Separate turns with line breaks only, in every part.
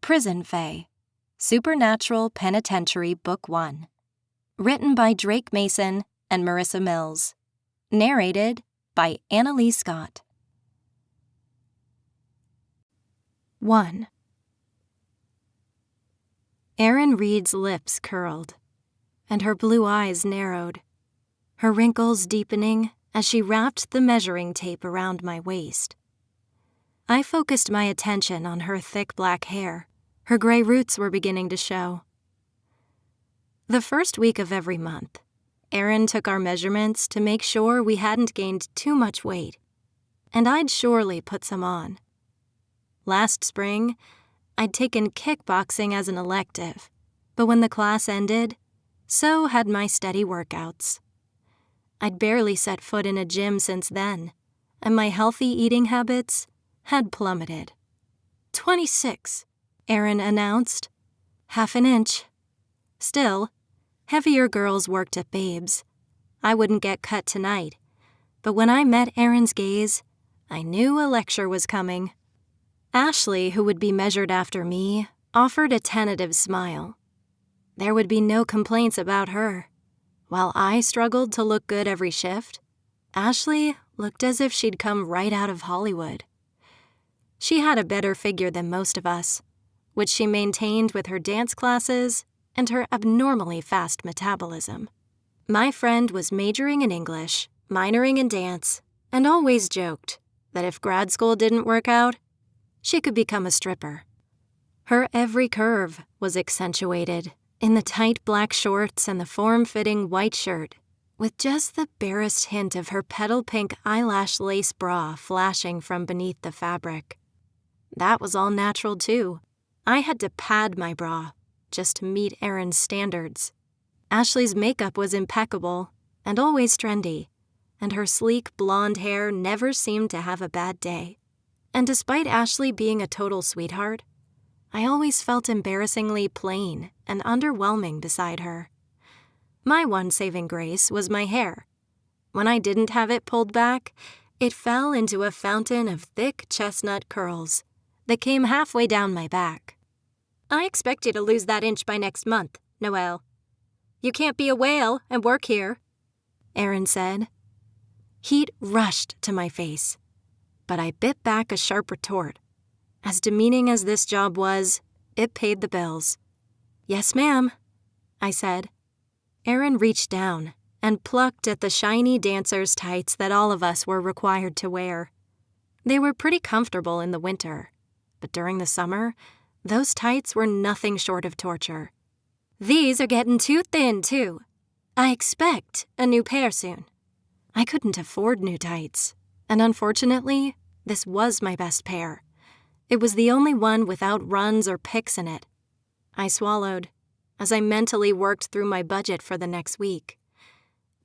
Prison Fae, Supernatural Penitentiary Book 1. Written by Drake Mason and Marissa Mills. Narrated by Annalee Scott. 1. Erin Reed's lips curled, and her blue eyes narrowed, her wrinkles deepening as she wrapped the measuring tape around my waist. I focused my attention on her thick black hair. Her gray roots were beginning to show. The first week of every month, Erin took our measurements to make sure we hadn't gained too much weight, and I'd surely put some on. Last spring, I'd taken kickboxing as an elective, but when the class ended, so had my steady workouts. I'd barely set foot in a gym since then, and my healthy eating habits had plummeted. 26, Erin announced. Half an inch. Still, heavier girls worked at Babes. I wouldn't get cut tonight, but when I met Erin's gaze, I knew a lecture was coming. Ashley, who would be measured after me, offered a tentative smile. There would be no complaints about her. While I struggled to look good every shift, Ashley looked as if she'd come right out of Hollywood. She had a better figure than most of us, which she maintained with her dance classes and her abnormally fast metabolism. My friend was majoring in English, minoring in dance, and always joked that if grad school didn't work out, she could become a stripper. Her every curve was accentuated in the tight black shorts and the form-fitting white shirt, with just the barest hint of her petal pink eyelash lace bra flashing from beneath the fabric. That was all natural, too. I had to pad my bra just to meet Erin's standards. Ashley's makeup was impeccable and always trendy, and her sleek blonde hair never seemed to have a bad day. And despite Ashley being a total sweetheart, I always felt embarrassingly plain and underwhelming beside her. My one saving grace was my hair. When I didn't have it pulled back, it fell into a fountain of thick chestnut curls that came halfway down my back. I expect you to lose that inch by next month, Noelle. You can't be a whale and work here, Erin said. Heat rushed to my face, but I bit back a sharp retort. As demeaning as this job was, it paid the bills. Yes, ma'am, I said. Erin reached down and plucked at the shiny dancer's tights that all of us were required to wear. They were pretty comfortable in the winter, but during the summer, those tights were nothing short of torture. These are getting too thin, too. I expect a new pair soon. I couldn't afford new tights, and unfortunately, this was my best pair. It was the only one without runs or picks in it. I swallowed as I mentally worked through my budget for the next week.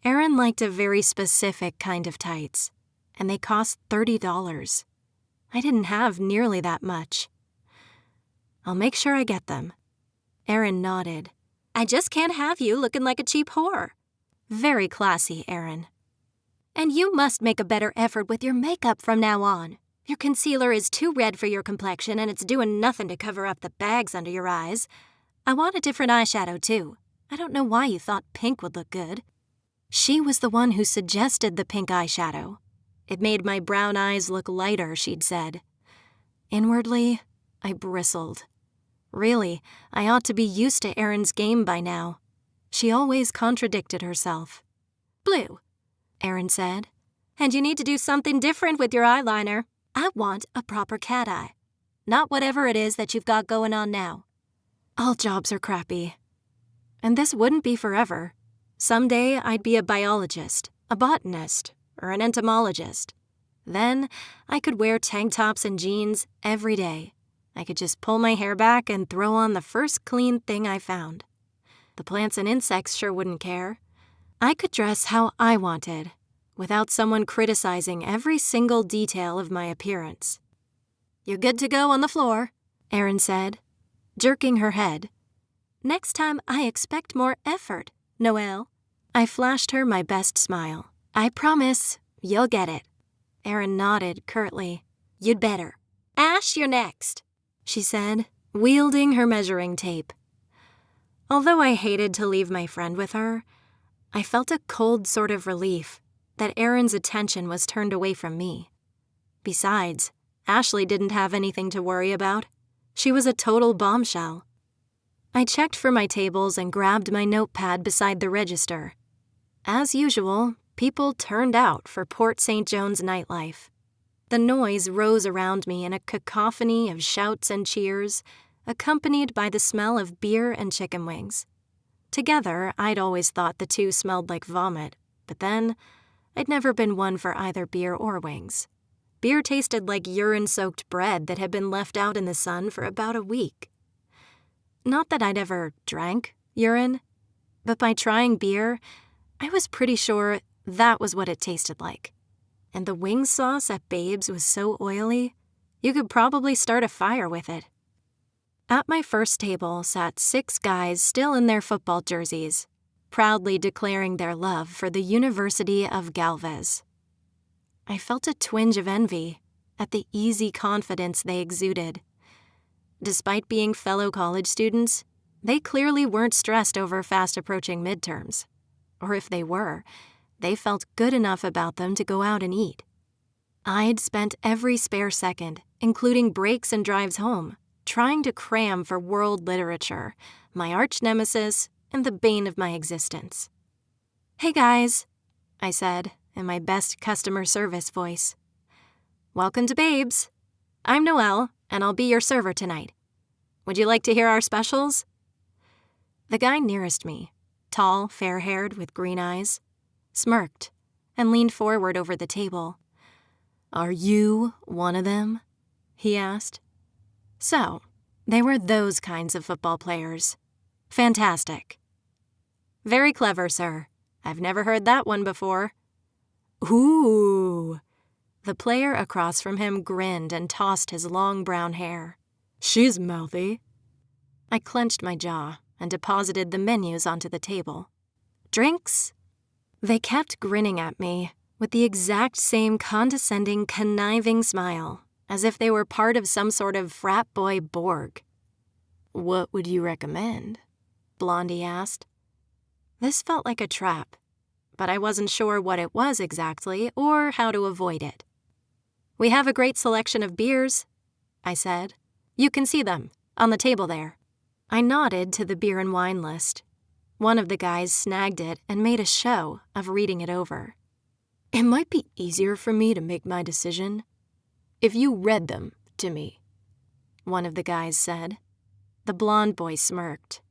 Erin liked a very specific kind of tights, and they cost $30. I didn't have nearly that much. I'll make sure I get them. Erin nodded. I just can't have you looking like a cheap whore. Very classy, Erin. And you must make a better effort with your makeup from now on. Your concealer is too red for your complexion and it's doing nothing to cover up the bags under your eyes. I want a different eyeshadow, too. I don't know why you thought pink would look good. She was the one who suggested the pink eyeshadow. It made my brown eyes look lighter, she'd said. Inwardly, I bristled. Really, I ought to be used to Erin's game by now. She always contradicted herself. Blue, Erin said. And you need to do something different with your eyeliner. I want a proper cat eye. Not whatever it is that you've got going on now. All jobs are crappy. And this wouldn't be forever. Someday I'd be a biologist, a botanist, or an entomologist. Then I could wear tank tops and jeans every day. I could just pull my hair back and throw on the first clean thing I found. The plants and insects sure wouldn't care. I could dress how I wanted, without someone criticizing every single detail of my appearance. You're good to go on the floor, Erin said, jerking her head. Next time I expect more effort, Noelle. I flashed her my best smile. I promise you'll get it. Erin nodded curtly. You'd better. Ash, you're next, she said, wielding her measuring tape. Although I hated to leave my friend with her, I felt a cold sort of relief that Erin's attention was turned away from me. Besides, Ashley didn't have anything to worry about. She was a total bombshell. I checked for my tables and grabbed my notepad beside the register. As usual, people turned out for Port St. John's nightlife. The noise rose around me in a cacophony of shouts and cheers, accompanied by the smell of beer and chicken wings. Together, I'd always thought the two smelled like vomit, but then, I'd never been one for either beer or wings. Beer tasted like urine-soaked bread that had been left out in the sun for about a week. Not that I'd ever drank urine, but by trying beer, I was pretty sure that was what it tasted like. And the wing sauce at Babe's was so oily, you could probably start a fire with it. At my first table sat 6 guys still in their football jerseys, proudly declaring their love for the University of Galvez. I felt a twinge of envy at the easy confidence they exuded. Despite being fellow college students, they clearly weren't stressed over fast-approaching midterms. Or if they were, they felt good enough about them to go out and eat. I'd spent every spare second, including breaks and drives home, trying to cram for world literature, my arch-nemesis and the bane of my existence. "Hey guys," I said in my best customer service voice. "Welcome to Babe's. I'm Noelle, and I'll be your server tonight. Would you like to hear our specials?" The guy nearest me, tall, fair-haired with green eyes, smirked and leaned forward over the table. "Are you one of them?" he asked. So, they were those kinds of football players. Fantastic. "Very clever, sir. I've never heard that one before." "Ooh." The player across from him grinned and tossed his long brown hair. "She's mouthy." I clenched my jaw and deposited the menus onto the table. "Drinks?" They kept grinning at me with the exact same condescending, conniving smile, as if they were part of some sort of frat boy Borg. "What would you recommend?" Blondie asked. This felt like a trap, but I wasn't sure what it was exactly or how to avoid it. "We have a great selection of beers," I said. "You can see them, on the table there." I nodded to the beer and wine list. One of the guys snagged it and made a show of reading it over. "It might be easier for me to make my decision if you read them to me," one of the guys said. The blonde boy smirked.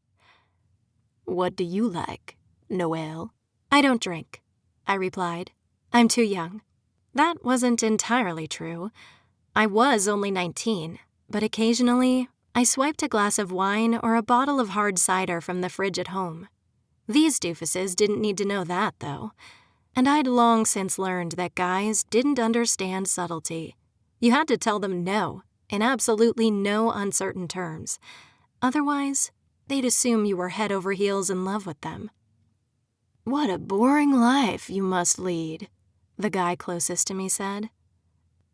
"What do you like, Noelle?" "I don't drink," I replied. "I'm too young." That wasn't entirely true. I was only 19, but occasionally I swiped a glass of wine or a bottle of hard cider from the fridge at home. These doofuses didn't need to know that, though, and I'd long since learned that guys didn't understand subtlety. You had to tell them no, in absolutely no uncertain terms. Otherwise, they'd assume you were head over heels in love with them. "What a boring life you must lead," the guy closest to me said.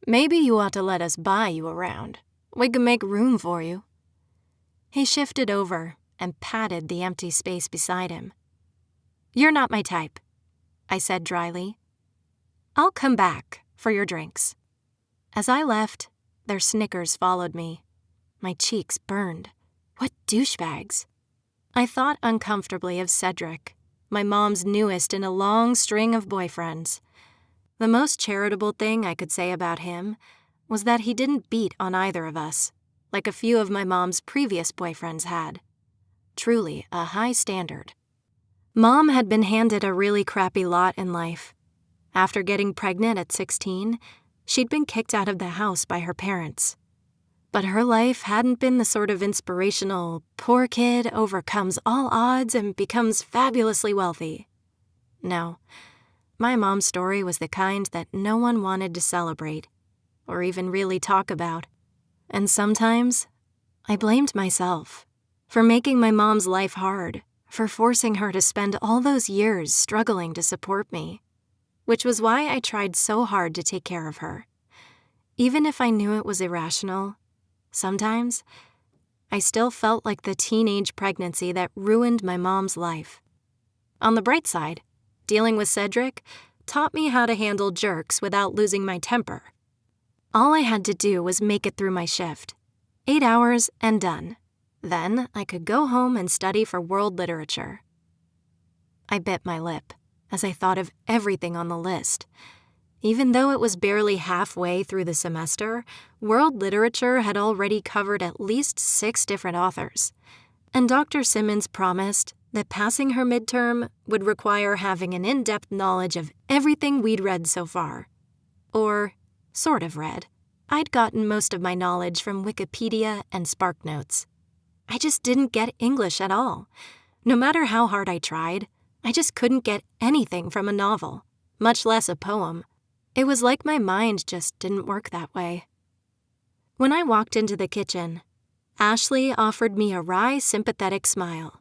"Maybe you ought to let us buy you around. We can make room for you." He shifted over and patted the empty space beside him. "You're not my type," I said dryly. "I'll come back for your drinks." As I left, their snickers followed me. My cheeks burned. What douchebags. I thought uncomfortably of Cedric, my mom's newest in a long string of boyfriends. The most charitable thing I could say about him was that he didn't beat on either of us, like a few of my mom's previous boyfriends had. Truly a high standard. Mom had been handed a really crappy lot in life. After getting pregnant at 16, she'd been kicked out of the house by her parents. But her life hadn't been the sort of inspirational, poor kid overcomes all odds and becomes fabulously wealthy. No, my mom's story was the kind that no one wanted to celebrate, or even really talk about. And sometimes, I blamed myself for making my mom's life hard, for forcing her to spend all those years struggling to support me, which was why I tried so hard to take care of her. Even if I knew it was irrational, sometimes I still felt like the teenage pregnancy that ruined my mom's life. On the bright side, dealing with Cedric taught me how to handle jerks without losing my temper. All I had to do was make it through my shift. 8 hours and done. Then I could go home and study for world literature. I bit my lip as I thought of everything on the list. Even though it was barely halfway through the semester, world literature had already covered at least 6 different authors. And Dr. Simmons promised that passing her midterm would require having an in-depth knowledge of everything we'd read so far. Or, sort of read. I'd gotten most of my knowledge from Wikipedia and SparkNotes. I just didn't get English at all. No matter how hard I tried, I just couldn't get anything from a novel, much less a poem. It was like my mind just didn't work that way. When I walked into the kitchen, Ashley offered me a wry, sympathetic smile.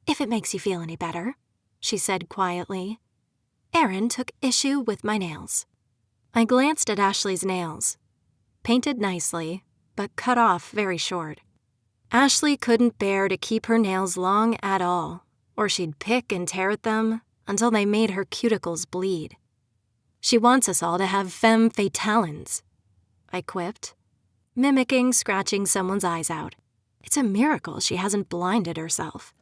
"If it makes you feel any better," she said quietly. "Aaron took issue with my nails." I glanced at Ashley's nails. Painted nicely, but cut off very short. Ashley couldn't bear to keep her nails long at all, or she'd pick and tear at them until they made her cuticles bleed. "She wants us all to have femme fatales," I quipped, mimicking scratching someone's eyes out. It's a miracle she hasn't blinded herself.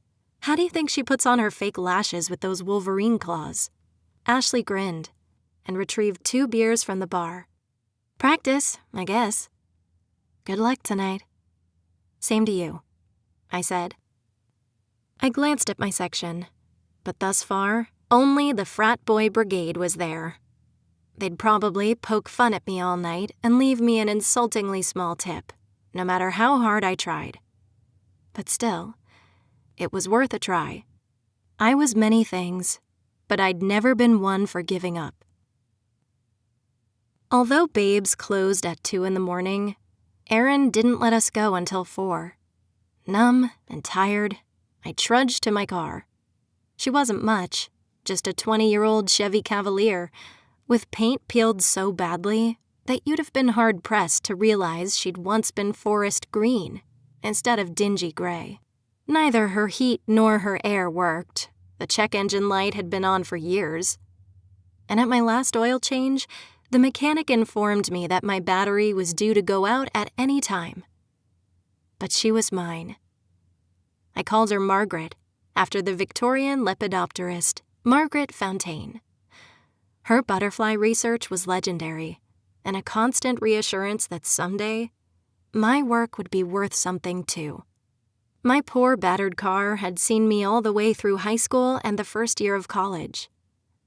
How do you think she puts on her fake lashes with those Wolverine claws? Ashley grinned and retrieved 2 beers from the bar. "Practice, I guess." "Good luck tonight." "Same to you," I said. I glanced at my section, but thus far, only the frat boy brigade was there. They'd probably poke fun at me all night and leave me an insultingly small tip, no matter how hard I tried. But still, it was worth a try. I was many things, but I'd never been one for giving up. Although Babes closed at 2 in the morning, Aaron didn't let us go until 4. Numb and tired, I trudged to my car. She wasn't much, just a 20-year-old Chevy Cavalier, with paint peeled so badly that you'd have been hard-pressed to realize she'd once been forest green instead of dingy gray. Neither her heat nor her air worked. The check engine light had been on for years. And at my last oil change, the mechanic informed me that my battery was due to go out at any time. But she was mine. I called her Margaret, after the Victorian lepidopterist Margaret Fontaine. Her butterfly research was legendary, and a constant reassurance that someday, my work would be worth something too. My poor battered car had seen me all the way through high school and the first year of college.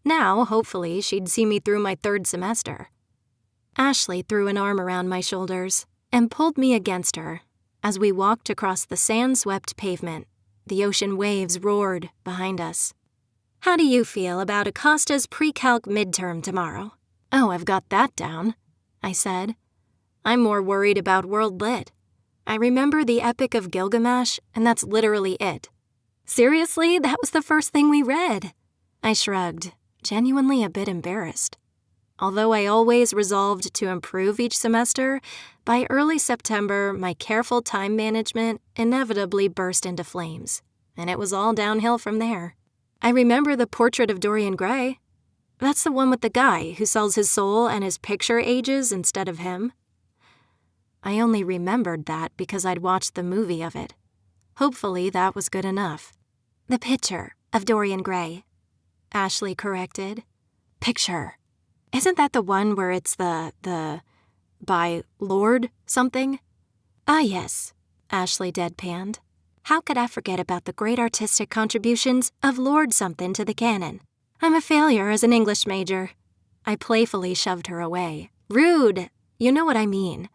Now, hopefully, she'd see me through my 3rd semester. Ashley threw an arm around my shoulders and pulled me against her as we walked across the sand-swept pavement. The ocean waves roared behind us. "How do you feel about Acosta's pre-calc midterm tomorrow?" "Oh, I've got that down," I said. "I'm more worried about World Lit. I remember the Epic of Gilgamesh, and that's literally it." "Seriously? That was the first thing we read." I shrugged, genuinely a bit embarrassed. Although I always resolved to improve each semester, by early September, my careful time management inevitably burst into flames, and it was all downhill from there. I remember the Portrait of Dorian Gray. That's the one with the guy who sells his soul and his picture ages instead of him. I only remembered that because I'd watched the movie of it. Hopefully that was good enough. "The Picture of Dorian Gray," Ashley corrected. "Picture. Isn't that the one where it's the by Lord something?" "Ah, yes," Ashley deadpanned. "How could I forget about the great artistic contributions of Lord something to the canon? I'm a failure as an English major." I playfully shoved her away. "Rude! You know what I mean.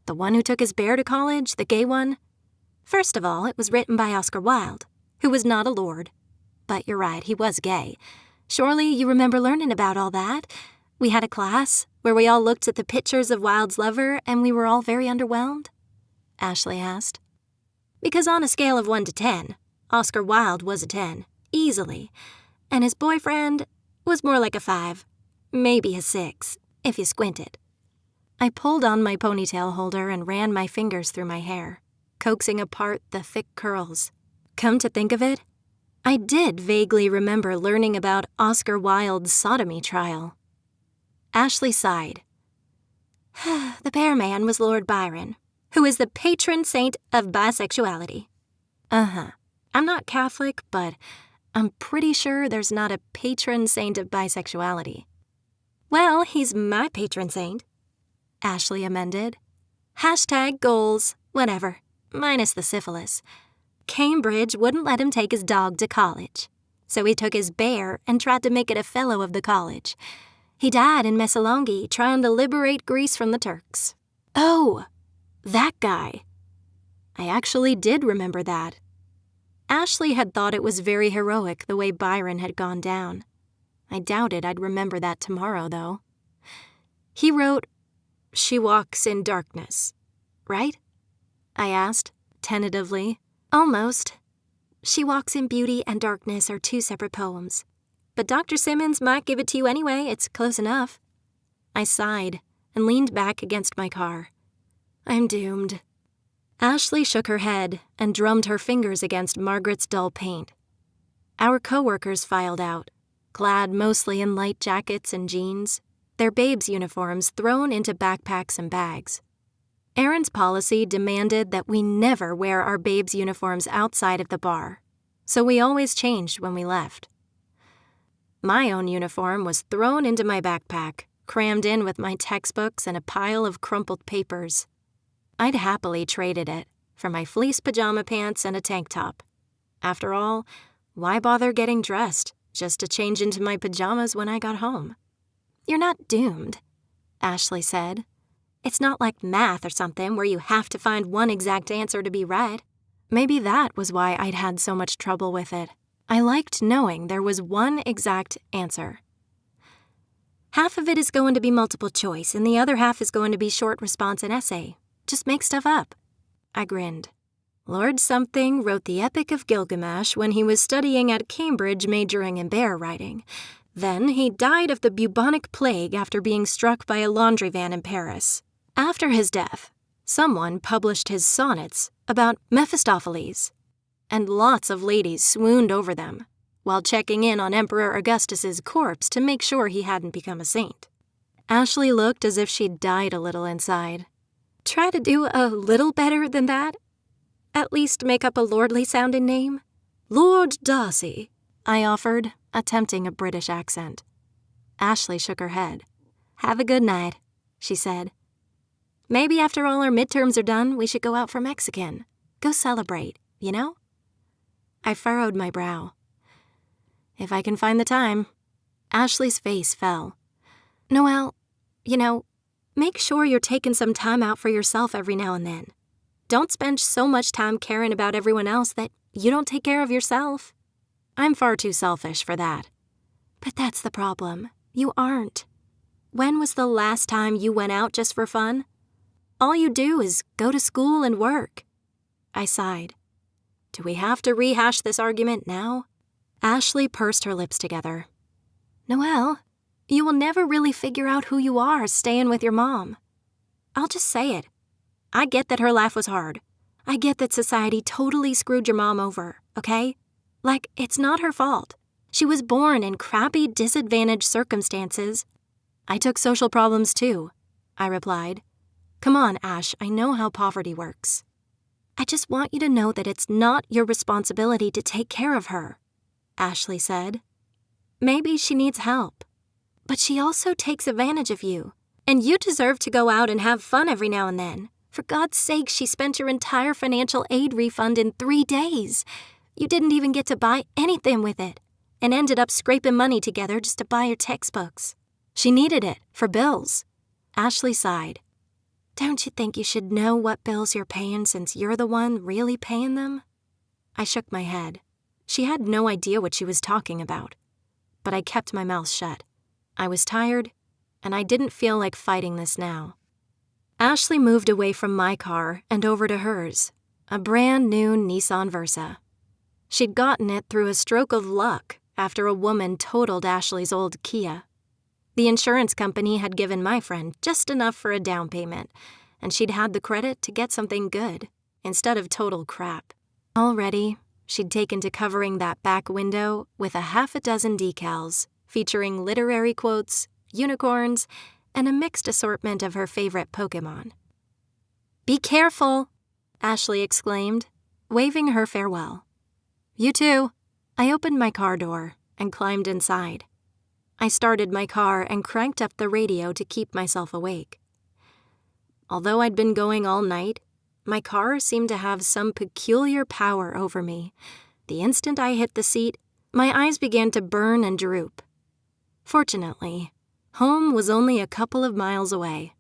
The one who took his bear to college, the gay one? First of all, it was written by Oscar Wilde, who was not a lord. But you're right, he was gay. Surely you remember learning about all that? We had a class where we all looked at the pictures of Wilde's lover and we were all very underwhelmed?" Ashley asked. "Because on a scale of 1 to 10, Oscar Wilde was a 10, easily. And his boyfriend was more like a 5, maybe a 6, if you squinted." I pulled on my ponytail holder and ran my fingers through my hair. coaxing apart the thick curls. Come to think of it, I did vaguely remember learning about Oscar Wilde's sodomy trial. Ashley sighed. The bear man was Lord Byron, who is the patron saint of bisexuality. Uh-huh. I'm not Catholic, but I'm pretty sure there's not a patron saint of bisexuality. Well, he's my patron saint, Ashley amended. Hashtag goals, whatever, minus the syphilis. Cambridge wouldn't let him take his dog to college, so he took his bear and tried to make it a fellow of the college. He died in Messalongi trying to liberate Greece from the Turks. Oh, that guy. I actually did remember that. Ashley had thought it was very heroic the way Byron had gone down. I doubted I'd remember that tomorrow, though. He wrote, "She walks in darkness," right? I asked, tentatively. Almost. She Walks in Beauty and Darkness are 2 separate poems. But Dr. Simmons might give it to you anyway, it's close enough. I sighed and leaned back against my car. I'm doomed. Ashley shook her head and drummed her fingers against Margaret's dull paint. Our coworkers filed out, clad mostly in light jackets and jeans, their babes' uniforms thrown into backpacks and bags. Erin's policy demanded that we never wear our babes' uniforms outside of the bar, so we always changed when we left. My own uniform was thrown into my backpack, crammed in with my textbooks and a pile of crumpled papers. I'd happily traded it for my fleece pajama pants and a tank top. After all, why bother getting dressed just to change into my pajamas when I got home? You're not doomed, Ashley said. It's not like math or something where you have to find one exact answer to be right. Maybe that was why I'd had so much trouble with it. I liked knowing there was one exact answer. Half of it is going to be multiple choice, and the other half is going to be short response and essay. Just make stuff up. I grinned. Lord Something wrote the Epic of Gilgamesh when he was studying at Cambridge majoring in bear riding. Then he died of the bubonic plague after being struck by a laundry van in Paris. After his death, someone published his sonnets about Mephistopheles, and lots of ladies swooned over them while checking in on Emperor Augustus's corpse to make sure he hadn't become a saint. Ashley looked as if she'd died a little inside. Try to do a little better than that? At least make up a lordly-sounding name? Lord Darcy, I offered, attempting a British accent. Ashley shook her head. Have a good night, she said. Maybe after all our midterms are done, we should go out for Mexican. Go celebrate, you know? I furrowed my brow. If I can find the time. Ashley's face fell. Noelle, make sure you're taking some time out for yourself every now and then. Don't spend so much time caring about everyone else that you don't take care of yourself. I'm far too selfish for that. But that's the problem. You aren't. When was the last time you went out just for fun? All you do is go to school and work. I sighed. Do we have to rehash this argument now? Ashley pursed her lips together. Noelle, you will never really figure out who you are staying with your mom. I'll just say it. I get that her life was hard. I get that society totally screwed your mom over, okay? Like, it's not her fault. She was born in crappy, disadvantaged circumstances. I took social problems too, I replied. Come on, Ash, I know how poverty works. I just want you to know that it's not your responsibility to take care of her, Ashley said. Maybe she needs help, but she also takes advantage of you, and you deserve to go out and have fun every now and then. For God's sake, she spent your entire financial aid refund in 3 days. You didn't even get to buy anything with it, and ended up scraping money together just to buy your textbooks. She needed it for bills. Ashley sighed. Don't you think you should know what bills you're paying since you're the one really paying them? I shook my head. She had no idea what she was talking about. But I kept my mouth shut. I was tired, and I didn't feel like fighting this now. Ashley moved away from my car and over to hers, a brand new Nissan Versa. She'd gotten it through a stroke of luck after a woman totaled Ashley's old Kia. The insurance company had given my friend just enough for a down payment, and she'd had the credit to get something good, instead of total crap. Already, she'd taken to covering that back window with a half a dozen decals featuring literary quotes, unicorns, and a mixed assortment of her favorite Pokémon. "Be careful," Ashley exclaimed, waving her farewell. "You too." I opened my car door and climbed inside. I started my car and cranked up the radio to keep myself awake. Although I'd been going all night, my car seemed to have some peculiar power over me. The instant I hit the seat, my eyes began to burn and droop. Fortunately, home was only a couple of miles away.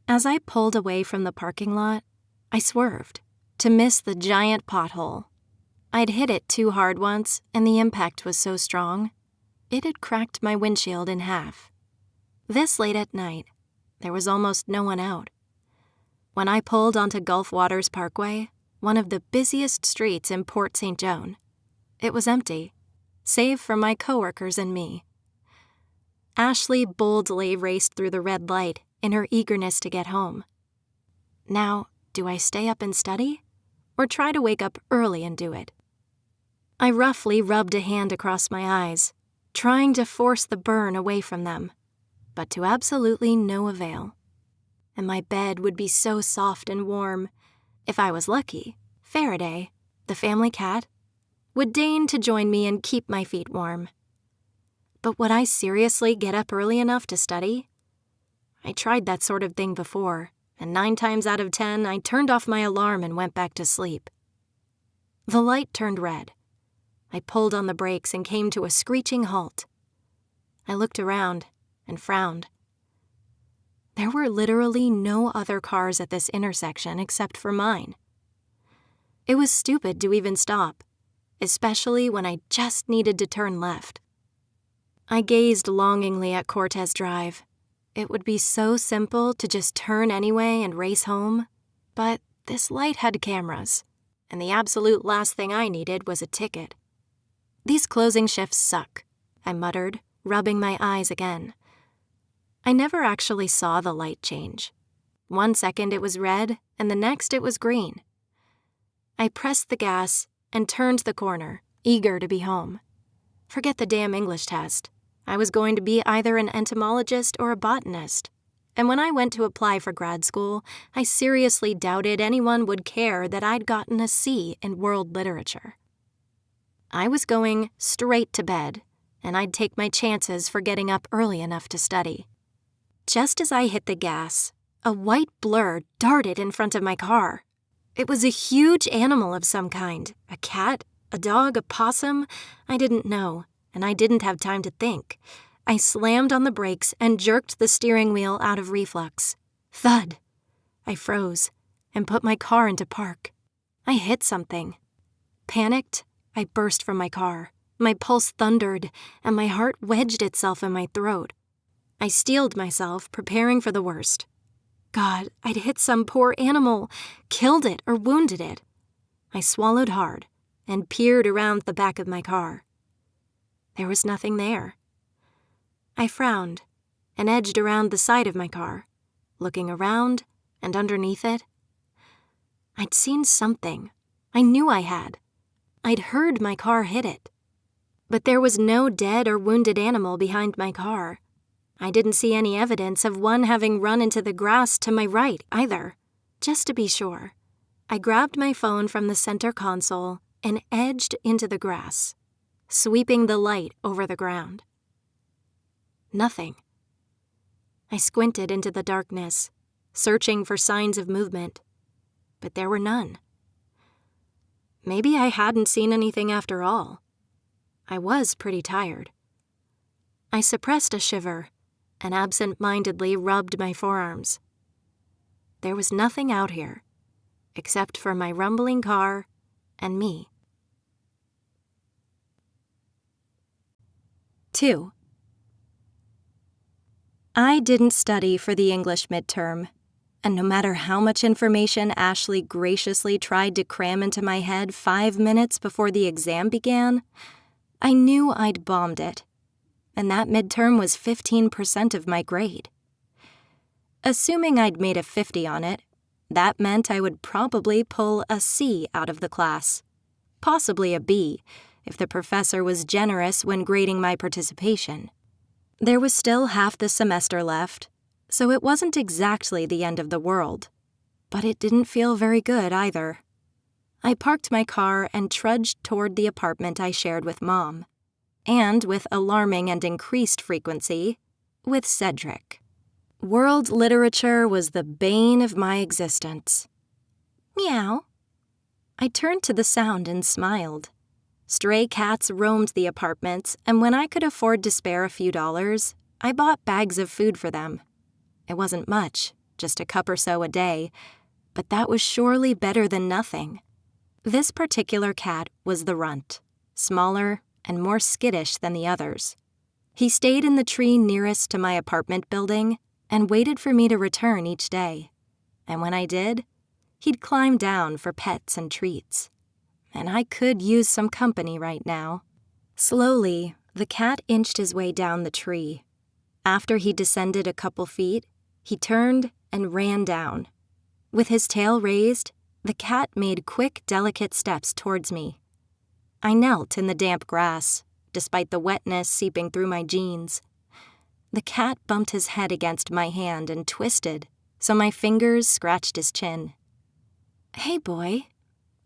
As I pulled away from the parking lot, I swerved to miss the giant pothole. I'd hit it too hard once, and the impact was so strong, it had cracked my windshield in half. This late at night, there was almost no one out. When I pulled onto Gulf Waters Parkway, one of the busiest streets in Port St. Joan, it was empty, save for my coworkers and me. Ashley boldly raced through the red light in her eagerness to get home. Now, do I stay up and study, or try to wake up early and do it? I roughly rubbed a hand across my eyes, trying to force the burn away from them, but to absolutely no avail. And my bed would be so soft and warm. If I was lucky, Faraday, the family cat, would deign to join me and keep my feet warm. But would I seriously get up early enough to study? I tried that sort of thing before, and 9 times out of 10, I turned off my alarm and went back to sleep. The light turned red. I pulled on the brakes and came to a screeching halt. I looked around and frowned. There were literally no other cars at this intersection except for mine. It was stupid to even stop, especially when I just needed to turn left. I gazed longingly at Cortez Drive. It would be so simple to just turn anyway and race home, but this light had cameras, and the absolute last thing I needed was a ticket. "These closing shifts suck," I muttered, rubbing my eyes again. I never actually saw the light change. 1 second it was red, and the next it was green. I pressed the gas and turned the corner, eager to be home. Forget the damn English test. I was going to be either an entomologist or a botanist. And when I went to apply for grad school, I seriously doubted anyone would care that I'd gotten a C in world literature. I was going straight to bed, and I'd take my chances for getting up early enough to study. Just as I hit the gas, a white blur darted in front of my car. It was a huge animal of some kind, a cat, a dog, a possum. I didn't know, and I didn't have time to think. I slammed on the brakes and jerked the steering wheel out of reflux. Thud! I froze and put my car into park. I hit something. Panicked, I burst from my car. My pulse thundered, and my heart wedged itself in my throat. I steeled myself, preparing for the worst. God, I'd hit some poor animal, killed it or wounded it. I swallowed hard and peered around the back of my car. There was nothing there. I frowned and edged around the side of my car, looking around and underneath it. I'd seen something. I knew I had. I'd heard my car hit it. But there was no dead or wounded animal behind my car. I didn't see any evidence of one having run into the grass to my right, either. Just to be sure, I grabbed my phone from the center console and edged into the grass, sweeping the light over the ground. Nothing. I squinted into the darkness, searching for signs of movement, but there were none. Maybe I hadn't seen anything after all. I was pretty tired. I suppressed a shiver and absent-mindedly rubbed my forearms. There was nothing out here, except for my rumbling car and me. 2. I didn't study for the English midterm, and no matter how much information Ashley graciously tried to cram into my head 5 minutes before the exam began, I knew I'd bombed it, and that midterm was 15% of my grade. Assuming I'd made a 50 on it, That meant I would probably pull a C out of the class, possibly a B, if the professor was generous when grading my participation. There was still half the semester left, so it wasn't exactly the end of the world, but it didn't feel very good either. I parked my car and trudged toward the apartment I shared with Mom, and with alarming and increased frequency, with Cedric. World literature was the bane of my existence. Meow. I turned to the sound and smiled. Stray cats roamed the apartments, and when I could afford to spare a few dollars, I bought bags of food for them. It wasn't much, just a cup or so a day, but that was surely better than nothing. This particular cat was the runt, smaller and more skittish than the others. He stayed in the tree nearest to my apartment building and waited for me to return each day. And when I did, he'd climb down for pets and treats. And I could use some company right now. Slowly, the cat inched his way down the tree. After he descended a couple feet, he turned and ran down. With his tail raised, the cat made quick, delicate steps towards me. I knelt in the damp grass, despite the wetness seeping through my jeans. The cat bumped his head against my hand and twisted, so my fingers scratched his chin. "Hey, boy,"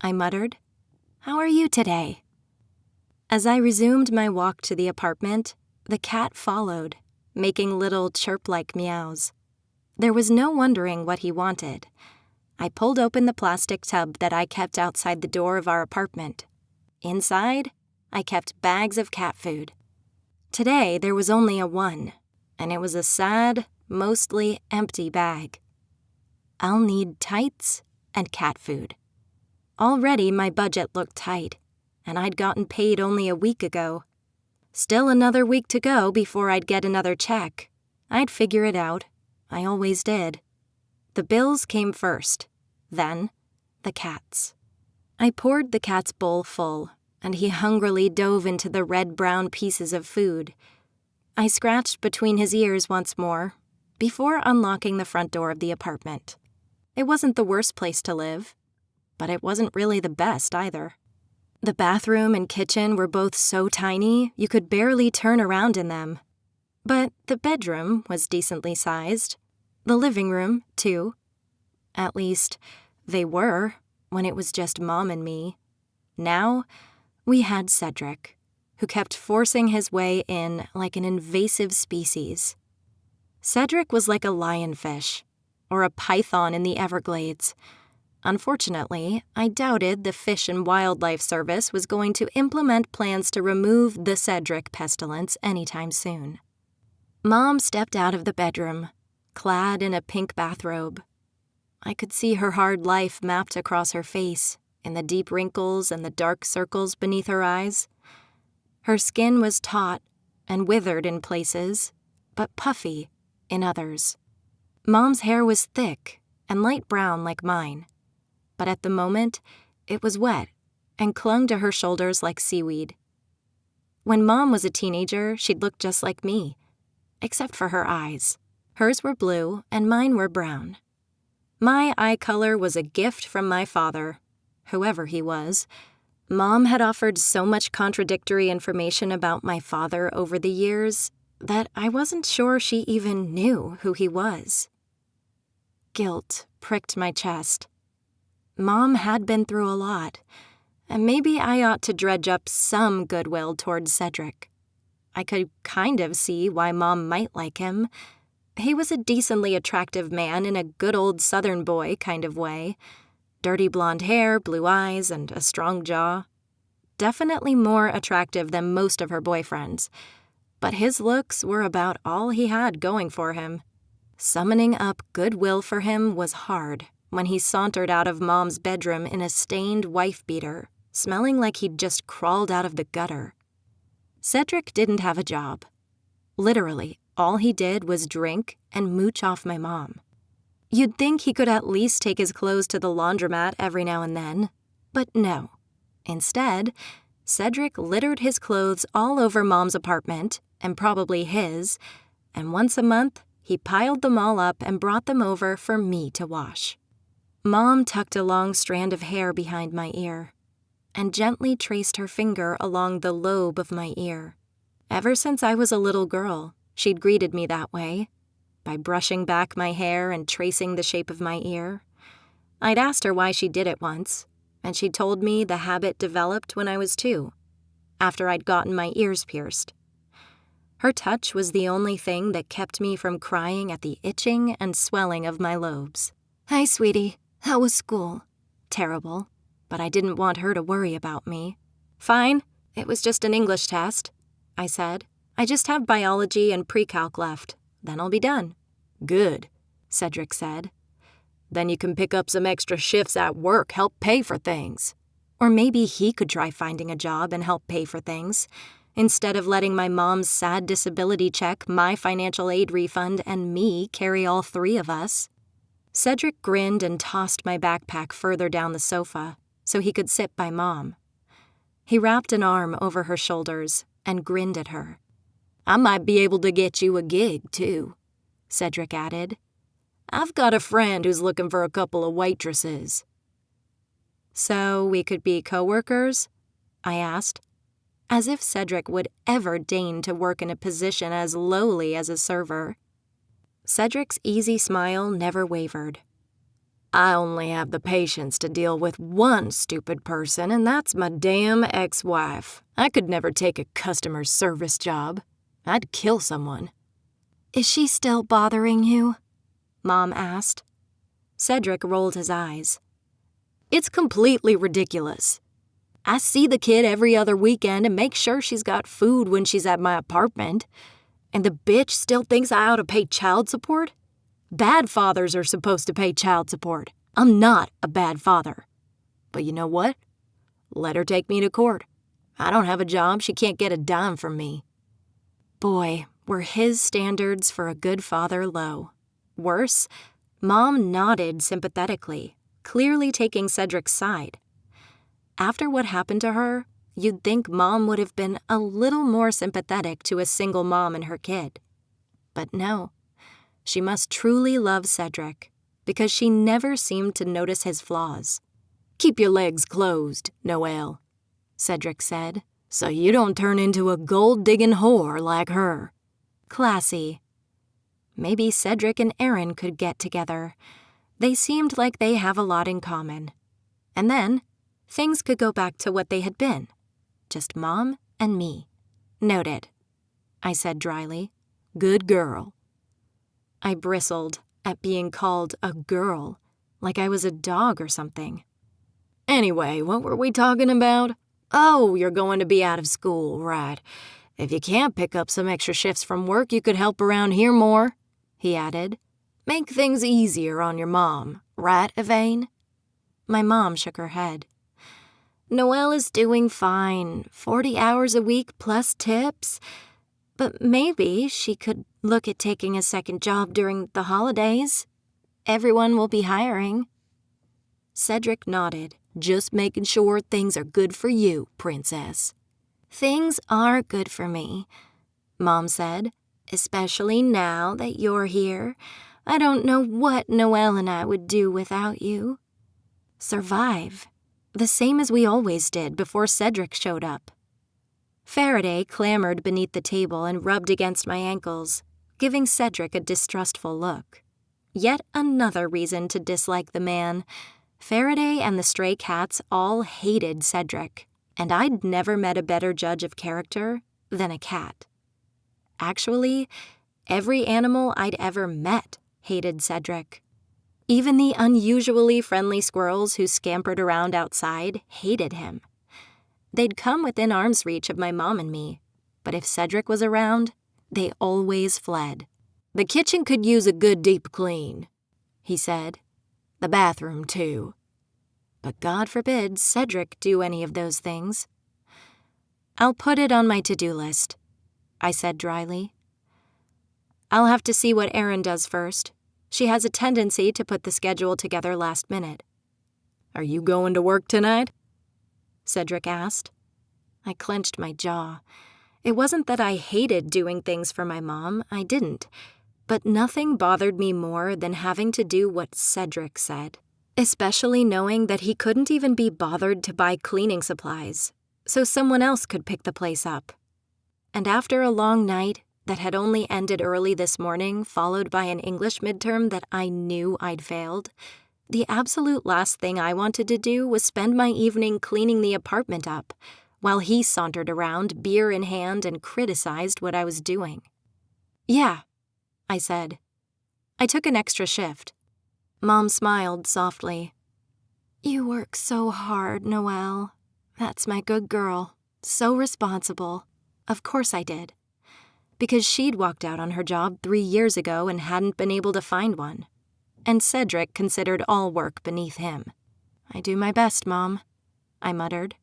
I muttered. "How are you today?" As I resumed my walk to the apartment, the cat followed, making little chirp-like meows. There was no wondering what he wanted. I pulled open the plastic tub that I kept outside the door of our apartment. Inside, I kept bags of cat food. Today, there was only a one, and it was a sad, mostly empty bag. I'll need tights and cat food. Already my budget looked tight, and I'd gotten paid only a week ago. Still another week to go before I'd get another check. I'd figure it out. I always did. The bills came first, then the cat's. I poured the cat's bowl full, and he hungrily dove into the red-brown pieces of food. I scratched between his ears once more, before unlocking the front door of the apartment. It wasn't the worst place to live, but it wasn't really the best either. The bathroom and kitchen were both so tiny you could barely turn around in them. But the bedroom was decently sized. The living room, too. At least, they were, when it was just Mom and me. Now, we had Cedric, who kept forcing his way in like an invasive species. Cedric was like a lionfish, or a python in the Everglades. Unfortunately, I doubted the Fish and Wildlife Service was going to implement plans to remove the Cedric pestilence anytime soon. Mom stepped out of the bedroom, clad in a pink bathrobe. I could see her hard life mapped across her face, in the deep wrinkles and the dark circles beneath her eyes. Her skin was taut and withered in places, but puffy in others. Mom's hair was thick and light brown like mine, but at the moment, it was wet and clung to her shoulders like seaweed. When Mom was a teenager, she'd look just like me, except for her eyes. Hers were blue and mine were brown. My eye color was a gift from my father, whoever he was. Mom had offered so much contradictory information about my father over the years that I wasn't sure she even knew who he was. Guilt pricked my chest. Mom had been through a lot, and maybe I ought to dredge up some goodwill towards Cedric. I could kind of see why Mom might like him. He was a decently attractive man in a good old Southern boy kind of way. Dirty blonde hair, blue eyes, and a strong jaw. Definitely more attractive than most of her boyfriends, but his looks were about all he had going for him. Summoning up goodwill for him was hard when he sauntered out of Mom's bedroom in a stained wife-beater, smelling like he'd just crawled out of the gutter. Cedric didn't have a job. Literally, all he did was drink and mooch off my mom. You'd think he could at least take his clothes to the laundromat every now and then, but no. Instead, Cedric littered his clothes all over Mom's apartment, and probably his, and once a month, he piled them all up and brought them over for me to wash. Mom tucked a long strand of hair behind my ear and gently traced her finger along the lobe of my ear. Ever since I was a little girl, she'd greeted me that way, by brushing back my hair and tracing the shape of my ear. I'd asked her why she did it once, and she told me the habit developed when I was 2, after I'd gotten my ears pierced. Her touch was the only thing that kept me from crying at the itching and swelling of my lobes. "Hi, sweetie. How was school?" Terrible, but I didn't want her to worry about me. "Fine. It was just an English test," I said. "I just have biology and pre-calc left. Then I'll be done." "Good," Cedric said. "Then you can pick up some extra shifts at work, help pay for things." Or maybe he could try finding a job and help pay for things, instead of letting my mom's sad disability check, my financial aid refund, and me carry all 3 of us. Cedric grinned and tossed my backpack further down the sofa so he could sit by Mom. He wrapped an arm over her shoulders and grinned at her. "I might be able to get you a gig, too," Cedric added. "I've got a friend who's looking for a couple of waitresses." "So we could be co-workers?" I asked, as if Cedric would ever deign to work in a position as lowly as a server. Cedric's easy smile never wavered. "I only have the patience to deal with one stupid person, and that's my damn ex-wife. I could never take a customer service job. I'd kill someone." "Is she still bothering you?" Mom asked. Cedric rolled his eyes. "It's completely ridiculous. I see the kid every other weekend and make sure she's got food when she's at my apartment. And the bitch still thinks I ought to pay child support? Bad fathers are supposed to pay child support. I'm not a bad father. But you know what? Let her take me to court. I don't have a job. She can't get a dime from me." Boy, were his standards for a good father low. Worse, Mom nodded sympathetically, clearly taking Cedric's side. After what happened to her, you'd think Mom would have been a little more sympathetic to a single mom and her kid. But no, she must truly love Cedric, because she never seemed to notice his flaws. "Keep your legs closed, Noelle," Cedric said, "so you don't turn into a gold-digging whore like her." Classy. Maybe Cedric and Aaron could get together. They seemed like they have a lot in common. And then, things could go back to what they had been. Just Mom and me. "Noted," I said dryly. "Good girl." I bristled at being called a girl, like I was a dog or something. "Anyway, what were we talking about? Oh, you're going to be out of school, right. If you can't pick up some extra shifts from work, you could help around here more," he added. "Make things easier on your mom, right, Yvain?" My mom shook her head. "Noelle is doing fine, 40 hours a week plus tips. But maybe she could look at taking a second job during the holidays. Everyone will be hiring." Cedric nodded, "Just making sure things are good for you, princess." "Things are good for me," Mom said, "especially now that you're here. I don't know what Noelle and I would do without you." Survive. The same as we always did before Cedric showed up. Faraday clambered beneath the table and rubbed against my ankles, giving Cedric a distrustful look. Yet another reason to dislike the man. Faraday and the stray cats all hated Cedric, and I'd never met a better judge of character than a cat. Actually, every animal I'd ever met hated Cedric. Even the unusually friendly squirrels who scampered around outside hated him. They'd come within arm's reach of my mom and me, but if Cedric was around, they always fled. "The kitchen could use a good deep clean," he said. "The bathroom, too." But God forbid Cedric do any of those things. "I'll put it on my to-do list," I said dryly. "I'll have to see what Erin does first. She has a tendency to put the schedule together last minute." "Are you going to work tonight?" Cedric asked. I clenched my jaw. It wasn't that I hated doing things for my mom, I didn't. But nothing bothered me more than having to do what Cedric said. especially knowing that he couldn't even be bothered to buy cleaning supplies, so someone else could pick the place up. And after a long night that had only ended early this morning, followed by an English midterm that I knew I'd failed, the absolute last thing I wanted to do was spend my evening cleaning the apartment up, while he sauntered around, beer in hand, and criticized what I was doing. "Yeah," I said. "I took an extra shift." Mom smiled softly. "You work so hard, Noelle. That's my good girl. So responsible." Of course I did. Because she'd walked out on her job 3 years ago and hadn't been able to find one. And Cedric considered all work beneath him. "I do my best, Mom," I muttered.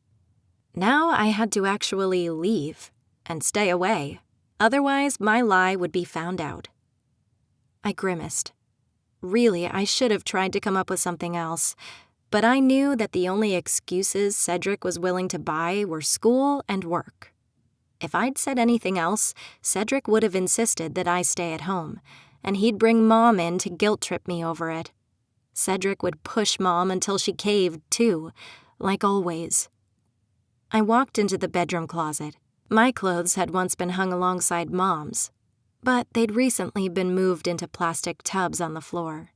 Now I had to actually leave and stay away. Otherwise, my lie would be found out. I grimaced. Really, I should have tried to come up with something else, but I knew that the only excuses Cedric was willing to buy were school and work. If I'd said anything else, Cedric would have insisted that I stay at home, and he'd bring Mom in to guilt-trip me over it. Cedric would push Mom until she caved, too, like always. I walked into the bedroom closet. My clothes had once been hung alongside Mom's, but they'd recently been moved into plastic tubs on the floor.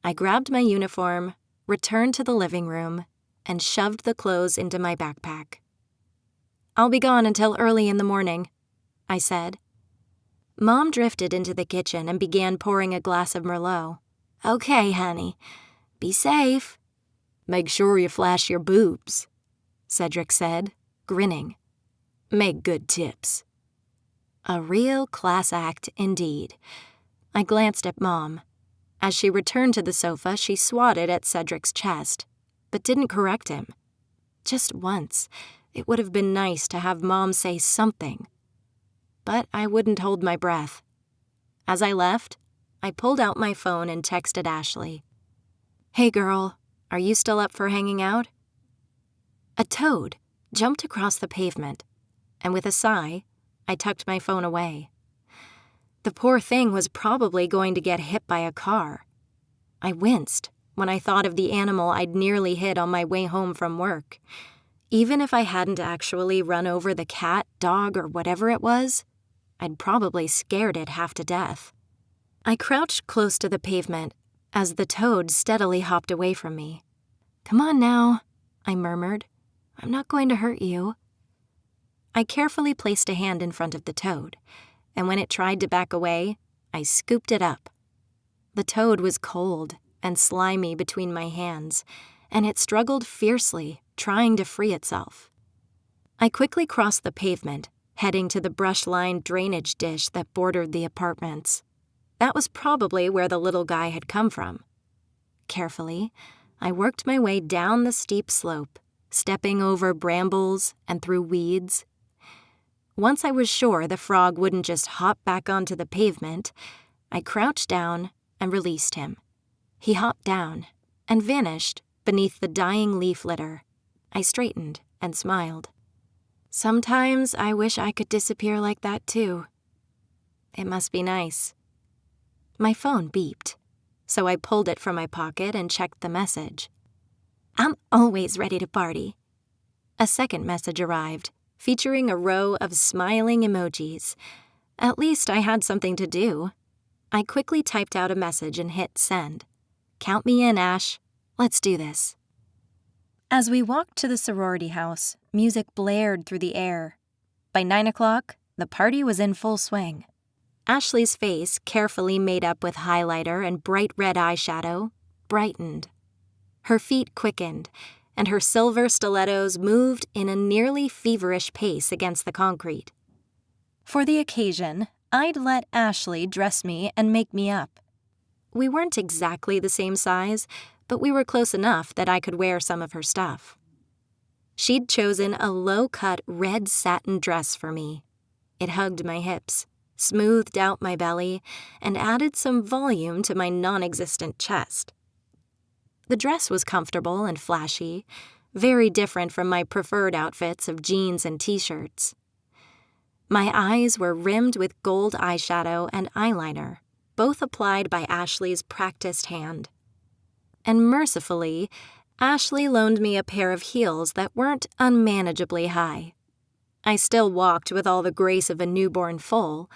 I grabbed my uniform, returned to the living room, and shoved the clothes into my backpack. "I'll be gone until early in the morning," I said. Mom drifted into the kitchen and began pouring a glass of Merlot. "Okay, honey. Be safe." "Make sure you flash your boobs," Cedric said, grinning. "Make good tips." A real class act indeed. I glanced at Mom. As she returned to the sofa, she swatted at Cedric's chest, but didn't correct him. Just once, it would have been nice to have Mom say something. But I wouldn't hold my breath. As I left, I pulled out my phone and texted Ashley. "Hey girl, are you still up for hanging out?" A toad jumped across the pavement, and with a sigh, I tucked my phone away. The poor thing was probably going to get hit by a car. I winced when I thought of the animal I'd nearly hit on my way home from work. Even if I hadn't actually run over the cat, dog, or whatever it was, I'd probably scared it half to death. I crouched close to the pavement as the toad steadily hopped away from me. "Come on now," I murmured. "I'm not going to hurt you." I carefully placed a hand in front of the toad, and when it tried to back away, I scooped it up. The toad was cold and slimy between my hands, and it struggled fiercely, trying to free itself. I quickly crossed the pavement, heading to the brush-lined drainage dish that bordered the apartments. That was probably where the little guy had come from. Carefully, I worked my way down the steep slope, stepping over brambles and through weeds. Once I was sure the frog wouldn't just hop back onto the pavement, I crouched down and released him. He hopped down and vanished beneath the dying leaf litter. I straightened and smiled. Sometimes I wish I could disappear like that too. It must be nice. My phone beeped, so I pulled it from my pocket and checked the message. "I'm always ready to party." A second message arrived, featuring a row of smiling emojis. At least I had something to do. I quickly typed out a message and hit send. "Count me in, Ash. Let's do this." As we walked to the sorority house, music blared through the air. By 9 o'clock, the party was in full swing. Ashley's face, carefully made up with highlighter and bright red eyeshadow, brightened. Her feet quickened, and her silver stilettos moved in a nearly feverish pace against the concrete. For the occasion, I'd let Ashley dress me and make me up. We weren't exactly the same size, but we were close enough that I could wear some of her stuff. She'd chosen a low-cut red satin dress for me. It hugged my hips, smoothed out my belly, and added some volume to my non-existent chest. The dress was comfortable and flashy, very different from my preferred outfits of jeans and t-shirts. My eyes were rimmed with gold eyeshadow and eyeliner, both applied by Ashley's practiced hand. and mercifully, Ashley loaned me a pair of heels that weren't unmanageably high. I still walked with all the grace of a newborn foal,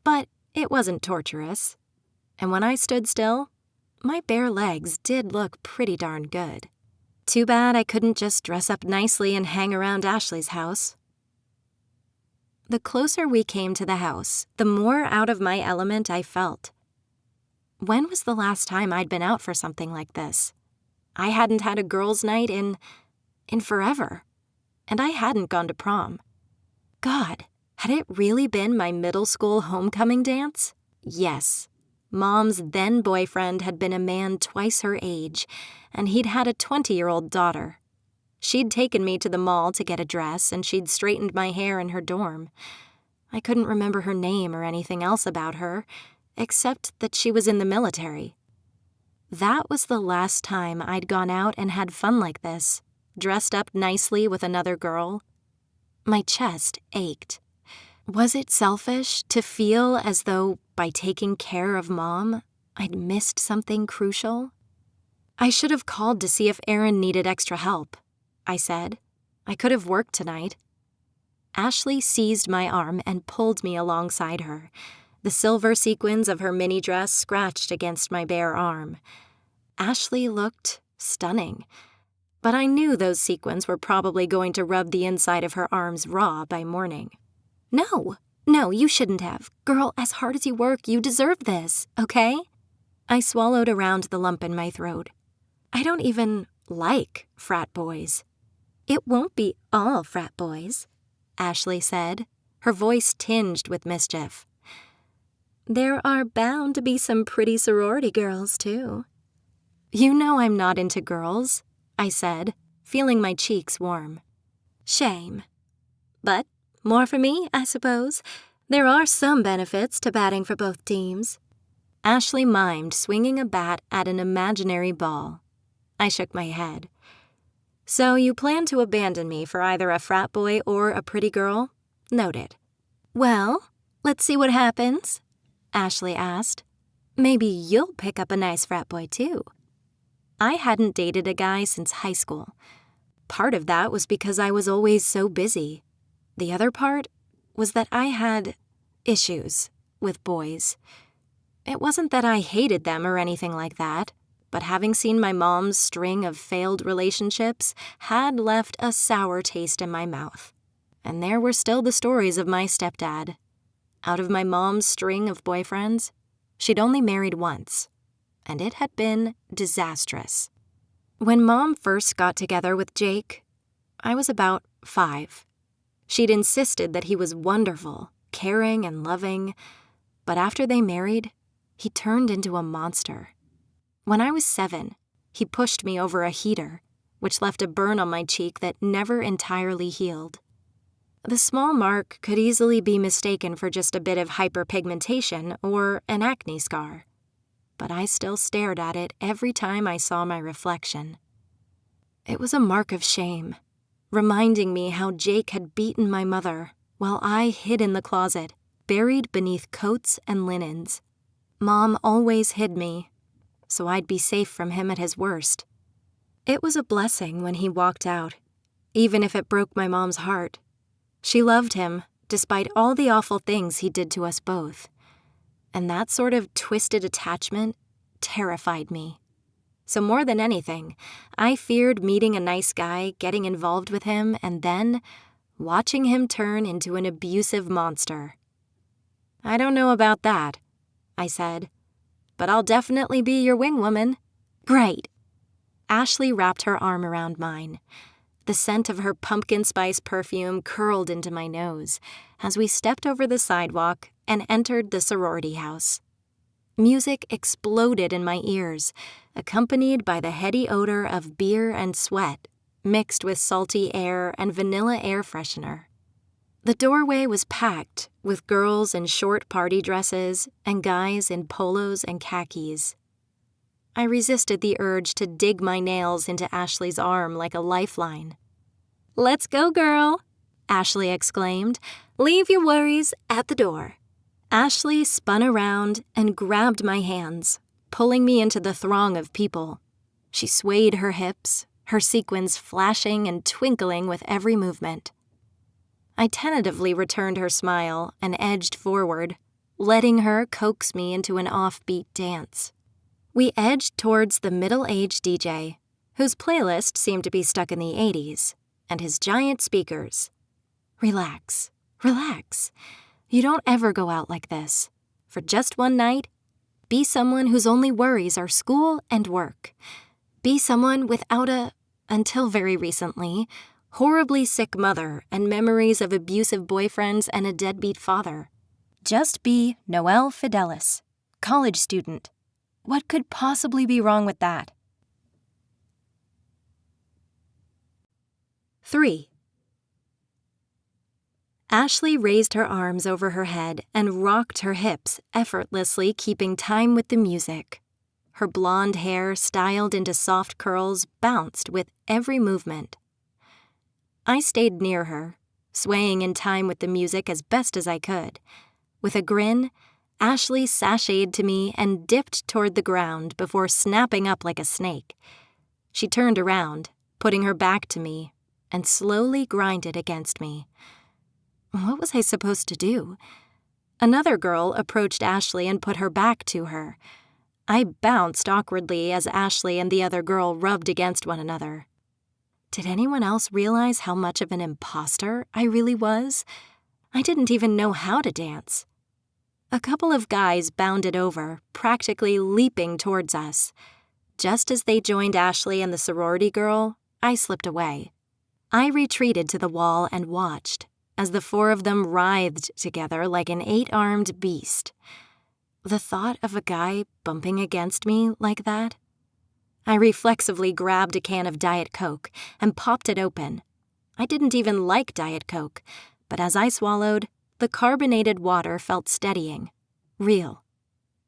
but it wasn't torturous. And when I stood still, my bare legs did look pretty darn good. Too bad I couldn't just dress up nicely and hang around Ashley's house. The closer we came to the house, the more out of my element I felt. When was the last time I'd been out for something like this? I hadn't had a girls' night in forever, and I hadn't gone to prom. God, had it really been my middle school homecoming dance? Yes. Mom's then-boyfriend had been a man twice her age, and he'd had a 20-year-old daughter. She'd taken me to the mall to get a dress, and she'd straightened my hair in her dorm. I couldn't remember her name or anything else about her, except that she was in the military. That was the last time I'd gone out and had fun like this, dressed up nicely with another girl. My chest ached. Was it selfish to feel as though, by taking care of Mom, I'd missed something crucial? I should have called to see if Aaron needed extra help, I said. I could have worked tonight. Ashley seized my arm and pulled me alongside her. The silver sequins of her mini dress scratched against my bare arm. Ashley looked stunning, but I knew those sequins were probably going to rub the inside of her arms raw by morning. No, you shouldn't have. Girl, as hard as you work, you deserve this, okay? I swallowed around the lump in my throat. I don't even like frat boys. It won't be all frat boys, Ashley said, her voice tinged with mischief. There are bound to be some pretty sorority girls, too. You know I'm not into girls, I said, feeling my cheeks warm. Shame. But more for me, I suppose. There are some benefits to batting for both teams. Ashley mimed swinging a bat at an imaginary ball. I shook my head. So you plan to abandon me for either a frat boy or a pretty girl? Noted. Well, let's see what happens, Ashley asked. Maybe you'll pick up a nice frat boy, too. I hadn't dated a guy since high school. Part of that was because I was always so busy. The other part was that I had issues with boys. It wasn't that I hated them or anything like that, but having seen my mom's string of failed relationships had left a sour taste in my mouth. And there were still the stories of my stepdad. Out of my mom's string of boyfriends, she'd only married once, and it had been disastrous. When Mom first got together with Jake, I was about 5. She'd insisted that he was wonderful, caring and loving, but after they married, he turned into a monster. When I was 7, he pushed me over a heater, which left a burn on my cheek that never entirely healed. The small mark could easily be mistaken for just a bit of hyperpigmentation or an acne scar, but I still stared at it every time I saw my reflection. It was a mark of shame, reminding me how Jake had beaten my mother while I hid in the closet, buried beneath coats and linens. Mom always hid me, so I'd be safe from him at his worst. It was a blessing when he walked out, even if it broke my mom's heart. She loved him, despite all the awful things he did to us both. And that sort of twisted attachment terrified me. So more than anything, I feared meeting a nice guy, getting involved with him, and then watching him turn into an abusive monster. I don't know about that, I said, but I'll definitely be your wing woman. Great. Ashley wrapped her arm around mine. The scent of her pumpkin spice perfume curled into my nose as we stepped over the sidewalk and entered the sorority house. Music exploded in my ears, accompanied by the heady odor of beer and sweat, mixed with salty air and vanilla air freshener. The doorway was packed with girls in short party dresses and guys in polos and khakis. I resisted the urge to dig my nails into Ashley's arm like a lifeline. "Let's go, girl," Ashley exclaimed. "Leave your worries at the door." Ashley spun around and grabbed my hands, pulling me into the throng of people. She swayed her hips, her sequins flashing and twinkling with every movement. I tentatively returned her smile and edged forward, letting her coax me into an offbeat dance. We edged towards the middle-aged DJ, whose playlist seemed to be stuck in the 80s, and his giant speakers. Relax, relax. You don't ever go out like this. For just one night, be someone whose only worries are school and work. Be someone without until very recently, horribly sick mother and memories of abusive boyfriends and a deadbeat father. Just be Noelle Fidelis, college student. What could possibly be wrong with that? 3. Ashley raised her arms over her head and rocked her hips, effortlessly keeping time with the music. Her blonde hair, styled into soft curls, bounced with every movement. I stayed near her, swaying in time with the music as best as I could. With a grin, Ashley sashayed to me and dipped toward the ground before snapping up like a snake. She turned around, putting her back to me, and slowly grinded against me. What was I supposed to do? Another girl approached Ashley and put her back to her. I bounced awkwardly as Ashley and the other girl rubbed against one another. Did anyone else realize how much of an imposter I really was? I didn't even know how to dance. A couple of guys bounded over, practically leaping towards us. Just as they joined Ashley and the sorority girl, I slipped away. I retreated to the wall and watched, as the four of them writhed together like an 8-armed beast. The thought of a guy bumping against me like that? I reflexively grabbed a can of Diet Coke and popped it open. I didn't even like Diet Coke, but as I swallowed, the carbonated water felt steadying, real.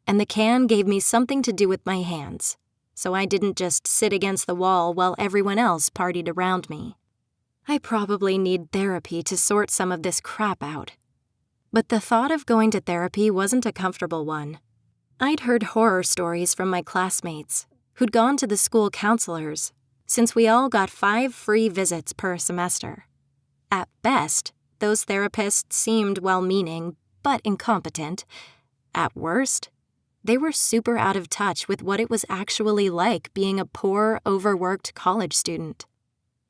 And the can gave me something to do with my hands, so I didn't just sit against the wall while everyone else partied around me. I probably need therapy to sort some of this crap out. But the thought of going to therapy wasn't a comfortable one. I'd heard horror stories from my classmates who'd gone to the school counselors, since we all got 5 free visits per semester. At best, those therapists seemed well-meaning, but incompetent. At worst, they were super out of touch with what it was actually like being a poor, overworked college student.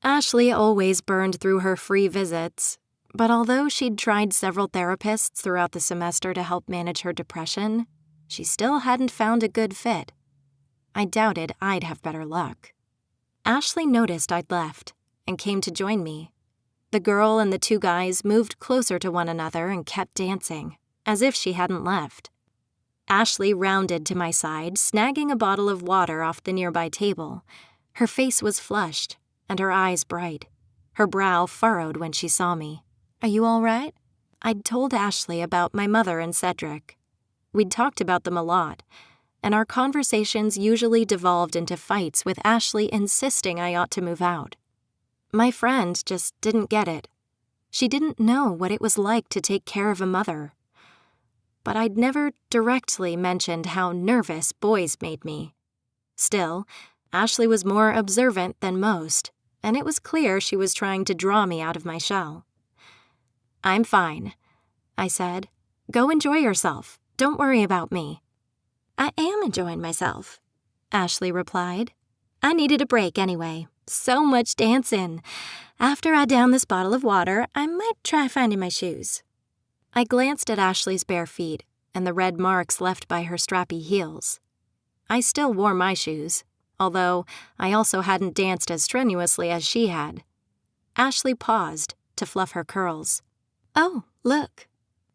Ashley always burned through her free visits, but although she'd tried several therapists throughout the semester to help manage her depression, she still hadn't found a good fit. I doubted I'd have better luck. Ashley noticed I'd left and came to join me. The girl and the 2 guys moved closer to one another and kept dancing, as if she hadn't left. Ashley rounded to my side, snagging a bottle of water off the nearby table. Her face was flushed, and her eyes bright. Her brow furrowed when she saw me. "Are you all right?" I'd told Ashley about my mother and Cedric. We'd talked about them a lot, and our conversations usually devolved into fights with Ashley insisting I ought to move out. My friend just didn't get it. She didn't know what it was like to take care of a mother. But I'd never directly mentioned how nervous boys made me. Still, Ashley was more observant than most, and it was clear she was trying to draw me out of my shell. "I'm fine," I said. "Go enjoy yourself. Don't worry about me." "I am enjoying myself," Ashley replied. "I needed a break anyway. So much dancing. After I down this bottle of water, I might try finding my shoes." I glanced at Ashley's bare feet and the red marks left by her strappy heels. I still wore my shoes, although I also hadn't danced as strenuously as she had. Ashley paused to fluff her curls. "Oh, look,"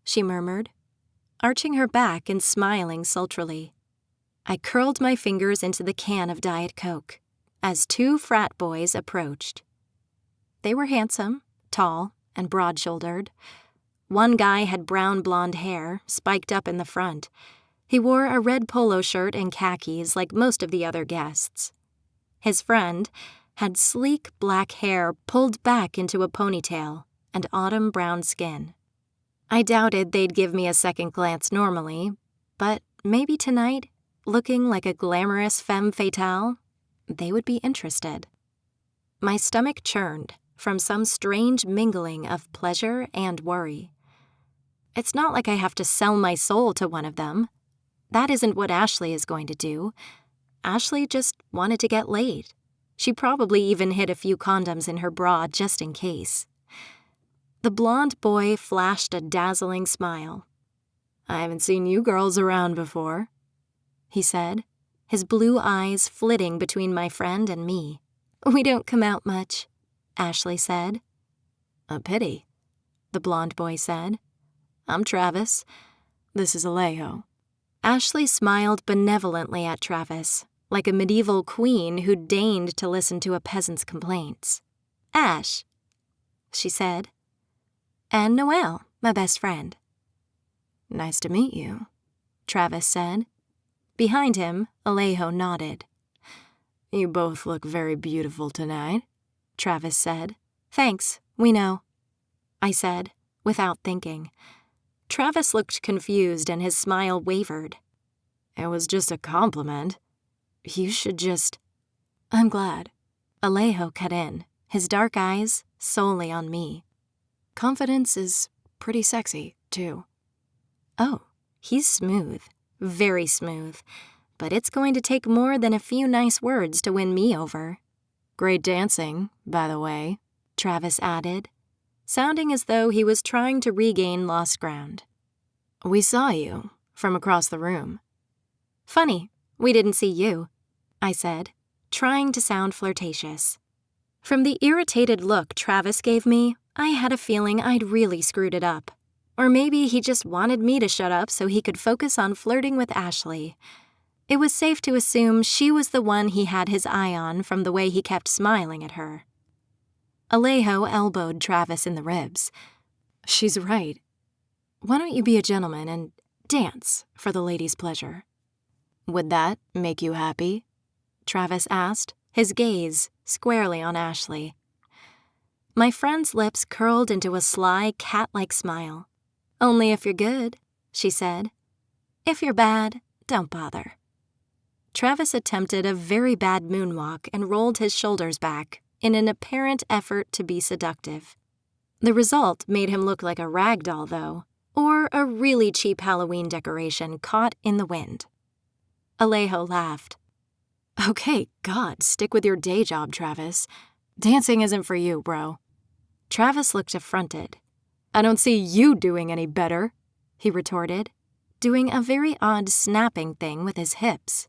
she murmured, arching her back and smiling sultrily. I curled my fingers into the can of Diet Coke as 2 frat boys approached. They were handsome, tall, and broad-shouldered. One guy had brown blonde hair, spiked up in the front. He wore a red polo shirt and khakis like most of the other guests. His friend had sleek black hair pulled back into a ponytail and autumn brown skin. I doubted they'd give me a second glance normally, but maybe tonight, looking like a glamorous femme fatale, they would be interested. My stomach churned from some strange mingling of pleasure and worry. It's not like I have to sell my soul to one of them. That isn't what Ashley is going to do. Ashley just wanted to get laid. She probably even hid a few condoms in her bra just in case. The blonde boy flashed a dazzling smile. "I haven't seen you girls around before," he said, his blue eyes flitting between my friend and me. "We don't come out much," Ashley said. "A pity," the blonde boy said. "I'm Travis. This is Alejo." Ashley smiled benevolently at Travis, like a medieval queen who deigned to listen to a peasant's complaints. "Ash," she said. "And Noelle, my best friend." "Nice to meet you," Travis said. Behind him, Alejo nodded. "You both look very beautiful tonight," Travis said. "Thanks, we know," I said, without thinking. Travis looked confused and his smile wavered. "It was just a compliment. You should just—" "I'm glad." Alejo cut in, his dark eyes solely on me. "Confidence is pretty sexy, too." Oh, he's smooth, very smooth, but it's going to take more than a few nice words to win me over. "Great dancing, by the way," Travis added, sounding as though he was trying to regain lost ground. "We saw you from across the room." "Funny, we didn't see you," I said, trying to sound flirtatious. From the irritated look Travis gave me, I had a feeling I'd really screwed it up. Or maybe he just wanted me to shut up so he could focus on flirting with Ashley. It was safe to assume she was the one he had his eye on from the way he kept smiling at her. Alejo elbowed Travis in the ribs. "She's right. Why don't you be a gentleman and dance for the lady's pleasure?" "Would that make you happy?" Travis asked, his gaze squarely on Ashley. My friend's lips curled into a sly, cat-like smile. "Only if you're good," she said. "If you're bad, don't bother." Travis attempted a very bad moonwalk and rolled his shoulders back in an apparent effort to be seductive. The result made him look like a rag doll, though, or a really cheap Halloween decoration caught in the wind. Alejo laughed. "Okay, God, stick with your day job, Travis. Dancing isn't for you, bro." Travis looked affronted. "I don't see you doing any better," he retorted, doing a very odd snapping thing with his hips.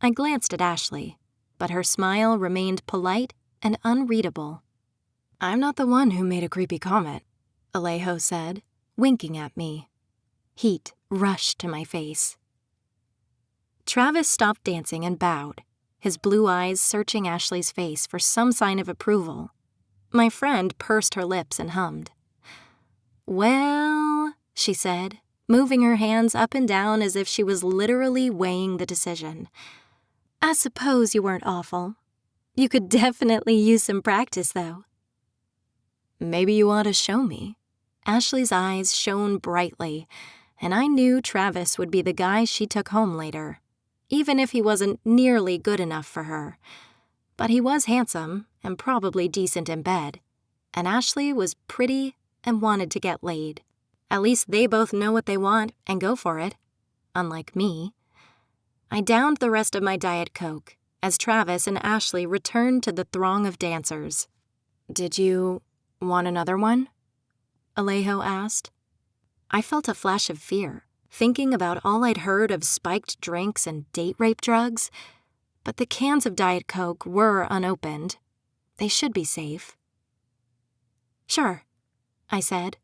I glanced at Ashley, but her smile remained polite and unreadable. "I'm not the one who made a creepy comment," Alejo said, winking at me. Heat rushed to my face. Travis stopped dancing and bowed, his blue eyes searching Ashley's face for some sign of approval. My friend pursed her lips and hummed. "Well," she said, moving her hands up and down as if she was literally weighing the decision. "I suppose you weren't awful. You could definitely use some practice, though." "Maybe you ought to show me." Ashley's eyes shone brightly, and I knew Travis would be the guy she took home later, even if he wasn't nearly good enough for her. But he was handsome and probably decent in bed, and Ashley was pretty and wanted to get laid. At least they both know what they want and go for it, unlike me. I downed the rest of my Diet Coke as Travis and Ashley returned to the throng of dancers. "Did you want another one?" Alejo asked. I felt a flash of fear, thinking about all I'd heard of spiked drinks and date rape drugs, but the cans of Diet Coke were unopened. They should be safe. "Sure," I said,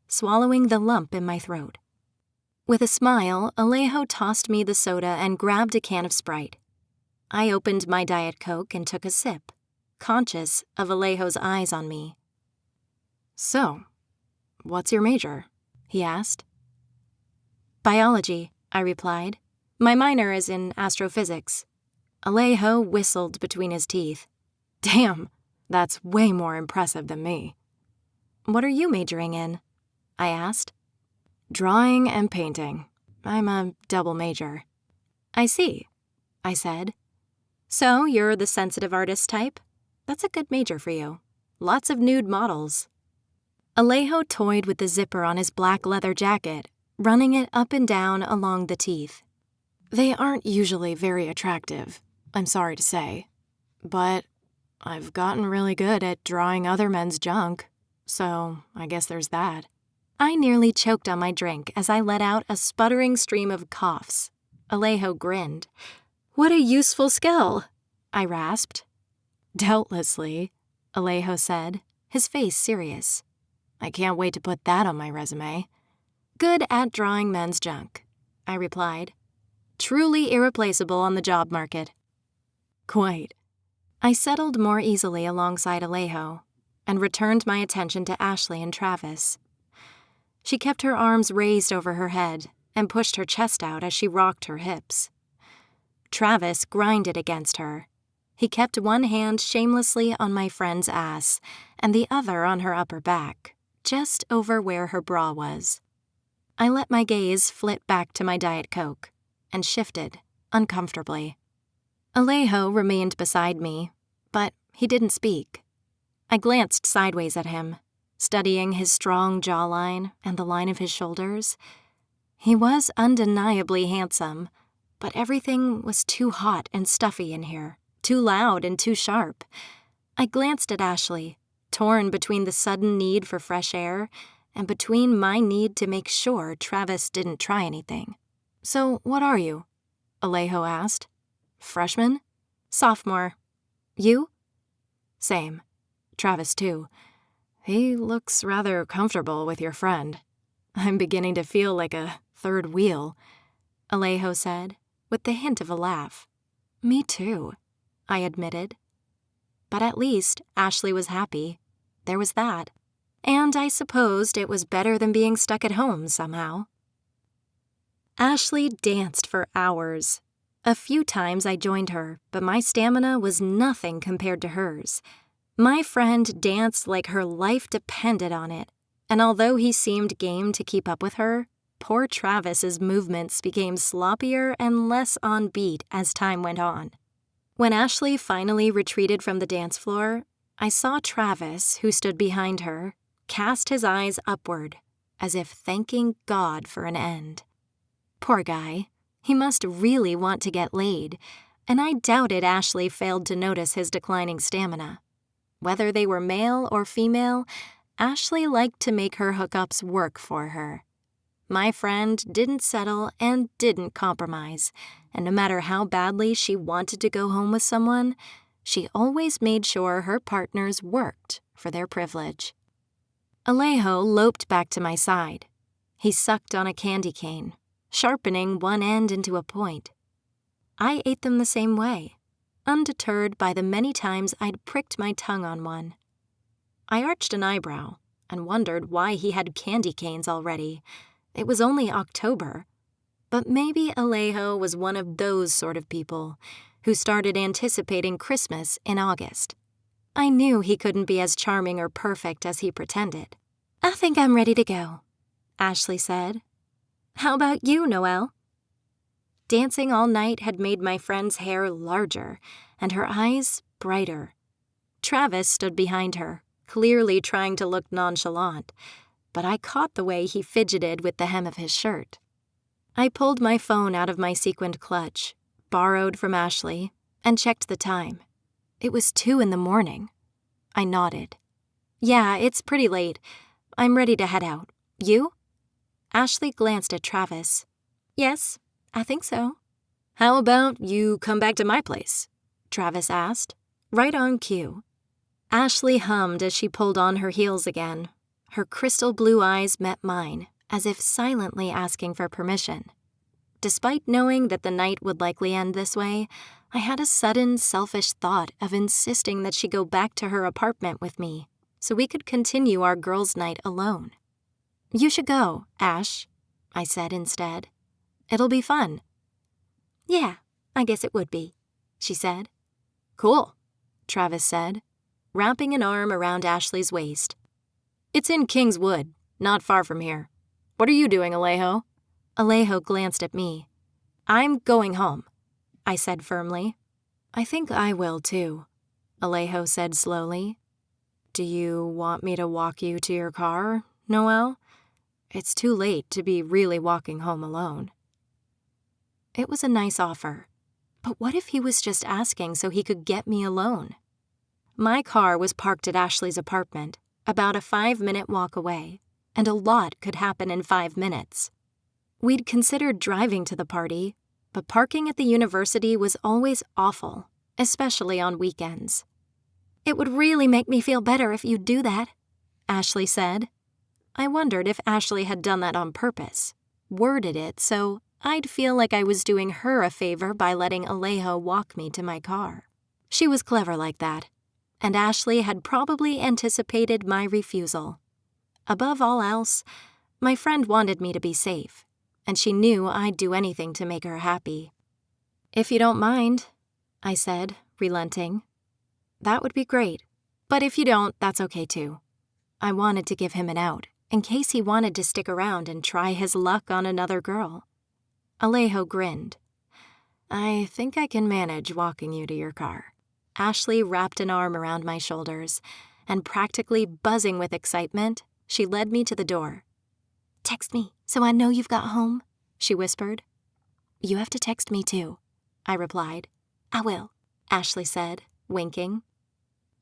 swallowing the lump in my throat. With a smile, Alejo tossed me the soda and grabbed a can of Sprite. I opened my Diet Coke and took a sip, conscious of Alejo's eyes on me. "So, what's your major?" he asked. "Biology," I replied. "My minor is in astrophysics." Alejo whistled between his teeth. "Damn, that's way more impressive than me." "What are you majoring in?" I asked. "Drawing and painting. I'm a double major." "I see," I said. So, you're the sensitive artist type? That's a good major for you. Lots of nude models. Alejo toyed with the zipper on his black leather jacket, running it up and down along the teeth. They aren't usually very attractive, I'm sorry to say. But I've gotten really good at drawing other men's junk, so I guess there's that. I nearly choked on my drink as I let out a sputtering stream of coughs. Alejo grinned. What a useful skill, I rasped. Doubtlessly, Alejo said, his face serious. I can't wait to put that on my resume. Good at drawing men's junk, I replied. Truly irreplaceable on the job market. Quite. I settled more easily alongside Alejo and returned my attention to Ashley and Travis. She kept her arms raised over her head and pushed her chest out as she rocked her hips. Travis grinded against her. He kept one hand shamelessly on my friend's ass and the other on her upper back, just over where her bra was. I let my gaze flit back to my Diet Coke and shifted, uncomfortably. Alejo remained beside me, but he didn't speak. I glanced sideways at him, studying his strong jawline and the line of his shoulders. He was undeniably handsome, but everything was too hot and stuffy in here, too loud and too sharp. I glanced at Ashley, torn between the sudden need for fresh air and between my need to make sure Travis didn't try anything. So what are you? Alejo asked. Freshman? Sophomore. You? Same. Travis, too. He looks rather comfortable with your friend. I'm beginning to feel like a third wheel, Alejo said, with the hint of a laugh. Me too, I admitted. But at least Ashley was happy. There was that. And I supposed it was better than being stuck at home somehow. Ashley danced for hours. A few times I joined her, but my stamina was nothing compared to hers. My friend danced like her life depended on it, and although he seemed game to keep up with her, poor Travis's movements became sloppier and less on beat as time went on. When Ashley finally retreated from the dance floor, I saw Travis, who stood behind her, cast his eyes upward, as if thanking God for an end. Poor guy. He must really want to get laid, and I doubted Ashley failed to notice his declining stamina. Whether they were male or female, Ashley liked to make her hookups work for her. My friend didn't settle and didn't compromise, and no matter how badly she wanted to go home with someone, she always made sure her partners worked for their privilege. Alejo loped back to my side. He sucked on a candy cane, sharpening one end into a point. I ate them the same way, undeterred by the many times I'd pricked my tongue on one. I arched an eyebrow and wondered why he had candy canes already. It was only October. But maybe Alejo was one of those sort of people who started anticipating Christmas in August. I knew he couldn't be as charming or perfect as he pretended. I think I'm ready to go, Ashley said. How about you, Noelle? Dancing all night had made my friend's hair larger and her eyes brighter. Travis stood behind her, clearly trying to look nonchalant, but I caught the way he fidgeted with the hem of his shirt. I pulled my phone out of my sequined clutch, borrowed from Ashley, and checked the time. It was 2 a.m. I nodded. Yeah, it's pretty late. I'm ready to head out. You? Ashley glanced at Travis. Yes, I think so. How about you come back to my place? Travis asked, right on cue. Ashley hummed as she pulled on her heels again. Her crystal blue eyes met mine, as if silently asking for permission. Despite knowing that the night would likely end this way, I had a sudden selfish thought of insisting that she go back to her apartment with me, so we could continue our girls' night alone. You should go, Ash, I said instead. It'll be fun. Yeah, I guess it would be, she said. Cool, Travis said, wrapping an arm around Ashley's waist. It's in Kingswood, not far from here. What are you doing, Alejo? Alejo glanced at me. I'm going home, I said firmly. I think I will too, Alejo said slowly. Do you want me to walk you to your car, Noelle? It's too late to be really walking home alone. It was a nice offer, but what if he was just asking so he could get me alone? My car was parked at Ashley's apartment, about a 5-minute walk away, and a lot could happen in 5 minutes. We'd considered driving to the party, but parking at the university was always awful, especially on weekends. It would really make me feel better if you'd do that, Ashley said. I wondered if Ashley had done that on purpose, worded it so I'd feel like I was doing her a favor by letting Alejo walk me to my car. She was clever like that, and Ashley had probably anticipated my refusal. Above all else, my friend wanted me to be safe, and she knew I'd do anything to make her happy. If you don't mind, I said, relenting. That would be great, but if you don't, that's okay too. I wanted to give him an out, in case he wanted to stick around and try his luck on another girl. Alejo grinned. I think I can manage walking you to your car. Ashley wrapped an arm around my shoulders, and practically buzzing with excitement, she led me to the door. Text me so I know you've got home, she whispered. You have to text me too, I replied. I will, Ashley said, winking.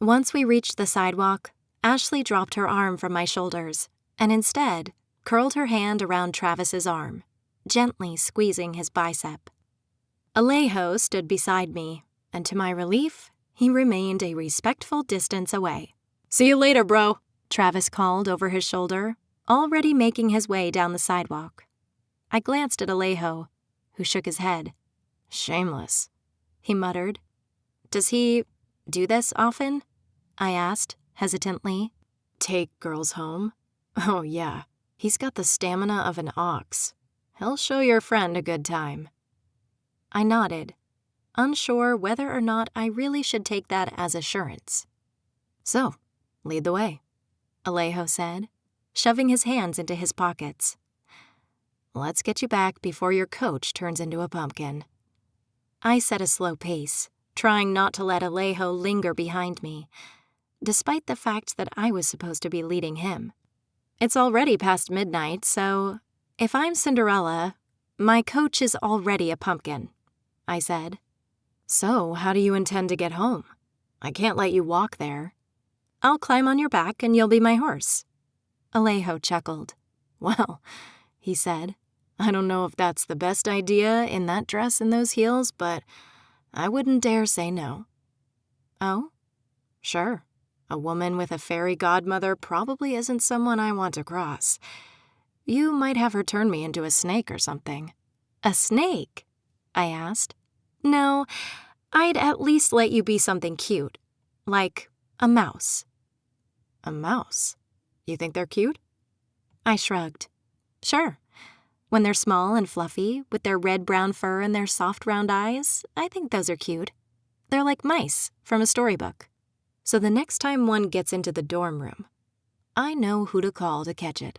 Once we reached the sidewalk, Ashley dropped her arm from my shoulders and instead curled her hand around Travis's arm, gently squeezing his bicep. Alejo stood beside me, and to my relief, he remained a respectful distance away. See you later, bro, Travis called over his shoulder, already making his way down the sidewalk. I glanced at Alejo, who shook his head. Shameless, he muttered. Does he do this often? I asked, hesitantly. Take girls home? Oh, yeah. He's got the stamina of an ox. He'll show your friend a good time. I nodded, unsure whether or not I really should take that as assurance. So, lead the way, Alejo said, shoving his hands into his pockets. Let's get you back before your coach turns into a pumpkin. I set a slow pace, trying not to let Alejo linger behind me, despite the fact that I was supposed to be leading him. It's already past midnight, so if I'm Cinderella, my coach is already a pumpkin, I said. So, how do you intend to get home? I can't let you walk there. I'll climb on your back and you'll be my horse. Alejo chuckled. Well, he said, I don't know if that's the best idea in that dress and those heels, but I wouldn't dare say no. Oh? Sure. A woman with a fairy godmother probably isn't someone I want to cross. You might have her turn me into a snake or something. A snake? I asked. No, I'd at least let you be something cute, like a mouse. A mouse? You think they're cute? I shrugged. Sure. When they're small and fluffy, with their red-brown fur and their soft round eyes, I think those are cute. They're like mice from a storybook. So the next time one gets into the dorm room, I know who to call to catch it,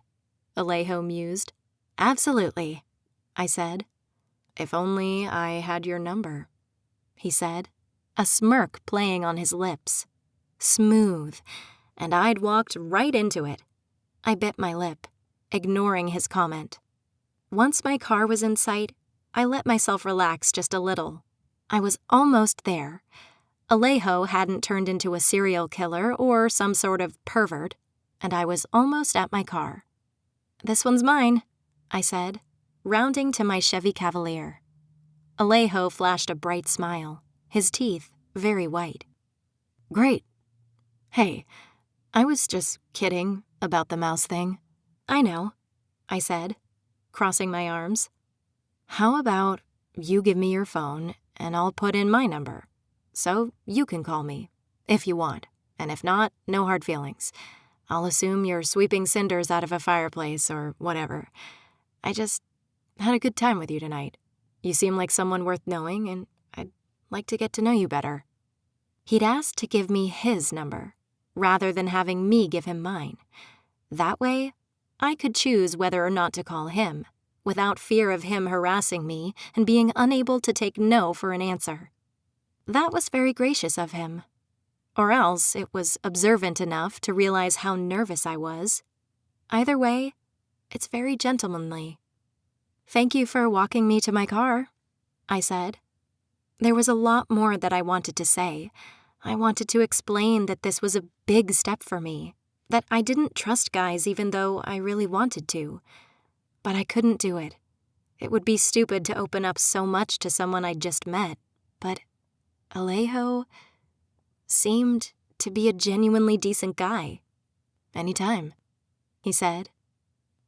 Alejo mused. Absolutely, I said. If only I had your number, he said, a smirk playing on his lips. Smooth, and I'd walked right into it. I bit my lip, ignoring his comment. Once my car was in sight, I let myself relax just a little. I was almost there. Alejo hadn't turned into a serial killer or some sort of pervert, and I was almost at my car. This one's mine, I said, rounding to my Chevy Cavalier. Alejo flashed a bright smile, his teeth very white. Great. Hey, I was just kidding about the mouse thing. I know, I said, crossing my arms. How about you give me your phone and I'll put in my number, so you can call me, if you want, and if not, no hard feelings. I'll assume you're sweeping cinders out of a fireplace or whatever. I just had a good time with you tonight. You seem like someone worth knowing, and I'd like to get to know you better. He'd asked to give me his number, rather than having me give him mine. That way, I could choose whether or not to call him, without fear of him harassing me and being unable to take no for an answer. That was very gracious of him. Or else it was observant enough to realize how nervous I was. Either way, it's very gentlemanly. "Thank you for walking me to my car," I said. There was a lot more that I wanted to say. I wanted to explain that this was a big step for me, that I didn't trust guys even though I really wanted to. But I couldn't do it. It would be stupid to open up so much to someone I'd just met. But Alejo seemed to be a genuinely decent guy. "Anytime," he said.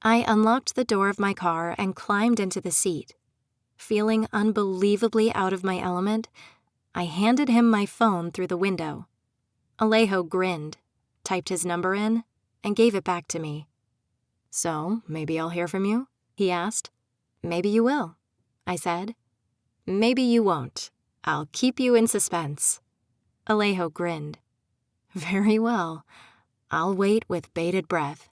I unlocked the door of my car and climbed into the seat. Feeling unbelievably out of my element, I handed him my phone through the window. Alejo grinned, typed his number in, and gave it back to me. "So, maybe I'll hear from you?" he asked. "Maybe you will," I said. "Maybe you won't. I'll keep you in suspense." Alejo grinned. "Very well. I'll wait with bated breath."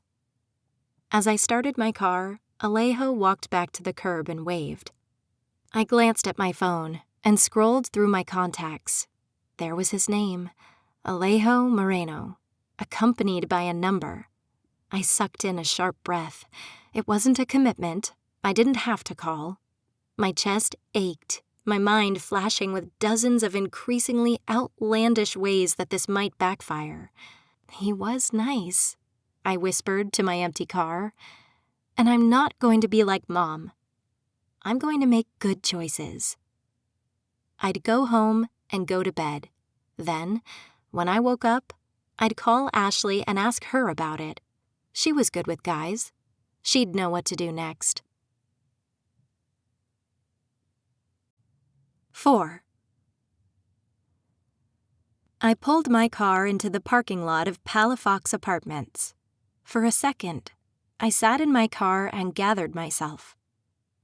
As I started my car, Alejo walked back to the curb and waved. I glanced at my phone and scrolled through my contacts. There was his name, Alejo Moreno, accompanied by a number. I sucked in a sharp breath. It wasn't a commitment. I didn't have to call. My chest ached, my mind flashing with dozens of increasingly outlandish ways that this might backfire. "He was nice," I whispered to my empty car. "And I'm not going to be like Mom. I'm going to make good choices." I'd go home and go to bed. Then, when I woke up, I'd call Ashley and ask her about it. She was good with guys. She'd know what to do next. 4. I pulled my car into the parking lot of Palafox Apartments. For a second, I sat in my car and gathered myself.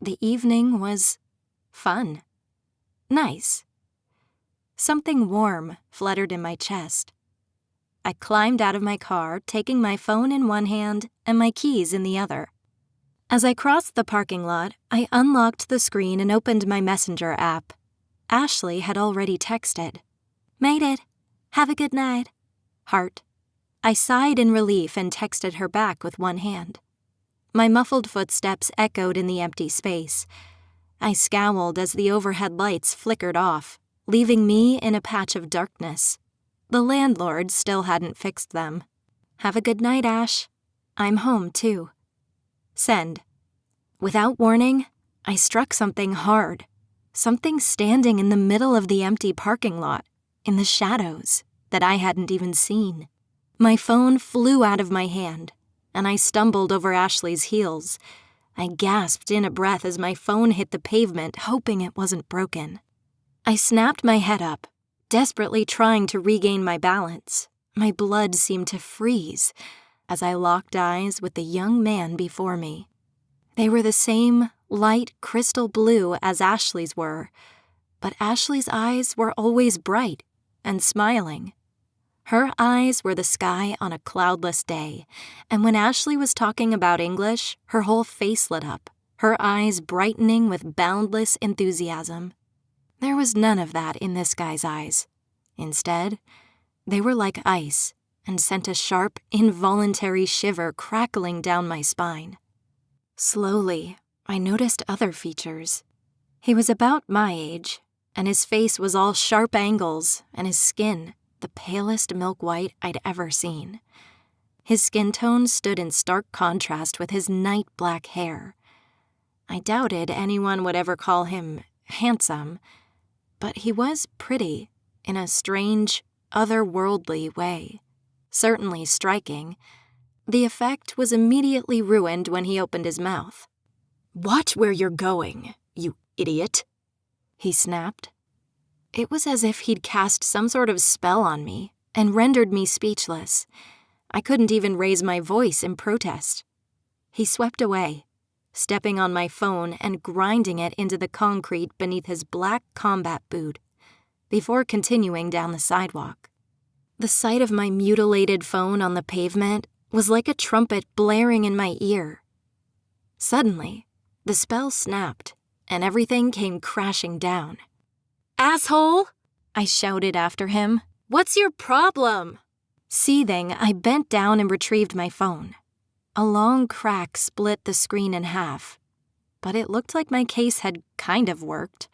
The evening was fun. Nice. Something warm fluttered in my chest. I climbed out of my car, taking my phone in one hand and my keys in the other. As I crossed the parking lot, I unlocked the screen and opened my Messenger app. Ashley had already texted. "Made it. Have a good night. Heart." I sighed in relief and texted her back with one hand. My muffled footsteps echoed in the empty space. I scowled as the overhead lights flickered off, leaving me in a patch of darkness. The landlord still hadn't fixed them. "Have a good night, Ash. I'm home, too." Send. Without warning, I struck something hard. Something standing in the middle of the empty parking lot, in the shadows, that I hadn't even seen. My phone flew out of my hand, and I stumbled over Ashley's heels. I gasped in a breath as my phone hit the pavement, hoping it wasn't broken. I snapped my head up, desperately trying to regain my balance. My blood seemed to freeze as I locked eyes with the young man before me. They were the same light crystal blue as Ashley's were, but Ashley's eyes were always bright and smiling. Her eyes were the sky on a cloudless day, and when Ashley was talking about English, her whole face lit up, her eyes brightening with boundless enthusiasm. There was none of that in this guy's eyes. Instead, they were like ice and sent a sharp, involuntary shiver crackling down my spine. Slowly, I noticed other features. He was about my age, and his face was all sharp angles, and his skin the palest milk white I'd ever seen. His skin tone stood in stark contrast with his night black hair. I doubted anyone would ever call him handsome, but he was pretty in a strange, otherworldly way. Certainly striking. The effect was immediately ruined when he opened his mouth. "Watch where you're going, you idiot," he snapped. It was as if he'd cast some sort of spell on me and rendered me speechless. I couldn't even raise my voice in protest. He swept away, stepping on my phone and grinding it into the concrete beneath his black combat boot, before continuing down the sidewalk. The sight of my mutilated phone on the pavement was like a trumpet blaring in my ear. Suddenly, the spell snapped, and everything came crashing down. "Asshole!" I shouted after him. "What's your problem?" Seething, I bent down and retrieved my phone. A long crack split the screen in half, but it looked like my case had kind of worked.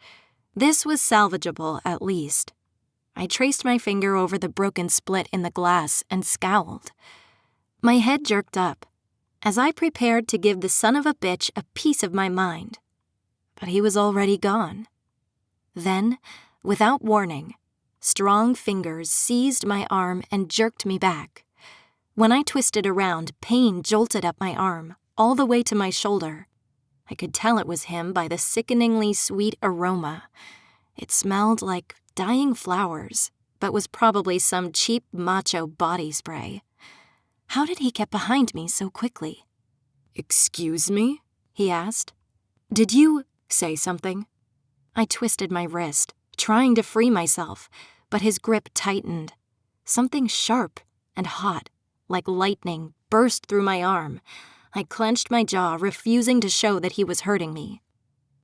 This was salvageable, at least. I traced my finger over the broken split in the glass and scowled. My head jerked up as I prepared to give the son of a bitch a piece of my mind. But he was already gone. Then, without warning, strong fingers seized my arm and jerked me back. When I twisted around, pain jolted up my arm, all the way to my shoulder. I could tell it was him by the sickeningly sweet aroma. It smelled like dying flowers, but was probably some cheap macho body spray. How did he get behind me so quickly? "Excuse me?" he asked. "Did you say something?" I twisted my wrist, trying to free myself, but his grip tightened. Something sharp and hot, like lightning, burst through my arm. I clenched my jaw, refusing to show that he was hurting me.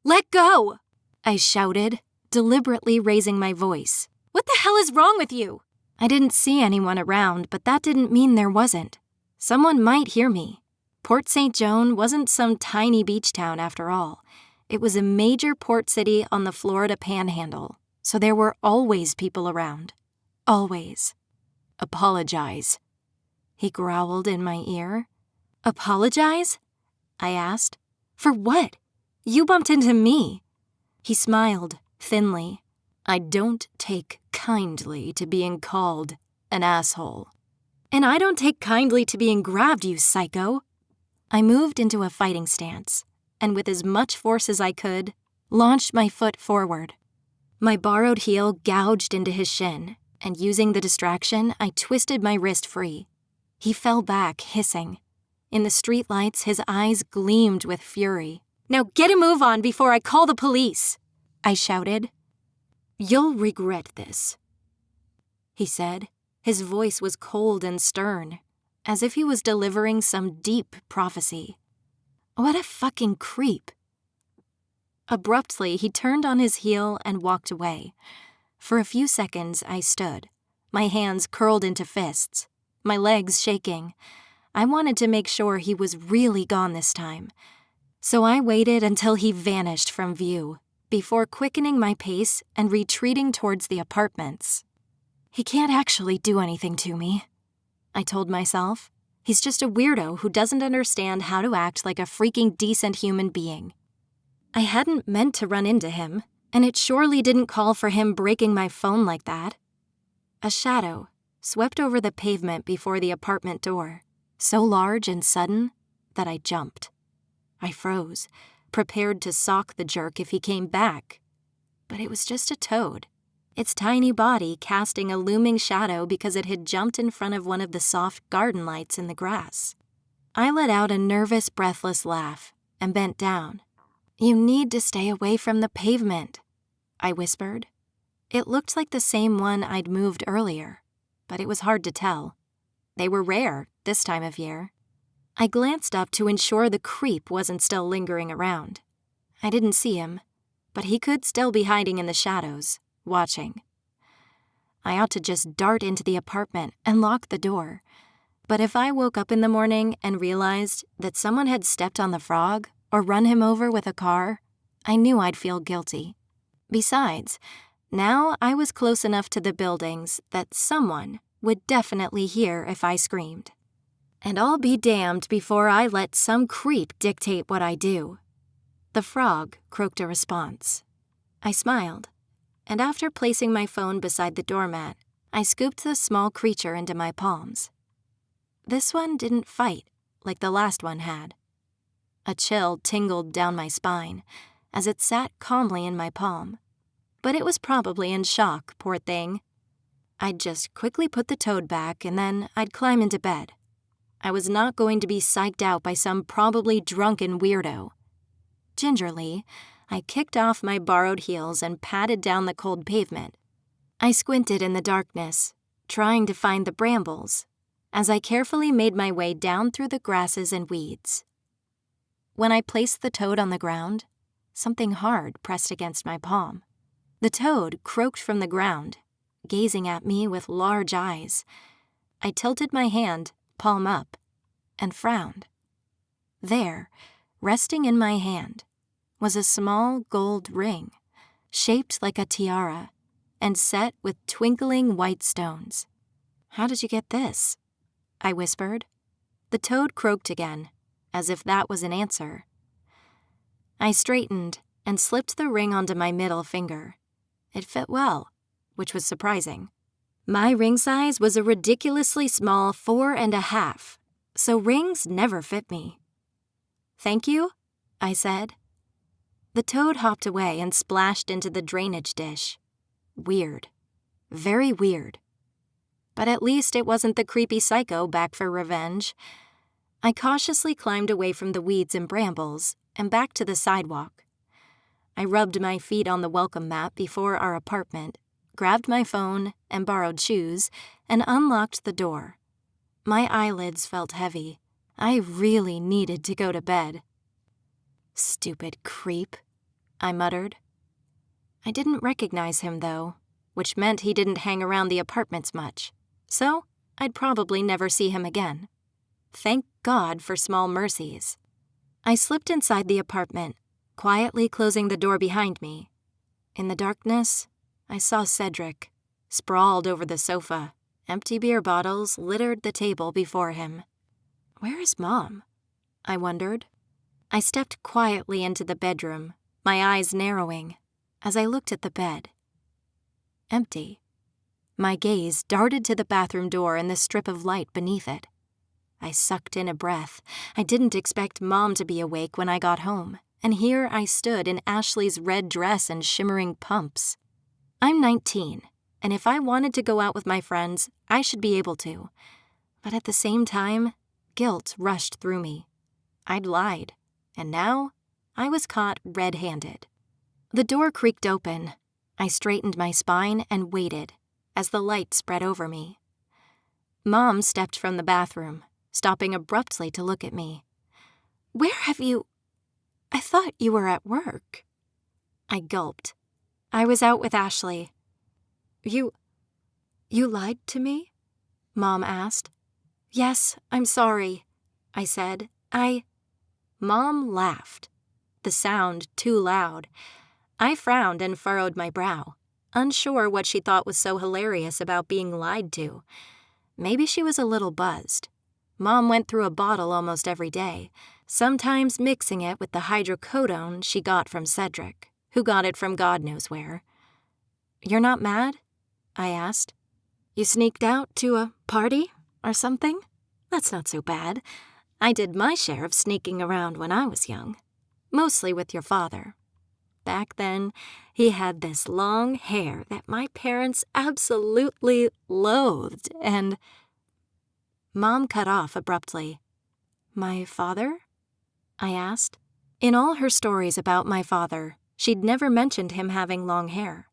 "Let go!" I shouted, deliberately raising my voice. "What the hell is wrong with you?" I didn't see anyone around, but that didn't mean there wasn't. Someone might hear me. Port St. Joan wasn't some tiny beach town after all. It was a major port city on the Florida Panhandle, so there were always people around. Always. "Apologize," he growled in my ear. "Apologize?" I asked. "For what? You bumped into me." He smiled, thinly. "I don't take kindly to being called an asshole." "And I don't take kindly to being grabbed, you psycho." I moved into a fighting stance, and with as much force as I could, launched my foot forward. My borrowed heel gouged into his shin, and using the distraction, I twisted my wrist free. He fell back, hissing. In the streetlights, his eyes gleamed with fury. "Now get a move on before I call the police," I shouted. "You'll regret this," he said. His voice was cold and stern, as if he was delivering some deep prophecy. What a fucking creep. Abruptly, he turned on his heel and walked away. For a few seconds, I stood, my hands curled into fists, my legs shaking. I wanted to make sure he was really gone this time, so I waited until he vanished from view before quickening my pace and retreating towards the apartments. He can't actually do anything to me, I told myself. He's just a weirdo who doesn't understand how to act like a freaking decent human being. I hadn't meant to run into him, and it surely didn't call for him breaking my phone like that. A shadow swept over the pavement before the apartment door, so large and sudden that I jumped. I froze, prepared to sock the jerk if he came back. But it was just a toad, its tiny body casting a looming shadow because it had jumped in front of one of the soft garden lights in the grass. I let out a nervous, breathless laugh and bent down. "You need to stay away from the pavement," I whispered. It looked like the same one I'd moved earlier, but it was hard to tell. They were rare this time of year. I glanced up to ensure the creep wasn't still lingering around. I didn't see him, but he could still be hiding in the shadows, watching. I ought to just dart into the apartment and lock the door, but if I woke up in the morning and realized that someone had stepped on the frog or run him over with a car, I knew I'd feel guilty. Besides, now I was close enough to the buildings that someone would definitely hear if I screamed. And I'll be damned before I let some creep dictate what I do. The frog croaked a response. I smiled, and after placing my phone beside the doormat, I scooped the small creature into my palms. This one didn't fight like the last one had. A chill tingled down my spine as it sat calmly in my palm, but it was probably in shock, poor thing. I'd just quickly put the toad back and then I'd climb into bed. I was not going to be psyched out by some probably drunken weirdo. Gingerly, I kicked off my borrowed heels and padded down the cold pavement. I squinted in the darkness, trying to find the brambles, as I carefully made my way down through the grasses and weeds. When I placed the toad on the ground, something hard pressed against my palm. The toad croaked from the ground gazing at me with large eyes. I tilted my hand, palm up, and frowned. There, resting in my hand, was a small gold ring, shaped like a tiara, and set with twinkling white stones. "How did you get this?" I whispered. The toad croaked again, as if that was an answer. I straightened and slipped the ring onto my middle finger. It fit well, which was surprising. My ring size was a ridiculously small 4.5, so rings never fit me. "Thank you," I said. The toad hopped away and splashed into the drainage dish. Weird. Very weird. But at least it wasn't the creepy psycho back for revenge. I cautiously climbed away from the weeds and brambles and back to the sidewalk. I rubbed my feet on the welcome mat before our apartment, grabbed my phone and borrowed shoes, and unlocked the door. My eyelids felt heavy. I really needed to go to bed. "Stupid creep," I muttered. I didn't recognize him, though, which meant he didn't hang around the apartments much, so I'd probably never see him again. Thank God for small mercies. I slipped inside the apartment, quietly closing the door behind me. In the darkness, I saw Cedric, sprawled over the sofa. Empty beer bottles littered the table before him. Where is Mom? I wondered. I stepped quietly into the bedroom, my eyes narrowing, as I looked at the bed. Empty. My gaze darted to the bathroom door and the strip of light beneath it. I sucked in a breath. I didn't expect Mom to be awake when I got home, and here I stood in Ashley's red dress and shimmering pumps. I'm 19, and if I wanted to go out with my friends, I should be able to. But at the same time, guilt rushed through me. I'd lied, and now I was caught red-handed. The door creaked open. I straightened my spine and waited as the light spread over me. Mom stepped from the bathroom, stopping abruptly to look at me. "Where have you... I thought you were at work." I gulped. "I was out with Ashley." You lied to me?" Mom asked. "Yes, I'm sorry," I said. Mom laughed. The sound too loud. I frowned and furrowed my brow, unsure what she thought was so hilarious about being lied to. Maybe she was a little buzzed. Mom went through a bottle almost every day, sometimes mixing it with the hydrocodone she got from Cedric, who got it from God knows where. "You're not mad?" I asked. "You sneaked out to a party or something? That's not so bad. I did my share of sneaking around when I was young, mostly with your father. Back then, he had this long hair that my parents absolutely loathed, and—" Mom cut off abruptly. "My father?" I asked. In all her stories about my father, she'd never mentioned him having long hair.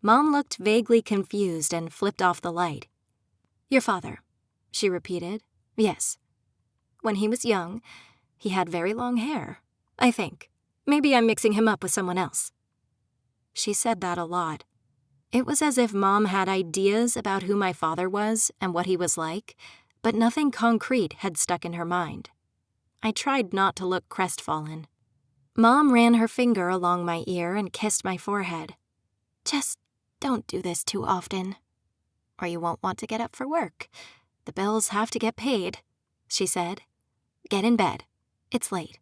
Mom looked vaguely confused and flipped off the light. "Your father," she repeated. "Yes. When he was young, he had very long hair, I think. Maybe I'm mixing him up with someone else." She said that a lot. It was as if Mom had ideas about who my father was and what he was like, but nothing concrete had stuck in her mind. I tried not to look crestfallen. Mom ran her finger along my ear and kissed my forehead. "Just don't do this too often, or you won't want to get up for work. The bills have to get paid," she said. "Get in bed. It's late."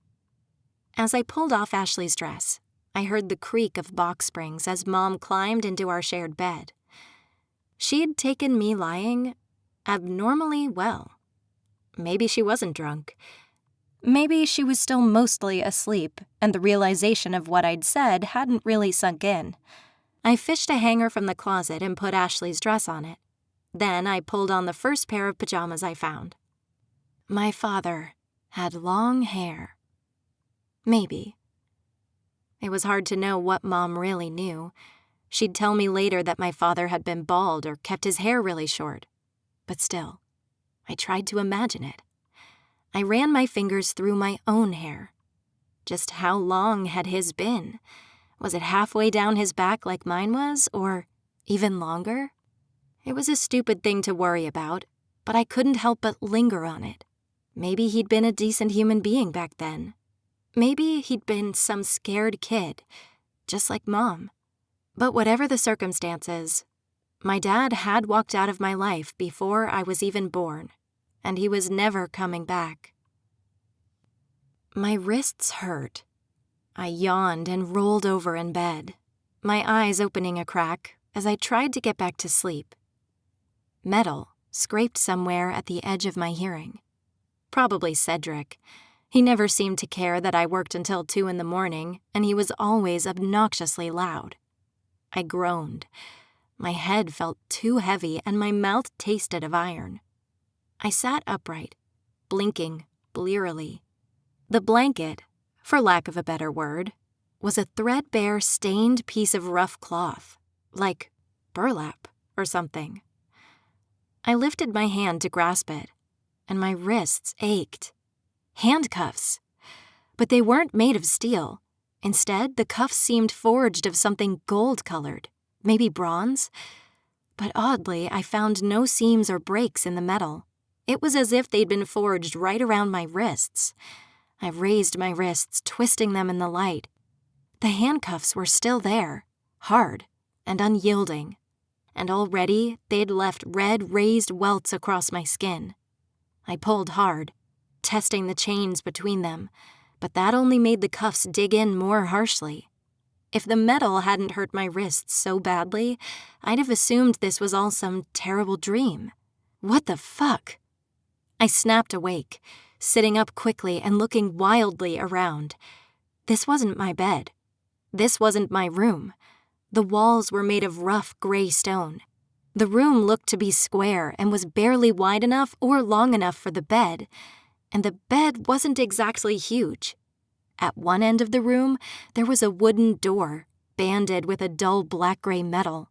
As I pulled off Ashley's dress, I heard the creak of box springs as Mom climbed into our shared bed. She'd taken me lying abnormally well. Maybe she wasn't drunk. Maybe she was still mostly asleep, and the realization of what I'd said hadn't really sunk in. I fished a hanger from the closet and put Ashley's dress on it. Then I pulled on the first pair of pajamas I found. My father had long hair. Maybe. It was hard to know what Mom really knew. She'd tell me later that my father had been bald or kept his hair really short. But still, I tried to imagine it. I ran my fingers through my own hair. Just how long had his been? Was it halfway down his back like mine was, or Even longer? It was a stupid thing to worry about, but I couldn't help but linger on it. Maybe he'd been a decent human being back then. Maybe he'd been some scared kid, just like Mom. But whatever the circumstances, my dad had walked out of my life before I was even born, and he was never coming back. My wrists hurt. I yawned and rolled over in bed, my eyes opening a crack as I tried to get back to sleep. Metal scraped somewhere at the edge of my hearing. Probably Cedric. He never seemed to care that I worked until 2 a.m, and he was always obnoxiously loud. I groaned. My head felt too heavy and my mouth tasted of iron. I sat upright, blinking blearily. The blanket, for lack of a better word, was a threadbare, stained piece of rough cloth, like burlap or something. I lifted my hand to grasp it, and my wrists ached. Handcuffs! But they weren't made of steel. Instead, the cuffs seemed forged of something gold-colored, maybe bronze. But oddly, I found no seams or breaks in the metal. It was as if they'd been forged right around my wrists. I raised my wrists, twisting them in the light. The handcuffs were still there, hard and unyielding, and already they'd left red, raised welts across my skin. I pulled hard, testing the chains between them, but that only made the cuffs dig in more harshly. If the metal hadn't hurt my wrists so badly, I'd have assumed this was all some terrible dream. What the fuck? I snapped awake, sitting up quickly and looking wildly around. This wasn't my bed. This wasn't my room. The walls were made of rough gray stone. The room looked to be square and was barely wide enough or long enough for the bed, and the bed wasn't exactly huge. At one end of the room, there was a wooden door, banded with a dull black-gray metal.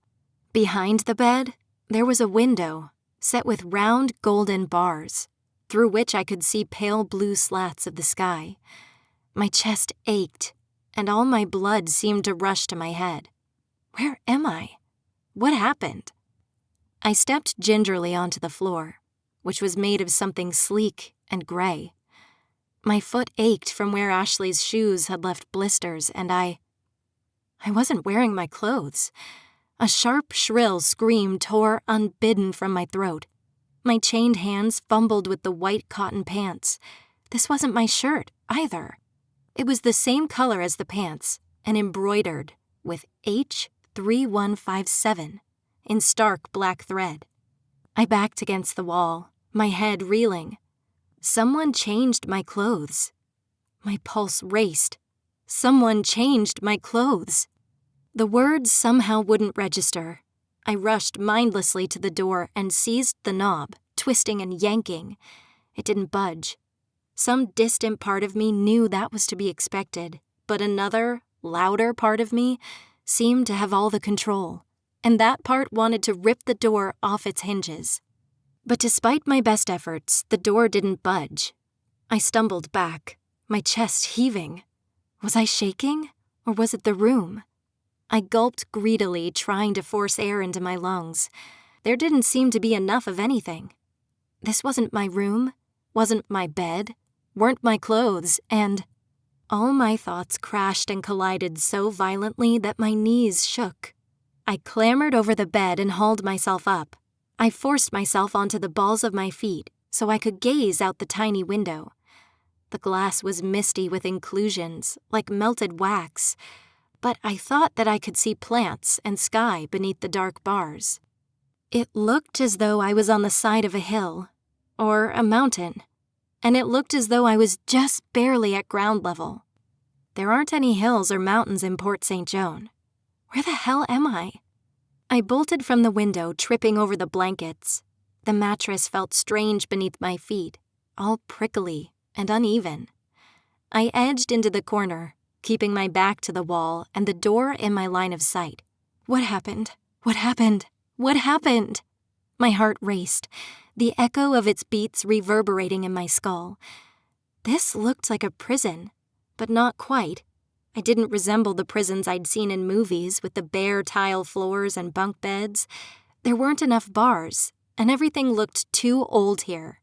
Behind the bed, there was a window, set with round golden bars, through which I could see pale blue slats of the sky. My chest ached, and all my blood seemed to rush to my head. Where am I? What happened? I stepped gingerly onto the floor, which was made of something sleek and gray. My foot ached from where Ashley's shoes had left blisters, and I wasn't wearing my clothes. A sharp, shrill scream tore unbidden from my throat. My chained hands fumbled with the white cotton pants. This wasn't my shirt, either. It was the same color as the pants, and embroidered with H3157 in stark black thread. I backed against the wall, my head reeling. Someone changed my clothes. My pulse raced. Someone changed my clothes. The words somehow wouldn't register. I rushed mindlessly to the door and seized the knob, twisting and yanking. It didn't budge. Some distant part of me knew that was to be expected, but another, louder part of me seemed to have all the control, and that part wanted to rip the door off its hinges. But despite my best efforts, the door didn't budge. I stumbled back, my chest heaving. Was I shaking, or was it the room? I gulped greedily, trying to force air into my lungs. There didn't seem to be enough of anything. This wasn't my room, wasn't my bed, weren't my clothes, and all my thoughts crashed and collided so violently that my knees shook. I clambered over the bed and hauled myself up. I forced myself onto the balls of my feet so I could gaze out the tiny window. The glass was misty with inclusions, like melted wax, but I thought that I could see plants and sky beneath the dark bars. It looked as though I was on the side of a hill, or a mountain, and it looked as though I was just barely at ground level. There aren't any hills or mountains in Port St. Joan. Where the hell am I? I bolted from the window, tripping over the blankets. The mattress felt strange beneath my feet, all prickly and uneven. I edged into the corner, keeping my back to the wall and the door in my line of sight. What happened? What happened? What happened? My heart raced, the echo of its beats reverberating in my skull. This looked like a prison, but not quite. It didn't resemble the prisons I'd seen in movies with the bare tile floors and bunk beds. There weren't enough bars, and everything looked too old here.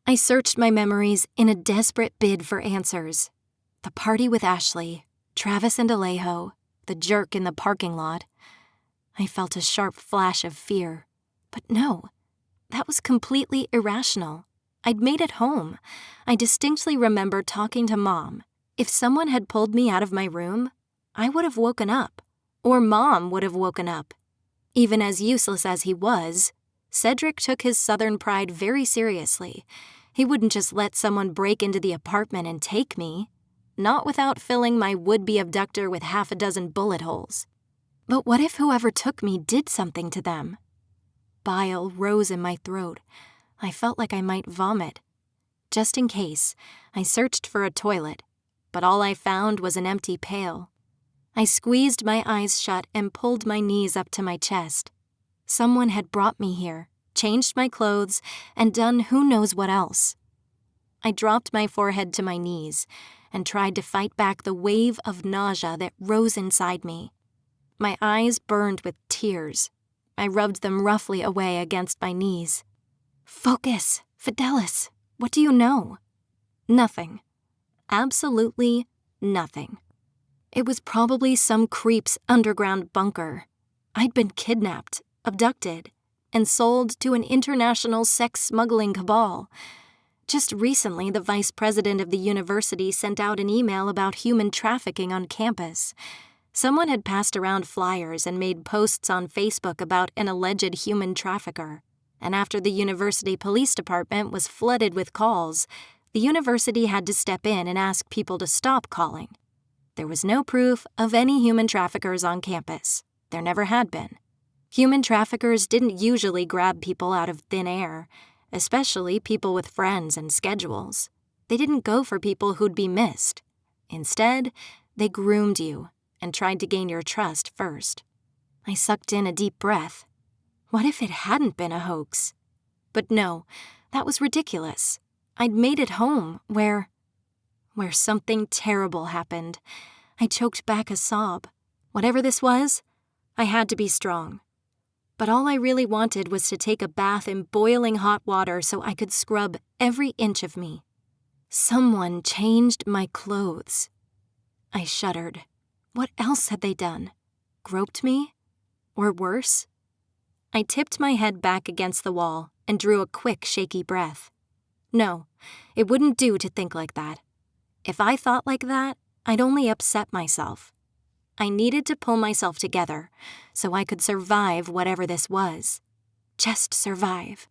I searched my memories in a desperate bid for answers. The party with Ashley, Travis and Alejo, the jerk in the parking lot. I felt a sharp flash of fear. But no, that was completely irrational. I'd made it home. I distinctly remember talking to Mom. If someone had pulled me out of my room, I would have woken up, or Mom would have woken up. Even as useless as he was, Cedric took his Southern pride very seriously. He wouldn't just let someone break into the apartment and take me, not without filling my would-be abductor with half a dozen bullet holes. But what if whoever took me did something to them? Bile rose in my throat. I felt like I might vomit. Just in case, I searched for a toilet, but all I found was an empty pail. I squeezed my eyes shut and pulled my knees up to my chest. Someone had brought me here, changed my clothes, and done who knows what else. I dropped my forehead to my knees and tried to fight back the wave of nausea that rose inside me. My eyes burned with tears. I rubbed them roughly away against my knees. Focus, Fidelis. What do you know? Nothing. Absolutely nothing. It was probably some creep's underground bunker. I'd been kidnapped, abducted, and sold to an international sex smuggling cabal. Just recently, the vice president of the university sent out an email about human trafficking on campus. Someone had passed around flyers and made posts on Facebook about an alleged human trafficker. And after the university police department was flooded with calls, the university had to step in and ask people to stop calling. There was no proof of any human traffickers on campus. There never had been. Human traffickers didn't usually grab people out of thin air, especially people with friends and schedules. They didn't go for people who'd be missed. Instead, they groomed you and tried to gain your trust first. I sucked in a deep breath. What if it hadn't been a hoax? But no, that was ridiculous. I'd made it home, where something terrible happened. I choked back a sob. Whatever this was, I had to be strong. But all I really wanted was to take a bath in boiling hot water so I could scrub every inch of me. Someone changed my clothes. I shuddered. What else had they done? Groped me? Or worse? I tipped my head back against the wall and drew a quick, shaky breath. No, it wouldn't do to think like that. If I thought like that, I'd only upset myself. I needed to pull myself together so I could survive whatever this was. Just survive.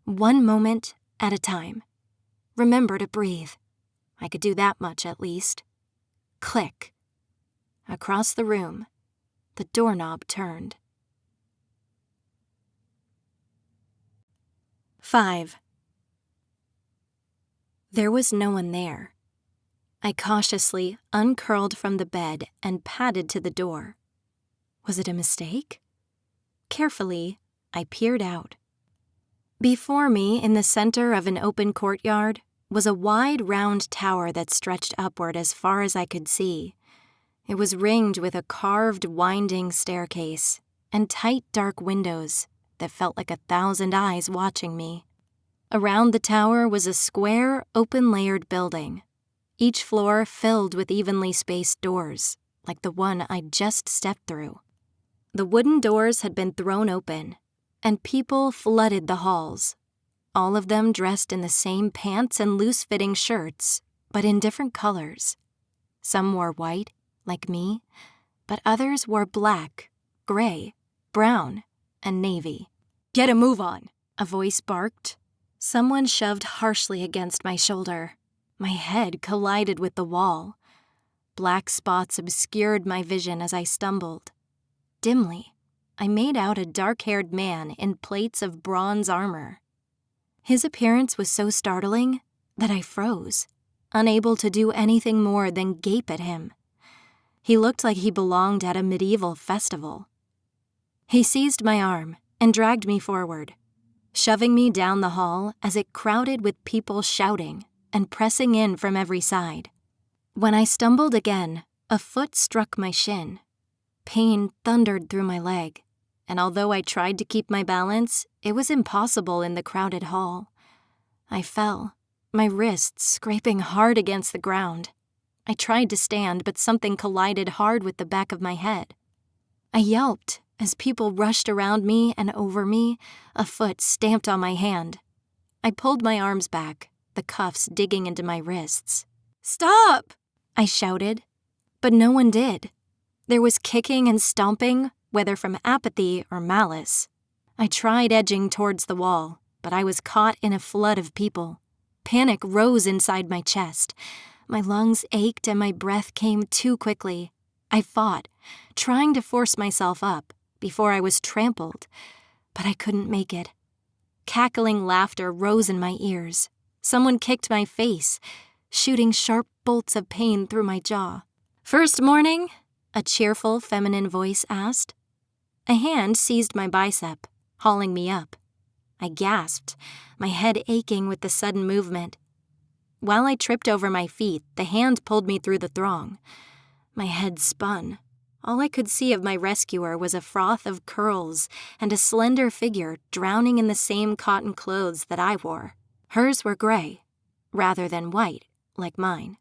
One moment at a time. Remember to breathe. I could do that much at least. Click. Across the room, the doorknob turned. 5. There was no one there. I cautiously uncurled from the bed and padded to the door. Was it a mistake? Carefully, I peered out. Before me, in the center of an open courtyard, was a wide, round tower that stretched upward as far as I could see. It was ringed with a carved, winding staircase and tight, dark windows that felt like 1,000 eyes watching me. Around the tower was a square, open-layered building, each floor filled with evenly spaced doors, like the one I'd just stepped through. The wooden doors had been thrown open, and people flooded the halls, all of them dressed in the same pants and loose-fitting shirts, but in different colors. Some wore white, like me, but others wore black, gray, brown, and navy. "Get a move on," a voice barked. Someone shoved harshly against my shoulder. My head collided with the wall. Black spots obscured my vision as I stumbled. Dimly, I made out a dark-haired man in plates of bronze armor. His appearance was so startling that I froze, unable to do anything more than gape at him. He looked like he belonged at a medieval festival. He seized my arm and dragged me forward, shoving me down the hall as it crowded with people shouting and pressing in from every side. When I stumbled again, A foot struck my shin. Pain thundered through my leg, and although I tried to keep my balance, it was impossible in the crowded hall. I fell, my wrists scraping hard against the ground. I tried to stand, but something collided hard with the back of my head. I yelped as people rushed around me and over me. A foot stamped on my hand. I pulled my arms back, the cuffs digging into my wrists. "Stop!" I shouted, but no one did. There was kicking and stomping, whether from apathy or malice. I tried edging towards the wall, but I was caught in a flood of people. Panic rose inside my chest. My lungs ached and my breath came too quickly. I fought, trying to force myself up before I was trampled, but I couldn't make it. Cackling laughter rose in my ears. Someone kicked my face, shooting sharp bolts of pain through my jaw. "First morning?" a cheerful feminine voice asked. A hand seized my bicep, hauling me up. I gasped, my head aching with the sudden movement. While I tripped over my feet, the hand pulled me through the throng. My head spun. All I could see of my rescuer was a froth of curls and a slender figure drowning in the same cotton clothes that I wore. Hers were gray, rather than white, like mine.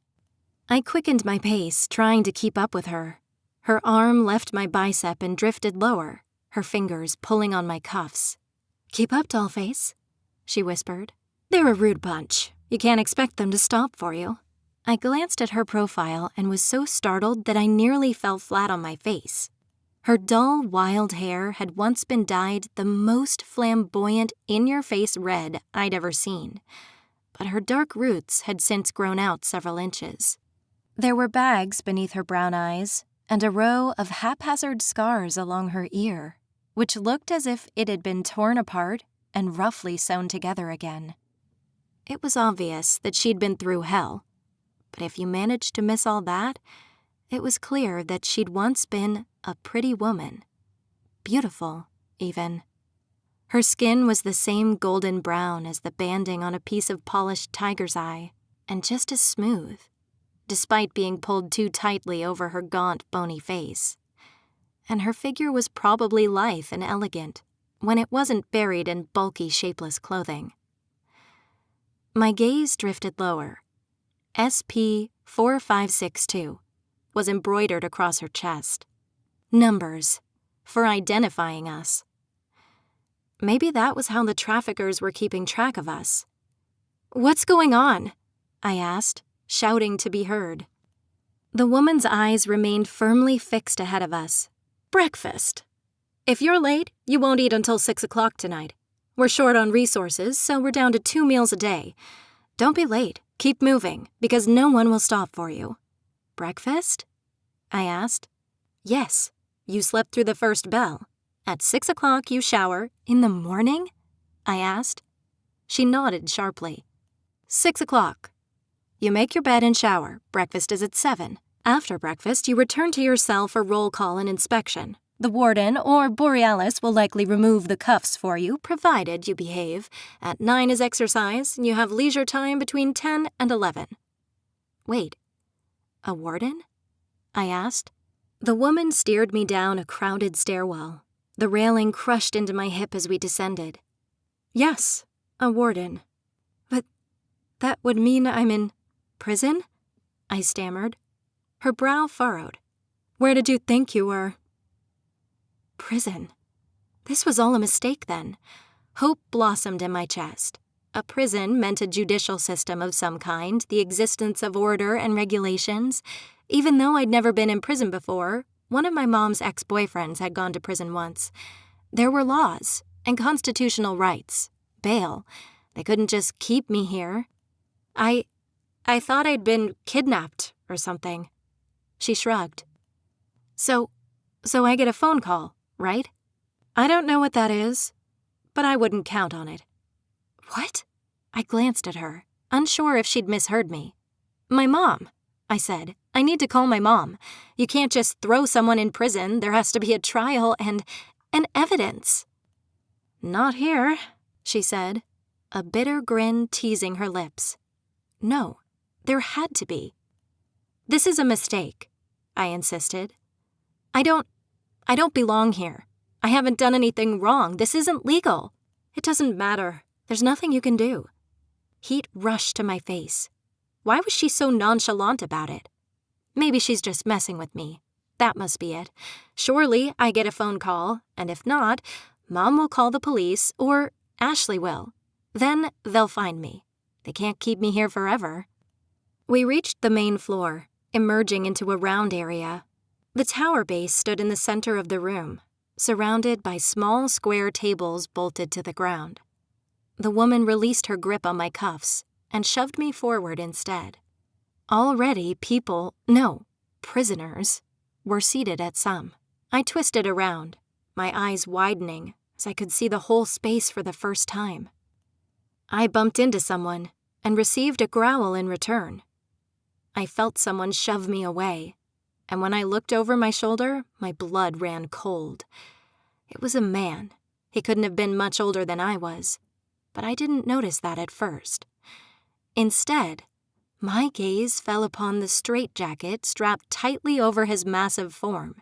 I quickened my pace, trying to keep up with her. Her arm left my bicep and drifted lower, her fingers pulling on my cuffs. "Keep up, dollface," she whispered. "They're a rude bunch. You can't expect them to stop for you." I glanced at her profile and was so startled that I nearly fell flat on my face. Her dull, wild hair had once been dyed the most flamboyant, in-your-face red I'd ever seen, but her dark roots had since grown out several inches. There were bags beneath her brown eyes and a row of haphazard scars along her ear, which looked as if it had been torn apart and roughly sewn together again. It was obvious that she'd been through hell, but if you managed to miss all that, it was clear that she'd once been a pretty woman. Beautiful, even. Her skin was the same golden brown as the banding on a piece of polished tiger's eye, and just as smooth, despite being pulled too tightly over her gaunt, bony face. And her figure was probably lithe and elegant, when it wasn't buried in bulky, shapeless clothing. My gaze drifted lower. SP-4562 was embroidered across her chest. Numbers, for identifying us. Maybe that was how the traffickers were keeping track of us. "What's going on?" I asked, shouting to be heard. The woman's eyes remained firmly fixed ahead of us. "Breakfast. If you're late, you won't eat until 6 o'clock tonight. We're short on resources, so we're down to 2 meals a day. Don't be late. Keep moving, because no one will stop for you." "Breakfast?" I asked. "Yes. You slept through the first bell. At 6 o'clock you shower. In the morning?" I asked. She nodded sharply. 6 o'clock. You make your bed and shower. Breakfast is at 7. After breakfast, you return to your cell for roll call and inspection. The warden or Borealis will likely remove the cuffs for you, provided you behave. At 9 is exercise, and you have leisure time between 10 and 11. Wait, a warden? I asked. The woman steered me down a crowded stairwell. The railing crushed into my hip as we descended. Yes, a warden. But that would mean I'm in prison? I stammered. Her brow furrowed. Where did you think you were? Prison. This was all a mistake then. Hope blossomed in my chest. A prison meant a judicial system of some kind, the existence of order and regulations. Even though I'd never been in prison before, one of my mom's ex-boyfriends had gone to prison once. There were laws and constitutional rights. Bail. They couldn't just keep me here. I thought I'd been kidnapped or something. She shrugged. So I get a phone call, right? I don't know what that is, but I wouldn't count on it. What? I glanced at her, unsure if she'd misheard me. My mom, I said. I need to call my mom. You can't just throw someone in prison. There has to be a trial and evidence. Not here, she said, a bitter grin teasing her lips. No, there had to be. This is a mistake. I insisted. I don't belong here. I haven't done anything wrong. This isn't legal. It doesn't matter. There's nothing you can do. Heat rushed to my face. Why was she so nonchalant about it? Maybe she's just messing with me. That must be it. Surely I get a phone call, and if not, Mom will call the police, or Ashley will. Then they'll find me. They can't keep me here forever. We reached the main floor, emerging into a round area. The tower base stood in the center of the room, surrounded by small square tables bolted to the ground. The woman released her grip on my cuffs and shoved me forward instead. Already prisoners, were seated at some. I twisted around, my eyes widening as I could see the whole space for the first time. I bumped into someone and received a growl in return. I felt someone shove me away, and when I looked over my shoulder, my blood ran cold. It was a man. He couldn't have been much older than I was, but I didn't notice that at first. Instead, my gaze fell upon the straitjacket strapped tightly over his massive form,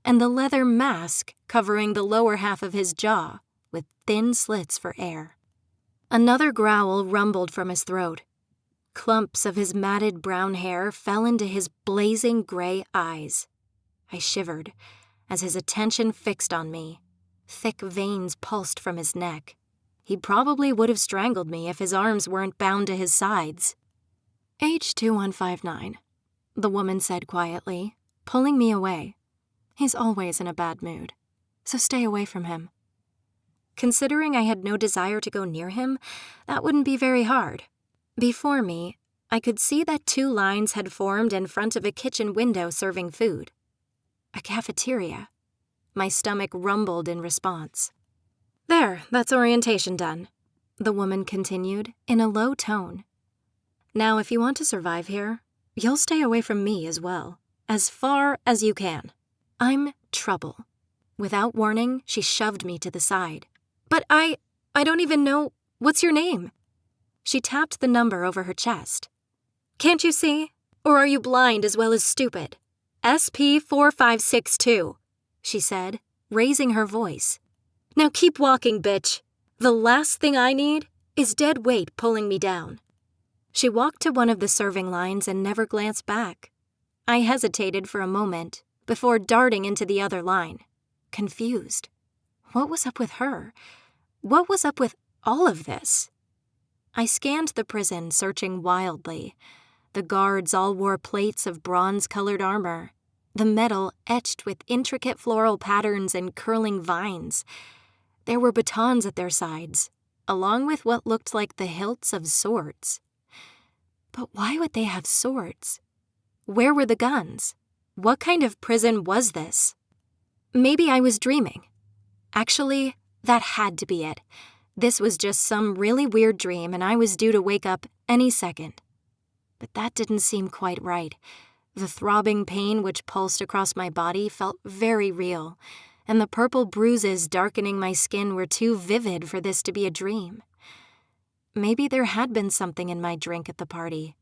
and the leather mask covering the lower half of his jaw with thin slits for air. Another growl rumbled from his throat. Clumps of his matted brown hair fell into his blazing gray eyes. I shivered as his attention fixed on me. Thick veins pulsed from his neck. He probably would have strangled me if his arms weren't bound to his sides. H2159, the woman said quietly, pulling me away. He's always in a bad mood, so stay away from him. Considering I had no desire to go near him, that wouldn't be very hard. Before me, I could see that 2 lines had formed in front of a kitchen window serving food. A cafeteria. My stomach rumbled in response. There, that's orientation done, the woman continued in a low tone. Now, if you want to survive here, you'll stay away from me as well, as far as you can. I'm trouble. Without warning, she shoved me to the side. But I don't even know. What's your name? She tapped the number over her chest. Can't you see? Or are you blind as well as stupid? SP4562, she said, raising her voice. Now keep walking, bitch. The last thing I need is dead weight pulling me down. She walked to one of the serving lines and never glanced back. I hesitated for a moment before darting into the other line, confused. What was up with her? What was up with all of this? I scanned the prison, searching wildly. The guards all wore plates of bronze-colored armor, the metal etched with intricate floral patterns and curling vines. There were batons at their sides, along with what looked like the hilts of swords. But why would they have swords? Where were the guns? What kind of prison was this? Maybe I was dreaming. Actually, that had to be it. This was just some really weird dream, and I was due to wake up any second. But that didn't seem quite right. The throbbing pain which pulsed across my body felt very real, and the purple bruises darkening my skin were too vivid for this to be a dream. Maybe there had been something in my drink at the party,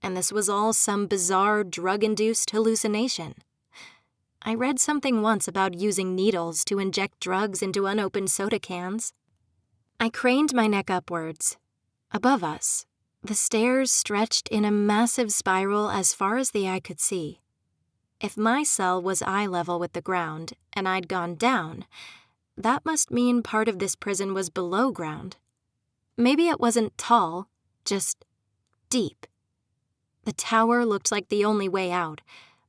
and this was all some bizarre drug-induced hallucination. I read something once about using needles to inject drugs into unopened soda cans. I craned my neck upwards. Above us, the stairs stretched in a massive spiral as far as the eye could see. If my cell was eye level with the ground and I'd gone down, that must mean part of this prison was below ground. Maybe it wasn't tall, just deep. The tower looked like the only way out,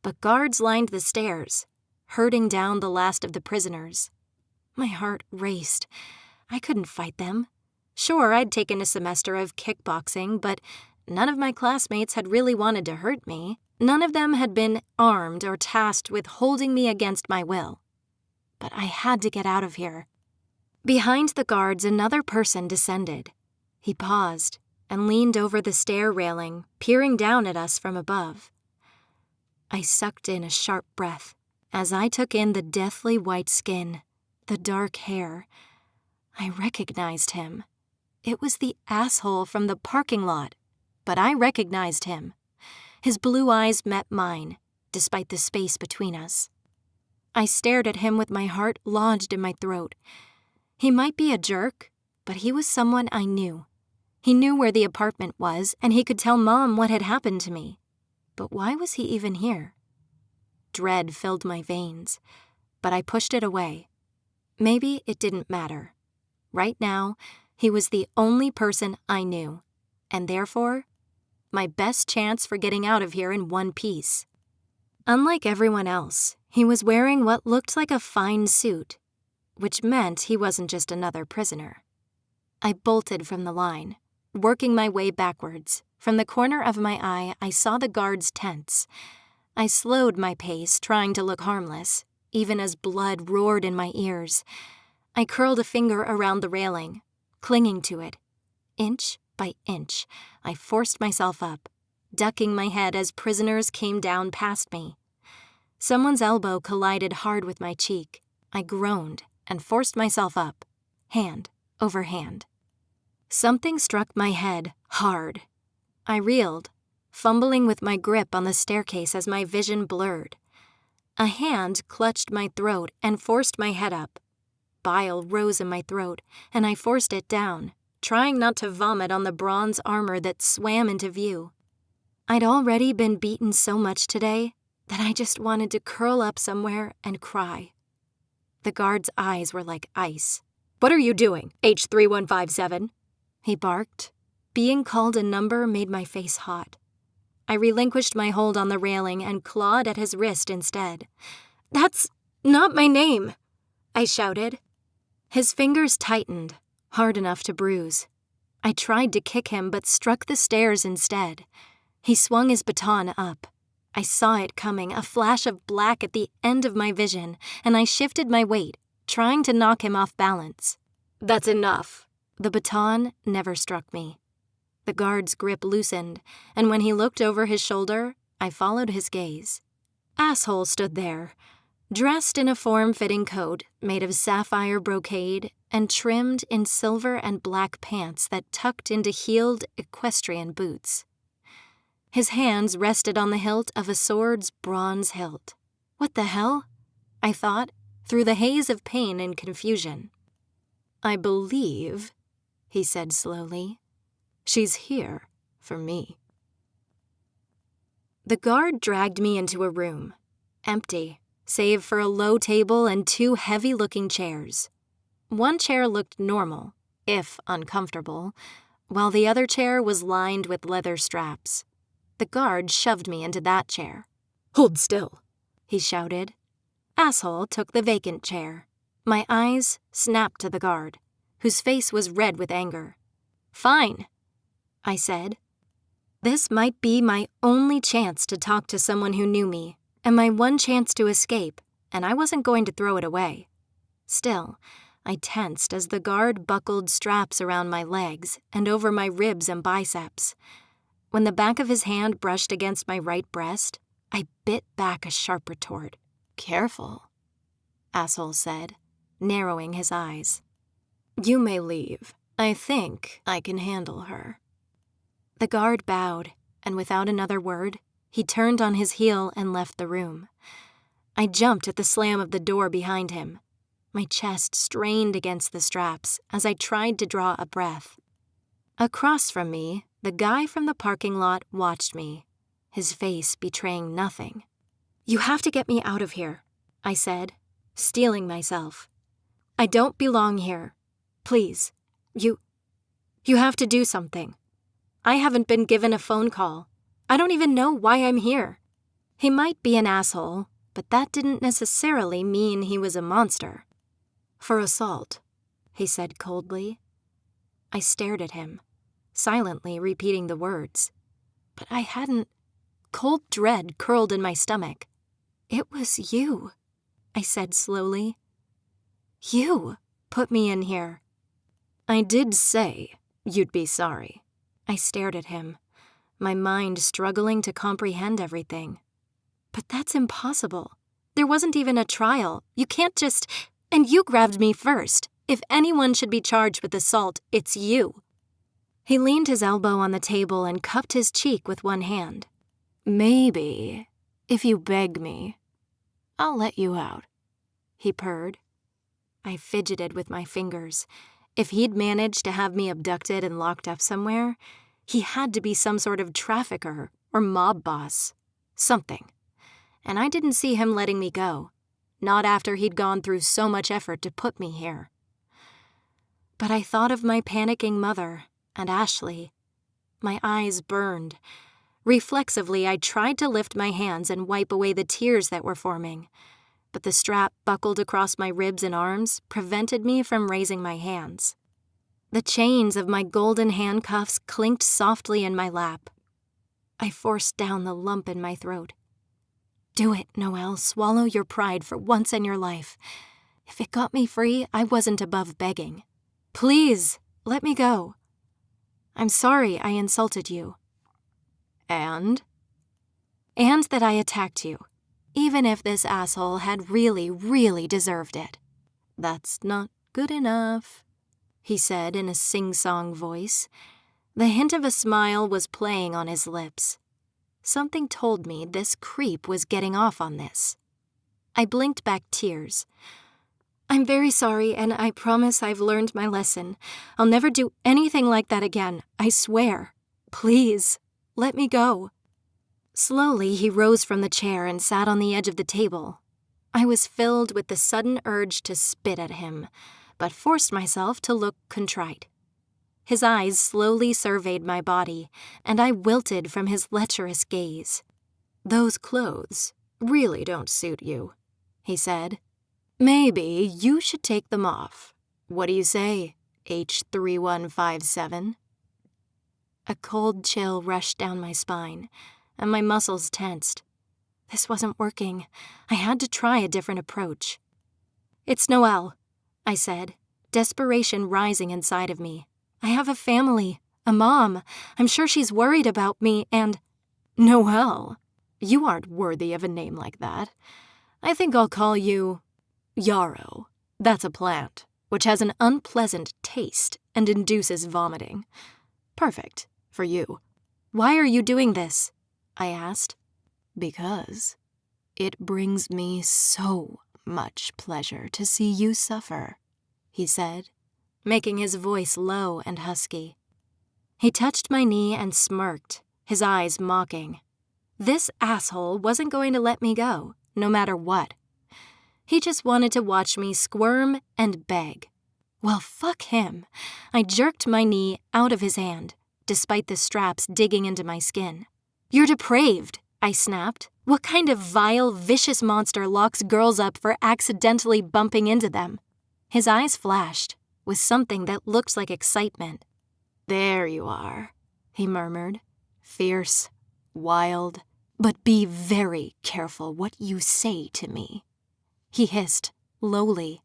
but guards lined the stairs, herding down the last of the prisoners. My heart raced. I couldn't fight them. Sure, I'd taken a semester of kickboxing, but none of my classmates had really wanted to hurt me. None of them had been armed or tasked with holding me against my will. But I had to get out of here. Behind the guards, another person descended. He paused and leaned over the stair railing, peering down at us from above. I sucked in a sharp breath as I took in the deathly white skin, the dark hair. I recognized him. It was the asshole from the parking lot, but I recognized him. His blue eyes met mine, despite the space between us. I stared at him with my heart lodged in my throat. He might be a jerk, but he was someone I knew. He knew where the apartment was, and he could tell Mom what had happened to me. But why was he even here? Dread filled my veins, but I pushed it away. Maybe it didn't matter. Right now, he was the only person I knew, and therefore, my best chance for getting out of here in one piece. Unlike everyone else, he was wearing what looked like a fine suit, which meant he wasn't just another prisoner. I bolted from the line, working my way backwards. From the corner of my eye, I saw the guards tense. I slowed my pace, trying to look harmless, even as blood roared in my ears. I curled a finger around the railing, clinging to it. Inch by inch, I forced myself up, ducking my head as prisoners came down past me. Someone's elbow collided hard with my cheek. I groaned and forced myself up, hand over hand. Something struck my head hard. I reeled, fumbling with my grip on the staircase as my vision blurred. A hand clutched my throat and forced my head up. Bile rose in my throat, and I forced it down, trying not to vomit on the bronze armor that swam into view. I'd already been beaten so much today that I just wanted to curl up somewhere and cry. The guard's eyes were like ice. "What are you doing, H3157? He barked. Being called a number made my face hot. I relinquished my hold on the railing and clawed at his wrist instead. "That's not my name," I shouted. His fingers tightened, hard enough to bruise. I tried to kick him but struck the stairs instead. He swung his baton up. I saw it coming, a flash of black at the end of my vision, and I shifted my weight, trying to knock him off balance. "That's enough." The baton never struck me. The guard's grip loosened, and when he looked over his shoulder, I followed his gaze. Asshole stood there, dressed in a form-fitting coat made of sapphire brocade and trimmed in silver and black pants that tucked into heeled equestrian boots. His hands rested on the hilt of a sword's bronze hilt. What the hell? I thought, through the haze of pain and confusion. "I believe," he said slowly, "she's here for me." The guard dragged me into a room, empty, save for a low table and two heavy-looking chairs. One chair looked normal, if uncomfortable, while the other chair was lined with leather straps. The guard shoved me into that chair. "Hold still," he shouted. Asshole took the vacant chair. My eyes snapped to the guard, whose face was red with anger. "Fine," I said. This might be my only chance to talk to someone who knew me, and my one chance to escape, and I wasn't going to throw it away. Still, I tensed as the guard buckled straps around my legs and over my ribs and biceps. When the back of his hand brushed against my right breast, I bit back a sharp retort. "Careful," Asshole said, narrowing his eyes. "You may leave. I think I can handle her." The guard bowed, and without another word, he turned on his heel and left the room. I jumped at the slam of the door behind him. My chest strained against the straps as I tried to draw a breath. Across from me, the guy from the parking lot watched me, his face betraying nothing. "You have to get me out of here," I said, steeling myself. "I don't belong here. Please, you have to do something. I haven't been given a phone call. I don't even know why I'm here." He might be an asshole, but that didn't necessarily mean he was a monster. "For assault," he said coldly. I stared at him, silently repeating the words. But I hadn't. Cold dread curled in my stomach. "It was you," I said slowly. "You put me in here." "I did say you'd be sorry." I stared at him, my mind struggling to comprehend everything. "But that's impossible. There wasn't even a trial. You can't just... And you grabbed me first. If anyone should be charged with assault, it's you." He leaned his elbow on the table and cupped his cheek with one hand. "Maybe If you beg me, I'll let you out," he purred. I fidgeted with my fingers. If he'd managed to have me abducted and locked up somewhere, he had to be some sort of trafficker or mob boss. Something. And I didn't see him letting me go. Not after he'd gone through so much effort to put me here. But I thought of my panicking mother and Ashley. My eyes burned. Reflexively, I tried to lift my hands and wipe away the tears that were forming, but the strap buckled across my ribs and arms prevented me from raising my hands. The chains of my golden handcuffs clinked softly in my lap. I forced down the lump in my throat. "Do it, Noelle. Swallow your pride for once in your life. If it got me free, I wasn't above begging. Please, let me go. I'm sorry I insulted you." "And?" "And that I attacked you, even if this asshole had really, really deserved it." "That's not good enough," he said in a sing-song voice. The hint of a smile was playing on his lips. Something told me this creep was getting off on this. I blinked back tears. "I'm very sorry, and I promise I've learned my lesson. I'll never do anything like that again, I swear. Please, let me go." Slowly, he rose from the chair and sat on the edge of the table. I was filled with the sudden urge to spit at him, but forced myself to look contrite. His eyes slowly surveyed my body, and I wilted from his lecherous gaze. "Those clothes really don't suit you," he said. "Maybe you should take them off. What do you say, H3157? A cold chill rushed down my spine, and my muscles tensed. This wasn't working. I had to try a different approach. "It's Noelle," I said, desperation rising inside of me. "I have a family, a mom. I'm sure she's worried about me and—" "Noelle, you aren't worthy of a name like that. I think I'll call you Yarrow. That's a plant, which has an unpleasant taste and induces vomiting. Perfect for you." "Why are you doing this?" I asked. "Because it brings me so much pleasure to see you suffer," he said, making his voice low and husky. He touched my knee and smirked, his eyes mocking. This asshole wasn't going to let me go, no matter what. He just wanted to watch me squirm and beg. Well, fuck him. I jerked my knee out of his hand, despite the straps digging into my skin. "You're depraved," I snapped. "What kind of vile, vicious monster locks girls up for accidentally bumping into them?" His eyes flashed, with something that looked like excitement. "There you are," he murmured. "Fierce, wild, but be very careful what you say to me," he hissed, lowly.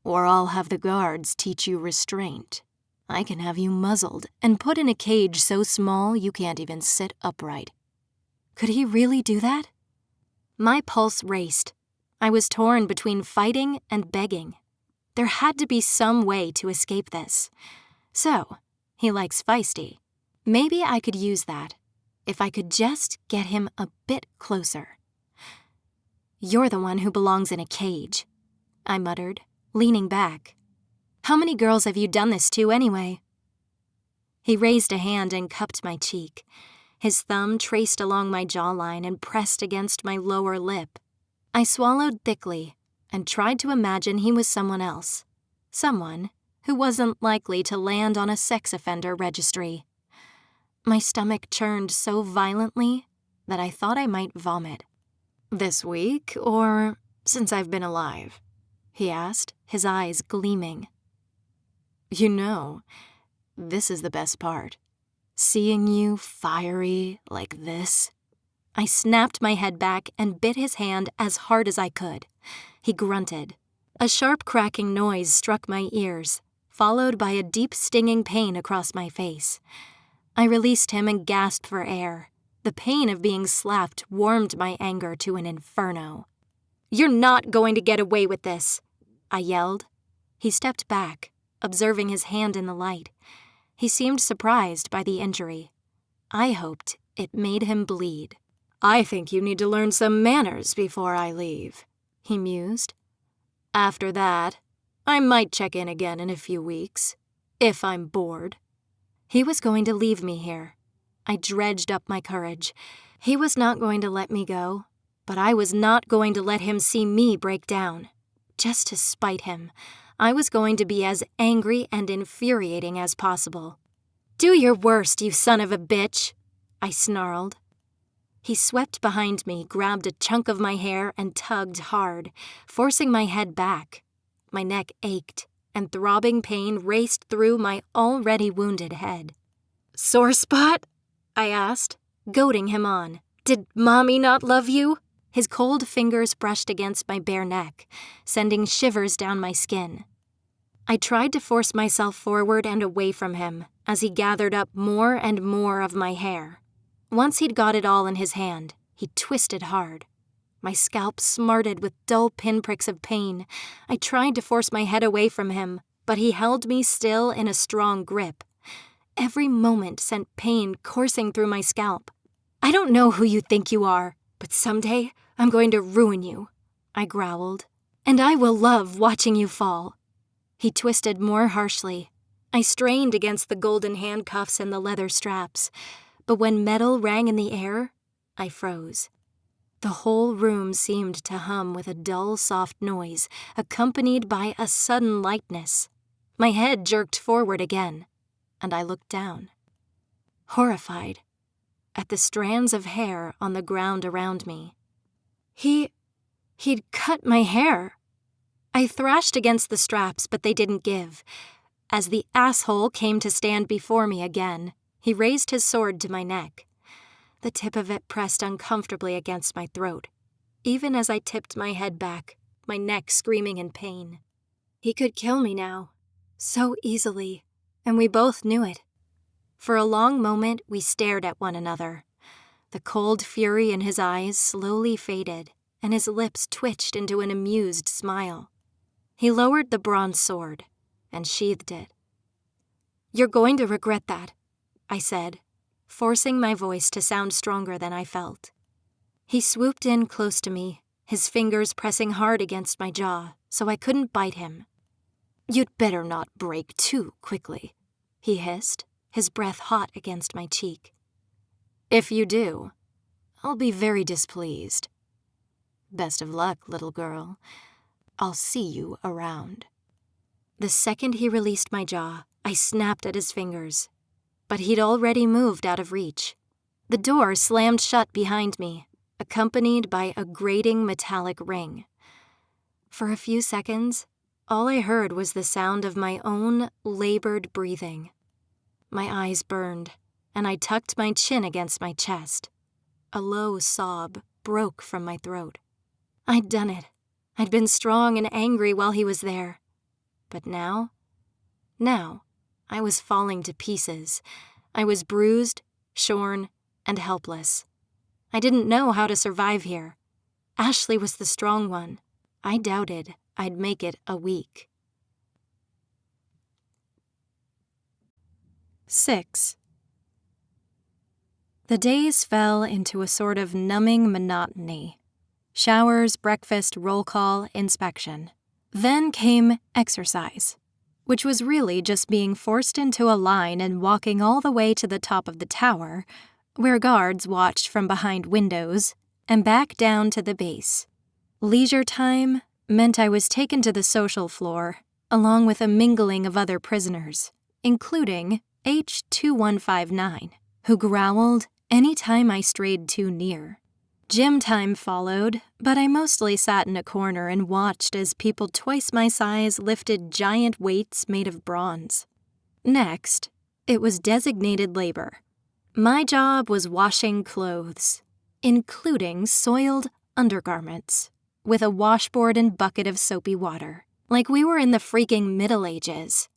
"Or I'll have the guards teach you restraint. I can have you muzzled and put in a cage so small you can't even sit upright." Could he really do that? My pulse raced. I was torn between fighting and begging. There had to be some way to escape this. So, he likes feisty. Maybe I could use that, if I could just get him a bit closer. "You're the one who belongs in a cage," I muttered, leaning back. "How many girls have you done this to anyway?" He raised a hand and cupped my cheek. His thumb traced along my jawline and pressed against my lower lip. I swallowed thickly and tried to imagine he was someone else. Someone who wasn't likely to land on a sex offender registry. My stomach churned so violently that I thought I might vomit. "This week, or since I've been alive?" he asked, his eyes gleaming. "You know, this is the best part. Seeing you fiery like this." I snapped my head back and bit his hand as hard as I could. He grunted. A sharp cracking noise struck my ears, followed by a deep stinging pain across my face. I released him and gasped for air. The pain of being slapped warmed my anger to an inferno. "You're not going to get away with this," I yelled. He stepped back, observing his hand in the light. He seemed surprised by the injury. I hoped it made him bleed. I think you need to learn some manners before I leave, he mused. After that, I might check in again in a few weeks, if I'm bored. He was going to leave me here. I dredged up my courage. He was not going to let me go, but I was not going to let him see me break down. Just to spite him, I was going to be as angry and infuriating as possible. Do your worst, you son of a bitch, I snarled. He swept behind me, grabbed a chunk of my hair, and tugged hard, forcing my head back. My neck ached, and throbbing pain raced through my already wounded head. Sore spot? I asked, goading him on. Did Mommy not love you? His cold fingers brushed against my bare neck, sending shivers down my skin. I tried to force myself forward and away from him as he gathered up more and more of my hair. Once he'd got it all in his hand, he twisted hard. My scalp smarted with dull pinpricks of pain. I tried to force my head away from him, but he held me still in a strong grip. Every moment sent pain coursing through my scalp. I don't know who you think you are, but someday I'm going to ruin you, I growled. And I will love watching you fall. He twisted more harshly. I strained against the golden handcuffs and the leather straps, but when metal rang in the air, I froze. The whole room seemed to hum with a dull, soft noise, accompanied by a sudden lightness. My head jerked forward again, and I looked down, horrified, at the strands of hair on the ground around me. He'd cut my hair. I thrashed against the straps, but they didn't give. As the asshole came to stand before me again, he raised his sword to my neck. The tip of it pressed uncomfortably against my throat, even as I tipped my head back, my neck screaming in pain. He could kill me now, so easily, and we both knew it. For a long moment, we stared at one another. The cold fury in his eyes slowly faded, and his lips twitched into an amused smile. He lowered the bronze sword and sheathed it. You're going to regret that, I said, forcing my voice to sound stronger than I felt. He swooped in close to me, his fingers pressing hard against my jaw, so I couldn't bite him. You'd better not break too quickly, he hissed, his breath hot against my cheek. If you do, I'll be very displeased. Best of luck, little girl. I'll see you around. The second he released my jaw, I snapped at his fingers, but he'd already moved out of reach. The door slammed shut behind me, accompanied by a grating metallic ring. For a few seconds, all I heard was the sound of my own labored breathing. My eyes burned, and I tucked my chin against my chest. A low sob broke from my throat. I'd done it. I'd been strong and angry while he was there. But now, I was falling to pieces. I was bruised, shorn, and helpless. I didn't know how to survive here. Ashley was the strong one. I doubted I'd make it a week. 6. The days fell into a sort of numbing monotony. Showers, breakfast, roll call, inspection. Then came exercise, which was really just being forced into a line and walking all the way to the top of the tower, where guards watched from behind windows, and back down to the base. Leisure time meant I was taken to the social floor, along with a mingling of other prisoners, including H2159, who growled any time I strayed too near. Gym time followed, but I mostly sat in a corner and watched as people twice my size lifted giant weights made of bronze. Next, it was designated labor. My job was washing clothes, including soiled undergarments, with a washboard and bucket of soapy water, like we were in the freaking Middle Ages.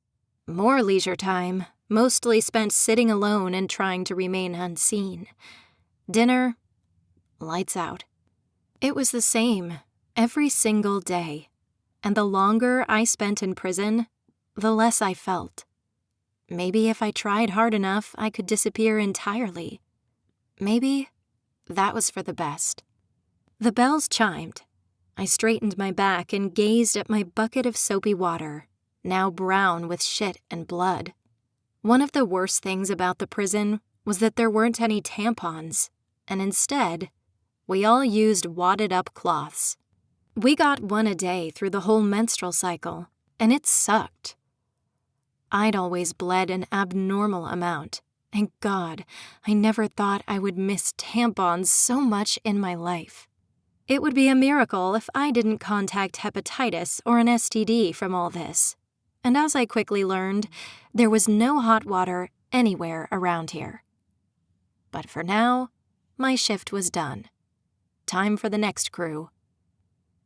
More leisure time, mostly spent sitting alone and trying to remain unseen. Dinner, lights out. It was the same every single day, and the longer I spent in prison, the less I felt. Maybe if I tried hard enough, I could disappear entirely. Maybe that was for the best. The bells chimed. I straightened my back and gazed at my bucket of soapy water, now brown with shit and blood. One of the worst things about the prison was that there weren't any tampons, and instead, we all used wadded-up cloths. We got one a day through the whole menstrual cycle, and it sucked. I'd always bled an abnormal amount, and God, I never thought I would miss tampons so much in my life. It would be a miracle if I didn't contact hepatitis or an STD from all this. And as I quickly learned, there was no hot water anywhere around here. But for now, my shift was done. Time for the next crew.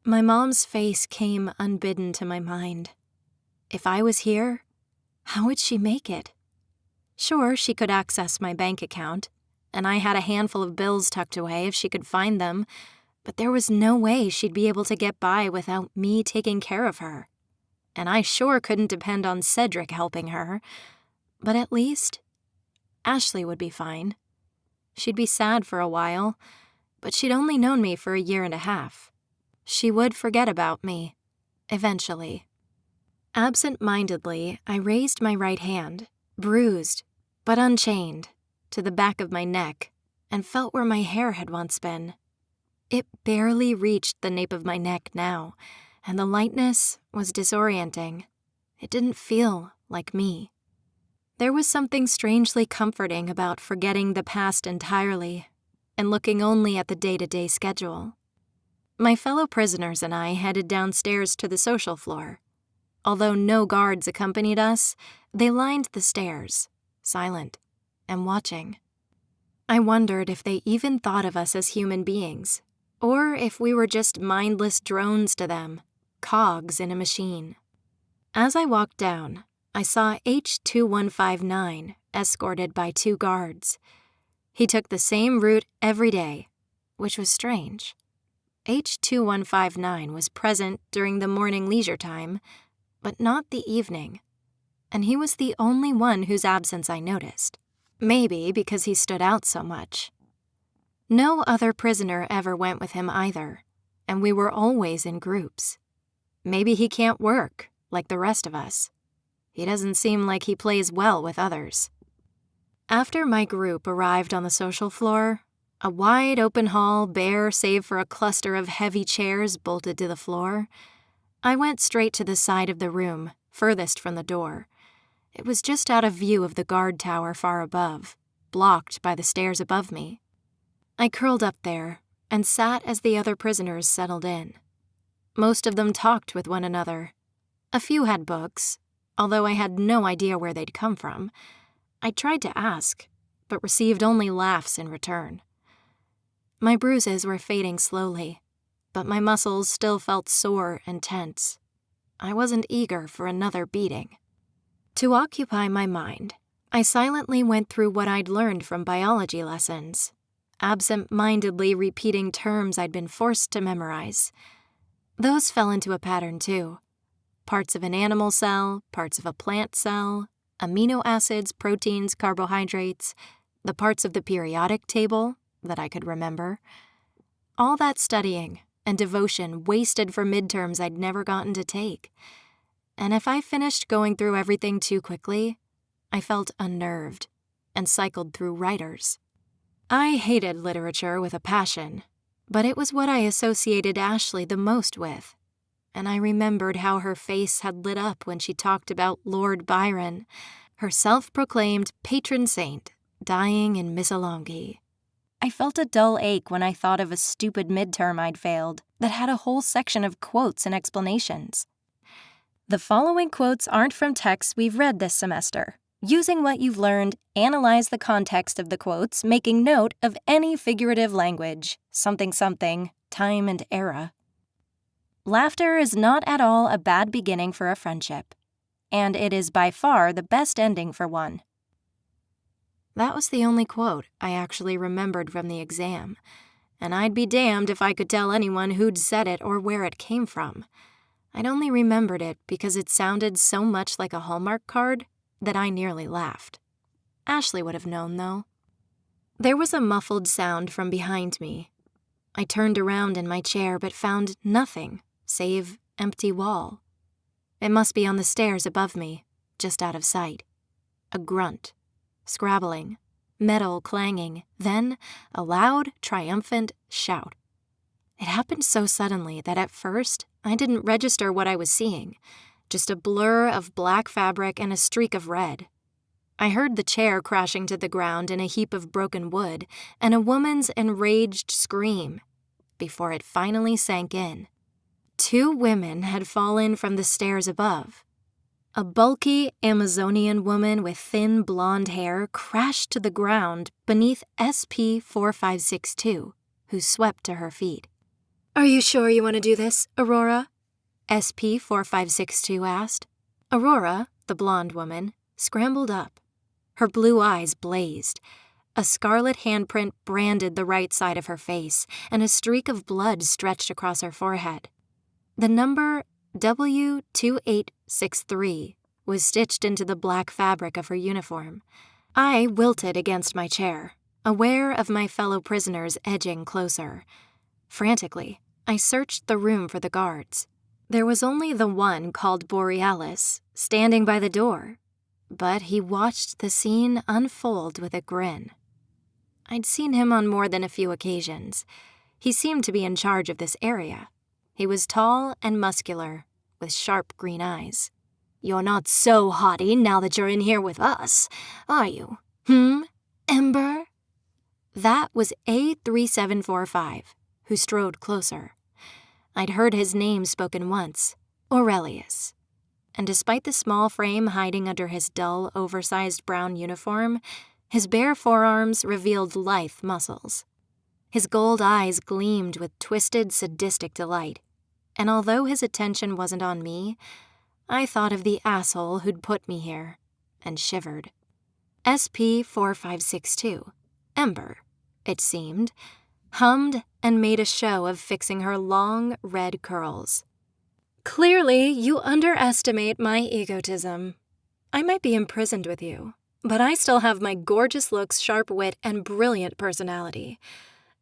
My mom's face came unbidden to my mind. If I was here, how would she make it? Sure, she could access my bank account, and I had a handful of bills tucked away if she could find them, but there was no way she'd be able to get by without me taking care of her. And I sure couldn't depend on Cedric helping her. But at least, Ashley would be fine. She'd be sad for a while, but she'd only known me for a year and a half. She would forget about me, eventually. Absent-mindedly, I raised my right hand, bruised, but unchained, to the back of my neck, and felt where my hair had once been. It barely reached the nape of my neck now, and the lightness was disorienting. It didn't feel like me. There was something strangely comforting about forgetting the past entirely and looking only at the day-to-day schedule. My fellow prisoners and I headed downstairs to the social floor. Although no guards accompanied us, they lined the stairs, silent and watching. I wondered if they even thought of us as human beings, or if we were just mindless drones to them, cogs in a machine. As I walked down, I saw H2159 escorted by 2 guards. He took the same route every day, which was strange. H2159 was present during the morning leisure time, but not the evening, and he was the only one whose absence I noticed. Maybe because he stood out so much. No other prisoner ever went with him either, and we were always in groups. Maybe he can't work, like the rest of us. He doesn't seem like he plays well with others. After my group arrived on the social floor, a wide open hall bare save for a cluster of heavy chairs bolted to the floor, I went straight to the side of the room, furthest from the door. It was just out of view of the guard tower far above, blocked by the stairs above me. I curled up there and sat as the other prisoners settled in. Most of them talked with one another. A few had books, although I had no idea where they'd come from. I tried to ask, but received only laughs in return. My bruises were fading slowly, but my muscles still felt sore and tense. I wasn't eager for another beating. To occupy my mind, I silently went through what I'd learned from biology lessons, absent-mindedly repeating terms I'd been forced to memorize. Those fell into a pattern too. Parts of an animal cell, parts of a plant cell, amino acids, proteins, carbohydrates, the parts of the periodic table that I could remember. All that studying and devotion wasted for midterms I'd never gotten to take. And if I finished going through everything too quickly, I felt unnerved and cycled through writers. I hated literature with a passion, but it was what I associated Ashley the most with, and I remembered how her face had lit up when she talked about Lord Byron, her self-proclaimed patron saint, dying in Missolonghi. I felt a dull ache when I thought of a stupid midterm I'd failed that had a whole section of quotes and explanations. The following quotes aren't from texts we've read this semester. Using what you've learned, analyze the context of the quotes, making note of any figurative language, something, time and era. Laughter is not at all a bad beginning for a friendship, and it is by far the best ending for one. That was the only quote I actually remembered from the exam, and I'd be damned if I could tell anyone who'd said it or where it came from. I'd only remembered it because it sounded so much like a Hallmark card that I nearly laughed. Ashley would have known, though. There was a muffled sound from behind me. I turned around in my chair but found nothing save empty wall. It must be on the stairs above me, just out of sight. A grunt, scrabbling, metal clanging, then a loud, triumphant shout. It happened so suddenly that at first I didn't register what I was seeing, just a blur of black fabric and a streak of red. I heard the chair crashing to the ground in a heap of broken wood and a woman's enraged scream before it finally sank in. 2 women had fallen from the stairs above. A bulky Amazonian woman with thin blonde hair crashed to the ground beneath SP-4562, who swept to her feet. "Are you sure you want to do this, Aurora?" SP-4562 asked. Aurora, the blonde woman, scrambled up. Her blue eyes blazed. A scarlet handprint branded the right side of her face, and a streak of blood stretched across her forehead. The number W2863 was stitched into the black fabric of her uniform. I wilted against my chair, aware of my fellow prisoners edging closer. Frantically, I searched the room for the guards. There was only the one called Borealis, standing by the door, but he watched the scene unfold with a grin. I'd seen him on more than a few occasions. He seemed to be in charge of this area. He was tall and muscular, with sharp green eyes. "You're not so haughty now that you're in here with us, are you? Ember?" That was A3745, who strode closer. I'd heard his name spoken once, Aurelius. And despite the small frame hiding under his dull, oversized brown uniform, his bare forearms revealed lithe muscles. His gold eyes gleamed with twisted, sadistic delight. And although his attention wasn't on me, I thought of the asshole who'd put me here, and shivered. SP-4562, Ember, it seemed, hummed and made a show of fixing her long, red curls. "Clearly, you underestimate my egotism. I might be imprisoned with you, but I still have my gorgeous looks, sharp wit, and brilliant personality.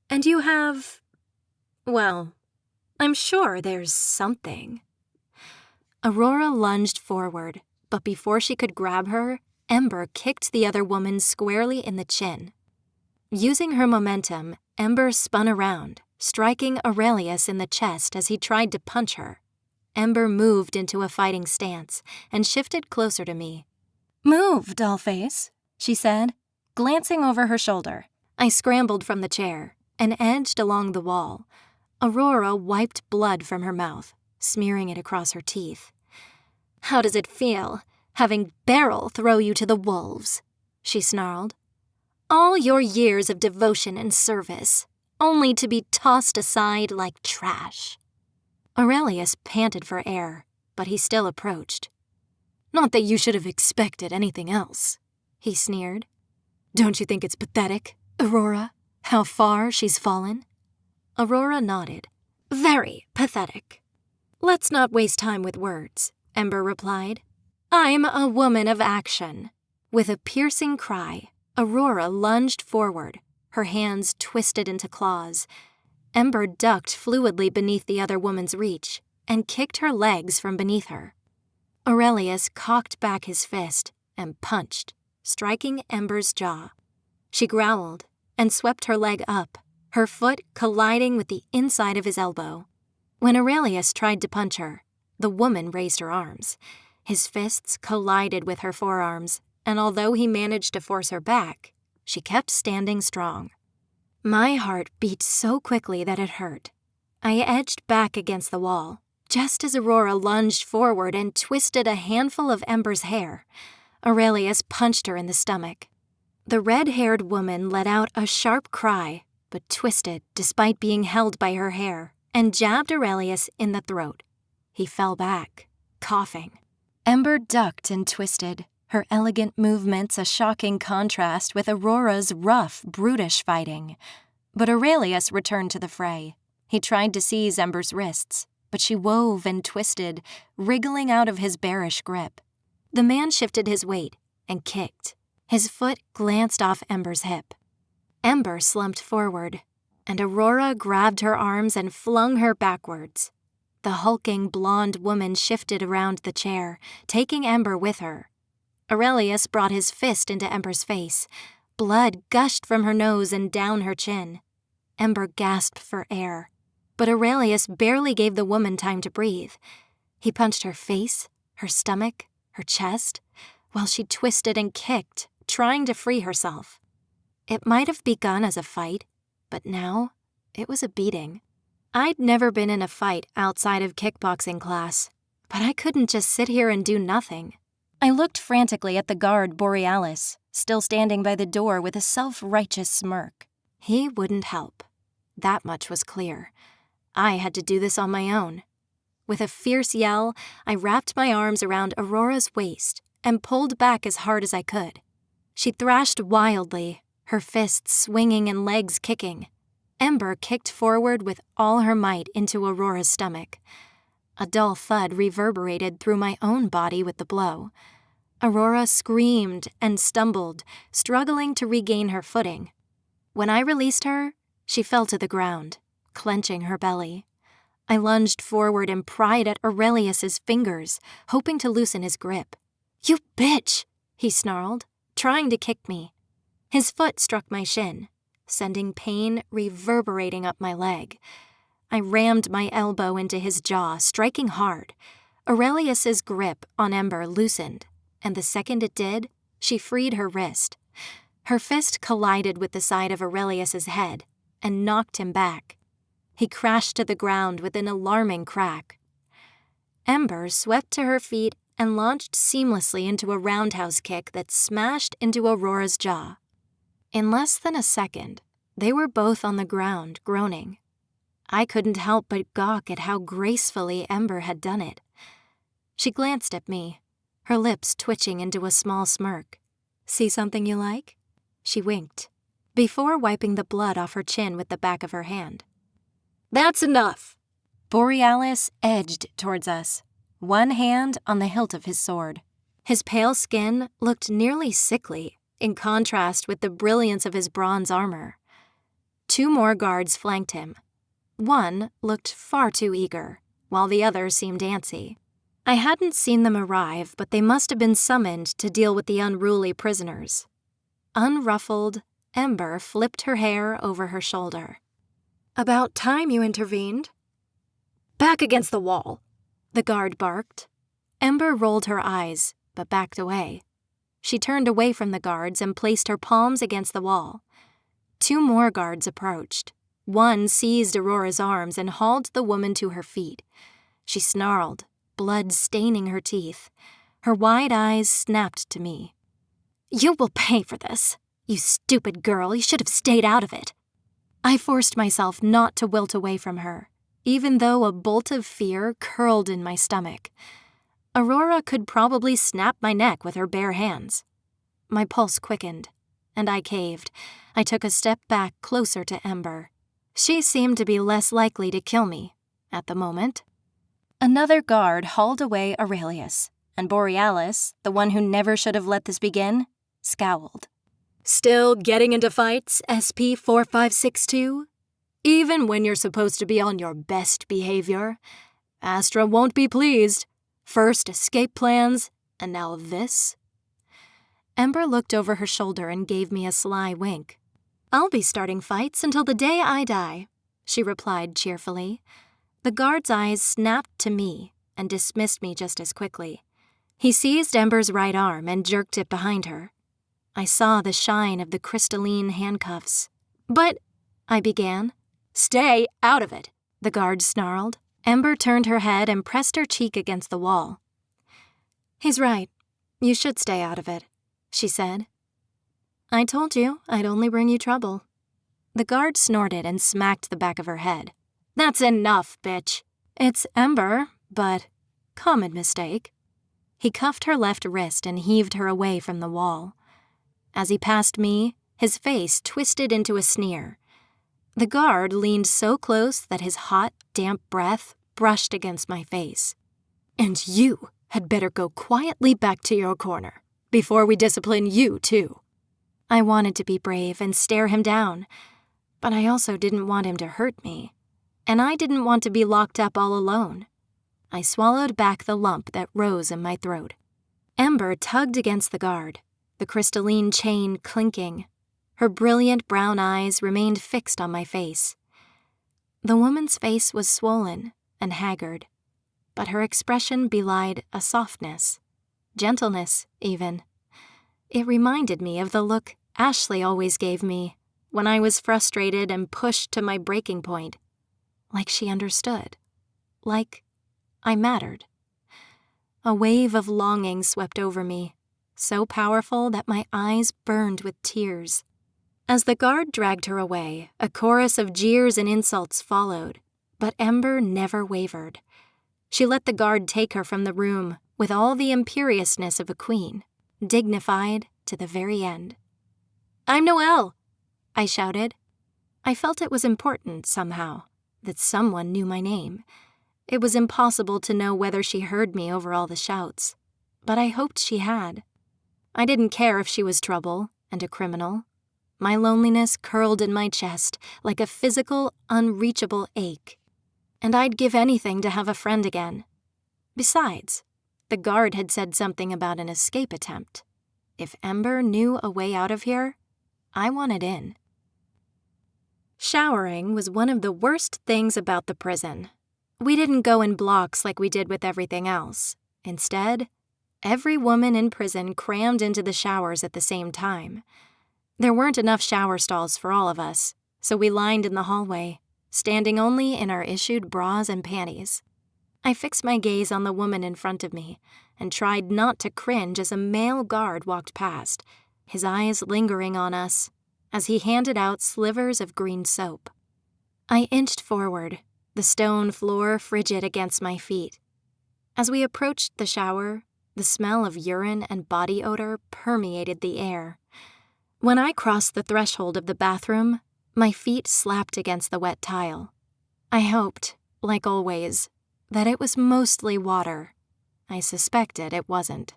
And you have, well, I'm sure there's something." Aurora lunged forward, but before she could grab her, Ember kicked the other woman squarely in the chin. Using her momentum, Ember spun around, striking Aurelius in the chest as he tried to punch her. Ember moved into a fighting stance and shifted closer to me. "Move, dollface," she said, glancing over her shoulder. I scrambled from the chair and edged along the wall. Aurora wiped blood from her mouth, smearing it across her teeth. "How does it feel, having Beryl throw you to the wolves?" she snarled. "All your years of devotion and service, only to be tossed aside like trash." Aurelius panted for air, but he still approached. "Not that you should have expected anything else," he sneered. "Don't you think it's pathetic, Aurora, how far she's fallen?" Aurora nodded. "Very pathetic." "Let's not waste time with words," Ember replied. "I'm a woman of action." With a piercing cry, Aurora lunged forward, her hands twisted into claws. Ember ducked fluidly beneath the other woman's reach and kicked her legs from beneath her. Aurelius cocked back his fist and punched, striking Ember's jaw. She growled and swept her leg up, her foot colliding with the inside of his elbow. When Aurelius tried to punch her, the woman raised her arms. His fists collided with her forearms, and although he managed to force her back, she kept standing strong. My heart beat so quickly that it hurt. I edged back against the wall, just as Aurora lunged forward and twisted a handful of Ember's hair. Aurelius punched her in the stomach. The red-haired woman let out a sharp cry, but twisted despite being held by her hair, and jabbed Aurelius in the throat. He fell back, coughing. Ember ducked and twisted, her elegant movements a shocking contrast with Aurora's rough, brutish fighting. But Aurelius returned to the fray. He tried to seize Ember's wrists, but she wove and twisted, wriggling out of his bearish grip. The man shifted his weight and kicked. His foot glanced off Ember's hip. Ember slumped forward, and Aurora grabbed her arms and flung her backwards. The hulking blonde woman shifted around the chair, taking Ember with her. Aurelius brought his fist into Ember's face. Blood gushed from her nose and down her chin. Ember gasped for air, but Aurelius barely gave the woman time to breathe. He punched her face, her stomach, her chest, while she twisted and kicked, trying to free herself. It might have begun as a fight, but now it was a beating. I'd never been in a fight outside of kickboxing class, but I couldn't just sit here and do nothing. I looked frantically at the guard Borealis, still standing by the door with a self-righteous smirk. He wouldn't help. That much was clear. I had to do this on my own. With a fierce yell, I wrapped my arms around Aurora's waist and pulled back as hard as I could. She thrashed wildly, her fists swinging and legs kicking. Ember kicked forward with all her might into Aurora's stomach. A dull thud reverberated through my own body with the blow. Aurora screamed and stumbled, struggling to regain her footing. When I released her, she fell to the ground, clenching her belly. I lunged forward and pried at Aurelius's fingers, hoping to loosen his grip. "You bitch!" he snarled, trying to kick me. His foot struck my shin, sending pain reverberating up my leg. I rammed my elbow into his jaw, striking hard. Aurelius's grip on Ember loosened, and the second it did, she freed her wrist. Her fist collided with the side of Aurelius's head and knocked him back. He crashed to the ground with an alarming crack. Ember swept to her feet and launched seamlessly into a roundhouse kick that smashed into Aurora's jaw. In less than a second, they were both on the ground, groaning. I couldn't help but gawk at how gracefully Ember had done it. She glanced at me, her lips twitching into a small smirk. "See something you like?" She winked, before wiping the blood off her chin with the back of her hand. "That's enough!" Borealis edged towards us, one hand on the hilt of his sword. His pale skin looked nearly sickly, in contrast with the brilliance of his bronze armor. 2 more guards flanked him. One looked far too eager, while the other seemed antsy. I hadn't seen them arrive, but they must have been summoned to deal with the unruly prisoners. Unruffled, Ember flipped her hair over her shoulder. "About time you intervened." "Back against the wall," the guard barked. Ember rolled her eyes, but backed away. She turned away from the guards and placed her palms against the wall. 2 more guards approached. One seized Aurora's arms and hauled the woman to her feet. She snarled, blood staining her teeth. Her wide eyes snapped to me. "You will pay for this. You stupid girl, you should have stayed out of it." I forced myself not to wilt away from her, even though a bolt of fear curled in my stomach. Aurora could probably snap my neck with her bare hands. My pulse quickened, and I caved. I took a step back closer to Ember. She seemed to be less likely to kill me, at the moment. Another guard hauled away Aurelius, and Borealis, the one who never should have let this begin, scowled. "Still getting into fights, SP-4562? Even when you're supposed to be on your best behavior? Astra won't be pleased. First escape plans, and now this?" Ember looked over her shoulder and gave me a sly wink. "I'll be starting fights until the day I die," she replied cheerfully. The guard's eyes snapped to me and dismissed me just as quickly. He seized Ember's right arm and jerked it behind her. I saw the shine of the crystalline handcuffs. "But," I began. "Stay out of it," the guard snarled. Ember turned her head and pressed her cheek against the wall. "He's right. You should stay out of it," she said. "I told you I'd only bring you trouble." The guard snorted and smacked the back of her head. "That's enough, bitch." "It's Ember, but common mistake." He cuffed her left wrist and heaved her away from the wall. As he passed me, his face twisted into a sneer. The guard leaned so close that his hot, damp breath brushed against my face. "And you had better go quietly back to your corner, before we discipline you, too." I wanted to be brave and stare him down, but I also didn't want him to hurt me, and I didn't want to be locked up all alone. I swallowed back the lump that rose in my throat. Ember tugged against the guard, the crystalline chain clinking. Her brilliant brown eyes remained fixed on my face. The woman's face was swollen and haggard, but her expression belied a softness, gentleness even. It reminded me of the look Ashley always gave me when I was frustrated and pushed to my breaking point, like she understood, like I mattered. A wave of longing swept over me, so powerful that my eyes burned with tears. As the guard dragged her away, a chorus of jeers and insults followed, but Ember never wavered. She let the guard take her from the room with all the imperiousness of a queen, dignified to the very end. "I'm Noelle," I shouted. I felt it was important, somehow, that someone knew my name. It was impossible to know whether she heard me over all the shouts, but I hoped she had. I didn't care if she was trouble and a criminal. My loneliness curled in my chest like a physical, unreachable ache, and I'd give anything to have a friend again. Besides, the guard had said something about an escape attempt. If Ember knew a way out of here, I wanted in. Showering was one of the worst things about the prison. We didn't go in blocks like we did with everything else. Instead, every woman in prison crammed into the showers at the same time. There weren't enough shower stalls for all of us, so we lined in the hallway, standing only in our issued bras and panties. I fixed my gaze on the woman in front of me and tried not to cringe as a male guard walked past, his eyes lingering on us as he handed out slivers of green soap. I inched forward, the stone floor frigid against my feet. As we approached the shower, the smell of urine and body odor permeated the air. When I crossed the threshold of the bathroom, my feet slapped against the wet tile. I hoped, like always, that it was mostly water. I suspected it wasn't.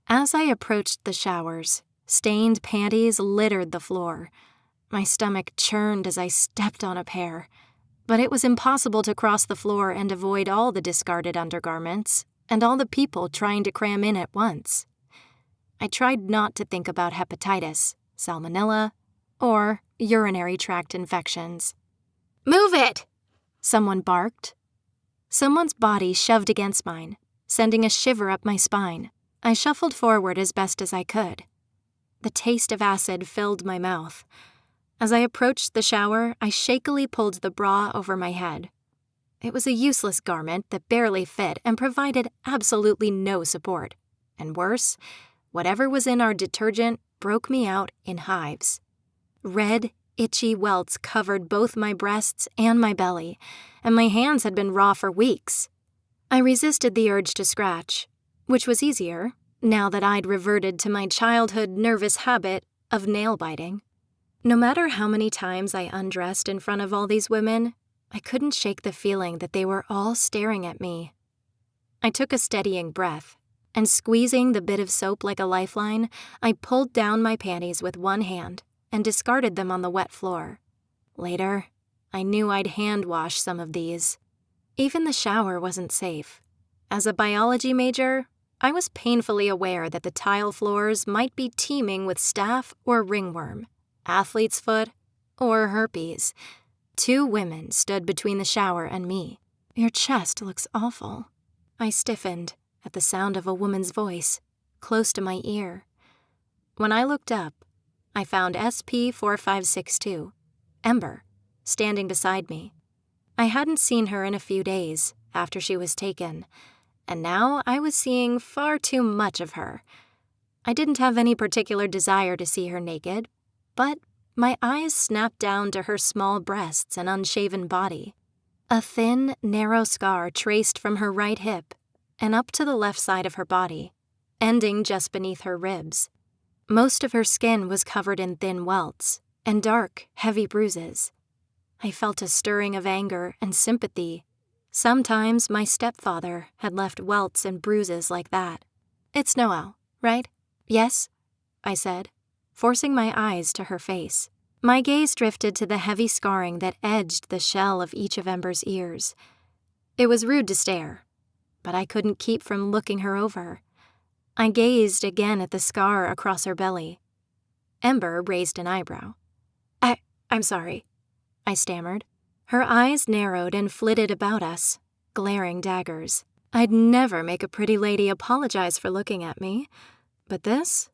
As I approached the showers, stained panties littered the floor. My stomach churned as I stepped on a pair, but it was impossible to cross the floor and avoid all the discarded undergarments and all the people trying to cram in at once. I tried not to think about hepatitis, salmonella, or urinary tract infections. "Move it!" someone barked. Someone's body shoved against mine, sending a shiver up my spine. I shuffled forward as best as I could. The taste of acid filled my mouth. As I approached the shower, I shakily pulled the bra over my head. It was a useless garment that barely fit and provided absolutely no support. And worse, whatever was in our detergent broke me out in hives. Red, itchy welts covered both my breasts and my belly, and my hands had been raw for weeks. I resisted the urge to scratch, which was easier now that I'd reverted to my childhood nervous habit of nail biting. No matter how many times I undressed in front of all these women, I couldn't shake the feeling that they were all staring at me. I took a steadying breath, and squeezing the bit of soap like a lifeline, I pulled down my panties with one hand and discarded them on the wet floor. Later, I knew I'd hand-wash some of these. Even the shower wasn't safe. As a biology major, I was painfully aware that the tile floors might be teeming with staph or ringworm, athlete's foot, or herpes. 2 women stood between the shower and me. "Your chest looks awful." I stiffened at the sound of a woman's voice, close to my ear. When I looked up, I found SP-4562, Ember, standing beside me. I hadn't seen her in a few days after she was taken, and now I was seeing far too much of her. I didn't have any particular desire to see her naked, but my eyes snapped down to her small breasts and unshaven body. A thin, narrow scar traced from her right hip and up to the left side of her body, ending just beneath her ribs. Most of her skin was covered in thin welts and dark, heavy bruises. I felt a stirring of anger and sympathy. Sometimes my stepfather had left welts and bruises like that. "It's Noelle, right?" "Yes," I said. forcing my eyes to her face. My gaze drifted to the heavy scarring that edged the shell of each of Ember's ears. It was rude to stare, but I couldn't keep from looking her over. I gazed again at the scar across her belly. Ember raised an eyebrow. I'm sorry, I stammered. Her eyes narrowed and flitted about us, glaring daggers. I'd never make a pretty lady apologize for looking at me, but this,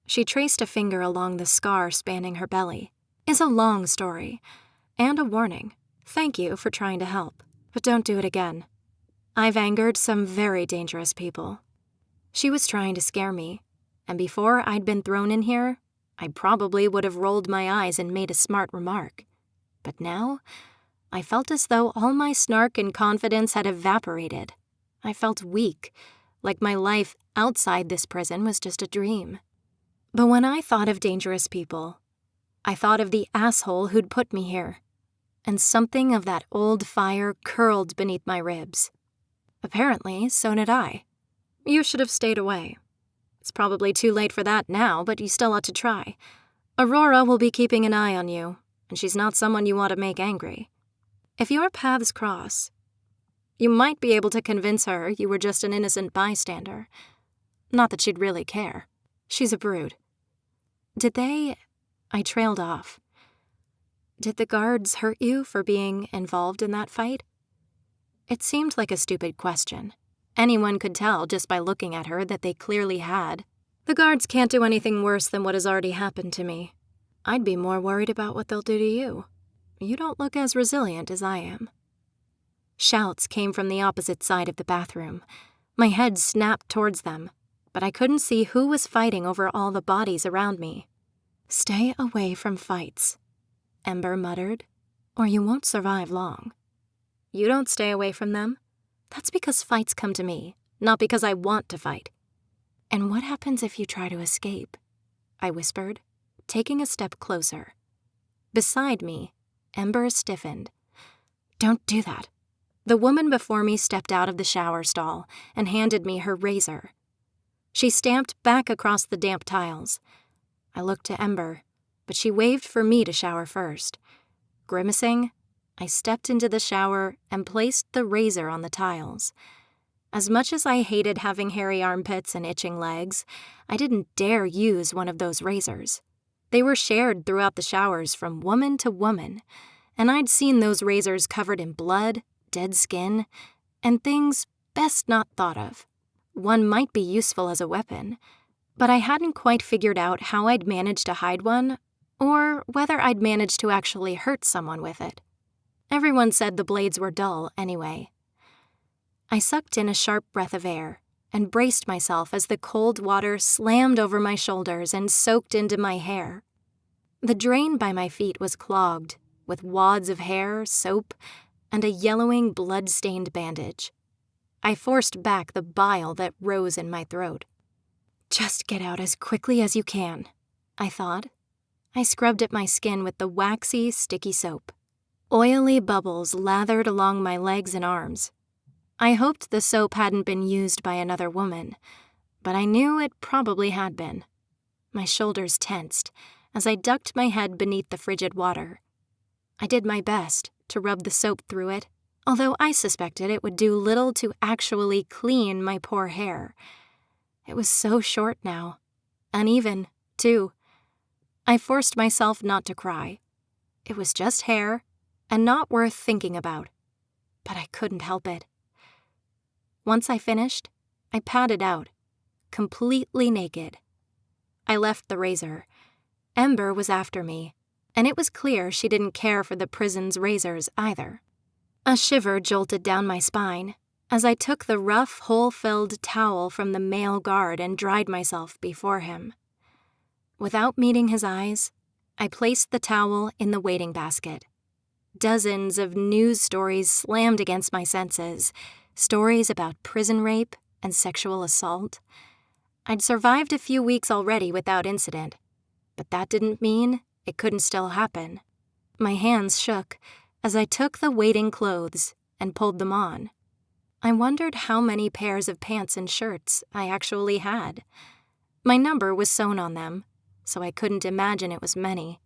she traced a finger along the scar spanning her belly, is a long story, and a warning. Thank you for trying to help, but don't do it again. I've angered some very dangerous people. She was trying to scare me, and before I'd been thrown in here, I probably would have rolled my eyes and made a smart remark. But now, I felt as though all my snark and confidence had evaporated. I felt weak, like my life outside this prison was just a dream. But when I thought of dangerous people, I thought of the asshole who'd put me here, and something of that old fire curled beneath my ribs. Apparently, so did I. You should have stayed away. It's probably too late for that now, but you still ought to try. Aurora will be keeping an eye on you, and she's not someone you want to make angry. If your paths cross, you might be able to convince her you were just an innocent bystander. Not that she'd really care. She's a brood. I trailed off. Did the guards hurt you for being involved in that fight? It seemed like a stupid question. Anyone could tell just by looking at her that they clearly had. The guards can't do anything worse than what has already happened to me. I'd be more worried about what they'll do to you. You don't look as resilient as I am. Shouts came from the opposite side of the bathroom. My head snapped towards them, but I couldn't see who was fighting over all the bodies around me. Stay away from fights, Ember muttered, or you won't survive long. You don't stay away from them? That's because fights come to me, not because I want to fight. And what happens if you try to escape? I whispered, taking a step closer. Beside me, Ember stiffened. Don't do that. The woman before me stepped out of the shower stall and handed me her razor. She stamped back across the damp tiles. I looked to Ember, but she waved for me to shower first. Grimacing, I stepped into the shower and placed the razor on the tiles. As much as I hated having hairy armpits and itching legs, I didn't dare use one of those razors. They were shared throughout the showers from woman to woman, and I'd seen those razors covered in blood, dead skin, and things best not thought of. One might be useful as a weapon, but I hadn't quite figured out how I'd manage to hide one, or whether I'd manage to actually hurt someone with it. Everyone said the blades were dull anyway. I sucked in a sharp breath of air and braced myself as the cold water slammed over my shoulders and soaked into my hair. The drain by my feet was clogged, with wads of hair, soap, and a yellowing, blood-stained bandage. I forced back the bile that rose in my throat. Just get out as quickly as you can, I thought. I scrubbed at my skin with the waxy, sticky soap. Oily bubbles lathered along my legs and arms. I hoped the soap hadn't been used by another woman, but I knew it probably had been. My shoulders tensed as I ducked my head beneath the frigid water. I did my best to rub the soap through it, although I suspected it would do little to actually clean my poor hair. It was so short now. Uneven, too. I forced myself not to cry. It was just hair, and not worth thinking about. But I couldn't help it. Once I finished, I padded out, completely naked. I left the razor. Ember was after me, and it was clear she didn't care for the prison's razors either. A shiver jolted down my spine as I took the rough, hole-filled towel from the male guard and dried myself before him. Without meeting his eyes, I placed the towel in the waiting basket. Dozens of news stories slammed against my senses, stories about prison rape and sexual assault. I'd survived a few weeks already without incident, but that didn't mean it couldn't still happen. My hands shook as I took the waiting clothes and pulled them on. I wondered how many pairs of pants and shirts I actually had. My number was sewn on them, so I couldn't imagine it was many.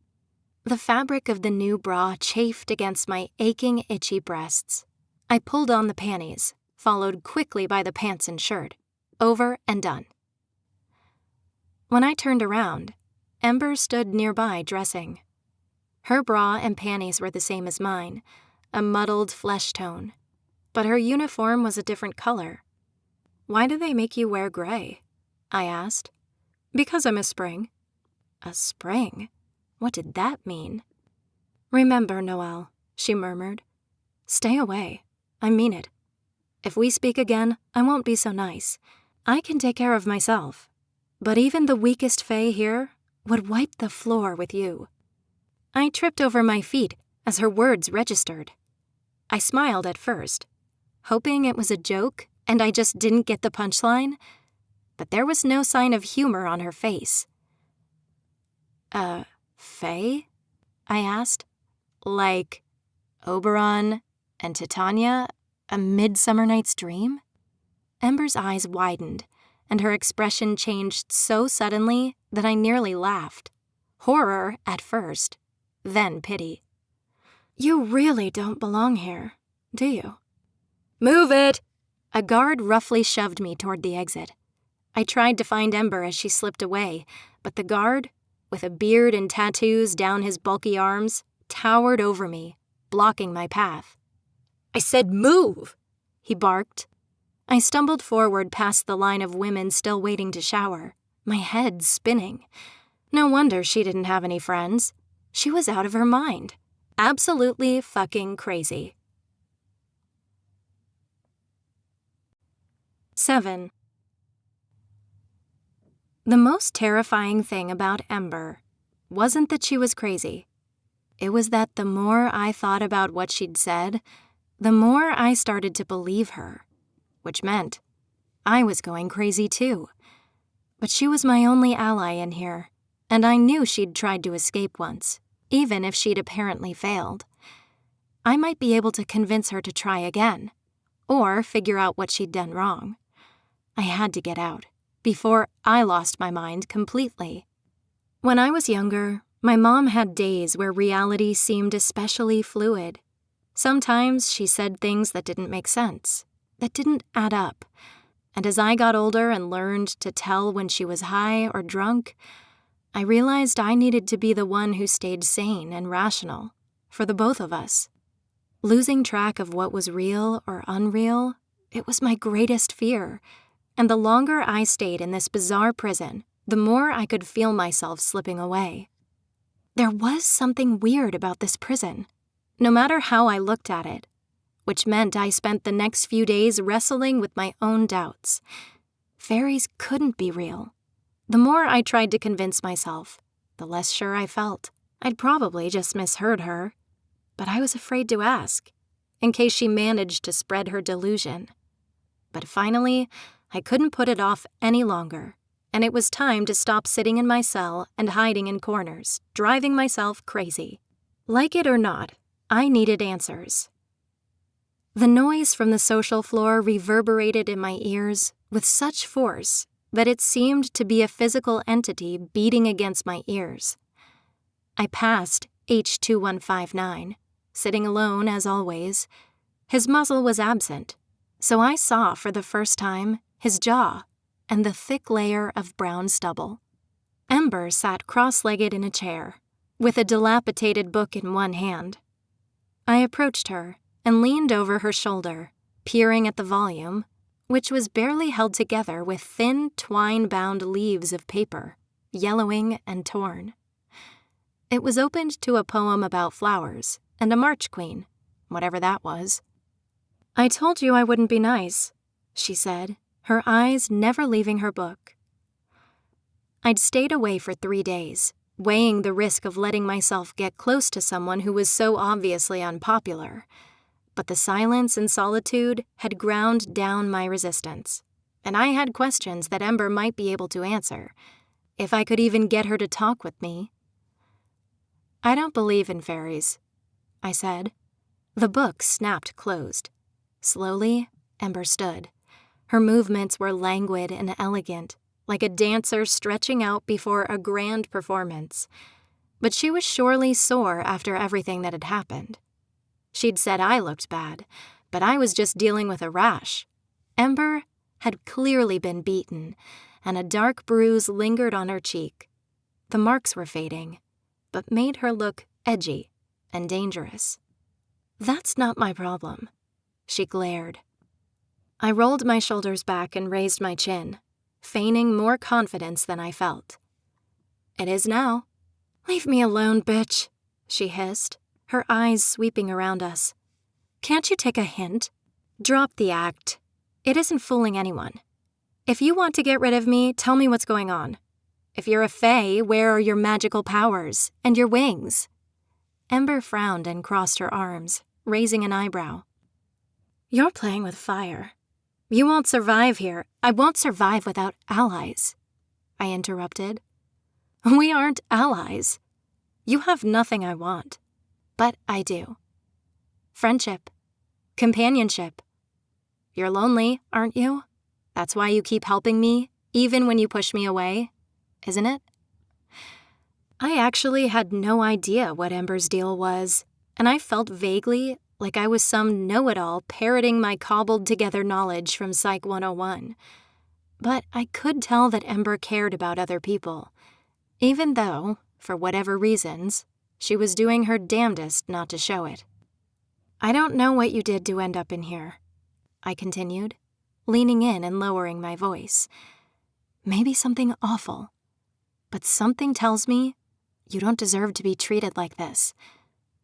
The fabric of the new bra chafed against my aching, itchy breasts. I pulled on the panties, followed quickly by the pants and shirt. Over and done. When I turned around, Ember stood nearby dressing. Her bra and panties were the same as mine, a muddled flesh tone, but her uniform was a different color. "Why do they make you wear gray?" I asked. "Because I'm a spring." A spring? What did that mean? "Remember, Noelle," she murmured. "Stay away. I mean it. If we speak again, I won't be so nice. I can take care of myself. But even the weakest fae here would wipe the floor with you." I tripped over my feet as her words registered. I smiled at first, hoping it was a joke and I just didn't get the punchline, but there was no sign of humor on her face. Fae?" I asked. "Like Oberon and Titania, a Midsummer Night's Dream?" Ember's eyes widened, and her expression changed so suddenly that I nearly laughed. Horror at first, then pity. "You really don't belong here, do you?" "Move it!" A guard roughly shoved me toward the exit. I tried to find Ember as she slipped away, but the guard, with a beard and tattoos down his bulky arms, towered over me, blocking my path. "I said move!" he barked. I stumbled forward past the line of women still waiting to shower, my head spinning. No wonder she didn't have any friends. She was out of her mind. Absolutely fucking crazy. 7. The most terrifying thing about Ember wasn't that she was crazy. It was that the more I thought about what she'd said, the more I started to believe her, which meant I was going crazy too. But she was my only ally in here, and I knew she'd tried to escape once, even if she'd apparently failed. I might be able to convince her to try again, or figure out what she'd done wrong. I had to get out, before I lost my mind completely. When I was younger, my mom had days where reality seemed especially fluid. Sometimes she said things that didn't make sense, that didn't add up. And as I got older and learned to tell when she was high or drunk, I realized I needed to be the one who stayed sane and rational, for the both of us. Losing track of what was real or unreal, it was my greatest fear, and the longer I stayed in this bizarre prison, the more I could feel myself slipping away. There was something weird about this prison, no matter how I looked at it, which meant I spent the next few days wrestling with my own doubts. Fairies couldn't be real. The more I tried to convince myself, the less sure I felt. I'd probably just misheard her, but I was afraid to ask, in case she managed to spread her delusion. But finally, I couldn't put it off any longer, and it was time to stop sitting in my cell and hiding in corners, driving myself crazy. Like it or not, I needed answers. The noise from the social floor reverberated in my ears with such force that it seemed to be a physical entity beating against my ears. I passed H2159, sitting alone as always. His muzzle was absent, so I saw for the first time his jaw and the thick layer of brown stubble. Ember sat cross-legged in a chair, with a dilapidated book in one hand. I approached her and leaned over her shoulder, peering at the volume, which was barely held together with thin, twine-bound leaves of paper, yellowing and torn. It was opened to a poem about flowers and a March Queen, whatever that was. "I told you I wouldn't be nice," she said, her eyes never leaving her book. I'd stayed away for 3 days, weighing the risk of letting myself get close to someone who was so obviously unpopular. But the silence and solitude had ground down my resistance, and I had questions that Ember might be able to answer, if I could even get her to talk with me. "I don't believe in fairies," I said. The book snapped closed. Slowly, Ember stood. Her movements were languid and elegant, like a dancer stretching out before a grand performance. But she was surely sore after everything that had happened. She'd said I looked bad, but I was just dealing with a rash. Ember had clearly been beaten, and a dark bruise lingered on her cheek. The marks were fading, but made her look edgy and dangerous. "That's not my problem," she glared. I rolled my shoulders back and raised my chin, feigning more confidence than I felt. "It is now." "Leave me alone, bitch," she hissed, her eyes sweeping around us. "Can't you take a hint? Drop the act. It isn't fooling anyone. If you want to get rid of me, tell me what's going on. If you're a fae, where are your magical powers and your wings?" Ember frowned and crossed her arms, raising an eyebrow. "You're playing with fire. You won't survive here. I won't survive without allies," I interrupted. "We aren't allies. You have nothing I want, but I do. Friendship. Companionship. You're lonely, aren't you? That's why you keep helping me, even when you push me away, isn't it?" I actually had no idea what Ember's deal was, and I felt vaguely like I was some know-it-all parroting my cobbled-together knowledge from Psych 101. But I could tell that Ember cared about other people, even though, for whatever reasons, she was doing her damnedest not to show it. "I don't know what you did to end up in here," I continued, leaning in and lowering my voice. "Maybe something awful, but something tells me you don't deserve to be treated like this.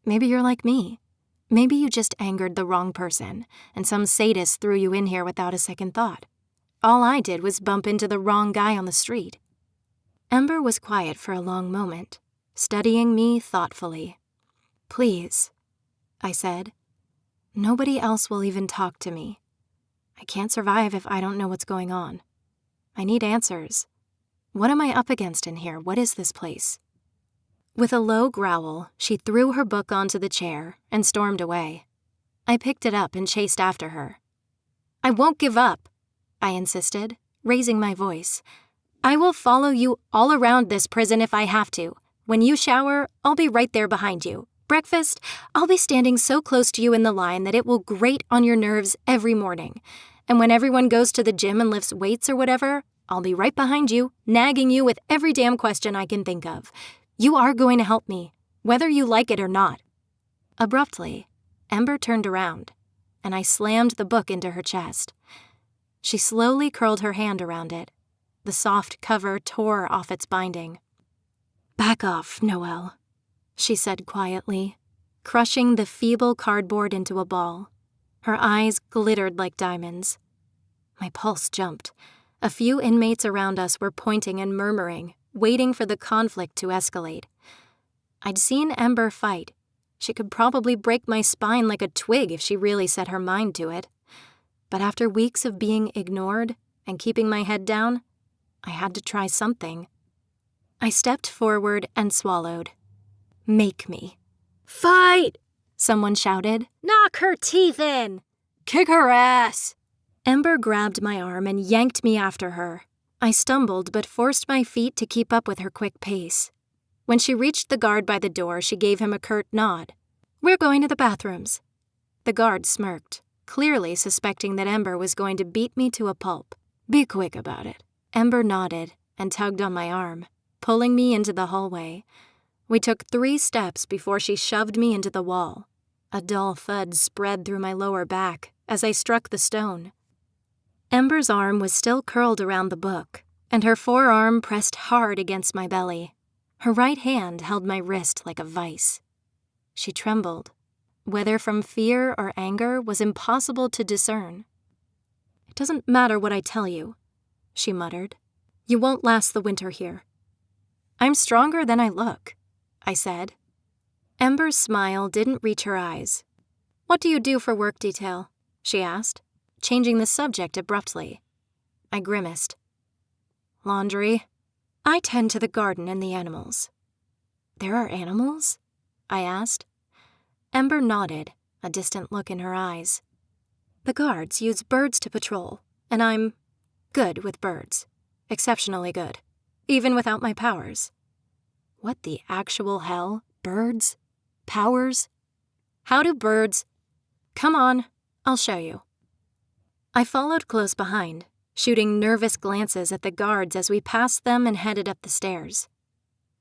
Maybe you're like me. Maybe you just angered the wrong person, and some sadist threw you in here without a second thought. All I did was bump into the wrong guy on the street." Ember was quiet for a long moment, studying me thoughtfully. "Please," I said. "Nobody else will even talk to me. I can't survive if I don't know what's going on. I need answers. What am I up against in here? What is this place?" With a low growl, she threw her book onto the chair and stormed away. I picked it up and chased after her. "I won't give up," I insisted, raising my voice. "I will follow you all around this prison if I have to. When you shower, I'll be right there behind you. Breakfast, I'll be standing so close to you in the line that it will grate on your nerves every morning. And when everyone goes to the gym and lifts weights or whatever, I'll be right behind you, nagging you with every damn question I can think of. You are going to help me, whether you like it or not." Abruptly, Ember turned around, and I slammed the book into her chest. She slowly curled her hand around it. The soft cover tore off its binding. "Back off, Noelle," she said quietly, crushing the feeble cardboard into a ball. Her eyes glittered like diamonds. My pulse jumped. A few inmates around us were pointing and murmuring, waiting for the conflict to escalate. I'd seen Ember fight. She could probably break my spine like a twig if she really set her mind to it. But after weeks of being ignored and keeping my head down, I had to try something. I stepped forward and swallowed. "Make me." "Fight!" someone shouted. "Knock her teeth in! Kick her ass!" Ember grabbed my arm and yanked me after her. I stumbled but forced my feet to keep up with her quick pace. When she reached the guard by the door, she gave him a curt nod. "We're going to the bathrooms." The guard smirked, clearly suspecting that Ember was going to beat me to a pulp. "Be quick about it." Ember nodded and tugged on my arm, pulling me into the hallway. We took 3 steps before she shoved me into the wall. A dull thud spread through my lower back as I struck the stone. Ember's arm was still curled around the book, and her forearm pressed hard against my belly. Her right hand held my wrist like a vice. She trembled. Whether from fear or anger was impossible to discern. "It doesn't matter what I tell you," she muttered. "You won't last the winter here." "I'm stronger than I look," I said. Ember's smile didn't reach her eyes. "What do you do for work detail?" she asked, changing the subject abruptly. I grimaced. "Laundry. I tend to the garden and the animals." "There are animals?" I asked. Ember nodded, a distant look in her eyes. "The guards use birds to patrol, and I'm good with birds." Exceptionally good, even without my powers. What the actual hell? Birds? Powers? How do birds? Come on, I'll show you. I followed close behind, shooting nervous glances at the guards as we passed them and headed up the stairs.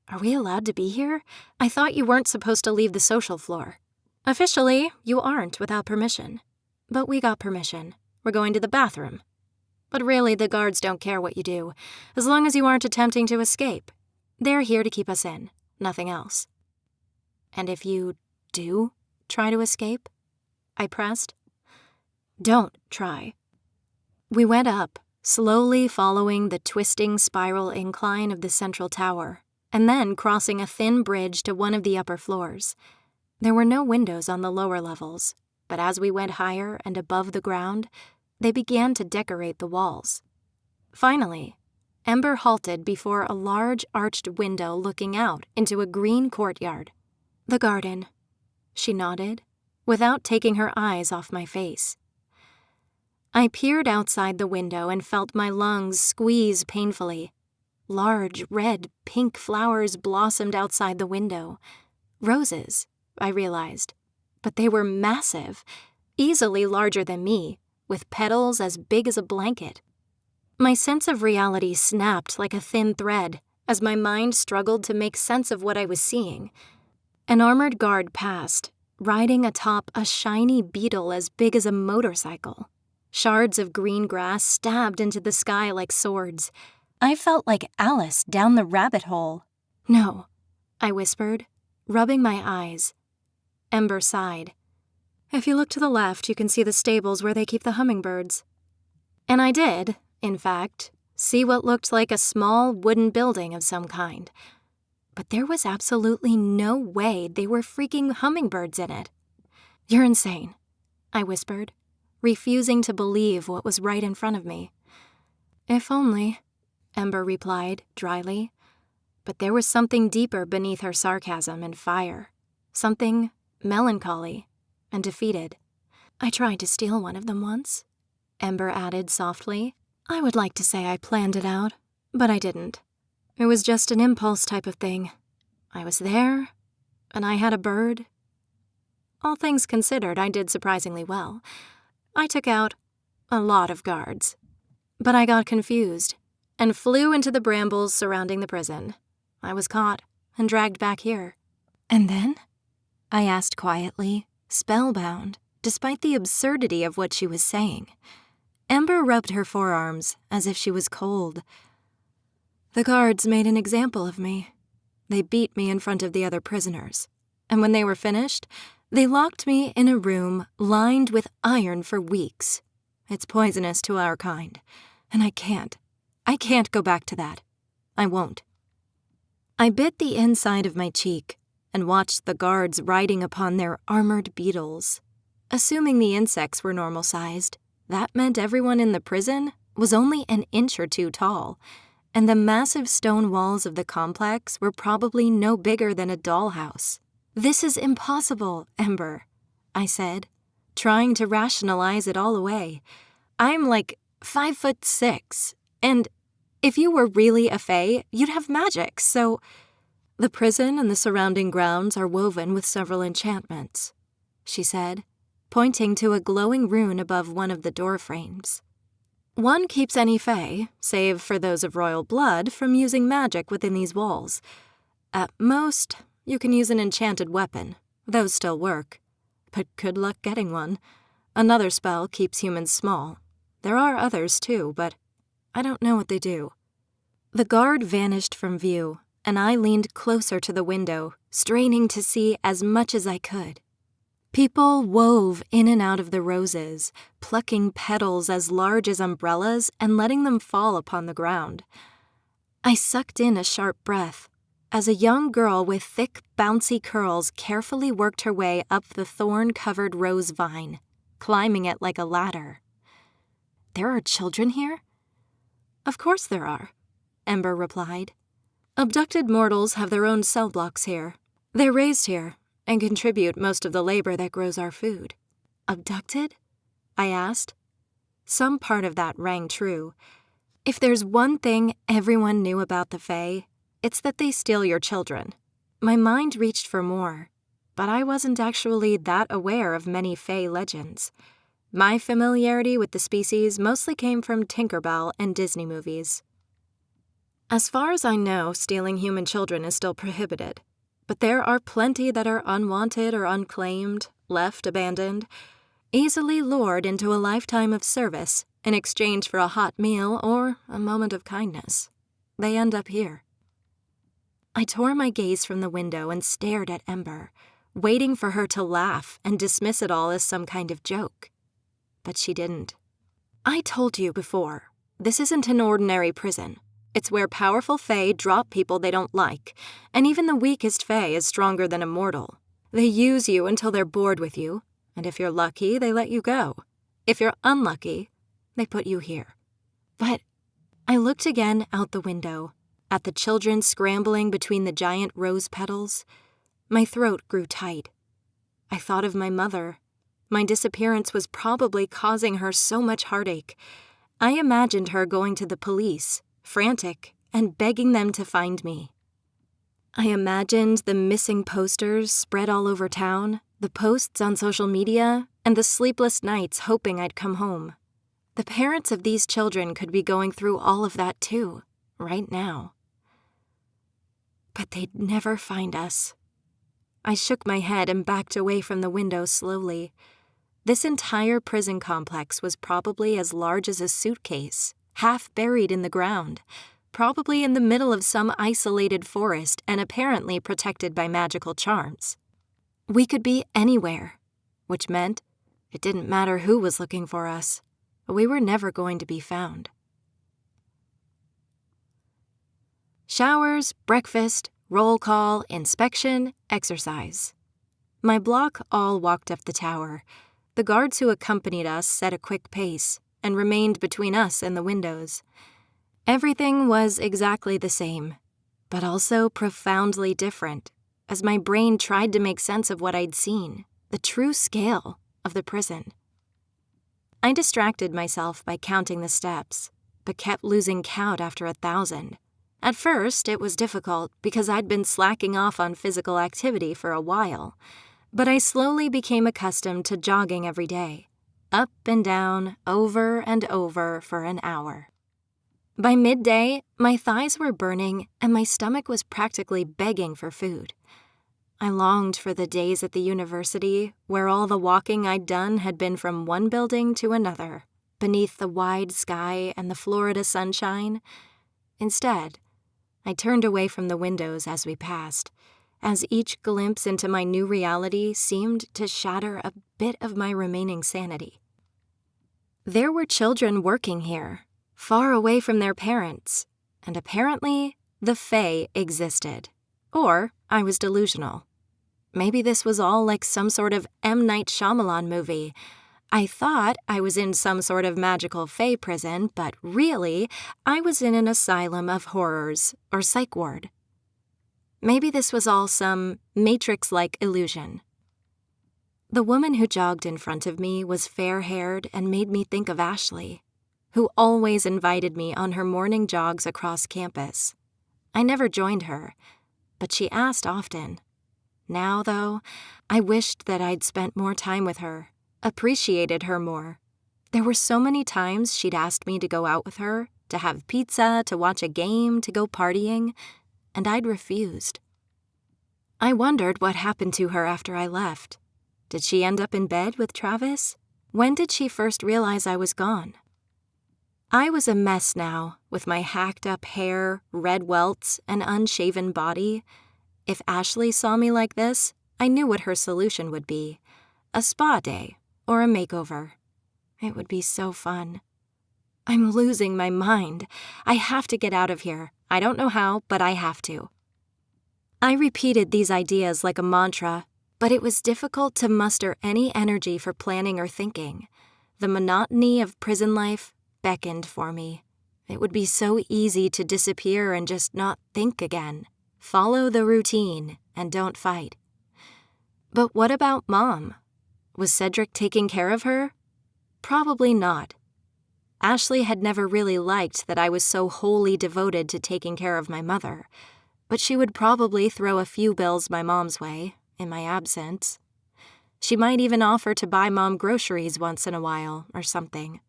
Are we allowed to be here? I thought you weren't supposed to leave the social floor. Officially, you aren't without permission. But we got permission. We're going to the bathroom. But really, the guards don't care what you do, as long as you aren't attempting to escape. They're here to keep us in, nothing else. And if you do try to escape? I pressed. Don't try. We went up, slowly following the twisting spiral incline of the central tower, and then crossing a thin bridge to one of the upper floors. There were no windows on the lower levels, but as we went higher and above the ground, they began to decorate the walls. Finally, Ember halted before a large arched window looking out into a green courtyard. The garden. She nodded, without taking her eyes off my face. I peered outside the window and felt my lungs squeeze painfully. Large, red, pink flowers blossomed outside the window. Roses, I realized, but they were massive, easily larger than me, with petals as big as a blanket. My sense of reality snapped like a thin thread as my mind struggled to make sense of what I was seeing. An armored guard passed, riding atop a shiny beetle as big as a motorcycle. Shards of green grass stabbed into the sky like swords. I felt like Alice down the rabbit hole. No, I whispered, rubbing my eyes. Ember sighed. If you look to the left, you can see the stables where they keep the hummingbirds. And I did, in fact, see what looked like a small wooden building of some kind. But there was absolutely no way they were freaking hummingbirds in it. You're insane, I whispered, refusing to believe what was right in front of me. If only, Ember replied dryly. But there was something deeper beneath her sarcasm and fire. Something melancholy and defeated. I tried to steal one of them once, Ember added softly. I would like to say I planned it out, but I didn't. It was just an impulse type of thing. I was there, and I had a bird. All things considered, I did surprisingly well. I took out a lot of guards. But I got confused and flew into the brambles surrounding the prison. I was caught and dragged back here. And then? I asked quietly, spellbound, despite the absurdity of what she was saying. Ember rubbed her forearms as if she was cold. The guards made an example of me. They beat me in front of the other prisoners, and when they were finished, they locked me in a room lined with iron for weeks. It's poisonous to our kind, and I can't go back to that. I won't. I bit the inside of my cheek and watched the guards riding upon their armored beetles. Assuming the insects were normal-sized, that meant everyone in the prison was only an inch or two tall, and the massive stone walls of the complex were probably no bigger than a dollhouse. This is impossible, Ember, I said, trying to rationalize it all away. I'm like 5'6", and if you were really a fae, you'd have magic, so... The prison and the surrounding grounds are woven with several enchantments, she said, pointing to a glowing rune above one of the door frames. One keeps any fae, save for those of royal blood, from using magic within these walls. At most, you can use an enchanted weapon. Those still work. But good luck getting one. Another spell keeps humans small. There are others too, but I don't know what they do. The guard vanished from view, and I leaned closer to the window, straining to see as much as I could. People wove in and out of the roses, plucking petals as large as umbrellas and letting them fall upon the ground. I sucked in a sharp breath as a young girl with thick, bouncy curls carefully worked her way up the thorn-covered rose vine, climbing it like a ladder. There are children here? Of course there are, Ember replied. Abducted mortals have their own cell blocks here. They're raised here and contribute most of the labor that grows our food. Abducted? I asked. Some part of that rang true. If there's one thing everyone knew about the Fae, it's that they steal your children. My mind reached for more, but I wasn't actually that aware of many Fae legends. My familiarity with the species mostly came from Tinkerbell and Disney movies. As far as I know, stealing human children is still prohibited, but there are plenty that are unwanted or unclaimed, left abandoned, easily lured into a lifetime of service in exchange for a hot meal or a moment of kindness. They end up here. I tore my gaze from the window and stared at Ember, waiting for her to laugh and dismiss it all as some kind of joke. But she didn't. I told you before, this isn't an ordinary prison. It's where powerful Fae drop people they don't like, and even the weakest Fae is stronger than a mortal. They use you until they're bored with you, and if you're lucky, they let you go. If you're unlucky, they put you here. But I looked again out the window, at the children scrambling between the giant rose petals. My throat grew tight. I thought of my mother. My disappearance was probably causing her so much heartache. I imagined her going to the police, frantic, and begging them to find me. I imagined the missing posters spread all over town, the posts on social media, and the sleepless nights hoping I'd come home. The parents of these children could be going through all of that too, right now. But they'd never find us. I shook my head and backed away from the window slowly. This entire prison complex was probably as large as a suitcase, half buried in the ground, probably in the middle of some isolated forest and apparently protected by magical charms. We could be anywhere, which meant it didn't matter who was looking for us. We were never going to be found. Showers, breakfast, roll call, inspection, exercise. My block all walked up the tower. The guards who accompanied us set a quick pace and remained between us and the windows. Everything was exactly the same, but also profoundly different, as my brain tried to make sense of what I'd seen, the true scale of the prison. I distracted myself by counting the steps, but kept losing count after 1,000. At first, it was difficult because I'd been slacking off on physical activity for a while, but I slowly became accustomed to jogging every day, up and down, over and over for an hour. By midday, my thighs were burning and my stomach was practically begging for food. I longed for the days at the university where all the walking I'd done had been from one building to another, beneath the wide sky and the Florida sunshine. Instead, I turned away from the windows as we passed, as each glimpse into my new reality seemed to shatter a bit of my remaining sanity. There were children working here, far away from their parents, and apparently the Fae existed. Or I was delusional. Maybe this was all like some sort of M. Night Shyamalan movie. I thought I was in some sort of magical Fae prison, but really, I was in an asylum of horrors or psych ward. Maybe this was all some Matrix-like illusion. The woman who jogged in front of me was fair-haired and made me think of Ashley, who always invited me on her morning jogs across campus. I never joined her, but she asked often. Now, though, I wished that I'd spent more time with her, appreciated her more. There were so many times she'd asked me to go out with her, to have pizza, to watch a game, to go partying, and I'd refused. I wondered what happened to her after I left. Did she end up in bed with Travis? When did she first realize I was gone? I was a mess now, with my hacked-up hair, red welts, and unshaven body. If Ashley saw me like this, I knew what her solution would be. A spa day, or a makeover. It would be so fun. I'm losing my mind. I have to get out of here. I don't know how, but I have to. I repeated these ideas like a mantra, but it was difficult to muster any energy for planning or thinking. The monotony of prison life beckoned for me. It would be so easy to disappear and just not think again. Follow the routine and don't fight. But what about Mom? Was Cedric taking care of her? Probably not. Ashley had never really liked that I was so wholly devoted to taking care of my mother, but she would probably throw a few bills my mom's way, in my absence. She might even offer to buy Mom groceries once in a while or something.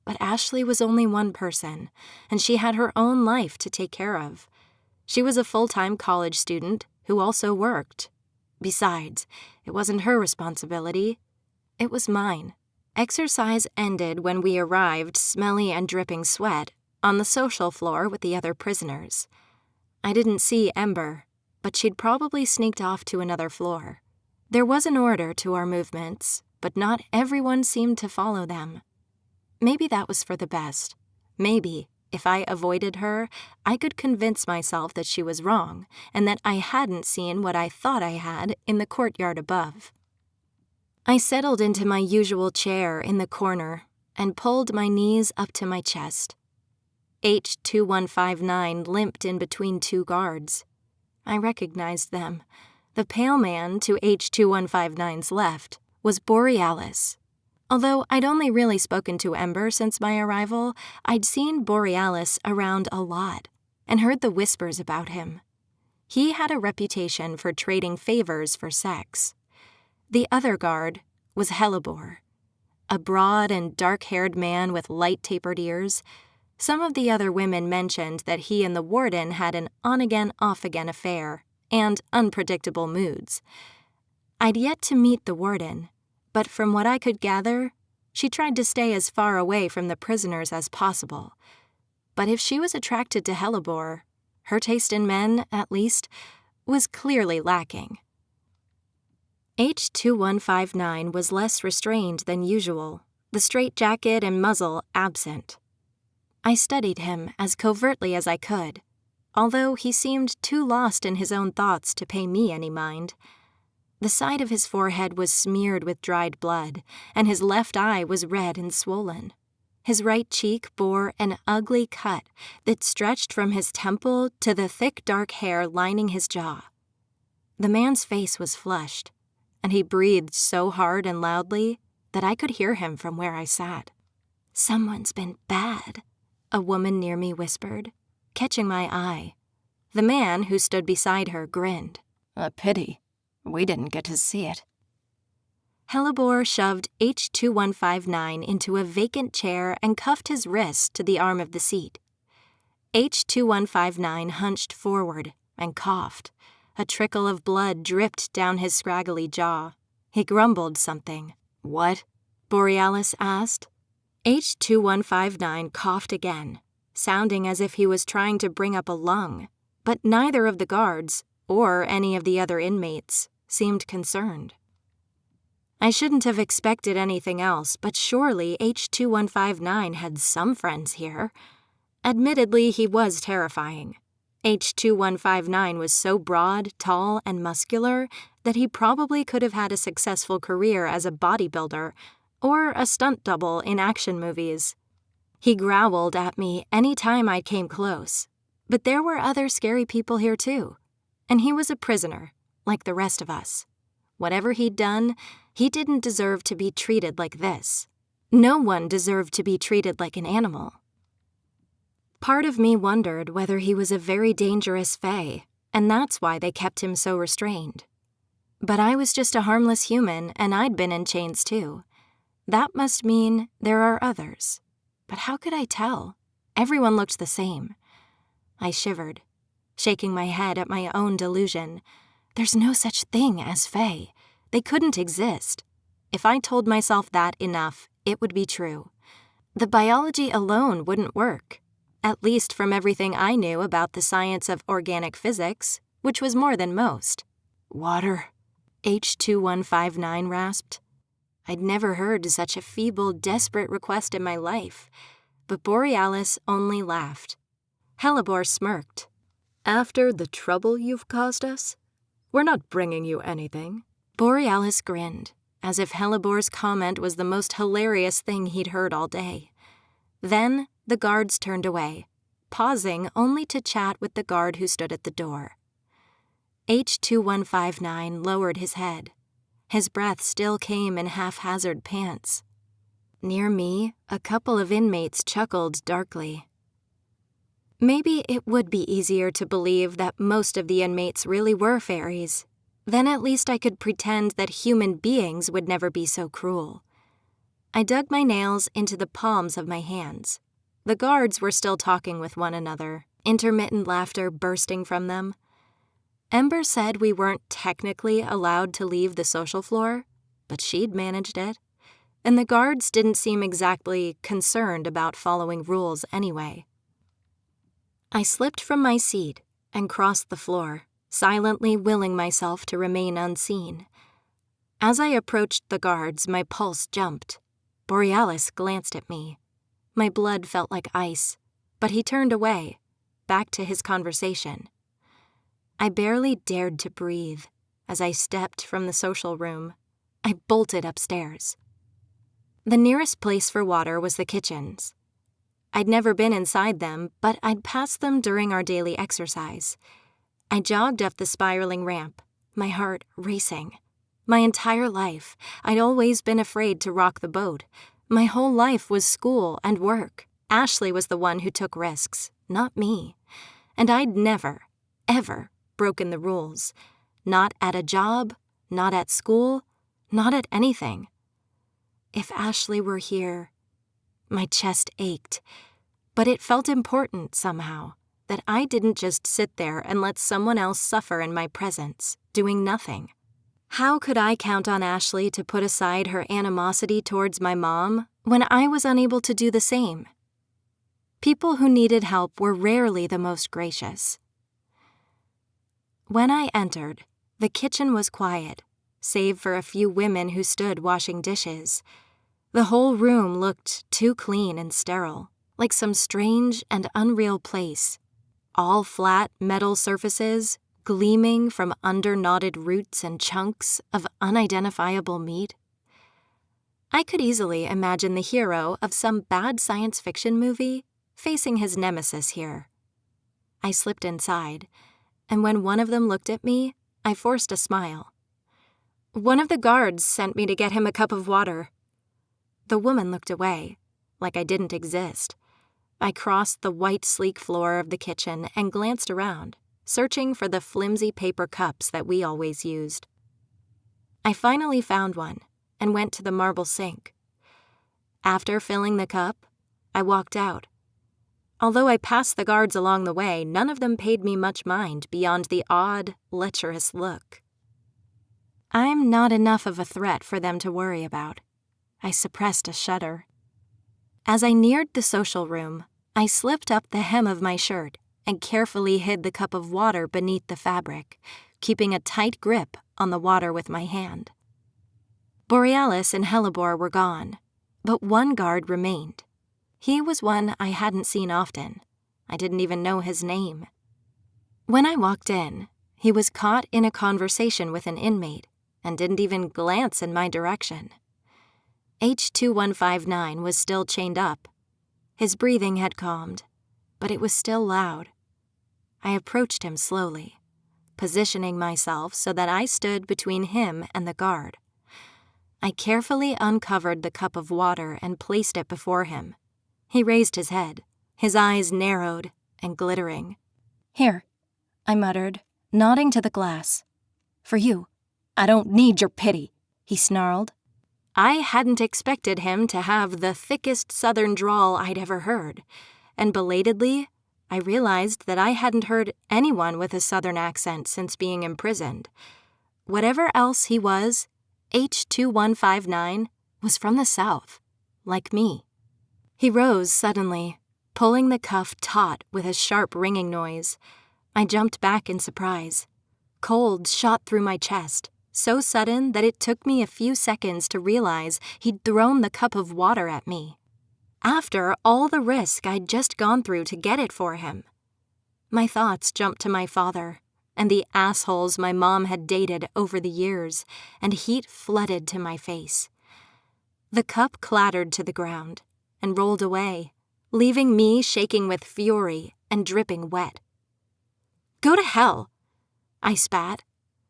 But Ashley was only one person, and she had her own life to take care of. She was a full-time college student who also worked. Besides, it wasn't her responsibility. It was mine. Exercise ended when we arrived, smelly and dripping sweat, on the social floor with the other prisoners. I didn't see Ember, but she'd probably sneaked off to another floor. There was an order to our movements, but not everyone seemed to follow them. Maybe that was for the best. Maybe, if I avoided her, I could convince myself that she was wrong and that I hadn't seen what I thought I had in the courtyard above. I settled into my usual chair in the corner and pulled my knees up to my chest. H2159 limped in between two guards. I recognized them. The pale man to H2159's left was Borealis. Although I'd only really spoken to Ember since my arrival, I'd seen Borealis around a lot and heard the whispers about him. He had a reputation for trading favors for sex. The other guard was Hellebore, a broad and dark-haired man with light-tapered ears. Some of the other women mentioned that he and the warden had an on-again, off-again affair and unpredictable moods. I'd yet to meet the warden, but from what I could gather, she tried to stay as far away from the prisoners as possible. But if she was attracted to Hellebore, her taste in men, at least, was clearly lacking. H2159 was less restrained than usual, the straitjacket and muzzle absent. I studied him as covertly as I could, although he seemed too lost in his own thoughts to pay me any mind. The side of his forehead was smeared with dried blood, and his left eye was red and swollen. His right cheek bore an ugly cut that stretched from his temple to the thick dark hair lining his jaw. The man's face was flushed, and he breathed so hard and loudly that I could hear him from where I sat. "Someone's been bad," a woman near me whispered, catching my eye. The man who stood beside her grinned.
"A pity. We didn't get to see it."
Hellebore shoved H2159 into a vacant chair and cuffed his wrist to the arm of the seat. H2159 hunched forward and coughed. A trickle of blood dripped down his scraggly jaw. He grumbled something. "What?" Borealis asked. H2159 coughed again, sounding as if he was trying to bring up a lung, but neither of the guards, or any of the other inmates, seemed concerned. I shouldn't have expected anything else, but surely H2159 had some friends here. Admittedly, he was terrifying. H2159 was so broad, tall, and muscular that he probably could have had a successful career as a bodybuilder or a stunt double in action movies. He growled at me any time I came close, but there were other scary people here too, and he was a prisoner, like the rest of us. Whatever he'd done, he didn't deserve to be treated like this. No one deserved to be treated like an animal. Part of me wondered whether he was a very dangerous fae, and that's why they kept him so restrained. But I was just a harmless human, and I'd been in chains too. That must mean there are others. But how could I tell? Everyone looked the same. I shivered, shaking my head at my own delusion. There's no such thing as fae. They couldn't exist. If I told myself that enough, it would be true. The biology alone wouldn't work, at least from everything I knew about the science of organic physics, which was more than most. "Water," H2159 rasped. I'd never heard such a feeble, desperate request in my life, but Borealis only laughed. Hellebore smirked. "After the trouble you've caused us, we're not bringing you anything." Borealis grinned, as if Hellebore's comment was the most hilarious thing he'd heard all day. Then the guards turned away, pausing only to chat with the guard who stood at the door. H2159 lowered his head. His breath still came in haphazard pants. Near me, a couple of inmates chuckled darkly. Maybe it would be easier to believe that most of the inmates really were fairies. Then at least I could pretend that human beings would never be so cruel. I dug my nails into the palms of my hands. The guards were still talking with one another, intermittent laughter bursting from them. Ember said we weren't technically allowed to leave the social floor, but she'd managed it. And the guards didn't seem exactly concerned about following rules anyway. I slipped from my seat and crossed the floor, silently willing myself to remain unseen. As I approached the guards, my pulse jumped. Borealis glanced at me. My blood felt like ice, but he turned away, back to his conversation. I barely dared to breathe as I stepped from the social room. I bolted upstairs. The nearest place for water was the kitchens. I'd never been inside them, but I'd passed them during our daily exercise. I jogged up the spiraling ramp, my heart racing. My entire life, I'd always been afraid to rock the boat. My whole life was school and work. Ashley was the one who took risks, not me. And I'd never, ever broken the rules. Not at a job, not at school, not at anything. If Ashley were here, my chest ached. But it felt important somehow that I didn't just sit there and let someone else suffer in my presence, doing nothing. How could I count on Ashley to put aside her animosity towards my mom when I was unable to do the same? People who needed help were rarely the most gracious. When I entered, the kitchen was quiet, save for a few women who stood washing dishes. The whole room looked too clean and sterile, like some strange and unreal place. All flat metal surfaces, gleaming from under-knotted roots and chunks of unidentifiable meat. I could easily imagine the hero of some bad science fiction movie facing his nemesis here. I slipped inside, and when one of them looked at me, I forced a smile. One of the guards sent me to get him a cup of water. The woman looked away, like I didn't exist. I crossed the white, sleek floor of the kitchen and glanced around, searching for the flimsy paper cups that we always used. I finally found one and went to the marble sink. After filling the cup, I walked out. Although I passed the guards along the way, none of them paid me much mind beyond the odd, lecherous look. I'm not enough of a threat for them to worry about. I suppressed a shudder. As I neared the social room, I slipped up the hem of my shirt and carefully hid the cup of water beneath the fabric, keeping a tight grip on the water with my hand. Borealis and Hellebore were gone, but one guard remained. He was one I hadn't seen often. I didn't even know his name. When I walked in, he was caught in a conversation with an inmate and didn't even glance in my direction. H2159 was still chained up. His breathing had calmed, but it was still loud. I approached him slowly, positioning myself so that I stood between him and the guard. I carefully uncovered the cup of water and placed it before him. He raised his head, his eyes narrowed and glittering.
"Here," I muttered, nodding to the glass. "For you. I don't need your pity," he snarled.
I hadn't expected him to have the thickest southern drawl I'd ever heard, and belatedly, I realized that I hadn't heard anyone with a southern accent since being imprisoned. Whatever else he was, H2159 was from the South, like me. He rose suddenly, pulling the cuff taut with a sharp ringing noise. I jumped back in surprise. Cold shot through my chest, so sudden that it took me a few seconds to realize he'd thrown the cup of water at me. After all the risk I'd just gone through to get it for him. My thoughts jumped to my father and the assholes my mom had dated over the years, and heat flooded to my face. The cup clattered to the ground and rolled away, leaving me shaking with fury and dripping wet. "Go to hell," I spat,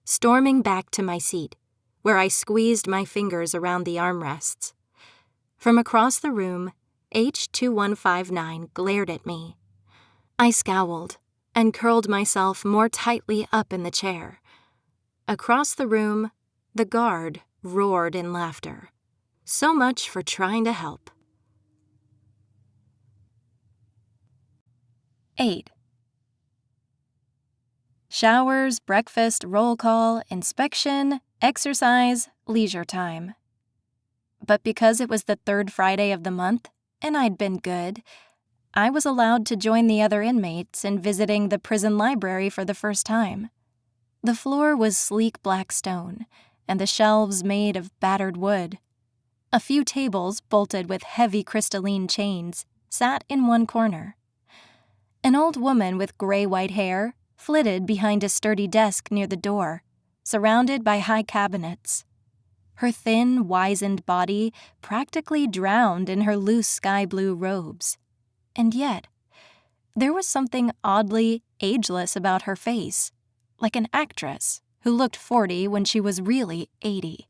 storming back to my seat, where I squeezed my fingers around the armrests. From across the room, H2159 glared at me. I scowled and curled myself more tightly up in the chair. Across the room, the guard roared in laughter. So much for trying to help.
8. Showers, breakfast, roll call, inspection, exercise, leisure time. But because it was the third Friday of the month, and I'd been good, I was allowed to join the other inmates in visiting the prison library for the first time. The floor was sleek black stone, and the shelves made of battered wood. A few tables, bolted with heavy crystalline chains, sat in one corner. An old woman with gray-white hair flitted behind a sturdy desk near the door, surrounded by high cabinets. Her thin, wizened body practically drowned in her loose sky-blue robes. And yet, there was something oddly ageless about her face, like an actress who looked 40 when she was really 80.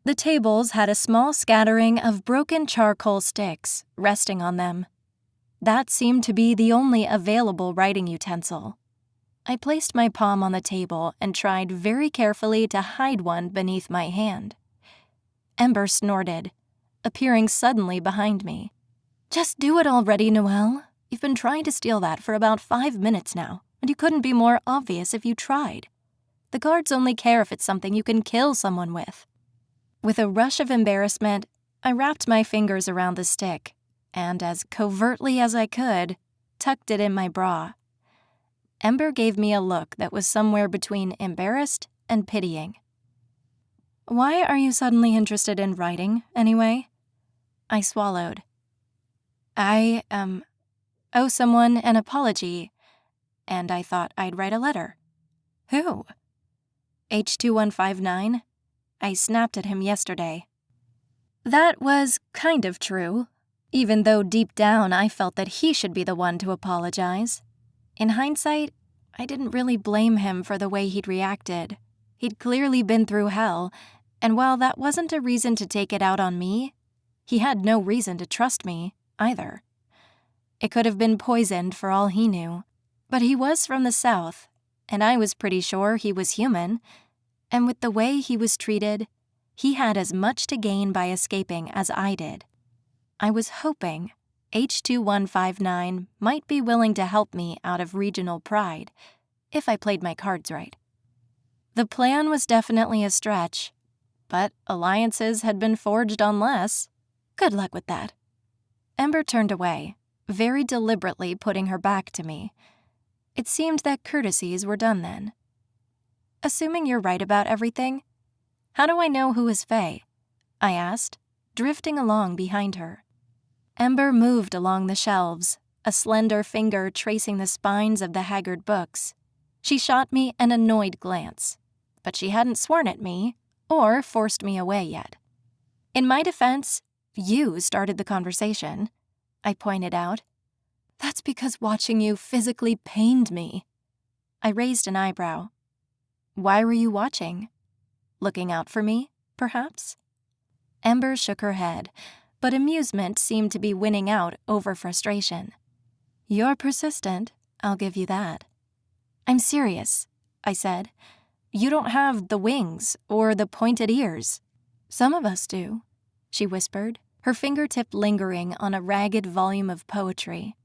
The tables had a small scattering of broken charcoal sticks resting on them. That seemed to be the only available writing utensil. I placed my palm on the table and tried very carefully to hide one beneath my hand. Ember snorted, appearing suddenly behind me. "Just do it already, Noelle. You've been trying to steal that for about 5 minutes now, and you couldn't be more obvious if you tried. The guards only care if it's something you can kill someone with." With a rush of embarrassment, I wrapped my fingers around the stick and, as covertly as I could, tucked it in my bra. Ember gave me a look that was somewhere between embarrassed and pitying. "Why are you suddenly interested in writing, anyway?" I swallowed. "I, owe someone an apology, and I thought I'd write a letter." "Who?" "H2159. I snapped at him yesterday." That was kind of true, even though deep down I felt that he should be the one to apologize. In hindsight, I didn't really blame him for the way he'd reacted. He'd clearly been through hell, and while that wasn't a reason to take it out on me, he had no reason to trust me, either. It could have been poisoned for all he knew, but he was from the South, and I was pretty sure he was human, and with the way he was treated, he had as much to gain by escaping as I did. I was hoping H2159 might be willing to help me out of regional pride, if I played my cards right. The plan was definitely a stretch, but alliances had been forged on less. Good luck with that. Ember turned away, very deliberately putting her back to me. It seemed that courtesies were done then. "Assuming you're right about everything, how do I know who is Faye?" I asked, drifting along behind her. Ember moved along the shelves, a slender finger tracing the spines of the haggard books. She shot me an annoyed glance, but she hadn't sworn at me or forced me away yet. "In my defense, you started the conversation," I pointed out. "That's because watching you physically pained me." I raised an eyebrow. "Why were you watching? Looking out for me, perhaps?" Ember shook her head, but amusement seemed to be winning out over frustration. "You're persistent, I'll give you that." "I'm serious," I said. "You don't have the wings or the pointed ears." "Some of us do," she whispered, her fingertip lingering on a ragged volume of poetry.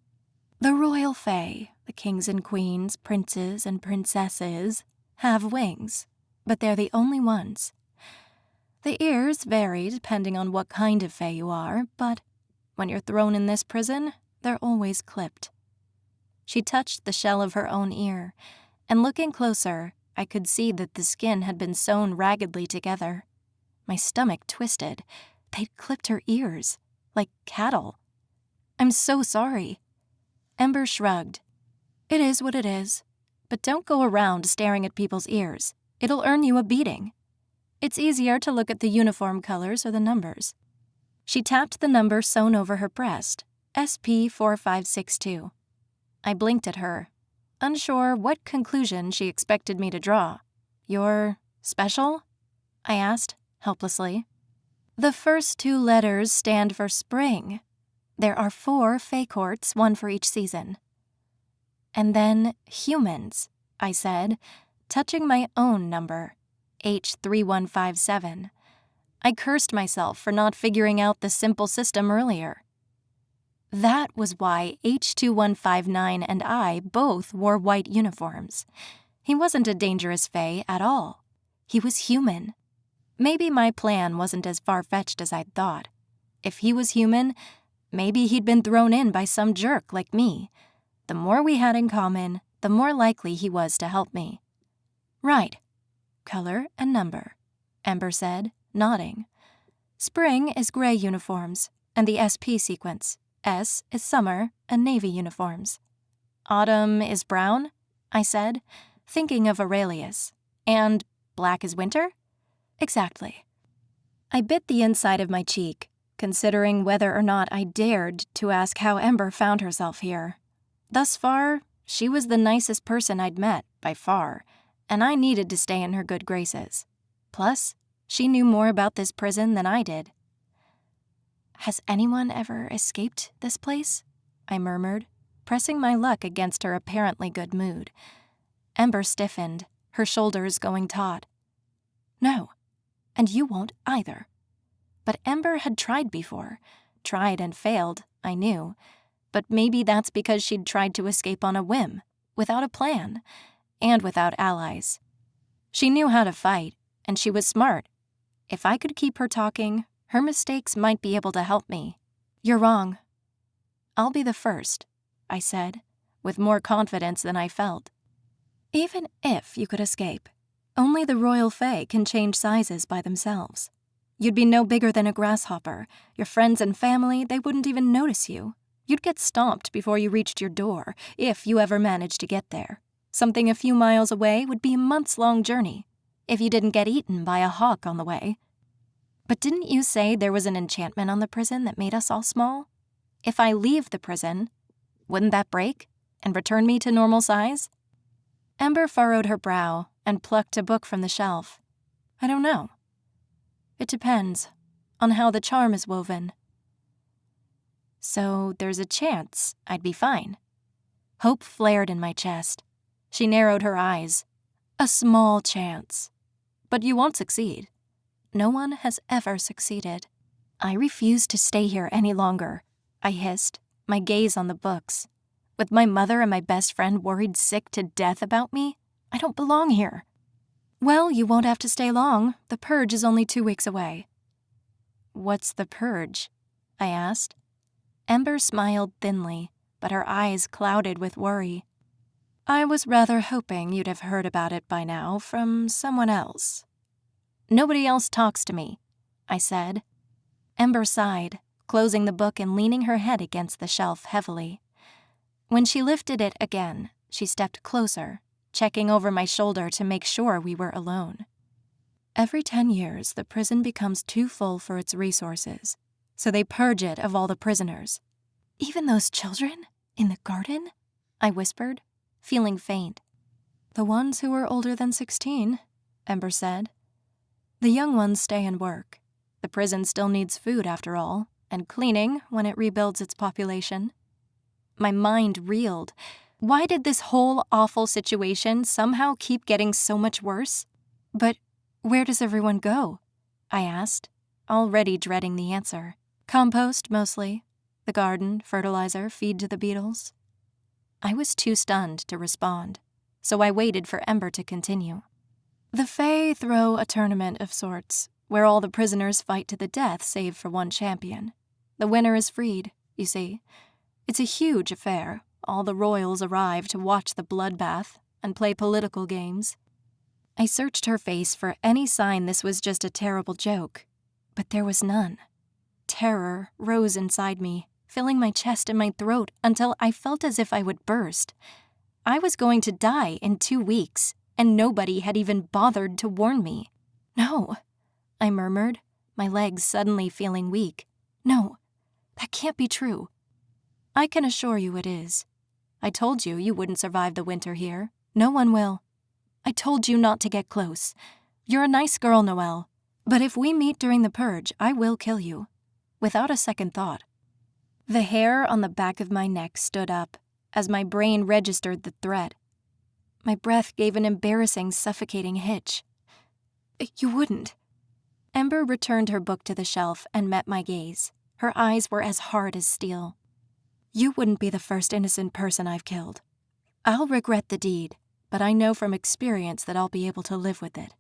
"The royal fae, the kings and queens, princes and princesses, have wings, but they're the only ones. The ears vary depending on what kind of fae you are, but when you're thrown in this prison, they're always clipped." She touched the shell of her own ear, and looking closer, I could see that the skin had been sewn raggedly together. My stomach twisted. They'd clipped her ears, like cattle. "I'm so sorry." Ember shrugged. "It is what it is, but don't go around staring at people's ears. It'll earn you a beating. It's easier to look at the uniform colors or the numbers." She tapped the number sewn over her breast, SP4562. I blinked at her, unsure what conclusion she expected me to draw. "You're special?" I asked, helplessly. The first 2 letters stand for spring. There are 4 Fae courts, 1 for each season. And then humans, I said, touching my own number, H3157. I cursed myself for not figuring out the simple system earlier. That was why H2159 and I both wore white uniforms. He wasn't a dangerous Fae at all. He was human. Maybe my plan wasn't as far-fetched as I'd thought. If he was human, maybe he'd been thrown in by some jerk like me. The more we had in common, the more likely he was to help me. Right. Color and number, Ember said, nodding. Spring is gray uniforms, and the SP sequence. S is summer and navy uniforms. Autumn is brown, I said, thinking of Aurelius. And black is winter? Exactly. I bit the inside of my cheek, considering whether or not I dared to ask how Ember found herself here. Thus far, she was the nicest person I'd met, by far, and I needed to stay in her good graces. Plus, she knew more about this prison than I did. Has anyone ever escaped this place? I murmured, pressing my luck against her apparently good mood. Ember stiffened, her shoulders going taut. No, and you won't either. But Ember had tried before. Tried and failed, I knew. But maybe that's because she'd tried to escape on a whim, without a plan, and without allies. She knew how to fight, and she was smart. If I could keep her talking, her mistakes might be able to help me. You're wrong. I'll be the first, I said, with more confidence than I felt. Even if you could escape, only the royal fae can change sizes by themselves. You'd be no bigger than a grasshopper. Your friends and family, they wouldn't even notice you. You'd get stomped before you reached your door, if you ever managed to get there. Something a few miles away would be a months-long journey, if you didn't get eaten by a hawk on the way. But didn't you say there was an enchantment on the prison that made us all small? If I leave the prison, wouldn't that break and return me to normal size? Ember furrowed her brow and plucked a book from the shelf. I don't know. It depends on how the charm is woven. So there's a chance I'd be fine. Hope flared in my chest. She narrowed her eyes. A small chance. But you won't succeed. No one has ever succeeded. I refuse to stay here any longer, I hissed, my gaze on the books. With my mother and my best friend worried sick to death about me, I don't belong here. Well, you won't have to stay long. The purge is only 2 weeks away. What's the purge? I asked. Ember smiled thinly, but her eyes clouded with worry. I was rather hoping you'd have heard about it by now from someone else. Nobody else talks to me, I said. Ember sighed, closing the book and leaning her head against the shelf heavily. When she lifted it again, she stepped closer, checking over my shoulder to make sure we were alone. Every 10 years, the prison becomes too full for its resources, so they purge it of all the prisoners. Even those children? In the garden? I whispered, feeling faint. The ones who are older than 16, Ember said. The young ones stay and work. The prison still needs food, after all, and cleaning when it rebuilds its population. My mind reeled. Why did this whole awful situation somehow keep getting so much worse? But where does everyone go? I asked, already dreading the answer. Compost, mostly. The garden, fertilizer, feed to the beetles. I was too stunned to respond, so I waited for Ember to continue. The Fae throw a tournament of sorts, where all the prisoners fight to the death save for one champion. The winner is freed, you see. It's a huge affair. All the royals arrive to watch the bloodbath and play political games. I searched her face for any sign this was just a terrible joke, but there was none. Terror rose inside me, filling my chest and my throat until I felt as if I would burst. I was going to die in 2 weeks, and nobody had even bothered to warn me. No, I murmured, my legs suddenly feeling weak. No, that can't be true. I can assure you it is. I told you wouldn't survive the winter here. No one will. I told you not to get close. You're a nice girl, Noelle. But if we meet during the purge, I will kill you, without a second thought. The hair on the back of my neck stood up as my brain registered the threat. My breath gave an embarrassing, suffocating hitch. You wouldn't. Ember returned her book to the shelf and met my gaze. Her eyes were as hard as steel. You wouldn't be the first innocent person I've killed. I'll regret the deed, but I know from experience that I'll be able to live with it.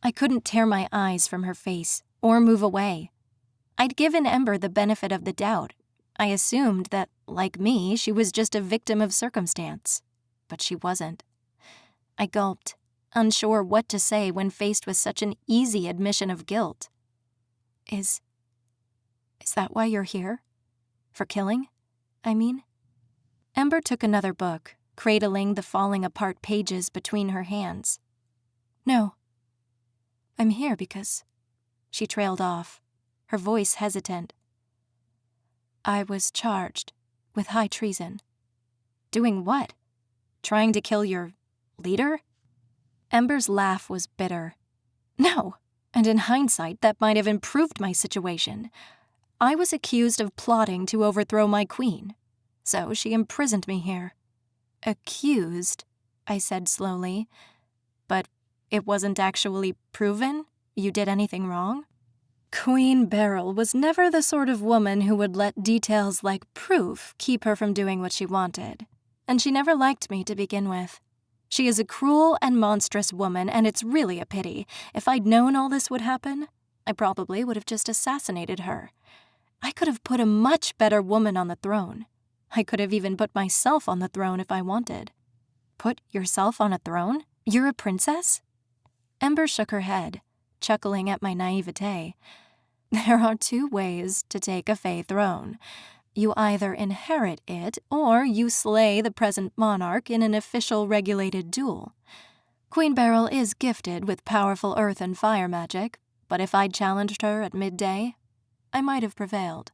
I couldn't tear my eyes from her face or move away. I'd given Ember the benefit of the doubt. I assumed that, like me, she was just a victim of circumstance. But she wasn't. I gulped, unsure what to say when faced with such an easy admission of guilt. Is that why you're here? For killing, I mean? Ember took another book, cradling the falling apart pages between her hands. No. I'm here because... She trailed off, her voice hesitant. I was charged with high treason. Doing what? Trying to kill your leader? Ember's laugh was bitter. No, and in hindsight, that might have improved my situation. I was accused of plotting to overthrow my queen, so she imprisoned me here. Accused, I said slowly. But it wasn't actually proven? You did anything wrong? Queen Beryl was never the sort of woman who would let details like proof keep her from doing what she wanted. And she never liked me to begin with. She is a cruel and monstrous woman, and it's really a pity. If I'd known all this would happen, I probably would have just assassinated her. I could have put a much better woman on the throne. I could have even put myself on the throne if I wanted. Put yourself on a throne? You're a princess? Ember shook her head, chuckling at my naivete. There are two ways to take a Fae throne. You either inherit it, or you slay the present monarch in an official regulated duel. Queen Beryl is gifted with powerful earth and fire magic, but if I'd challenged her at midday, I might have prevailed.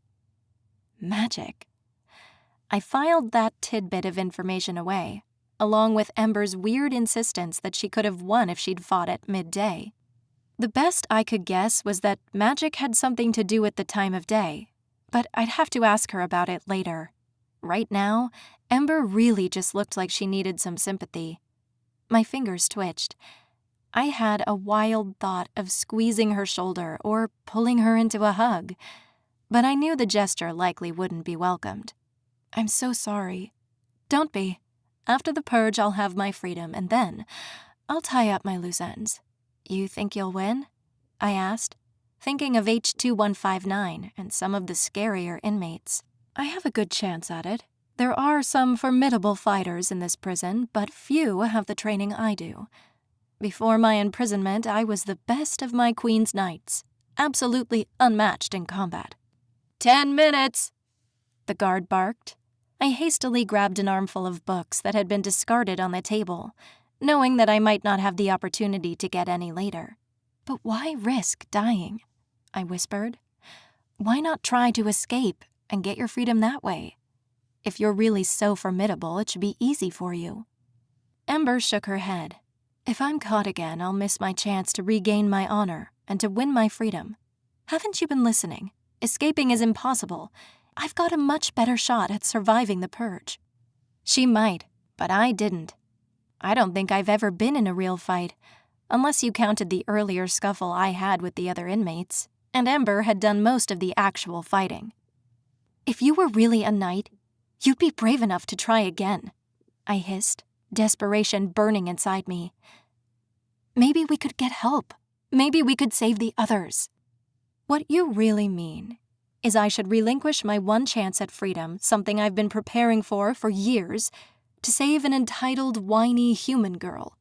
Magic. I filed that tidbit of information away, along with Ember's weird insistence that she could have won if she'd fought at midday. The best I could guess was that magic had something to do with the time of day, but I'd have to ask her about it later. Right now, Ember really just looked like she needed some sympathy. My fingers twitched. I had a wild thought of squeezing her shoulder or pulling her into a hug, but I knew the gesture likely wouldn't be welcomed. I'm so sorry. Don't be. After the purge, I'll have my freedom, and then I'll tie up my loose ends. You think you'll win? I asked, thinking of H2159 and some of the scarier inmates. I have a good chance at it. There are some formidable fighters in this prison, but few have the training I do. Before my imprisonment, I was the best of my queen's knights, absolutely unmatched in combat. 10 minutes! The guard barked. I hastily grabbed an armful of books that had been discarded on the table, knowing that I might not have the opportunity to get any later. But why risk dying? I whispered. Why not try to escape and get your freedom that way? If you're really so formidable, it should be easy for you. Ember shook her head. If I'm caught again, I'll miss my chance to regain my honor and to win my freedom. Haven't you been listening? Escaping is impossible. I've got a much better shot at surviving the purge. She might, but I didn't. I don't think I've ever been in a real fight, unless you counted the earlier scuffle I had with the other inmates, and Ember had done most of the actual fighting. If you were really a knight, you'd be brave enough to try again, I hissed, desperation burning inside me. Maybe we could get help. Maybe we could save the others. What you really mean is I should relinquish my one chance at freedom, something I've been preparing for years, to save an entitled, whiny human girl.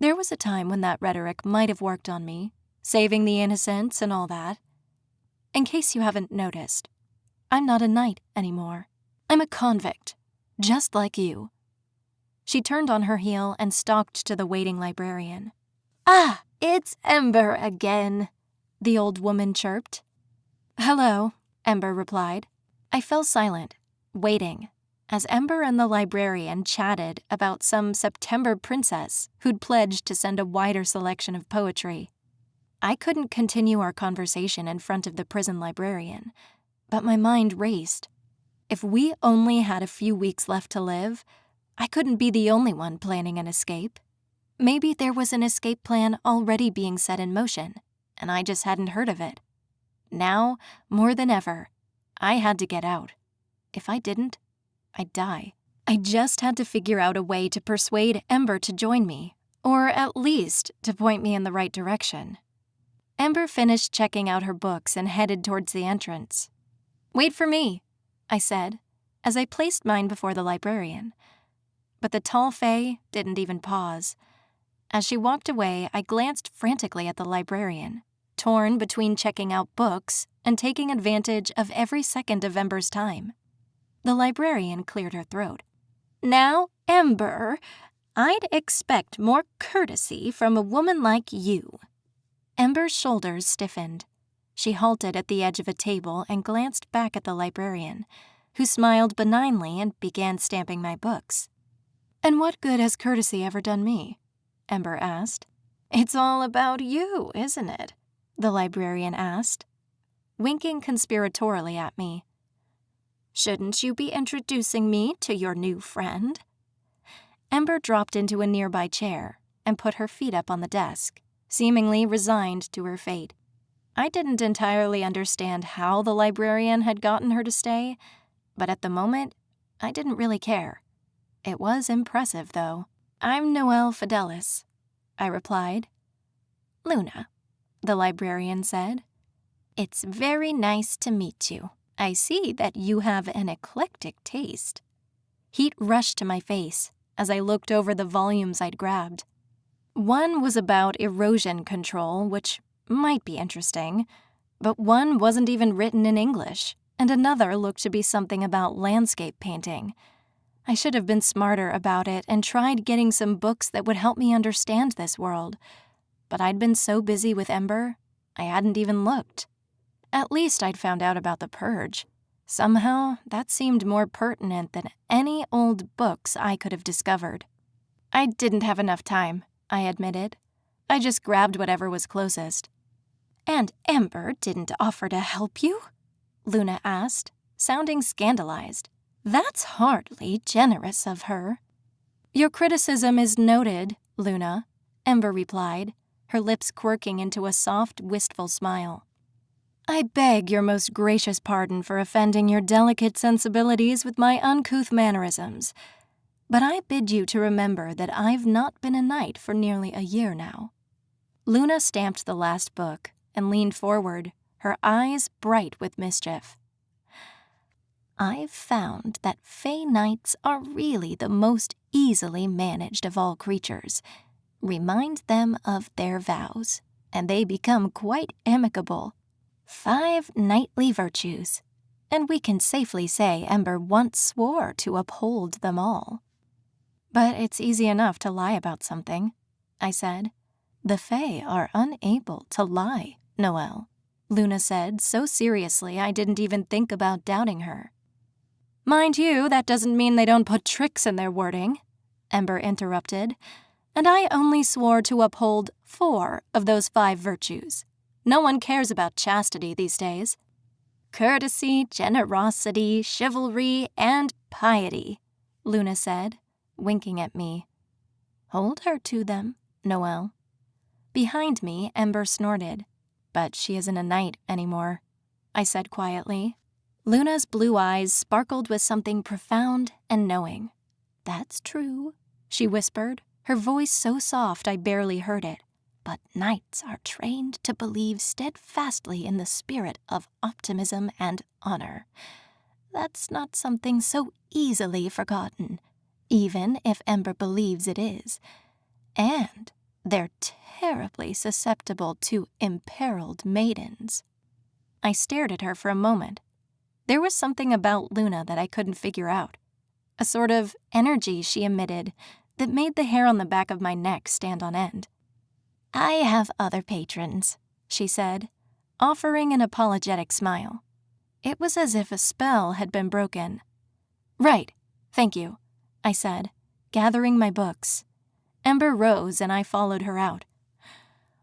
There was a time when that rhetoric might have worked on me, saving the innocents and all that. In case you haven't noticed, I'm not a knight anymore. I'm a convict, just like you. She turned on her heel and stalked to the waiting librarian. Ah, it's Ember again, the old woman chirped. Hello, Ember replied. I fell silent, waiting, as Ember and the librarian chatted about some September princess who'd pledged to send a wider selection of poetry. I couldn't continue our conversation in front of the prison librarian, but my mind raced. If we only had a few weeks left to live, I couldn't be the only one planning an escape. Maybe there was an escape plan already being set in motion, and I just hadn't heard of it. Now, more than ever, I had to get out. If I didn't, I'd die. I just had to figure out a way to persuade Ember to join me, or at least to point me in the right direction. Ember finished checking out her books and headed towards the entrance. "Wait for me," I said, as I placed mine before the librarian. But the tall fae didn't even pause. As she walked away, I glanced frantically at the librarian, torn between checking out books and taking advantage of every second of Ember's time. The librarian cleared her throat. "Now, Ember, I'd expect more courtesy from a woman like you." Ember's shoulders stiffened. She halted at the edge of a table and glanced back at the librarian, who smiled benignly and began stamping my books. "And what good has courtesy ever done me?" Ember asked. "It's all about you, isn't it?" the librarian asked, winking conspiratorially at me. "Shouldn't you be introducing me to your new friend?" Ember dropped into a nearby chair and put her feet up on the desk, seemingly resigned to her fate. I didn't entirely understand how the librarian had gotten her to stay, but at the moment, I didn't really care. It was impressive, though. "I'm Noelle Fidelis," I replied. "Luna," the librarian said. "It's very nice to meet you. I see that you have an eclectic taste." Heat rushed to my face as I looked over the volumes I'd grabbed. One was about erosion control, which might be interesting, but one wasn't even written in English, and another looked to be something about landscape painting. I should have been smarter about it and tried getting some books that would help me understand this world, but I'd been so busy with Ember, I hadn't even looked. At least I'd found out about the purge. Somehow, that seemed more pertinent than any old books I could have discovered. "I didn't have enough time," I admitted. "I just grabbed whatever was closest." "And Ember didn't offer to help you?" Luna asked, sounding scandalized. "That's hardly generous of her." "Your criticism is noted, Luna," Ember replied, her lips quirking into a soft, wistful smile. "I beg your most gracious pardon for offending your delicate sensibilities with my uncouth mannerisms, but I bid you to remember that I've not been a knight for nearly a year now." Luna stamped the last book and leaned forward, her eyes bright with mischief. "I've found that Fae Knights are really the most easily managed of all creatures. Remind them of their vows, and they become quite amicable. 5 knightly virtues, and we can safely say Ember once swore to uphold them all." "But it's easy enough to lie about something," I said. "The Fae are unable to lie, Noelle," Luna said so seriously I didn't even think about doubting her. "Mind you, that doesn't mean they don't put tricks in their wording," Ember interrupted, "and I only swore to uphold 4 of those 5 virtues. No one cares about chastity these days. Courtesy, generosity, chivalry, and piety," Luna said, winking at me. "Hold her to them, Noelle." Behind me, Ember snorted. "But she isn't a knight anymore," I said quietly. Luna's blue eyes sparkled with something profound and knowing. "That's true," she whispered, her voice so soft I barely heard it. "But knights are trained to believe steadfastly in the spirit of optimism and honor. That's not something so easily forgotten, even if Ember believes it is. And they're terribly susceptible to imperiled maidens." I stared at her for a moment. There was something about Luna that I couldn't figure out. A sort of energy she emitted that made the hair on the back of my neck stand on end. "I have other patrons," she said, offering an apologetic smile. It was as if a spell had been broken. "Right, thank you," I said, gathering my books. Ember rose and I followed her out.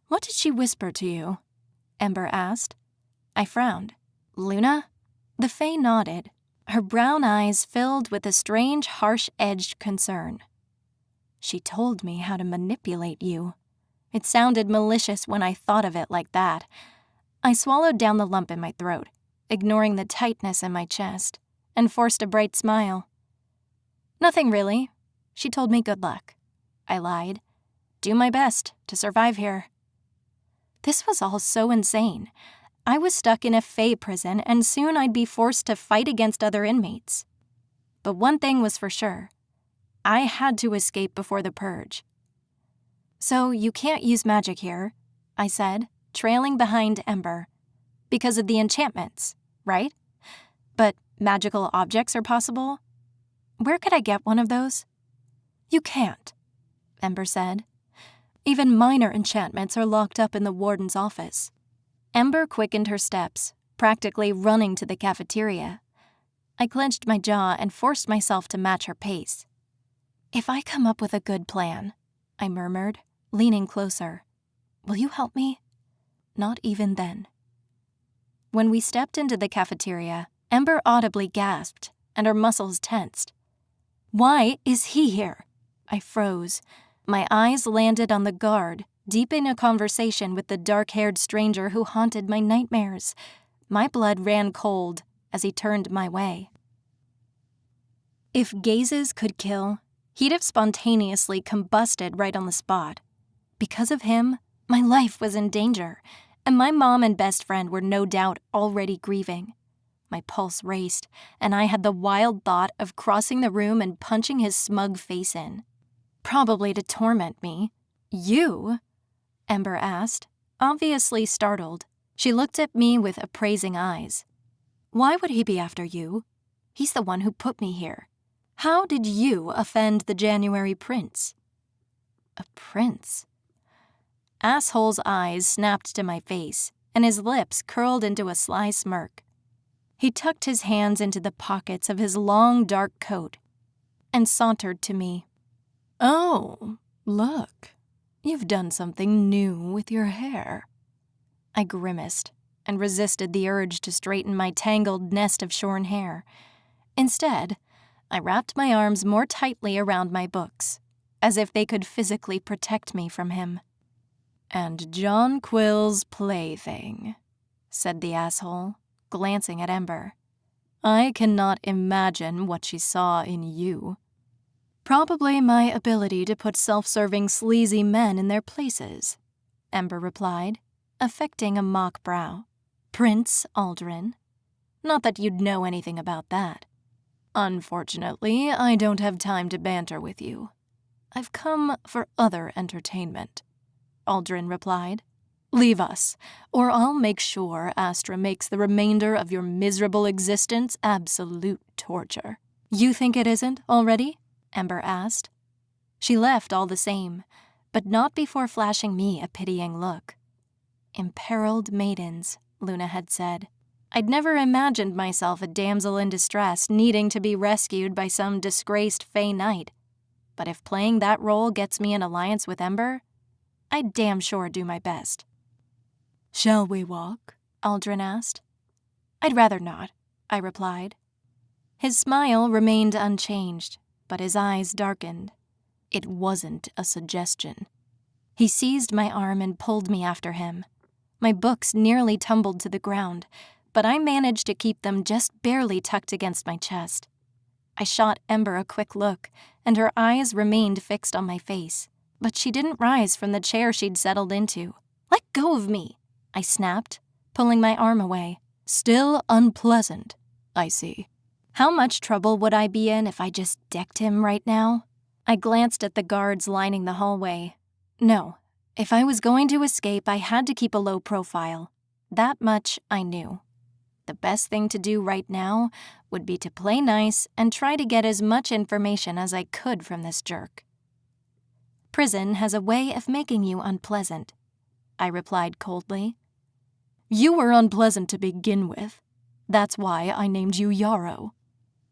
What did she whisper to you? Ember asked. I frowned. Luna? The Fae nodded, her brown eyes filled with a strange, harsh-edged concern. She told me how to manipulate you. It sounded malicious when I thought of it like that. I swallowed down the lump in my throat, ignoring the tightness in my chest, and forced a bright smile. Nothing really. She told me good luck. I lied. Do my best to survive here. This was all so insane. I was stuck in a Fae prison, and soon I'd be forced to fight against other inmates. But one thing was for sure. I had to escape before the purge. So you can't use magic here, I said, trailing behind Ember. Because of the enchantments, right? But magical objects are possible? Where could I get one of those? You can't, Ember said. Even minor enchantments are locked up in the warden's office. Ember quickened her steps, practically running to the cafeteria. I clenched my jaw and forced myself to match her pace. If I come up with a good plan, I murmured, leaning closer. Will you help me? Not even then. When we stepped into the cafeteria, Ember audibly gasped, and her muscles tensed. Why is he here? I froze. My eyes landed on the guard, deep in a conversation with the dark-haired stranger who haunted my nightmares. My blood ran cold as he turned my way. If gazes could kill, he'd have spontaneously combusted right on the spot. Because of him, my life was in danger, and my mom and best friend were no doubt already grieving. My pulse raced, and I had the wild thought of crossing the room and punching his smug face in. Probably to torment me. You? Ember asked, obviously startled. She looked at me with appraising eyes. Why would he be after you? He's the one who put me here. How did you offend the January prince? A prince? Asshole's eyes snapped to my face, and his lips curled into a sly smirk. He tucked his hands into the pockets of his long, dark coat and sauntered to me. Oh, look, you've done something new with your hair. I grimaced and resisted the urge to straighten my tangled nest of shorn hair. Instead, I wrapped my arms more tightly around my books, as if they could physically protect me from him. And John Quill's plaything, said the asshole, glancing at Ember. I cannot imagine what she saw in you. Probably my ability to put self-serving sleazy men in their places, Ember replied, affecting a mock brow. Prince Aldrin. Not that you'd know anything about that. Unfortunately, I don't have time to banter with you. I've come for other entertainment, Aldrin replied. Leave us, or I'll make sure Astra makes the remainder of your miserable existence absolute torture. You think it isn't already? Ember asked. She left all the same, but not before flashing me a pitying look. Imperiled maidens, Luna had said. I'd never imagined myself a damsel in distress needing to be rescued by some disgraced Fae knight. But if playing that role gets me an alliance with Ember, I'd damn sure do my best. Shall we walk? Aldrin asked. I'd rather not, I replied. His smile remained unchanged, but his eyes darkened. It wasn't a suggestion. He seized my arm and pulled me after him. My books nearly tumbled to the ground, but I managed to keep them just barely tucked against my chest. I shot Ember a quick look, and her eyes remained fixed on my face, but she didn't rise from the chair she'd settled into. Let go of me, I snapped, pulling my arm away. Still unpleasant, I see. How much trouble would I be in if I just decked him right now? I glanced at the guards lining the hallway. No, if I was going to escape, I had to keep a low profile. That much I knew. The best thing to do right now would be to play nice and try to get as much information as I could from this jerk. Prison has a way of making you unpleasant, I replied coldly. You were unpleasant to begin with. That's why I named you Yarrow.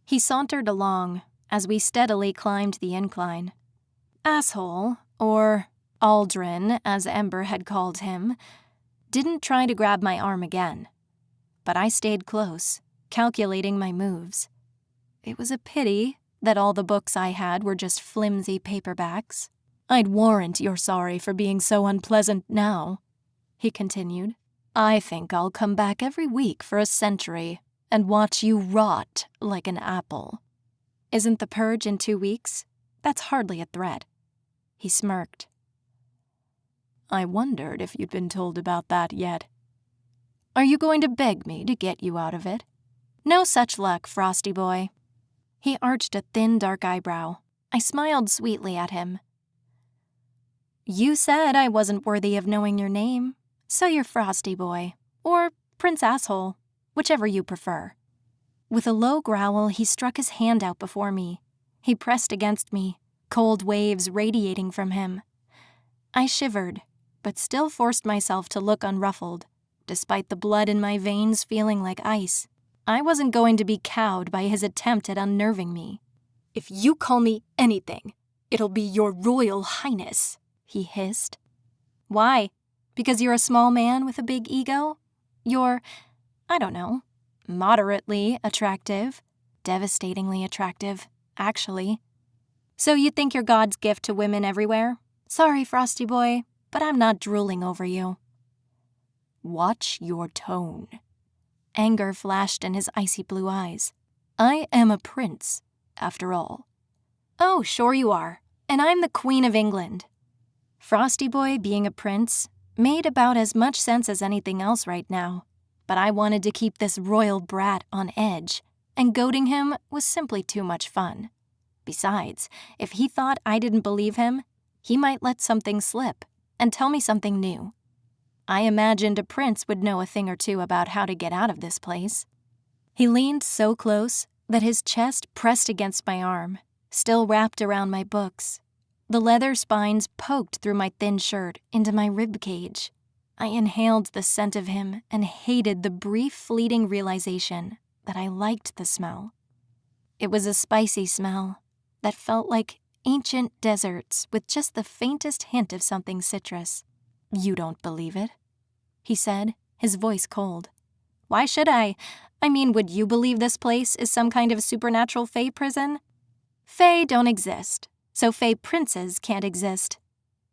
He sauntered along as we steadily climbed the incline. Asshole, or Aldrin, as Ember had called him, didn't try to grab my arm again. But I stayed close, calculating my moves. It was a pity that all the books I had were just flimsy paperbacks. "I'd warrant you're sorry for being so unpleasant now," he continued. "I think I'll come back every week for a century and watch you rot like an apple." "Isn't the purge in 2 weeks? That's hardly a threat." He smirked. "I wondered if you'd been told about that yet. Are you going to beg me to get you out of it?" "No such luck, Frosty boy." He arched a thin, dark eyebrow. I smiled sweetly at him. "You said I wasn't worthy of knowing your name, so you're Frosty boy, or Prince Asshole, whichever you prefer." With a low growl, he struck his hand out before me. He pressed against me, cold waves radiating from him. I shivered, but still forced myself to look unruffled, despite the blood in my veins feeling like ice. I wasn't going to be cowed by his attempt at unnerving me. "If you call me anything, it'll be your Royal Highness," he hissed. "Why? Because you're a small man with a big ego? You're, I don't know, moderately attractive, devastatingly attractive, actually. So you think you're God's gift to women everywhere? Sorry, Frosty boy, but I'm not drooling over you." "Watch your tone." Anger flashed in his icy blue eyes. "I am a prince, after all." "Oh, sure you are, and I'm the Queen of England." Frosty boy being a prince made about as much sense as anything else right now, but I wanted to keep this royal brat on edge, and goading him was simply too much fun. Besides, if he thought I didn't believe him, he might let something slip and tell me something new. I imagined a prince would know a thing or two about how to get out of this place. He leaned so close that his chest pressed against my arm, still wrapped around my books. The leather spines poked through my thin shirt into my rib cage. I inhaled the scent of him and hated the brief, fleeting realization that I liked the smell. It was a spicy smell that felt like ancient deserts with just the faintest hint of something citrus. "You don't believe it?" he said, his voice cold. "Why should I? I mean, would you believe this place is some kind of supernatural fae prison? Fae don't exist, so fae princes can't exist.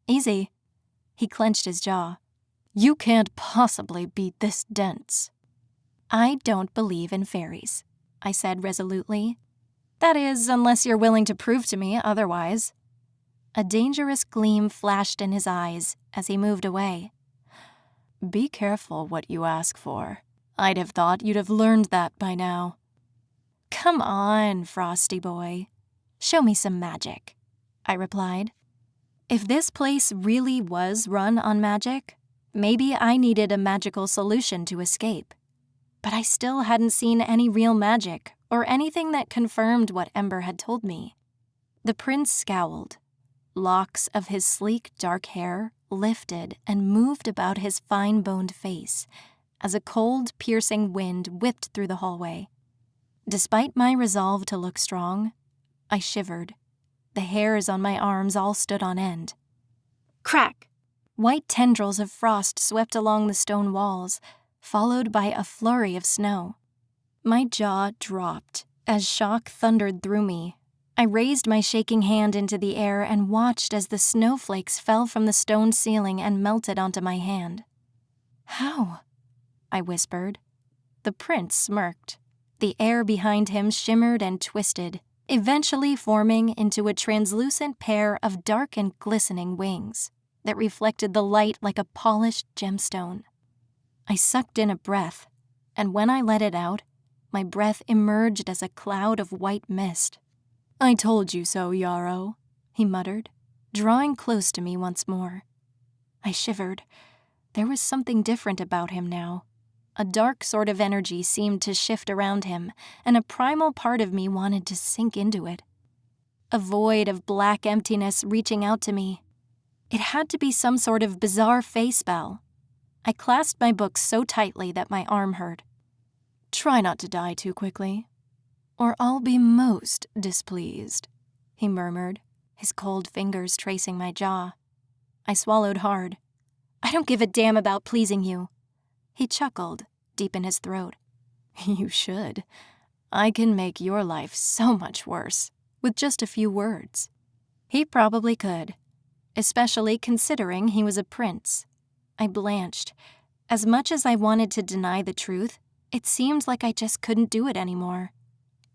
Easy." He clenched his jaw. "You can't possibly be this dense." "I don't believe in fairies," I said resolutely. "That is, unless you're willing to prove to me otherwise." A dangerous gleam flashed in his eyes as he moved away. "Be careful what you ask for. I'd have thought you'd have learned that by now." "Come on, Frosty boy. Show me some magic," I replied. If this place really was run on magic, maybe I needed a magical solution to escape. But I still hadn't seen any real magic or anything that confirmed what Ember had told me. The prince scowled. Locks of his sleek, dark hair lifted and moved about his fine-boned face as a cold, piercing wind whipped through the hallway. Despite my resolve to look strong, I shivered. The hairs on my arms all stood on end. Crack! White tendrils of frost swept along the stone walls, followed by a flurry of snow. My jaw dropped as shock thundered through me. I raised my shaking hand into the air and watched as the snowflakes fell from the stone ceiling and melted onto my hand. "How?" I whispered. The prince smirked. The air behind him shimmered and twisted, eventually forming into a translucent pair of dark and glistening wings that reflected the light like a polished gemstone. I sucked in a breath, and when I let it out, my breath emerged as a cloud of white mist. "I told you so, Yarrow," he muttered, drawing close to me once more. I shivered. There was something different about him now. A dark sort of energy seemed to shift around him, and a primal part of me wanted to sink into it. A void of black emptiness reaching out to me. It had to be some sort of bizarre fae spell. I clasped my books so tightly that my arm hurt. "Try not to die too quickly, or I'll be most displeased," he murmured, his cold fingers tracing my jaw. I swallowed hard. I don't give a damn about pleasing you. He chuckled, deep in his throat. You should. I can make your life so much worse, with just a few words. He probably could, especially considering he was a prince. I blanched. As much as I wanted to deny the truth, it seemed like I just couldn't do it anymore.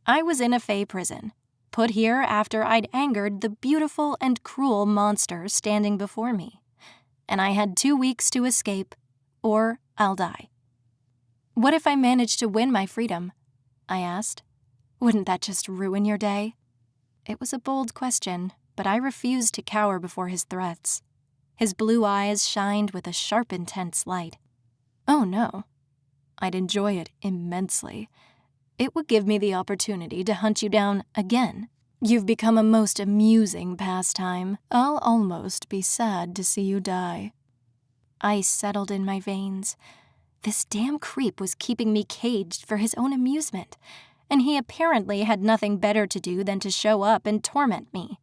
I was in a fae prison, put here after I'd angered the beautiful and cruel monster standing before me, and I had 2 weeks to escape, or I'll die. What if I managed to win my freedom? I asked. Wouldn't that just ruin your day? It was a bold question, but I refused to cower before his threats. His blue eyes shined with a sharp, intense light. Oh no. I'd enjoy it immensely. It would give me the opportunity to hunt you down again. You've become a most amusing pastime. I'll almost be sad to see you die. Ice settled in my veins. This damn creep was keeping me caged for his own amusement, and he apparently had nothing better to do than to show up and torment me.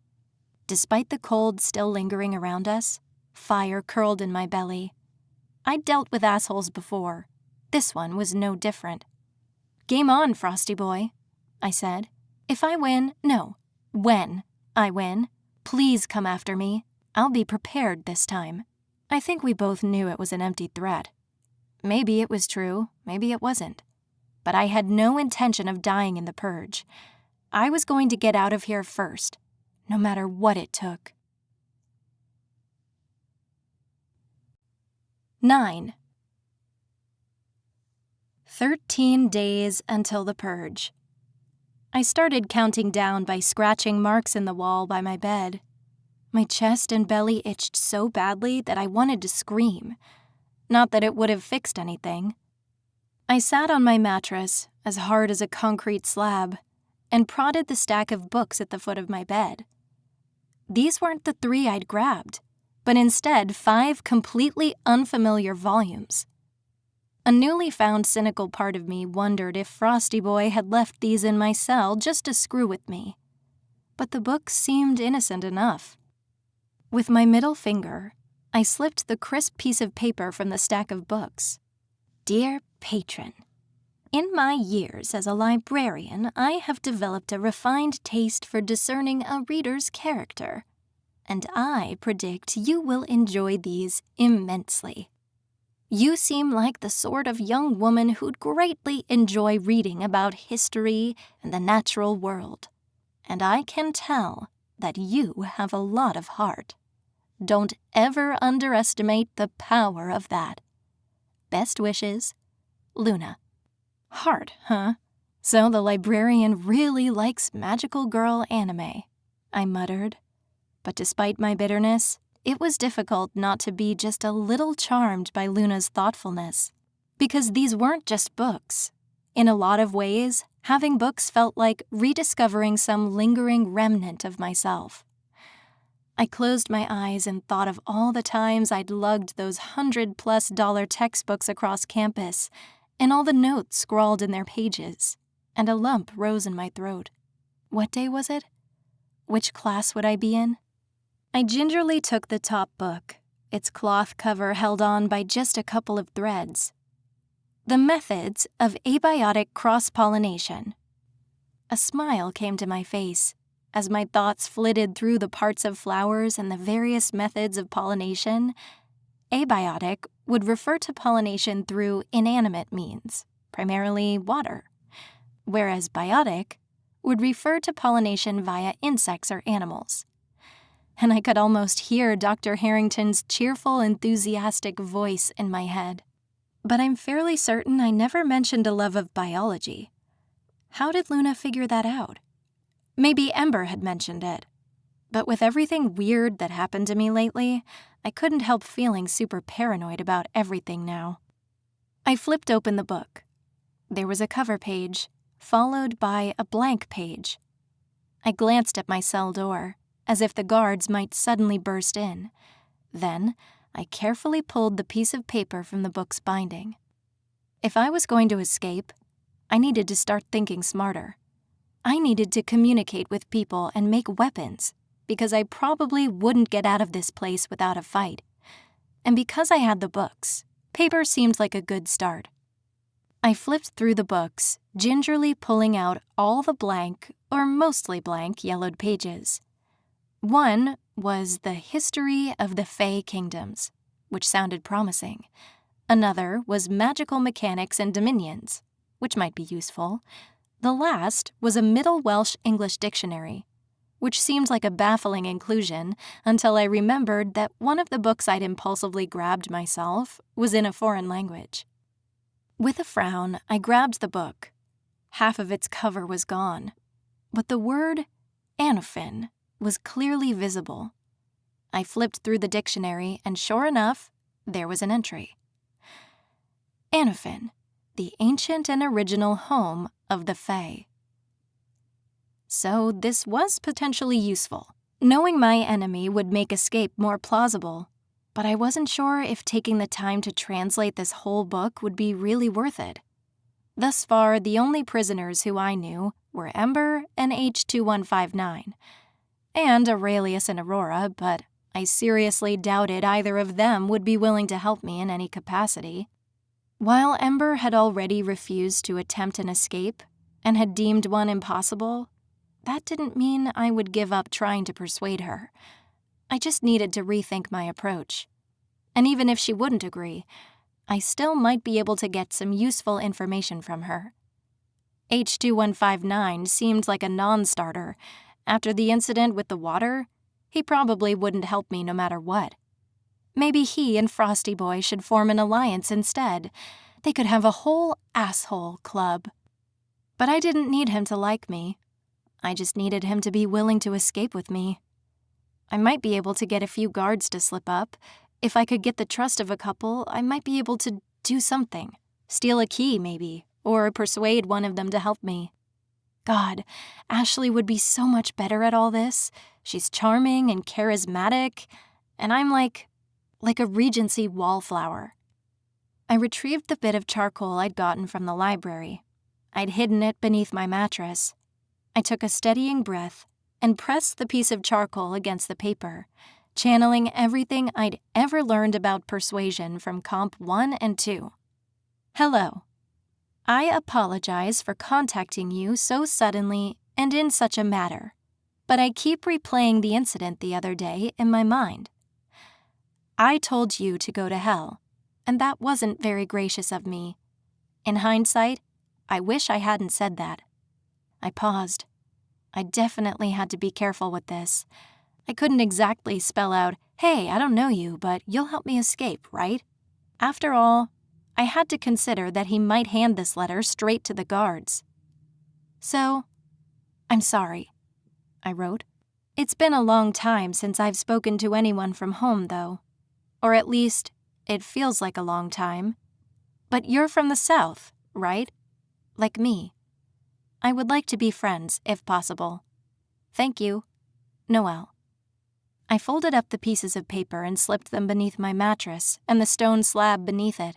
Despite the cold still lingering around us, fire curled in my belly. I'd dealt with assholes before. This one was no different. Game on, Frosty boy, I said. If I win, no, when I win, please come after me. I'll be prepared this time. I think we both knew it was an empty threat. Maybe it was true, maybe it wasn't. But I had no intention of dying in the purge. I was going to get out of here first, no matter what it took. 9. 13 days until the purge. I started counting down by scratching marks in the wall by my bed. My chest and belly itched so badly that I wanted to scream. Not that it would have fixed anything. I sat on my mattress, as hard as a concrete slab, and prodded the stack of books at the foot of my bed. These weren't the 3 I'd grabbed, but instead 5 completely unfamiliar volumes. A newly found cynical part of me wondered if Frosty Boy had left these in my cell just to screw with me. But the books seemed innocent enough. With my middle finger, I slipped the crisp piece of paper from the stack of books. Dear Patron, in my years as a librarian, I have developed a refined taste for discerning a reader's character, and I predict you will enjoy these immensely. You seem like the sort of young woman who'd greatly enjoy reading about history and the natural world, and I can tell that you have a lot of heart. Don't ever underestimate the power of that. Best wishes, Luna. Heart, huh? So the librarian really likes magical girl anime, I muttered. But despite my bitterness, it was difficult not to be just a little charmed by Luna's thoughtfulness. Because these weren't just books. In a lot of ways, having books felt like rediscovering some lingering remnant of myself. I closed my eyes and thought of all the times I'd lugged those $100+ textbooks across campus, and all the notes scrawled in their pages, and a lump rose in my throat. What day was it? Which class would I be in? I gingerly took the top book, its cloth cover held on by just a couple of threads. The Methods of Abiotic Cross-Pollination. A smile came to my face as my thoughts flitted through the parts of flowers and the various methods of pollination. Abiotic would refer to pollination through inanimate means, primarily water, whereas biotic would refer to pollination via insects or animals. And I could almost hear Dr. Harrington's cheerful, enthusiastic voice in my head. But I'm fairly certain I never mentioned a love of biology. How did Luna figure that out? Maybe Ember had mentioned it. But with everything weird that happened to me lately, I couldn't help feeling super paranoid about everything now. I flipped open the book. There was a cover page, followed by a blank page. I glanced at my cell door, as if the guards might suddenly burst in. Then, I carefully pulled the piece of paper from the book's binding. If I was going to escape, I needed to start thinking smarter. I needed to communicate with people and make weapons. because I probably wouldn't get out of this place without a fight. And because I had the books, paper seemed like a good start. I flipped through the books, gingerly pulling out all the blank, or mostly blank, yellowed pages. One was The History of the Fey Kingdoms, which sounded promising. Another was Magical Mechanics and Dominions, which might be useful. The last was a Middle Welsh English dictionary, which seemed like a baffling inclusion until I remembered that one of the books I'd impulsively grabbed myself was in a foreign language. With a frown, I grabbed the book. Half of its cover was gone, but the word Anophin was clearly visible. I flipped through the dictionary, and sure enough, there was an entry. Anophin, the ancient and original home of the Fae. So this was potentially useful. Knowing my enemy would make escape more plausible, but I wasn't sure if taking the time to translate this whole book would be really worth it. Thus far, the only prisoners who I knew were Ember and H2159, and Aurelius and Aurora, but I seriously doubted either of them would be willing to help me in any capacity. While Ember had already refused to attempt an escape and had deemed one impossible, that didn't mean I would give up trying to persuade her. I just needed to rethink my approach. And even if she wouldn't agree, I still might be able to get some useful information from her. H2159 seemed like a non-starter. After the incident with the water, he probably wouldn't help me no matter what. Maybe he and Frosty Boy should form an alliance instead. They could have a whole asshole club. But I didn't need him to like me. I just needed him to be willing to escape with me. I might be able to get a few guards to slip up. If I could get the trust of a couple, I might be able to do something. Steal a key, maybe, or persuade one of them to help me. God, Ashley would be so much better at all this. She's charming and charismatic, and I'm like a Regency wallflower. I retrieved the bit of charcoal I'd gotten from the library. I'd hidden it beneath my mattress. I took a steadying breath and pressed the piece of charcoal against the paper, channeling everything I'd ever learned about persuasion from Comp 1 and 2. Hello. I apologize for contacting you so suddenly and in such a matter, but I keep replaying the incident the other day in my mind. I told you to go to hell, and that wasn't very gracious of me. In hindsight, I wish I hadn't said that. I paused. I definitely had to be careful with this. I couldn't exactly spell out, "Hey, I don't know you, but you'll help me escape, right?" After all, I had to consider that he might hand this letter straight to the guards. So, I'm sorry, I wrote. It's been a long time since I've spoken to anyone from home, though. Or at least, it feels like a long time. But you're from the South, right? Like me. I would like to be friends, if possible. Thank you, Noelle. I folded up the pieces of paper and slipped them beneath my mattress and the stone slab beneath it.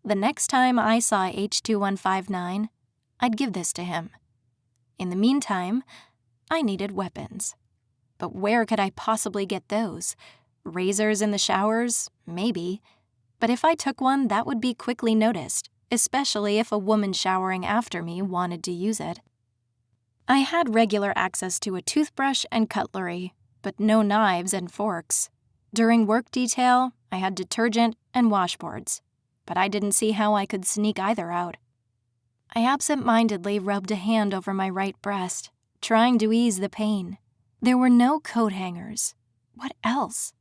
The next time I saw H2159, I'd give this to him. In the meantime, I needed weapons. But where could I possibly get those? Razors in the showers? Maybe. But if I took one, that would be quickly noticed, especially if a woman showering after me wanted to use it. I had regular access to a toothbrush and cutlery, but no knives and forks. During work detail, I had detergent and washboards, but I didn't see how I could sneak either out. I absent-mindedly rubbed a hand over my right breast, trying to ease the pain. There were no coat hangers. What else?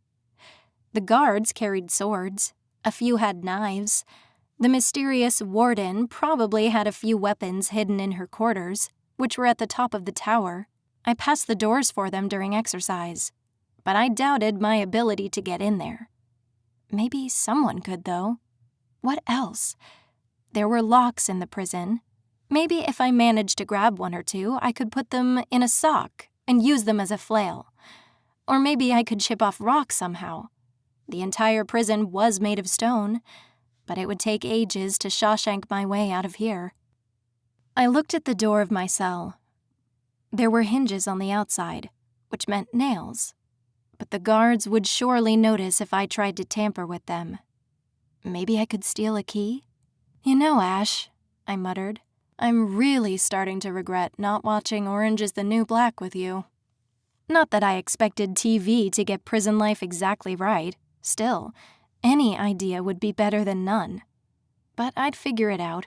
The guards carried swords. A few had knives. The mysterious warden probably had a few weapons hidden in her quarters, which were at the top of the tower. I passed the doors for them during exercise, but I doubted my ability to get in there. Maybe someone could, though. What else? There were locks in the prison. Maybe if I managed to grab one or two, I could put them in a sock and use them as a flail. Or maybe I could chip off rocks somehow. The entire prison was made of stone, but it would take ages to Shawshank my way out of here. I looked at the door of my cell. There were hinges on the outside, which meant nails. But the guards would surely notice if I tried to tamper with them. Maybe I could steal a key? You know, Ash, I muttered, I'm really starting to regret not watching Orange is the New Black with you. Not that I expected TV to get prison life exactly right. Still, any idea would be better than none. But I'd figure it out.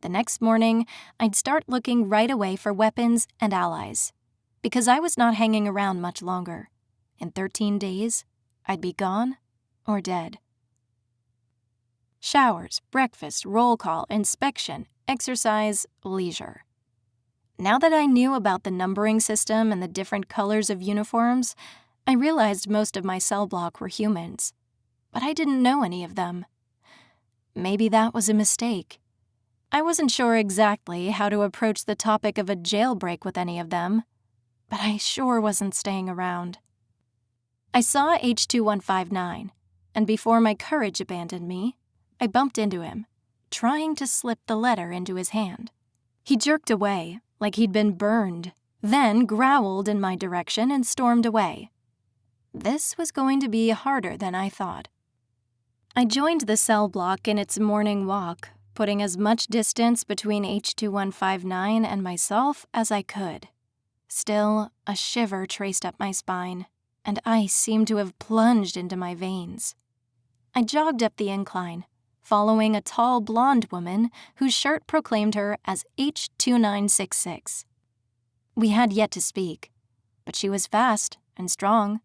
The next morning, I'd start looking right away for weapons and allies, because I was not hanging around much longer. In 13 days, I'd be gone or dead. Showers, breakfast, roll call, inspection, exercise, leisure. Now that I knew about the numbering system and the different colors of uniforms, I realized most of my cell block were humans, but I didn't know any of them. Maybe that was a mistake. I wasn't sure exactly how to approach the topic of a jailbreak with any of them, but I sure wasn't staying around. I saw H2159, and before my courage abandoned me, I bumped into him, trying to slip the letter into his hand. He jerked away, like he'd been burned, then growled in my direction and stormed away. This was going to be harder than I thought. I joined the cell block in its morning walk, putting as much distance between H2159 and myself as I could. Still, a shiver traced up my spine, and ice seemed to have plunged into my veins. I jogged up the incline, following a tall blonde woman whose shirt proclaimed her as H2966. We had yet to speak, but she was fast and strong.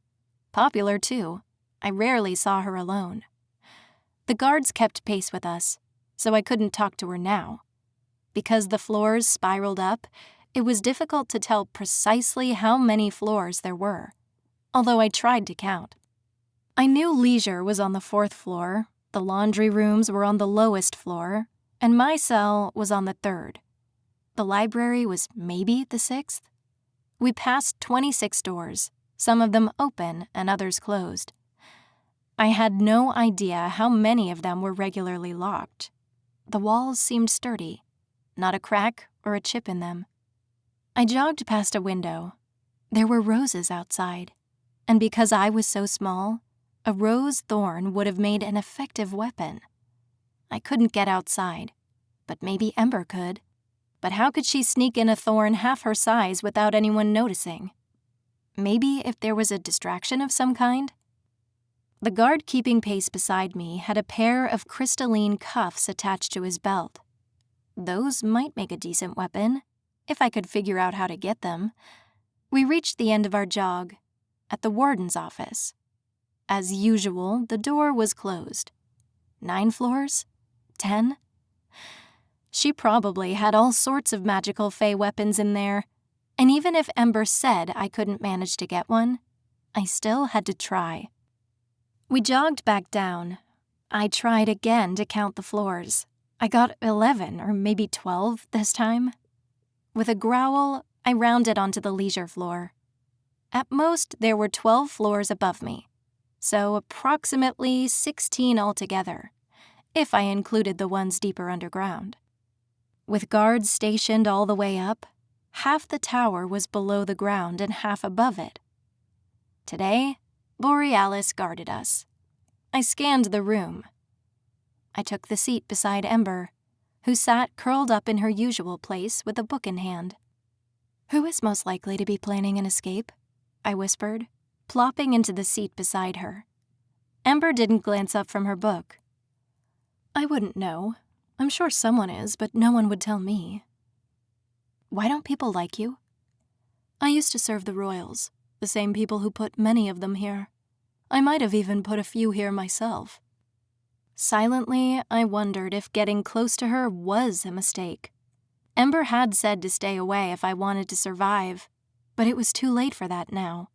Popular, too. I rarely saw her alone. The guards kept pace with us, so I couldn't talk to her now. Because the floors spiraled up, it was difficult to tell precisely how many floors there were, although I tried to count. I knew leisure was on the 4th floor, the laundry rooms were on the lowest floor, and my cell was on the 3rd. The library was maybe the 6th. We passed 26 doors, some of them open and others closed. I had no idea how many of them were regularly locked. The walls seemed sturdy, not a crack or a chip in them. I jogged past a window. There were roses outside, and because I was so small, a rose thorn would have made an effective weapon. I couldn't get outside, but maybe Ember could. But how could she sneak in a thorn half her size without anyone noticing? Maybe if there was a distraction of some kind? The guard keeping pace beside me had a pair of crystalline cuffs attached to his belt. Those might make a decent weapon, if I could figure out how to get them. We reached the end of our jog, at the warden's office. As usual, the door was closed. 9 floors? 10? She probably had all sorts of magical fey weapons in there, and even if Ember said I couldn't manage to get one, I still had to try. We jogged back down. I tried again to count the floors. I got 11 or maybe 12 this time. With a growl, I rounded onto the leisure floor. At most, there were 12 floors above me, so approximately 16 altogether, if I included the ones deeper underground. With guards stationed all the way up, half the tower was below the ground and half above it. Today, Borealis guarded us. I scanned the room. I took the seat beside Ember, who sat curled up in her usual place with a book in hand. "Who is most likely to be planning an escape?" I whispered, plopping into the seat beside her. Ember didn't glance up from her book. "I wouldn't know. I'm sure someone is, but no one would tell me." "Why don't people like you?" "I used to serve the royals, the same people who put many of them here. I might have even put a few here myself." Silently, I wondered if getting close to her was a mistake. Ember had said to stay away if I wanted to survive, but it was too late for that now.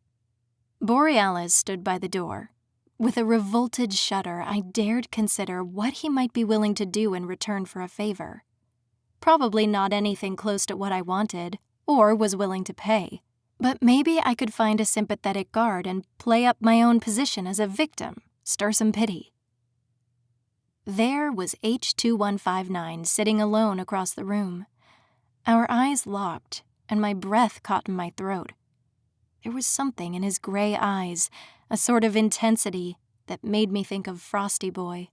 Borealis stood by the door. With a revolted shudder, I dared consider what he might be willing to do in return for a favor. Probably not anything close to what I wanted, or was willing to pay. But maybe I could find a sympathetic guard and play up my own position as a victim, stir some pity. There was H2159 sitting alone across the room. Our eyes locked, and my breath caught in my throat.
There was something in his gray eyes, a sort of intensity that made me think of Frosty Boy.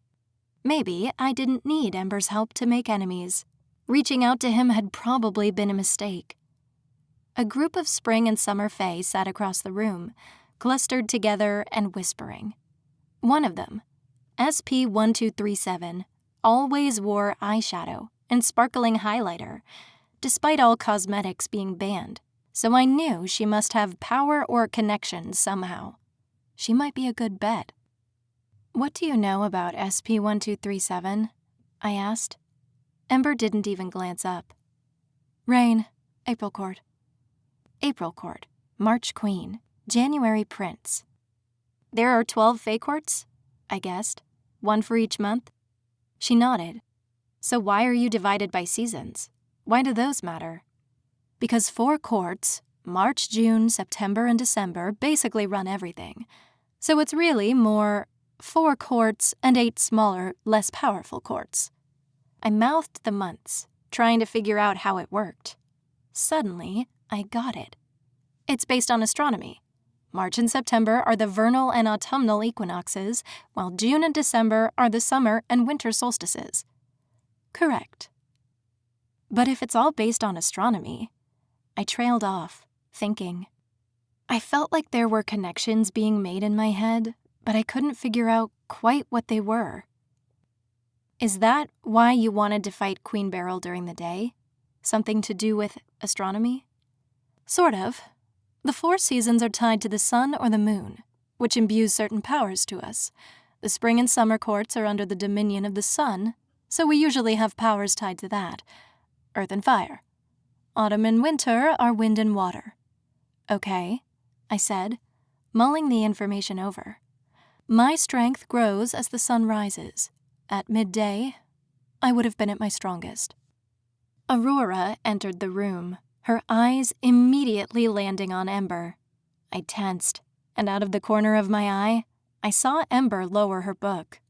Maybe I didn't need Ember's help to make enemies. Reaching out to him had probably been a mistake. A group of spring and summer fae sat across the room, clustered together and whispering. One of them, SP1237, always wore eyeshadow and sparkling highlighter, despite all cosmetics being banned, so I knew she must have power or connection somehow. She might be a good bet. "What do you know about SP1237? I asked. Ember didn't even glance up. "Rain, April Court." April Court, March Queen, January Prince. "There are 12 Fae Courts?" I guessed. "One for each month?" She nodded. "So why are you divided by seasons? Why do those matter?" "Because 4 courts, March, June, September, and December, basically run everything. So it's really more 4 courts and 8 smaller, less powerful courts." I mouthed the months, trying to figure out how it worked. Suddenly, I got it. It's based on astronomy. March and September are the vernal and autumnal equinoxes, while June and December are the summer and winter solstices. Correct. But if it's all based on astronomy, I trailed off, thinking. I felt like there were connections being made in my head, but I couldn't figure out quite what they were. "Is that why you wanted to fight Queen Beryl during the day? Something to do with astronomy?" "Sort of. The 4 seasons are tied to the sun or the moon, which imbues certain powers to us. The spring and summer courts are under the dominion of the sun, so we usually have powers tied to that. Earth and fire. Autumn and winter are wind and water." "Okay," I said, mulling the information over. "My strength grows as the sun rises. At midday, I would have been at my strongest." Aurora entered the room, her eyes immediately landing on Ember. I tensed, and out of the corner of my eye, I saw Ember lower her book.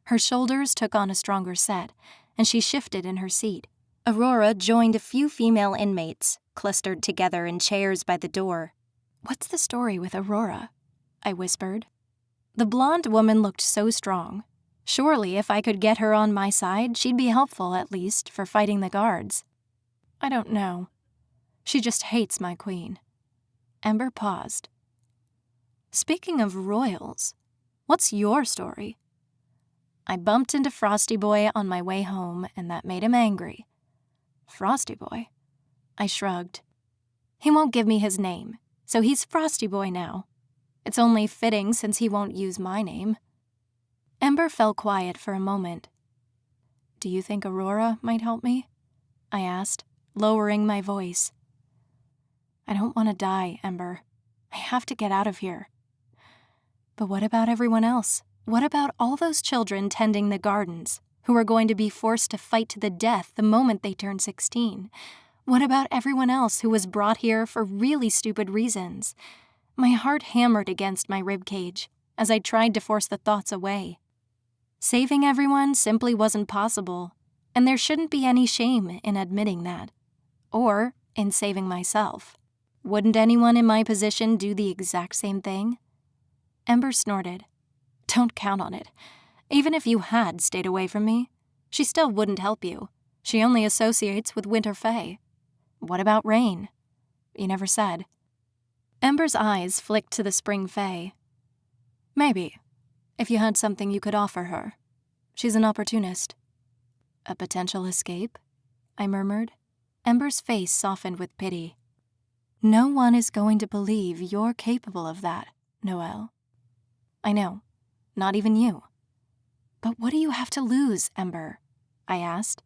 Her shoulders took on a stronger set, and she shifted in her seat. Aurora joined a few female inmates, clustered together in chairs by the door. "What's the story with Aurora?" I whispered. The blonde woman looked so strong. Surely if I could get her on my side, she'd be helpful, at least, for fighting the guards. "I don't know. She just hates my queen." Ember paused. "Speaking of royals, what's your story?" I bumped into Frosty Boy on my way home, and that made him angry. "Frosty Boy?" I shrugged. "He won't give me his name, so he's Frosty Boy now. It's only fitting since he won't use my name." Ember fell quiet for a moment. "Do you think Aurora might help me?" I asked, lowering my voice. "I don't want to die, Ember. I have to get out of here." "But what about everyone else? What about all those children tending the gardens, who are going to be forced to fight to the death the moment they turn 16? What about everyone else who was brought here for really stupid reasons?" My heart hammered against my ribcage as I tried to force the thoughts away. Saving everyone simply wasn't possible, and there shouldn't be any shame in admitting that. Or in saving myself. Wouldn't anyone in my position do the exact same thing? Ember snorted. "Don't count on it. Even if you had stayed away from me, she still wouldn't help you. She only associates with winter fae. What about rain? You never said." Ember's eyes flicked to the spring fae. "Maybe. If you had something you could offer her. She's an opportunist." "A potential escape?" I murmured. Ember's face softened with pity. "No one is going to believe you're capable of that, Noelle." "I know. Not even you." "But what do you have to lose, Ember?" I asked.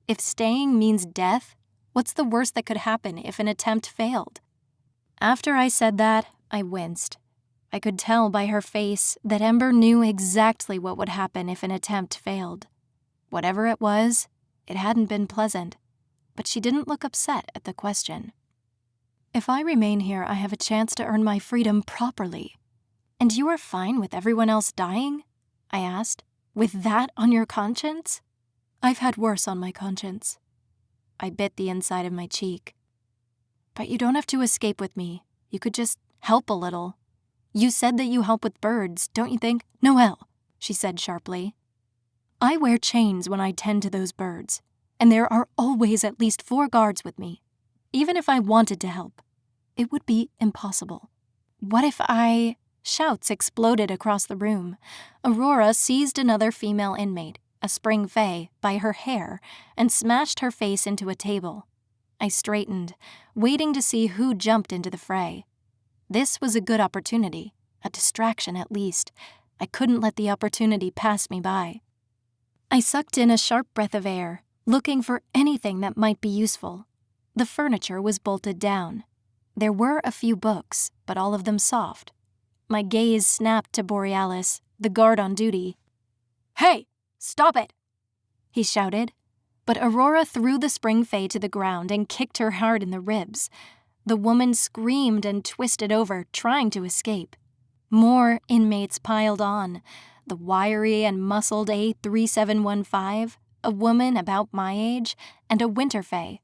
"If staying means death, what's the worst that could happen if an attempt failed?" After I said that, I winced. I could tell by her face that Ember knew exactly what would happen if an attempt failed. Whatever it was, it hadn't been pleasant, but she didn't look upset at the question. "If I remain here, I have a chance to earn my freedom properly. And you are fine with everyone else dying?" I asked. "With that on your conscience?" "I've had worse on my conscience." I bit the inside of my cheek. "But you don't have to escape with me. You could just
Help a little. You said that you help with birds, don't you think? Noelle, she said sharply. I wear chains when I tend to those birds, and there are always at least 4 guards with me. Even if I wanted to help, it would be impossible. What if I... Shouts exploded across the room. Aurora seized another female inmate, a spring fae, by her hair and smashed her face into a table. I straightened, waiting to see who jumped into the fray. This was a good opportunity, a distraction at least. I couldn't let the opportunity pass me by. I sucked in a sharp breath of air, looking for anything that might be useful. The furniture was bolted down. There were a few books, but all of them soft. My gaze snapped to Borealis, the guard on duty. "Hey, stop it!" he shouted. But Aurora threw the spring fae to the ground and kicked her hard in the ribs. The woman screamed and twisted over, trying to escape. More inmates piled on. The wiry and muscled A3715, a woman about my age, and a winter fae.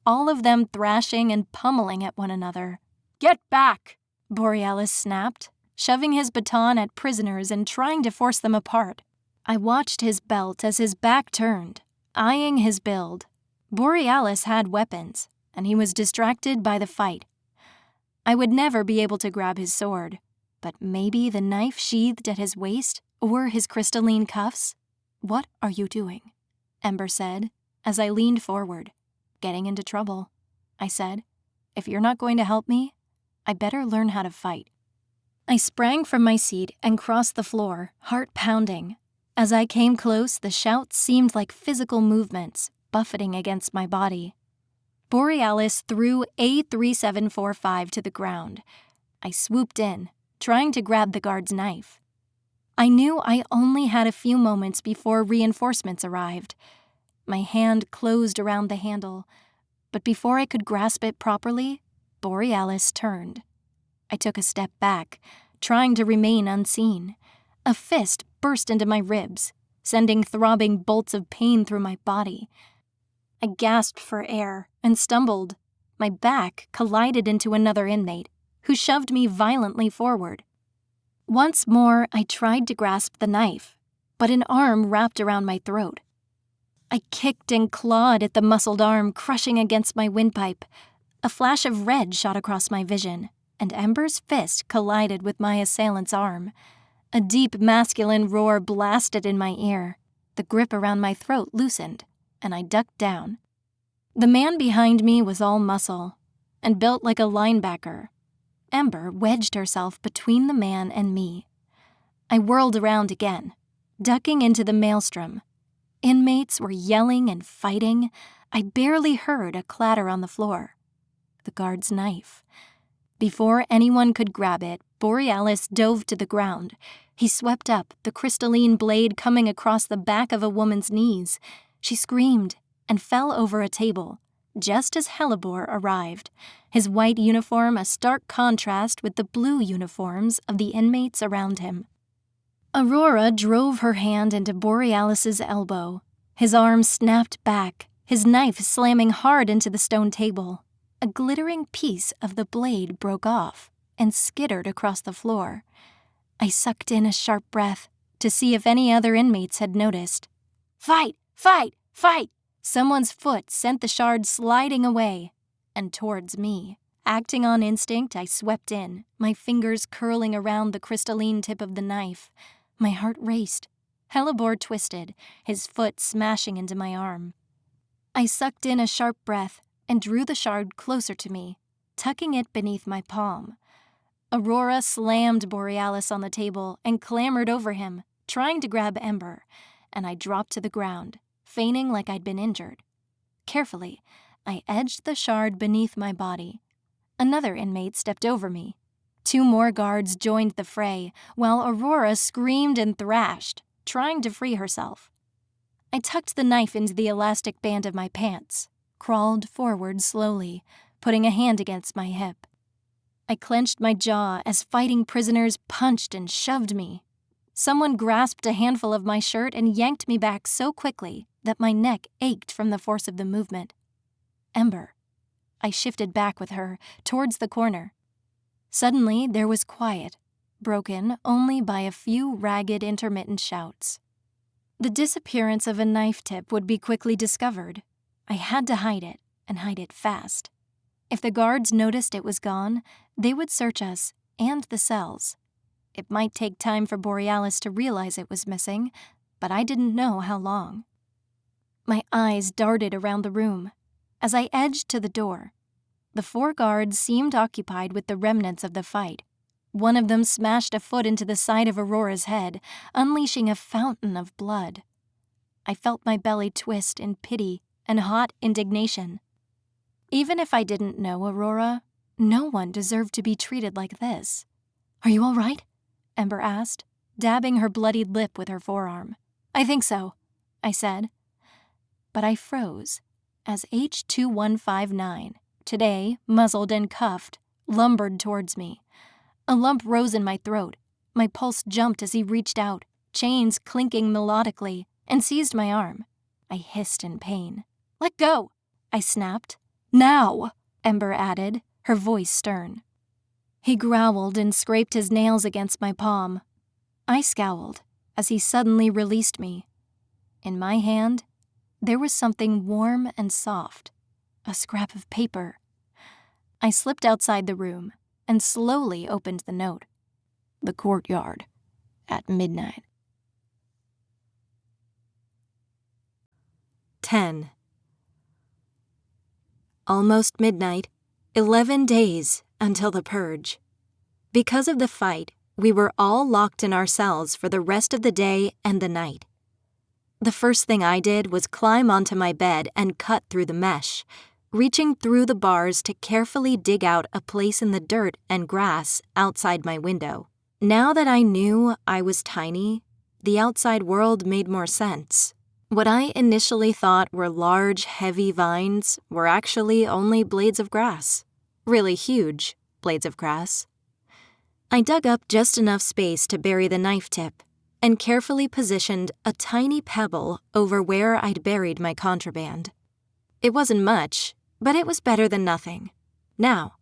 All of them thrashing and pummeling at one another. "Get back!" Borealis snapped, shoving his baton at prisoners and trying to force them apart. I watched his belt as his back turned, eyeing his build. Borealis had weapons, and he was distracted by the fight. I would never be able to grab his sword, but maybe the knife sheathed at his waist or his crystalline cuffs? "What are you doing?" Ember said, as I leaned forward. "Getting into trouble," I said. "If you're not going to help me, I better learn how to fight." I sprang from my seat and crossed the floor, heart pounding. As I came close, the shouts seemed like physical movements, buffeting against my body. Borealis threw A3745 to the ground. I swooped in, trying to grab the guard's knife. I knew I only had a few moments before reinforcements arrived. My hand closed around the handle, but before I could grasp it properly, Borealis turned. I took a step back, trying to remain unseen. A fist burst into my ribs, sending throbbing bolts of pain through my body. I gasped for air and stumbled. My back collided into another inmate, who shoved me violently forward. Once more, I tried to grasp the knife, but an arm wrapped around my throat. I kicked and clawed at the muscled arm crushing against my windpipe. A flash of red shot across my vision, and Ember's fist collided with my assailant's arm. A deep masculine roar blasted in my ear. The grip around my throat loosened, and I ducked down. The man behind me was all muscle, and built like a linebacker. Ember wedged herself between the man and me. I whirled around again, ducking into the maelstrom. Inmates were yelling and fighting. I barely heard a clatter on the floor. The guard's knife. Before anyone could grab it, Borealis dove to the ground. He swept up, the crystalline blade coming across the back of a woman's knees. She screamed and fell over a table, just as Hellebore arrived, his white uniform a stark contrast with the blue uniforms of the inmates around him. Aurora drove her hand into Borealis's elbow. His arm snapped back, his knife slamming hard into the stone table. A glittering piece of the blade broke off and skittered across the floor. I sucked in a sharp breath to see if any other inmates had noticed. "Fight! Fight! Fight!" Someone's foot sent the shard sliding away and towards me. Acting on instinct, I swept in, my fingers curling around the crystalline tip of the knife. My heart raced. Hellebore twisted, his foot smashing into my arm. I sucked in a sharp breath and drew the shard closer to me, tucking it beneath my palm. Aurora slammed Borealis on the table and clambered over him, trying to grab Ember, and I dropped to the ground, feigning like I'd been injured. Carefully, I edged the shard beneath my body. Another inmate stepped over me. 2 more guards joined the fray, while Aurora screamed and thrashed, trying to free herself. I tucked the knife into the elastic band of my pants, crawled forward slowly, putting a hand against my hip. I clenched my jaw as fighting prisoners punched and shoved me. Someone grasped a handful of my shirt and yanked me back so quickly that my neck ached from the force of the movement. Ember. I shifted back with her, towards the corner. Suddenly, there was quiet, broken only by a few ragged, intermittent shouts. The disappearance of a knife tip would be quickly discovered. I had to hide it, and hide it fast. If the guards noticed it was gone, they would search us and the cells. It might take time for Borealis to realize it was missing, but I didn't know how long. My eyes darted around the room. As I edged to the door, the 4 guards seemed occupied with the remnants of the fight. One of them smashed a foot into the side of Aurora's head, unleashing a fountain of blood. I felt my belly twist in pity and hot indignation. Even if I didn't know Aurora, no one deserved to be treated like this. "Are you all right?" Ember asked, dabbing her bloodied lip with her forearm. "I think so," I said. But I froze as H2159, today muzzled and cuffed, lumbered towards me. A lump rose in my throat. My pulse jumped as he reached out, chains clinking melodically, and seized my arm. I hissed in pain. "Let go!" I snapped. "Now!" Ember added, her voice stern. He growled and scraped his nails against my palm. I scowled as he suddenly released me. In my hand, there was something warm and soft, a scrap of paper. I slipped outside the room and slowly opened the note. The courtyard, at midnight.
10. Almost midnight, 11 days until the purge. Because of the fight, we were all locked in our cells for the rest of the day and the night. The first thing I did was climb onto my bed and cut through the mesh, reaching through the bars to carefully dig out a place in the dirt and grass outside my window. Now that I knew I was tiny, the outside world made more sense. What I initially thought were large, heavy vines were actually only blades of grass. Really huge blades of grass. I dug up just enough space to bury the knife tip and carefully positioned a tiny pebble over where I'd buried my contraband. It wasn't much, but it was better than nothing. Now,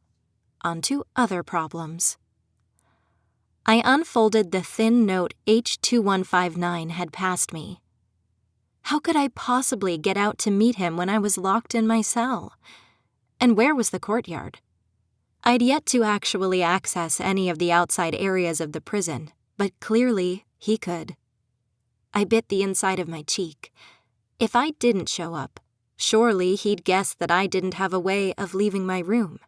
on to other problems. I unfolded the thin note H2159 had passed me. How could I possibly get out to meet him when I was locked in my cell? And where was the courtyard? I'd yet to actually access any of the outside areas of the prison, but clearly he could. I bit the inside of my cheek. If I didn't show up, surely he'd guess that I didn't have a way of leaving my room.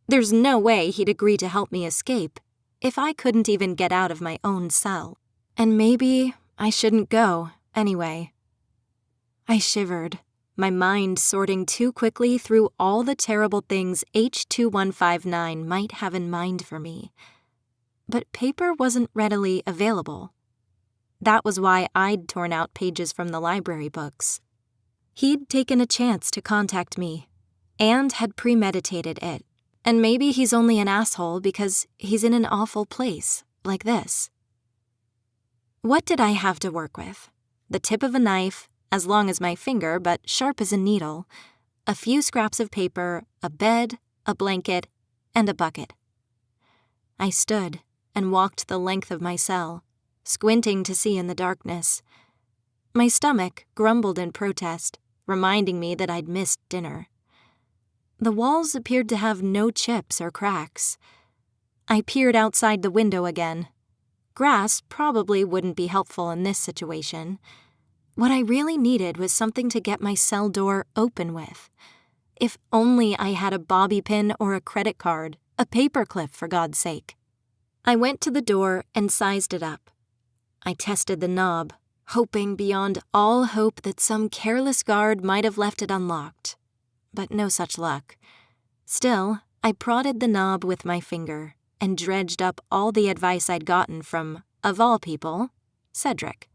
There's no way he'd agree to help me escape if I couldn't even get out of my own cell. And maybe I shouldn't go anyway. I shivered, my mind sorting too quickly through all the terrible things H2159 might have in mind for me. But paper wasn't readily available. That was why I'd torn out pages from the library books. He'd taken a chance to contact me, and had premeditated it. And maybe he's only an asshole because he's in an awful place, like this. What did I have to work with? The tip of a knife, as long as my finger but sharp as a needle, a few scraps of paper, a bed, a blanket, and a bucket. I stood and walked the length of my cell, squinting to see in the darkness. My stomach grumbled in protest, reminding me that I'd missed dinner. The walls appeared to have no chips or cracks. I peered outside the window again. Grass probably wouldn't be helpful in this situation. What I really needed was something to get my cell door open with. If only I had a bobby pin or a credit card, a paperclip for God's sake. I went to the door and sized it up. I tested the knob, hoping beyond all hope that some careless guard might have left it unlocked. But no such luck. Still, I prodded the knob with my finger and dredged up all the advice I'd gotten from, of all people, Cedric.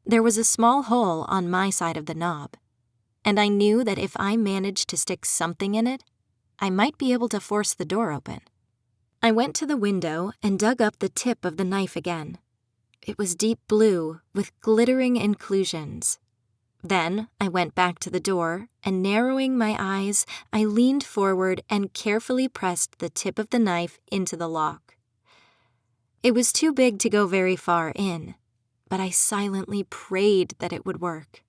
There was a small hole on my side of the knob, and I knew that if I managed to stick something in it, I might be able to force the door open. I went to the window and dug up the tip of the knife again. It was deep blue with glittering inclusions. Then I went back to the door, and narrowing my eyes, I leaned forward and carefully pressed the tip of the knife into the lock. It was too big to go very far in, but I silently prayed that it would work.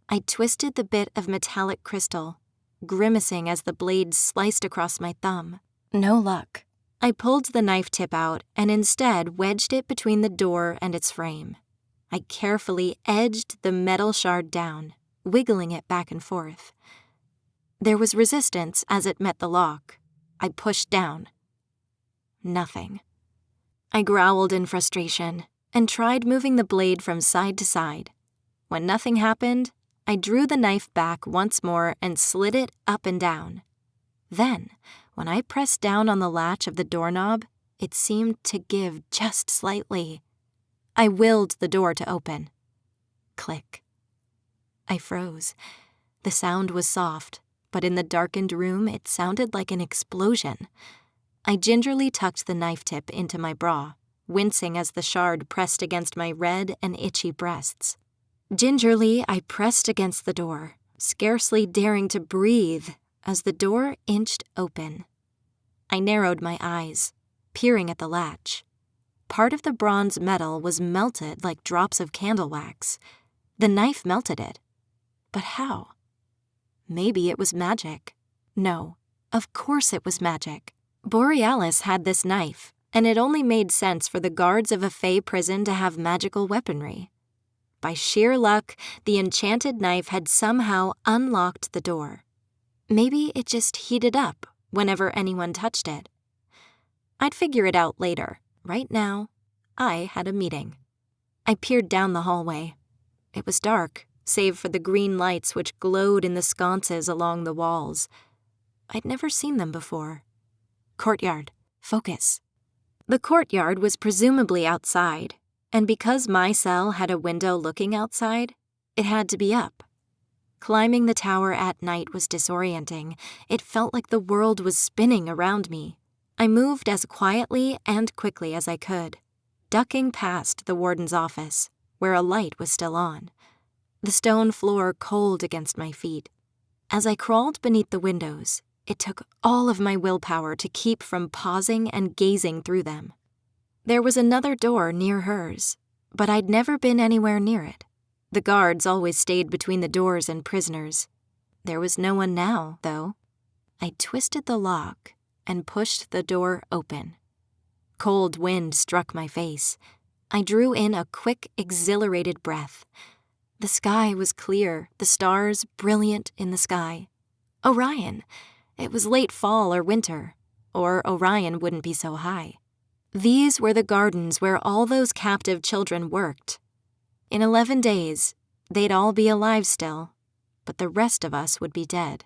I twisted the bit of metallic crystal, grimacing as the blade sliced across my thumb.
No luck.
I pulled the knife tip out and instead wedged it between the door and its frame. I carefully edged the metal shard down, wiggling it back and forth. There was resistance as it met the lock. I pushed down. Nothing. I growled in frustration and tried moving the blade from side to side. When nothing happened, I drew the knife back once more and slid it up and down. Then, when I pressed down on the latch of the doorknob, it seemed to give just slightly. I willed the door to open. Click. I froze. The sound was soft, but in the darkened room it sounded like an explosion. I gingerly tucked the knife tip into my bra, wincing as the shard pressed against my red and itchy breasts. Gingerly, I pressed against the door, scarcely daring to breathe as the door inched open. I narrowed my eyes, peering at the latch. Part of the bronze metal was melted like drops of candle wax. The knife melted it. But how? Maybe it was magic. No, of course it was magic. Borealis had this knife, and it only made sense for the guards of a Fae prison to have magical weaponry. By sheer luck, the enchanted knife had somehow unlocked the door. Maybe it just heated up whenever anyone touched it. I'd figure it out later. Right now, I had a meeting. I peered down the hallway. It was dark, save for the green lights which glowed in the sconces along the walls. I'd never seen them before. Courtyard. Focus. The courtyard was presumably outside, and because my cell had a window looking outside, it had to be up. Climbing the tower at night was disorienting. It felt like the world was spinning around me. I moved as quietly and quickly as I could, ducking past the warden's office, where a light was still on. The stone floor cold against my feet. As I crawled beneath the windows, it took all of my willpower to keep from pausing and gazing through them. There was another door near hers, but I'd never been anywhere near it. The guards always stayed between the doors and prisoners. There was no one now, though. I twisted the lock and pushed the door open. Cold wind struck my face. I drew in a quick, exhilarated breath. The sky was clear, the stars brilliant in the sky. Orion. It was late fall or winter, or Orion wouldn't be so high. These were the gardens where all those captive children worked. In 11 days, they'd all be alive still, but the rest of us would be dead.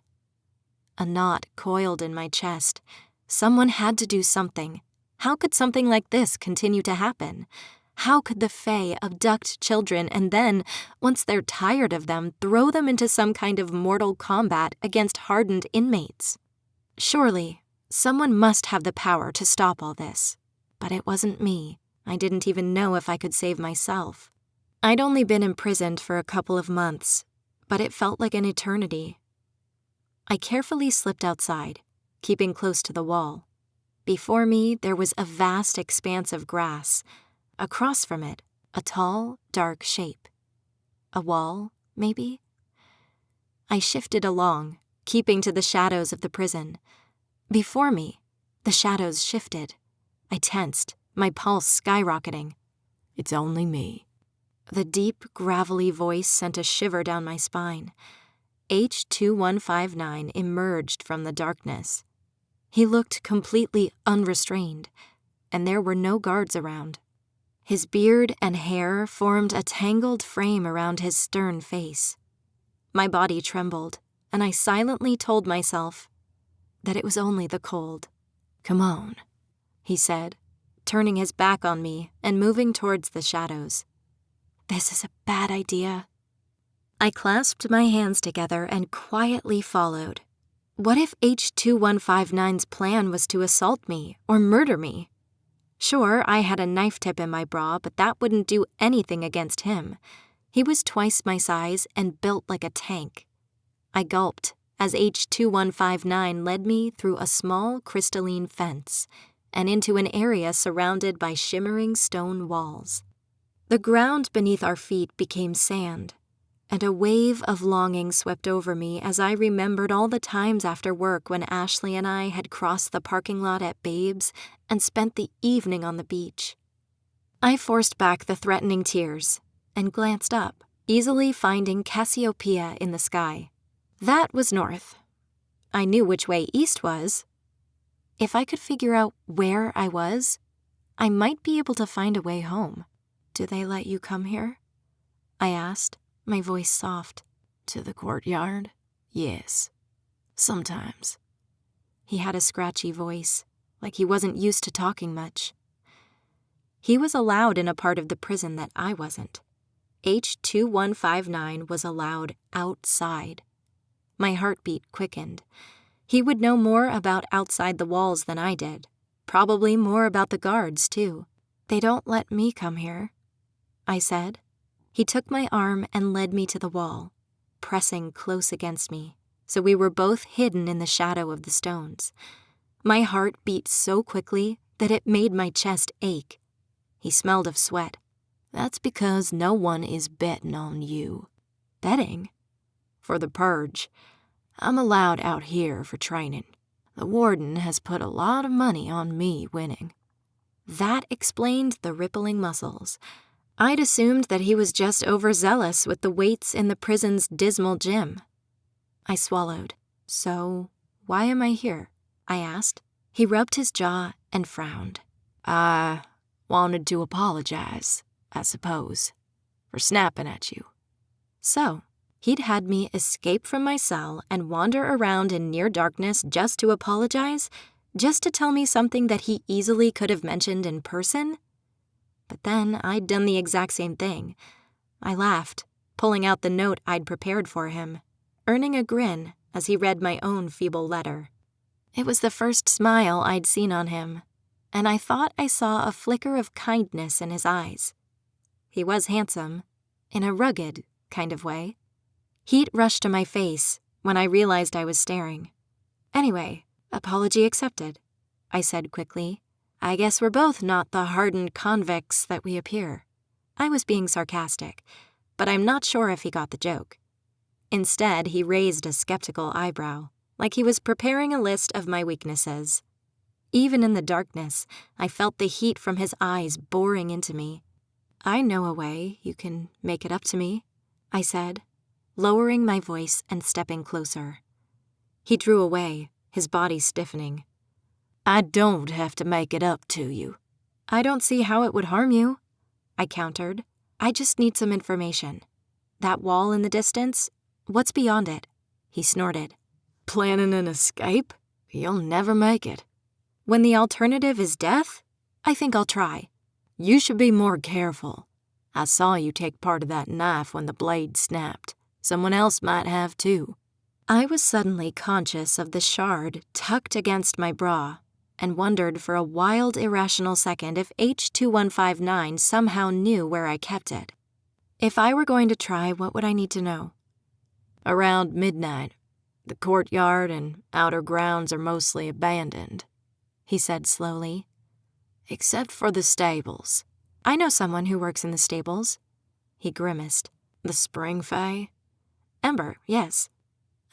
A knot coiled in my chest. Someone had to do something. How could something like this continue to happen? How could the Fae abduct children and then, once they're tired of them, throw them into some kind of mortal combat against hardened inmates? Surely, someone must have the power to stop all this. But it wasn't me. I didn't even know if I could save myself. I'd only been imprisoned for a couple of months, but it felt like an eternity. I carefully slipped outside, keeping close to the wall. Before me, there was a vast expanse of grass. Across from it, a tall, dark shape. A wall, maybe? I shifted along, keeping to the shadows of the prison. Before me, the shadows shifted. I tensed, my pulse skyrocketing. "It's only me." The deep, gravelly voice sent a shiver down my spine. H2159 emerged from the darkness. He looked completely unrestrained, and there were no guards around. His beard and hair formed a tangled frame around his stern face. My body trembled, and I silently told myself that it was only the cold. "Come on," he said, turning his back on me and moving towards the shadows. This is a bad idea. I clasped my hands together and quietly followed. What if H2159's plan was to assault me or murder me? Sure, I had a knife tip in my bra, but that wouldn't do anything against him. He was twice my size and built like a tank. I gulped as H2159 led me through a small crystalline fence and into an area surrounded by shimmering stone walls. The ground beneath our feet became sand, and a wave of longing swept over me as I remembered all the times after work when Ashley and I had crossed the parking lot at Babe's and spent the evening on the beach. I forced back the threatening tears and glanced up, easily finding Cassiopeia in the sky. That was north. I knew which way east was. If I could figure out where I was, I might be able to find a way home. "Do they let you come here?" I asked, my voice soft.
"To the courtyard? Yes. Sometimes."
He had a scratchy voice, like he wasn't used to talking much. He was allowed in a part of the prison that I wasn't. H2159 was allowed outside. My heartbeat quickened. He would know more about outside the walls than I did. Probably more about the guards, too. "They don't let me come here," I said. He took my arm and led me to the wall, pressing close against me, so we were both hidden in the shadow of the stones. My heart beat so quickly that it made my chest ache. He smelled of sweat.
"That's because no one is betting on you."
"Betting?"
"For the purge. I'm allowed out here for training. The warden has put a lot of money on me winning."
That explained the rippling muscles. I'd assumed that he was just overzealous with the weights in the prison's dismal gym. I swallowed. "So, why am I here?" I asked. He rubbed his jaw and frowned.
"I wanted to apologize, I suppose, for snapping at you."
So, he'd had me escape from my cell and wander around in near darkness just to apologize? Just to tell me something that he easily could have mentioned in person? But then I'd done the exact same thing. I laughed, pulling out the note I'd prepared for him, earning a grin as he read my own feeble letter. It was the first smile I'd seen on him, and I thought I saw a flicker of kindness in his eyes. He was handsome, in a rugged kind of way. Heat rushed to my face when I realized I was staring. "Anyway, apology accepted," I said quickly. "I guess we're both not the hardened convicts that we appear." I was being sarcastic, but I'm not sure if he got the joke. Instead, he raised a skeptical eyebrow, like he was preparing a list of my weaknesses. Even in the darkness, I felt the heat from his eyes boring into me. "I know a way you can make it up to me," I said, lowering my voice and stepping closer. He drew away, his body stiffening.
"I don't have to make it up to you."
"I don't see how it would harm you," I countered. "I just need some information. That wall in the distance, what's beyond it?" He snorted.
"Planning an escape? You'll never make it."
"When the alternative is death? I think I'll try."
"You should be more careful. I saw you take part of that knife when the blade snapped. Someone else might have too."
I was suddenly conscious of the shard tucked against my bra and wondered for a wild, irrational second if H2159 somehow knew where I kept it. If I were going to try, what would I need to know?
"Around midnight. The courtyard and outer grounds are mostly abandoned," he said slowly. "Except for the stables."
"I know someone who works in the stables." He grimaced.
"The spring fae?"
"Ember, yes."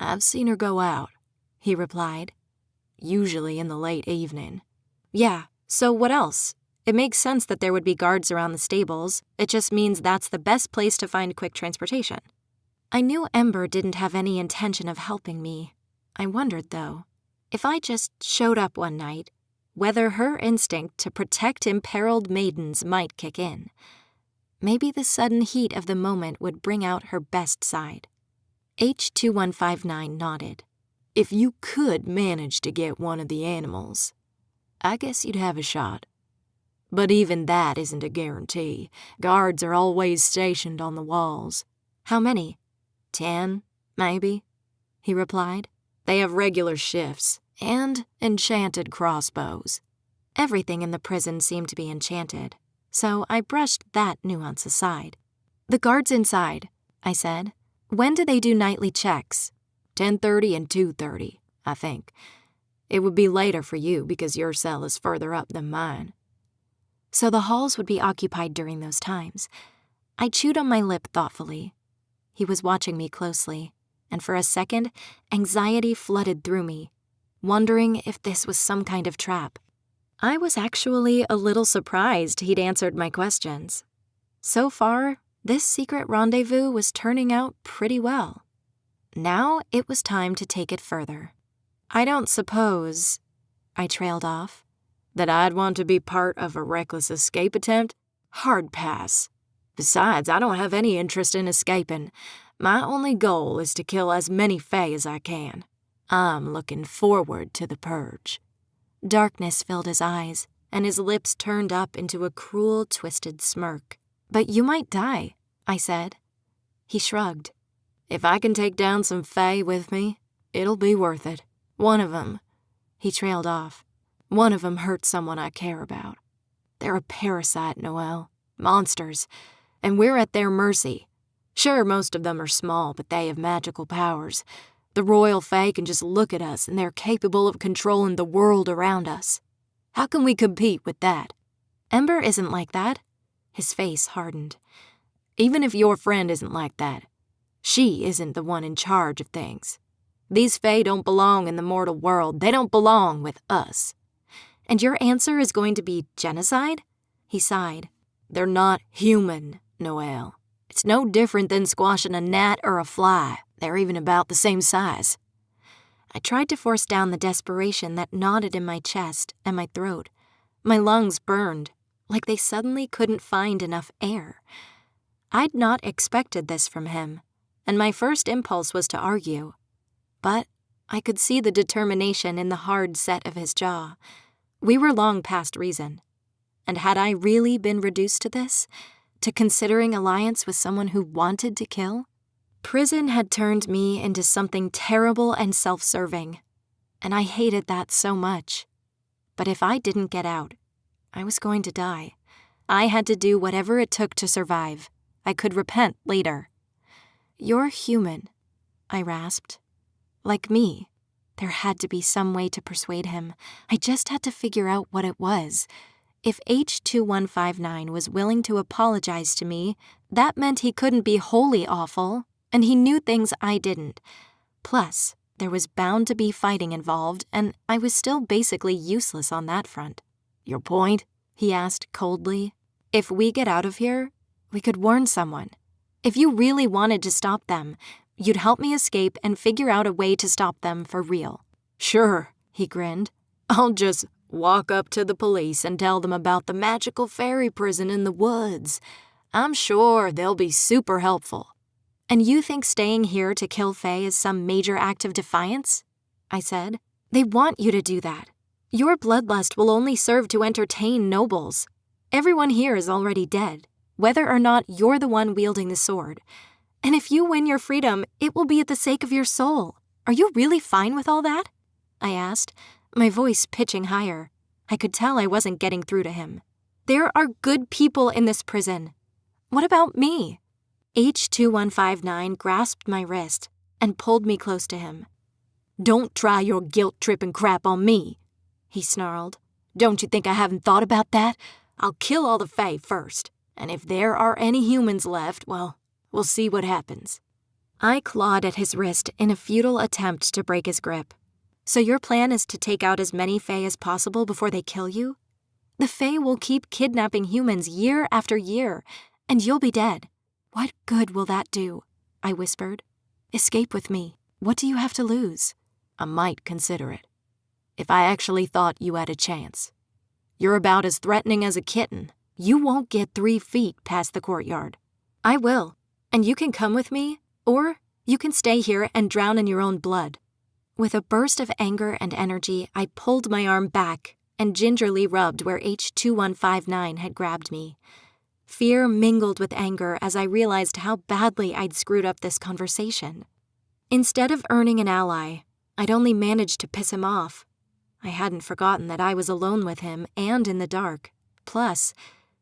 "I've seen her go out," he replied. "Usually in the late evening."
"Yeah, so what else? It makes sense that there would be guards around the stables. It just means that's the best place to find quick transportation." I knew Ember didn't have any intention of helping me. I wondered, though, if I just showed up one night, whether her instinct to protect imperiled maidens might kick in. Maybe the sudden heat of the moment would bring out her best side. H2159 nodded.
"If you could manage to get one of the animals, I guess you'd have a shot. But even that isn't a guarantee. Guards are always stationed on the walls."
"How many?"
10, maybe," he replied. "They have regular shifts and enchanted crossbows."
Everything in the prison seemed to be enchanted, so I brushed that nuance aside. "The guard's inside," I said. "When do they do nightly checks?"
10:30 and 2:30, I think. It would be later for you because your cell is further up than mine.
So the halls would be occupied during those times. I chewed on my lip thoughtfully. He was watching me closely, and for a second, anxiety flooded through me, wondering if this was some kind of trap. I was actually a little surprised he'd answered my questions. So far, this secret rendezvous was turning out pretty well. Now it was time to take it further. "I don't suppose," I trailed off,
"that I'd want to be part of a reckless escape attempt? Hard pass. Besides, I don't have any interest in escaping. My only goal is to kill as many fae as I can. I'm looking forward to the purge."
Darkness filled his eyes, and his lips turned up into a cruel, twisted smirk. "But you might die," I said. He shrugged.
"If I can take down some fae with me, it'll be worth it. One of them," he trailed off, "one of them hurt someone I care about. They're a parasite, Noelle. Monsters. And we're at their mercy. Sure, most of them are small, but they have magical powers. The royal fae can just look at us, and they're capable of controlling the world around us. How can we compete with that?"
"Ember isn't like that." His face hardened.
"Even if your friend isn't like that, she isn't the one in charge of things. These fae don't belong in the mortal world. They don't belong with us."
"And your answer is going to be genocide?" He sighed.
"They're not human, Noelle. It's no different than squashing a gnat or a fly. They're even about the same size."
I tried to force down the desperation that knotted in my chest and my throat. My lungs burned, like they suddenly couldn't find enough air. I'd not expected this from him, and my first impulse was to argue. But I could see the determination in the hard set of his jaw. We were long past reason. And had I really been reduced to this? To considering alliance with someone who wanted to kill? Prison had turned me into something terrible and self-serving, and I hated that so much. But if I didn't get out, I was going to die. I had to do whatever it took to survive. I could repent later. "You're human," I rasped. "Like me." There had to be some way to persuade him. I just had to figure out what it was. If H2159 was willing to apologize to me, that meant he couldn't be wholly awful, and he knew things I didn't. Plus, there was bound to be fighting involved, and I was still basically useless on that front.
"Your point?"
he asked coldly. "If we get out of here, we could warn someone. If you really wanted to stop them, you'd help me escape and figure out a way to stop them for real."
"Sure," he grinned. "I'll just walk up to the police and tell them about the magical fairy prison in the woods. I'm sure they'll be super helpful."
"And you think staying here to kill fae is some major act of defiance?" I said. "They want you to do that. Your bloodlust will only serve to entertain nobles. Everyone here is already dead, whether or not you're the one wielding the sword. And if you win your freedom, it will be at the sake of your soul. Are you really fine with all that?" I asked, my voice pitching higher. I could tell I wasn't getting through to him. "There are good people in this prison. What about me?" H2159 grasped my wrist and pulled me close to him.
"Don't try your guilt-tripping crap on me," he snarled. "Don't you think I haven't thought about that? I'll kill all the fae first, and if there are any humans left, well, we'll see what happens."
I clawed at his wrist in a futile attempt to break his grip. "So your plan is to take out as many fae as possible before they kill you? The fae will keep kidnapping humans year after year, and you'll be dead. What good will that do?" I whispered. "Escape with me. What do you have to lose?"
"I might consider it. If I actually thought you had a chance. You're about as threatening as a kitten. You won't get 3 feet past the courtyard."
"I will, and you can come with me, or you can stay here and drown in your own blood." With a burst of anger and energy, I pulled my arm back and gingerly rubbed where H2159 had grabbed me. Fear mingled with anger as I realized how badly I'd screwed up this conversation. Instead of earning an ally, I'd only managed to piss him off. I hadn't forgotten that I was alone with him and in the dark. Plus,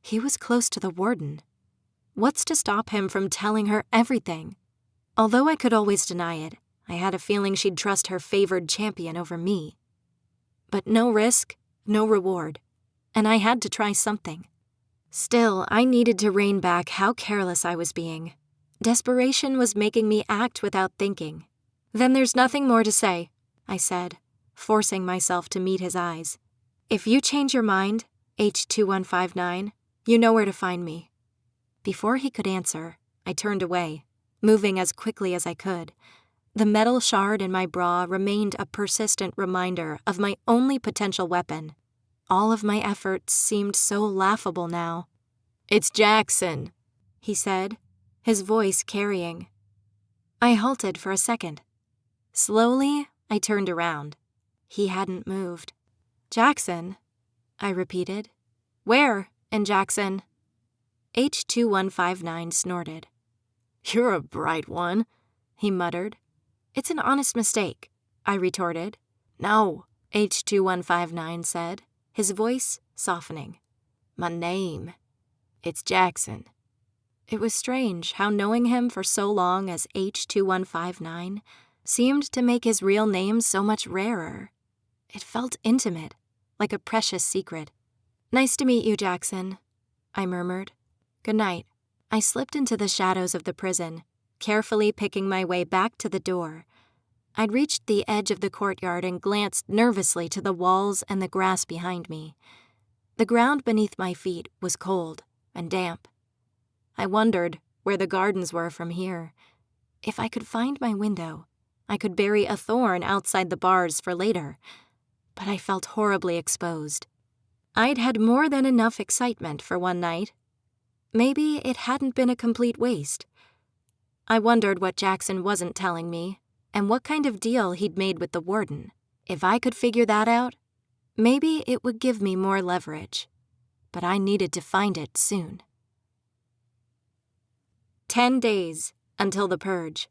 he was close to the warden. What's to stop him from telling her everything? Although I could always deny it, I had a feeling she'd trust her favored champion over me. But no risk, no reward, and I had to try something. Still, I needed to rein back how careless I was being. Desperation was making me act without thinking. "Then there's nothing more to say," I said, forcing myself to meet his eyes. "If you change your mind, H2159, you know where to find me." Before he could answer, I turned away, moving as quickly as I could. The metal shard in my bra remained a persistent reminder of my only potential weapon. All of my efforts seemed so laughable now.
"It's Jackson,"
he said, his voice carrying. I halted for a second. Slowly, I turned around. He hadn't moved. "Jackson?" I repeated. "Where in Jackson?" H2159 snorted.
"You're a bright one,"
he muttered. "It's an honest mistake," I retorted.
"No,"
H2159 said, his voice softening.
"My name. It's Jackson."
It was strange how knowing him for so long as H2159 seemed to make his real name so much rarer. It felt intimate, like a precious secret. "Nice to meet you, Jackson," I murmured. "Good night." I slipped into the shadows of the prison, carefully picking my way back to the door. I'd reached the edge of the courtyard and glanced nervously to the walls and the grass behind me. The ground beneath my feet was cold and damp. I wondered where the gardens were from here. If I could find my window, I could bury a thorn outside the bars for later. But I felt horribly exposed. I'd had more than enough excitement for one night. Maybe it hadn't been a complete waste. I wondered what Jackson wasn't telling me, and what kind of deal he'd made with the warden. If I could figure that out, maybe it would give me more leverage. But I needed to find it soon. 10 days until the purge.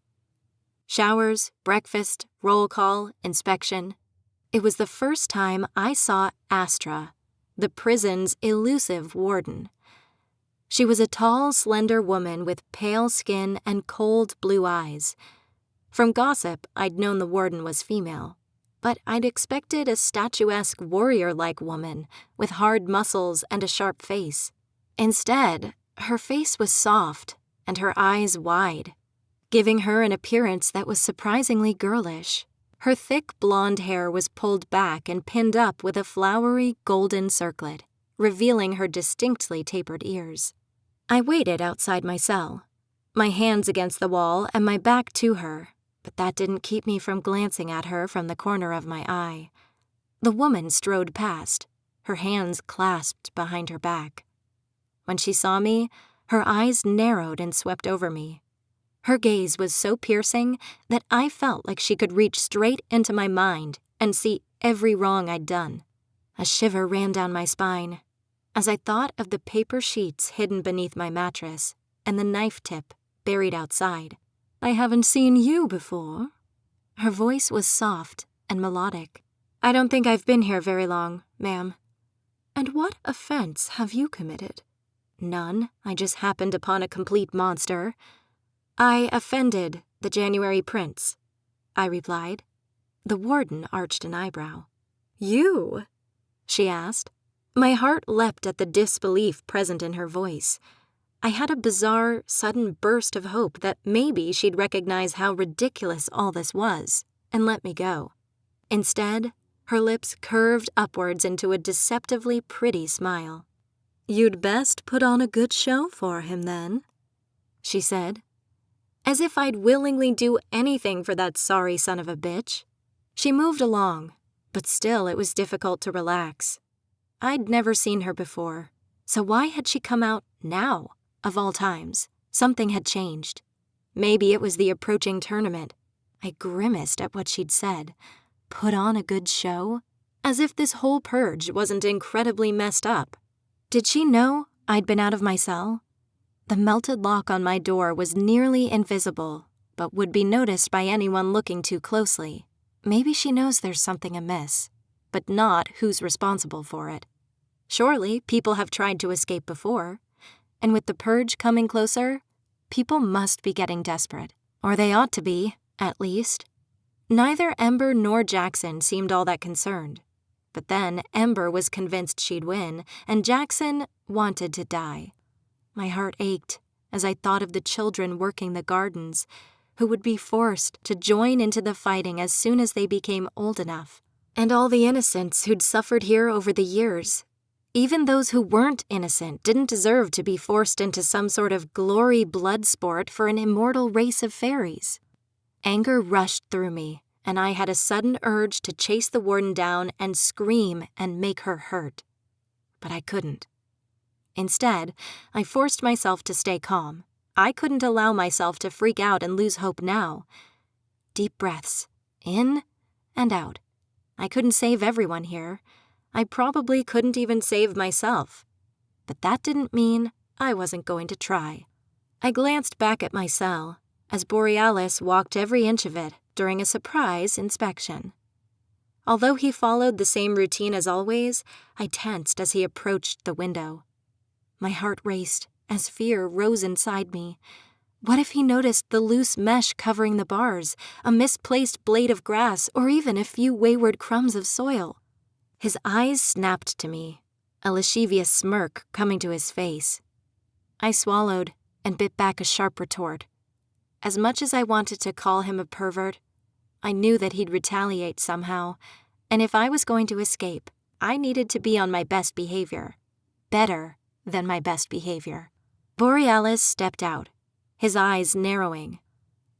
Showers, breakfast, roll call, inspection. It was the first time I saw Astra, the prison's elusive warden. She was a tall, slender woman with pale skin and cold blue eyes. From gossip, I'd known the warden was female, but I'd expected a statuesque warrior-like woman with hard muscles and a sharp face. Instead, her face was soft and her eyes wide, giving her an appearance that was surprisingly girlish. Her thick blonde hair was pulled back and pinned up with a flowery golden circlet, revealing her distinctly tapered ears. I waited outside my cell, my hands against the wall and my back to her, but that didn't keep me from glancing at her from the corner of my eye. The woman strode past, her hands clasped behind her back. When she saw me, her eyes narrowed and swept over me. Her gaze was so piercing that I felt like she could reach straight into my mind and see every wrong I'd done. A shiver ran down my spine as I thought of the paper sheets hidden beneath my mattress and the knife tip buried outside. "I haven't seen you before." Her voice was soft and melodic. "I don't think I've been here very long, ma'am." "And what offense have you committed?" "None. I just happened upon a complete monster." "I offended the January prince," I replied. The warden arched an eyebrow. "You?" she asked. My heart leapt at the disbelief present in her voice. I had a bizarre, sudden burst of hope that maybe she'd recognize how ridiculous all this was and let me go. Instead, her lips curved upwards into a deceptively pretty smile. "You'd best put on a good show for him, then," she said, as if I'd willingly do anything for that sorry son of a bitch. She moved along, but still it was difficult to relax. I'd never seen her before, so why had she come out now, of all times? Something had changed. Maybe it was the approaching tournament. I grimaced at what she'd said. Put on a good show? As if this whole purge wasn't incredibly messed up. Did she know I'd been out of my cell? The melted lock on my door was nearly invisible, but would be noticed by anyone looking too closely. Maybe she knows there's something amiss, but not who's responsible for it. Surely people have tried to escape before, And with the purge coming closer, people must be getting desperate. Or they ought to be, at least. Neither Ember nor Jackson seemed all that concerned. But then Ember was convinced she'd win, and Jackson wanted to die. My heart ached as I thought of the children working the gardens, who would be forced to join into the fighting as soon as they became old enough, and all the innocents who'd suffered here over the years. Even those who weren't innocent didn't deserve to be forced into some sort of glory blood sport for an immortal race of fairies. Anger rushed through me, and I had a sudden urge to chase the warden down and scream and make her hurt. But I couldn't. Instead, I forced myself to stay calm. I couldn't allow myself to freak out and lose hope now. Deep breaths, in and out. I couldn't save everyone here. I probably couldn't even save myself. But that didn't mean I wasn't going to try. I glanced back at my cell as Borealis walked every inch of it during a surprise inspection. Although he followed the same routine as always, I tensed as he approached the window. My heart raced as fear rose inside me. What if he noticed the loose mesh covering the bars, a misplaced blade of grass, or even a few wayward crumbs of soil? His eyes snapped to me, a lascivious smirk coming to his face. I swallowed and bit back a sharp retort. As much as I wanted to call him a pervert, I knew that he'd retaliate somehow, and if I was going to escape, I needed to be on my best behavior. Better than my best behavior. Borealis stepped out, his eyes narrowing.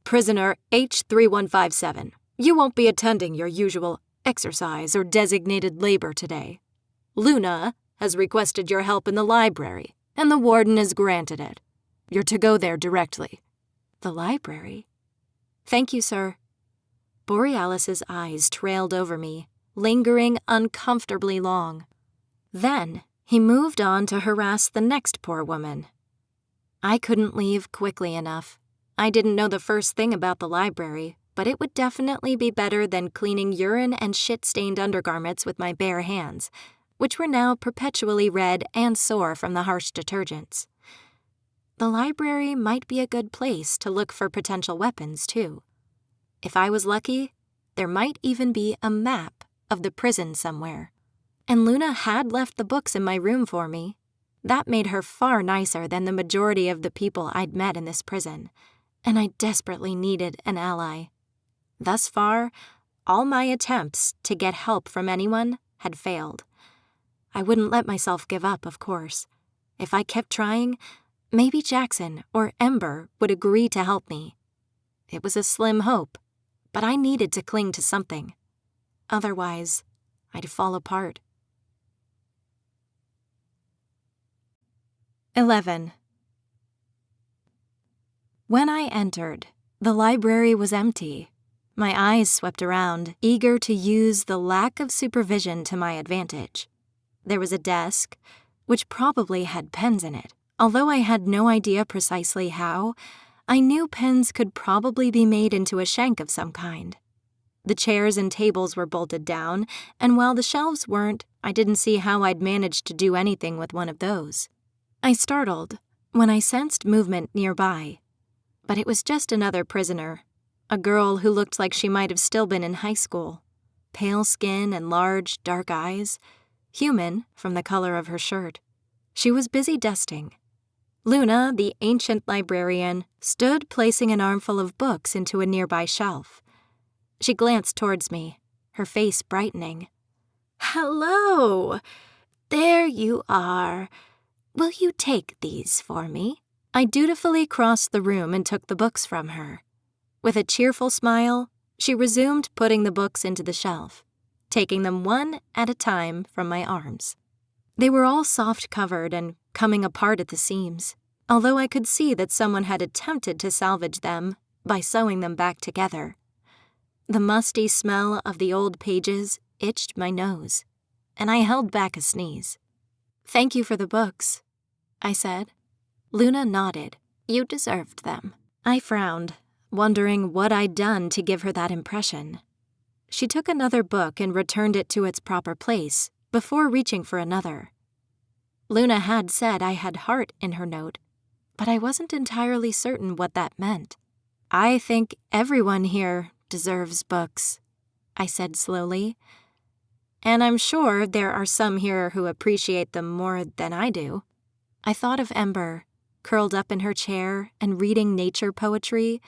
"Prisoner H3157, you won't be attending your usual exercise or designated labor today. Luna has requested your help in the library, and the warden has granted it. You're to go there directly." The library? Thank you, sir. Borealis's eyes trailed over me, lingering uncomfortably long. Then he moved on to harass the next poor woman. I couldn't leave quickly enough. I didn't know the first thing about the library, but it would definitely be better than cleaning urine and shit-stained undergarments with my bare hands, which were now perpetually red and sore from the harsh detergents. The library might be a good place to look for potential weapons, too. If I was lucky, there might even be a map of the prison somewhere. And Luna had left the books in my room for me. That made her far nicer than the majority of the people I'd met in this prison, and I desperately needed an ally. Thus far, all my attempts to get help from anyone had failed. I wouldn't let myself give up, of course. If I kept trying, maybe Jackson or Ember would agree to help me. It was a slim hope, but I needed to cling to something. Otherwise, I'd fall apart. 11. When I entered, the library was empty. My eyes swept around, eager to use the lack of supervision to my advantage. There was a desk, which probably had pens in it. Although I had no idea precisely how, I knew pens could probably be made into a shank of some kind. The chairs and tables were bolted down, and while the shelves weren't, I didn't see how I'd managed to do anything with one of those. I startled when I sensed movement nearby, but it was just another prisoner, a girl who looked like she might have still been in high school. Pale skin and large, dark eyes, human from the color of her shirt. She was busy dusting. Luna, the ancient librarian, stood placing an armful of books into a nearby shelf. She glanced towards me, her face brightening. "Hello! There you are. Will you take these for me?" I dutifully crossed the room and took the books from her. With a cheerful smile, she resumed putting the books into the shelf, taking them one at a time from my arms. They were all soft-covered and coming apart at the seams, although I could see that someone had attempted to salvage them by sewing them back together. The musty smell of the old pages itched my nose, and I held back a sneeze. "Thank you for the books," I said. Luna nodded. "You deserved them." I frowned, wondering what I'd done to give her that impression. She took another book and returned it to its proper place before reaching for another. Luna had said I had heart in her note, but I wasn't entirely certain what that meant. I think everyone here deserves books, I said slowly. And I'm sure there are some here who appreciate them more than I do. I thought of Ember, curled up in her chair and reading nature poetry.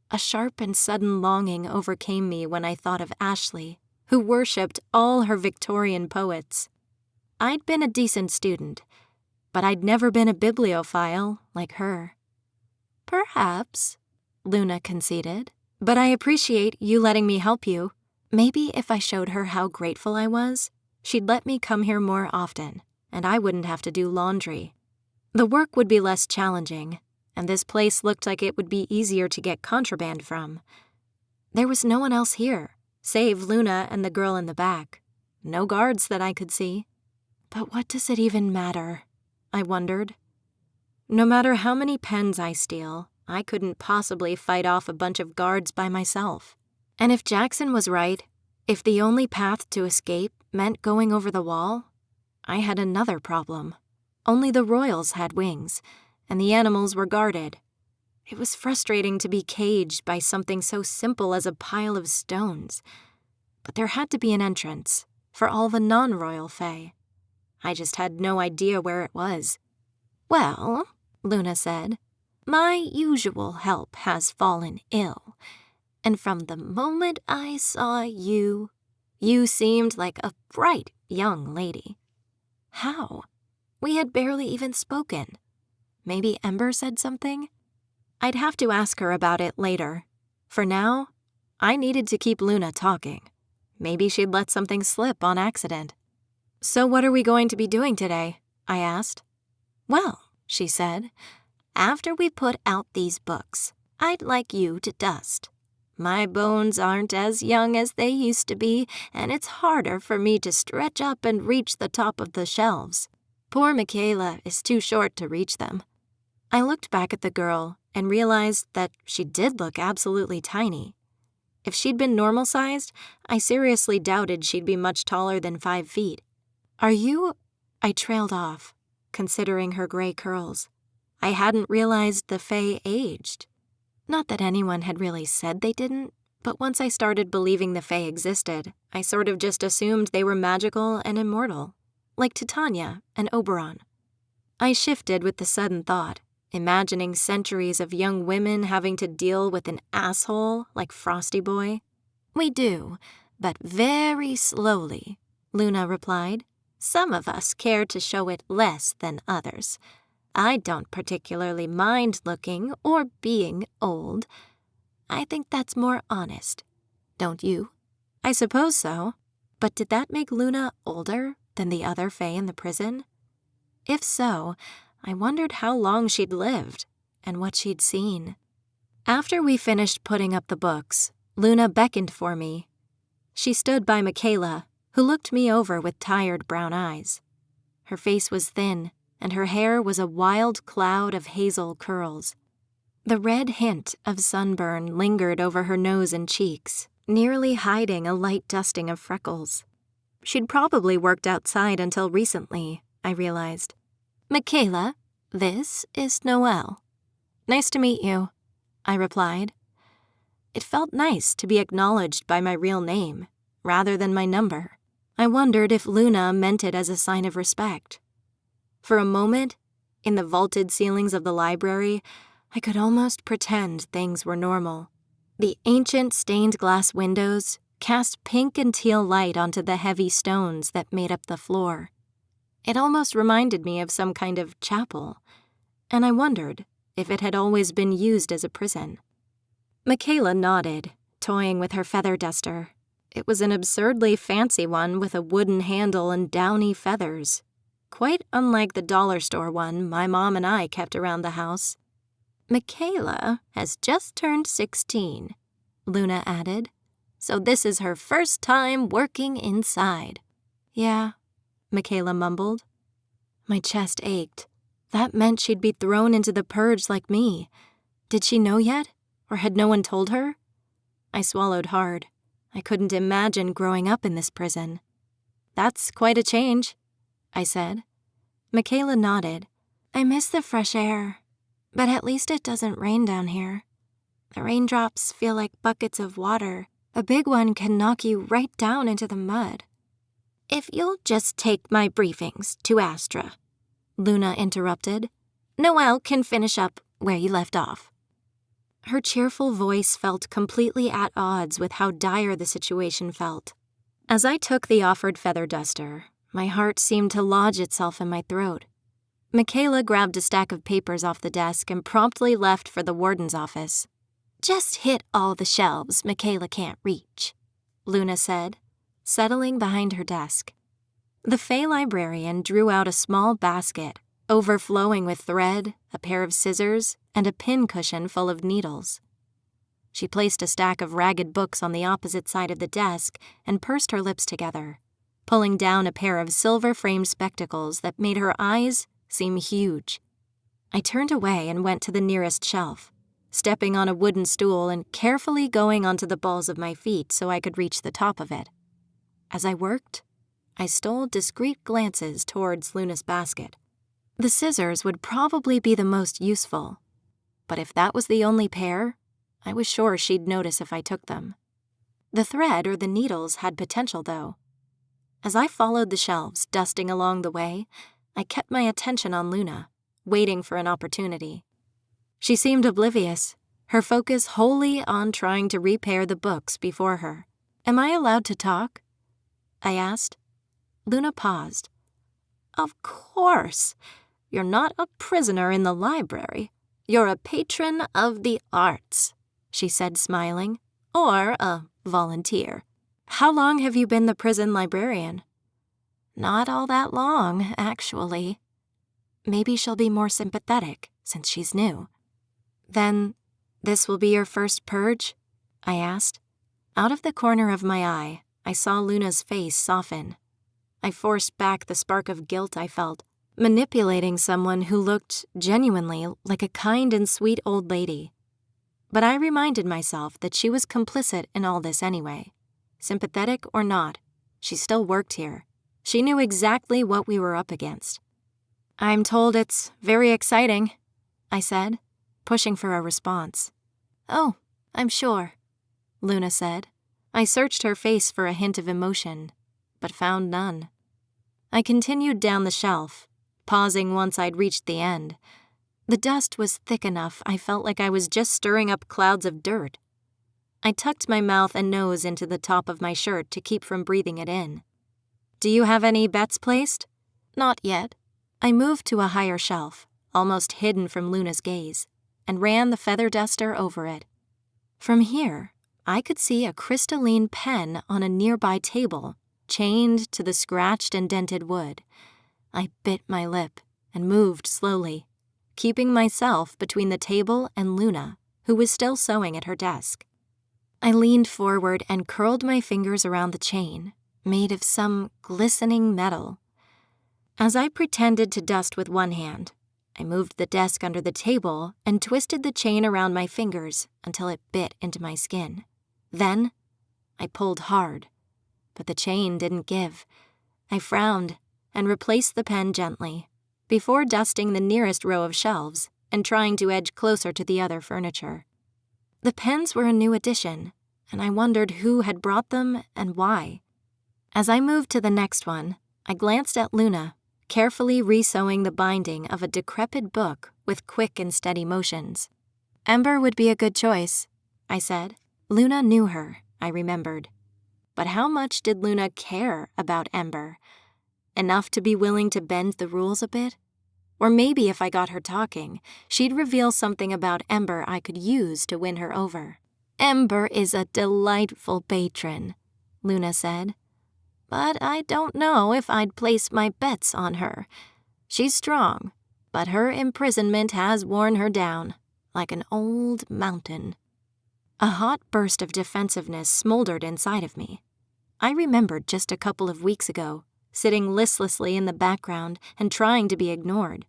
A sharp and sudden longing overcame me when I thought of Ashley, who worshipped all her Victorian poets. I'd been a decent student, but I'd never been a bibliophile like her. Perhaps, Luna conceded, but I appreciate you letting me help you. Maybe if I showed her how grateful I was, she'd let me come here more often, and I wouldn't have to do laundry. The work would be less challenging, and this place looked like it would be easier to get contraband from. There was no one else here, save Luna and the girl in the back. No guards that I could see. But what does it even matter? I wondered. No matter how many pens I steal, I couldn't possibly fight off a bunch of guards by myself. And if Jackson was right, if the only path to escape meant going over the wall, I had another problem. Only the royals had wings, and the animals were guarded. It was frustrating to be caged by something so simple as a pile of stones. But there had to be an entrance for all the non-royal fae. I just had no idea where it was. Well, Luna said, my usual help has fallen ill. And from the moment I saw you seemed like a bright young lady. How? We had barely even spoken. Maybe Ember said something? I'd have to ask her about it later. For now, I needed to keep Luna talking. Maybe she'd let something slip on accident. So what are we going to be doing today? I asked. Well, she said, after we put out these books, I'd like you to dust. My bones aren't as young as they used to be, and it's harder for me to stretch up and reach the top of the shelves. Poor Michaela is too short to reach them. I looked back at the girl and realized that she did look absolutely tiny. If she'd been normal-sized, I seriously doubted she'd be much taller than 5 feet. Are you? I trailed off, considering her gray curls. I hadn't realized the fae aged. Not that anyone had really said they didn't, but once I started believing the fae existed, I sort of just assumed they were magical and immortal, like Titania and Oberon. I shifted with the sudden thought, imagining centuries of young women having to deal with an asshole like Frosty Boy. We do, but very slowly, Luna replied. Some of us care to show it less than others. I don't particularly mind looking or being old. I think that's more honest. Don't you? I suppose so. But did that make Luna older than the other fae in the prison? If so, I wondered how long she'd lived and what she'd seen. After we finished putting up the books, Luna beckoned for me. She stood by Michaela, who looked me over with tired brown eyes. Her face was thin, and her hair was a wild cloud of hazel curls. The red hint of sunburn lingered over her nose and cheeks, nearly hiding a light dusting of freckles. She'd probably worked outside until recently, I realized. Michaela, this is Noelle. Nice to meet you, I replied. It felt nice to be acknowledged by my real name, rather than my number. I wondered if Luna meant it as a sign of respect. For a moment, in the vaulted ceilings of the library, I could almost pretend things were normal. The ancient stained glass windows cast pink and teal light onto the heavy stones that made up the floor. It almost reminded me of some kind of chapel, and I wondered if it had always been used as a prison. Michaela nodded, toying with her feather duster. It was an absurdly fancy one with a wooden handle and downy feathers, quite unlike the dollar store one my mom and I kept around the house. Michaela has just turned 16, Luna added, so this is her first time working inside. Yeah, Michaela mumbled. My chest ached. That meant she'd be thrown into the purge like me. Did she know yet, or had no one told her? I swallowed hard. I couldn't imagine growing up in this prison. That's quite a change, I said. Michaela nodded. I miss the fresh air, but at least it doesn't rain down here. The raindrops feel like buckets of water. A big one can knock you right down into the mud. If you'll just take my briefings to Astra, Luna interrupted, Noelle can finish up where you left off. Her cheerful voice felt completely at odds with how dire the situation felt. As I took the offered feather duster, my heart seemed to lodge itself in my throat. Michaela grabbed a stack of papers off the desk and promptly left for the warden's office. Just hit all the shelves Michaela can't reach, Luna said, settling behind her desk. The Fae librarian drew out a small basket, overflowing with thread, a pair of scissors, and a pin cushion full of needles. She placed a stack of ragged books on the opposite side of the desk and pursed her lips together, pulling down a pair of silver-framed spectacles that made her eyes seem huge. I turned away and went to the nearest shelf, stepping on a wooden stool and carefully going onto the balls of my feet so I could reach the top of it. As I worked, I stole discreet glances towards Luna's basket. The scissors would probably be the most useful, but if that was the only pair, I was sure she'd notice if I took them. The thread or the needles had potential, though. As I followed the shelves, dusting along the way, I kept my attention on Luna, waiting for an opportunity. She seemed oblivious, her focus wholly on trying to repair the books before her. Am I allowed to talk? I asked. Luna paused. Of course. You're not a prisoner in the library. You're a patron of the arts, she said, smiling, or a volunteer. How long have you been the prison librarian? Not all that long, actually. Maybe she'll be more sympathetic, since she's new. Then, this will be your first purge? I asked. Out of the corner of my eye, I saw Luna's face soften. I forced back the spark of guilt I felt, manipulating someone who looked genuinely like a kind and sweet old lady. But I reminded myself that she was complicit in all this anyway. Sympathetic or not, she still worked here. She knew exactly what we were up against. I'm told it's very exciting, I said, pushing for a response. Oh, I'm sure, Luna said. I searched her face for a hint of emotion, but found none. I continued down the shelf, pausing once I'd reached the end. The dust was thick enough I felt like I was just stirring up clouds of dirt. I tucked my mouth and nose into the top of my shirt to keep from breathing it in. Do you have any bets placed? Not yet. I moved to a higher shelf, almost hidden from Luna's gaze, and ran the feather duster over it. From here, I could see a crystalline pen on a nearby table, chained to the scratched and dented wood. I bit my lip and moved slowly, keeping myself between the table and Luna, who was still sewing at her desk. I leaned forward and curled my fingers around the chain, made of some glistening metal. As I pretended to dust with one hand, I moved the desk under the table and twisted the chain around my fingers until it bit into my skin. Then, I pulled hard, but the chain didn't give. I frowned and replaced the pen gently, before dusting the nearest row of shelves and trying to edge closer to the other furniture. The pens were a new addition, and I wondered who had brought them and why. As I moved to the next one, I glanced at Luna, carefully resewing the binding of a decrepit book with quick and steady motions. Ember would be a good choice, I said. Luna knew her, I remembered. But how much did Luna care about Ember? Enough to be willing to bend the rules a bit? Or maybe if I got her talking, she'd reveal something about Ember I could use to win her over. Ember is a delightful patron, Luna said. But I don't know if I'd place my bets on her. She's strong, but her imprisonment has worn her down, like an old mountain. A hot burst of defensiveness smoldered inside of me. I remembered just a couple of weeks ago, sitting listlessly in the background and trying to be ignored.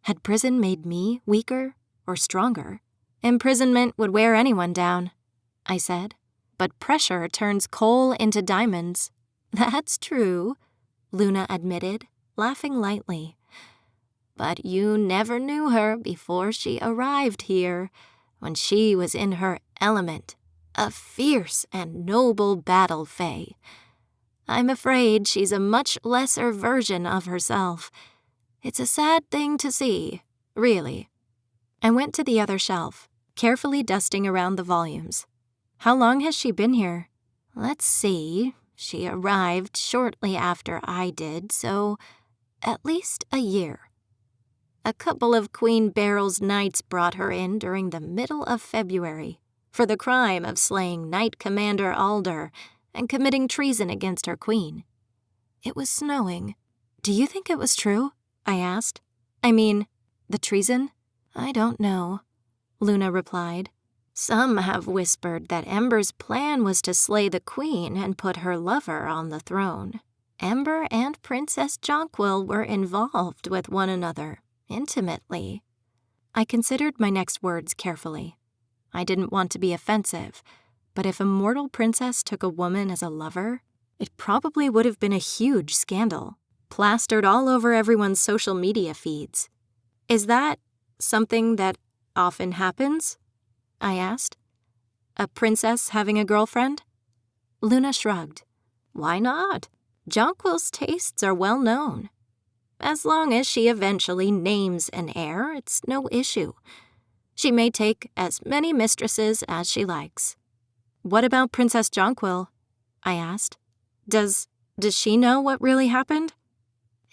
Had prison made me weaker or stronger? Imprisonment would wear anyone down, I said, but pressure turns coal into diamonds. That's true, Luna admitted, laughing lightly.
But you never knew her before she arrived here, when she was in her element, a fierce and noble battle fae. I'm afraid she's a much lesser version of herself. It's a sad thing to see, really." I went to the other shelf, carefully dusting around the volumes. "How long has she been here?" "Let's see. She arrived shortly after I did, so at least a year. A couple of Queen Beryl's knights brought her in during the middle of February for the crime of slaying Knight Commander Alder and committing treason against her queen. It was snowing." "Do you think it was true?" I asked. "I mean, the treason?" "I don't know," Luna replied. "Some have whispered that Ember's plan was to slay the queen and put her lover on the throne. Ember and Princess Jonquil were involved with one another, intimately." I considered my next words carefully. I didn't want to be offensive, but if a mortal princess took a woman as a lover, it probably would have been a huge scandal, plastered all over everyone's social media feeds. "Is that something that often happens?" I asked. "A princess having a girlfriend?" Luna shrugged. "Why not? Jonquil's tastes are well known. As long as she eventually names an heir, it's no issue. She may take as many mistresses as she likes." "What about Princess Jonquil?" I asked. Does she know what really happened?"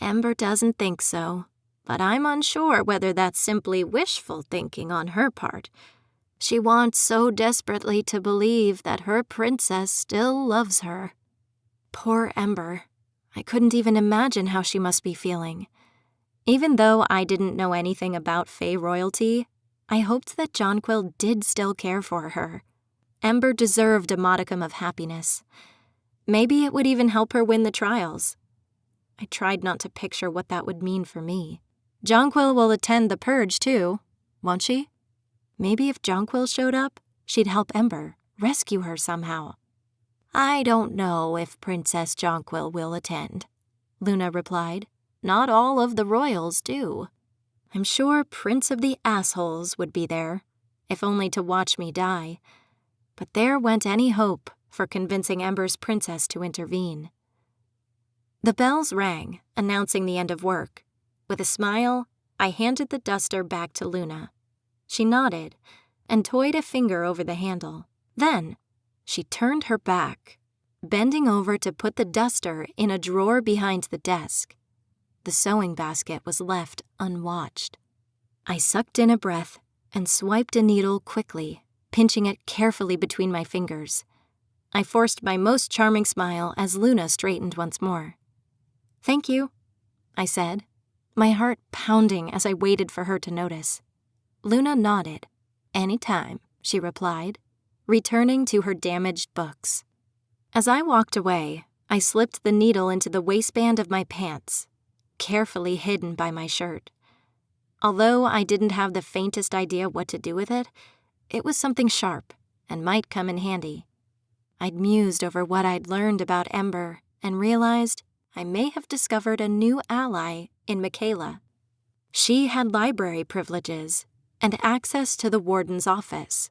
"Ember doesn't think so, but I'm unsure whether that's simply wishful thinking on her part. She wants so desperately to believe that her princess still loves her." Poor Ember. I couldn't even imagine how she must be feeling. Even though I didn't know anything about Fae royalty, I hoped that Jonquil did still care for her. Ember deserved a modicum of happiness. Maybe it would even help her win the trials. I tried not to picture what that would mean for me. Jonquil will attend the purge too, won't she? Maybe if Jonquil showed up, she'd help Ember, rescue her somehow. "I don't know if Princess Jonquil will attend," Luna replied. "Not all of the royals do. I'm sure Prince of the Assholes would be there, if only to watch me die. But there went any hope for convincing Ember's princess to intervene." The bells rang, announcing the end of work. With a smile, I handed the duster back to Luna. She nodded and toyed a finger over the handle. Then she turned her back, bending over to put the duster in a drawer behind the desk. The sewing basket was left unwatched. I sucked in a breath and swiped a needle quickly, pinching it carefully between my fingers. I forced my most charming smile as Luna straightened once more. "Thank you," I said, my heart pounding as I waited for her to notice. Luna nodded. "Anytime," she replied, returning to her damaged books. As I walked away, I slipped the needle into the waistband of my pants, carefully hidden by my shirt. Although I didn't have the faintest idea what to do with it, it was something sharp and might come in handy. I'd mused over what I'd learned about Ember and realized I may have discovered a new ally in Michaela. She had library privileges and access to the warden's office.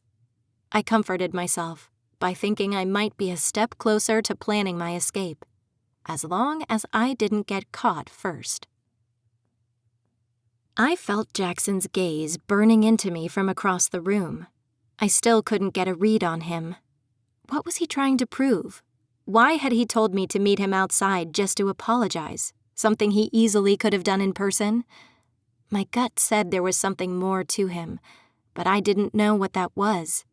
I comforted myself by thinking I might be a step closer to planning my escape, as long as I didn't get caught first. I felt Jackson's gaze burning into me from across the room. I still couldn't get a read on him. What was he trying to prove? Why had he told me to meet him outside just to apologize, something he easily could have done in person? My gut said there was something more to him, but I didn't know what that was.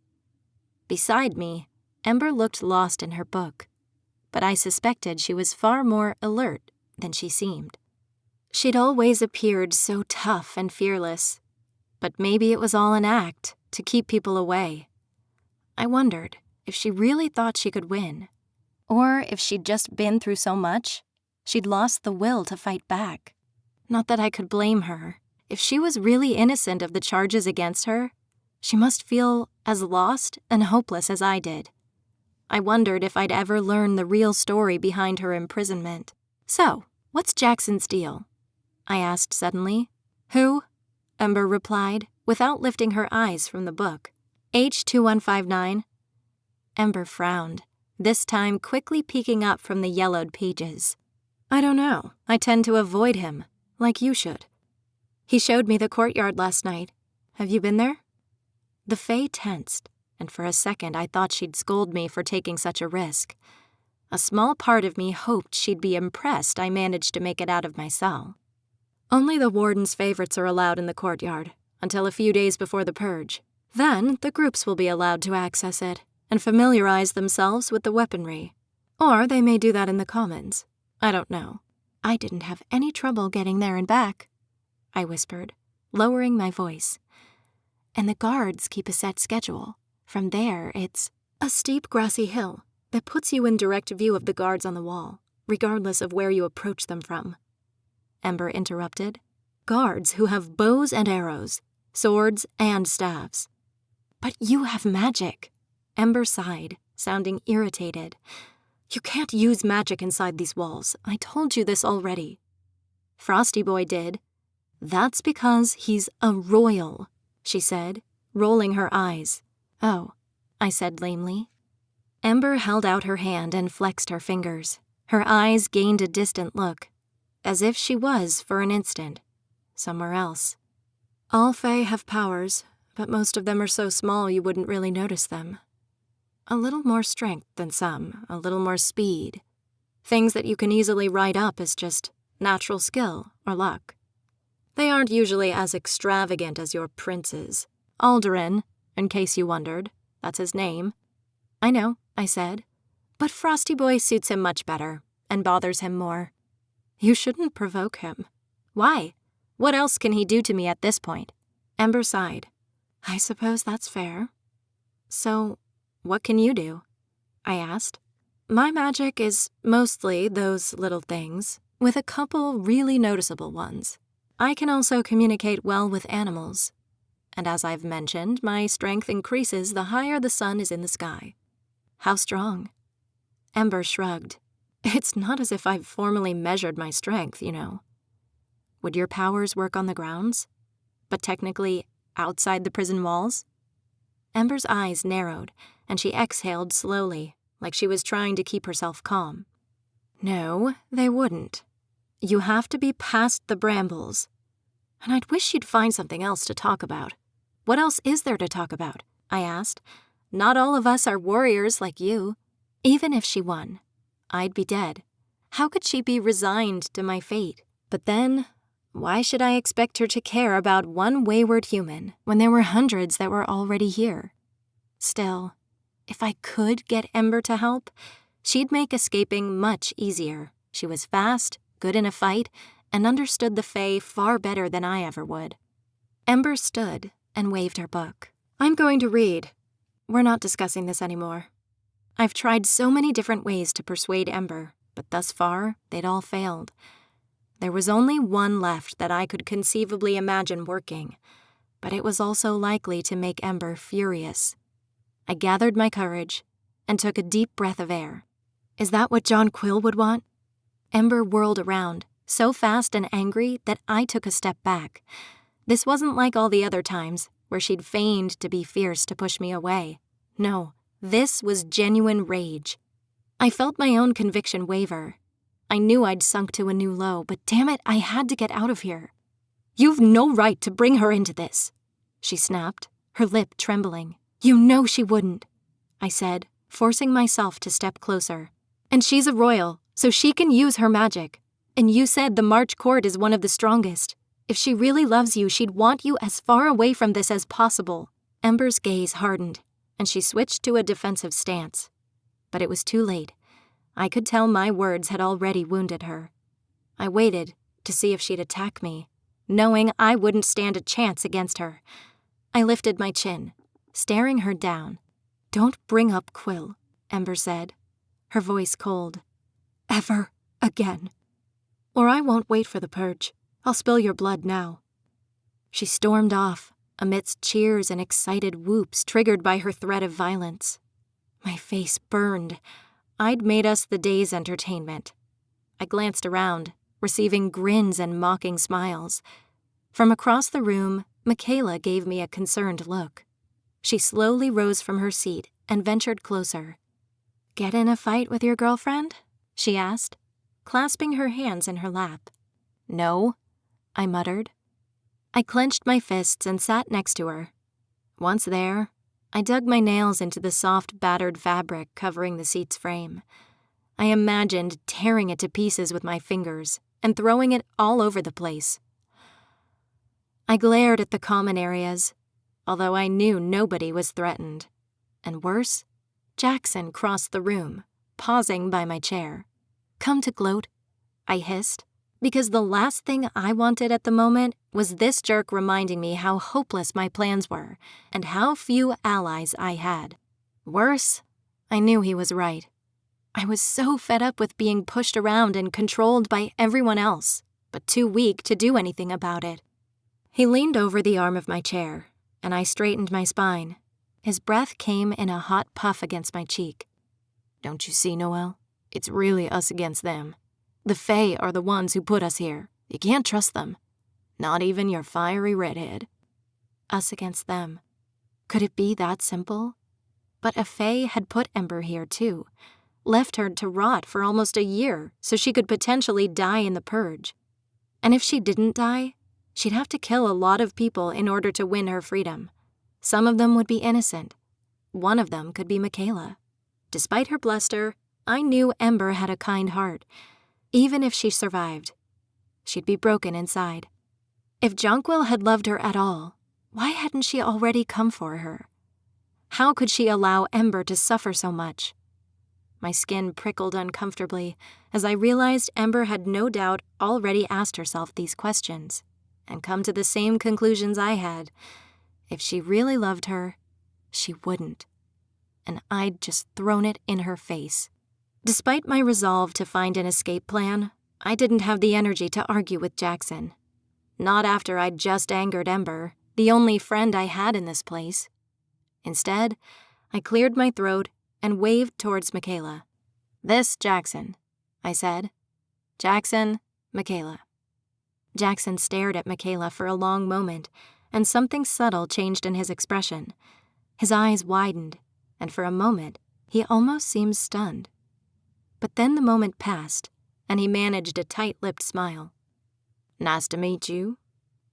Beside me, Ember looked lost in her book, but I suspected she was far more alert than she seemed. She'd always appeared so tough and fearless, but maybe it was all an act to keep people away. I wondered if she really thought she could win, or if she'd just been through so much, she'd lost the will to fight back. Not that I could blame her. If she was really innocent of the charges against her, she must feel as lost and hopeless as I did. I wondered if I'd ever learn the real story behind her imprisonment. "So, what's Jackson's deal?" I asked suddenly.
Who? Ember replied, without lifting her eyes from the book. H2159? Ember frowned, this time quickly peeking up from the yellowed pages. I don't know. I tend to avoid him, like you should. He showed me the courtyard last night. Have you been there? The Fae tensed, and for a second I thought she'd scold me for taking such a risk. A small part of me hoped she'd be impressed I managed to make it out of my cell. Only the warden's favorites are allowed in the courtyard, until a few days before the purge. Then the groups will be allowed to access it and familiarize themselves with the weaponry. Or they may do that in the commons. I don't know. I didn't have any trouble getting there and back, I whispered, lowering my voice. And the guards keep a set schedule. From there, it's a steep grassy hill that puts you in direct view of the guards on the wall, regardless of where you approach them from. Ember interrupted. Guards who have bows and arrows, swords and staves. But you have magic. Ember sighed, sounding irritated. You can't use magic inside these walls. I told you this already. Frosty Boy did. That's because he's a royal, she said, rolling her eyes. Oh, I said lamely. Ember held out her hand and flexed her fingers. Her eyes gained a distant look, as if she was, for an instant, somewhere else. All Fae have powers, but most of them are so small you wouldn't really notice them. A little more strength than some, a little more speed. Things that you can easily write up as just natural skill or luck. They aren't usually as extravagant as your princes. Alderin, in case you wondered, that's his name. I know, I said, but Frosty Boy suits him much better and bothers him more. You shouldn't provoke him. Why? What else can he do to me at this point? Ember sighed. I suppose that's fair. So, what can you do? I asked. My magic is mostly those little things, with a couple really noticeable ones. I can also communicate well with animals. And as I've mentioned, my strength increases the higher the sun is in the sky. How strong? Ember shrugged. It's not as if I've formally measured my strength, you know. Would your powers work on the grounds? But technically outside the prison walls? Ember's eyes narrowed, and she exhaled slowly, like she was trying to keep herself calm. No, they wouldn't. You have to be past the brambles. And I'd wish you'd find something else to talk about. What else is there to talk about? I asked. Not all of us are warriors like you. Even if she won, I'd be dead. How could she be resigned to my fate? But then, why should I expect her to care about one wayward human when there were hundreds that were already here? Still, if I could get Ember to help, she'd make escaping much easier. She was fast, good in a fight, and understood the Fae far better than I ever would. Ember stood and waved her book. I'm going to read. We're not discussing this anymore. I've tried so many different ways to persuade Ember, but thus far, they'd all failed. There was only one left that I could conceivably imagine working, but it was also likely to make Ember furious. I gathered my courage and took a deep breath of air. Is that what John Quill would want? Ember whirled around, so fast and angry that I took a step back. This wasn't like all the other times, where she'd feigned to be fierce to push me away. No, this was genuine rage. I felt my own conviction waver. I knew I'd sunk to a new low, but damn it, I had to get out of here. You've no right to bring her into this, she snapped, her lip trembling. You know she wouldn't, I said, forcing myself to step closer. And she's a royal, so she can use her magic. And you said the March Court is one of the strongest. If she really loves you, she'd want you as far away from this as possible. Ember's gaze hardened, and she switched to a defensive stance. But it was too late. I could tell my words had already wounded her. I waited to see if she'd attack me, knowing I wouldn't stand a chance against her. I lifted my chin, staring her down. Don't bring up Quill, Ember said, her voice cold. Ever again. Or I won't wait for the purge. I'll spill your blood now. She stormed off, amidst cheers and excited whoops triggered by her threat of violence. My face burned. I'd made us the day's entertainment. I glanced around, receiving grins and mocking smiles. From across the room, Michaela gave me a concerned look. She slowly rose from her seat and ventured closer. "Get in a fight with your girlfriend?" she asked, clasping her hands in her lap. "No," I muttered. I clenched my fists and sat next to her. Once there, I dug my nails into the soft, battered fabric covering the seat's frame. I imagined tearing it to pieces with my fingers and throwing it all over the place. I glared at the common areas, although I knew nobody was threatened. And worse, Jackson crossed the room, pausing by my chair. "Come to gloat," I hissed, because the last thing I wanted at the moment was this jerk reminding me how hopeless my plans were and how few allies I had. Worse, I knew he was right. I was so fed up with being pushed around and controlled by everyone else, but too weak to do anything about it. He leaned over the arm of my chair, and I straightened my spine. His breath came in a hot puff against my cheek. "Don't you see, Noelle? It's really us against them. The Fae are the ones who put us here. You can't trust them. Not even your fiery redhead." Us against them. Could it be that simple? But a Fae had put Ember here too, left her to rot for almost a year so she could potentially die in the purge. And if she didn't die, she'd have to kill a lot of people in order to win her freedom. Some of them would be innocent. One of them could be Michaela. Despite her bluster, I knew Ember had a kind heart. Even if she survived, she'd be broken inside. If Jonquil had loved her at all, why hadn't she already come for her? How could she allow Ember to suffer so much? My skin prickled uncomfortably as I realized Ember had no doubt already asked herself these questions and come to the same conclusions I had. If she really loved her, she wouldn't. And I'd just thrown it in her face. Despite my resolve to find an escape plan, I didn't have the energy to argue with Jackson. Not after I'd just angered Ember, the only friend I had in this place. Instead, I cleared my throat and waved towards Michaela. "This Jackson," I said. "Jackson, Michaela." Jackson stared at Michaela for a long moment, and something subtle changed in his expression. His eyes widened, and for a moment, he almost seemed stunned. But then the moment passed, and he managed a tight-lipped smile. "Nice to meet you,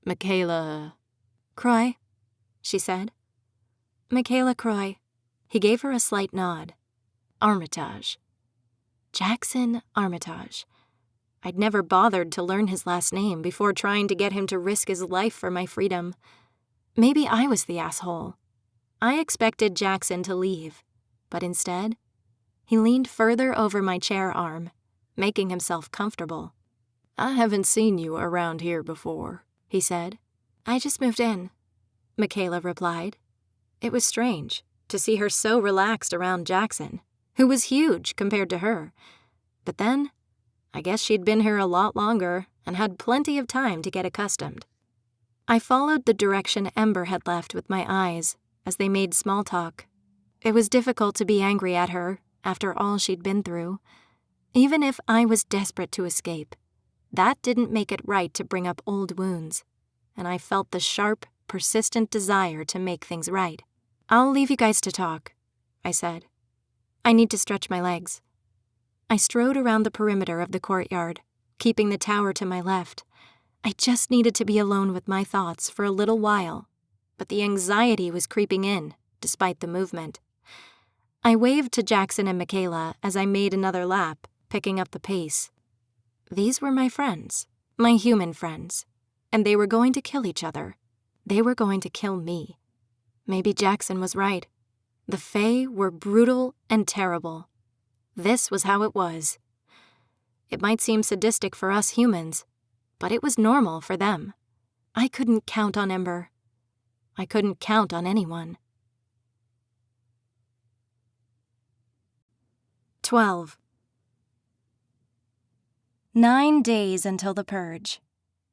Michaela Croy," she said. "Michaela Croy." He gave her a slight nod. "Armitage. Jackson Armitage." I'd never bothered to learn his last name before trying to get him to risk his life for my freedom. Maybe I was the asshole. I expected Jackson to leave, but instead, he leaned further over my chair arm, making himself comfortable. "I haven't seen you around here before," he said. "I just moved in," Michaela replied. It was strange to see her so relaxed around Jackson, who was huge compared to her. But then, I guess she'd been here a lot longer and had plenty of time to get accustomed. I followed the direction Ember had left with my eyes as they made small talk. It was difficult to be angry at her after all she'd been through. Even if I was desperate to escape, that didn't make it right to bring up old wounds, and I felt the sharp, persistent desire to make things right. "I'll leave you guys to talk," I said. "I need to stretch my legs." I strode around the perimeter of the courtyard, keeping the tower to my left. I just needed to be alone with my thoughts for a little while, but the anxiety was creeping in, despite the movement. I waved to Jackson and Michaela as I made another lap, picking up the pace. These were my friends, my human friends, and they were going to kill each other. They were going to kill me. Maybe Jackson was right. The Fae were brutal and terrible. This was how it was. It might seem sadistic for us humans, but it was normal for them. I couldn't count on Ember. I couldn't count on anyone. 12.
9 days until the purge.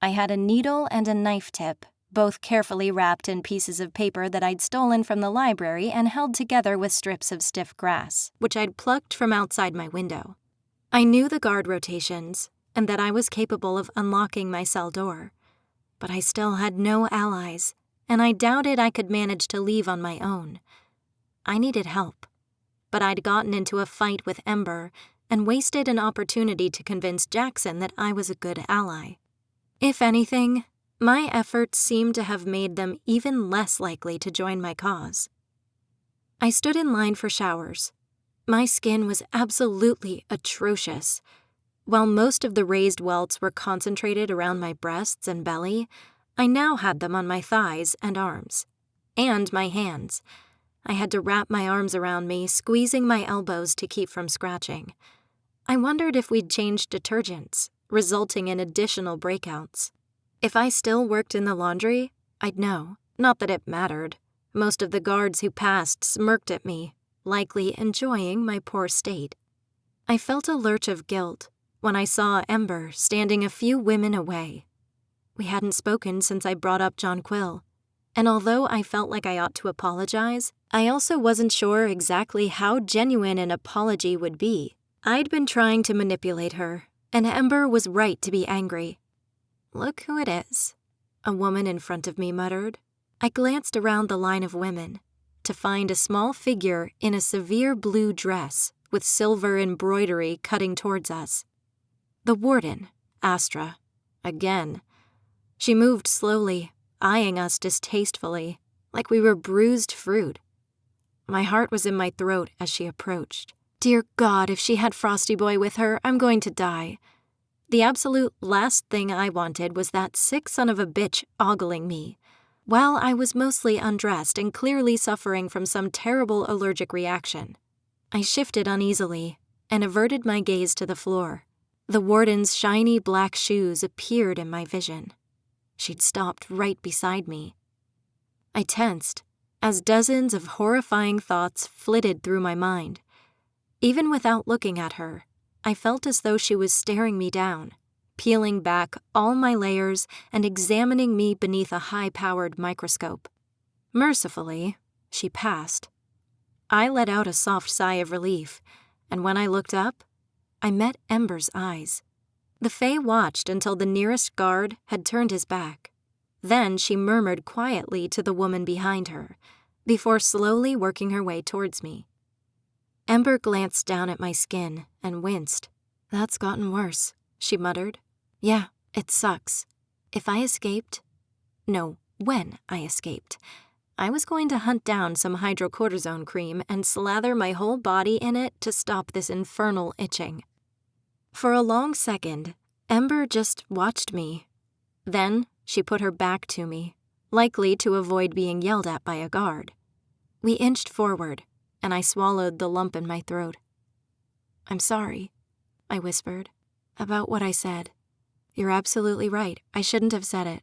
I had a needle and a knife tip, both carefully wrapped in pieces of paper that I'd stolen from the library and held together with strips of stiff grass,
which I'd plucked from outside my window. I knew the guard rotations and that I was capable of unlocking my cell door. but I still had no allies, and I doubted I could manage to leave on my own. I needed help, but I'd gotten into a fight with Ember and wasted an opportunity to convince Jackson that I was a good ally. If anything, my efforts seemed to have made them even less likely to join my cause. I stood in line for showers. My skin was absolutely atrocious. While most of the raised welts were concentrated around my breasts and belly, I now had them on my thighs and arms. And my hands. I had to wrap my arms around me, squeezing my elbows to keep from scratching. I wondered if we'd changed detergents, resulting in additional breakouts. If I still worked in the laundry, I'd know. Not that it mattered. Most of the guards who passed smirked at me, likely enjoying my poor state. I felt a lurch of guilt when I saw Ember standing a few women away. We hadn't spoken since I brought up Jonquil, and although I felt like I ought to apologize, I also wasn't sure exactly how genuine an apology would be. I'd been trying to manipulate her, and Ember was right to be angry. "Look who it is," a woman in front of me muttered. I glanced around the line of women to find a small figure in a severe blue dress with silver embroidery cutting towards us. The warden, Astra, again. She moved slowly, eyeing us distastefully, like we were bruised fruit. My heart was in my throat as she approached. Dear God, if she had Frosty Boy with her, I'm going to die. The absolute last thing I wanted was that sick son of a bitch ogling me, while I was mostly undressed and clearly suffering from some terrible allergic reaction. I shifted uneasily and averted my gaze to the floor. The warden's shiny black shoes appeared in my vision. She'd stopped right beside me. I tensed as dozens of horrifying thoughts flitted through my mind. Even without looking at her, I felt as though she was staring me down, peeling back all my layers and examining me beneath a high-powered microscope. Mercifully, she passed. I let out a soft sigh of relief, and when I looked up, I met Ember's eyes. The Fae watched until the nearest guard had turned his back. Then she murmured quietly to the woman behind her, before slowly working her way towards me. Ember glanced down at my skin and winced. "That's gotten worse," she muttered. "Yeah, it sucks. If I escaped... No, when I escaped, I was going to hunt down some hydrocortisone cream and slather my whole body in it to stop this infernal itching." For a long second, Ember just watched me. Then she put her back to me, likely to avoid being yelled at by a guard. We inched forward, and I swallowed the lump in my throat. "I'm sorry," I whispered, "about what I said. You're absolutely right. I shouldn't have said it."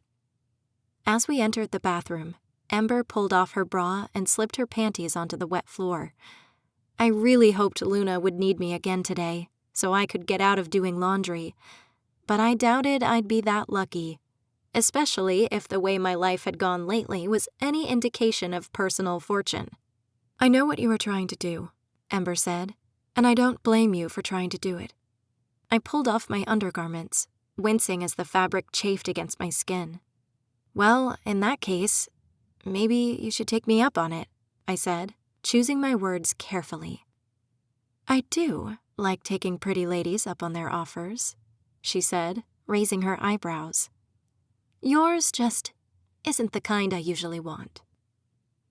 As we entered the bathroom, Ember pulled off her bra and slipped her panties onto the wet floor. I really hoped Luna would need me again today, so I could get out of doing laundry, but I doubted I'd be that lucky, especially if the way my life had gone lately was any indication of personal fortune. "I know what you were trying to do," Ember said, "and I don't blame you for trying to do it." I pulled off my undergarments, wincing as the fabric chafed against my skin. "Well, in that case, maybe you should take me up on it," I said, choosing my words carefully. "I do like taking pretty ladies up on their offers," she said, raising her eyebrows. "Yours just isn't the kind I usually want."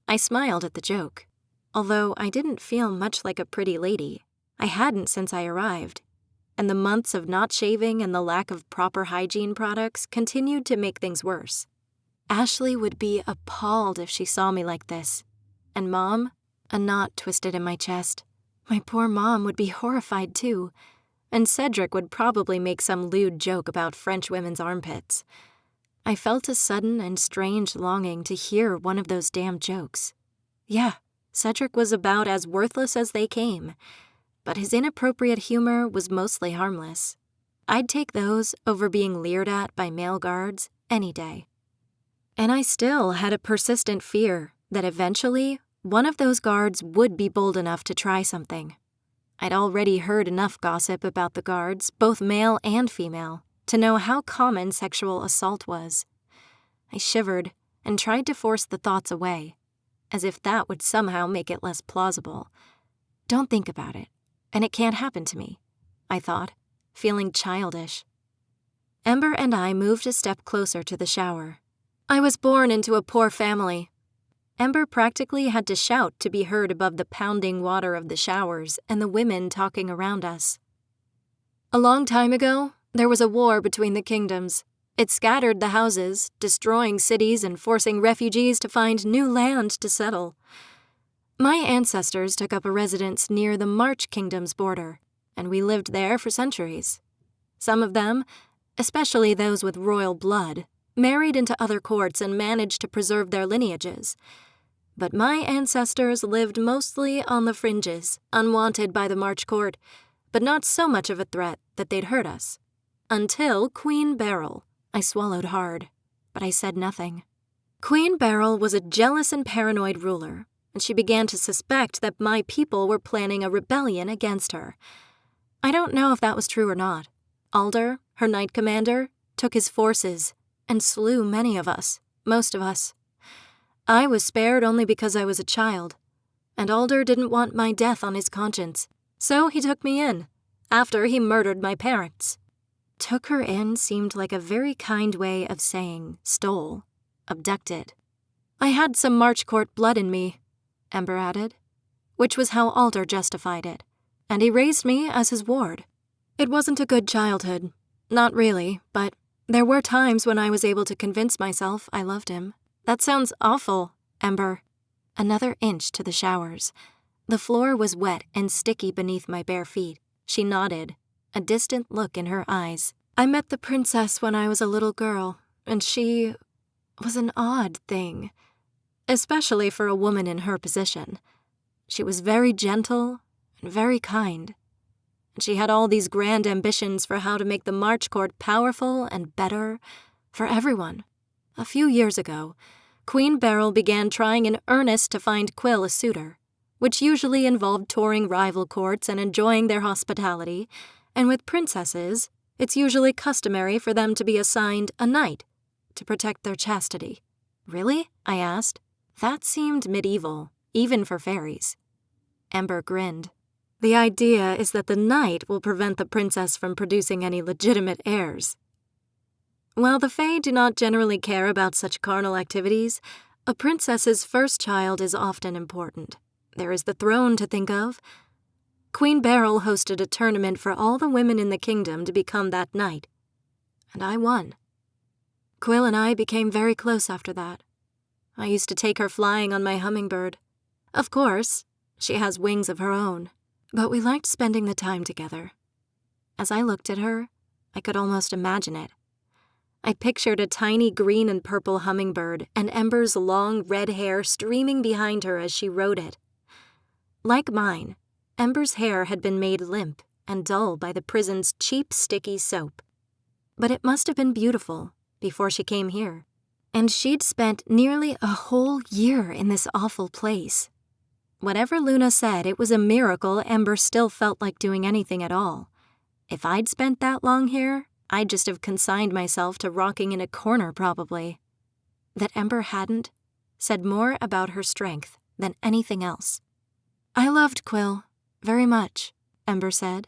I smiled at the joke. Although I didn't feel much like a pretty lady, I hadn't since I arrived, and the months of not shaving and the lack of proper hygiene products continued to make things worse. Ashley would be appalled if she saw me like this, and Mom, a knot twisted in my chest. My poor Mom would be horrified too, and Cedric would probably make some lewd joke about French women's armpits. I felt a sudden and strange longing to hear one of those damn jokes. Yeah, Cedric was about as worthless as they came, but his inappropriate humor was mostly harmless. I'd take those over being leered at by male guards any day. And I still had a persistent fear that eventually one of those guards would be bold enough to try something. I'd already heard enough gossip about the guards, both male and female, to know how common sexual assault was. I shivered and tried to force the thoughts away, as if that would somehow make it less plausible. Don't think about it, and it can't happen to me, I thought, feeling childish. Ember and I moved a step closer to the shower. I was born into a poor family. Ember practically had to shout to be heard above the pounding water of the showers and the women talking around us. A long time ago, there was a war between the kingdoms. It scattered the houses, destroying cities and forcing refugees to find new land to settle. My ancestors took up a residence near the March Kingdom's border, and we lived there for centuries. Some of them, especially those with royal blood, married into other courts and managed to preserve their lineages. But my ancestors lived mostly on the fringes, unwanted by the March court, but not so much of a threat that they'd hurt us. Until Queen Beryl. I swallowed hard, but I said nothing. Queen Beryl was a jealous and paranoid ruler, and she began to suspect that my people were planning a rebellion against her. I don't know if that was true or not. Alder, her knight commander, took his forces and slew many of us, most of us. I was spared only because I was a child, and Alder didn't want my death on his conscience, so he took me in, after he murdered my parents. Took her in seemed like a very kind way of saying stole, abducted. I had some March Court blood in me, Ember added, which was how Alder justified it, and he raised me as his ward. It wasn't a good childhood, not really, but there were times when I was able to convince myself I loved him. That sounds awful, Ember. Another inch to the showers. The floor was wet and sticky beneath my bare feet. She nodded, a distant look in her eyes. I met the princess when I was a little girl, and she was an odd thing, especially for a woman in her position. She was very gentle and very kind, and she had all these grand ambitions for how to make the March Court powerful and better for everyone. A few years ago, Queen Beryl began trying in earnest to find Quill a suitor, which usually involved touring rival courts and enjoying their hospitality, and with princesses, it's usually customary for them to be assigned a knight to protect their chastity. Really? I asked. That seemed medieval, even for fairies. Ember grinned. The idea is that the knight will prevent the princess from producing any legitimate heirs. While the Fae do not generally care about such carnal activities, a princess's first child is often important. There is the throne to think of. Queen Beryl hosted a tournament for all the women in the kingdom to become that knight, and I won. Quill and I became very close after that. I used to take her flying on my hummingbird. Of course, she has wings of her own, but we liked spending the time together. As I looked at her, I could almost imagine it. I pictured a tiny green and purple hummingbird and Ember's long red hair streaming behind her as she rode it. Like mine, Ember's hair had been made limp and dull by the prison's cheap, sticky soap. But it must have been beautiful before she came here. And she'd spent nearly a whole year in this awful place. Whatever Luna said, it was a miracle Ember still felt like doing anything at all. If I'd spent that long here, I'd just have consigned myself to rocking in a corner probably. That Ember hadn't said more about her strength than anything else. I loved Quill very much, Ember said.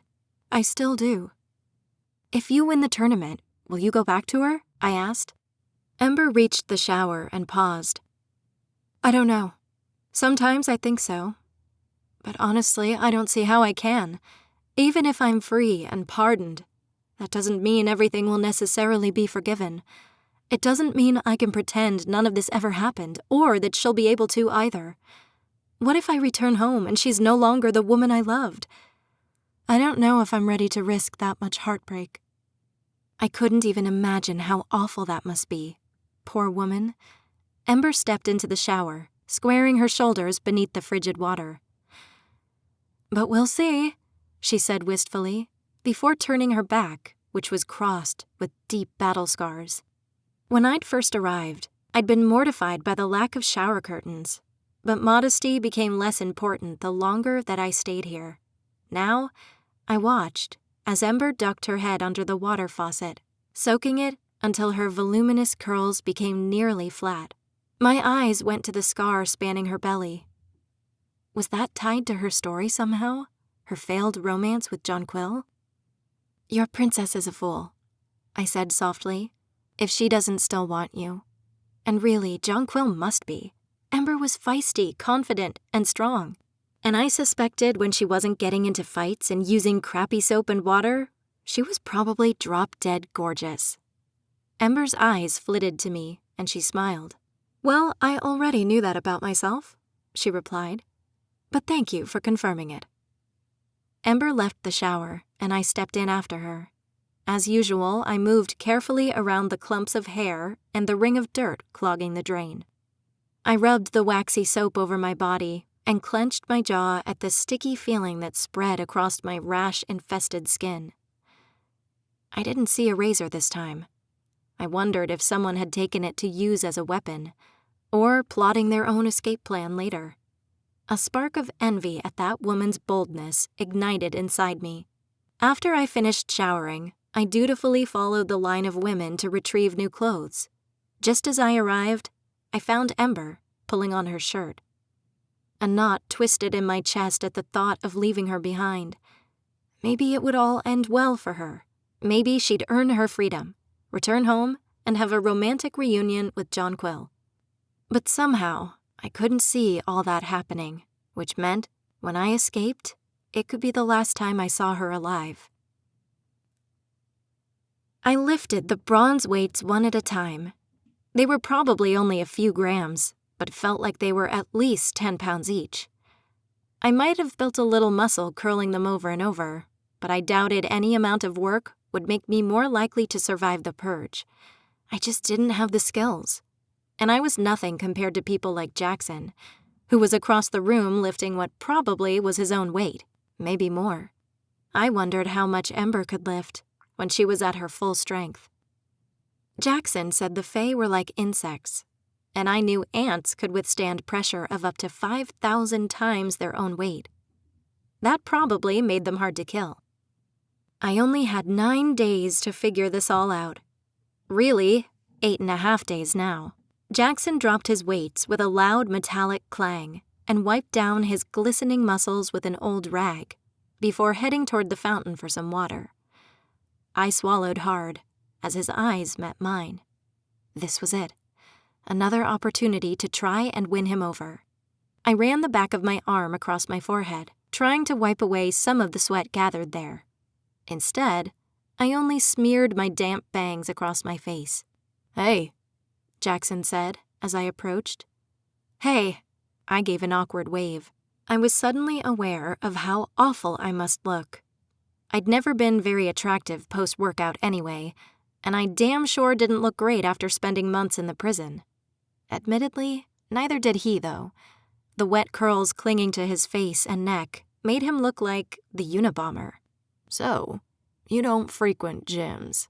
I still do. If you win the tournament, will you go back to her? I asked. Ember reached the shower and paused. I don't know. Sometimes I think so. But honestly, I don't see how I can. Even if I'm free and pardoned, that doesn't mean everything will necessarily be forgiven. It doesn't mean I can pretend none of this ever happened, or that she'll be able to either. What if I return home and she's no longer the woman I loved? I don't know if I'm ready to risk that much heartbreak. I couldn't even imagine how awful that must be. Poor woman. Ember stepped into the shower, squaring her shoulders beneath the frigid water. But we'll see, she said wistfully, before turning her back, which was crossed with deep battle scars. When I'd first arrived, I'd been mortified by the lack of shower curtains, but modesty became less important the longer that I stayed here. Now, I watched as Ember ducked her head under the water faucet, soaking it until her voluminous curls became nearly flat. My eyes went to the scar spanning her belly. Was that tied to her story somehow? Her failed romance with Jonquil? "Your princess is a fool," I said softly, "if she doesn't still want you. And really, Jonquil must be. Ember was feisty, confident, and strong. And I suspected when she wasn't getting into fights and using crappy soap and water, she was probably drop-dead gorgeous." Ember's eyes flitted to me, and she smiled. "Well, I already knew that about myself," she replied. "But thank you for confirming it." Ember left the shower, and I stepped in after her. As usual, I moved carefully around the clumps of hair and the ring of dirt clogging the drain. I rubbed the waxy soap over my body and clenched my jaw at the sticky feeling that spread across my rash-infested skin. I didn't see a razor this time. I wondered if someone had taken it to use as a weapon, or plotting their own escape plan later. A spark of envy at that woman's boldness ignited inside me. After I finished showering, I dutifully followed the line of women to retrieve new clothes. Just as I arrived, I found Ember pulling on her shirt. A knot twisted in my chest at the thought of leaving her behind. Maybe it would all end well for her. Maybe she'd earn her freedom, return home, and have a romantic reunion with Jonquil. But somehow, I couldn't see all that happening, which meant, when I escaped, it could be the last time I saw her alive. I lifted the bronze weights one at a time. They were probably only a few grams, but felt like they were at least 10 pounds each. I might have built a little muscle curling them over and over, but I doubted any amount of work would make me more likely to survive the purge. I just didn't have the skills. And I was nothing compared to people like Jackson, who was across the room lifting what probably was his own weight, maybe more. I wondered how much Ember could lift when she was at her full strength. Jackson said the Fae were like insects, and I knew ants could withstand pressure of up to 5,000 times their own weight. That probably made them hard to kill. I only had 9 days to figure this all out. Really, 8.5 days now. Jackson dropped his weights with a loud metallic clang and wiped down his glistening muscles with an old rag before heading toward the fountain for some water. I swallowed hard as his eyes met mine. This was it. Another opportunity to try and win him over. I ran the back of my arm across my forehead, trying to wipe away some of the sweat gathered there. Instead, I only smeared my damp bangs across my face. "Hey," Jackson said as I approached. "Hey," I gave an awkward wave. I was suddenly aware of how awful I must look. I'd never been very attractive post-workout anyway, and I damn sure didn't look great after spending months in the prison. Admittedly, neither did he, though. The wet curls clinging to his face and neck made him look like the Unabomber. "So, you don't frequent gyms,"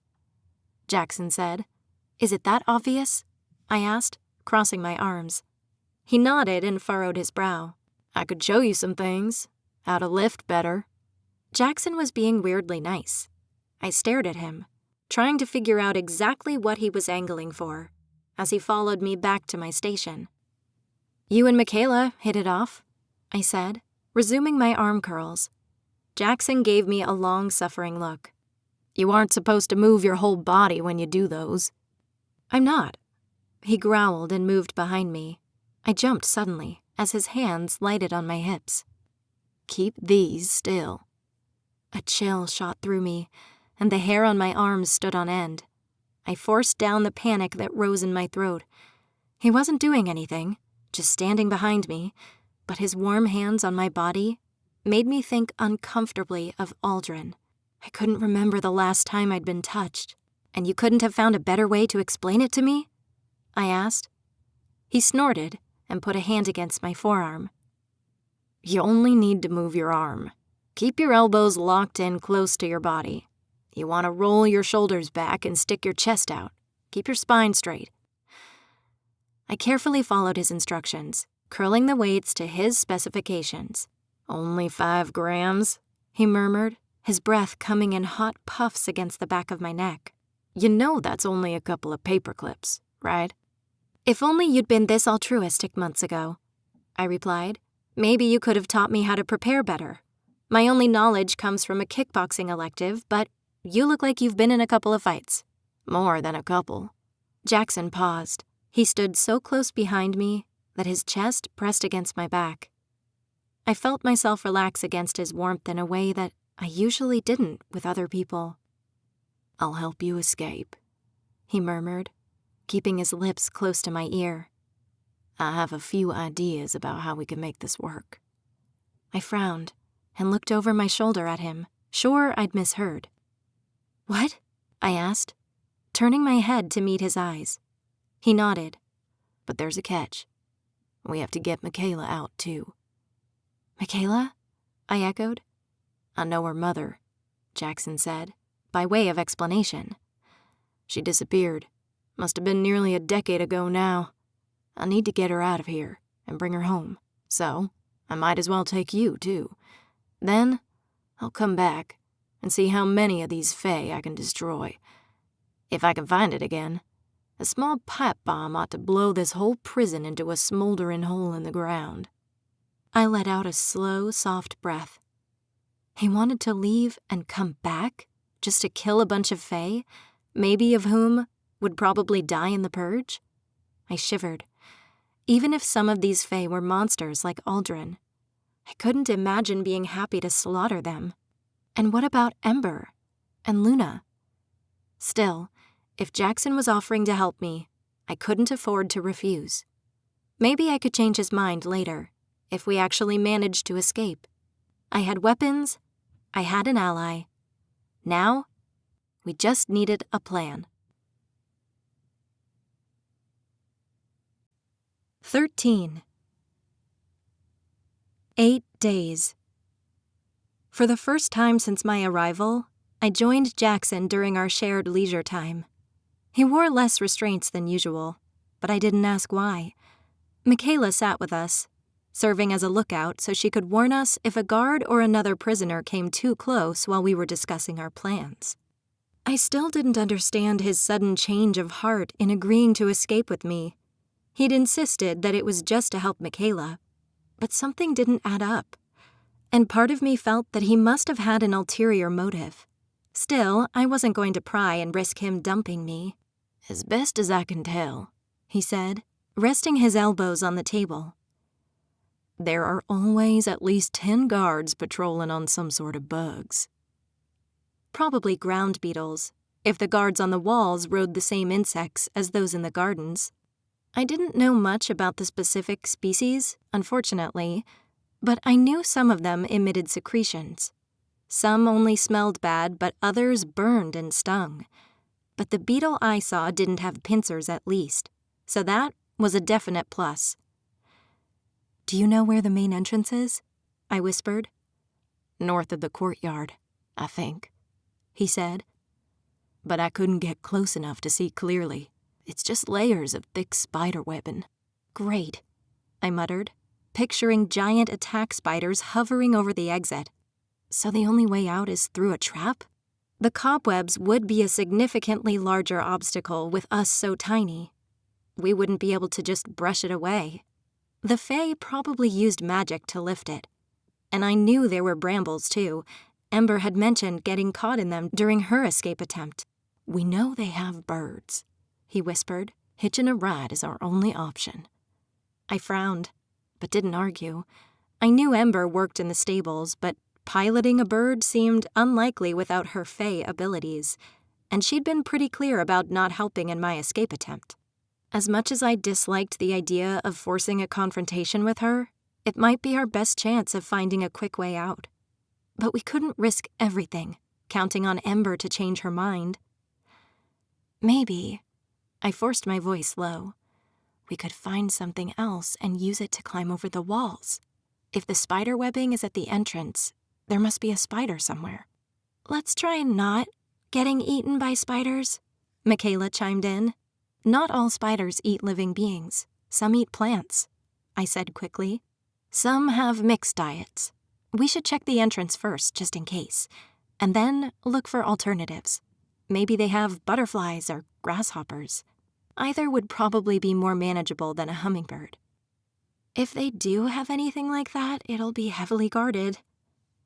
Jackson said. "Is it that obvious?" I asked, crossing my arms. He nodded and furrowed his brow. "I could show you some things, how to lift better." Jackson was being weirdly nice. I stared at him, trying to figure out exactly what he was angling for, as he followed me back to my station. "You and Michaela hit it off," I said, resuming my arm curls. Jackson gave me a long-suffering look. "You aren't supposed to move your whole body when you do those." "I'm not." He growled and moved behind me. I jumped suddenly as his hands lighted on my hips. "Keep these still." A chill shot through me, and the hair on my arms stood on end. I forced down the panic that rose in my throat. He wasn't doing anything, just standing behind me, but his warm hands on my body made me think uncomfortably of Aldrin. I couldn't remember the last time I'd been touched. "And you couldn't have found a better way to explain it to me?" I asked. He snorted and put a hand against my forearm. "You only need to move your arm. Keep your elbows locked in close to your body. You want to roll your shoulders back and stick your chest out. Keep your spine straight." I carefully followed his instructions, curling the weights to his specifications. "Only 5 grams, he murmured, his breath coming in hot puffs against the back of my neck.
You know that's only a couple of paper clips, right?
If only you'd been this altruistic months ago, I replied. Maybe you could have taught me how to prepare better. My only knowledge comes from a kickboxing elective, but you look like you've been in a couple of fights.
More than a couple.
Jackson paused. He stood so close behind me that his chest pressed against my back. I felt myself relax against his warmth in a way that I usually didn't with other people.
I'll help you escape,
he murmured, keeping his lips close to my ear.
I have a few ideas about how we can make this work.
I frowned and looked over my shoulder at him, sure I'd misheard. What? I asked, turning my head to meet his eyes. He nodded.
But there's a catch. We have to get Michaela out, too.
Michaela? I echoed.
I know her mother, Jackson said,
by way of explanation.
She disappeared. Must have been nearly a decade ago now. I need to get her out of here and bring her home, so I might as well take you, too. Then I'll come back and see how many of these fae I can destroy. If I can find it again, a small pipe bomb ought to blow this whole prison into a smoldering hole in the ground.
I let out a slow, soft breath. He wanted to leave and come back just to kill a bunch of fae, maybe of whom would probably die in the purge? I shivered. Even if some of these fae were monsters like Aldrin, I couldn't imagine being happy to slaughter them. And what about Ember and Luna? Still, if Jackson was offering to help me, I couldn't afford to refuse. Maybe I could change his mind later, if we actually managed to escape. I had weapons, I had an ally. Now, we just needed a plan. 13. 8 days. For the first time since my arrival, I joined Jackson during our shared leisure time. He wore less restraints than usual, but I didn't ask why. Michaela sat with us, serving as a lookout so she could warn us if a guard or another prisoner came too close while we were discussing our plans. I still didn't understand his sudden change of heart in agreeing to escape with me. He'd insisted that it was just to help Michaela, but something didn't add up, and part of me felt that he must have had an ulterior motive. Still, I wasn't going to pry and risk him dumping me.
As best as I can tell,
he said, resting his elbows on the table.
There are always at least 10 guards patrolling on some sort of bugs.
Probably ground beetles, if the guards on the walls rode the same insects as those in the gardens. I didn't know much about the specific species, unfortunately, but I knew some of them emitted secretions. Some only smelled bad, but others burned and stung. But the beetle I saw didn't have pincers at least, so that was a definite plus. Do you know where the main entrance is? I whispered.
North of the courtyard, I think,
he said.
But I couldn't get close enough to see clearly. It's just layers of thick spider webbing.
Great, I muttered, picturing giant attack spiders hovering over the exit. So the only way out is through a trap? The cobwebs would be a significantly larger obstacle with us so tiny. We wouldn't be able to just brush it away. The fae probably used magic to lift it. And I knew there were brambles, too. Ember had mentioned getting caught in them during her escape attempt.
We know they have birds, he whispered. Hitching a ride is our only option.
I frowned, but didn't argue. I knew Ember worked in the stables, but piloting a bird seemed unlikely without her fae abilities, and she'd been pretty clear about not helping in my escape attempt. As much as I disliked the idea of forcing a confrontation with her, it might be our best chance of finding a quick way out. But we couldn't risk everything, counting on Ember to change her mind. Maybe, I forced my voice low, we could find something else and use it to climb over the walls. If the spider webbing is at the entrance, there must be a spider somewhere. Let's try not getting eaten by spiders, Michaela chimed in. Not all spiders eat living beings. Some eat plants, I said quickly. Some have mixed diets. We should check the entrance first, just in case, and then look for alternatives. maybe they have butterflies or grasshoppers. Either would probably be more manageable than a hummingbird. If they do have anything like that, it'll be heavily guarded.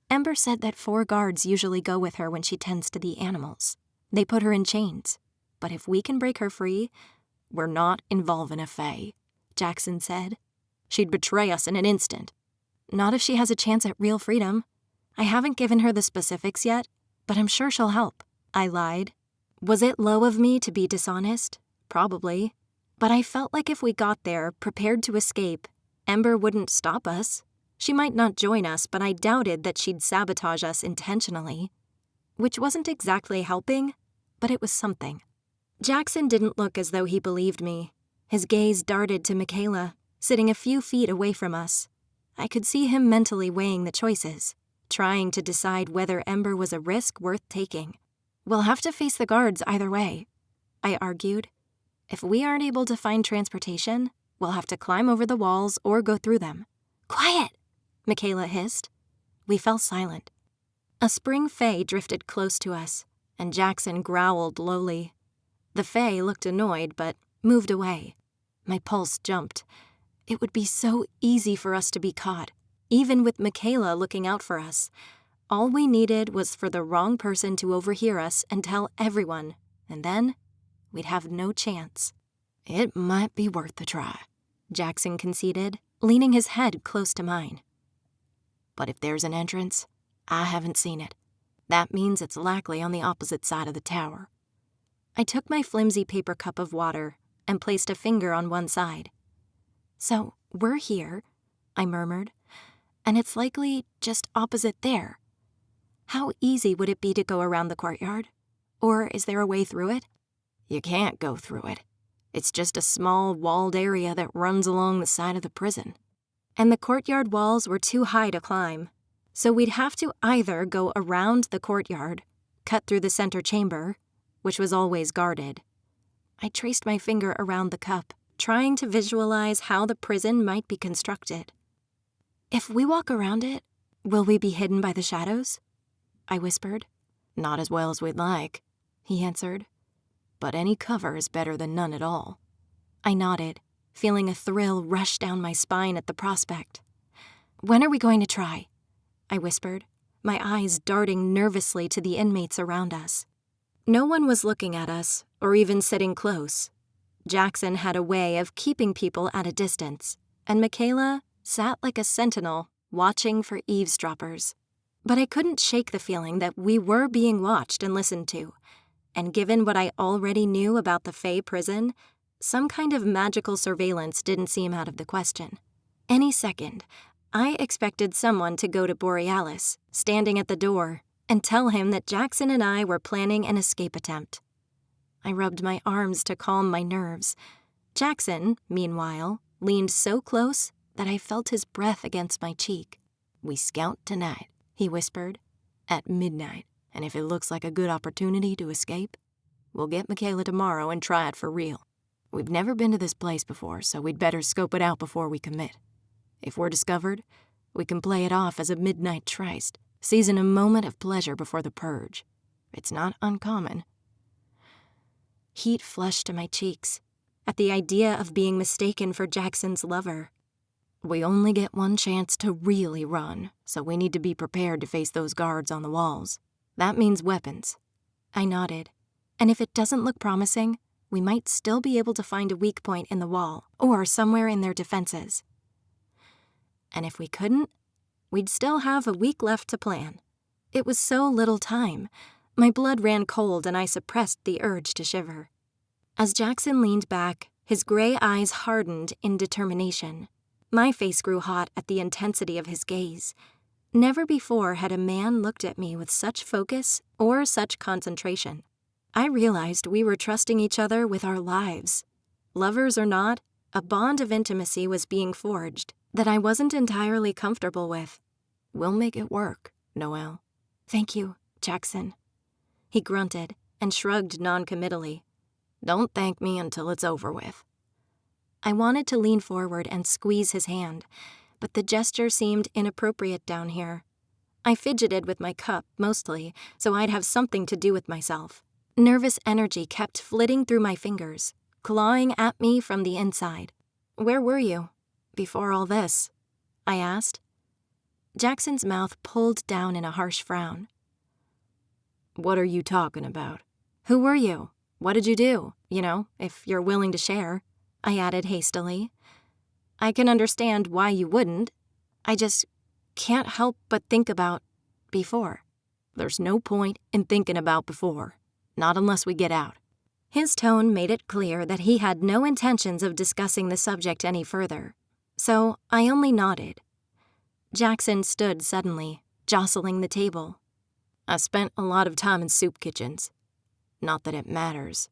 Ember said that 4 guards usually go with her when she tends to the animals. They put her in chains. But if we can break her free, we're not involving a fae, Jackson said. She'd betray us in an instant. Not if she has a chance at real freedom. I haven't given her the specifics yet, but I'm sure she'll help. I lied. Was it low of me to be dishonest? Probably. But I felt like if we got there, prepared to escape, Ember wouldn't stop us. She might not join us, but I doubted that she'd sabotage us intentionally. Which wasn't exactly helping, but it was something. Jackson didn't look as though he believed me. His gaze darted to Michaela, sitting a few feet away from us. I could see him mentally weighing the choices, trying to decide whether Ember was a risk worth taking. We'll have to face the guards either way, I argued. If we aren't able to find transportation, we'll have to climb over the walls or go through them. Quiet, Michaela hissed. We fell silent. A spring fae drifted close to us, and Jackson growled lowly. The fae looked annoyed, but moved away. My pulse jumped. It would be so easy for us to be caught, even with Michaela looking out for us. All we needed was for the wrong person to overhear us and tell everyone, and then we'd have no chance. It might be worth a try, Jackson conceded, leaning his head close to mine. But if there's an entrance, I haven't seen it. That means it's likely on the opposite side of the tower. I took my flimsy paper cup of water and placed a finger on one side. So, we're here, I murmured, and it's likely just opposite there. How easy would it be to go around the courtyard? Or is there a way through it? You can't go through it. It's just a small walled area that runs along the side of the prison. And the courtyard walls were too high to climb, so we'd have to either go around the courtyard, cut through the center chamber, which was always guarded. I traced my finger around the cup, trying to visualize how the prison might be constructed. If we walk around it, will we be hidden by the shadows? I whispered. Not as well as we'd like, he answered. But any cover is better than none at all. I nodded, feeling a thrill rush down my spine at the prospect. When are we going to try? I whispered, my eyes darting nervously to the inmates around us. No one was looking at us, or even sitting close. Jackson had a way of keeping people at a distance, and Michaela sat like a sentinel, watching for eavesdroppers. But I couldn't shake the feeling that we were being watched and listened to, and given what I already knew about the Fae prison, some kind of magical surveillance didn't seem out of the question. Any second, I expected someone to go to Borealis, standing at the door, and tell him that Jackson and I were planning an escape attempt. I rubbed my arms to calm my nerves. Jackson, meanwhile, leaned so close that I felt his breath against my cheek. We scout tonight, he whispered, at midnight, and if it looks like a good opportunity to escape, we'll get Michaela tomorrow and try it for real. We've never been to this place before, so we'd better scope it out before we commit. If we're discovered, we can play it off as a midnight tryst, seizing a moment of pleasure before the purge. It's not uncommon. Heat flushed to my cheeks at the idea of being mistaken for Jackson's lover. We only get one chance to really run, so we need to be prepared to face those guards on the walls. That means weapons. I nodded, and if it doesn't look promising, we might still be able to find a weak point in the wall or somewhere in their defenses. And if we couldn't, we'd still have a week left to plan. It was so little time. My blood ran cold and I suppressed the urge to shiver. As Jackson leaned back, his gray eyes hardened in determination. My face grew hot at the intensity of his gaze. Never before had a man looked at me with such focus or such concentration. I realized we were trusting each other with our lives. Lovers or not, a bond of intimacy was being forged that I wasn't entirely comfortable with. We'll make it work, Noelle. Thank you, Jackson. He grunted and shrugged noncommittally. Don't thank me until it's over with. I wanted to lean forward and squeeze his hand, but the gesture seemed inappropriate down here. I fidgeted with my cup, mostly, so I'd have something to do with myself. Nervous energy kept flitting through my fingers, clawing at me from the inside. "Where were you before all this?" I asked. Jackson's mouth pulled down in a harsh frown.
"What are you talking about?"
"Who were you? What did you do? If you're willing to share," I added hastily. "I can understand why you wouldn't. I just can't help but think about before."
"There's no point in thinking about before. Not unless we get out."
His tone made it clear that he had no intentions of discussing the subject any further, so I only nodded. Jackson stood suddenly, jostling the table.
"I spent a lot of time in soup kitchens. Not that it matters."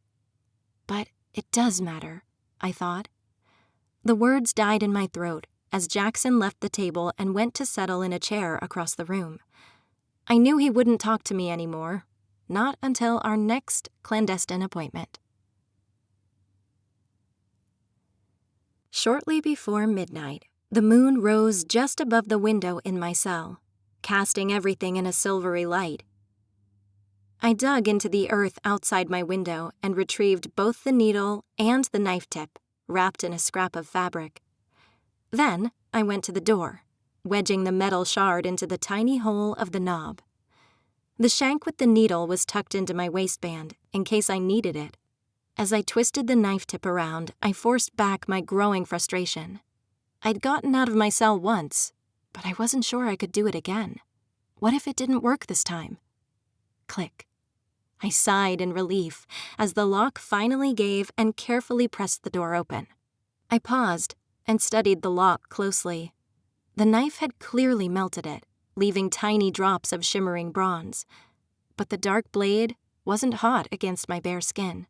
But it does matter, I thought. The words died in my throat as Jackson left the table and went to settle in a chair across the room. I knew he wouldn't talk to me anymore, not until our next clandestine appointment. Shortly before midnight, the moon rose just above the window in my cell, casting everything in a silvery light. I dug into the earth outside my window and retrieved both the needle and the knife tip, wrapped in a scrap of fabric. Then I went to the door, wedging the metal shard into the tiny hole of the knob. The shank with the needle was tucked into my waistband in case I needed it. As I twisted the knife tip around, I forced back my growing frustration. I'd gotten out of my cell once, but I wasn't sure I could do it again. What if it didn't work this time? Click. I sighed in relief as the lock finally gave and carefully pressed the door open. I paused and studied the lock closely. The knife had clearly melted it, leaving tiny drops of shimmering bronze. But the dark blade wasn't hot against my bare skin.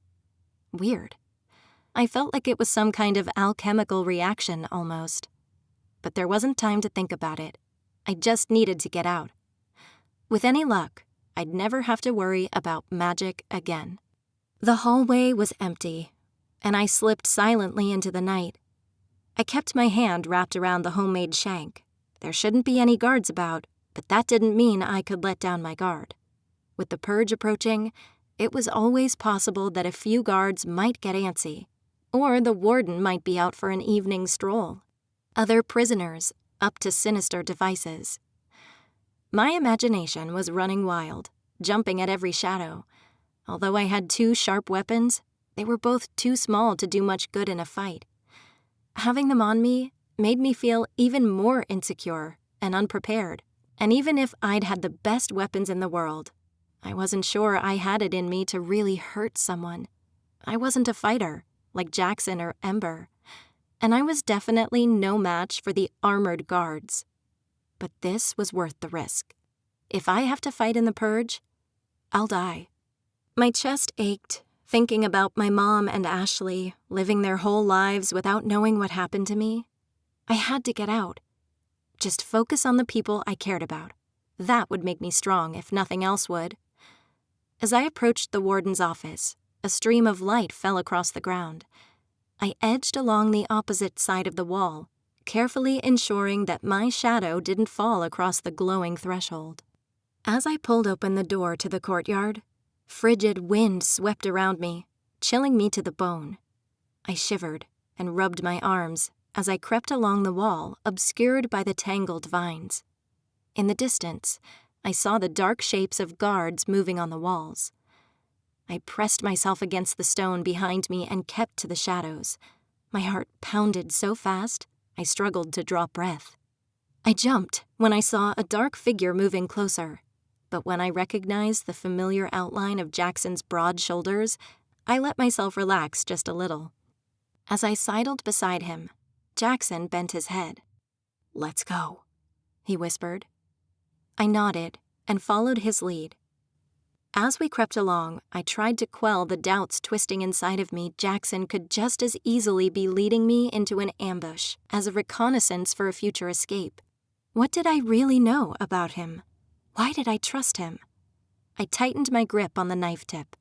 Weird. I felt like it was some kind of alchemical reaction almost. But there wasn't time to think about it. I just needed to get out. With any luck, I'd never have to worry about magic again. The hallway was empty, and I slipped silently into the night. I kept my hand wrapped around the homemade shank. There shouldn't be any guards about, but that didn't mean I could let down my guard. With the purge approaching, it was always possible that a few guards might get antsy, or the warden might be out for an evening stroll. Other prisoners, up to sinister devices. My imagination was running wild, jumping at every shadow. Although I had 2 sharp weapons, they were both too small to do much good in a fight. Having them on me made me feel even more insecure and unprepared. And even if I'd had the best weapons in the world, I wasn't sure I had it in me to really hurt someone. I wasn't a fighter, like Jackson or Ember, and I was definitely no match for the armored guards. But this was worth the risk. If I have to fight in the purge, I'll die. My chest ached, thinking about my mom and Ashley living their whole lives without knowing what happened to me. I had to get out. Just focus on the people I cared about. That would make me strong if nothing else would. As I approached the warden's office, a stream of light fell across the ground. I edged along the opposite side of the wall, carefully ensuring that my shadow didn't fall across the glowing threshold. As I pulled open the door to the courtyard, frigid wind swept around me, chilling me to the bone. I shivered and rubbed my arms as I crept along the wall, obscured by the tangled vines. In the distance, I saw the dark shapes of guards moving on the walls. I pressed myself against the stone behind me and kept to the shadows. My heart pounded so fast, I struggled to draw breath. I jumped when I saw a dark figure moving closer, but when I recognized the familiar outline of Jackson's broad shoulders, I let myself relax just a little. As I sidled beside him, Jackson bent his head. "Let's go," he whispered. I nodded and followed his lead. As we crept along, I tried to quell the doubts twisting inside of me. Jackson could just as easily be leading me into an ambush as a reconnaissance for a future escape. What did I really know about him? Why did I trust him? I tightened my grip on the knife tip.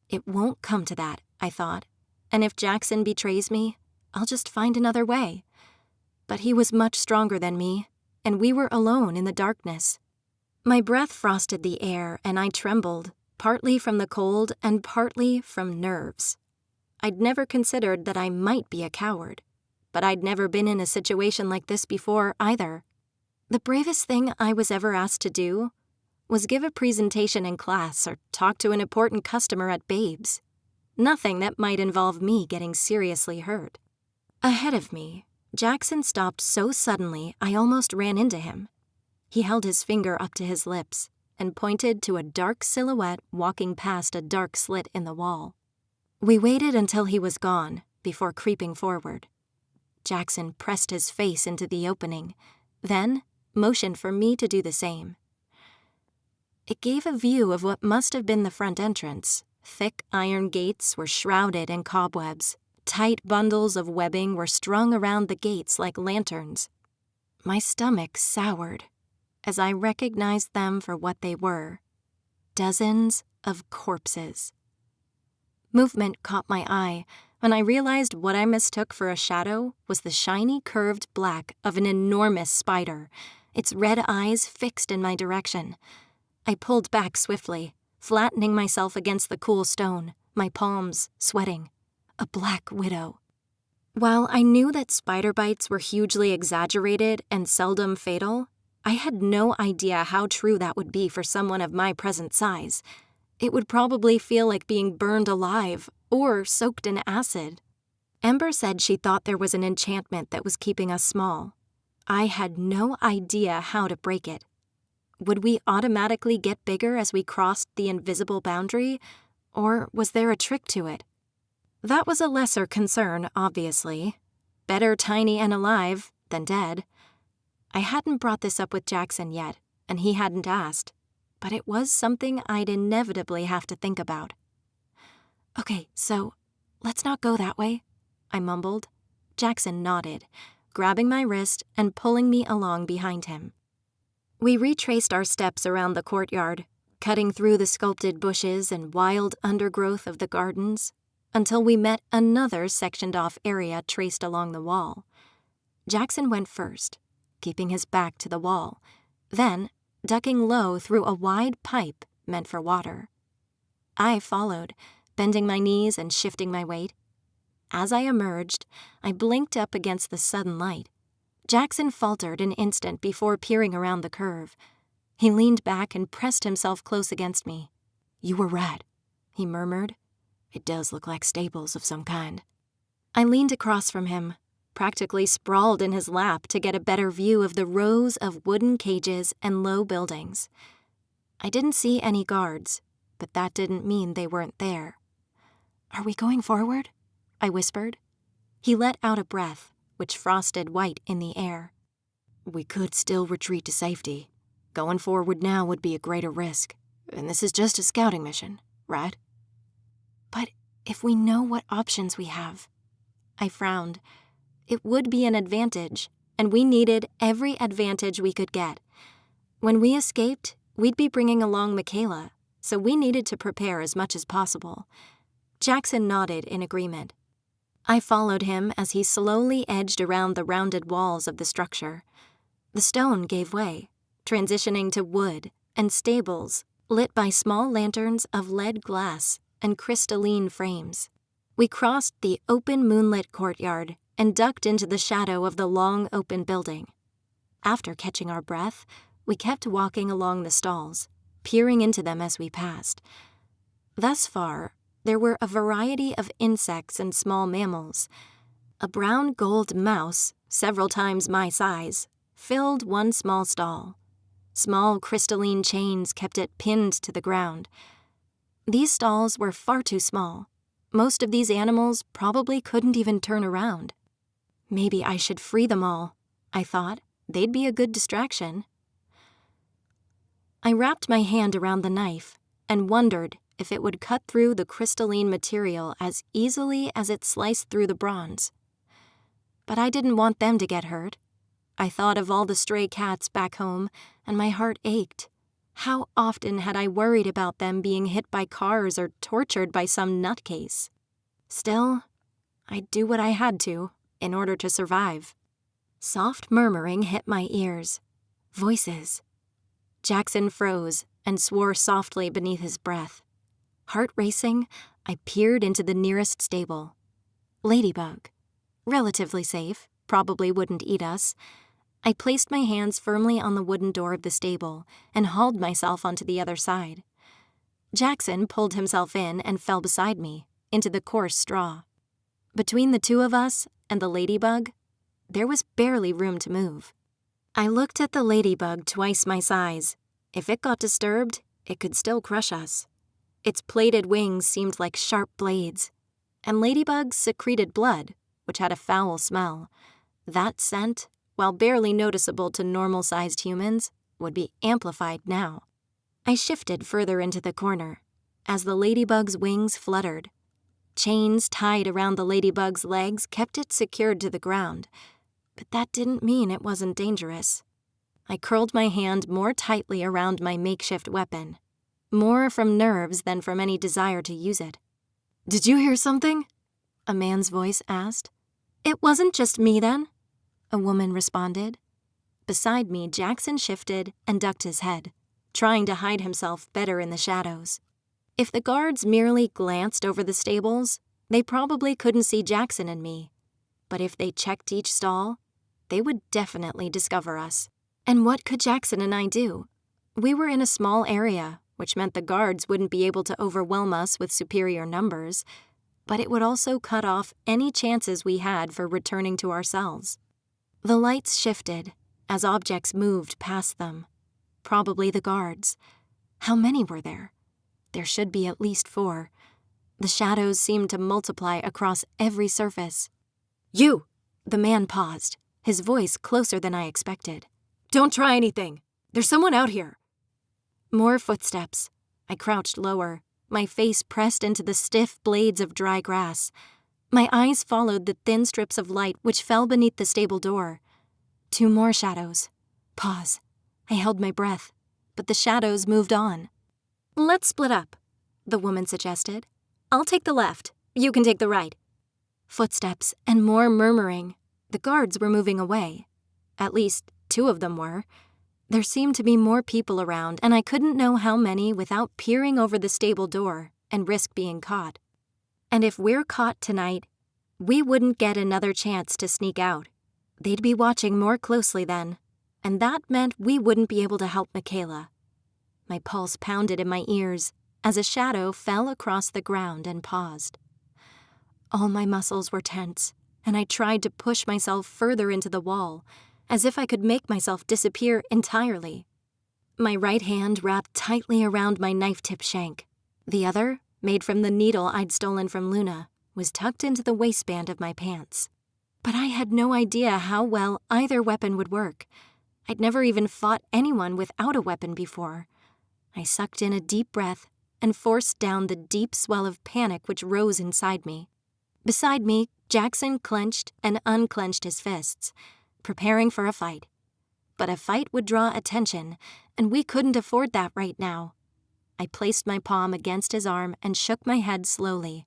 It won't come to that, I thought, and if Jackson betrays me, I'll just find another way. But he was much stronger than me, and we were alone in the darkness. My breath frosted the air, and I trembled, partly from the cold and partly from nerves. I'd never considered that I might be a coward, but I'd never been in a situation like this before either. The bravest thing I was ever asked to do was give a presentation in class or talk to an important customer at Babe's. Nothing that might involve me getting seriously hurt. Ahead of me, Jackson stopped so suddenly I almost ran into him. He held his finger up to his lips and pointed to a dark silhouette walking past a dark slit in the wall. We waited until he was gone before creeping forward. Jackson pressed his face into the opening, then motioned for me to do the same. It gave a view of what must have been the front entrance. Thick iron gates were shrouded in cobwebs. Tight bundles of webbing were strung around the gates like lanterns. My stomach soured as I recognized them for what they were: dozens of corpses. Movement caught my eye, and I realized what I mistook for a shadow was the shiny curved black of an enormous spider, its red eyes fixed in my direction. I pulled back swiftly, flattening myself against the cool stone, my palms sweating. A black widow. While I knew that spider bites were hugely exaggerated and seldom fatal, I had no idea how true that would be for someone of my present size. It would probably feel like being burned alive or soaked in acid. Ember said she thought there was an enchantment that was keeping us small. I had no idea how to break it. Would we automatically get bigger as we crossed the invisible boundary, or was there a trick to it? That was a lesser concern, obviously. Better tiny and alive than dead. I hadn't brought this up with Jackson yet, and he hadn't asked, but it was something I'd inevitably have to think about. "Okay, so let's not go that way," I mumbled. Jackson nodded, grabbing my wrist and pulling me along behind him. We retraced our steps around the courtyard, cutting through the sculpted bushes and wild undergrowth of the gardens, until we met another sectioned-off area traced along the wall. Jackson went first, keeping his back to the wall, then ducking low through a wide pipe meant for water. I followed, bending my knees and shifting my weight. As I emerged, I blinked up against the sudden light. Jackson faltered an instant before peering around the curve. He leaned back and pressed himself close against me. "You were right," he murmured. "It does look like stables of some kind." I leaned across from him, practically sprawled in his lap to get a better view of the rows of wooden cages and low buildings. I didn't see any guards, but that didn't mean they weren't there. "Are we going forward?" I whispered. He let out a breath, which frosted white in the air. "We could still retreat to safety. Going forward now would be a greater risk, and this is just a scouting mission, right?" "But if we know what options we have," I frowned. It would be an advantage, and we needed every advantage we could get. When we escaped, we'd be bringing along Michaela, so we needed to prepare as much as possible. Jackson nodded in agreement. I followed him as he slowly edged around the rounded walls of the structure. The stone gave way, transitioning to wood and stables lit by small lanterns of lead glass and crystalline frames. We crossed the open moonlit courtyard and ducked into the shadow of the long open building. After catching our breath, we kept walking along the stalls, peering into them as we passed. Thus far, there were a variety of insects and small mammals. A brown gold mouse, several times my size, filled one small stall. Small crystalline chains kept it pinned to the ground. These stalls were far too small. Most of these animals probably couldn't even turn around. Maybe I should free them all, I thought. They'd be a good distraction. I wrapped my hand around the knife and wondered if it would cut through the crystalline material as easily as it sliced through the bronze. But I didn't want them to get hurt. I thought of all the stray cats back home, and my heart ached. How often had I worried about them being hit by cars or tortured by some nutcase? Still, I'd do what I had to in order to survive. Soft murmuring hit my ears. Voices. Jackson froze and swore softly beneath his breath. Heart racing, I peered into the nearest stable. Ladybug. Relatively safe, probably wouldn't eat us. I placed my hands firmly on the wooden door of the stable and hauled myself onto the other side. Jackson pulled himself in and fell beside me, into the coarse straw. Between the two of us and the ladybug, there was barely room to move. I looked at the ladybug twice my size. If it got disturbed, it could still crush us. Its plated wings seemed like sharp blades, and ladybugs secreted blood, which had a foul smell. That scent, while barely noticeable to normal-sized humans, would be amplified now. I shifted further into the corner, as the ladybug's wings fluttered. Chains tied around the ladybug's legs kept it secured to the ground, but that didn't mean it wasn't dangerous. I curled my hand more tightly around my makeshift weapon, more from nerves than from any desire to use it. "Did you hear something?" a man's voice asked. "It wasn't just me then," a woman responded. Beside me, Jackson shifted and ducked his head, trying to hide himself better in the shadows. If the guards merely glanced over the stables, they probably couldn't see Jackson and me. But if they checked each stall, they would definitely discover us. And what could Jackson and I do? We were in a small area, which meant the guards wouldn't be able to overwhelm us with superior numbers, but it would also cut off any chances we had for returning to our cells. The lights shifted as objects moved past them. Probably the guards. How many were there? There should be at least 4. The shadows seemed to multiply across every surface. "You!" The man paused, his voice closer than I expected. "Don't try anything. There's someone out here." More footsteps. I crouched lower, my face pressed into the stiff blades of dry grass. My eyes followed the thin strips of light which fell beneath the stable door. 2 more shadows. Pause. I held my breath, but the shadows moved on. "Let's split up," the woman suggested. "I'll take the left. You can take the right." Footsteps and more murmuring. The guards were moving away. At least 2 of them were. There seemed to be more people around, and I couldn't know how many without peering over the stable door and risk being caught. And if we're caught tonight, we wouldn't get another chance to sneak out. They'd be watching more closely then, and that meant we wouldn't be able to help Michaela. My pulse pounded in my ears as a shadow fell across the ground and paused. All my muscles were tense, and I tried to push myself further into the wall, as if I could make myself disappear entirely. My right hand wrapped tightly around my knife-tip shank. The other, made from the needle I'd stolen from Luna, was tucked into the waistband of my pants. But I had no idea how well either weapon would work. I'd never even fought anyone without a weapon before. I sucked in a deep breath and forced down the deep swell of panic which rose inside me. Beside me, Jackson clenched and unclenched his fists, preparing for a fight. But a fight would draw attention, and we couldn't afford that right now. I placed my palm against his arm and shook my head slowly.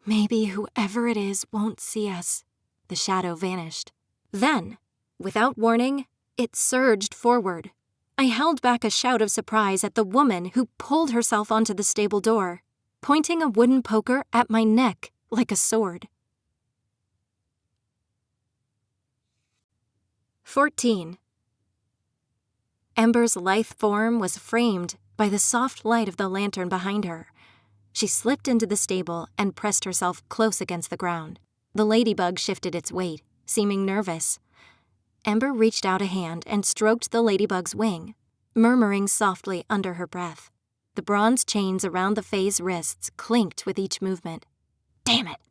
"Maybe whoever it is won't see us." The shadow vanished. Then, without warning, it surged forward. I held back a shout of surprise at the woman who pulled herself onto the stable door, pointing a wooden poker at my neck like a sword. 14. Ember's lithe form was framed by the soft light of the lantern behind her. She slipped into the stable and pressed herself close against the ground. The ladybug shifted its weight, seeming nervous. Ember reached out a hand and stroked the ladybug's wing, murmuring softly under her breath. The bronze chains around the Fae's wrists clinked with each movement. "Damn it,"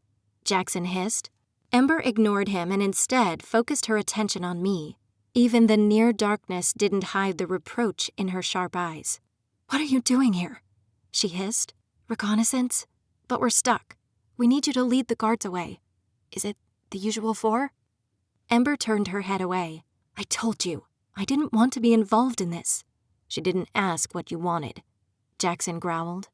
Jackson hissed. Ember ignored him and instead focused her attention on me. Even the near darkness didn't hide the reproach in her sharp eyes. "What are you doing here?" she hissed. "Reconnaissance? But we're stuck. We need you to lead the guards away. Is it the usual 4? Ember turned her head away. "I told you, I didn't want to be involved in this." "She didn't ask what you wanted," Jackson growled.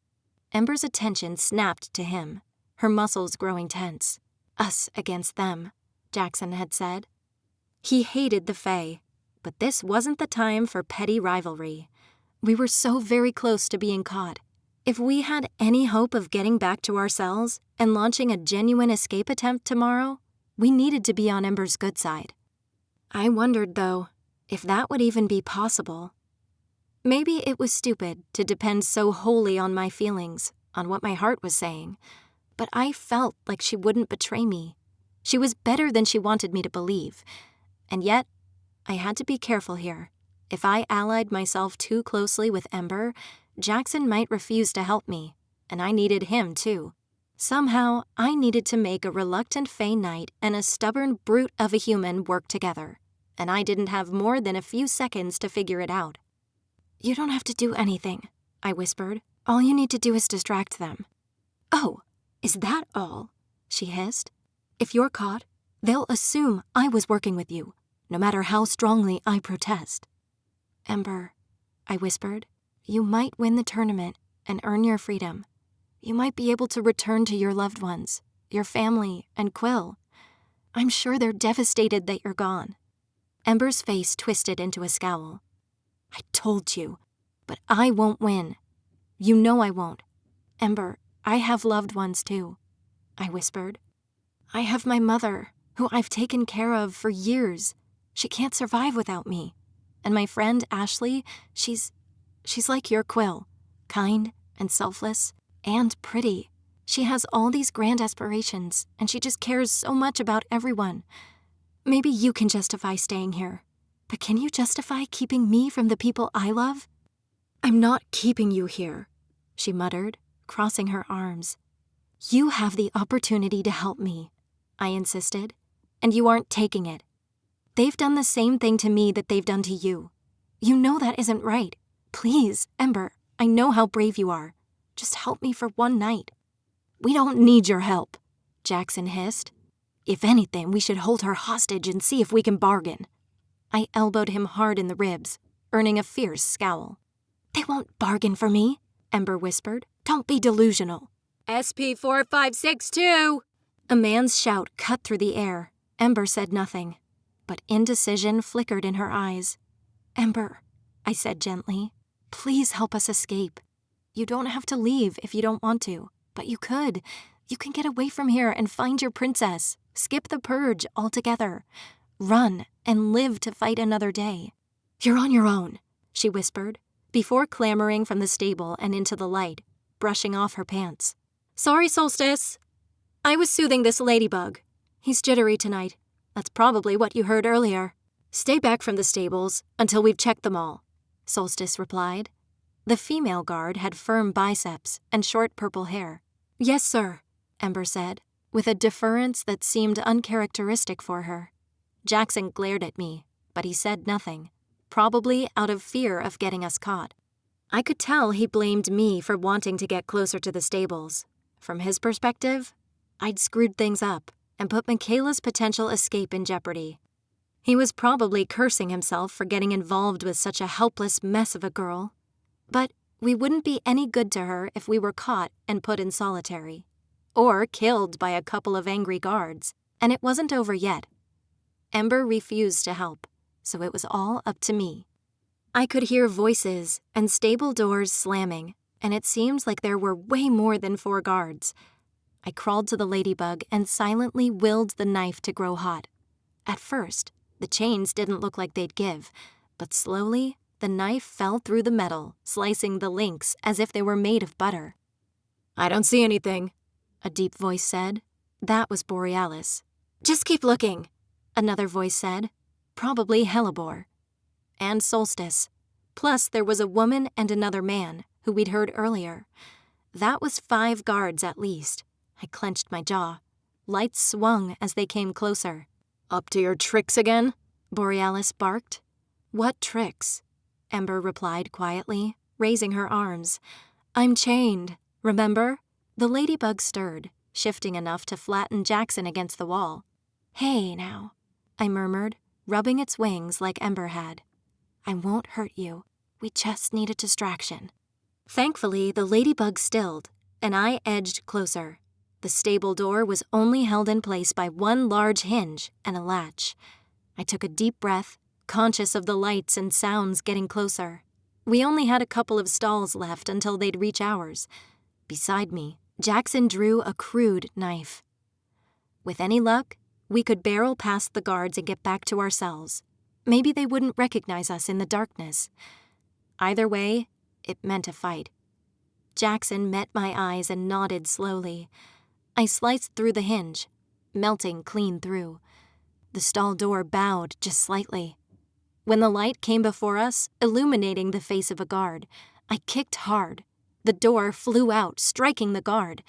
Ember's attention snapped to him, her muscles growing tense. "Us against them," Jackson had said. He hated the Fae, but this wasn't the time for petty rivalry. We were so very close to being caught. If we had any hope of getting back to our cells and launching a genuine escape attempt tomorrow, we needed to be on Ember's good side. I wondered, though, if that would even be possible. Maybe it was stupid to depend so wholly on my feelings, on what my heart was saying, but I felt like she wouldn't betray me. She was better than she wanted me to believe, and yet I had to be careful here. If I allied myself too closely with Ember, Jackson might refuse to help me, and I needed him too. Somehow, I needed to make a reluctant Fae Knight and a stubborn brute of a human work together, and I didn't have more than a few seconds to figure it out. "You don't have to do anything," I whispered. "All you need to do is distract them." "Oh, is that all?" she hissed. "If you're caught, they'll assume I was working with you, no matter how strongly I protest." "Ember," I whispered, "you might win the tournament and earn your freedom. You might be able to return to your loved ones, your family, and Quill. I'm sure they're devastated that you're gone." Ember's face twisted into a scowl. "I told you, but I won't win. You know I won't. Ember, I have loved ones too," I whispered. "I have my mother, who I've taken care of for years. She can't survive without me. And my friend Ashley, she's like your Quill, kind and selfless and pretty. She has all these grand aspirations, and she just cares so much about everyone. Maybe you can justify staying here, but can you justify keeping me from the people I love?" "I'm not keeping you here," she muttered, crossing her arms. "You have the opportunity to help me," I insisted, "and you aren't taking it. They've done the same thing to me that they've done to you. You know that isn't right. Please, Ember, I know how brave you are. Just help me for one night." "We don't need your help," Jackson hissed. "If anything, we should hold her hostage and see if we can bargain." I elbowed him hard in the ribs, earning a fierce scowl. "They won't bargain for me," Ember whispered. "Don't be delusional." "SP4562!" A man's shout cut through the air. Ember said nothing, but indecision flickered in her eyes. "Ember," I said gently, "please help us escape. You don't have to leave if you don't want to, but you could. You can get away from here and find your princess, skip the purge altogether, run and live to fight another day." "You're on your own," she whispered, before clambering from the stable and into the light, brushing off her pants. "Sorry, Solstice. I was soothing this ladybug. He's jittery tonight. That's probably what you heard earlier." "Stay back from the stables until we've checked them all," Solstice replied. The female guard had firm biceps and short purple hair. "Yes, sir," Ember said, with a deference that seemed uncharacteristic for her. Jackson glared at me, but he said nothing, probably out of fear of getting us caught. I could tell he blamed me for wanting to get closer to the stables. From his perspective, I'd screwed things up and put Michaela's potential escape in jeopardy. He was probably cursing himself for getting involved with such a helpless mess of a girl. But we wouldn't be any good to her if we were caught and put in solitary, or killed by a couple of angry guards, and it wasn't over yet. Ember refused to help, so it was all up to me. I could hear voices and stable doors slamming, and it seemed like there were way more than 4 guards. I crawled to the ladybug and silently willed the knife to grow hot. At first, the chains didn't look like they'd give, but slowly, the knife fell through the metal, slicing the links as if they were made of butter. "I don't see anything," a deep voice said. That was Borealis. "Just keep looking," another voice said, probably Hellebore. And Solstice. Plus, there was a woman and another man, who we'd heard earlier. That was 5 guards at least. I clenched my jaw. Lights swung as they came closer. "Up to your tricks again?" Borealis barked. "What tricks?" Ember replied quietly, raising her arms. "I'm chained, remember?" The ladybug stirred, shifting enough to flatten Jackson against the wall. "Hey, now," I murmured, rubbing its wings like Ember had. "I won't hurt you. We just need a distraction." Thankfully, the ladybug stilled, and I edged closer. The stable door was only held in place by one large hinge and a latch. I took a deep breath, conscious of the lights and sounds getting closer. We only had a couple of stalls left until they'd reach ours. Beside me, Jackson drew a crude knife. With any luck, we could barrel past the guards and get back to our cells. Maybe they wouldn't recognize us in the darkness. Either way, it meant a fight. Jackson met my eyes and nodded slowly. I sliced through the hinge, melting clean through. The stall door bowed just slightly. When the light came before us, illuminating the face of a guard, I kicked hard. The door flew out, striking the guard.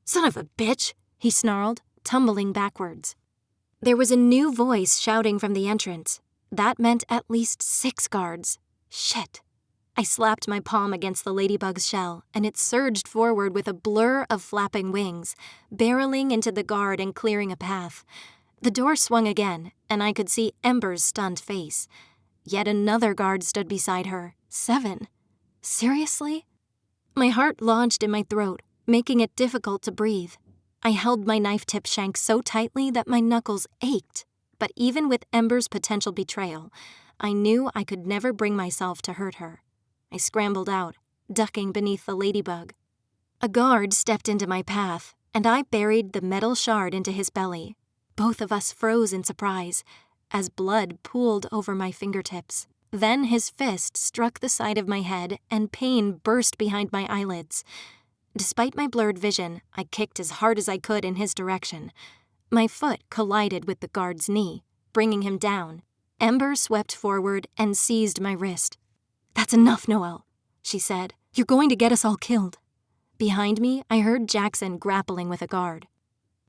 "Son of a bitch!" he snarled, tumbling backwards. There was a new voice shouting from the entrance. That meant at least 6 guards. Shit. I slapped my palm against the ladybug's shell, and it surged forward with a blur of flapping wings, barreling into the guard and clearing a path. The door swung again, and I could see Ember's stunned face. Yet another guard stood beside her. 7. Seriously? My heart lodged in my throat, making it difficult to breathe. I held my knife-tip shank so tightly that my knuckles ached. But even with Ember's potential betrayal, I knew I could never bring myself to hurt her. I scrambled out, ducking beneath the ladybug. A guard stepped into my path, and I buried the metal shard into his belly. Both of us froze in surprise, as blood pooled over my fingertips. Then his fist struck the side of my head, and pain burst behind my eyelids. Despite my blurred vision, I kicked as hard as I could in his direction. My foot collided with the guard's knee, bringing him down. Ember swept forward and seized my wrist. "That's enough, Noelle," she said. "You're going to get us all killed." Behind me, I heard Jackson grappling with a guard.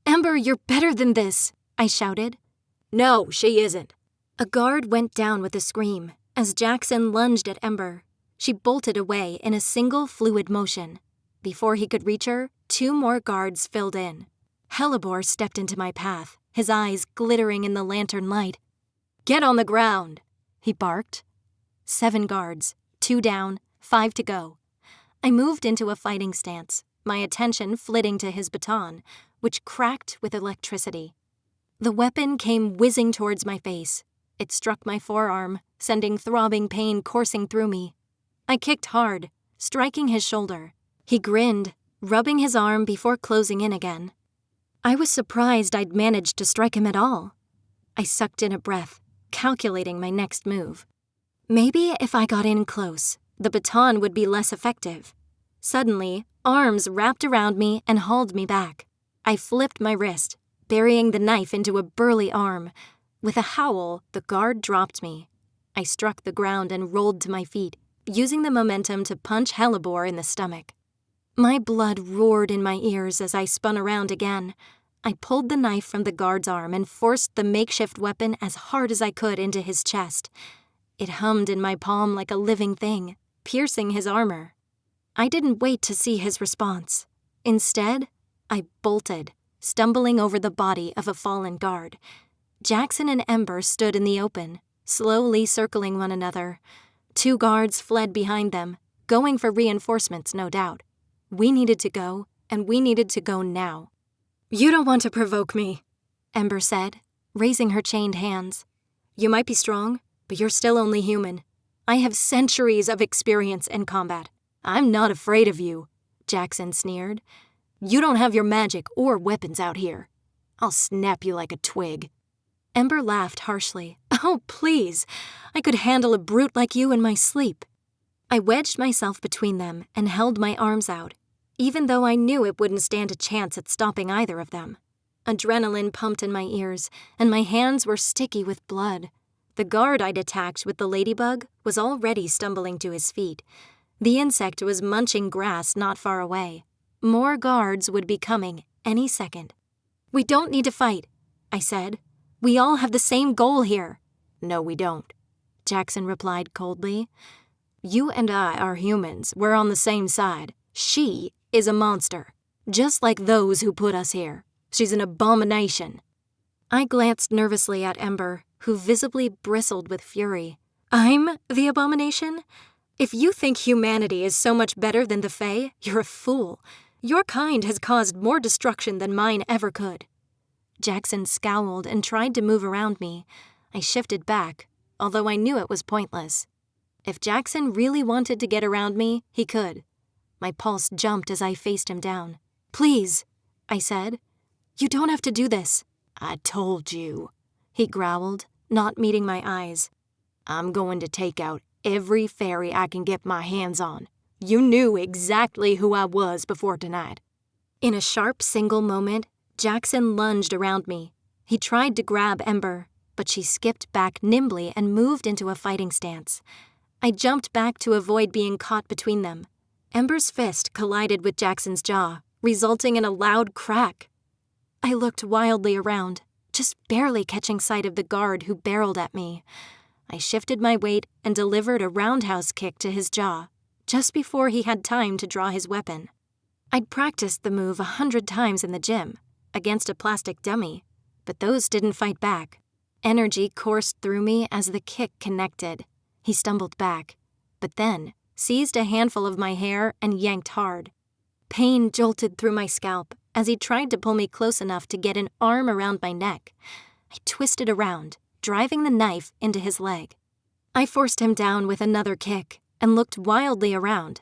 "Ember, you're better than this," I shouted. "No, she isn't." A guard went down with a scream as Jackson lunged at Ember. She bolted away in a single fluid motion. Before he could reach her, 2 more guards filled in. Hellebore stepped into my path, his eyes glittering in the lantern light. "Get on the ground," he barked. 7 guards, 2 down, 5 to go. I moved into a fighting stance, my attention flitting to his baton, which cracked with electricity. The weapon came whizzing towards my face. It struck my forearm, sending throbbing pain coursing through me. I kicked hard, striking his shoulder. He grinned, rubbing his arm before closing in again. I was surprised I'd managed to strike him at all. I sucked in a breath, calculating my next move. Maybe if I got in close, the baton would be less effective. Suddenly, arms wrapped around me and hauled me back. I flipped my wrist, burying the knife into a burly arm. With a howl, the guard dropped me. I struck the ground and rolled to my feet, using the momentum to punch Hellebore in the stomach. My blood roared in my ears as I spun around again. I pulled the knife from the guard's arm and forced the makeshift weapon as hard as I could into his chest. It hummed in my palm like a living thing, piercing his armor. I didn't wait to see his response. Instead, I bolted, stumbling over the body of a fallen guard. Jackson and Ember stood in the open, slowly circling one another. 2 guards fled behind them, going for reinforcements, no doubt. We needed to go, and we needed to go now. "You don't want to provoke me," Ember said, raising her chained hands. "You might be strong, but you're still only human. I have centuries of experience in combat. I'm not afraid of you," Jackson sneered. "You don't have your magic or weapons out here. I'll snap you like a twig." Ember laughed harshly. "Oh, please. I could handle a brute like you in my sleep." I wedged myself between them and held my arms out, even though I knew it wouldn't stand a chance at stopping either of them. Adrenaline pumped in my ears, and my hands were sticky with blood. The guard I'd attacked with the ladybug was already stumbling to his feet. The insect was munching grass not far away. More guards would be coming any second. "We don't need to fight," I said. "We all have the same goal here." "No, we don't," Jackson replied coldly. "You and I are humans. We're on the same side. She is a monster, just like those who put us here. She's an abomination." I glanced nervously at Ember, who visibly bristled with fury. "I'm the abomination? If you think humanity is so much better than the Fae, you're a fool. Your kind has caused more destruction than mine ever could." Jackson scowled and tried to move around me. I shifted back, although I knew it was pointless. If Jackson really wanted to get around me, he could. My pulse jumped as I faced him down. "Please," I said. "You don't have to do this."
"I told you,"
he growled, not meeting my eyes.
"I'm going to take out every fairy I can get my hands on. You knew exactly who I was before tonight."
In a sharp single moment, Jackson lunged around me. He tried to grab Ember, but she skipped back nimbly and moved into a fighting stance. I jumped back to avoid being caught between them. Ember's fist collided with Jackson's jaw, resulting in a loud crack. I looked wildly around, just barely catching sight of the guard who barreled at me. I shifted my weight and delivered a roundhouse kick to his jaw, just before he had time to draw his weapon. I'd practiced the move 100 times in the gym, against a plastic dummy, but those didn't fight back. Energy coursed through me as the kick connected. He stumbled back, but then seized a handful of my hair and yanked hard. Pain jolted through my scalp as he tried to pull me close enough to get an arm around my neck. I twisted around, driving the knife into his leg. I forced him down with another kick and looked wildly around.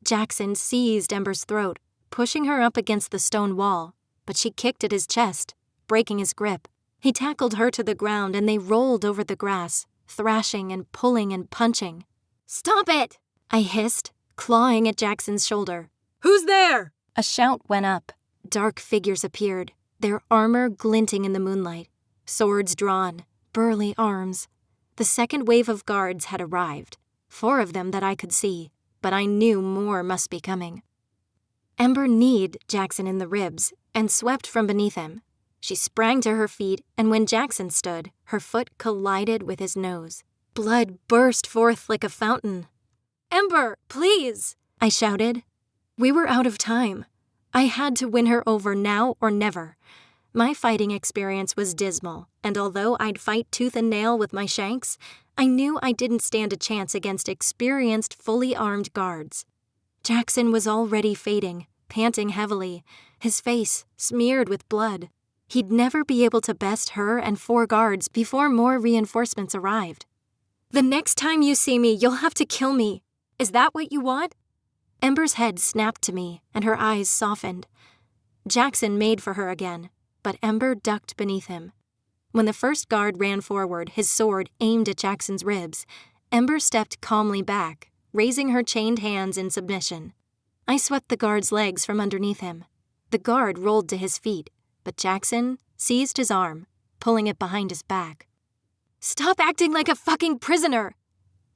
Jackson seized Ember's throat, pushing her up against the stone wall, but she kicked at his chest, breaking his grip. He tackled her to the ground and they rolled over the grass, thrashing and pulling and punching. "Stop it!" I hissed, clawing at Jackson's shoulder.
"Who's there?"
A shout went up.
Dark figures appeared, their armor glinting in the moonlight, swords drawn, burly arms. The second wave of guards had arrived, 4 of them that I could see, but I knew more must be coming. Ember kneed Jackson in the ribs and swept from beneath him. She sprang to her feet, and when Jackson stood, her foot collided with his nose. Blood burst forth like a fountain. "Ember, please!" I shouted. We were out of time. I had to win her over now or never. My fighting experience was dismal, and although I'd fight tooth and nail with my shanks, I knew I didn't stand a chance against experienced, fully armed guards. Jackson was already fading, panting heavily, his face smeared with blood. He'd never be able to best her and 4 guards before more reinforcements arrived. "The next time you see me, you'll have to kill me. Is that what you want?" Ember's head snapped to me, and her eyes softened. Jackson made for her again, but Ember ducked beneath him. When the first guard ran forward, his sword aimed at Jackson's ribs, Ember stepped calmly back, raising her chained hands in submission. I swept the guard's legs from underneath him. The guard rolled to his feet, but Jackson seized his arm, pulling it behind his back. "Stop acting like a fucking prisoner!"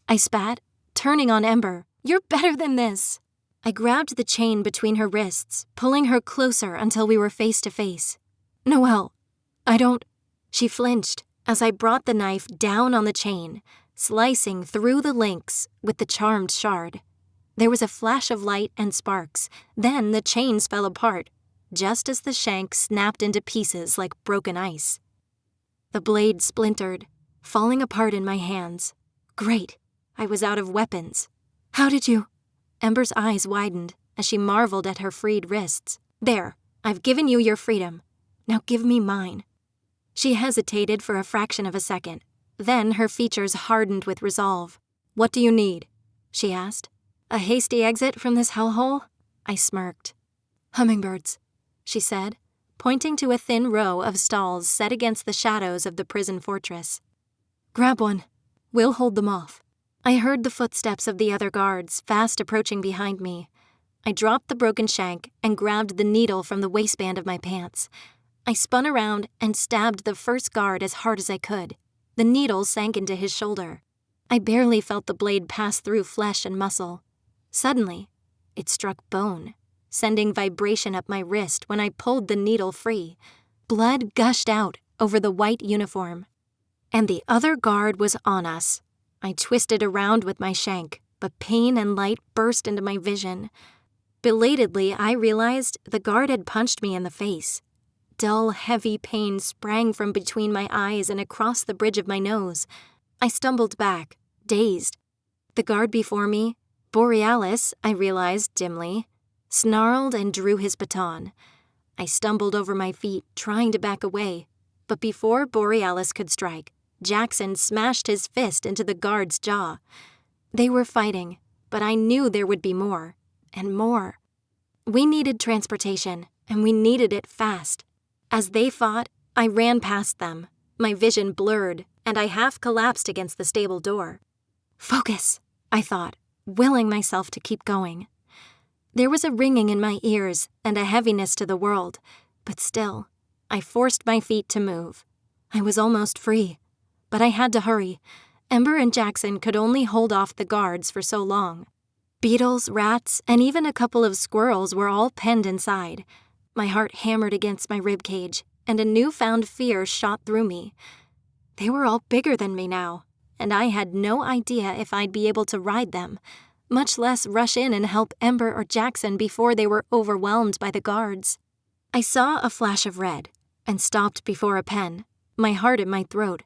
I spat, turning on Ember. "You're better than this!" I grabbed the chain between her wrists, pulling her closer until we were face to face. "Noelle, I don't—" She flinched as I brought the knife down on the chain, slicing through the links with the charmed shard. There was a flash of light and sparks, then the chains fell apart, just as the shank snapped into pieces like broken ice. The blade splintered, falling apart in my hands. Great, I was out of weapons. "How did you—" Ember's eyes widened as she marveled at her freed wrists. "There, I've given you your freedom. Now give me mine." She hesitated for a fraction of a second. Then her features hardened with resolve. "What do you need?" she asked. "A hasty exit from this hellhole?" I smirked. "Hummingbirds," she said, pointing to a thin row of stalls set against the shadows of the prison fortress. "Grab one. We'll hold them off." I heard the footsteps of the other guards fast approaching behind me. I dropped the broken shank and grabbed the needle from the waistband of my pants. I spun around and stabbed the first guard as hard as I could. The needle sank into his shoulder. I barely felt the blade pass through flesh and muscle. Suddenly, it struck bone, sending vibration up my wrist when I pulled the needle free. Blood gushed out over the white uniform. And the other guard was on us. I twisted around with my shank, but pain and light burst into my vision. Belatedly, I realized the guard had punched me in the face. Dull, heavy pain sprang from between my eyes and across the bridge of my nose. I stumbled back, dazed. The guard before me, Borealis, I realized dimly, snarled and drew his baton. I stumbled over my feet, trying to back away, but before Borealis could strike, Jackson smashed his fist into the guard's jaw. They were fighting, but I knew there would be more, and more. We needed transportation, and we needed it fast. As they fought, I ran past them, my vision blurred, and I half collapsed against the stable door. Focus, I thought, willing myself to keep going. There was a ringing in my ears and a heaviness to the world, but still, I forced my feet to move. I was almost free, but I had to hurry. Ember and Jackson could only hold off the guards for so long. Beetles, rats, and even a couple of squirrels were all penned inside. My heart hammered against my ribcage, and a newfound fear shot through me. They were all bigger than me now, and I had no idea if I'd be able to ride them, much less rush in and help Ember or Jackson before they were overwhelmed by the guards. I saw a flash of red and stopped before a pen, my heart in my throat.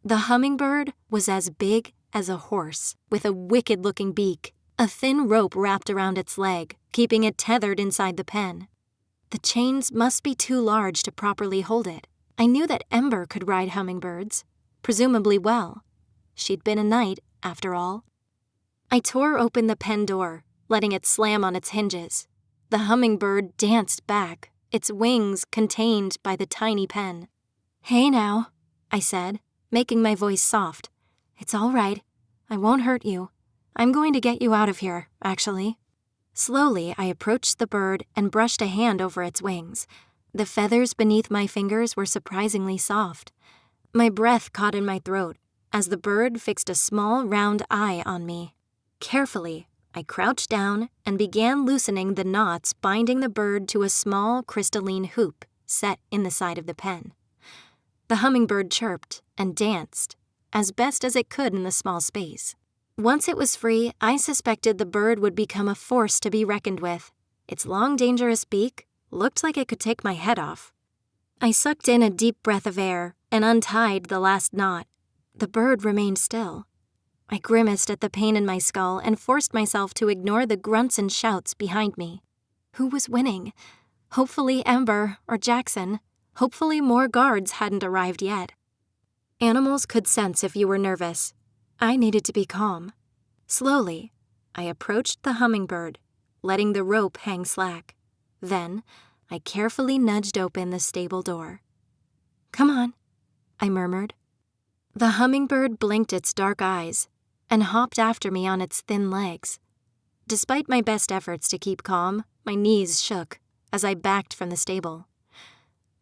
The hummingbird was as big as a horse, with a wicked-looking beak, a thin rope wrapped around its leg, keeping it tethered inside the pen. The chains must be too large to properly hold it. I knew that Ember could ride hummingbirds, presumably well. She'd been a knight, after all. I tore open the pen door, letting it slam on its hinges. The hummingbird danced back, its wings contained by the tiny pen. "Hey now," I said, making my voice soft. "It's all right. I won't hurt you. I'm going to get you out of here, actually." Slowly, I approached the bird and brushed a hand over its wings. The feathers beneath my fingers were surprisingly soft. My breath caught in my throat as the bird fixed a small, round eye on me. Carefully, I crouched down and began loosening the knots binding the bird to a small, crystalline hoop set in the side of the pen. The hummingbird chirped and danced, as best as it could in the small space. Once it was free, I suspected the bird would become a force to be reckoned with. Its long, dangerous beak looked like it could take my head off. I sucked in a deep breath of air and untied the last knot. The bird remained still. I grimaced at the pain in my skull and forced myself to ignore the grunts and shouts behind me. Who was winning? Hopefully Ember or Jackson. Hopefully more guards hadn't arrived yet. Animals could sense if you were nervous. I needed to be calm. Slowly, I approached the hummingbird, letting the rope hang slack. Then, I carefully nudged open the stable door. "Come on," I murmured. The hummingbird blinked its dark eyes and hopped after me on its thin legs. Despite my best efforts to keep calm, my knees shook as I backed from the stable.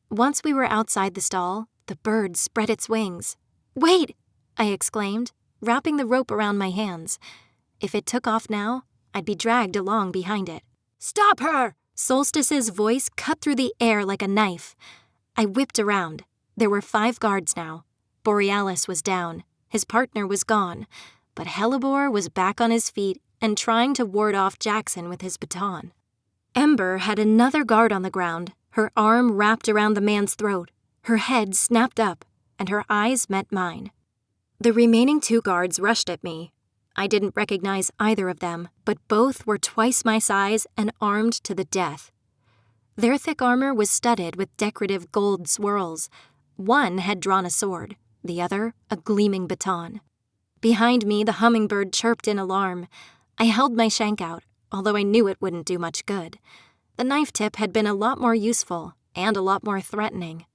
Once we were outside the stall, the bird spread its wings. "Wait!" I exclaimed, wrapping the rope around my hands. If it took off now, I'd be dragged along behind it. "Stop her!" Solstice's voice cut through the air like a knife. I whipped around. There were 5 guards now. Borealis was down. His partner was gone. But Hellebore was back on his feet and trying to ward off Jackson with his baton. Ember had another guard on the ground, her arm wrapped around the man's throat. Her head snapped up, and her eyes met mine. The remaining 2 guards rushed at me. I didn't recognize either of them, but both were twice my size and armed to the death. Their thick armor was studded with decorative gold swirls. One had drawn a sword, the other a gleaming baton. Behind me, the hummingbird chirped in alarm. I held my shank out, although I knew it wouldn't do much good. The knife tip had been a lot more useful and a lot more threatening.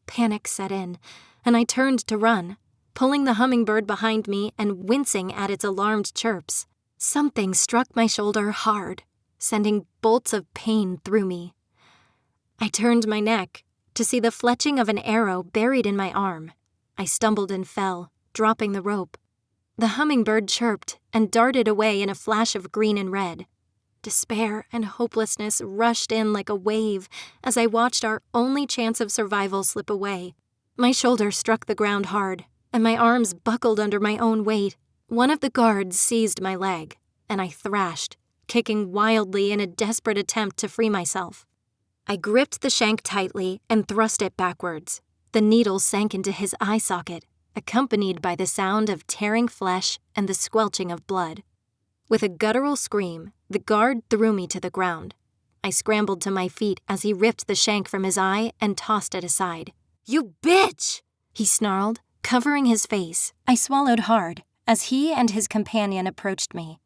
Panic set in, and I turned to run, pulling the hummingbird behind me and wincing at its alarmed chirps. Something struck my shoulder hard, sending bolts of pain through me. I turned my neck to see the fletching of an arrow buried in my arm. I stumbled and fell, dropping the rope. The hummingbird chirped and darted away in a flash of green and red. Despair and hopelessness rushed in like a wave as I watched our only chance of survival slip away. My shoulder struck the ground hard, and my arms buckled under my own weight. One of the guards seized my leg, and I thrashed, kicking wildly in a desperate attempt to free myself. I gripped the shank tightly and thrust it backwards. The needle sank into his eye socket, accompanied by the sound of tearing flesh and the squelching of blood. With a guttural scream, the guard threw me to the ground. I scrambled to my feet as he ripped the shank from his eye and tossed it aside. "You bitch!" he snarled, covering his face. I swallowed hard
as he and his companion approached me.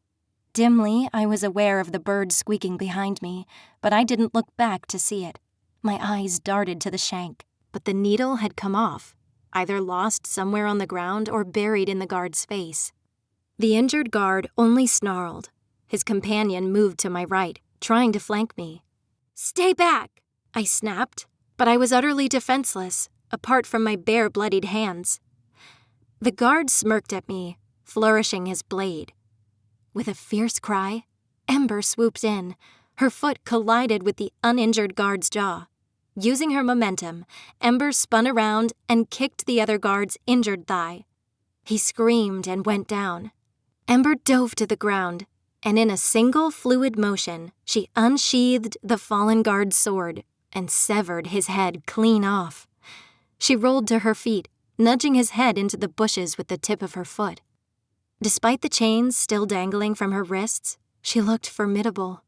Dimly, I was aware of the bird squeaking behind me, but I didn't look back to see it. My eyes darted to the shank,
but the needle had come off, either lost somewhere on the ground or buried in the guard's face. The injured guard only snarled. His companion moved to my right, trying to flank me. "Stay back!" I snapped, but I was utterly defenseless, apart from my bare, bloodied hands. The guard smirked at me, flourishing his blade. With a fierce cry, Ember swooped in. Her foot collided with the uninjured guard's jaw. Using her momentum, Ember spun around and kicked the other guard's injured thigh. He screamed and went down. Ember dove to the ground, and in a single fluid motion, she unsheathed the fallen guard's sword and severed his head clean off. She rolled to her feet, nudging his head into the bushes with the tip of her foot. Despite the chains still dangling from her wrists, she looked formidable.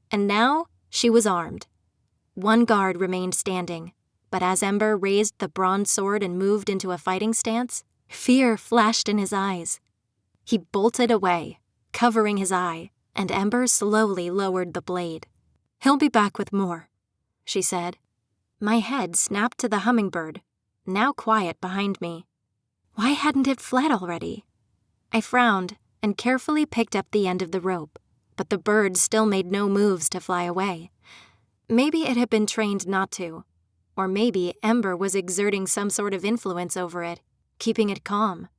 And now she was armed. One guard remained standing, but as Ember raised the bronze sword and moved into a fighting stance, fear flashed in his eyes. He bolted away, covering his eye, and Ember slowly lowered the blade. "He'll be back with more," she said. My head snapped to the hummingbird, now quiet behind me. Why hadn't it fled already? I frowned and carefully picked up the end of the rope, but the bird still made no moves to fly away. Maybe it had been trained not to, or maybe Ember was exerting some sort of influence over it, keeping it calm.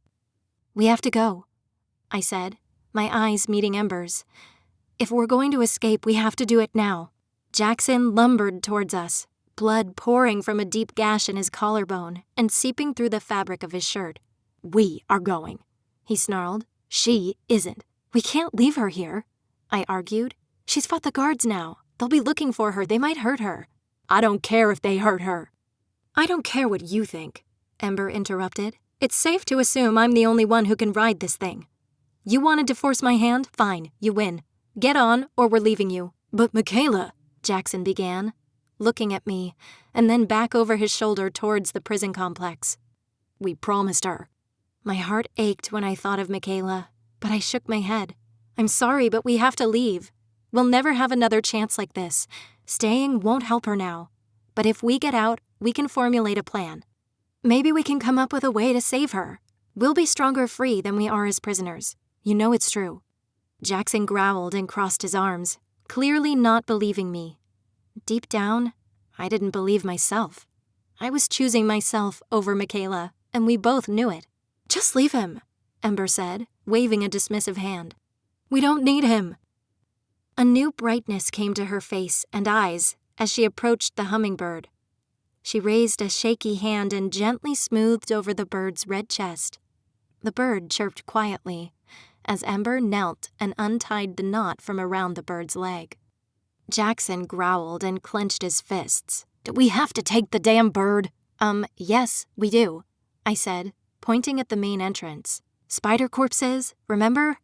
"We have to go," I said, my eyes meeting Ember's. "If we're going to escape, we have to do it now." Jackson lumbered towards us, blood pouring from a deep gash in his collarbone and seeping through the fabric of his shirt. "We are going," he snarled. "She isn't. We can't leave her here," I argued. "She's fought the guards now. They'll be looking for her. They might hurt her." "I don't care if they hurt her." "I don't care what you think," Ember interrupted. "It's safe to assume I'm the only one who can ride this thing. You wanted to force my hand? Fine, you win. Get on, or we're leaving you." "But Michaela," Jackson began, looking at me, and then back over his shoulder towards the prison complex. "We promised her." My heart ached when I thought of Michaela, but I shook my head. "I'm sorry, but we have to leave. We'll never have another chance like this. Staying won't help her now. But if we get out, we can formulate a plan. Maybe we can come up with a way to save her. We'll be stronger free than we are as prisoners. You know it's true." Jackson growled and crossed his arms, clearly not believing me. Deep down, I didn't believe myself. I was choosing myself over Michaela, and we both knew it. "Just leave him," Ember said, waving a dismissive hand. "We don't need him." A new brightness came to her face and eyes as she approached the hummingbird. She raised a shaky hand and gently smoothed over the bird's red chest. The bird chirped quietly as Ember knelt and untied the knot from around the bird's leg. Jackson growled and clenched his fists. "Do we have to take the damn bird?" Yes, we do," I said, pointing at the main entrance. "Spider corpses, remember?"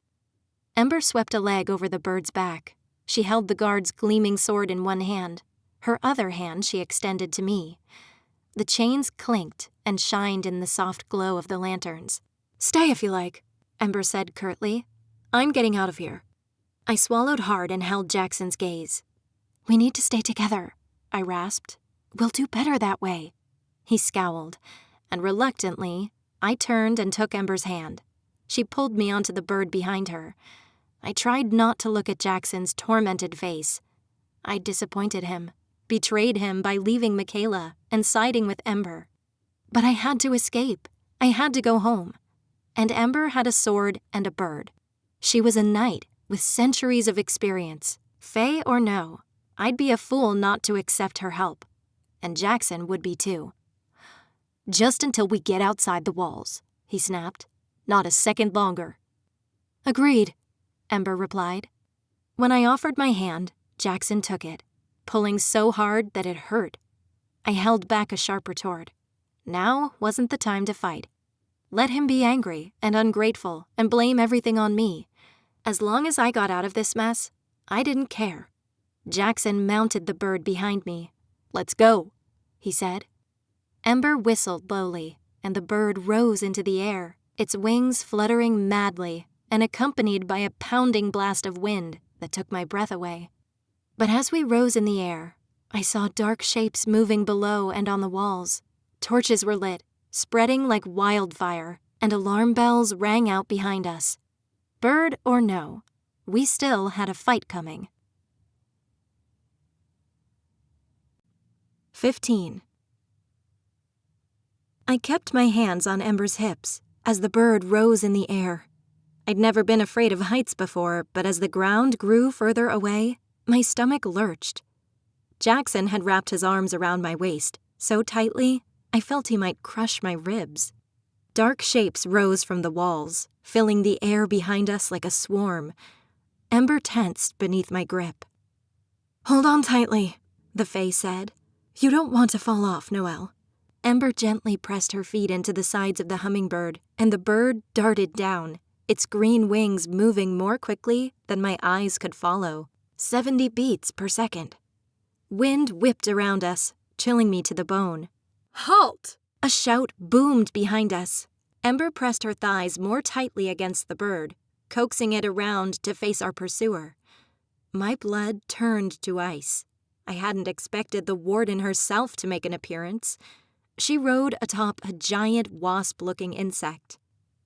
Ember swept a leg over the bird's back. She held the guard's gleaming sword in one hand. Her other hand she extended to me. The chains clinked and shined in the soft glow of the lanterns. "Stay if you like," Ember said curtly. "I'm getting out of here." I swallowed hard and held Jackson's gaze. "We need to stay together," I rasped. "We'll do better that way." He scowled, and reluctantly, I turned and took Ember's hand. She pulled me onto the bird behind her. I tried not to look at Jackson's tormented face. I disappointed him, betrayed him by leaving Michaela and siding with Ember. But I had to escape. I had to go home. And Ember had a sword and a bird. She was a knight with centuries of experience. Fae or no, I'd be a fool not to accept her help. And Jackson would be too. "Just until we get outside the walls," he snapped. "Not a second longer." "Agreed," Ember replied. When I offered my hand, Jackson took it, pulling so hard that it hurt. I held back a sharp retort. Now wasn't the time to fight. Let him be angry and ungrateful and blame everything on me. As long as I got out of this mess, I didn't care. Jackson mounted the bird behind me. "Let's go," he said. Ember whistled lowly, and the bird rose into the air, its wings fluttering madly and accompanied by a pounding blast of wind that took my breath away. But as we rose in the air, I saw dark shapes moving below and on the walls. Torches were lit, spreading like wildfire, and alarm bells rang out behind us. Bird or no, we still had a fight coming. 15. I kept my hands on Ember's hips as the bird rose in the air. I'd never been afraid of heights before, but as the ground grew further away, my stomach lurched. Jackson had wrapped his arms around my waist so tightly I felt he might crush my ribs. Dark shapes rose from the walls, filling the air behind us like a swarm. Ember tensed beneath my grip. "Hold on tightly," the Fae said. "You don't want to fall off, Noelle." Ember gently pressed her feet into the sides of the hummingbird, and the bird darted down, its green wings moving more quickly than my eyes could follow, 70 beats per second. Wind whipped around us, chilling me to the bone. "Halt!" A shout boomed behind us. Ember pressed her thighs more tightly against the bird, coaxing it around to face our pursuer. My blood turned to ice. I hadn't expected the warden herself to make an appearance. She rode atop a giant wasp-looking insect.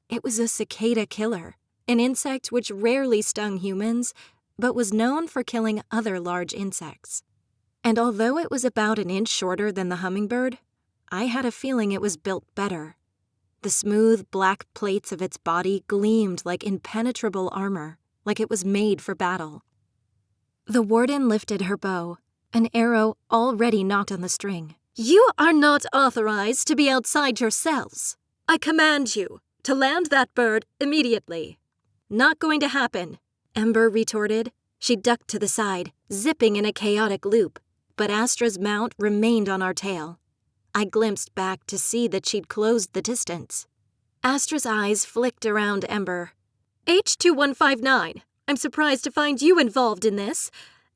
It was a cicada killer, an insect which rarely stung humans, but was known for killing other large insects. And although it was about an inch shorter than the hummingbird, I had a feeling it was built better. The smooth black plates of its body gleamed like impenetrable armor, like it was made for battle. The warden lifted her bow, an arrow already knocked on the string. "You are not authorized to be outside your cells. I command you to land that bird immediately." "Not going to happen," Ember retorted. She ducked to the side, zipping in a chaotic loop, but Astra's mount remained on our tail. I glimpsed back to see that she'd closed the distance. Astra's eyes flicked around Ember. "H2159, I'm surprised to find you involved in this.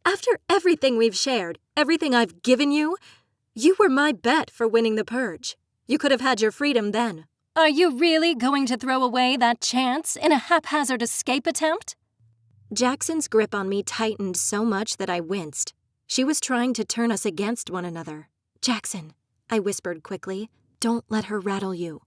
After everything we've shared, everything I've given you, you were my bet for winning the purge. You could have had your freedom then."
Are you really going to throw away that chance in a haphazard escape attempt?
Jackson's grip on me tightened so much that I winced. She was trying to turn us against one another. "Jackson," I whispered quickly, "don't let her rattle you."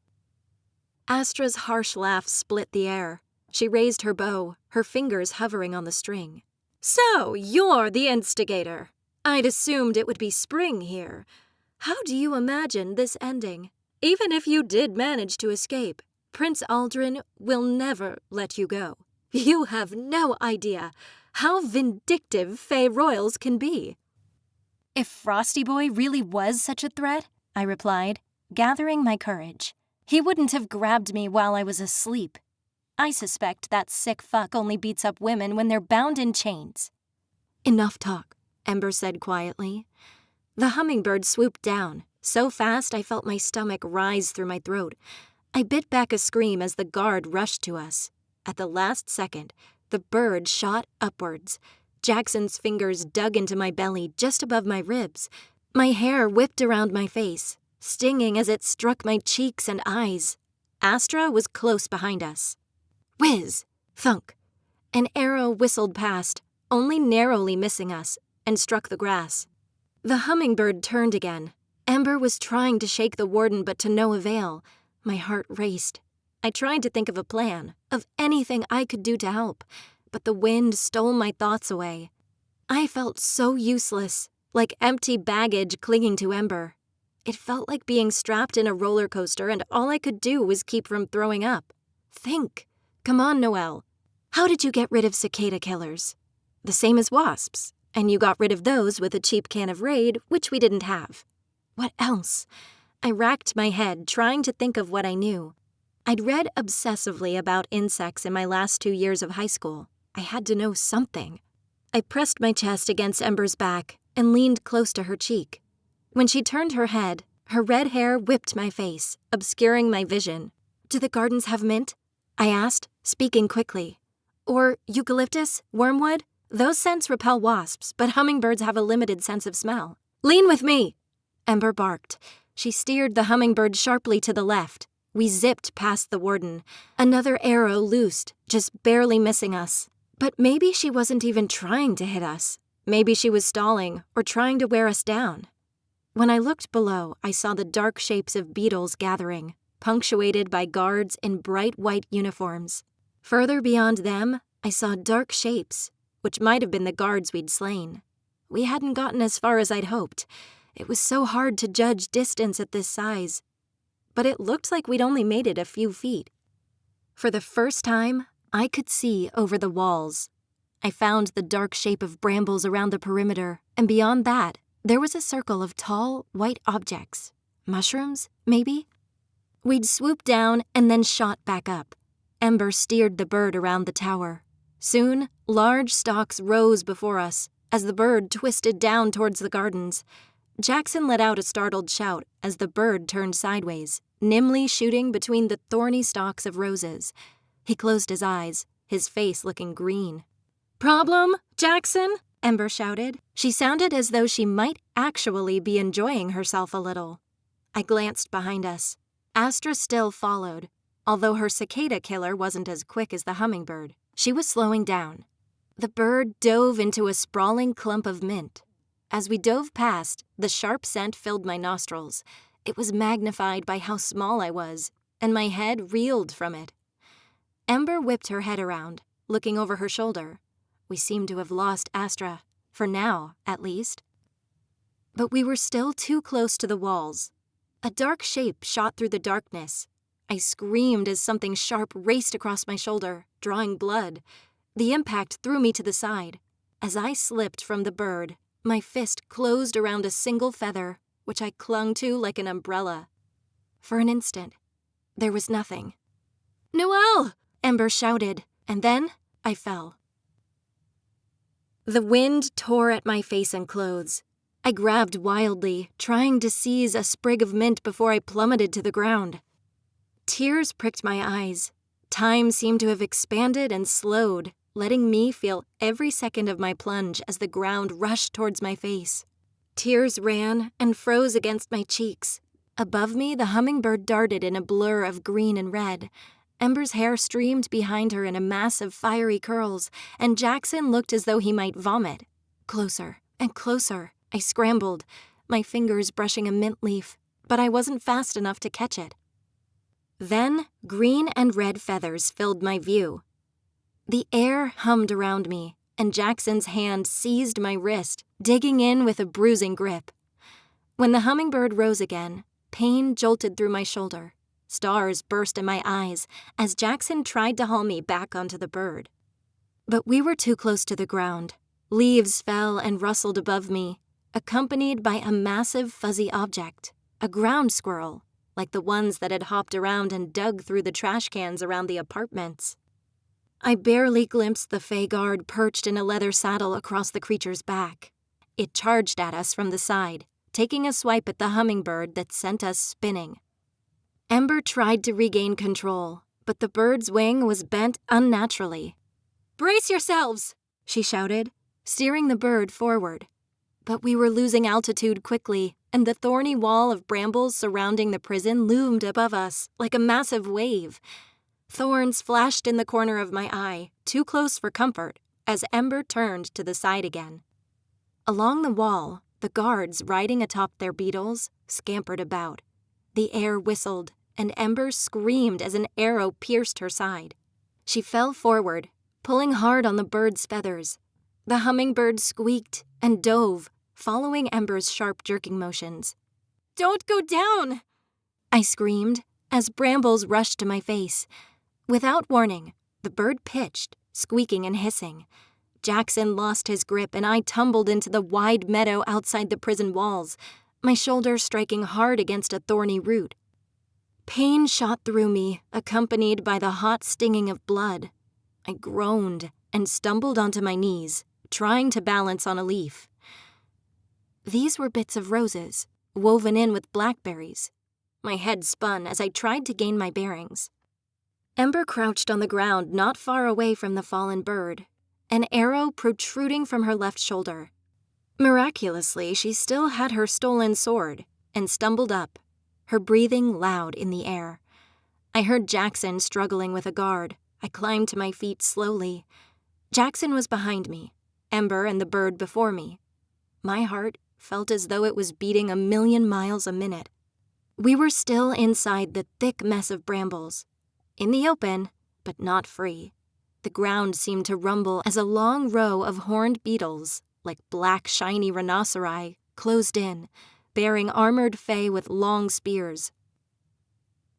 Astra's harsh laugh split the air. She raised her bow, her fingers hovering on the string. "So, you're the instigator. I'd assumed it would be spring here. How do you imagine this ending? Even if you did manage to escape, Prince Aldrin will never let you go. You have no idea how vindictive Fae Royals can be."
If Frosty Boy really was such a threat, I replied, gathering my courage, he wouldn't have grabbed me while I was asleep. I suspect that sick fuck only beats up women when they're bound in chains.
"Enough talk," Ember said quietly. The hummingbird swooped down, so fast I felt my stomach rise through my throat. I bit back a scream as the guard rushed to us. At the last second, the bird shot upwards. Jackson's fingers dug into my belly just above my ribs. My hair whipped around my face, stinging as it struck my cheeks and eyes. Astra was close behind us. Whiz! Thunk! An arrow whistled past, only narrowly missing us, and struck the grass. The hummingbird turned again. Ember was trying to shake the warden, but to no avail. My heart raced. I tried to think of a plan, of anything I could do to help, but the wind stole my thoughts away. I felt so useless, like empty baggage clinging to Ember. It felt like being strapped in a roller coaster and all I could do was keep from throwing up. Think. Come on, Noelle. How did you get rid of cicada killers? The same as wasps, and you got rid of those with a cheap can of Raid, which we didn't have. What else? I racked my head, trying to think of what I knew. I'd read obsessively about insects in my last 2 years of high school. I had to know something. I pressed my chest against Ember's back and leaned close to her cheek. When she turned her head, her red hair whipped my face, obscuring my vision. "Do the gardens have mint?" I asked, speaking quickly. "Or eucalyptus, wormwood? Those scents repel wasps, but hummingbirds have a limited sense of smell." "Lean with me!" Ember barked. She steered the hummingbird sharply to the left. We zipped past the warden, another arrow loosed, just barely missing us. But maybe she wasn't even trying to hit us. Maybe she was stalling or trying to wear us down. When I looked below, I saw the dark shapes of beetles gathering, punctuated by guards in bright white uniforms. Further beyond them, I saw dark shapes, which might have been the guards we'd slain. We hadn't gotten as far as I'd hoped. It was so hard to judge distance at this size. But it looked like we'd only made it a few feet. For the first time, I could see over the walls. I found the dark shape of brambles around the perimeter, and beyond that, there was a circle of tall, white objects. Mushrooms, maybe? We'd swooped down and then shot back up. Ember steered the bird around the tower. Soon, large stalks rose before us as the bird twisted down towards the gardens. Jackson let out a startled shout as the bird turned sideways, nimbly shooting between the thorny stalks of roses. He closed his eyes, his face looking green. "Problem, Jackson?" Ember shouted. She sounded as though she might actually be enjoying herself a little. I glanced behind us. Astra still followed, although her cicada killer wasn't as quick as the hummingbird. She was slowing down. The bird dove into a sprawling clump of mint. As we dove past, the sharp scent filled my nostrils. It was magnified by how small I was, and my head reeled from it. Ember whipped her head around, looking over her shoulder. We seemed to have lost Astra, for now, at least. But we were still too close to the walls. A dark shape shot through the darkness. I screamed as something sharp raced across my shoulder, drawing blood. The impact threw me to the side. As I slipped from the bird, my fist closed around a single feather, which I clung to like an umbrella. For an instant, there was nothing. "Noelle!" Ember shouted, and then I fell. The wind tore at my face and clothes. I grabbed wildly, trying to seize a sprig of mint before I plummeted to the ground. Tears pricked my eyes. Time seemed to have expanded and slowed, letting me feel every second of my plunge as the ground rushed towards my face. Tears ran and froze against my cheeks. Above me, the hummingbird darted in a blur of green and red. Ember's hair streamed behind her in a mass of fiery curls, and Jackson looked as though he might vomit. Closer and closer, I scrambled, my fingers brushing a mint leaf, but I wasn't fast enough to catch it. Then, green and red feathers filled my view. The air hummed around me, and Jackson's hand seized my wrist, digging in with a bruising grip. When the hummingbird rose again, pain jolted through my shoulder. Stars burst in my eyes as Jackson tried to haul me back onto the bird. But we were too close to the ground. Leaves fell and rustled above me, accompanied by a massive fuzzy object, a ground squirrel, like the ones that had hopped around and dug through the trash cans around the apartments. I barely glimpsed the Fey guard perched in a leather saddle across the creature's back. It charged at us from the side, taking a swipe at the hummingbird that sent us spinning. Ember tried to regain control, but the bird's wing was bent unnaturally. "Brace yourselves!" she shouted, steering the bird forward. But we were losing altitude quickly, and the thorny wall of brambles surrounding the prison loomed above us like a massive wave. Thorns flashed in the corner of my eye, too close for comfort, as Ember turned to the side again. Along the wall, the guards riding atop their beetles scampered about. The air whistled, and Ember screamed as an arrow pierced her side. She fell forward, pulling hard on the bird's feathers. The hummingbird squeaked and dove, following Ember's sharp jerking motions. "Don't go down!" I screamed as brambles rushed to my face. Without warning, the bird pitched, squeaking and hissing. Jackson lost his grip and I tumbled into the wide meadow outside the prison walls, my shoulder striking hard against a thorny root. Pain shot through me, accompanied by the hot stinging of blood. I groaned and stumbled onto my knees, trying to balance on a leaf. These were bits of roses, woven in with blackberries. My head spun as I tried to gain my bearings. Ember crouched on the ground not far away from the fallen bird, an arrow protruding from her left shoulder. Miraculously, she still had her stolen sword and stumbled up, her breathing loud in the air. I heard Jackson struggling with a guard. I climbed to my feet slowly. Jackson was behind me, Ember and the bird before me. My heart felt as though it was beating 1,000,000 miles a minute. We were still inside the thick mess of brambles, in the open, but not free. The ground seemed to rumble as a long row of horned beetles, like black shiny rhinoceri, closed in, bearing armored fae with long spears.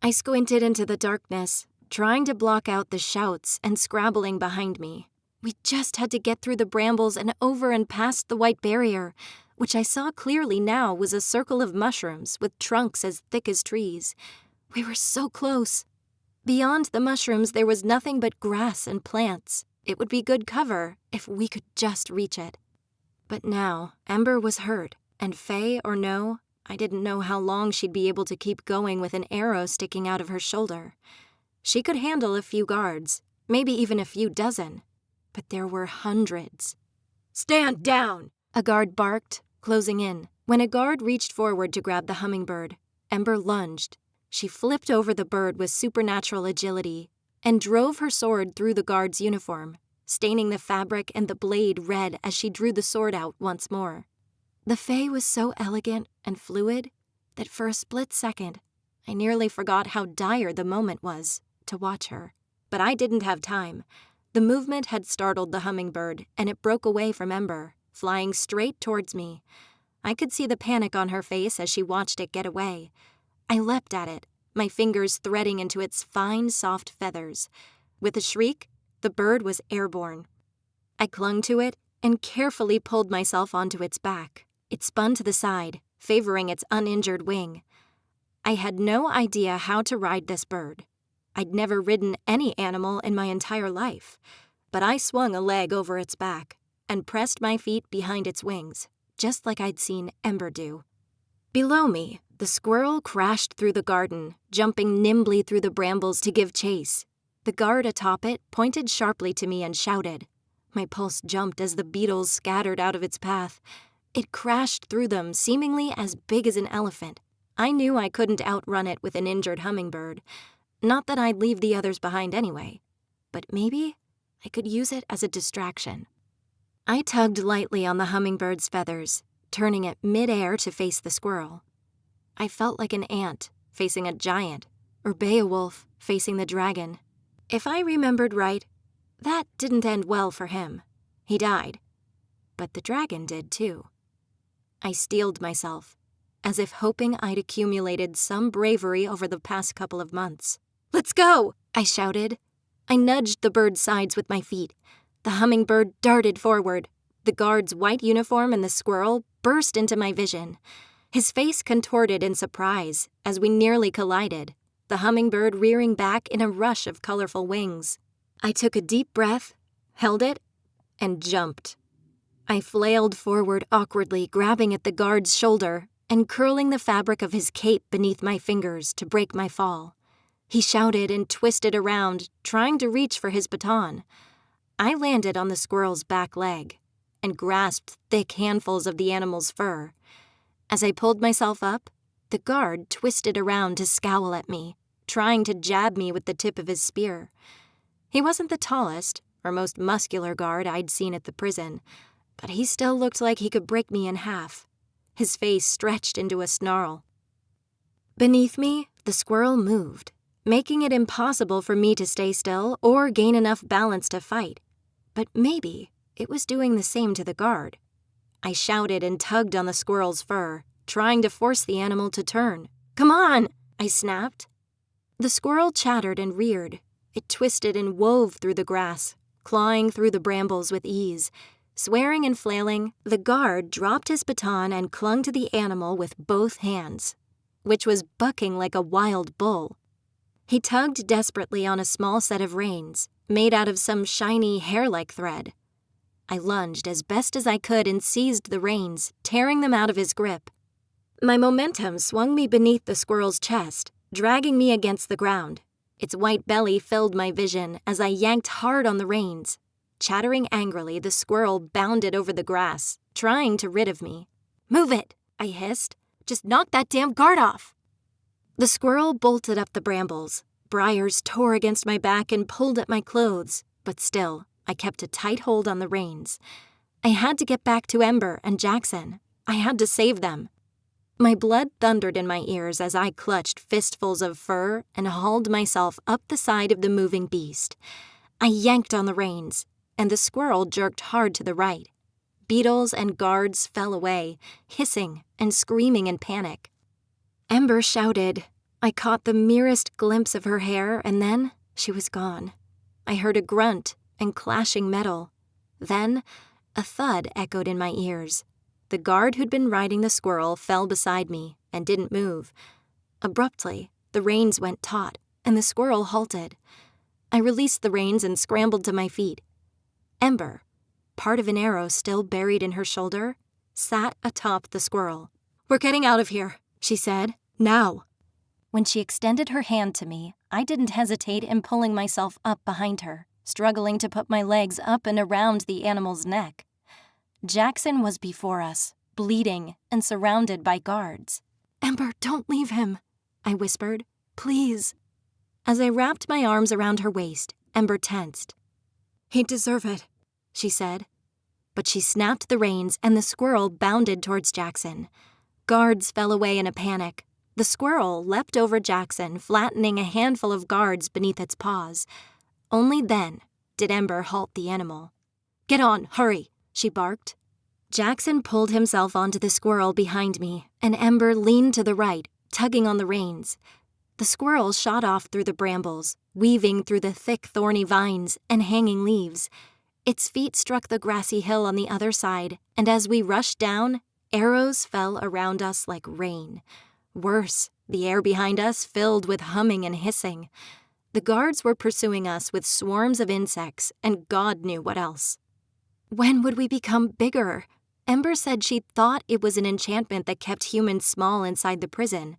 I squinted into the darkness, trying to block out the shouts and scrabbling behind me. We just had to get through the brambles and over and past the white barrier, which I saw clearly now was a circle of mushrooms with trunks as thick as trees. We were so close. Beyond the mushrooms there was nothing but grass and plants. It would be good cover if we could just reach it. But now, Ember was hurt, and fae or no, I didn't know how long she'd be able to keep going with an arrow sticking out of her shoulder. She could handle a few guards, maybe even a few dozen, but there were hundreds. "Stand down!" a guard barked, closing in. When a guard reached forward to grab the hummingbird, Ember lunged. She flipped over the bird with supernatural agility and drove her sword through the guard's uniform, staining the fabric and the blade red as she drew the sword out once more. The fae was so elegant and fluid that for a split second, I nearly forgot how dire the moment was to watch her. But I didn't have time. The movement had startled the hummingbird, and it broke away from Ember, flying straight towards me. I could see the panic on her face as she watched it get away. I leapt at it, my fingers threading into its fine, soft feathers. With a shriek, the bird was airborne. I clung to it and carefully pulled myself onto its back. It spun to the side, favoring its uninjured wing. I had no idea how to ride this bird. I'd never ridden any animal in my entire life, but I swung a leg over its back and pressed my feet behind its wings, just like I'd seen Ember do. Below me, the squirrel crashed through the garden, jumping nimbly through the brambles to give chase. The guard atop it pointed sharply to me and shouted. My pulse jumped as the beetles scattered out of its path. It crashed through them, seemingly as big as an elephant. I knew I couldn't outrun it with an injured hummingbird. Not that I'd leave the others behind anyway, but maybe I could use it as a distraction. I tugged lightly on the hummingbird's feathers, turning it mid-air to face the squirrel. I felt like an ant facing a giant, or Beowulf facing the dragon. If I remembered right, that didn't end well for him. He died. But the dragon did too. I steeled myself, as if hoping I'd accumulated some bravery over the past couple of months. "Let's go!" I shouted. I nudged the bird's sides with my feet. The hummingbird darted forward. The guard's white uniform and the squirrel burst into my vision. His face contorted in surprise as we nearly collided, the hummingbird rearing back in a rush of colorful wings. I took a deep breath, held it, and jumped. I flailed forward awkwardly, grabbing at the guard's shoulder and curling the fabric of his cape beneath my fingers to break my fall. He shouted and twisted around, trying to reach for his baton. I landed on the squirrel's back leg and grasped thick handfuls of the animal's fur. As I pulled myself up, the guard twisted around to scowl at me, trying to jab me with the tip of his spear. He wasn't the tallest or most muscular guard I'd seen at the prison, but he still looked like he could break me in half. His face stretched into a snarl. Beneath me, the squirrel moved, making it impossible for me to stay still or gain enough balance to fight. But maybe it was doing the same to the guard. I shouted and tugged on the squirrel's fur, trying to force the animal to turn. "Come on!" I snapped. The squirrel chattered and reared. It twisted and wove through the grass, clawing through the brambles with ease. Swearing and flailing, the guard dropped his baton and clung to the animal with both hands, which was bucking like a wild bull. He tugged desperately on a small set of reins, made out of some shiny hair-like thread. I lunged as best as I could and seized the reins, tearing them out of his grip. My momentum swung me beneath the squirrel's chest, dragging me against the ground. Its white belly filled my vision as I yanked hard on the reins. Chattering angrily, the squirrel bounded over the grass, trying to rid of me. "Move it," I hissed. "Just knock that damn guard off." The squirrel bolted up the brambles, briars tore against my back and pulled at my clothes, but still, I kept a tight hold on the reins. I had to get back to Ember and Jackson. I had to save them. My blood thundered in my ears as I clutched fistfuls of fur and hauled myself up the side of the moving beast. I yanked on the reins, and the squirrel jerked hard to the right. Beetles and guards fell away, hissing and screaming in panic. Ember shouted. I caught the merest glimpse of her hair, and then she was gone. I heard a grunt and clashing metal. Then, a thud echoed in my ears. The guard who'd been riding the squirrel fell beside me and didn't move. Abruptly, the reins went taut, and the squirrel halted. I released the reins and scrambled to my feet. Ember, part of an arrow still buried in her shoulder, sat atop the squirrel. "We're getting out of here," she said. "Now."
When she extended her hand to me, I didn't hesitate in pulling myself up behind her, struggling to put my legs up and around the animal's neck. Jackson was before us, bleeding and surrounded by guards.
"Ember, don't leave him," I whispered. "Please." As I wrapped my arms around her waist, Ember tensed. "He'd deserve it," she said. But she snapped the reins and the squirrel bounded towards Jackson. Guards fell away in a panic. The squirrel leapt over Jackson, flattening a handful of guards beneath its paws. Only then did Ember halt the animal. "Get on, hurry," she barked. Jackson pulled himself onto the squirrel behind me, and Ember leaned to the right, tugging on the reins. The squirrel shot off through the brambles, weaving through the thick thorny vines and hanging leaves. Its feet struck the grassy hill on the other side, and as we rushed down, arrows fell around us like rain. Worse, the air behind us filled with humming and hissing. The guards were pursuing us with swarms of insects, and God knew what else. When would we become bigger? Ember said she thought it was an enchantment that kept humans small inside the prison,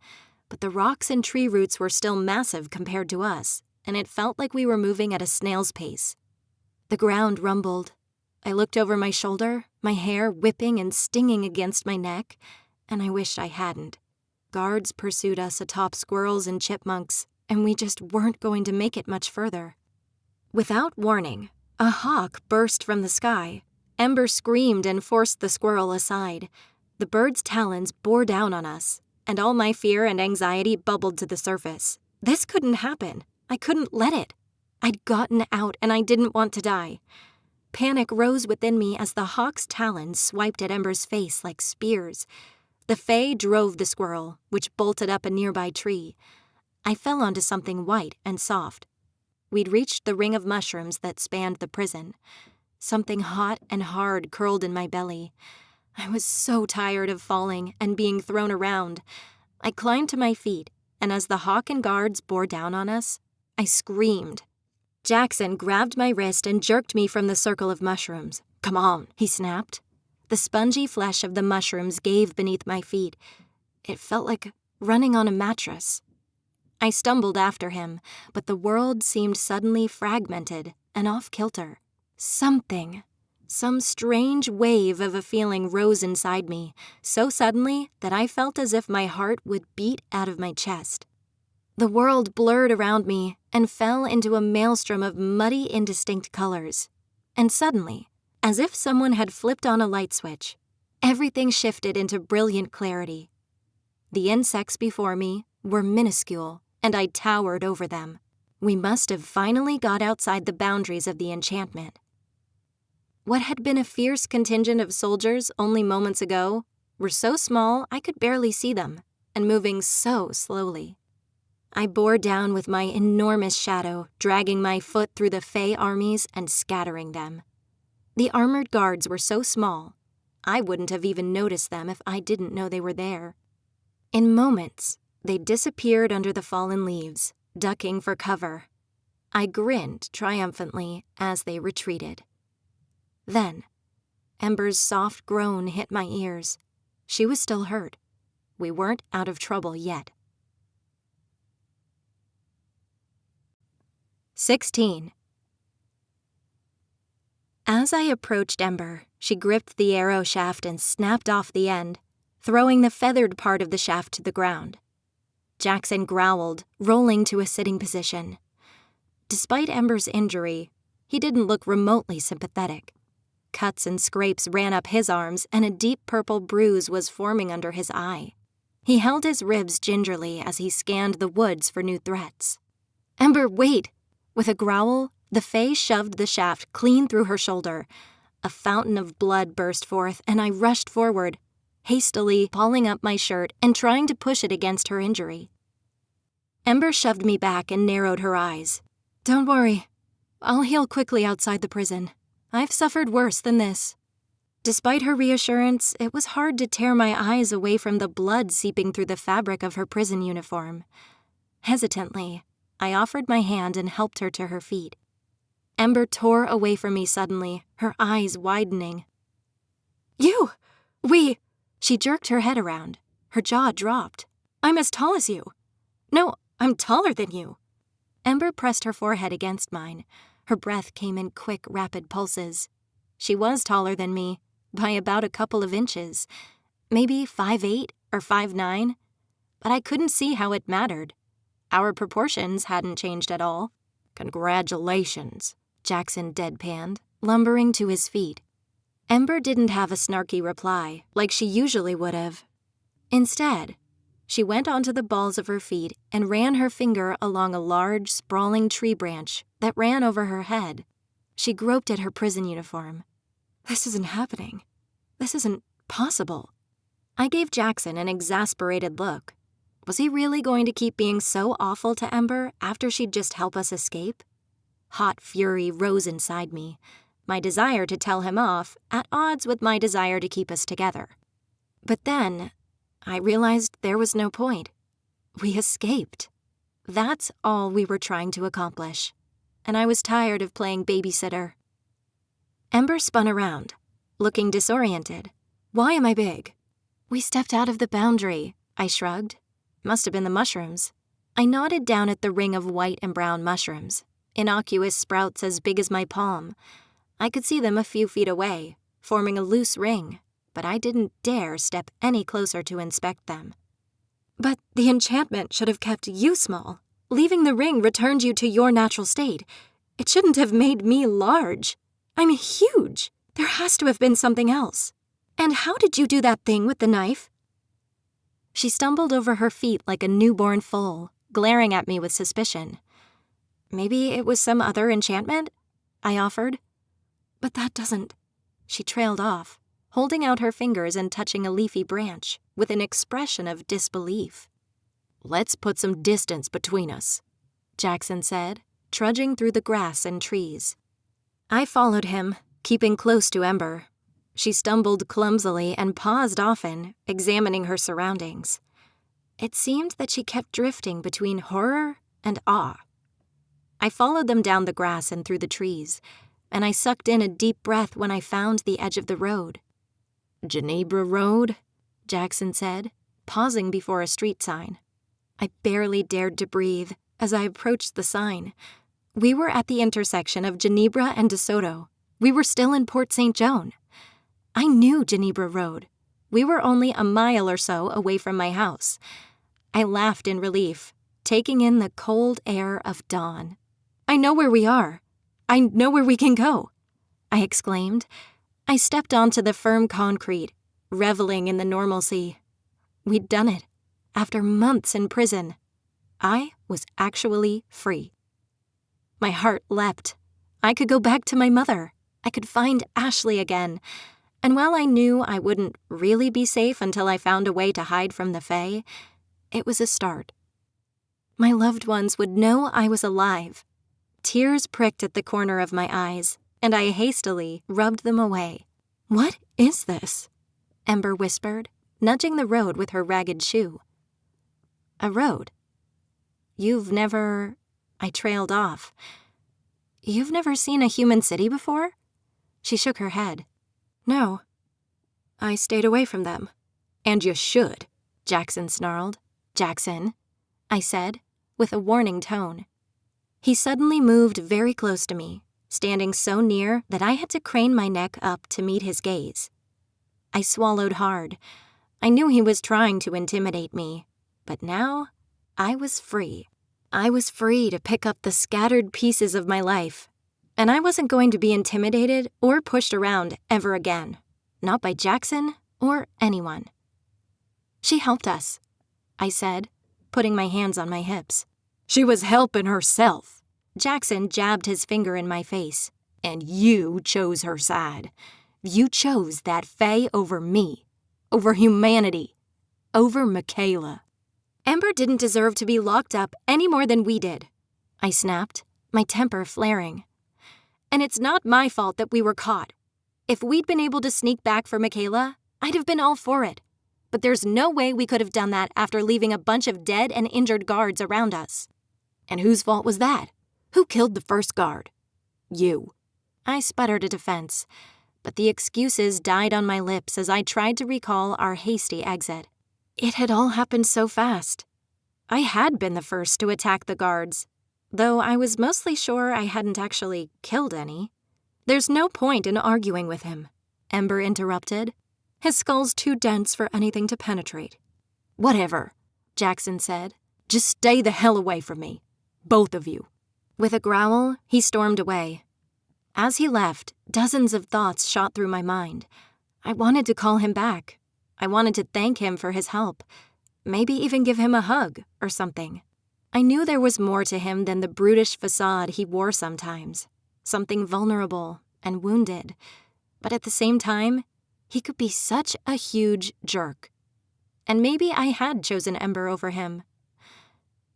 but the rocks and tree roots were still massive compared to us, and it felt like we were moving at a snail's pace. The ground rumbled. I looked over my shoulder, my hair whipping and stinging against my neck, and I wished I hadn't. Guards pursued us atop squirrels and chipmunks, and we just weren't going to make it much further. Without warning, a hawk burst from the sky. Ember screamed and forced the squirrel aside. The bird's talons bore down on us, and all my fear and anxiety bubbled to the surface. This couldn't happen. I couldn't let it. I'd gotten out, and I didn't want to die. Panic rose within me as the hawk's talons swiped at Ember's face like spears. The fae drove the squirrel, which bolted up a nearby tree. I fell onto something white and soft. We'd reached the ring of mushrooms that spanned the prison. Something hot and hard curled in my belly. I was so tired of falling and being thrown around. I climbed to my feet, and as the hawk and guards bore down on us, I screamed. Jackson grabbed my wrist and jerked me from the circle of mushrooms. "Come on," he snapped. The spongy flesh of the mushrooms gave beneath my feet. It felt like running on a mattress. I stumbled after him, but the world seemed suddenly fragmented and off-kilter. Some strange wave of a feeling rose inside me, so suddenly that I felt as if my heart would beat out of my chest. The world blurred around me and fell into a maelstrom of muddy, indistinct colors. And suddenly, as if someone had flipped on a light switch, everything shifted into brilliant clarity. The insects before me were minuscule, and I towered over them. We must have finally got outside the boundaries of the enchantment. What had been a fierce contingent of soldiers only moments ago were so small I could barely see them, and moving so slowly. I bore down with my enormous shadow, dragging my foot through the fae armies and scattering them. The armored guards were so small, I wouldn't have even noticed them if I didn't know they were there. In moments, they disappeared under the fallen leaves, ducking for cover. I grinned triumphantly as they retreated. Then, Ember's soft groan hit my ears. She was still hurt. We weren't out of trouble yet. 16. As I approached Ember, she gripped the arrow shaft and snapped off the end, throwing the feathered part of the shaft to the ground. Jackson growled, rolling to a sitting position. Despite Ember's injury, he didn't look remotely sympathetic. Cuts and scrapes ran up his arms, and a deep purple bruise was forming under his eye. He held his ribs gingerly as he scanned the woods for new threats. "Ember, wait!" With a growl, the Fae shoved the shaft clean through her shoulder. A fountain of blood burst forth, and I rushed forward, hastily pulling up my shirt and trying to push it against her injury. Ember shoved me back and narrowed her eyes. "Don't worry. I'll heal quickly outside the prison. I've suffered worse than this." Despite her reassurance, it was hard to tear my eyes away from the blood seeping through the fabric of her prison uniform. Hesitantly, I offered my hand and helped her to her feet. Ember tore away from me suddenly, her eyes widening. "You! We—" She jerked her head around. Her jaw dropped. "I'm as tall as you." "No, I'm taller than you." Ember pressed her forehead against mine. Her breath came in quick, rapid pulses. She was taller than me, by about a couple of inches. Maybe 5'8" or 5'9", but I couldn't see how it mattered. Our proportions hadn't changed at all.
"Congratulations," Jackson deadpanned,
lumbering to his feet. Ember didn't have a snarky reply, like she usually would have. Instead, she went onto the balls of her feet and ran her finger along a large, sprawling tree branch that ran over her head. She groped at her prison uniform. "This isn't happening. This isn't possible." I gave Jackson an exasperated look. Was he really going to keep being so awful to Ember after she'd just help us escape? Hot fury rose inside me, my desire to tell him off at odds with my desire to keep us together. But then, I realized there was no point. We escaped. That's all we were trying to accomplish, and I was tired of playing babysitter. Ember spun around, looking disoriented. "Why am I big?" "We stepped out of the boundary," I shrugged. Must have been the mushrooms. I nodded down at the ring of white and brown mushrooms, innocuous sprouts as big as my palm. I could see them a few feet away, forming a loose ring, but I didn't dare step any closer to inspect them. "But the enchantment should have kept you small. Leaving the ring returned you to your natural state. It shouldn't have made me large. I'm huge. There has to have been something else. And how did you do that thing with the knife?" She stumbled over her feet like a newborn foal, glaring at me with suspicion. "Maybe it was some other enchantment?" I offered. "But that doesn't—" She trailed off, holding out her fingers and touching a leafy branch, with an expression of disbelief.
"Let's put some distance between us," Jackson said, trudging through the grass and trees.
I followed him, keeping close to Ember. She stumbled clumsily and paused often, examining her surroundings. It seemed that she kept drifting between horror and awe. I followed them down the grass and through the trees, and I sucked in a deep breath when I found the edge of the road.
"Ginebra Road?"
Jackson said, pausing before a street sign. I barely dared to breathe as I approached the sign. We were at the intersection of Ginebra and DeSoto. We were still in Port St. Joan. I knew Ginebra Road. We were only a mile or so away from my house. I laughed in relief, taking in the cold air of dawn. "I know where we are. I know where we can go," I exclaimed. I stepped onto the firm concrete, reveling in the normalcy. We'd done it. After months in prison, I was actually free. My heart leapt. I could go back to my mother. I could find Ashley again. And while I knew I wouldn't really be safe until I found a way to hide from the Fae, it was a start. My loved ones would know I was alive. Tears pricked at the corner of my eyes, and I hastily rubbed them away. "What is this?" Ember whispered, nudging the road with her ragged shoe. "A road. You've never—" I trailed off. "You've never seen a human city before?" She shook her head. "No. I stayed away from them."
"And you should,"
Jackson snarled. "Jackson," I said, with a warning tone. He suddenly moved very close to me, standing so near that I had to crane my neck up to meet his gaze. I swallowed hard. I knew he was trying to intimidate me, but now I was free. I was free to pick up the scattered pieces of my life, and I wasn't going to be intimidated or pushed around ever again, not by Jackson or anyone. She helped us, I said, putting my hands on my hips. She was helping herself. Jackson jabbed his finger in my face. And you chose her side. You chose that fae over me, over humanity, over Michaela. Ember didn't deserve to be locked up any more than we did, I snapped, my temper flaring. And it's not my fault that we were caught. If we'd been able to sneak back for Michaela, I'd have been all for it. But there's no way we could have done that after leaving a bunch of dead and injured guards around us. And whose fault was that? Who killed the first guard? You. I sputtered a defense, but the excuses died on my lips as I tried to recall our hasty exit. It had all happened so fast. I had been the first to attack the guards, though I was mostly sure I hadn't actually killed any. There's no point in arguing with him, Ember interrupted. His skull's too dense for anything to penetrate. Whatever, Jackson said. Just stay the hell away from me. Both of you. With a growl, he stormed away. As he left, dozens of thoughts shot through my mind. I wanted to call him back. I wanted to thank him for his help. Maybe even give him a hug or something. I knew there was more to him than the brutish facade he wore sometimes. Something vulnerable and wounded. But at the same time, he could be such a huge jerk. And maybe I had chosen Ember over him.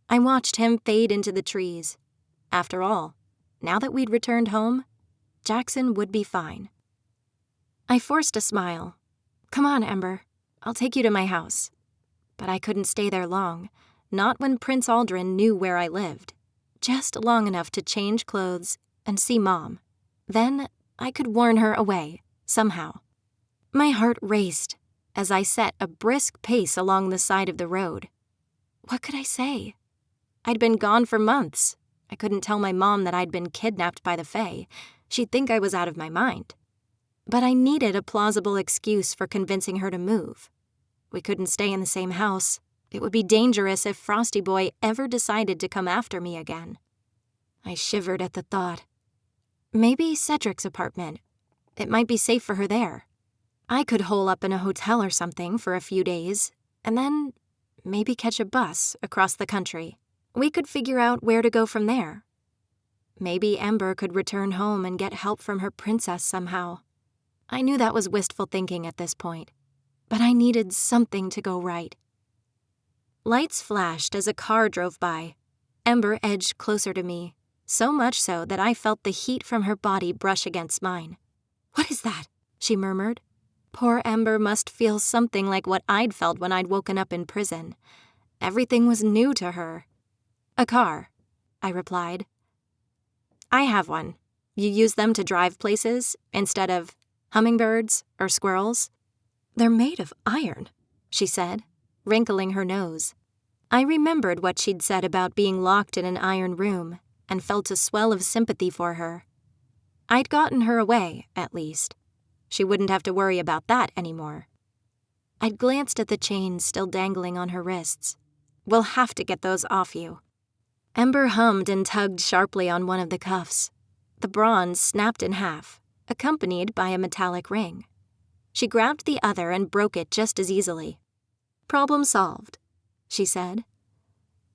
I watched him fade into the trees. After all, now that we'd returned home, Jackson would be fine. I forced a smile. Come on, Ember. I'll take you to my house. But I couldn't stay there long, not when Prince Aldrin knew where I lived. Just long enough to change clothes and see Mom. Then I could warn her away, somehow. My heart raced as I set a brisk pace along the side of the road. What could I say? I'd been gone for months. I couldn't tell my mom that I'd been kidnapped by the fae. She'd think I was out of my mind. But I needed a plausible excuse for convincing her to move. We couldn't stay in the same house. It would be dangerous if Frosty Boy ever decided to come after me again. I shivered at the thought. Maybe Cedric's apartment. It might be safe for her there. I could hole up in a hotel or something for a few days, and then maybe catch a bus across the country. We could figure out where to go from there. Maybe Ember could return home and get help from her princess somehow. I knew that was wistful thinking at this point, but I needed something to go right. Lights flashed as a car drove by. Ember edged closer to me, so much so that I felt the heat from her body brush against mine. What is that? She murmured. Poor Ember must feel something like what I'd felt when I'd woken up in prison. Everything was new to her. A car, I replied. I have one. You use them to drive places instead of hummingbirds or squirrels? They're made of iron, she said, wrinkling her nose. I remembered what she'd said about being locked in an iron room and felt a swell of sympathy for her. I'd gotten her away, at least. She wouldn't have to worry about that anymore. I'd glanced at the chains still dangling on her wrists. We'll have to get those off you. Ember hummed and tugged sharply on one of the cuffs. The bronze snapped in half, accompanied by a metallic ring. She grabbed the other and broke it just as easily. Problem solved, she said.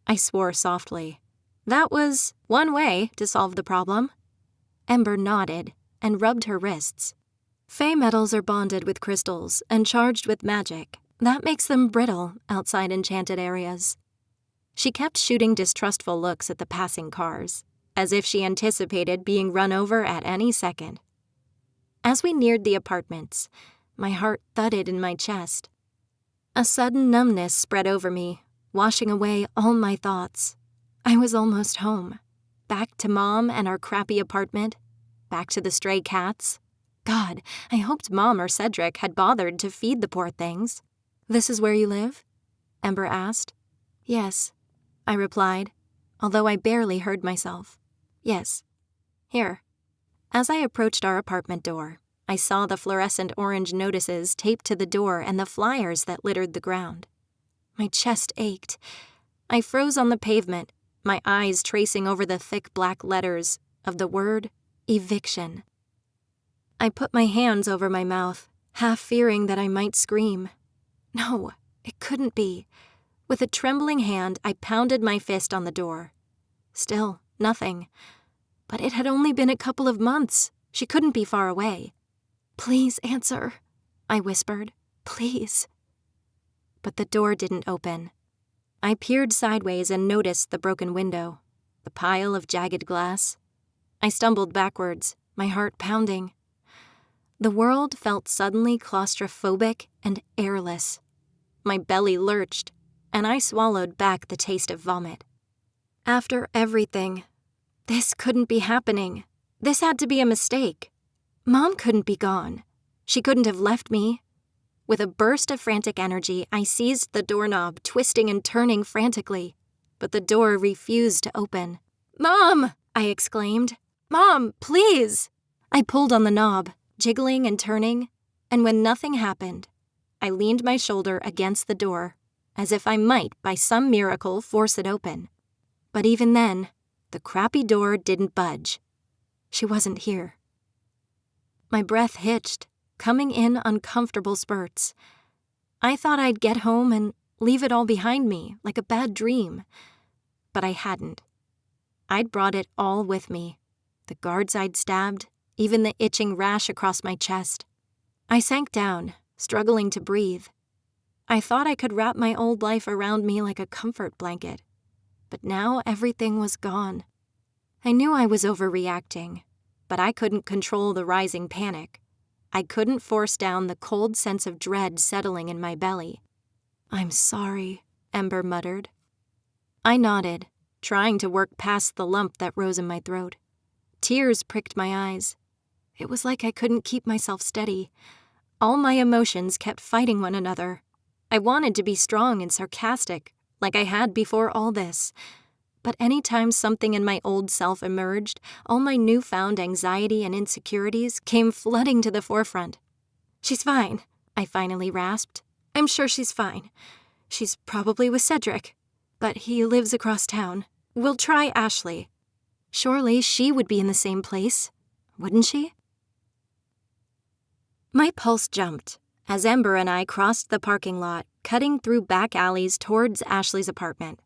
I swore softly. That was one way to solve the problem. Ember nodded and rubbed her wrists. Fae metals are bonded with crystals and charged with magic. That makes them brittle outside enchanted areas. She kept shooting distrustful looks at the passing cars, as if she anticipated being run over at any second. As we neared the apartments, my heart thudded in my chest. A sudden numbness spread over me, washing away all my thoughts. I was almost home. Back to Mom and our crappy apartment. Back to the stray cats. God, I hoped Mom or Cedric had bothered to feed the poor things. This is where you live? Ember asked. Yes, I replied, although I barely heard myself. Yes. Here. As I approached our apartment door, I saw the fluorescent orange notices taped to the door and the flyers that littered the ground. My chest ached. I froze on the pavement, my eyes tracing over the thick black letters of the word eviction. I put my hands over my mouth, half fearing that I might scream. No, it couldn't be. With a trembling hand, I pounded my fist on the door. Still, nothing. But it had only been a couple of months. She couldn't be far away. "Please answer," I whispered. "Please." But the door didn't open. I peered sideways and noticed the broken window, the pile of jagged glass. I stumbled backwards, my heart pounding. The world felt suddenly claustrophobic and airless. My belly lurched, and I swallowed back the taste of vomit. After everything, this couldn't be happening. This had to be a mistake. Mom couldn't be gone. She couldn't have left me. With a burst of frantic energy, I seized the doorknob, twisting and turning frantically. But the door refused to open. "Mom!" I exclaimed. "Mom, please!" I pulled on the knob, jiggling and turning, and when nothing happened, I leaned my shoulder against the door, as if I might, by some miracle, force it open. But even then, the crappy door didn't budge. She wasn't here. My breath hitched, coming in uncomfortable spurts. I thought I'd get home and leave it all behind me, like a bad dream. But I hadn't. I'd brought it all with me. The guards I'd stabbed, even the itching rash across my chest. I sank down, struggling to breathe. I thought I could wrap my old life around me like a comfort blanket. But now everything was gone. I knew I was overreacting, but I couldn't control the rising panic. I couldn't force down the cold sense of dread settling in my belly. "I'm sorry," Ember muttered. I nodded, trying to work past the lump that rose in my throat. Tears pricked my eyes. It was like I couldn't keep myself steady. All my emotions kept fighting one another. I wanted to be strong and sarcastic, like I had before all this. But any time something in my old self emerged, all my newfound anxiety and insecurities came flooding to the forefront. "She's fine," I finally rasped. "I'm sure she's fine. She's probably with Cedric. But he lives across town. We'll try Ashley. Surely she would be in the same place, wouldn't she?" My pulse jumped as Ember and I crossed the parking lot, cutting through back alleys towards Ashley's apartment.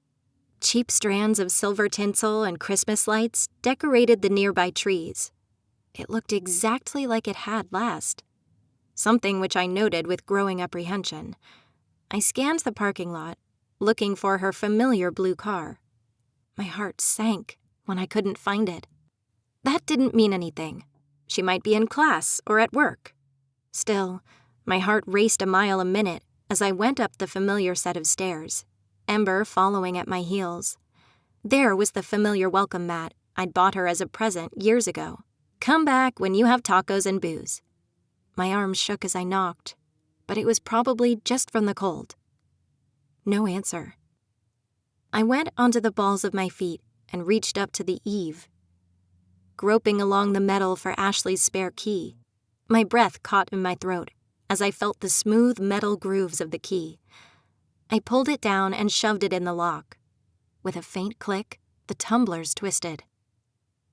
Cheap strands of silver tinsel and Christmas lights decorated the nearby trees. It looked exactly like it had last, something which I noted with growing apprehension. I scanned the parking lot, looking for her familiar blue car. My heart sank when I couldn't find it. That didn't mean anything. She might be in class or at work. Still, my heart raced a mile a minute as I went up the familiar set of stairs, Ember following at my heels. There was the familiar welcome mat I'd bought her as a present years ago. "Come back when you have tacos and booze." My arms shook as I knocked, but it was probably just from the cold. No answer. I went onto the balls of my feet and reached up to the eave, groping along the metal for Ashley's spare key. My breath caught in my throat as I felt the smooth metal grooves of the key. I pulled it down and shoved it in the lock. With a faint click, the tumblers twisted.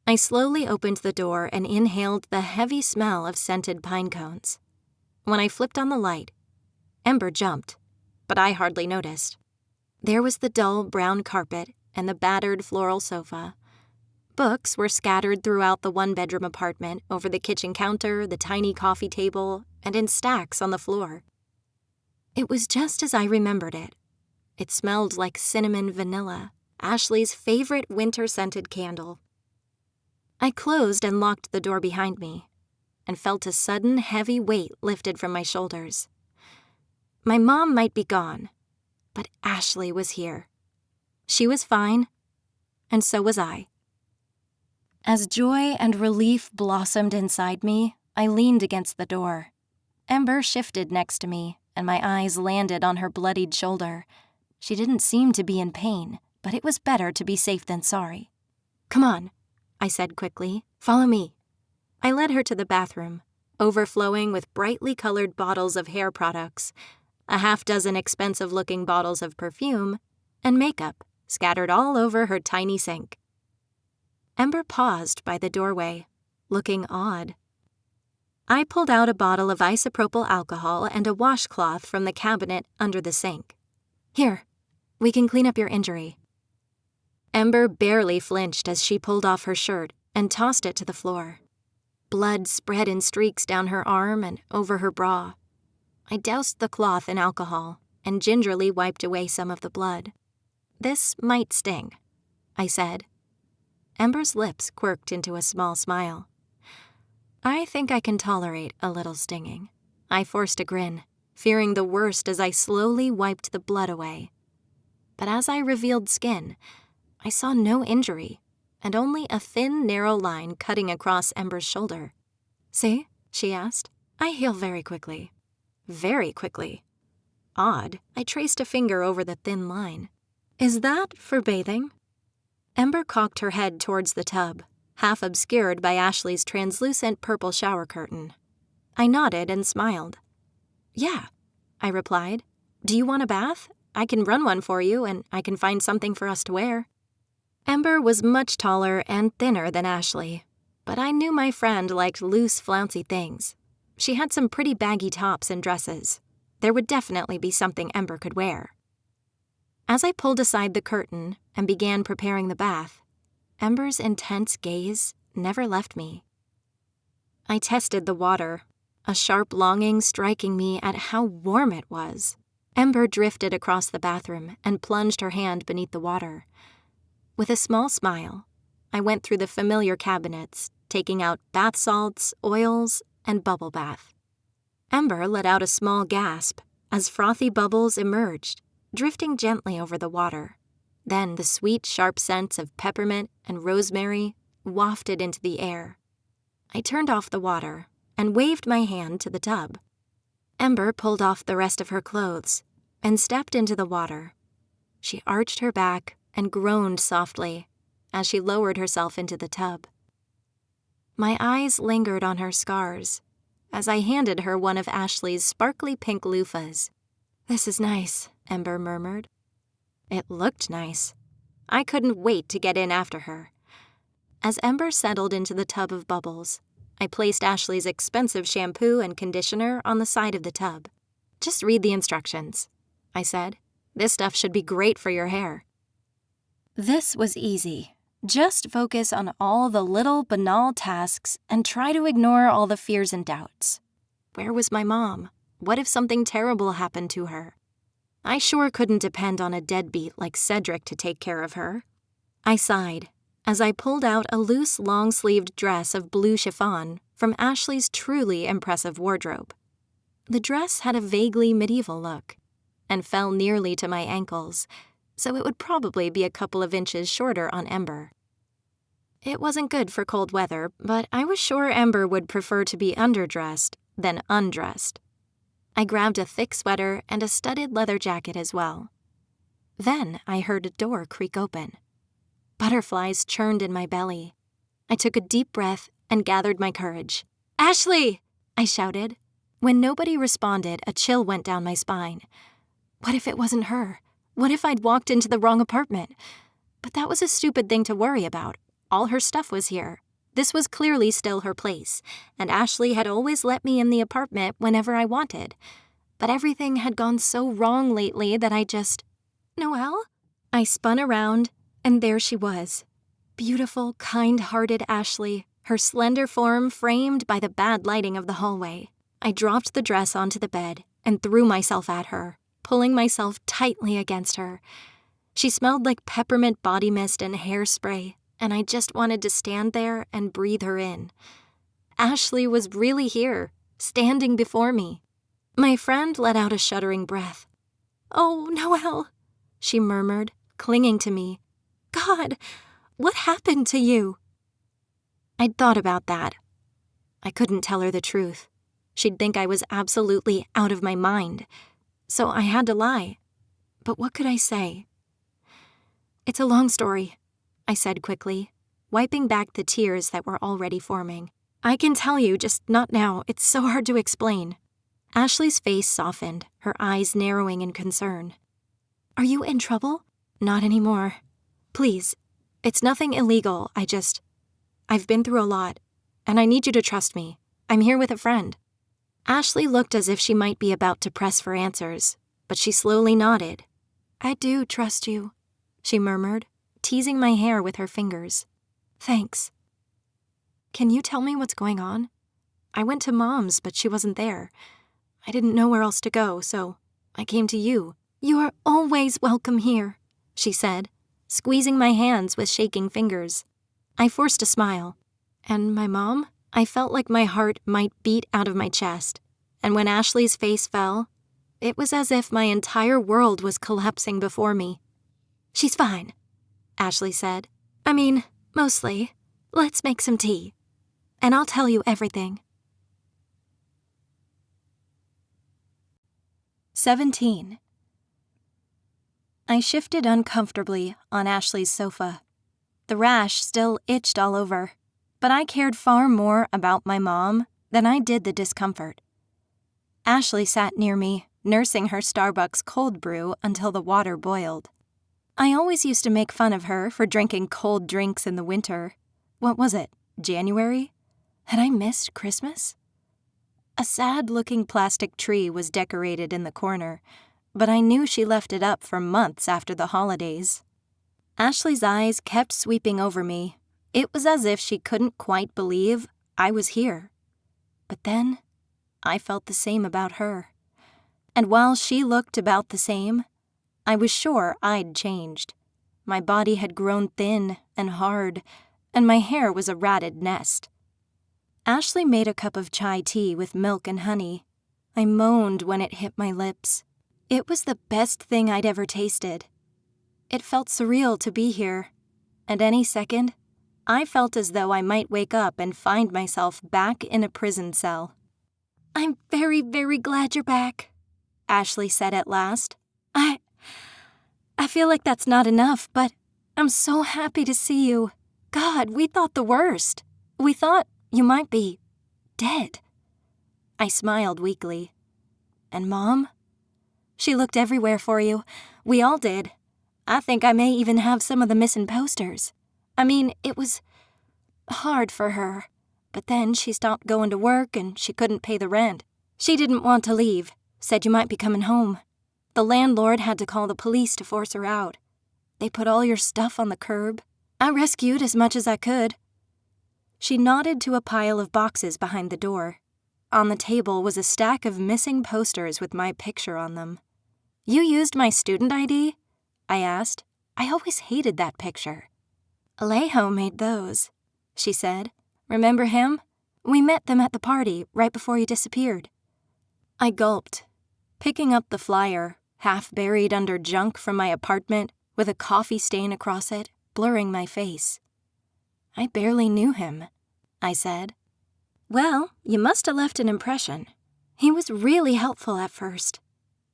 I slowly opened the door and inhaled the heavy smell of scented pine cones. When I flipped on the light, Ember jumped, but I hardly noticed. There was the dull brown carpet and the battered floral sofa. Books were scattered throughout the one-bedroom apartment, over the kitchen counter, the tiny coffee table, and in stacks on the floor. It was just as I remembered it. It smelled like cinnamon vanilla, Ashley's favorite winter-scented candle. I closed and locked the door behind me, and felt a sudden heavy weight lifted from my shoulders. My mom might be gone, but Ashley was here. She was fine, and so was I. As joy and relief blossomed inside me, I leaned against the door. Ember shifted next to me, and my eyes landed on her bloodied shoulder. She didn't seem to be in pain, but it was better to be safe than sorry. "Come on," I said quickly. "Follow me." I led her to the bathroom, overflowing with brightly colored bottles of hair products, a half-dozen expensive-looking bottles of perfume, and makeup scattered all over her tiny sink. Ember paused by the doorway, looking odd. I pulled out a bottle of isopropyl alcohol and a washcloth from the cabinet under the sink. Here, we can clean up your injury. Ember barely flinched as she pulled off her shirt and tossed it to the floor. Blood spread in streaks down her arm and over her bra. I doused the cloth in alcohol and gingerly wiped away some of the blood. This might sting, I said. Ember's lips quirked into a small smile. I think I can tolerate a little stinging. I forced a grin, fearing the worst as I slowly wiped the blood away. But as I revealed skin, I saw no injury, and only a thin, narrow line cutting across Ember's shoulder. See? She asked. I heal very quickly. Very quickly. Odd, I traced a finger over the thin line. Is that for bathing? Ember cocked her head towards the tub, half obscured by Ashley's translucent purple shower curtain. I nodded and smiled. Yeah, I replied. Do you want a bath? I can run one for you, and I can find something for us to wear. Ember was much taller and thinner than Ashley, but I knew my friend liked loose, flouncy things. She had some pretty baggy tops and dresses. There would definitely be something Ember could wear. As I pulled aside the curtain and began preparing the bath, Ember's intense gaze never left me. I tested the water, a sharp longing striking me at how warm it was. Ember drifted across the bathroom and plunged her hand beneath the water. With a small smile, I went through the familiar cabinets, taking out bath salts, oils, and bubble bath. Ember let out a small gasp as frothy bubbles emerged, drifting gently over the water. Then the sweet, sharp scents of peppermint and rosemary wafted into the air. I turned off the water and waved my hand to the tub. Ember pulled off the rest of her clothes and stepped into the water. She arched her back and groaned softly as she lowered herself into the tub. My eyes lingered on her scars as I handed her one of Ashley's sparkly pink loofahs. This is nice, Ember murmured. It looked nice. I couldn't wait to get in after her. As Ember settled into the tub of bubbles, I placed Ashley's expensive shampoo and conditioner on the side of the tub. Just read the instructions, I said. This stuff should be great for your hair.
This was easy. Just focus on all the little banal tasks and try to ignore all the fears and doubts.
Where was my mom? What if something terrible happened to her? I sure couldn't depend on a deadbeat like Cedric to take care of her. I sighed as I pulled out a loose, long-sleeved dress of blue chiffon from Ashley's truly impressive wardrobe. The dress had a vaguely medieval look and fell nearly to my ankles, so it would probably be a couple of inches shorter on Ember. It wasn't good for cold weather, but I was sure Ember would prefer to be underdressed than undressed. I grabbed a thick sweater and a studded leather jacket as well. Then I heard a door creak open. Butterflies churned in my belly. I took a deep breath and gathered my courage. "Ashley!" I shouted. When nobody responded, a chill went down my spine. What if it wasn't her? What if I'd walked into the wrong apartment? But that was a stupid thing to worry about. All her stuff was here. This was clearly still her place, and Ashley had always let me in the apartment whenever I wanted. But everything had gone so wrong lately that I just... Noelle? I spun around, and there she was. Beautiful, kind-hearted Ashley, her slender form framed by the bad lighting of the hallway. I dropped the dress onto the bed and threw myself at her, pulling myself tightly against her. She smelled like peppermint body mist and hairspray, and I just wanted to stand there and breathe her in. Ashley was really here, standing before me. My friend let out a shuddering breath. "Oh, Noelle," she murmured, clinging to me. "God, what happened to you?" I'd thought about that. I couldn't tell her the truth. She'd think I was absolutely out of my mind. So I had to lie. But what could I say? "It's a long story," I said quickly, wiping back the tears that were already forming. "I can tell you, just not now. It's so hard to explain." Ashley's face softened, her eyes narrowing in concern. "Are you in trouble?" Not anymore. Please, it's nothing illegal. I've been through a lot, and I need you to trust me. I'm here with a friend. Ashley looked as if she might be about to press for answers, but she slowly nodded. I do trust you, she murmured, teasing my hair with her fingers. Thanks. Can you tell me what's going on? I went to Mom's, but she wasn't there. I didn't know where else to go, so I came to you. You are always welcome here, she said, squeezing my hands with shaking fingers. I forced a smile. And my mom? I felt like my heart might beat out of my chest, and when Ashley's face fell, it was as if my entire world was collapsing before me. She's fine, Ashley said. I mean, mostly. Let's make some tea, and I'll tell you everything. 17. I shifted uncomfortably on Ashley's sofa. The rash still itched all over, but I cared far more about my mom than I did the discomfort. Ashley sat near me, nursing her Starbucks cold brew until the water boiled. I always used to make fun of her for drinking cold drinks in the winter. What was it, January? Had I missed Christmas? A sad-looking plastic tree was decorated in the corner, but I knew she left it up for months after the holidays. Ashley's eyes kept sweeping over me. It was as if she couldn't quite believe I was here. But then, I felt the same about her. And while she looked about the same, I was sure I'd changed. My body had grown thin and hard, and my hair was a ratted nest. Ashley made a cup of chai tea with milk and honey. I moaned when it hit my lips. It was the best thing I'd ever tasted. It felt surreal to be here, and any second, I felt as though I might wake up and find myself back in a prison cell. I'm very, very glad you're back, Ashley said at last. I feel like that's not enough, but I'm so happy to see you. God, we thought the worst. We thought you might be dead. I smiled weakly. And Mom? She looked everywhere for you. We all did. I think I may even have some of the missing posters. I mean, it was hard for her. But then she stopped going to work and she couldn't pay the rent. She didn't want to leave, said you might be coming home. The landlord had to call the police to force her out. They put all your stuff on the curb. I rescued as much as I could. She nodded to a pile of boxes behind the door. On the table was a stack of missing posters with my picture on them. You used my student ID? I asked. I always hated that picture. Alejo made those, she said. Remember him? We met them at the party right before you disappeared. I gulped, picking up the flyer, half buried under junk from my apartment with a coffee stain across it, blurring my face. I barely knew him, I said. Well, you must have left an impression. He was really helpful at first.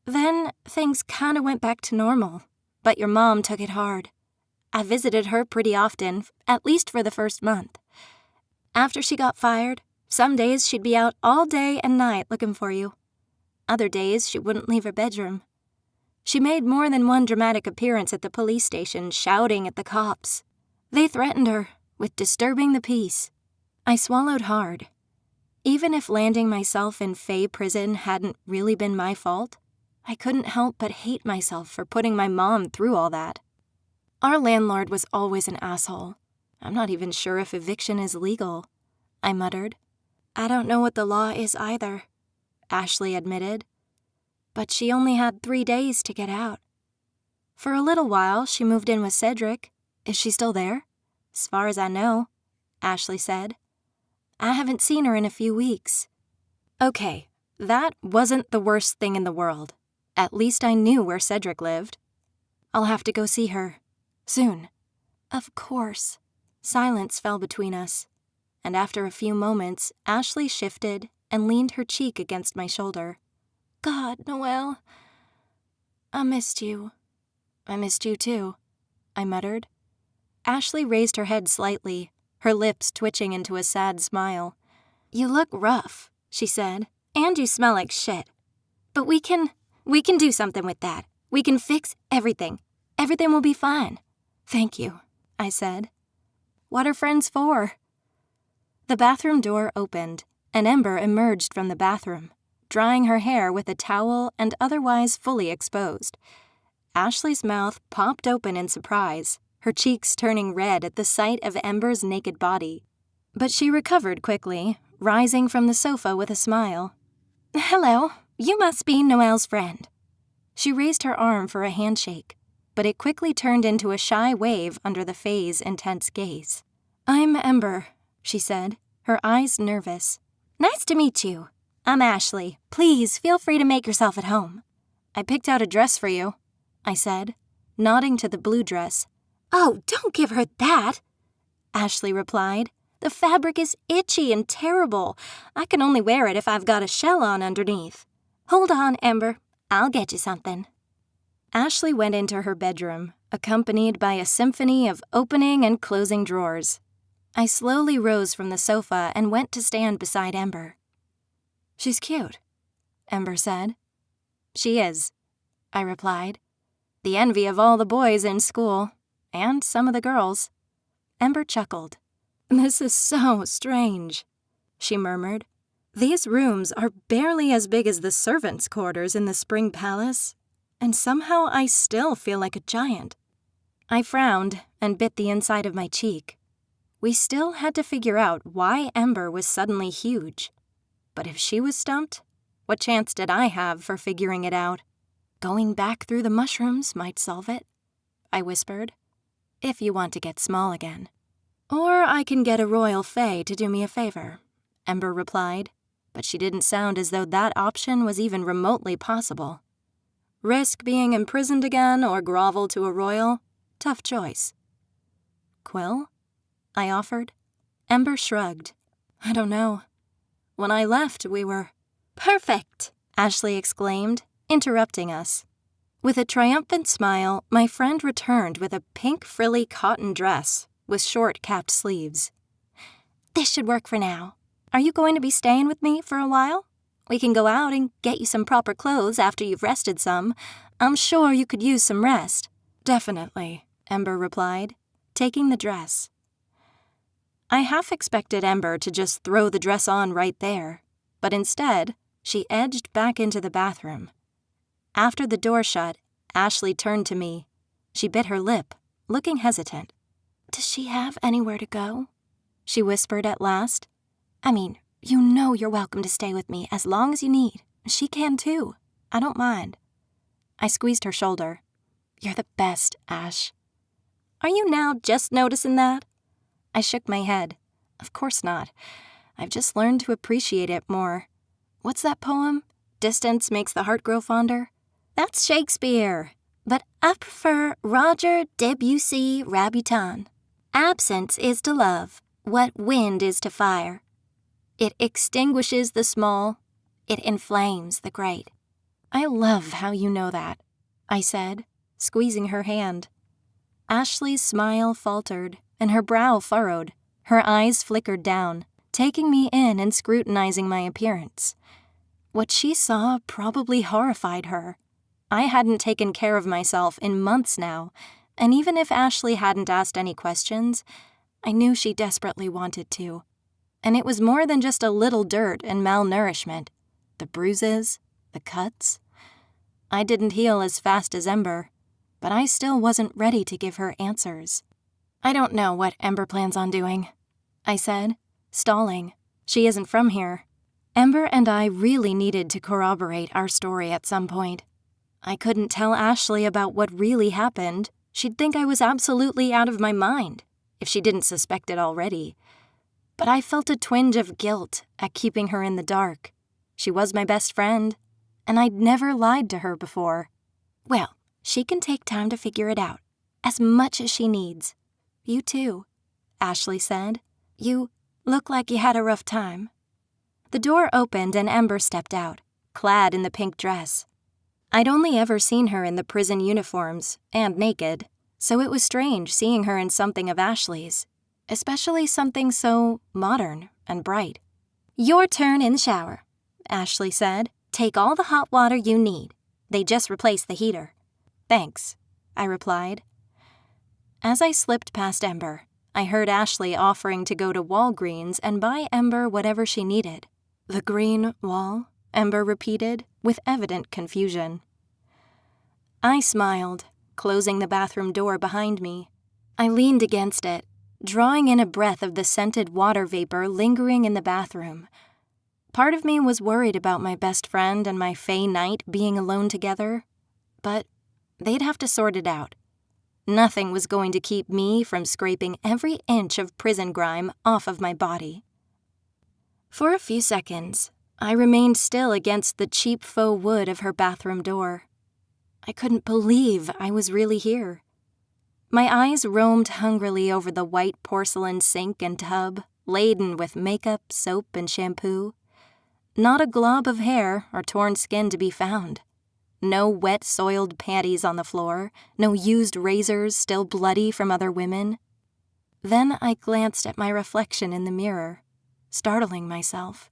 Then things kinda went back to normal, but your mom took it hard. I visited her pretty often, at least for the first month. After she got fired, some days she'd be out all day and night looking for you. Other days she wouldn't leave her bedroom. She made more than one dramatic appearance at the police station shouting at the cops. They threatened her with disturbing the peace. I swallowed hard. Even if landing myself in Fae prison hadn't really been my fault, I couldn't help but hate myself for putting my mom through all that. Our landlord was always an asshole. I'm not even sure if eviction is legal, I muttered. I don't know what the law is either, Ashley admitted. But she only had 3 days to get out. For a little while, she moved in with Cedric. Is she still there? As far as I know, Ashley said. I haven't seen her in a few weeks. Okay, that wasn't the worst thing in the world. At least I knew where Cedric lived. I'll have to go see her. Soon. Of course. Silence fell between us, and after a few moments, Ashley shifted and leaned her cheek against my shoulder. God, Noelle. I missed you. I missed you too, I muttered. Ashley raised her head slightly, her lips twitching into a sad smile. You look rough, she said, and you smell like shit. But we can do something with that. We can fix everything. Everything will be fine. Thank you, I said. What are friends for? The bathroom door opened, and Ember emerged from the bathroom, drying her hair with a towel and otherwise fully exposed. Ashley's mouth popped open in surprise, her cheeks turning red at the sight of Ember's naked body. But she recovered quickly, rising from the sofa with a smile. Hello, you must be Noelle's friend. She raised her arm for a handshake, but it quickly turned into a shy wave under the Fae's intense gaze. I'm Ember, she said, her eyes nervous. Nice to meet you. I'm Ashley. Please feel free to make yourself at home. I picked out a dress for you, I said, nodding to the blue dress. Oh, don't give her that, Ashley replied. The fabric is itchy and terrible. I can only wear it if I've got a shell on underneath. Hold on, Ember. I'll get you something. Ashley went into her bedroom, accompanied by a symphony of opening and closing drawers. I slowly rose from the sofa and went to stand beside Ember. She's cute, Ember said. She is, I replied. The envy of all the boys in school, and some of the girls. Ember chuckled. This is so strange, she murmured. These rooms are barely as big as the servants' quarters in the Spring Palace, and somehow I still feel like a giant. I frowned and bit the inside of my cheek. We still had to figure out why Ember was suddenly huge. But if she was stumped, what chance did I have for figuring it out? Going back through the mushrooms might solve it, I whispered. If you want to get small again. Or I can get a royal fae to do me a favor, Ember replied, but she didn't sound as though that option was even remotely possible. Risk being imprisoned again or grovel to a royal? Tough choice. Quill? I offered. Ember shrugged. I don't know. When I left, we were... Perfect, Ashley exclaimed, interrupting us. With a triumphant smile, my friend returned with a pink frilly cotton dress with short capped sleeves. This should work for now. Are you going to be staying with me for a while? We can go out and get you some proper clothes after you've rested some. I'm sure you could use some rest. Definitely, Ember replied, taking the dress. I half expected Ember to just throw the dress on right there, but instead, she edged back into the bathroom. After the door shut, Ashley turned to me. She bit her lip, looking hesitant. Does she have anywhere to go? She whispered at last. I mean, you know you're welcome to stay with me as long as you need. She can too. I don't mind. I squeezed her shoulder. You're the best, Ash. Are you now just noticing that? I shook my head. Of course not. I've just learned to appreciate it more. What's that poem? Distance makes the heart grow fonder? That's Shakespeare. But I prefer Roger Debussy Rabutin. Absence is to love what wind is to fire. It extinguishes the small, it inflames the great. I love how you know that, I said, squeezing her hand. Ashley's smile faltered, and her brow furrowed. Her eyes flickered down, taking me in and scrutinizing my appearance. What she saw probably horrified her. I hadn't taken care of myself in months now, and even if Ashley hadn't asked any questions, I knew she desperately wanted to. And it was more than just a little dirt and malnourishment. The bruises, the cuts. I didn't heal as fast as Ember, but I still wasn't ready to give her answers. I don't know what Ember plans on doing, I said, stalling. She isn't from here. Ember and I really needed to corroborate our story at some point. I couldn't tell Ashley about what really happened. She'd think I was absolutely out of my mind, if she didn't suspect it already. But I felt a twinge of guilt at keeping her in the dark. She was my best friend, and I'd never lied to her before. Well, she can take time to figure it out, as much as she needs. You too, Ashley said. You look like you had a rough time. The door opened and Ember stepped out, clad in the pink dress. I'd only ever seen her in the prison uniforms, and naked, so it was strange seeing her in something of Ashley's, especially something so modern and bright. Your turn in the shower, Ashley said. Take all the hot water you need. They just replaced the heater. Thanks,
I replied. As I slipped past Ember, I heard Ashley offering to go to Walgreens and buy Ember whatever she needed. The green wall? Ember repeated, with evident confusion. I smiled, closing the bathroom door behind me. I leaned against it, drawing in a breath of the scented water vapor lingering in the bathroom. Part of me was worried about my best friend and my fae knight being alone together, but they'd have to sort it out. Nothing was going to keep me from scraping every inch of prison grime off of my body. For a few seconds, I remained still against the cheap faux wood of her bathroom door. I couldn't believe I was really here. My eyes roamed hungrily over the white porcelain sink and tub, laden with makeup, soap, and shampoo. Not a glob of hair or torn skin to be found. No wet, soiled panties on the floor, no used razors still bloody from other women. Then I glanced at my reflection in the mirror, startling myself.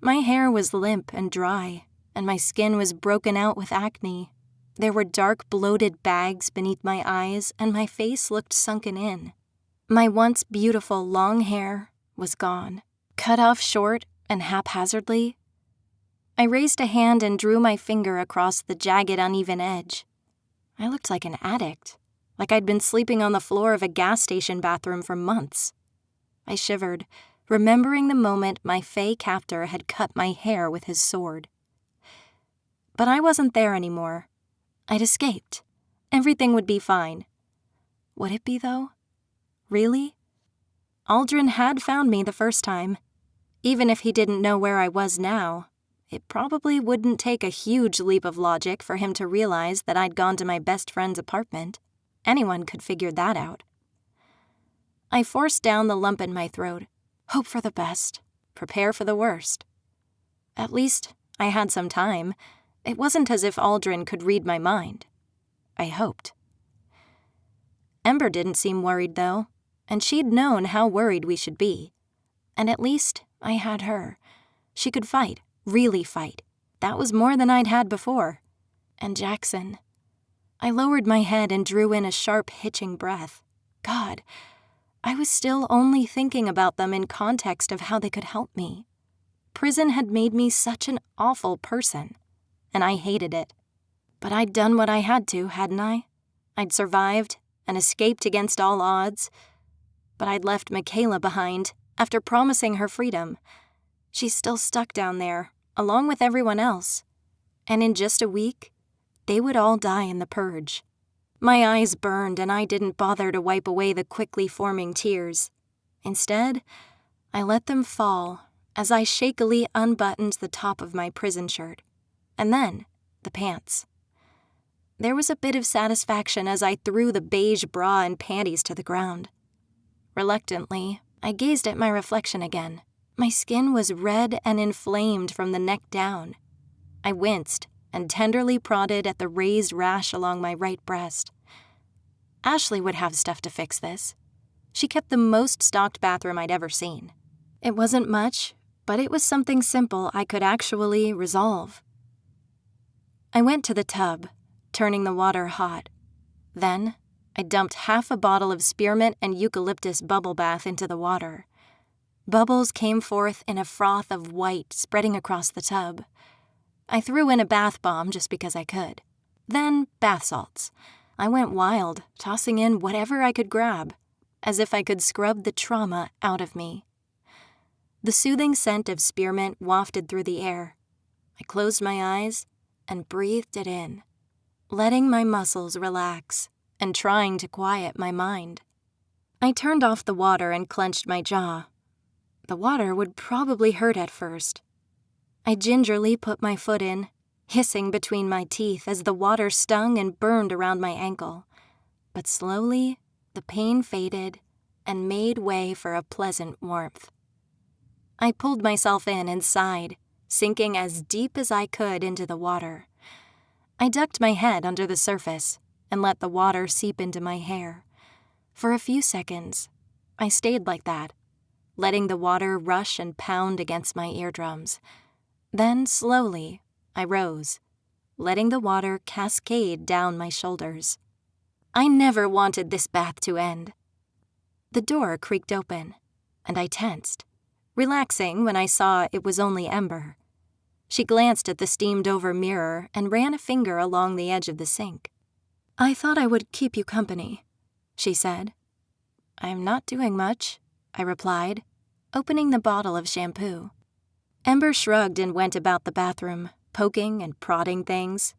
My hair was limp and dry, and my skin was broken out with acne. There were dark, bloated bags beneath my eyes, and my face looked sunken in. My once beautiful long hair was gone, cut off short and haphazardly. I raised a hand and drew my finger across the jagged, uneven edge. I looked like an addict, like I'd been sleeping on the floor of a gas station bathroom for months. I shivered, remembering the moment my fae captor had cut my hair with his sword. But I wasn't there anymore. I'd escaped. Everything would be fine. Would it be, though? Really? Aldrin had found me the first time. Even if he didn't know where I was now, it probably wouldn't take a huge leap of logic for him to realize that I'd gone to my best friend's apartment. Anyone could figure that out. I forced down the lump in my throat. Hope for the best. Prepare for the worst. At least I had some time. It wasn't as if Aldrin could read my mind. I hoped. Ember didn't seem worried, though, and she'd known how worried we should be. And at least I had her. She could fight, really fight. That was more than I'd had before. And Jackson. I lowered my head and drew in a sharp, hitching breath. God, I was still only thinking about them in context of how they could help me. Prison had made me such an awful person, and I hated it. But I'd done what I had to, hadn't I? I'd survived and escaped against all odds. But I'd left Michaela behind after promising her freedom. She's still stuck down there, along with everyone else. And in just a week, they would all die in the purge. My eyes burned, and I didn't bother to wipe away the quickly forming tears. Instead, I let them fall as I shakily unbuttoned the top of my prison shirt, and then the pants. There was a bit of satisfaction as I threw the beige bra and panties to the ground. Reluctantly, I gazed at my reflection again. My skin was red and inflamed from the neck down. I winced and tenderly prodded at the raised rash along my right breast. Ashley would have stuff to fix this. She kept the most stocked bathroom I'd ever seen. It wasn't much, but it was something simple I could actually resolve. I went to the tub, turning the water hot. Then, I dumped half a bottle of spearmint and eucalyptus bubble bath into the water. Bubbles came forth in a froth of white spreading across the tub. I threw in a bath bomb just because I could. Then bath salts. I went wild, tossing in whatever I could grab, as if I could scrub the trauma out of me. The soothing scent of spearmint wafted through the air. I closed my eyes and breathed it in, letting my muscles relax and trying to quiet my mind. I turned off the water and clenched my jaw. The water would probably hurt at first. I gingerly put my foot in, hissing between my teeth as the water stung and burned around my ankle. But slowly, the pain faded and made way for a pleasant warmth. I pulled myself in and sighed, sinking as deep as I could into the water. I ducked my head under the surface and let the water seep into my hair. For a few seconds, I stayed like that, letting the water rush and pound against my eardrums. Then, slowly, I rose,
letting the water cascade down my shoulders. I never wanted this bath to end. The door creaked open, and I tensed, relaxing when I saw it was only Ember. She glanced at the steamed-over mirror and ran a finger along the edge of the sink. "I thought I would keep you company," she said. "I'm not doing much," I replied, opening the bottle of shampoo. Ember shrugged and went about the bathroom, poking and prodding things.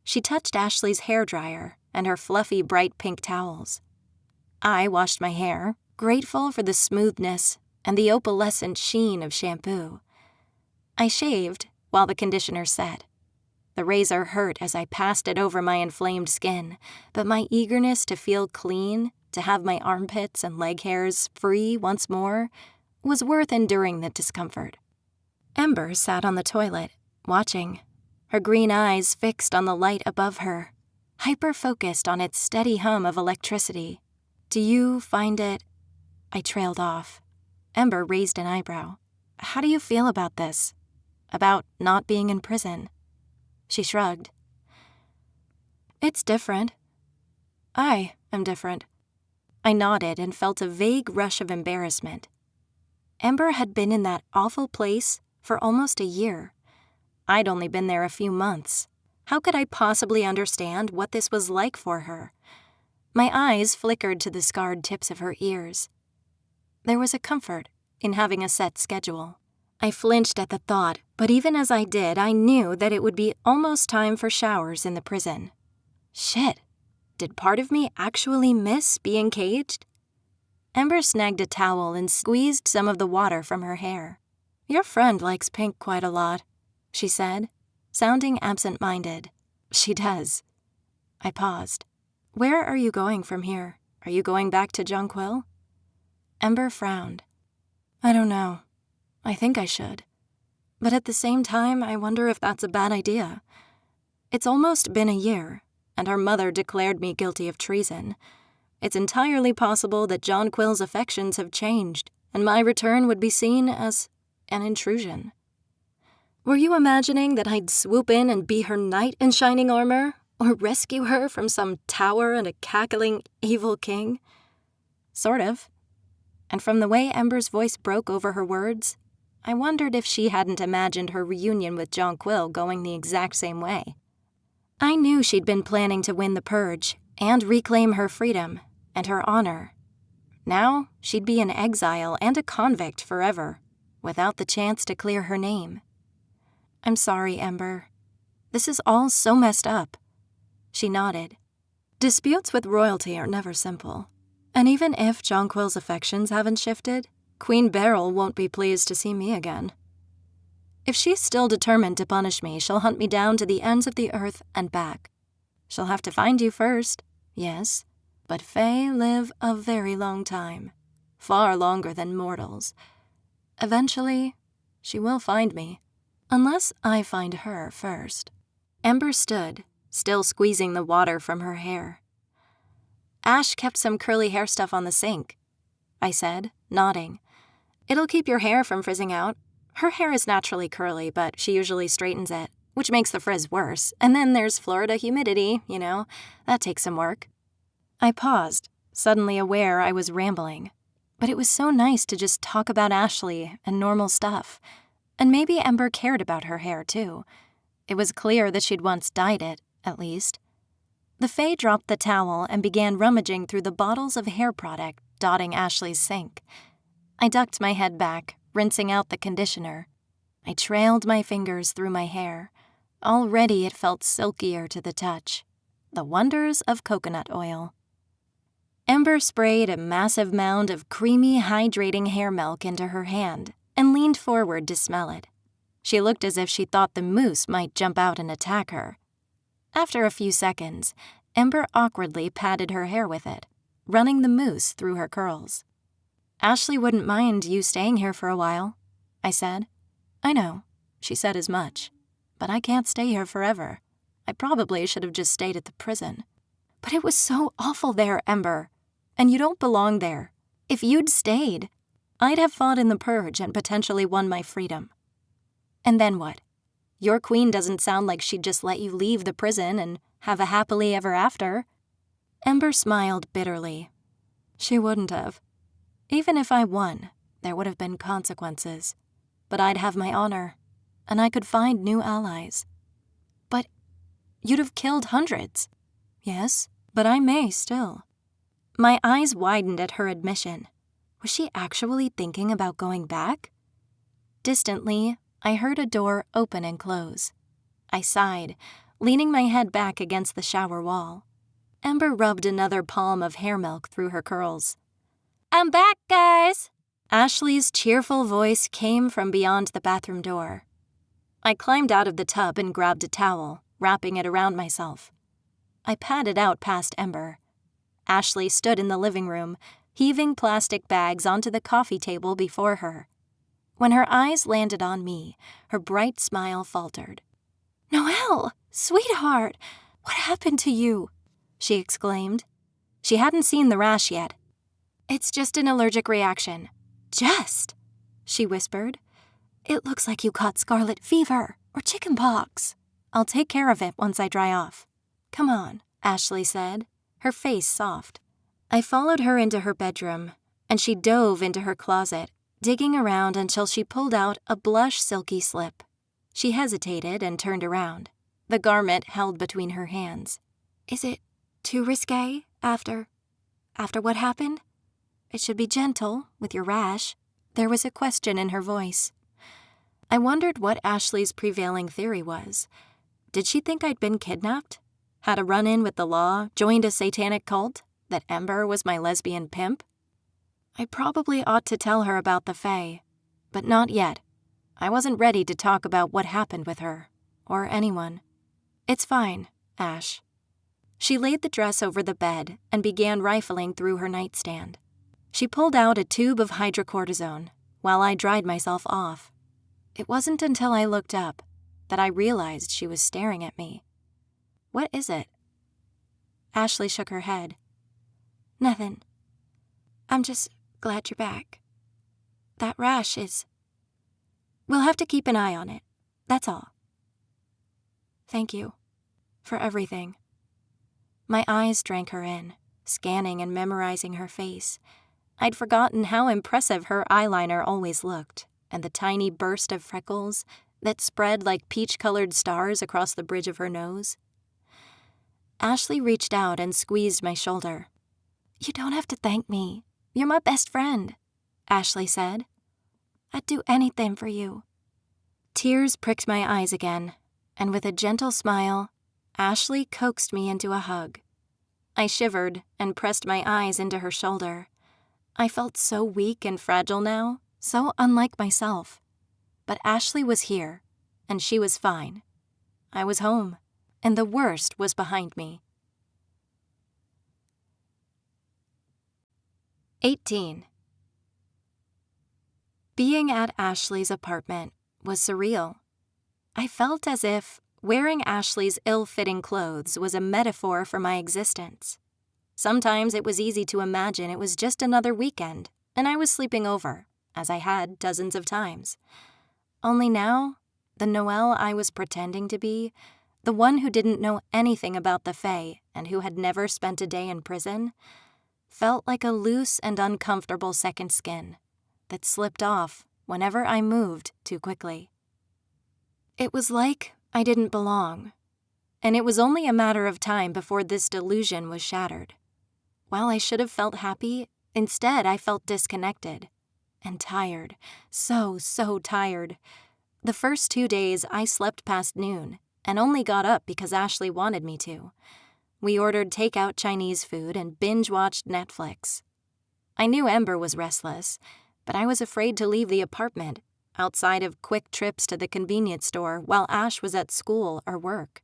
She touched Ashley's hairdryer and her fluffy bright pink towels. I washed my hair, grateful for the smoothness and the opalescent sheen of shampoo. I shaved while the conditioner set. The razor hurt as I passed it over my inflamed skin, but my eagerness to feel clean, to have my armpits and leg hairs free once more, was worth enduring the discomfort. Ember sat on the toilet, watching, her green eyes fixed on the light above her, hyper-focused on its steady hum of electricity. "Do you find it—" I trailed off. Ember raised an eyebrow. "How do you feel about this? About not being in prison?" She shrugged. "It's different. I am different." I nodded and felt a vague rush of embarrassment. Ember had been in that awful place for almost a year. I'd only been there a few months. How could I possibly understand what this was like for her? My eyes flickered to the scarred tips of her ears. There was a comfort in having a set schedule. I flinched at the thought, but even as I did, I knew that it would be almost time for showers in the prison. Shit, did part of me actually miss being caged? Ember snagged a towel and squeezed some of the water from her hair. "Your friend likes pink quite a lot," she said, sounding absent-minded. "She does." I paused. "Where are you going from here? Are you going back to Jonquil?" Ember frowned. "I don't know. I think I should. But at the same time, I wonder if that's a bad idea. It's almost been a year, and her mother declared me guilty of treason. It's entirely possible that Jonquil's affections have changed, and my return would be seen as an intrusion." "Were you imagining that I'd swoop in and be her knight in shining armor, or rescue her from some tower and a cackling evil king?" "Sort of." And from the way Ember's voice broke over her words, I wondered if she hadn't imagined her reunion with Jonquil going the exact same way. I knew she'd been planning to win the purge and reclaim her freedom and her honor. Now she'd be in exile and a convict forever, without the chance to clear her name. "I'm sorry, Ember. This is all so messed up." She nodded. "Disputes with royalty are never simple. And even if Jonquil's affections haven't shifted, Queen Beryl won't be pleased to see me again. If she's still determined to punish me, she'll hunt me down to the ends of the earth and back. She'll have to find you first, yes, but Fae live a very long time, far longer than mortals. Eventually, she will find me, unless I find her first." Ember stood, still squeezing the water from her hair. "Ash kept some curly hair stuff on the sink," I said, nodding. "It'll keep your hair from frizzing out. Her hair is naturally curly, but she usually straightens it, which makes the frizz worse. And then there's Florida humidity, that takes some work." I paused, suddenly aware I was rambling. But it was so nice to just talk about Ashley and normal stuff. And maybe Ember cared about her hair, too. It was clear that she'd once dyed it, at least. The Fae dropped the towel and began rummaging through the bottles of hair product dotting Ashley's sink. I ducked my head back, rinsing out the conditioner. I trailed my fingers through my hair. Already it felt silkier to the touch. The wonders of coconut oil. Ember sprayed a massive mound of creamy, hydrating hair milk into her hand and leaned forward to smell it. She looked as if she thought the moose might jump out and attack her. After a few seconds, Ember awkwardly patted her hair with it, running the mousse through her curls. "Ashley wouldn't mind you staying here for a while," I said. "I know," she said as much, "but I can't stay here forever. I probably should have just stayed at the prison." "But it was so awful there, Ember. And you don't belong there. If you'd stayed, I'd have fought in the purge and potentially won my freedom." "And then what? Your queen doesn't sound like she'd just let you leave the prison and have a happily ever after." Ember smiled bitterly. She wouldn't have. Even if I won, there would have been consequences. But I'd have my honor, and I could find new allies. "But you'd have killed hundreds." "Yes, but I may still." My eyes widened at her admission. Was she actually thinking about going back? Distantly, I heard a door open and close. I sighed, leaning my head back against the shower wall. Ember rubbed another palm of hair milk through her curls. "I'm back, guys!" Ashley's cheerful voice came from beyond the bathroom door. I climbed out of the tub and grabbed a towel, wrapping it around myself. I padded out past Ember. Ashley stood in the living room, heaving plastic bags onto the coffee table before her. When her eyes landed on me, her bright smile faltered. "Noelle, sweetheart, what happened to you?" she exclaimed. She hadn't seen the rash yet. "It's just an allergic reaction." "Just?" she whispered. "It looks like you caught scarlet fever or chicken pox." "I'll take care of it once I dry off." "Come on," Ashley said, her face soft. I followed her into her bedroom, and she dove into her closet, digging around until she pulled out a blush silky slip. She hesitated and turned around, the garment held between her hands. "Is it too risque after what happened? It should be gentle with your rash." There was a question in her voice. I wondered what Ashley's prevailing theory was. Did she think I'd been kidnapped? Had a run-in with the law, joined a satanic cult? That Ember was my lesbian pimp? I probably ought to tell her about the Fae, but not yet. I wasn't ready to talk about what happened with her, or anyone. "It's fine, Ash." She laid the dress over the bed and began rifling through her nightstand. She pulled out a tube of hydrocortisone while I dried myself off. It wasn't until I looked up that I realized she was staring at me. "What is it?" Ashley shook her head. "Nothing. I'm just glad you're back. That rash is... We'll have to keep an eye on it. That's all." "Thank you for everything." My eyes drank her in, scanning and memorizing her face. I'd forgotten how impressive her eyeliner always looked, and the tiny burst of freckles that spread like peach-colored stars across the bridge of her nose. Ashley reached out and squeezed my shoulder. "You don't have to thank me. You're my best friend," Ashley said. "I'd do anything for you." Tears pricked my eyes again, and with a gentle smile, Ashley coaxed me into a hug. I shivered and pressed my eyes into her shoulder. I felt so weak and fragile now, so unlike myself. But Ashley was here, and she was fine. I was home, and the worst was behind me. 18. Being at Ashley's apartment was surreal. I felt as if wearing Ashley's ill-fitting clothes was a metaphor for my existence. Sometimes it was easy to imagine it was just another weekend, and I was sleeping over, as I had dozens of times. Only now, the Noelle I was pretending to be, the one who didn't know anything about the Fae and who had never spent a day in prison, felt like a loose and uncomfortable second skin that slipped off whenever I moved too quickly. It was like I didn't belong, and it was only a matter of time before this delusion was shattered. While I should have felt happy, instead I felt disconnected and tired, so tired. The first 2 days I slept past noon and only got up because Ashley wanted me to. We ordered takeout Chinese food and binge-watched Netflix. I knew Ember was restless, but I was afraid to leave the apartment, outside of quick trips to the convenience store while Ash was at school or work.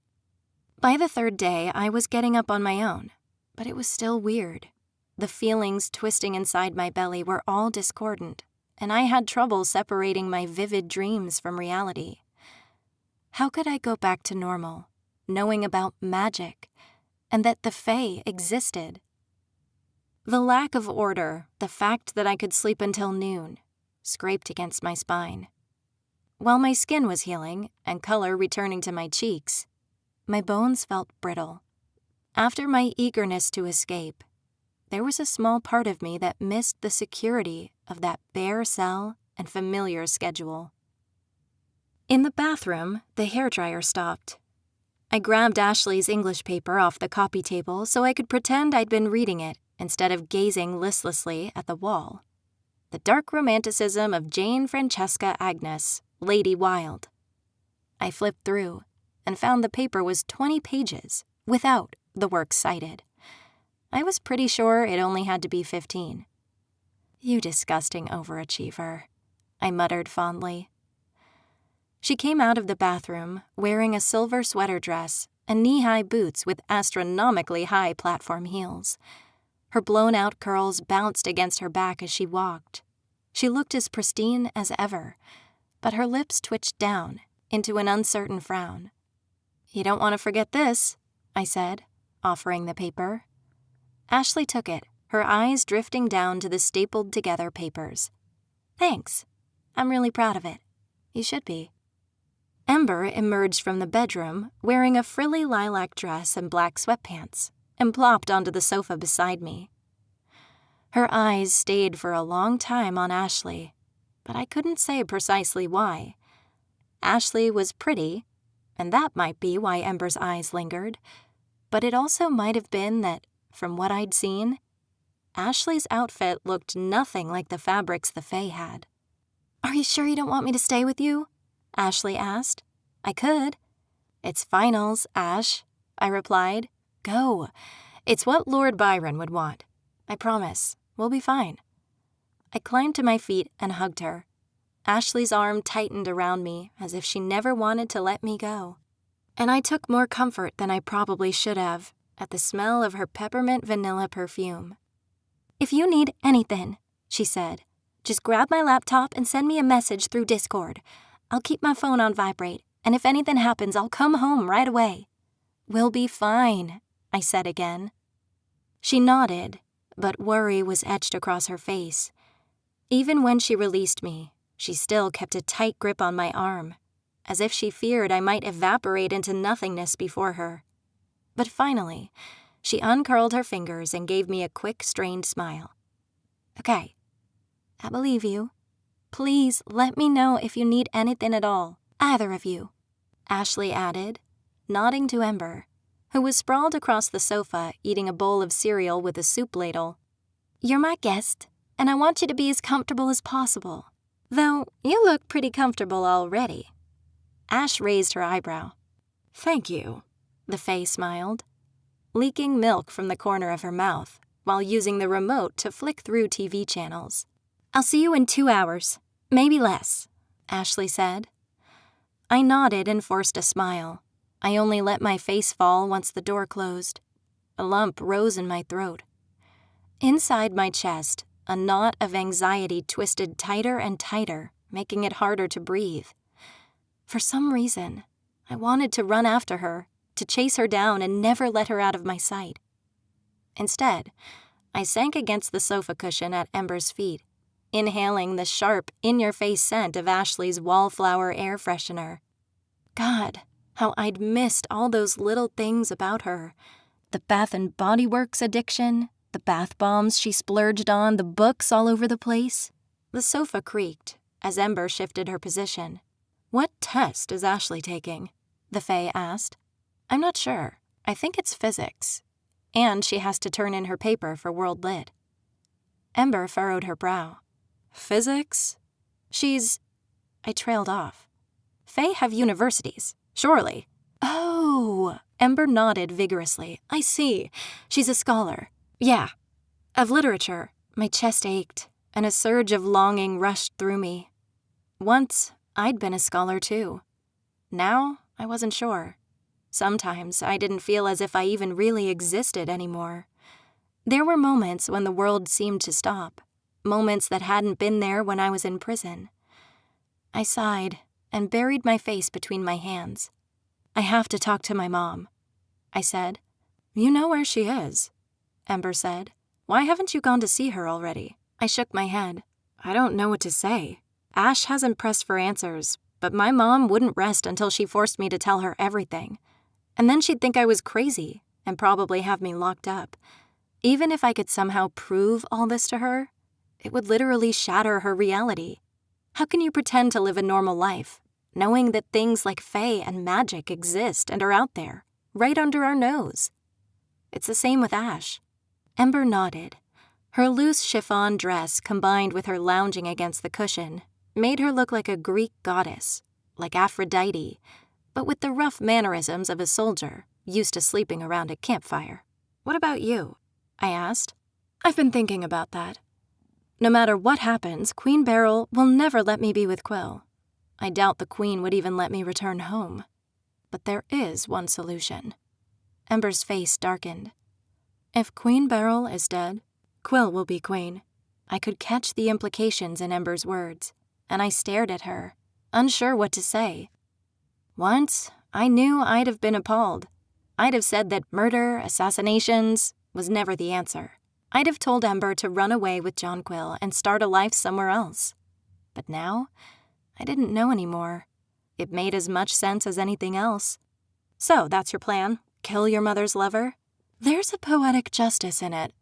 By the 3rd day, I was getting up on my own, but it was still weird. The feelings twisting inside my belly were all discordant, and I had trouble separating my vivid dreams from reality. How could I go back to normal, knowing about magic, and that the Fae existed? The lack of order, the fact that I could sleep until noon, scraped against my spine. While my skin was healing and color returning to my cheeks, my bones felt brittle. After my eagerness to escape, there was a small part of me that missed the security of that bare cell and familiar schedule. In the bathroom, the hairdryer stopped. I grabbed Ashley's English paper off the copy table so I could pretend I'd been reading it instead of gazing listlessly at the wall. The Dark Romanticism of Jane Francesca Agnes, Lady Wilde. I flipped through and found the paper was 20 pages without the works cited. I was pretty sure it only had to be 15. You disgusting overachiever, I muttered fondly. She came out of the bathroom wearing a silver sweater dress and knee-high boots with astronomically high platform heels. Her blown-out curls bounced against her back as she walked. She looked as pristine as ever, but her lips twitched down into an uncertain frown. You don't want to forget this, I said, offering the paper. Ashley took it, her eyes drifting down to the stapled-together papers. Thanks. I'm really proud of it. You should be. Ember emerged from the bedroom wearing a frilly lilac dress and black sweatpants and plopped onto the sofa beside me. Her eyes stayed for a long time on Ashley, but I couldn't say precisely why. Ashley was pretty, and that might be why Ember's eyes lingered, but it also might have been that, from what I'd seen, Ashley's outfit looked nothing like the fabrics the Fae had. Are you sure you don't want me to stay with you? Ashley asked. I could. It's finals, Ash, I replied. Go. It's what Lord Byron would want. I promise. We'll be fine. I climbed to my feet and hugged her. Ashley's arm tightened around me as if she never wanted to let me go. And I took more comfort than I probably should have at the smell of her peppermint vanilla perfume. If you need anything, she said, just grab my laptop and send me a message through Discord. I'll keep my phone on vibrate, and if anything happens, I'll come home right away. We'll be fine, I said again. She nodded, but worry was etched across her face. Even when she released me, she still kept a tight grip on my arm, as if she feared I might evaporate into nothingness before her. But finally, she uncurled her fingers and gave me a quick, strained smile. Okay, I believe you. Please let me know if you need anything at all, either of you, Ashley added, nodding to Ember, who was sprawled across the sofa eating a bowl of cereal with a soup ladle. You're my guest, and I want you to be as comfortable as possible, though you look pretty comfortable already. Ash raised her eyebrow. Thank you, the Fae smiled, leaking milk from the corner of her mouth while using the remote to flick through TV channels. I'll see you in 2 hours, maybe less, Ashley said. I nodded and forced a smile. I only let my face fall once the door closed. A lump rose in my throat. Inside my chest, a knot of anxiety twisted tighter and tighter, making it harder to breathe. For some reason, I wanted to run after her, to chase her down and never let her out of my sight. Instead, I sank against the sofa cushion at Ember's feet, inhaling the sharp, in-your-face scent of Ashley's wallflower air freshener. God, how I'd missed all those little things about her. The Bath and Body Works addiction, the bath bombs she splurged on, the books all over the place. The sofa creaked as Ember shifted her position. What test is Ashley taking? The Fae asked. I'm not sure. I think it's physics. And she has to turn in her paper for World Lit. Ember furrowed her brow. Physics? I trailed off. Fae have universities, surely. Oh, Ember nodded vigorously. I see. She's a scholar. Yeah. Of literature. My chest ached, and a surge of longing rushed through me. Once, I'd been a scholar too. Now, I wasn't sure. Sometimes I didn't feel as if I even really existed anymore. There were moments when the world seemed to stop, moments that hadn't been there when I was in prison. I sighed and buried my face between my hands. I have to talk to my mom, I said. You know where she is, Ember said. Why haven't you gone to see her already? I shook my head. I don't know what to say. Ash hasn't pressed for answers, But my mom wouldn't rest until she forced me to tell her everything. And then she'd think I was crazy and probably have me locked up. Even if I could somehow prove all this to her, it would literally shatter her reality. How can you pretend to live a normal life, knowing that things like fae and magic exist and are out there, right under our nose? It's the same with Ash. Ember nodded. Her loose chiffon dress, combined with her lounging against the cushion, made her look like a Greek goddess, like Aphrodite, but with the rough mannerisms of a soldier used to sleeping around a campfire. What about you? I asked. I've been thinking about that. No matter what happens, Queen Beryl will never let me be with Quill. I doubt the Queen would even let me return home. But there is one solution. Ember's face darkened. If Queen Beryl is dead, Quill will be queen. I could catch the implications in Ember's words, and I stared at her, unsure what to say. Once, I knew I'd have been appalled. I'd have said that murder, assassinations, was never the answer. I'd have told Ember to run away with John Quill and start a life somewhere else. But now, I didn't know anymore. It made as much sense as anything else. So, that's your plan? Kill your mother's lover? There's a poetic justice in it.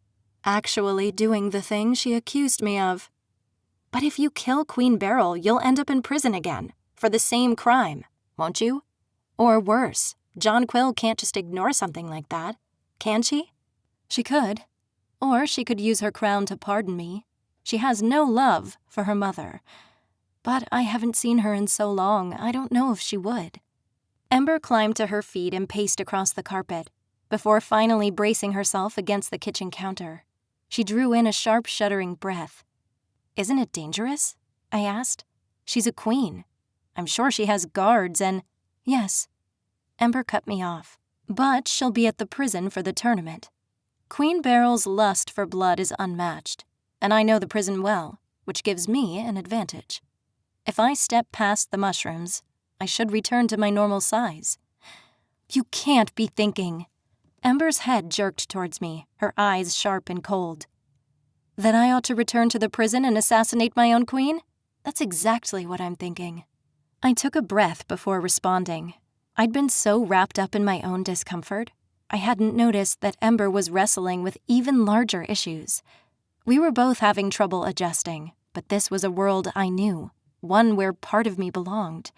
Actually doing the thing she accused me of. But if you kill Queen Beryl, you'll end up in prison again, for the same crime, won't you? Or worse, John Quill can't just ignore something like that, can she? She could. Or she could use her crown to pardon me. She has no love for her mother. But I haven't seen her in so long, I don't know if she would. Ember climbed to her feet and paced across the carpet, before finally bracing herself against the kitchen counter. She drew in a sharp, shuddering breath. Isn't it dangerous? I asked. She's a queen. I'm sure she has guards and— Yes. Ember cut me off. But she'll be at the prison for the tournament. Queen Beryl's lust for blood is unmatched, and I know the prison well, which gives me an advantage. If I step past the mushrooms, I should return to my normal size. You can't be thinking. Ember's head jerked towards me, her eyes sharp and cold. That I ought to return to the prison and assassinate my own queen? That's exactly what I'm thinking. I took a breath before responding. I'd been so wrapped up in my own discomfort, I hadn't noticed that Ember was wrestling with even larger issues. We were both having trouble adjusting, but this was a world I knew, one where part of me belonged.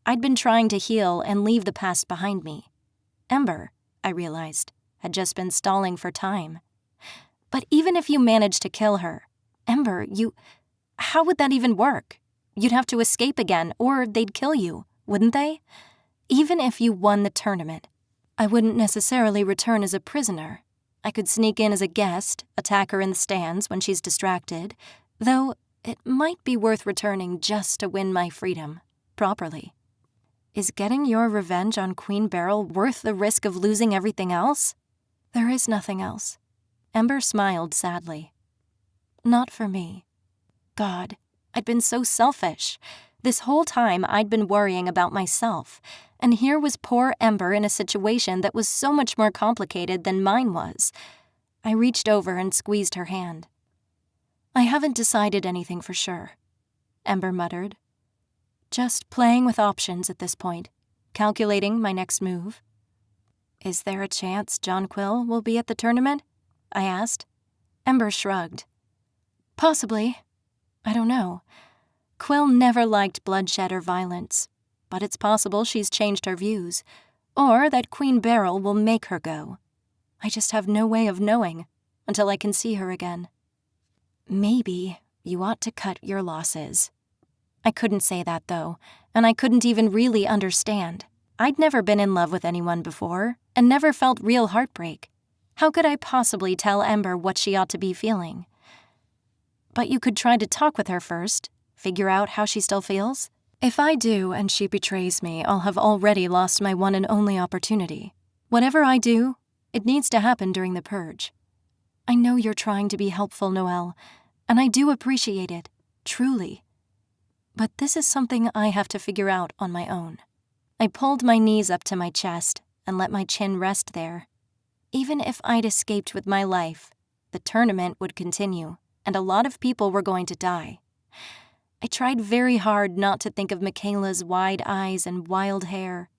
I'd been trying to heal and leave the past behind me. Ember, I realized, had just been stalling for time. But even if you managed to kill her, Ember, how would that even work? You'd have to escape again, or they'd kill you, wouldn't they? Even if you won the tournament, I wouldn't necessarily return as a prisoner. I could sneak in as a guest, attack her in the stands when she's distracted, though it might be worth returning just to win my freedom, properly. Is getting your revenge on Queen Beryl worth the risk of losing everything else? There is nothing else. Ember smiled sadly. Not for me. God, I'd been so selfish. This whole time I'd been worrying about myself, and here was poor Ember in a situation that was so much more complicated than mine was. I reached over and squeezed her hand. I haven't decided anything for sure, Ember muttered. Just playing with options at this point, calculating my next move. Is there a chance John Quill will be at the tournament? I asked. Ember shrugged. Possibly. I don't know. Quill never liked bloodshed or violence, but it's possible she's changed her views, or that Queen Beryl will make her go. I just have no way of knowing until I can see her again. Maybe you ought to cut your losses. I couldn't say that, though, and I couldn't even really understand. I'd never been in love with anyone before, and never felt real heartbreak. How could I possibly tell Ember what she ought to be feeling? But you could try to talk with her first, figure out how she still feels. If I do and she betrays me, I'll have already lost my one and only opportunity. Whatever I do, it needs to happen during the purge. I know you're trying to be helpful, Noelle, and I do appreciate it, truly. But this is something I have to figure out on my own. I pulled my knees up to my chest and let my chin rest there. Even if I'd escaped with my life, the tournament would continue, and a lot of people were going to die.
I tried very hard not to think of Michaela's wide eyes and wild hair.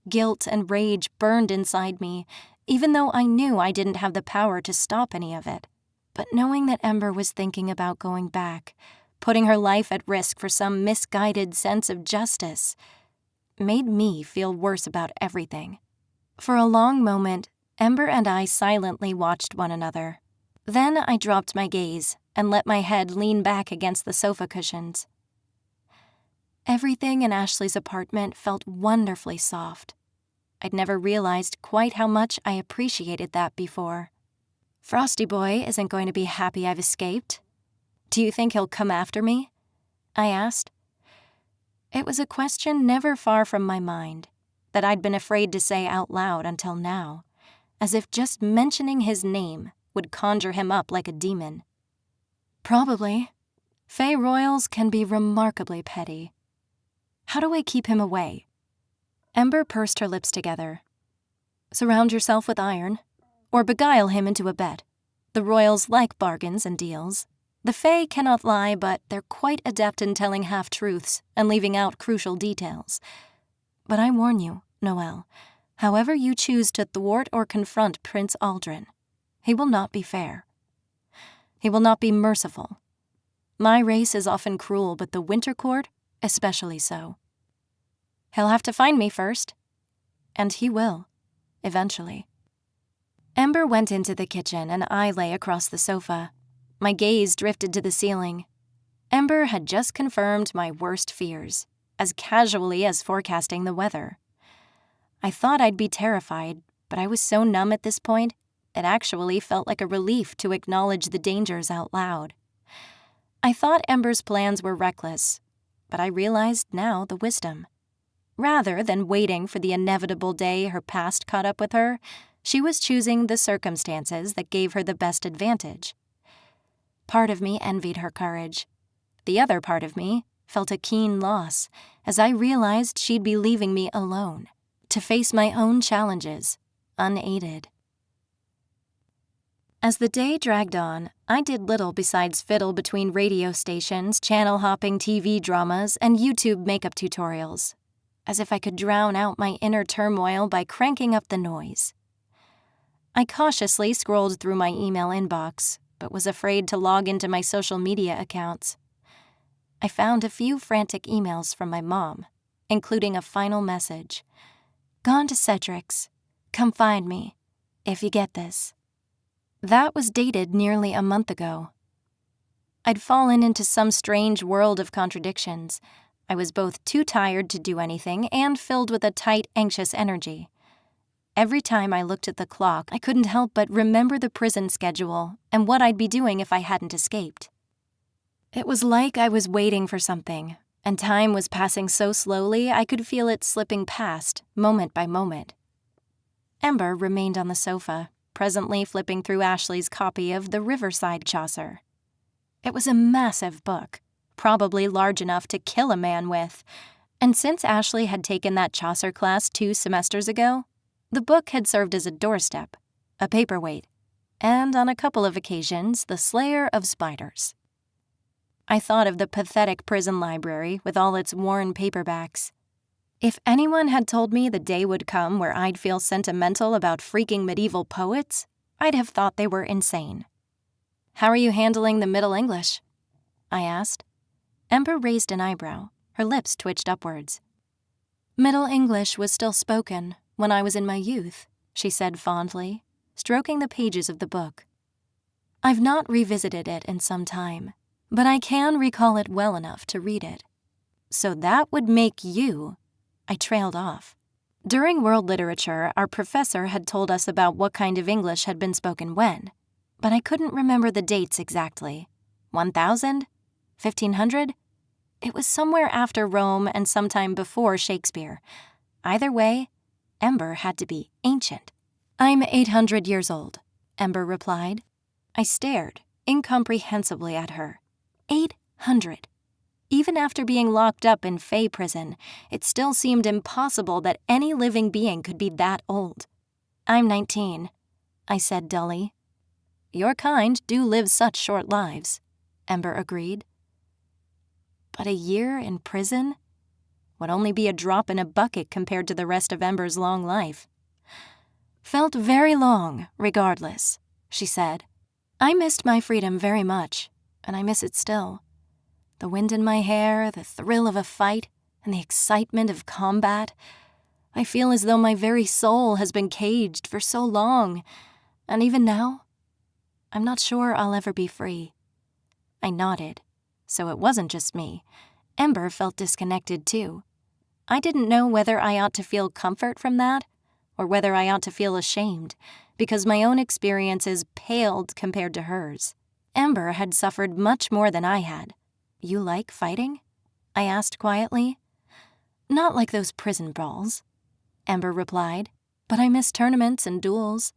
Guilt and rage burned inside me, even though I knew I didn't have the power to stop any of it. But knowing that Ember was thinking about going back, putting her life at risk for some misguided sense of justice, made me feel worse about everything. For a long moment, Ember and I silently watched one another. Then I dropped my gaze and let my head lean back against the sofa cushions. Everything in Ashley's apartment felt wonderfully soft. I'd never realized quite how much I appreciated that before. Frosty Boy isn't going to be happy I've escaped. Do you think he'll come after me? I asked. It was a question never far from my mind, that I'd been afraid to say out loud until now, as if just mentioning his name would conjure him up like a demon. Probably. Fae royals can be remarkably petty. How do I keep him away? Ember pursed her lips together. Surround yourself with iron, or beguile him into a bet. The royals like bargains and deals. The Fae cannot lie, but they're quite adept in telling half-truths and leaving out crucial details. But I warn you, Noelle, however you choose to thwart or confront Prince Aldrin, he will not be fair. He will not be merciful. My race is often cruel, but the Winter Court especially so. He'll have to find me first. And he will, eventually. Ember went into the kitchen and I lay across the sofa. My gaze drifted to the ceiling. Ember had just confirmed my worst fears, as casually as forecasting the weather. I thought I'd be terrified, but I was so numb at this point, it actually felt like a relief to acknowledge the dangers out loud. I thought Ember's plans were reckless, but I realized now the wisdom. Rather than waiting for the inevitable day her past caught up with her, she was choosing the circumstances that gave her the best advantage. Part of me envied her courage. The other part of me felt a keen loss as I realized she'd be leaving me alone to face my own challenges, unaided. As the day dragged on, I did little besides fiddle between radio stations, channel-hopping TV dramas, and YouTube makeup tutorials, as if I could drown out my inner turmoil by cranking up the noise. I cautiously scrolled through my email inbox, but was afraid to log into my social media accounts. I found a few frantic emails from my mom, including a final message. Gone to Cedric's. Come find me, if you get this. That was dated nearly a month ago. I'd fallen into some strange world of contradictions. I was both too tired to do anything and filled with a tight, anxious energy. Every time I looked at the clock, I couldn't help but remember the prison schedule and what I'd be doing if I hadn't escaped. It was like I was waiting for something, and time was passing so slowly I could feel it slipping past, moment by moment. Ember remained on the sofa, presently flipping through Ashley's copy of The Riverside Chaucer. It was a massive book, probably large enough to kill a man with, and since Ashley had taken that Chaucer class 2 semesters ago, the book had served as a doorstep, a paperweight, and on a couple of occasions, the slayer of spiders. I thought of the pathetic prison library with all its worn paperbacks. If anyone had told me the day would come where I'd feel sentimental about freaking medieval poets, I'd have thought they were insane. How are you handling the Middle English? I asked. Ember raised an eyebrow. Her lips twitched upwards. Middle English was still spoken when I was in my youth, she said fondly, stroking the pages of the book. I've not revisited it in some time, but I can recall it well enough to read it. So that would make you... I trailed off. During world literature, our professor had told us about what kind of English had been spoken when, but I couldn't remember the dates exactly. 1000? 1500? It was somewhere after Rome and sometime before Shakespeare. Either way, Ember had to be ancient. I'm 800 years old, Ember replied. I stared incomprehensibly at her. 800. Even after being locked up in Fae prison, it still seemed impossible that any living being could be that old. I'm 19, I said dully. Your kind do live such short lives, Ember agreed. But a year in prison would only be a drop in a bucket compared to the rest of Ember's long life. Felt very long, regardless, she said. I missed my freedom very much, and I miss it still. The wind in my hair, the thrill of a fight, and the excitement of combat. I feel as though my very soul has been caged for so long, and even now, I'm not sure I'll ever be free. I nodded, so it wasn't just me. Ember felt disconnected too. I didn't know whether I ought to feel comfort from that, or whether I ought to feel ashamed, because my own experiences paled compared to hers. Ember had suffered much more than I had. You like fighting? I asked quietly. Not like those prison brawls, Ember replied, but I miss tournaments and duels.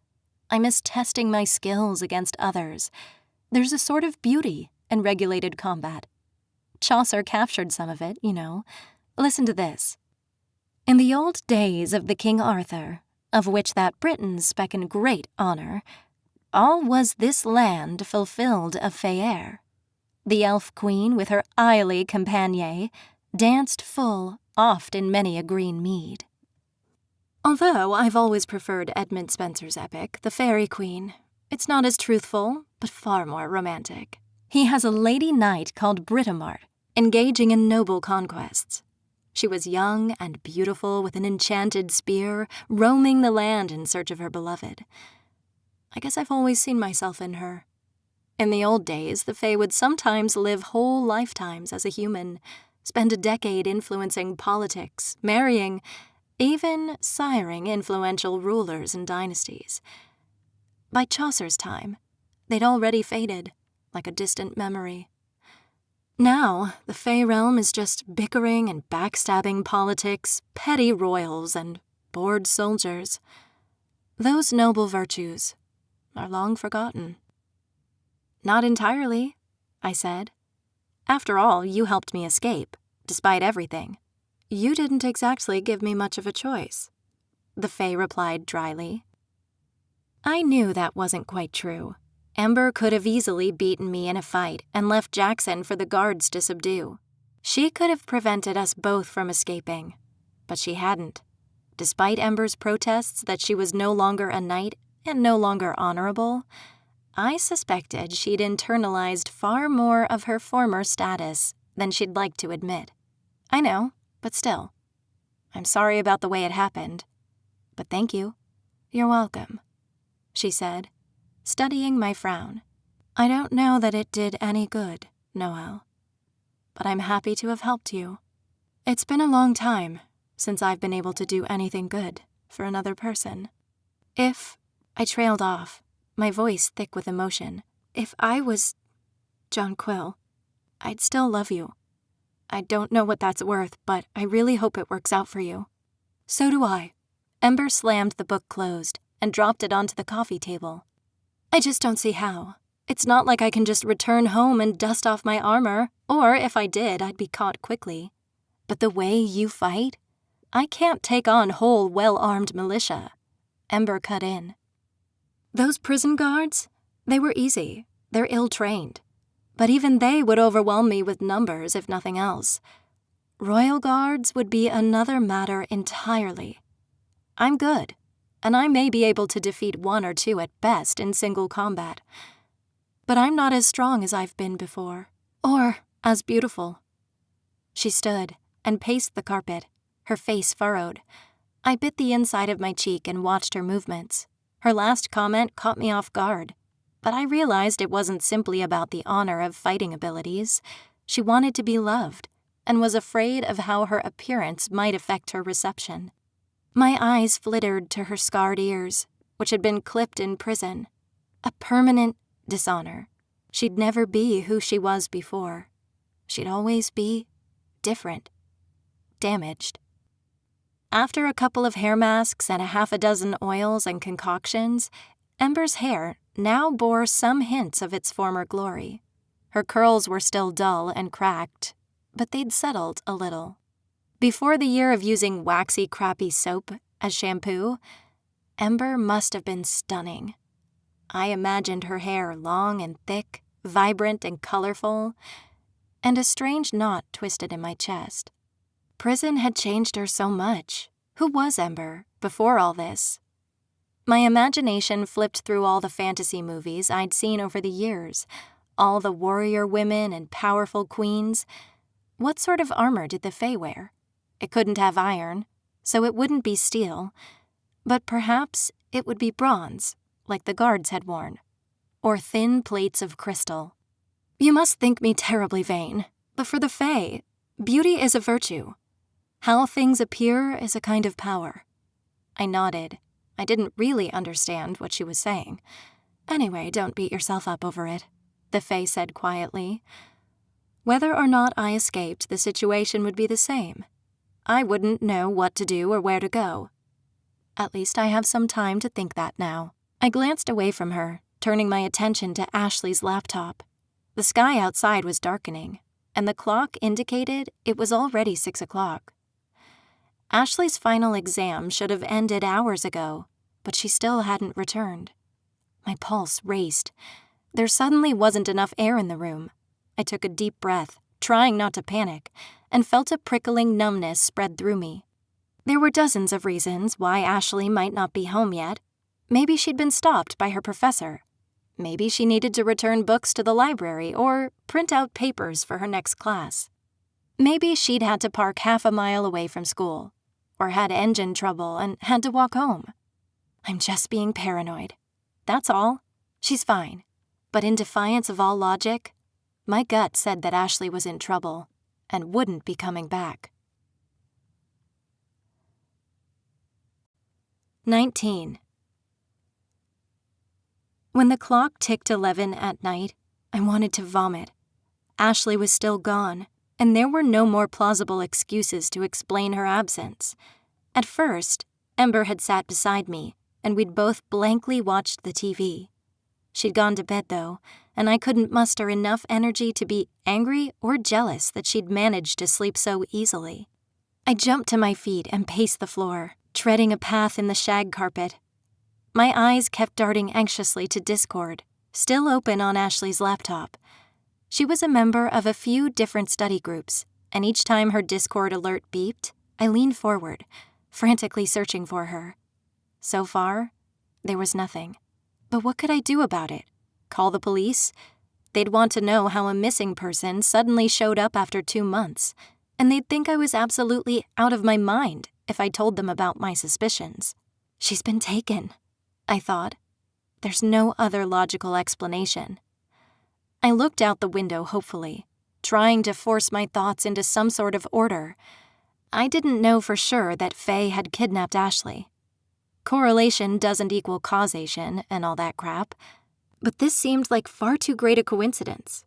I miss testing my skills against others. There's a sort of beauty in regulated combat. Chaucer captured some of it, you know. Listen to this. In the old days of the King Arthur, of which that Britain spec in great honour, all was this land fulfilled of fair. The elf queen with her eyely companion danced full oft in many a green mead. Although I've always preferred Edmund Spenser's epic, The Fairy Queen, it's not as truthful, but far more romantic. He has a lady knight called Britomart, engaging in noble conquests. She was young and beautiful with an enchanted spear, roaming the land in search of her beloved. I guess I've always seen myself in her. In the old days, the Fae would sometimes live whole lifetimes as a human, spend a decade influencing politics, marrying, even siring influential rulers and dynasties. By Chaucer's time, they'd already faded, like a distant memory. Now, the Fae realm is just bickering and backstabbing politics, petty royals, and bored soldiers. Those noble virtues are long forgotten. Not entirely, I said. After all, you helped me escape, despite everything. You didn't exactly give me much of a choice, the Fae replied dryly. I knew that wasn't quite true. Ember could have easily beaten me in a fight and left Jackson for the guards to subdue. She could have prevented us both from escaping, but she hadn't. Despite Ember's protests that she was no longer a knight and no longer honorable, I suspected she'd internalized far more of her former status than she'd like to admit. I know, but still. I'm sorry about the way it happened, but thank you. You're welcome, she said, studying my frown. I don't know that it did any good, Noel, but I'm happy to have helped you. It's been a long time since I've been able to do anything good for another person. I trailed off, my voice thick with emotion. If I was John Quill, I'd still love you. I don't know what that's worth, but I really hope it works out for you. So do I. Ember slammed the book closed and dropped it onto the coffee table. I just don't see how. It's not like I can just return home and dust off my armor, or if I did, I'd be caught quickly. But the way you fight, I can't take on whole well-armed militia. Ember cut in. Those prison guards, they were easy. They're ill-trained. But even they would overwhelm me with numbers, if nothing else. Royal guards would be another matter entirely. I'm good, and I may be able to defeat one or two at best in single combat. But I'm not as strong as I've been before, or as beautiful. She stood and paced the carpet, her face furrowed. I bit the inside of my cheek and watched her movements. Her last comment caught me off guard, but I realized it wasn't simply about the honor of fighting abilities. She wanted to be loved, and was afraid of how her appearance might affect her reception. My eyes flittered to her scarred ears, which had been clipped in prison. A permanent dishonor. She'd never be who she was before. She'd always be different, damaged. After a couple of hair masks and a half a dozen oils and concoctions, Ember's hair now bore some hints of its former glory. Her curls were still dull and cracked, but they'd settled a little. Before the year of using waxy, crappy soap as shampoo, Ember must have been stunning. I imagined her hair long and thick, vibrant and colorful.
and a strange knot twisted in my chest. Prison had changed her so much. Who was Ember before all this? My imagination flipped through all the fantasy movies I'd seen over the years, all the warrior women and powerful queens. What sort of armor did the Fae wear? It couldn't have iron, so it wouldn't be steel, but perhaps it would be bronze, like the guards had worn, or thin plates of crystal. You must think me terribly vain, but for the Fae, beauty is a virtue. How things appear is a kind of power. I nodded. I didn't really understand what she was saying. Anyway, don't beat yourself up over it, the Fae said quietly. Whether or not I escaped, the situation would be the same. I wouldn't know what to do or where to go. At least I have some time to think that now. I glanced away from her, turning my attention to Ashley's laptop. The sky outside was darkening, and the clock indicated it was already 6 o'clock. Ashley's final exam should have ended hours ago, but she still hadn't returned. My pulse raced. There suddenly wasn't enough air in the room. I took a deep breath, trying not to panic, and felt a prickling numbness spread through me. There were dozens of reasons why Ashley might not be home yet. Maybe she'd been stopped by her professor. Maybe she needed to return books to the library or print out papers for her next class. Maybe she'd had to park half a mile away from school, or had engine trouble and had to walk home. I'm just being paranoid. That's all. She's fine. But in defiance of all logic, my gut said that Ashley was in trouble and wouldn't be coming back. 19. When the clock ticked 11 at night, I wanted to vomit. Ashley was still gone, and there were no more plausible excuses to explain her absence. At first, Ember had sat beside me, and we'd both blankly watched the TV. She'd gone to bed, though, and I couldn't muster enough energy to be angry or jealous that she'd managed to sleep so easily. I jumped to my feet and paced the floor, treading a path in the shag carpet. My eyes kept darting anxiously to Discord, still open on Ashley's laptop. She was a member of a few different study groups, and each time her Discord alert beeped, I leaned forward, frantically searching for her. So far, there was nothing. But what could I do about it? Call the police? They'd want to know how a missing person suddenly showed up after 2 months, and they'd think I was absolutely out of my mind if I told them about my suspicions. She's been taken, I thought. There's no other logical explanation. I looked out the window hopefully, trying to force my thoughts into some sort of order. I didn't know for sure that Faye had kidnapped Ashley. Correlation doesn't equal causation and all that crap, but this seemed like far too great a coincidence.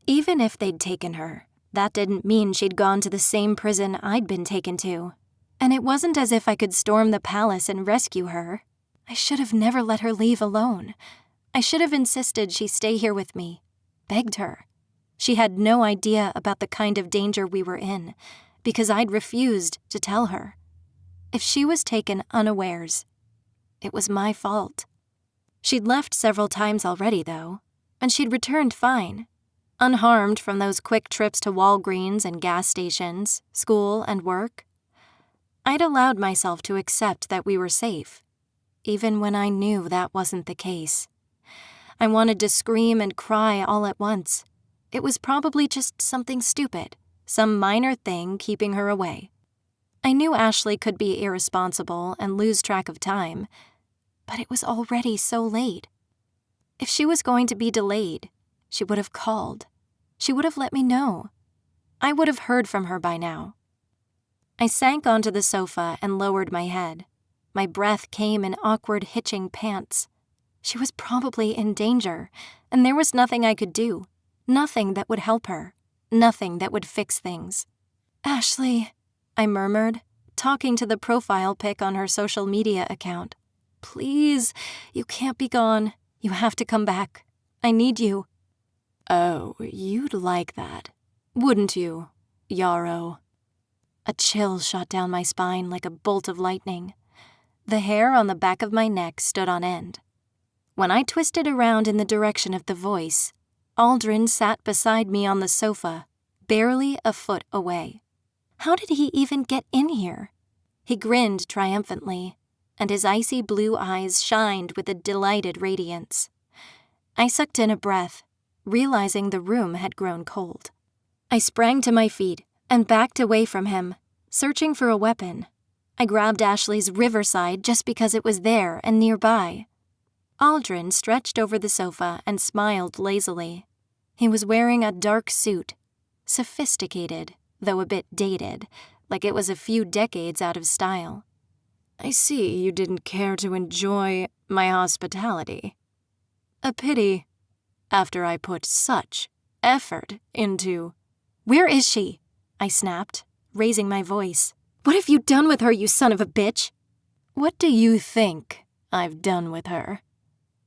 Even if they'd taken her, that didn't mean she'd gone to the same prison I'd been taken to. And it wasn't as if I could storm the palace and rescue her. I should have never let her leave alone. I should have insisted she stay here with me, begged her. She had no idea about the kind of danger we were in, because I'd refused to tell her. If she was taken unawares, it was my fault. She'd left several times already, though, and she'd returned fine, unharmed from those quick trips to Walgreens and gas stations, school and work. I'd allowed myself to accept that we were safe, even when I knew that wasn't the case. I wanted to scream and cry all at once. It was probably just something stupid, some minor thing keeping her away. I knew Ashley could be irresponsible and lose track of time, but it was already so late. If she was going to be delayed, she would have called. She would have let me know. I would have heard from her by now. I sank onto the sofa and lowered my head. My breath came in awkward hitching pants. She was probably in danger, and there was nothing I could do. Nothing that would help her. Nothing that would fix things. "Ashley," I murmured, talking to the profile pic on her social media account. "Please, you can't be gone. You have to come back. I need you." "Oh, you'd like that, wouldn't you, Yarrow?" A chill shot down my spine like a bolt of lightning. The hair on the back of my neck stood on end. When I twisted around in the direction of the voice, Aldrin sat beside me on the sofa, barely a foot away. How did he even get in here? He grinned triumphantly, and his icy blue eyes shined with a delighted radiance. I sucked in a breath, realizing the room had grown cold. I sprang to my feet and backed away from him, searching for a weapon. I grabbed Ashley's Riverside just because it was there and nearby. Aldrin stretched over the sofa and smiled lazily. He was wearing a dark suit, sophisticated, though a bit dated, like it was a few decades out of style. I see you didn't care to enjoy my hospitality. A pity, after I put such effort into—
"Where is she?" I snapped, raising my voice.
"What have you done with her, you son of a bitch?" "What do you think I've done with her?"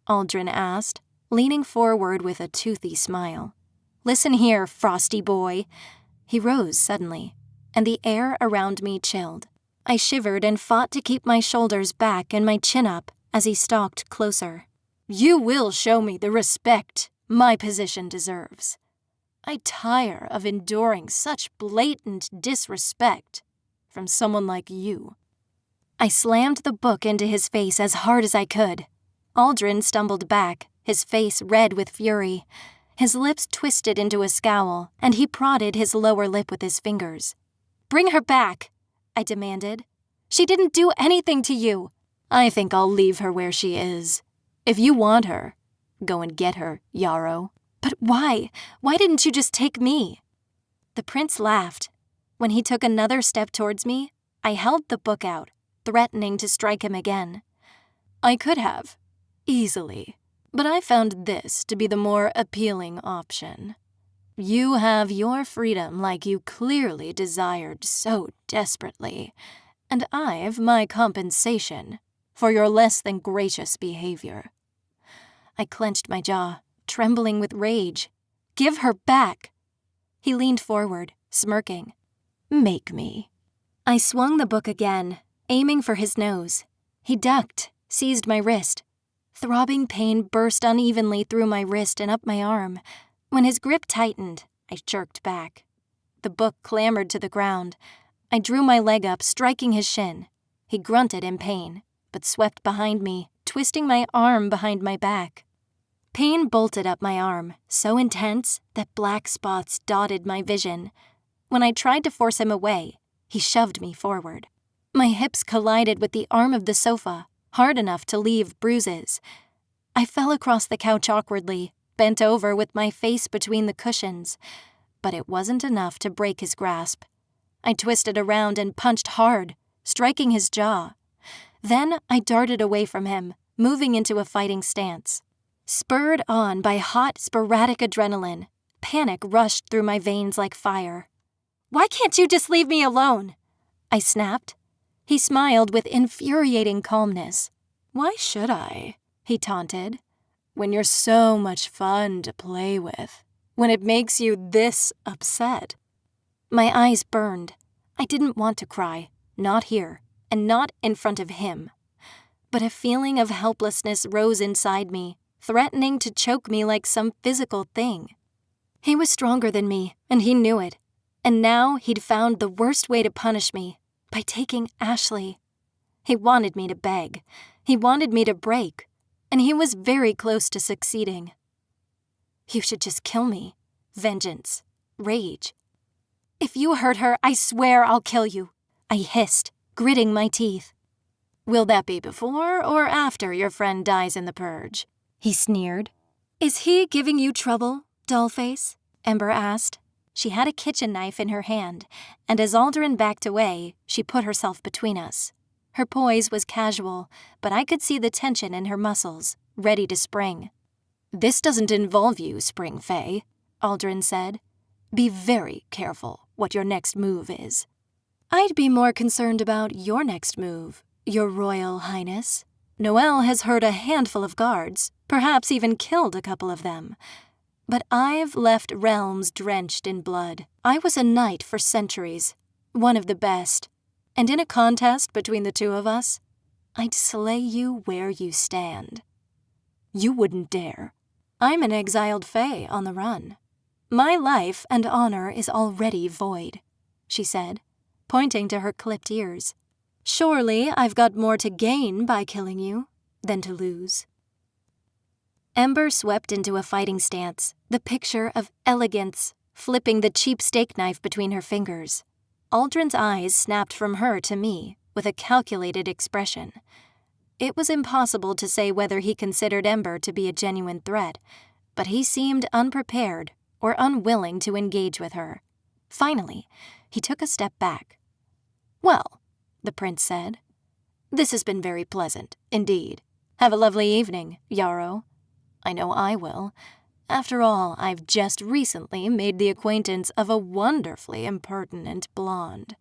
Aldrin asked, leaning forward with a toothy smile.
"Listen here, frosty boy." He rose suddenly, and the air around me chilled. I shivered and fought to keep my shoulders back and my chin up as he stalked closer.
"You will show me the respect my position deserves. I tire of enduring such blatant disrespect from someone like you."
I slammed the book into his face as hard as I could. Aldrin stumbled back, his face red with fury. His lips twisted into a scowl, and he prodded his lower lip with his fingers.
"Bring her back," I demanded. "She didn't do anything to you."
"I think I'll leave her where she is. If you want her, go and get her, Yarrow."
"But why? Why didn't you just take me?" The prince laughed. When he took another step towards me, I held the book out, threatening to strike him again.
"I could have, easily, but I found this to be the more appealing option. You have your freedom like you clearly desired so desperately, and I've my compensation for your less than gracious behavior."
I clenched my jaw, trembling with rage.
"Give her back."
He leaned forward, smirking.
"Make me."
I swung the book again, aiming for his nose. He ducked, seized my wrist. Throbbing pain burst unevenly through my wrist and up my arm. When his grip tightened, I jerked back. The book clambered to the ground. I drew my leg up, striking his shin. He grunted in pain, but swept behind me, twisting my arm behind my back. Pain bolted up my arm, so intense that black spots dotted my vision. When I tried to force him away, he shoved me forward. My hips collided with the arm of the sofa, hard enough to leave bruises. I fell across the couch awkwardly, bent over with my face between the cushions. But it wasn't enough to break his grasp. I twisted around and punched hard, striking his jaw. Then I darted away from him, moving into a fighting stance. Spurred on by hot, sporadic adrenaline, panic rushed through my veins like fire.
"Why can't you just leave me alone?"
I snapped. He smiled with infuriating calmness.
"Why should I?" he taunted. "When you're so much fun to play with, when it makes you this upset."
My eyes burned. I didn't want to cry, not here, and not in front of him. But a feeling of helplessness rose inside me, threatening to choke me like some physical thing. He was stronger than me, and he knew it. And now he'd found the worst way to punish me, by taking Ashley. He wanted me to beg. He wanted me to break. And he was very close to succeeding. You should just kill me. Vengeance. Rage.
"If you hurt her, I swear I'll kill you,"
I hissed, gritting my teeth.
"Will that be before or after your friend dies in the purge?"
He sneered.
"Is he giving you trouble, dollface?"
Ember asked. She had a kitchen knife in her hand, and as Aldrin backed away, she put herself between us. Her poise was casual, but I could see the tension in her muscles, ready to spring.
"This doesn't involve you, Spring Fae," Aldrin said. "Be very careful what your next move is."
"I'd be more concerned about your next move, Your Royal Highness. Noelle has hurt a handful of guards, perhaps even killed a couple of them. But I've left realms drenched in blood. I was a knight for centuries, one of the best. And in a contest between the two of us, I'd slay you where you stand."
"You wouldn't dare."
I'm an exiled fae on the run. My life and honor is already void, she said, pointing to her clipped ears. Surely I've got more to gain by killing you than to lose. Ember swept into a fighting stance, the picture of elegance, flipping the cheap steak knife between her fingers. Aldrin's eyes snapped from her to me with a calculated expression. It was impossible to say whether he considered Ember to be a genuine threat, but he seemed unprepared or unwilling to engage with her. Finally, he took a step back. "Well," the prince said, "this has been very pleasant, indeed. Have a lovely evening, Yarrow. I know I will. After all, I've just recently made the acquaintance of a wonderfully impertinent blonde."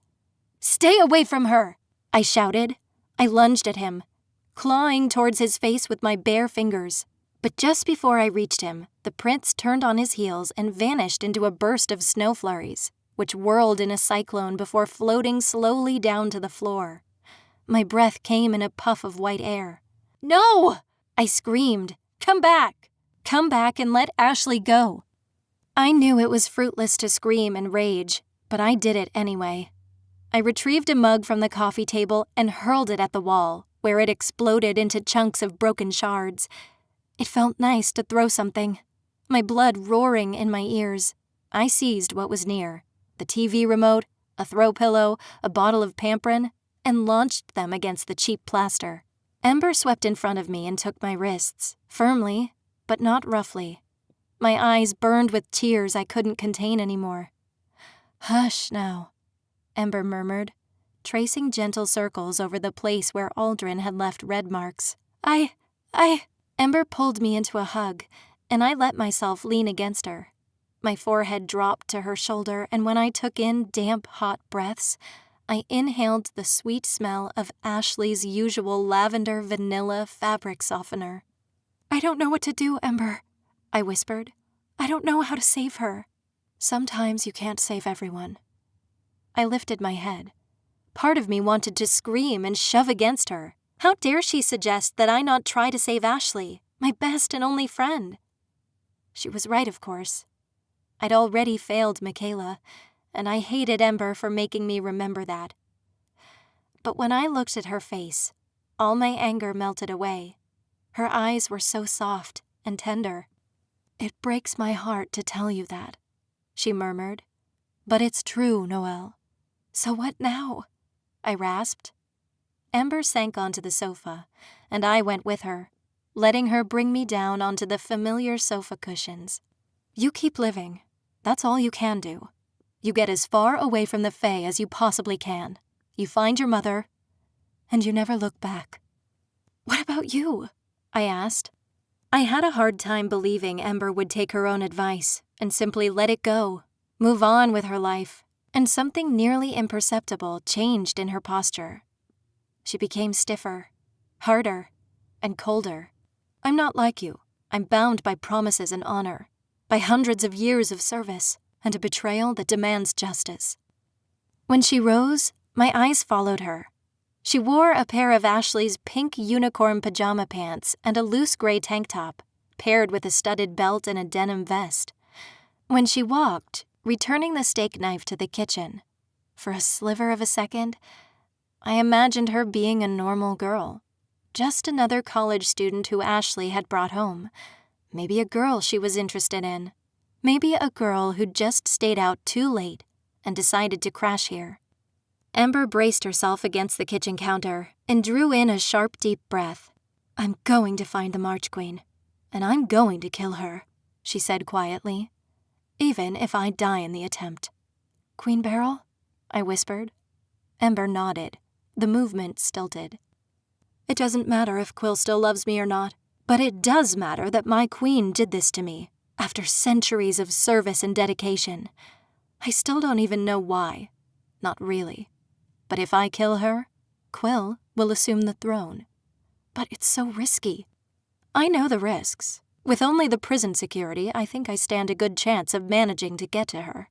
"Stay away from her!" I shouted. I lunged at him, clawing towards his face with my bare fingers. But just before I reached him, the prince turned on his heels and vanished into a burst of snow flurries, which whirled in a cyclone before floating slowly down to the floor. My breath came in a puff of white air. "No!" I screamed. "Come back! Come back and let Ashley go!" I knew it was fruitless to scream and rage, but I did it anyway. I retrieved a mug from the coffee table and hurled it at the wall, where it exploded into chunks of broken shards. It felt nice to throw something. My blood roaring in my ears, I seized what was near, the TV remote, a throw pillow, a bottle of Pamprin, and launched them against the cheap plaster. Ember swept in front of me and took my wrists, firmly, but not roughly. My eyes burned with tears I couldn't contain anymore. "Hush now," Ember murmured, tracing gentle circles over the place where Aldrin had left red marks. I... Ember pulled me into a hug, and I let myself lean against her. My forehead dropped to her shoulder, and when I took in damp, hot breaths, I inhaled the sweet smell of Ashley's usual lavender vanilla fabric softener. "I don't know what to do, Ember," I whispered. "I don't know how to save her." "Sometimes you can't save everyone." I lifted my head. Part of me wanted to scream and shove against her. How dare she suggest that I not try to save Ashley, my best and only friend? She was right, of course. I'd already failed Michaela, and I hated Ember for making me remember that. But when I looked at her face, all my anger melted away. Her eyes were so soft and tender. "It breaks my heart to tell you that," she murmured. "But it's true, Noelle." "So what now?" I rasped. Ember sank onto the sofa, and I went with her, letting her bring me down onto the familiar sofa cushions. "You keep living. That's all you can do. You get as far away from the Fae as you possibly can. You find your mother, and you never look back." "What about you?" I asked. I had a hard time believing Ember would take her own advice and simply let it go, move on with her life, and something nearly imperceptible changed in her posture. She became stiffer, harder, and colder. "I'm not like you. I'm bound by promises and honor, by hundreds of years of service, and a betrayal that demands justice." When she rose, my eyes followed her. She wore a pair of Ashley's pink unicorn pajama pants and a loose gray tank top, paired with a studded belt and a denim vest. When she walked, returning the steak knife to the kitchen, for a sliver of a second, I imagined her being a normal girl, just another college student who Ashley had brought home, maybe a girl she was interested in, maybe a girl who'd just stayed out too late and decided to crash here. Ember braced herself against the kitchen counter and drew in a sharp, deep breath. "I'm going to find the March Queen, and I'm going to kill her," she said quietly, "even if I die in the attempt." "Queen Beryl?" I whispered. Ember nodded, the movement stilted. "It doesn't matter if Quill still loves me or not, but it does matter that my queen did this to me, after centuries of service and dedication. I still don't even know why. Not really. But if I kill her, Quill will assume the throne. But it's so risky. I know the risks. With only the prison security, I think I stand a good chance of managing to get to her.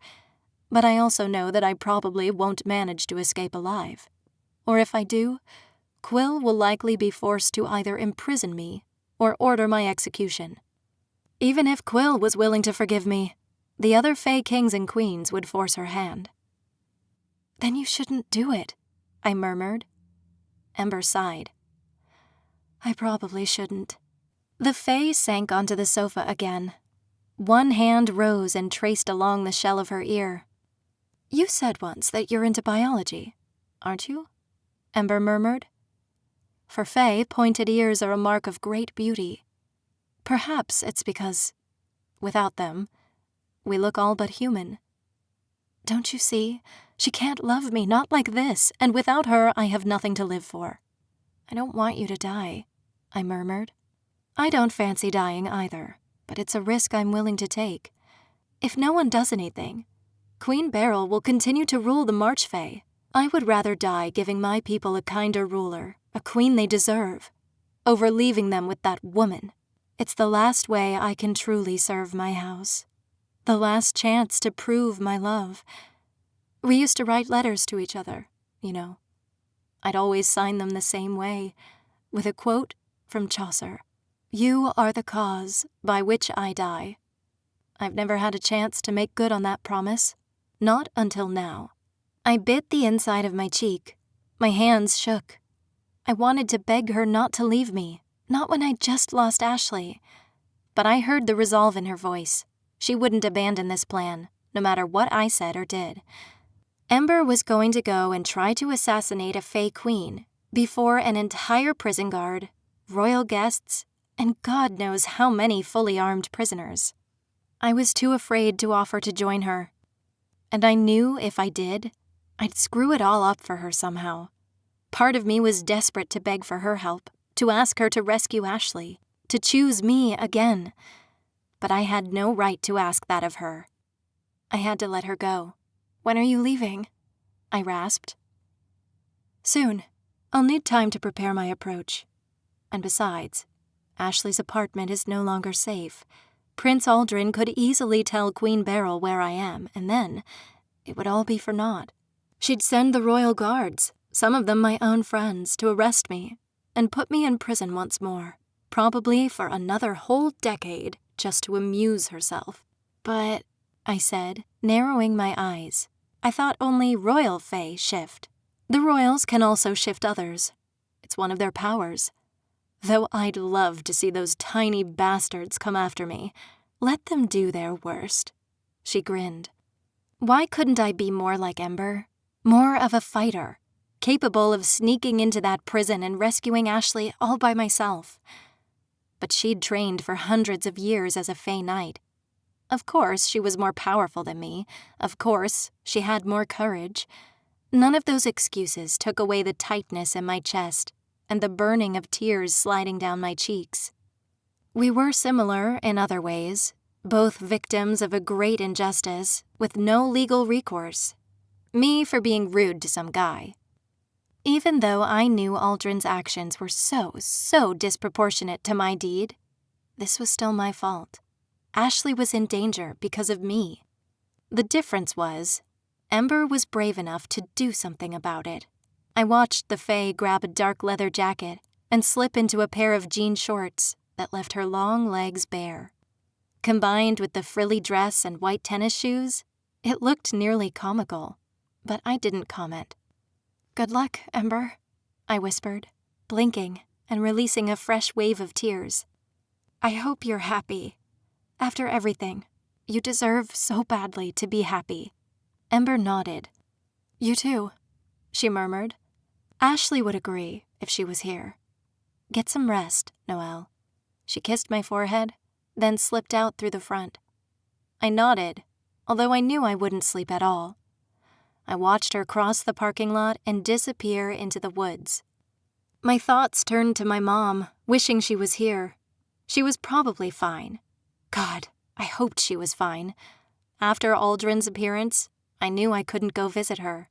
But I also know that I probably won't manage to escape alive. Or if I do, Quill will likely be forced to either imprison me or order my execution." Even if Quill was willing to forgive me, the other Fae kings and queens would force her hand. Then you shouldn't do it, I murmured. Ember sighed. I probably shouldn't. The Fae sank onto the sofa again. One hand rose and traced along the shell of her ear. You said once that you're into biology, aren't you? Ember murmured. For Fae, pointed ears are a mark of great beauty. Perhaps it's because, without them, we look all but human. Don't you see? She can't love me, not like this, and without her I have nothing to live for. I don't want you to die, I murmured. I don't fancy dying either, but it's a risk I'm willing to take. If no one does anything, Queen Beryl will continue to rule the March Fae. I would rather die giving my people a kinder ruler, a queen they deserve, over leaving them with that woman. It's the last way I can truly serve my house. The last chance to prove my love. We used to write letters to each other, you know. I'd always sign them the same way, with a quote from Chaucer. You are the cause by which I die. I've never had a chance to make good on that promise. Not until now. I bit the inside of my cheek. My hands shook. I wanted to beg her not to leave me, not when I'd just lost Ashley. But I heard the resolve in her voice. She wouldn't abandon this plan, no matter what I said or did. Ember was going to go and try to assassinate a Fae queen before an entire prison guard, royal guests, and God knows how many fully armed prisoners. I was too afraid to offer to join her. And I knew if I did, I'd screw it all up for her somehow. Part of me was desperate to beg for her help, to ask her to rescue Ashley, to choose me again. But I had no right to ask that of her. I had to let her go. When are you leaving? I rasped. Soon. I'll need time to prepare my approach. And besides, Ashley's apartment is no longer safe. Prince Aldrin could easily tell Queen Beryl where I am, and then it would all be for naught. She'd send the royal guards, some of them my own friends, to arrest me and put me in prison once more, probably for another whole decade, just to amuse herself. But, I said, narrowing my eyes, I thought only royal Fae shift. The royals can also shift others. It's one of their powers. Though I'd love to see those tiny bastards come after me. Let them do their worst. She grinned. Why couldn't I be more like Ember? More of a fighter, capable of sneaking into that prison and rescuing Ashley all by myself. But she'd trained for hundreds of years as a Fae Knight. Of course, she was more powerful than me. Of course, she had more courage. None of those excuses took away the tightness in my chest and the burning of tears sliding down my cheeks. We were similar in other ways, both victims of a great injustice with no legal recourse. Me for being rude to some guy. Even though I knew Aldrin's actions were so disproportionate to my deed, this was still my fault. Ashley was in danger because of me. The difference was, Ember was brave enough to do something about it. I watched the Fae grab a dark leather jacket and slip into a pair of jean shorts that left her long legs bare. Combined with the frilly dress and white tennis shoes, it looked nearly comical, but I didn't comment. Good luck, Ember, I whispered, blinking and releasing a fresh wave of tears. I hope you're happy. After everything, you deserve so badly to be happy. Ember nodded. You too, she murmured. Ashley would agree if she was here. Get some rest, Noelle. She kissed my forehead, then slipped out through the front. I nodded, although I knew I wouldn't sleep at all. I watched her cross the parking lot and disappear into the woods. My thoughts turned to my mom, wishing she was here. She was probably fine. God, I hoped she was fine. After Aldrin's appearance, I knew I couldn't go visit her.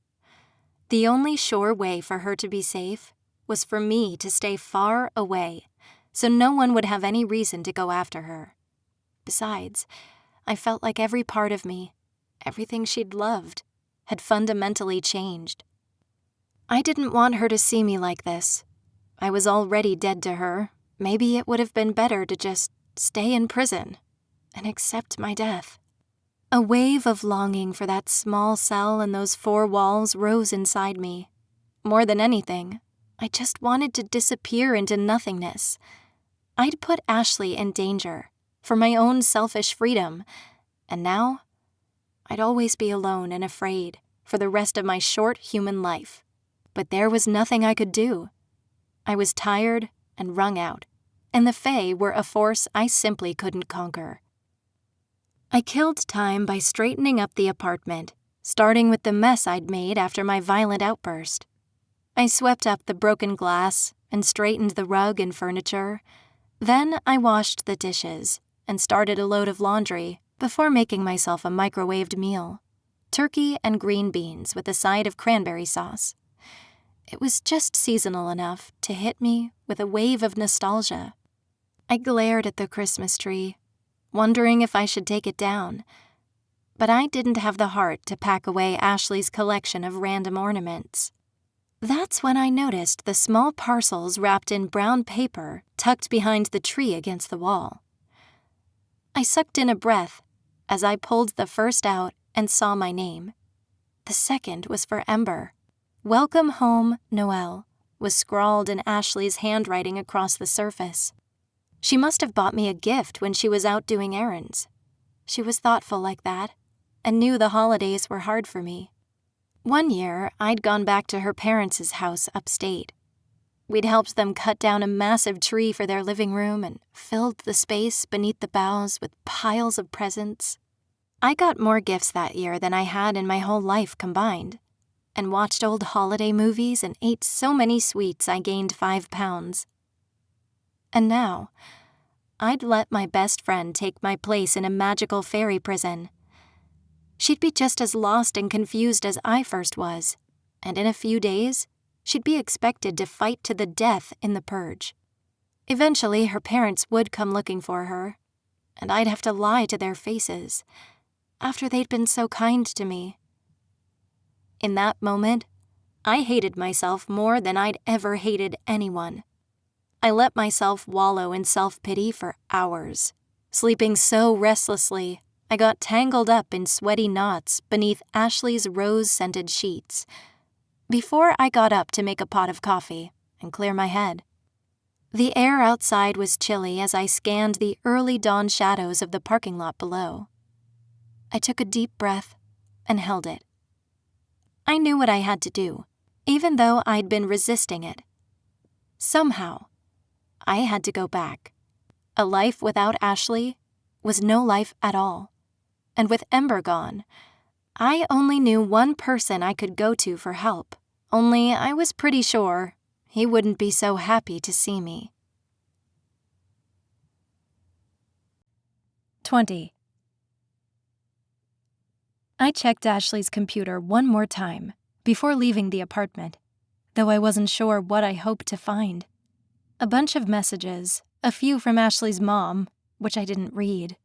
The only sure way for her to be safe was for me to stay far away, so no one would have any reason to go after her. Besides, I felt like every part of me, everything she'd loved, had fundamentally changed. I didn't want her to see me like this. I was already dead to her. Maybe it would have been better to just stay in prison, and accept my death. A wave of longing for that small cell and those four walls rose inside me. More than anything, I just wanted to disappear into nothingness. I'd put Ashley in danger for my own selfish freedom, and now I'd always be alone and afraid for the rest of my short human life. But there was nothing I could do. I was tired and wrung out, and the Fae were a force I simply couldn't conquer. I killed time by straightening up the apartment, starting with the mess I'd made after my violent outburst. I swept up the broken glass and straightened the rug and furniture. Then I washed the dishes and started a load of laundry before making myself a microwaved meal: turkey and green beans with a side of cranberry sauce. It was just seasonal enough to hit me with a wave of nostalgia. I glared at the Christmas tree, wondering if I should take it down. But I didn't have the heart to pack away Ashley's collection of random ornaments. That's when I noticed the small parcels wrapped in brown paper tucked behind the tree against the wall. I sucked in a breath as I pulled the first out and saw my name. The second was for Ember. "Welcome home, Noelle," was scrawled in Ashley's handwriting across the surface. She must have bought me a gift when she was out doing errands. She was thoughtful like that, and knew the holidays were hard for me. One year, I'd gone back to her parents' house upstate. We'd helped them cut down a massive tree for their living room and filled the space beneath the boughs with piles of presents. I got more gifts that year than I had in my whole life combined, and watched old holiday movies and ate so many sweets I gained 5 pounds. And now, I'd let my best friend take my place in a magical fairy prison. She'd be just as lost and confused as I first was, and in a few days, she'd be expected to fight to the death in the purge. Eventually, her parents would come looking for her, and I'd have to lie to their faces, after they'd been so kind to me. In that moment, I hated myself more than I'd ever hated anyone. I let myself wallow in self-pity for hours, sleeping so restlessly I got tangled up in sweaty knots beneath Ashley's rose-scented sheets, before I got up to make a pot of coffee and clear my head. The air outside was chilly as I scanned the early dawn shadows of the parking lot below. I took a deep breath and held it. I knew what I had to do, even though I'd been resisting it. Somehow, I had to go back. A life without Ashley was no life at all. And with Ember gone, I only knew one person I could go to for help, only I was pretty sure he wouldn't be so happy to see me.
20. I checked Ashley's computer one more time before leaving the apartment, though I wasn't sure what I hoped to find. A bunch of messages, a few from Ashley's mom, which I didn't read.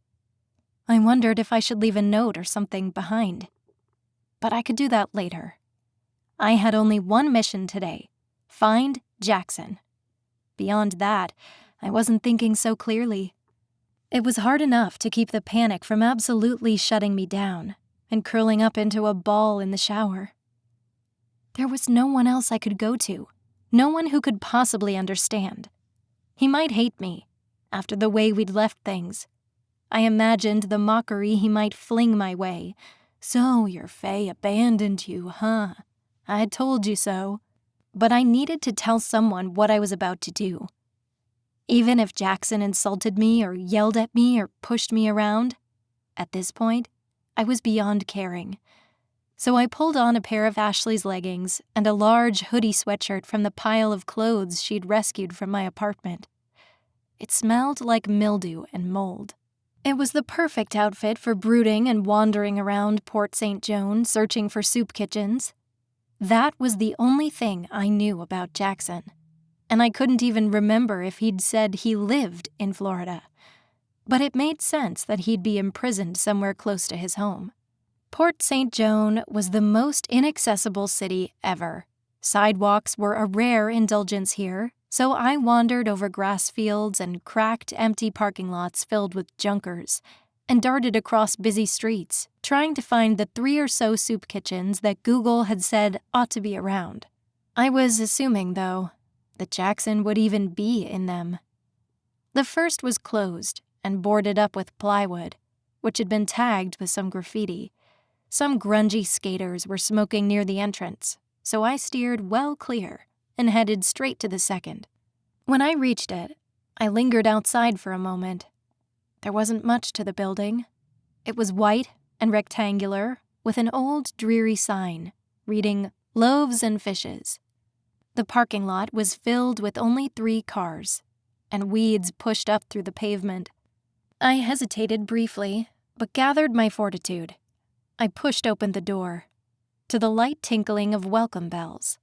I wondered if I should leave a note or something behind. But I could do that later. I had only one mission today: find Jackson. Beyond that, I wasn't thinking so clearly. It was hard enough to keep the panic from absolutely shutting me down and curling up into a ball in the shower. There was no one else I could go to, no one who could possibly understand. He might hate me, after the way we'd left things. I imagined the mockery he might fling my way. "So your Fae abandoned you, huh? I told you so." But I needed to tell someone what I was about to do. Even if Jackson insulted me or yelled at me or pushed me around, at this point, I was beyond caring. So I pulled on a pair of Ashley's leggings and a large hoodie sweatshirt from the pile of clothes she'd rescued from my apartment. It smelled like mildew and mold. It was the perfect outfit for brooding and wandering around Port St. Joan searching for soup kitchens. That was the only thing I knew about Jackson, and I couldn't even remember if he'd said he lived in Florida. But it made sense that he'd be imprisoned somewhere close to his home. Port St. Joan was the most inaccessible city ever. Sidewalks were a rare indulgence here, so I wandered over grass fields and cracked, empty parking lots filled with junkers, and darted across busy streets, trying to find the 3 or so soup kitchens that Google had said ought to be around. I was assuming, though, that Jackson would even be in them. The first was closed and boarded up with plywood, which had been tagged with some graffiti. Some grungy skaters were smoking near the entrance, so I steered well clear and headed straight to the second. When I reached it, I lingered outside for a moment. There wasn't much to the building. It was white and rectangular, with an old, dreary sign reading "Loaves and Fishes." The parking lot was filled with only 3 cars, and weeds pushed up through the pavement. I hesitated briefly, but gathered my fortitude. I pushed open the door, to the light tinkling of welcome bells.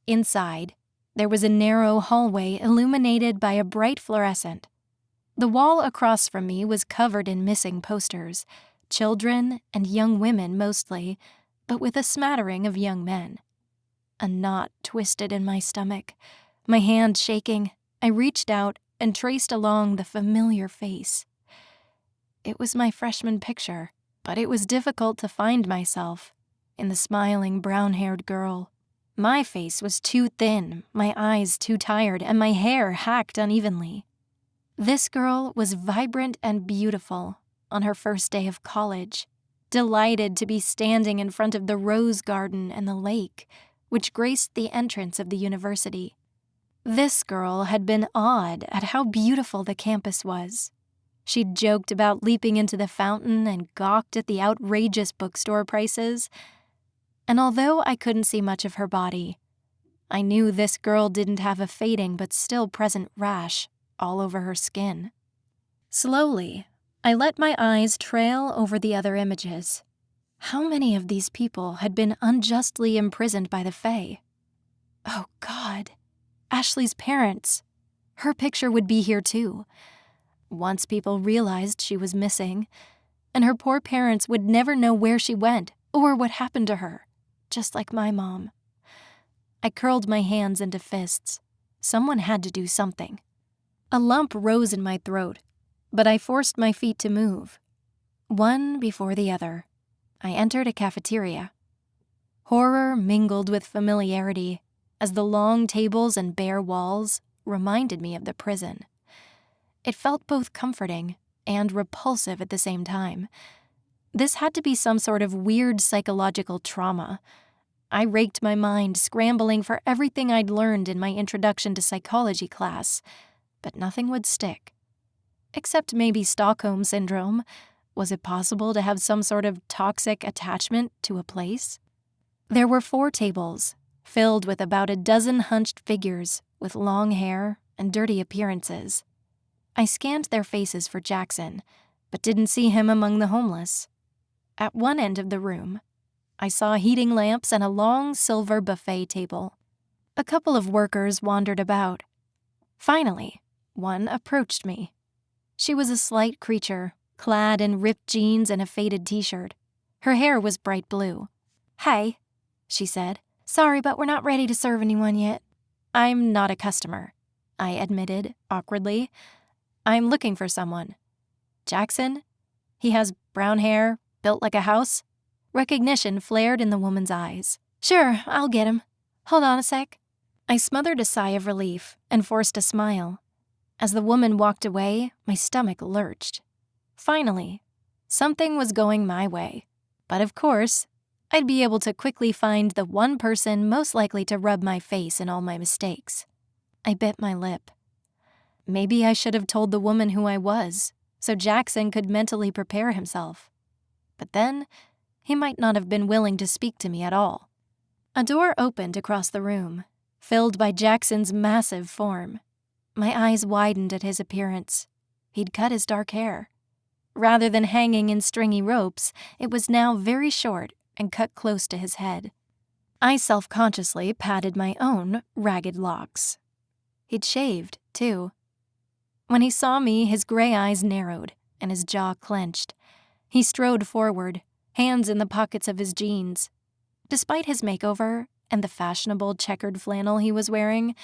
Inside, there was a narrow hallway illuminated by a bright fluorescent. The wall across from me was covered in missing posters, children and young women mostly, but with a smattering of young men. A knot twisted in my stomach. My hand shaking, I reached out and traced along the familiar face. It was my freshman picture, but it was difficult to find myself in the smiling brown-haired girl. My face was too thin, my eyes too tired, and my hair hacked unevenly. This girl was vibrant and beautiful on her first day of college, delighted to be standing in front of the rose garden and the lake, which graced the entrance of the university. This girl had been awed at how beautiful the campus was. She'd joked about leaping into the fountain and gawked at the outrageous bookstore prices. And although I couldn't see much of her body, I knew this girl didn't have a fading but still present rash all over her skin. Slowly, I let my eyes trail over the other images. How many of these people had been unjustly imprisoned by the Fae? Oh, God. Ashley's parents. Her picture would be here, too. Once people realized she was missing, and her poor parents would never know where she went or what happened to her, just like my mom. I curled my hands into fists. Someone had to do something. A lump rose in my throat, but I forced my feet to move. One before the other, I entered a cafeteria. Horror mingled with familiarity as the long tables and bare walls reminded me of the prison. It felt both comforting and repulsive at the same time. This had to be some sort of weird psychological trauma. I raked my mind, scrambling for everything I'd learned in my introduction to psychology class, but nothing would stick. Except maybe Stockholm Syndrome. Was it possible to have some sort of toxic attachment to a place? There were 4 tables, filled with about a dozen hunched figures with long hair and dirty appearances. I scanned their faces for Jackson, but didn't see him among the homeless. At one end of the room, I saw heating lamps and a long silver buffet table. A couple of workers wandered about. Finally, one approached me. She was a slight creature, clad in ripped jeans and a faded t-shirt. Her hair was bright blue. "Hey," she said. "Sorry, but we're not ready to serve anyone yet." "I'm not a customer," I admitted awkwardly. "I'm looking for someone." "Jackson? He has brown hair, built like a house?" Recognition flared in the woman's eyes. "Sure, I'll get him. Hold on a sec." I smothered a sigh of relief and forced a smile. As the woman walked away, my stomach lurched. Finally, something was going my way. But of course, I'd be able to quickly find the one person most likely to rub my face in all my mistakes. I bit my lip. Maybe I should have told the woman who I was, so Jackson could mentally prepare himself. But then, he might not have been willing to speak to me at all. A door opened across the room, filled by Jackson's massive form. My eyes widened at his appearance. He'd cut his dark hair. Rather than hanging in stringy ropes, it was now very short and cut close to his head. I self-consciously patted my own ragged locks. He'd shaved, too. When he saw me, his gray eyes narrowed and his jaw clenched. He strode forward, hands in the pockets of his jeans. Despite his makeover and the fashionable checkered flannel he was wearing,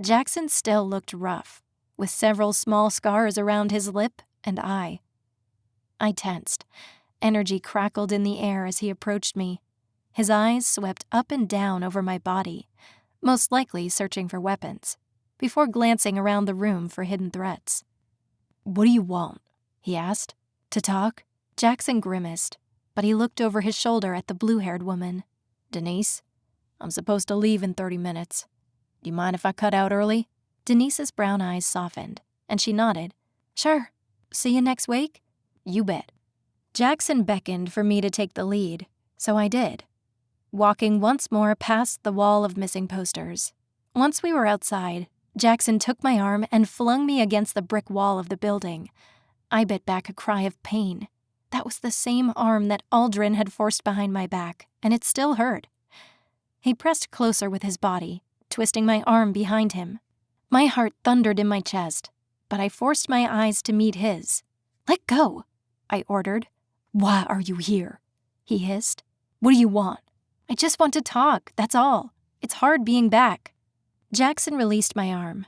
Jackson still looked rough, with several small scars around his lip and eye. I tensed. Energy crackled in the air as he approached me. His eyes swept up and down over my body, most likely searching for weapons, before glancing around the room for hidden threats. "What do you want?" he asked. "To talk?" Jackson grimaced, but he looked over his shoulder at the blue-haired woman. "Denise, I'm supposed to leave in 30 minutes. Do you mind if I cut out early?" Denise's brown eyes softened, and she nodded. "Sure. See you next week?" "You bet." Jackson beckoned for me to take the lead, so I did, walking once more past the wall of missing posters. Once we were outside, Jackson took my arm and flung me against the brick wall of the building. I bit back a cry of pain. That was the same arm that Aldrin had forced behind my back, and it still hurt. He pressed closer with his body, twisting my arm behind him. My heart thundered in my chest, but I forced my eyes to meet his. "Let go," I ordered. "Why are you here?" he hissed. "What do you want?" "I just want to talk, that's all. It's hard being back." Jackson released my arm.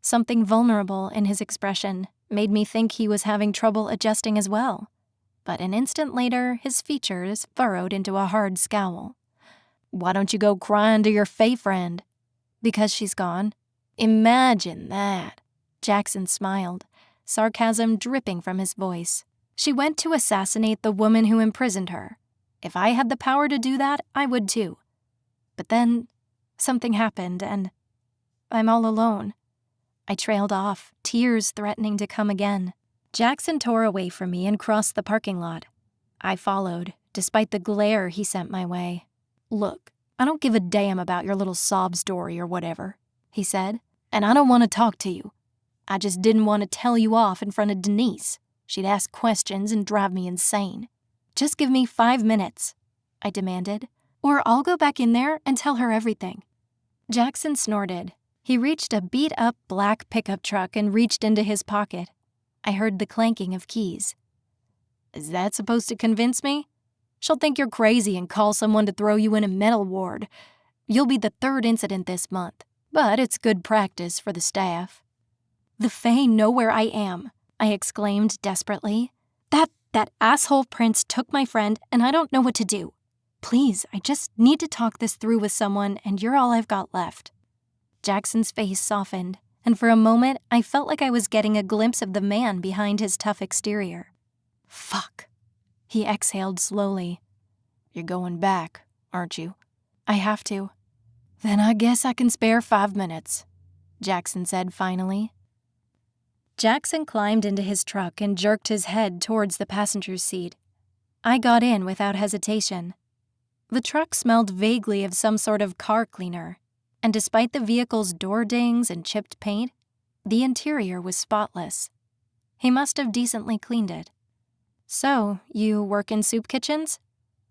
Something vulnerable in his expression made me think he was having trouble adjusting as well. But an instant later, his features furrowed into a hard scowl. "Why don't you go crying to your fae friend?" "Because she's gone." "Imagine that." Jackson smiled, sarcasm dripping from his voice. "She went to assassinate the woman who imprisoned her. If I had the power to do that, I would too. But then something happened and I'm all alone." I trailed off, tears threatening to come again. Jackson tore away from me and crossed the parking lot. I followed, despite the glare he sent my way. "Look, I don't give a damn about your little sob story or whatever," he said, "and I don't want to talk to you. I just didn't want to tell you off in front of Denise. She'd ask questions and drive me insane. Just give me 5 minutes," I demanded, "or I'll go back in there and tell her everything." Jackson snorted. He reached a beat-up black pickup truck and reached into his pocket. I heard the clanking of keys. "Is that supposed to convince me? She'll think you're crazy and call someone to throw you in a mental ward. You'll be the 3rd incident this month, but it's good practice for the staff." "The Fae know where I am," I exclaimed desperately. That asshole prince took my friend, and I don't know what to do. Please, I just need to talk this through with someone, and you're all I've got left." Jackson's face softened, and for a moment I felt like I was getting a glimpse of the man behind his tough exterior. "Fuck," he exhaled slowly. "You're going back, aren't you?" "I have to." "Then I guess I can spare 5 minutes," Jackson said finally. Jackson climbed into his truck and jerked his head towards the passenger's seat. I got in without hesitation. The truck smelled vaguely of some sort of car cleaner, and despite the vehicle's door dings and chipped paint, the interior was spotless. He must have decently cleaned it. "So, you work in soup kitchens?"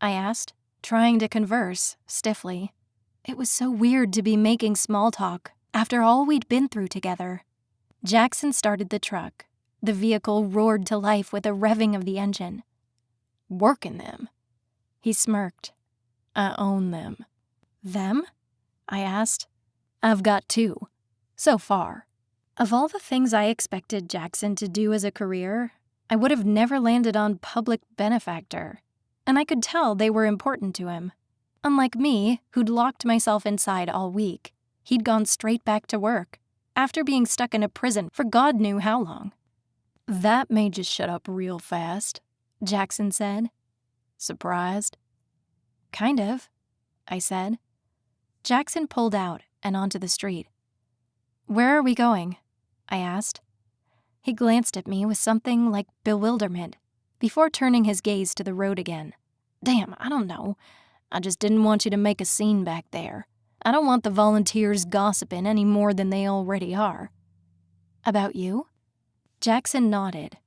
I asked, trying to converse, stiffly. It was so weird to be making small talk after all we'd been through together. Jackson started the truck. The vehicle roared to life with a revving of the engine. "Working them?" He smirked. "I own them." "Them?" I asked. "I've got 2. So far." Of all the things I expected Jackson to do as a career, I would have never landed on public benefactor, and I could tell they were important to him. Unlike me, who'd locked myself inside all week, he'd gone straight back to work, after being stuck in a prison for God knew how long. "That made you shut up real fast," Jackson said. "Surprised?" "Kind of," I said. Jackson pulled out and onto the street. "Where are we going?" I asked. He glanced at me with something like bewilderment, before turning his gaze to the road again. "Damn, I don't know. I just didn't want you to make a scene back there. I don't want the volunteers gossiping any more than they already are." "About you?" Jackson nodded.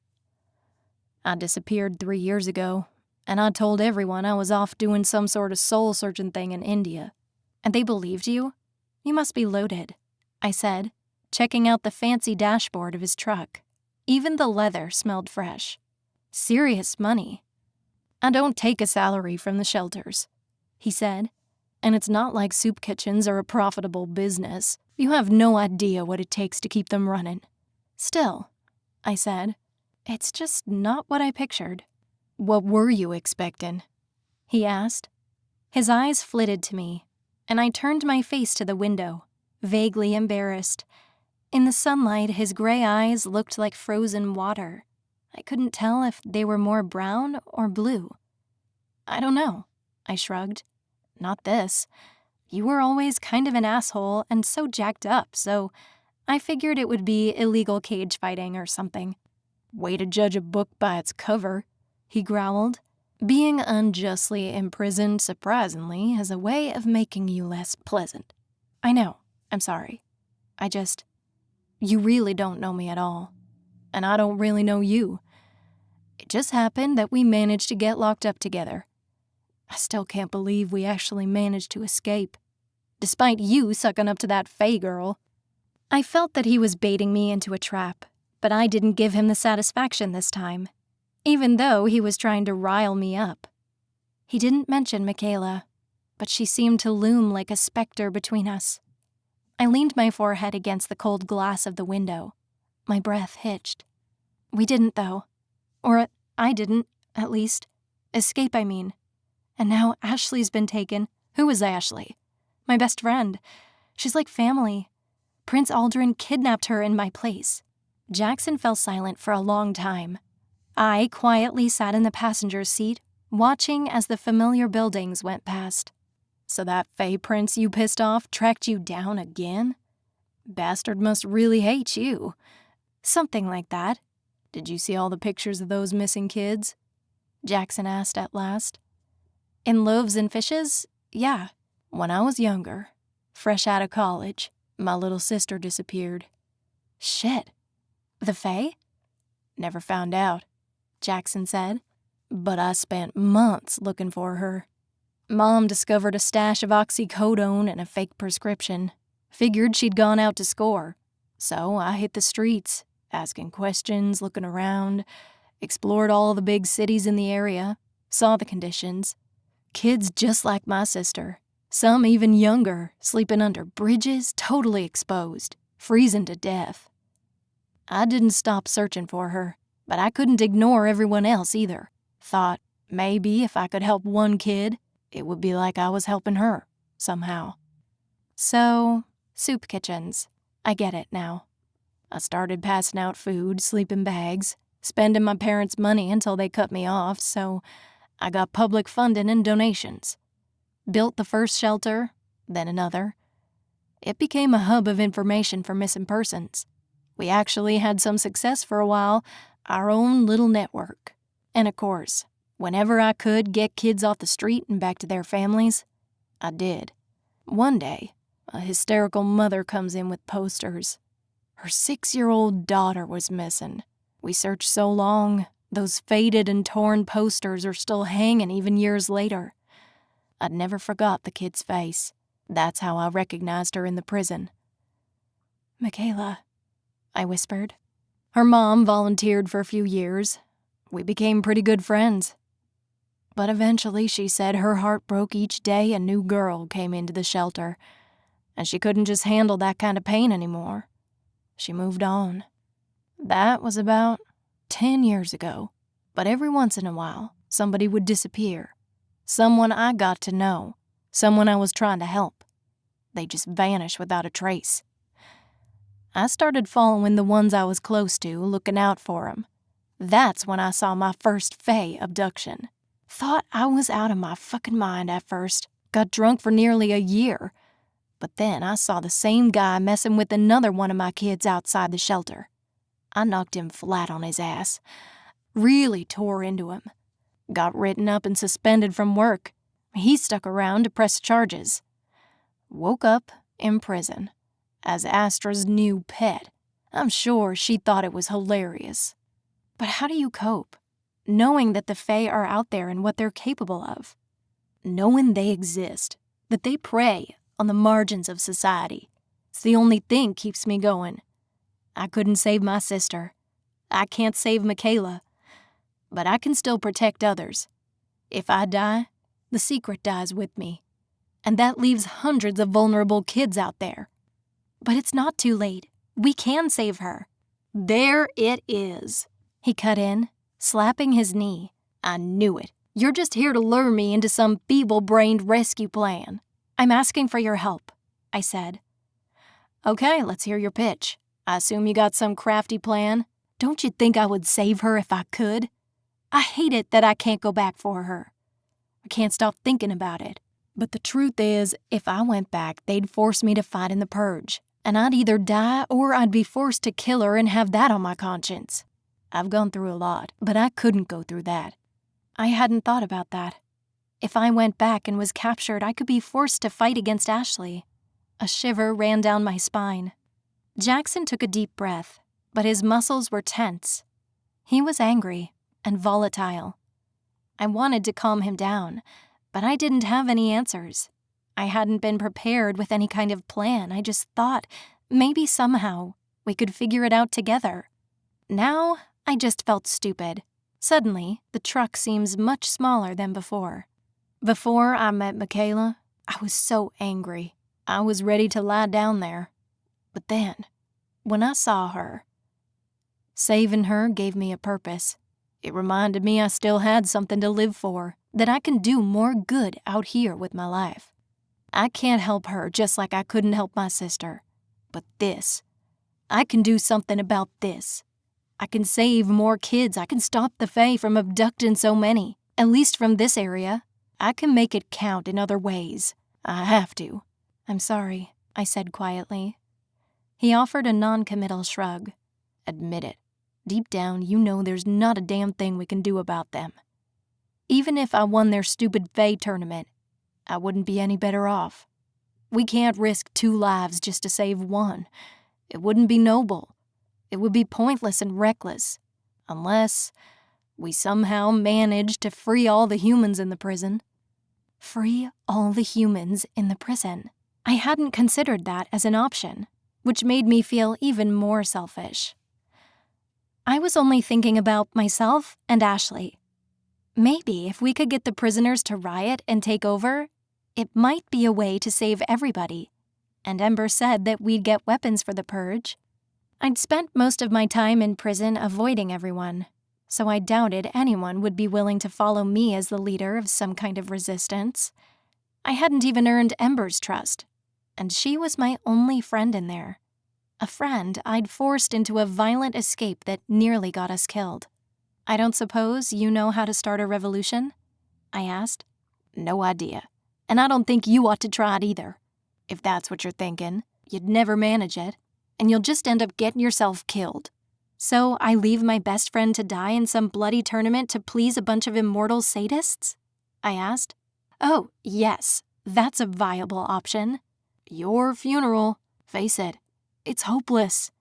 "I disappeared 3 years ago, and I told everyone I was off doing some sort of soul-searching thing in India. And they believed you? You must be loaded," I said, checking out the fancy dashboard of his truck. Even the leather smelled fresh. "Serious money." "I don't take a salary from the shelters," he said. "And it's not like soup kitchens are a profitable business. You have no idea what it takes to keep them running." "Still," I said, It's just not what I pictured.
What were you expecting?
He asked. His eyes flitted to me, and I turned my face to the window, vaguely embarrassed. In the sunlight, his gray eyes looked like frozen water. I couldn't tell if they were more brown or blue. I don't know, I shrugged. Not this. You were always kind of an asshole and so jacked up, so I figured it would be illegal cage fighting or something.
Way to judge a book by its cover, he growled.
Being unjustly imprisoned, surprisingly, has a way of making you less pleasant. I know, I'm sorry. You really don't know me at all. And I don't really know you. It just happened that we managed to get locked up together. I still can't believe we actually managed to escape, despite you sucking up to that Fae girl. I felt that he was baiting me into a trap, but I didn't give him the satisfaction this time, even though he was trying to rile me up. He didn't mention Michaela, but she seemed to loom like a specter between us. I leaned my forehead against the cold glass of the window. My breath hitched. We didn't, though. Or I didn't, at least. Escape, I mean. And now Ashley's been taken. Who is Ashley? My best friend. She's like family. Prince Aldrin kidnapped her in my place. Jackson fell silent for a long time. I quietly sat in the passenger seat, watching as the familiar buildings went past. So that Fae prince you pissed off tracked you down again? Bastard must really hate you. Something like that. Did you see all the pictures of those missing kids? Jackson asked at last. In Loaves and Fishes? Yeah. When I was younger, fresh out of college, my little sister disappeared. Shit. The Fae? Never found out, Jackson said. But I spent months looking for her. Mom discovered a stash of oxycodone and a fake prescription. Figured she'd gone out to score. So I hit the streets, asking questions, looking around, explored all the big cities in the area, saw the conditions. Kids just like my sister, some even younger, sleeping under bridges, totally exposed, freezing to death. I didn't stop searching for her, but I couldn't ignore everyone else either. Thought maybe if I could help one kid, it would be like I was helping her, somehow. So, soup kitchens. I get it now. I started passing out food, sleeping bags, spending my parents' money until they cut me off, so I got public funding and donations. Built the first shelter, then another. It became a hub of information for missing persons. We actually had some success for a while, our own little network. And of course, whenever I could get kids off the street and back to their families, I did. One day, a hysterical mother comes in with posters. Her 6-year-old daughter was missing. We searched so long, those faded and torn posters are still hanging even years later. I'd never forgot the kid's face. That's how I recognized her in the prison. Michaela, I whispered. Her mom volunteered for a few years. We became pretty good friends. But eventually, she said her heart broke each day a new girl came into the shelter, and she couldn't just handle that kind of pain anymore. She moved on. That was about 10 years ago, but every once in a while, somebody would disappear. Someone I got to know, someone I was trying to help. They just vanished without a trace. I started following the ones I was close to, looking out for them. That's when I saw my first Fae abduction. Thought I was out of my fucking mind at first. Got drunk for nearly a year. But then I saw the same guy messing with another one of my kids outside the shelter. I knocked him flat on his ass. Really tore into him. Got written up and suspended from work. He stuck around to press charges. Woke up in prison as Astra's new pet. I'm sure she thought it was hilarious. But how do you cope, knowing that the Fae are out there and what they're capable of? Knowing they exist, that they prey on the margins of society. It's the only thing keeps me going. I couldn't save my sister. I can't save Michaela. But I can still protect others. If I die, the secret dies with me. And that leaves hundreds of vulnerable kids out there. But it's not too late. We can save her. There it is. he cut in, slapping his knee. "I knew it. You're just here to lure me into some feeble-brained rescue plan. I'm asking for your help," I said. "Okay, let's hear your pitch. I assume you got some crafty plan. Don't you think I would save her if I could? I hate it that I can't go back for her. I can't stop thinking about it. But the truth is, if I went back, they'd force me to fight in the purge, and I'd either die or I'd be forced to kill her and have that on my conscience. I've gone through a lot, but I couldn't go through that." I hadn't thought about that. If I went back and was captured, I could be forced to fight against Ashley. A shiver ran down my spine. Jackson took a deep breath, but his muscles were tense. He was angry and volatile. I wanted to calm him down, but I didn't have any answers. I hadn't been prepared with any kind of plan. I just thought maybe somehow we could figure it out together. Now I just felt stupid. Suddenly, the truck seems much smaller than before. Before I met Michaela, I was so angry. I was ready to lie down there. But then, when I saw her, saving her gave me a purpose. It reminded me I still had something to live for, that I can do more good out here with my life. I can't help her just like I couldn't help my sister. But this, I can do something about this. I can save more kids. I can stop the Fae from abducting so many, at least from this area. I can make it count in other ways. I have to. "I'm sorry," I said quietly. He offered a non-committal shrug. "Admit it. Deep down, you know there's not a damn thing we can do about them. Even if I won their stupid Fae tournament, I wouldn't be any better off. We can't risk 2 lives just to save one. It wouldn't be noble. It would be pointless and reckless, unless we somehow manage to free all the humans in the prison." Free all the humans in the prison. I hadn't considered that as an option, which made me feel even more selfish. I was only thinking about myself and Ashley. Maybe if we could get the prisoners to riot and take over, it might be a way to save everybody. And Ember said that we'd get weapons for the purge. I'd spent most of my time in prison avoiding everyone, so I doubted anyone would be willing to follow me as the leader of some kind of resistance. I hadn't even earned Ember's trust, and she was my only friend in there. A friend I'd forced into a violent escape that nearly got us killed. "I don't suppose you know how to start a revolution?" I asked. "No idea, and I don't think you ought to try it either. If that's what you're thinking, you'd never manage it, and you'll just end up getting yourself killed. So I leave my best friend to die in some bloody tournament to please a bunch of immortal sadists?" I asked. "Oh, yes, that's a viable option. Your funeral, face it, it's hopeless.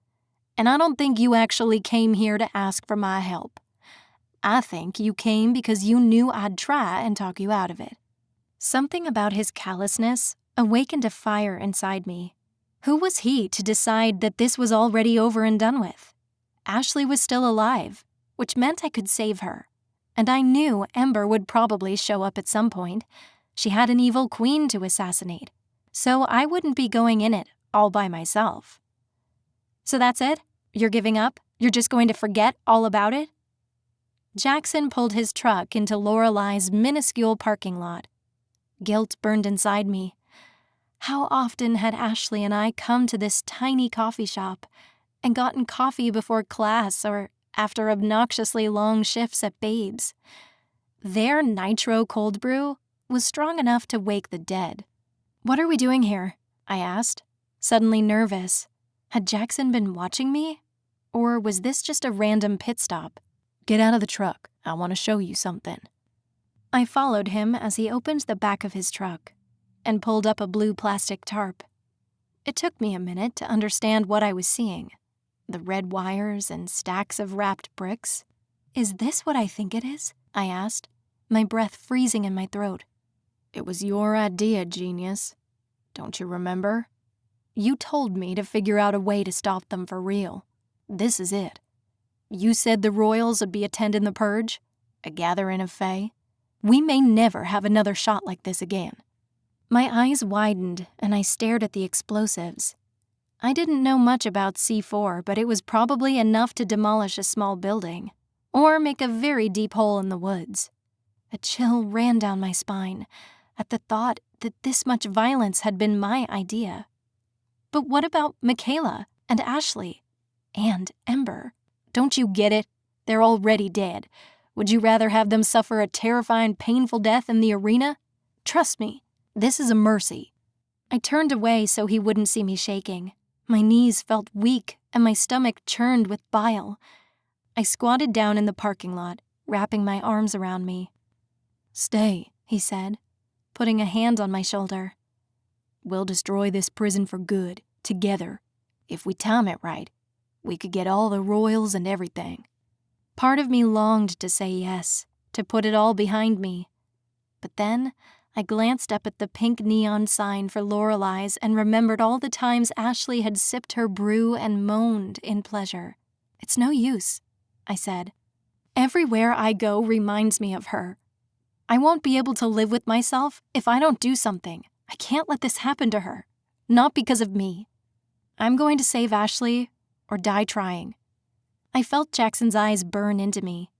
And I don't think you actually came here to ask for my help. I think you came because you knew I'd try and talk you out of it." Something about his callousness awakened a fire inside me. Who was he to decide that this was already over and done with? Ashley was still alive, which meant I could save her. And I knew Ember would probably show up at some point. She had an evil queen to assassinate, so I wouldn't be going in it all by myself. "So that's it? You're giving up? You're just going to forget all about it?" Jackson pulled his truck into Lorelei's minuscule parking lot. Guilt burned inside me. How often had Ashley and I come to this tiny coffee shop and gotten coffee before class or after obnoxiously long shifts at Babe's? Their nitro cold brew was strong enough to wake the dead. "What are we doing here?" I asked, suddenly nervous. Had Jackson been watching me? Or was this just a random pit stop? "Get out of the truck. I want to show you something." I followed him as he opened the back of his truck and pulled up a blue plastic tarp. It took me a minute to understand what I was seeing. The red wires and stacks of wrapped bricks. "Is this what I think it is?" I asked, my breath freezing in my throat. "It was your idea, genius. Don't you remember? You told me to figure out a way to stop them for real. This is it. You said the royals would be attending the purge, a gathering of Fae. We may never have another shot like this again." My eyes widened and I stared at the explosives. I didn't know much about C4, but it was probably enough to demolish a small building. or make a very deep hole in the woods. A chill ran down my spine at the thought that this much violence had been my idea. But what about Michaela and Ashley and Ember? Don't you get it? They're already dead. Would you rather have them suffer a terrifying, painful death in the arena? Trust me, this is a mercy. I turned away so he wouldn't see me shaking. My knees felt weak and my stomach churned with bile. I squatted down in the parking lot, wrapping my arms around me. "Stay," he said, putting a hand on my shoulder. "We'll destroy this prison for good, together. If we time it right, we could get all the royals and everything." Part of me longed to say yes, to put it all behind me. But then I glanced up at the pink neon sign for Lorelei's and remembered all the times Ashley had sipped her brew and moaned in pleasure. "It's no use," I said. "Everywhere I go reminds me of her. I won't be able to live with myself if I don't do something. I can't let this happen to her. Not because of me. I'm going to save Ashley or die trying." I felt Jackson's eyes burn into me.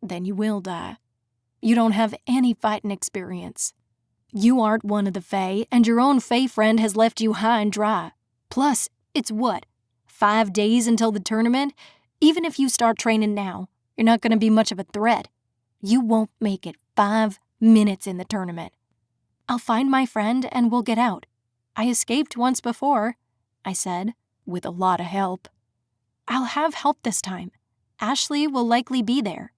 "Then you will die. You don't have any fighting experience. You aren't one of the Fae, and your own Fae friend has left you high and dry. Plus, it's what? 5 days until the tournament? Even if you start training now, you're not going to be much of a threat. You won't make it 5 minutes in the tournament. I'll find my friend and we'll get out. I escaped once before," I said, "with a lot of help. I'll have help this time. Ashley will likely be there."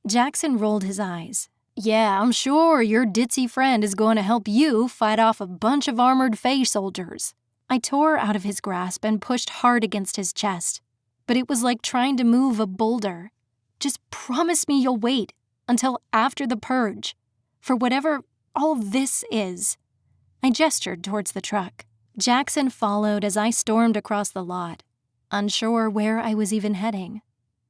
Jackson rolled his eyes. "Yeah, I'm sure your ditzy friend is going to help you fight off a bunch of armored Fae soldiers." I tore out of his grasp and pushed hard against his chest, but it was like trying to move a boulder. "Just promise me you'll wait until after the purge, for whatever all this is." I gestured towards the truck. Jackson followed as I stormed across the lot, unsure where I was even heading.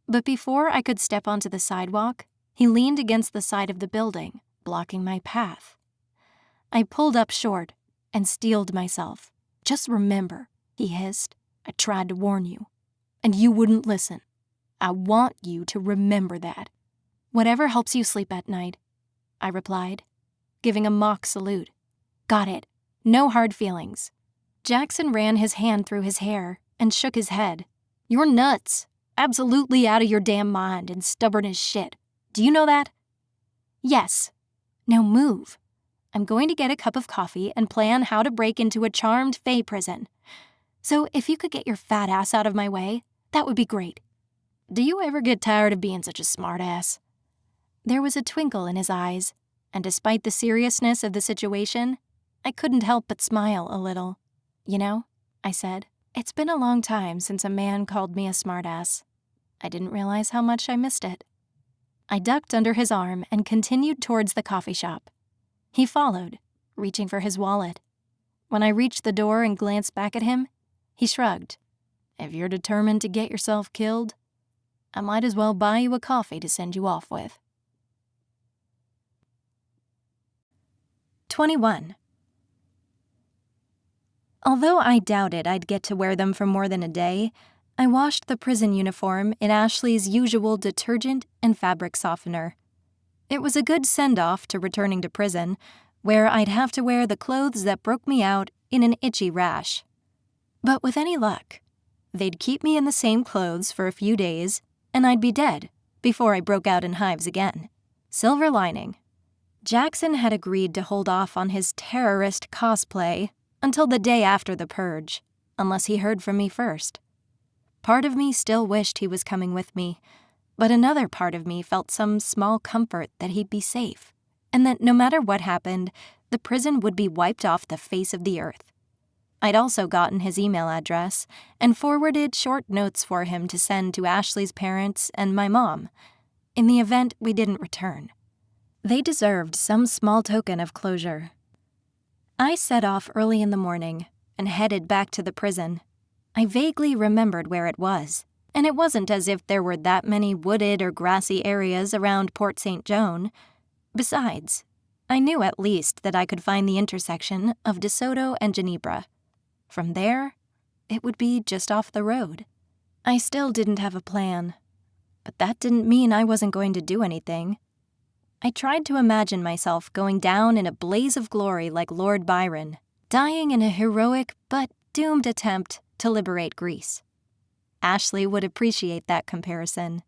But before I could step onto the sidewalk, he leaned against the side of the building, blocking my path. I pulled up short and steeled myself. "Just remember," he hissed, "I tried to warn you, and you wouldn't listen. I want you to remember that." "Whatever helps you sleep at night," I replied, giving a mock salute. "Got it. No hard feelings." Jackson ran his hand through his hair and shook his head. "You're nuts. Absolutely out of your damn mind and stubborn as shit. Do you know that?" "Yes. Now move. I'm going to get a cup of coffee and plan how to break into a charmed Fae prison. So if you could get your fat ass out of my way, that would be great." "Do you ever get tired of being such a smartass?" There was a twinkle in his eyes, and despite the seriousness of the situation, I couldn't help but smile a little. "You know," I said, "it's been a long time since a man called me a smartass. I didn't realize how much I missed it." I ducked under his arm and continued towards the coffee shop. He followed, reaching for his wallet. When I reached the door and glanced back at him, he shrugged. "If you're determined to get yourself killed, I might as well buy you a coffee to send you off with." 21. Although I doubted I'd get to wear them for more than a day, I washed the prison uniform in Ashley's usual detergent and fabric softener. It was a good send-off to returning to prison, where I'd have to wear the clothes that broke me out in an itchy rash. But with any luck, they'd keep me in the same clothes for a few days, and I'd be dead before I broke out in hives again. Silver lining. Jackson had agreed to hold off on his terrorist cosplay until the day after the purge, unless he heard from me first. Part of me still wished he was coming with me, but another part of me felt some small comfort that he'd be safe, and that no matter what happened, the prison would be wiped off the face of the earth. I'd also gotten his email address and forwarded short notes for him to send to Ashley's parents and my mom, in the event we didn't return. They deserved some small token of closure. I set off early in the morning and headed back to the prison. I vaguely remembered where it was, and it wasn't as if there were that many wooded or grassy areas around Port St. Joan. Besides, I knew at least that I could find the intersection of DeSoto and Ginebra. From there, it would be just off the road. I still didn't have a plan. but that didn't mean I wasn't going to do anything. I tried to imagine myself going down in a blaze of glory like Lord Byron, dying in a heroic but doomed attempt to liberate Greece. Ashley would appreciate that comparison.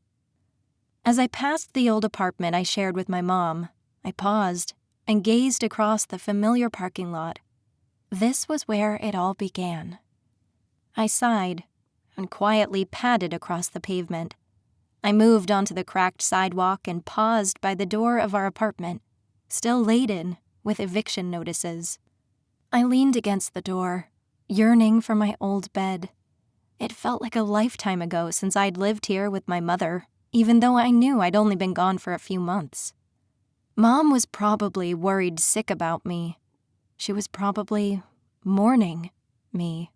As I passed the old apartment I shared with my mom, I paused and gazed across the familiar parking lot. This was where it all began. I sighed and quietly padded across the pavement. I moved onto the cracked sidewalk and paused by the door of our apartment, still laden with eviction notices. I leaned against the door, yearning for my old bed. It felt like a lifetime ago since I'd lived here with my mother, even though I knew I'd only been gone for a few months. Mom was probably worried sick about me. She was probably mourning me.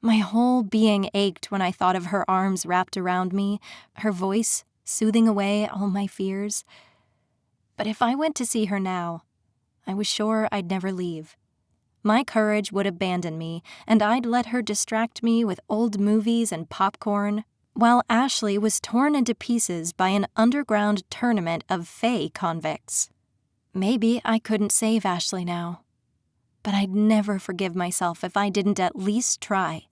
My whole being ached when I thought of her arms wrapped around me, her voice soothing away all my fears. But if I went to see her now, I was sure I'd never leave. My courage would abandon me, and I'd let her distract me with old movies and popcorn, while Ashley was torn into pieces by an underground tournament of fae convicts. Maybe I couldn't save Ashley now, but I'd never forgive myself if I didn't at least try.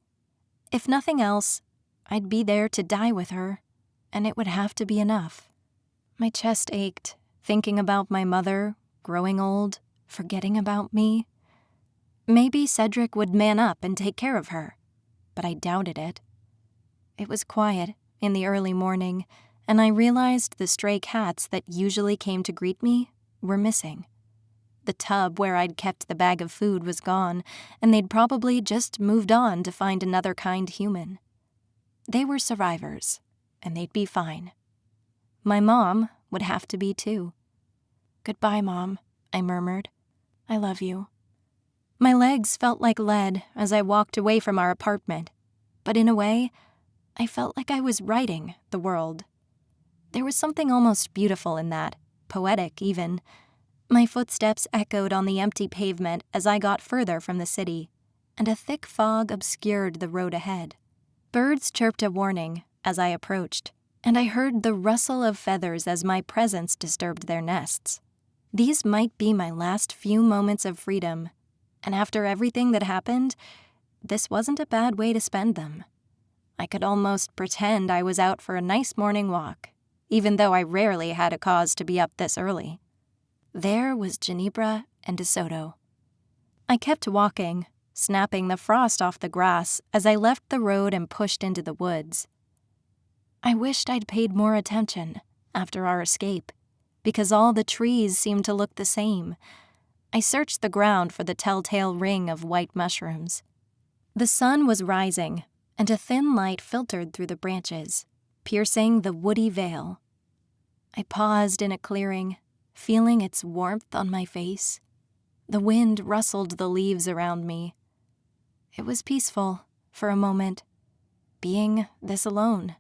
If nothing else, I'd be there to die with her, and it would have to be enough. My chest ached, thinking about my mother, growing old, forgetting about me. Maybe Cedric would man up and take care of her, but I doubted it. It was quiet in the early morning, and I realized the stray cats that usually came to greet me were missing. The tub where I'd kept the bag of food was gone, and they'd probably just moved on to find another kind human. They were survivors, and they'd be fine. My mom would have to be too. "Goodbye, Mom," I murmured. "I love you." My legs felt like lead as I walked away from our apartment, but in a way, I felt like I was writing the world. There was something almost beautiful in that, poetic even. My footsteps echoed on the empty pavement as I got further from the city, and a thick fog obscured the road ahead. Birds chirped a warning as I approached, and I heard the rustle of feathers as my presence disturbed their nests. These might be my last few moments of freedom, and after everything that happened, this wasn't a bad way to spend them. I could almost pretend I was out for a nice morning walk, even though I rarely had a cause to be up this early. There was Ginebra and DeSoto. I kept walking, snapping the frost off the grass as I left the road and pushed into the woods. I wished I'd paid more attention after our escape, because all the trees seemed to look the same. I searched the ground for the telltale ring of white mushrooms. The sun was rising, and a thin light filtered through the branches, piercing the woody veil. I paused in a clearing, feeling its warmth on my face. The wind rustled the leaves around me. It was peaceful, for a moment, being this alone.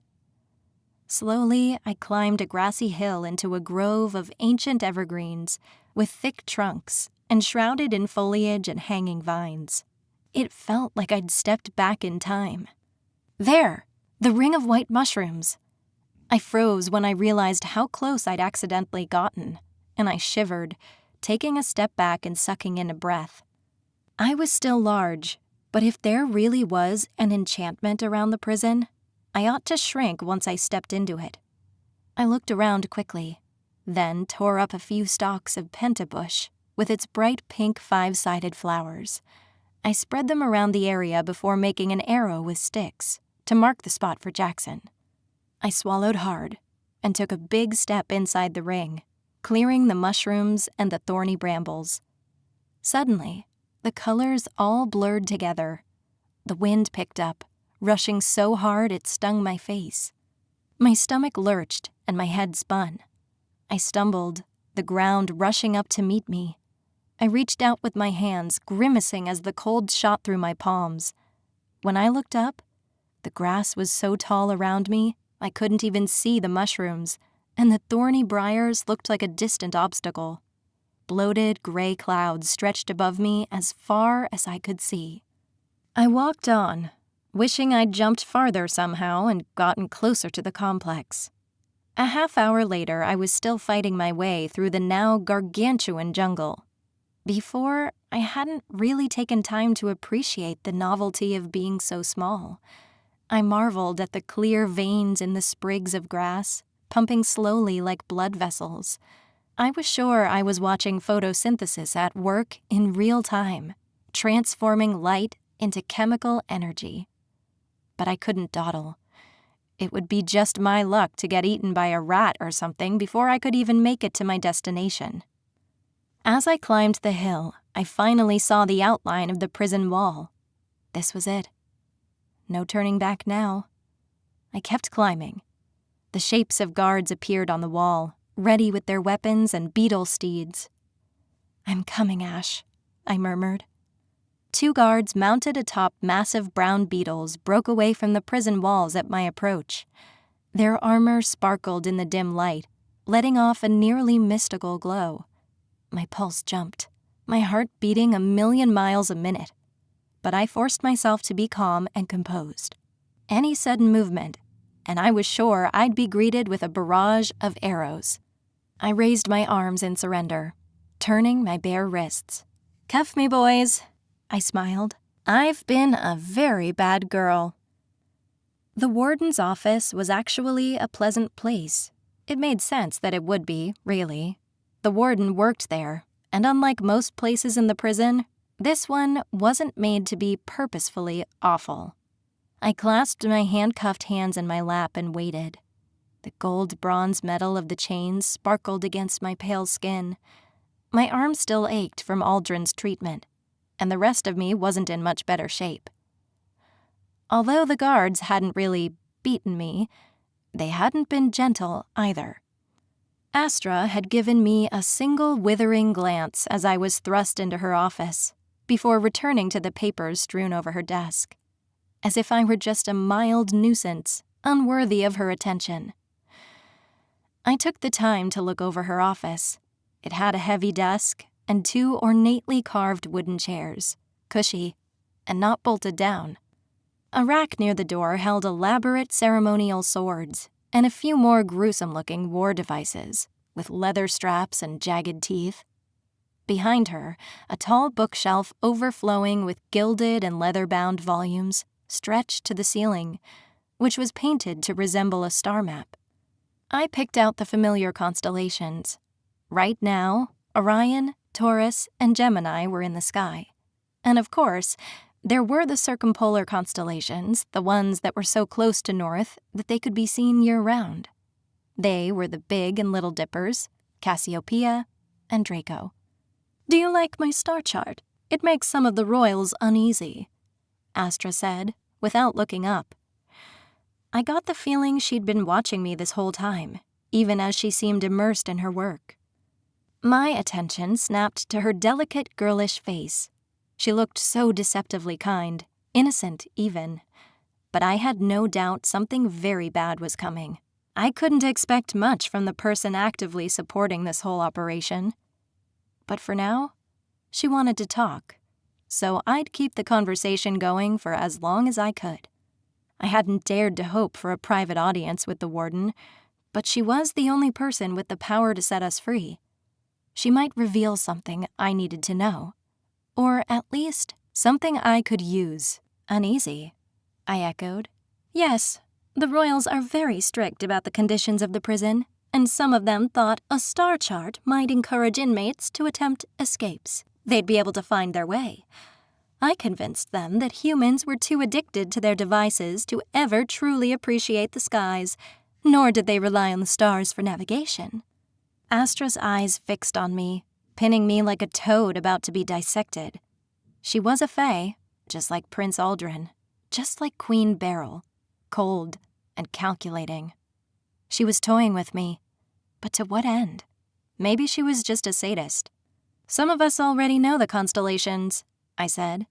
Slowly, I climbed a grassy hill into a grove of ancient evergreens with thick trunks and shrouded in foliage and hanging vines. It felt like I'd stepped back in time. There! The ring of white mushrooms! I froze when I realized how close I'd accidentally gotten, and I shivered, taking a step back and sucking in a breath. I was still large, but if there really was an enchantment around the prison, I ought to shrink once I stepped into it. I looked around quickly, then tore up a few stalks of pentabush with its bright pink 5-sided flowers. I spread them around the area before making an arrow with sticks to mark the spot for Jackson. I swallowed hard and took a big step inside the ring, clearing the mushrooms and the thorny brambles. Suddenly, the colors all blurred together. The wind picked up, rushing so hard it stung my face. My stomach lurched and my head spun. I stumbled, the ground rushing up to meet me. I reached out with my hands, grimacing as the cold shot through my palms. When I looked up, the grass was so tall around me, I couldn't even see the mushrooms, and the thorny briars looked like a distant obstacle. Bloated gray clouds stretched above me as far as I could see. I walked on, wishing I'd jumped farther somehow and gotten closer to the complex. A half-hour later, I was still fighting my way through the now gargantuan jungle. Before, I hadn't really taken time to appreciate the novelty of being so small. I marveled at the clear veins in the sprigs of grass, pumping slowly like blood vessels. I was sure I was watching photosynthesis at work in real time, transforming light into chemical energy. But I couldn't dawdle. It would be just my luck to get eaten by a rat or something before I could even make it to my destination. As I climbed the hill, I finally saw the outline of the prison wall. This was it. No turning back now. I kept climbing. The shapes of guards appeared on the wall, ready with their weapons and beetle steeds. "I'm coming, Ash," I murmured. 2 guards mounted atop massive brown beetles broke away from the prison walls at my approach. Their armor sparkled in the dim light, letting off a nearly mystical glow. My pulse jumped, my heart beating 1,000,000 miles a minute. But I forced myself to be calm and composed. Any sudden movement, and I was sure I'd be greeted with a barrage of arrows. I raised my arms in surrender, turning my bare wrists. "Cuff me, boys," I smiled. "I've been a very bad girl." The warden's office was actually a pleasant place. It made sense that it would be, really. The warden worked there, and unlike most places in the prison, this one wasn't made to be purposefully awful. I clasped my handcuffed hands in my lap and waited. The gold-bronze metal of the chains sparkled against my pale skin. My arm still ached from Aldrin's treatment, and the rest of me wasn't in much better shape. Although the guards hadn't really beaten me, they hadn't been gentle either. Astra had given me a single withering glance as I was thrust into her office, before returning to the papers strewn over her desk, as if I were just a mild nuisance, unworthy of her attention. I took the time to look over her office. It had a heavy desk and 2 ornately carved wooden chairs, cushy, and not bolted down. A rack near the door held elaborate ceremonial swords and a few more gruesome-looking war devices, with leather straps and jagged teeth. Behind her, a tall bookshelf overflowing with gilded and leather-bound volumes stretched to the ceiling, which was painted to resemble a star map. I picked out the familiar constellations. Right now, Orion, Taurus, and Gemini were in the sky. And of course, there were the circumpolar constellations, the ones that were so close to North that they could be seen year-round. They were the Big and Little Dippers, Cassiopeia, and Draco. "Do you like my star chart? It makes some of the royals uneasy," Astra said, without looking up. I got the feeling she'd been watching me this whole time, even as she seemed immersed in her work. My attention snapped to her delicate, girlish face. She looked so deceptively kind, innocent even. But I had no doubt something very bad was coming. I couldn't expect much from the person actively supporting this whole operation. But for now, she wanted to talk, so I'd keep the conversation going for as long as I could. I hadn't dared to hope for a private audience with the warden, but she was the only person with the power to set us free. She might reveal something I needed to know. Or at least something I could use. "Uneasy," I echoed. "Yes, the royals are very strict about the conditions of the prison, and some of them thought a star chart might encourage inmates to attempt escapes. They'd be able to find their way. I convinced them that humans were too addicted to their devices to ever truly appreciate the skies, nor did they rely on the stars for navigation." Astra's eyes fixed on me, pinning me like a toad about to be dissected. She was a fae, just like Prince Aldrin, just like Queen Beryl, cold and calculating. She was toying with me, but to what end? Maybe she was just a sadist. "Some of us already know the constellations," I said.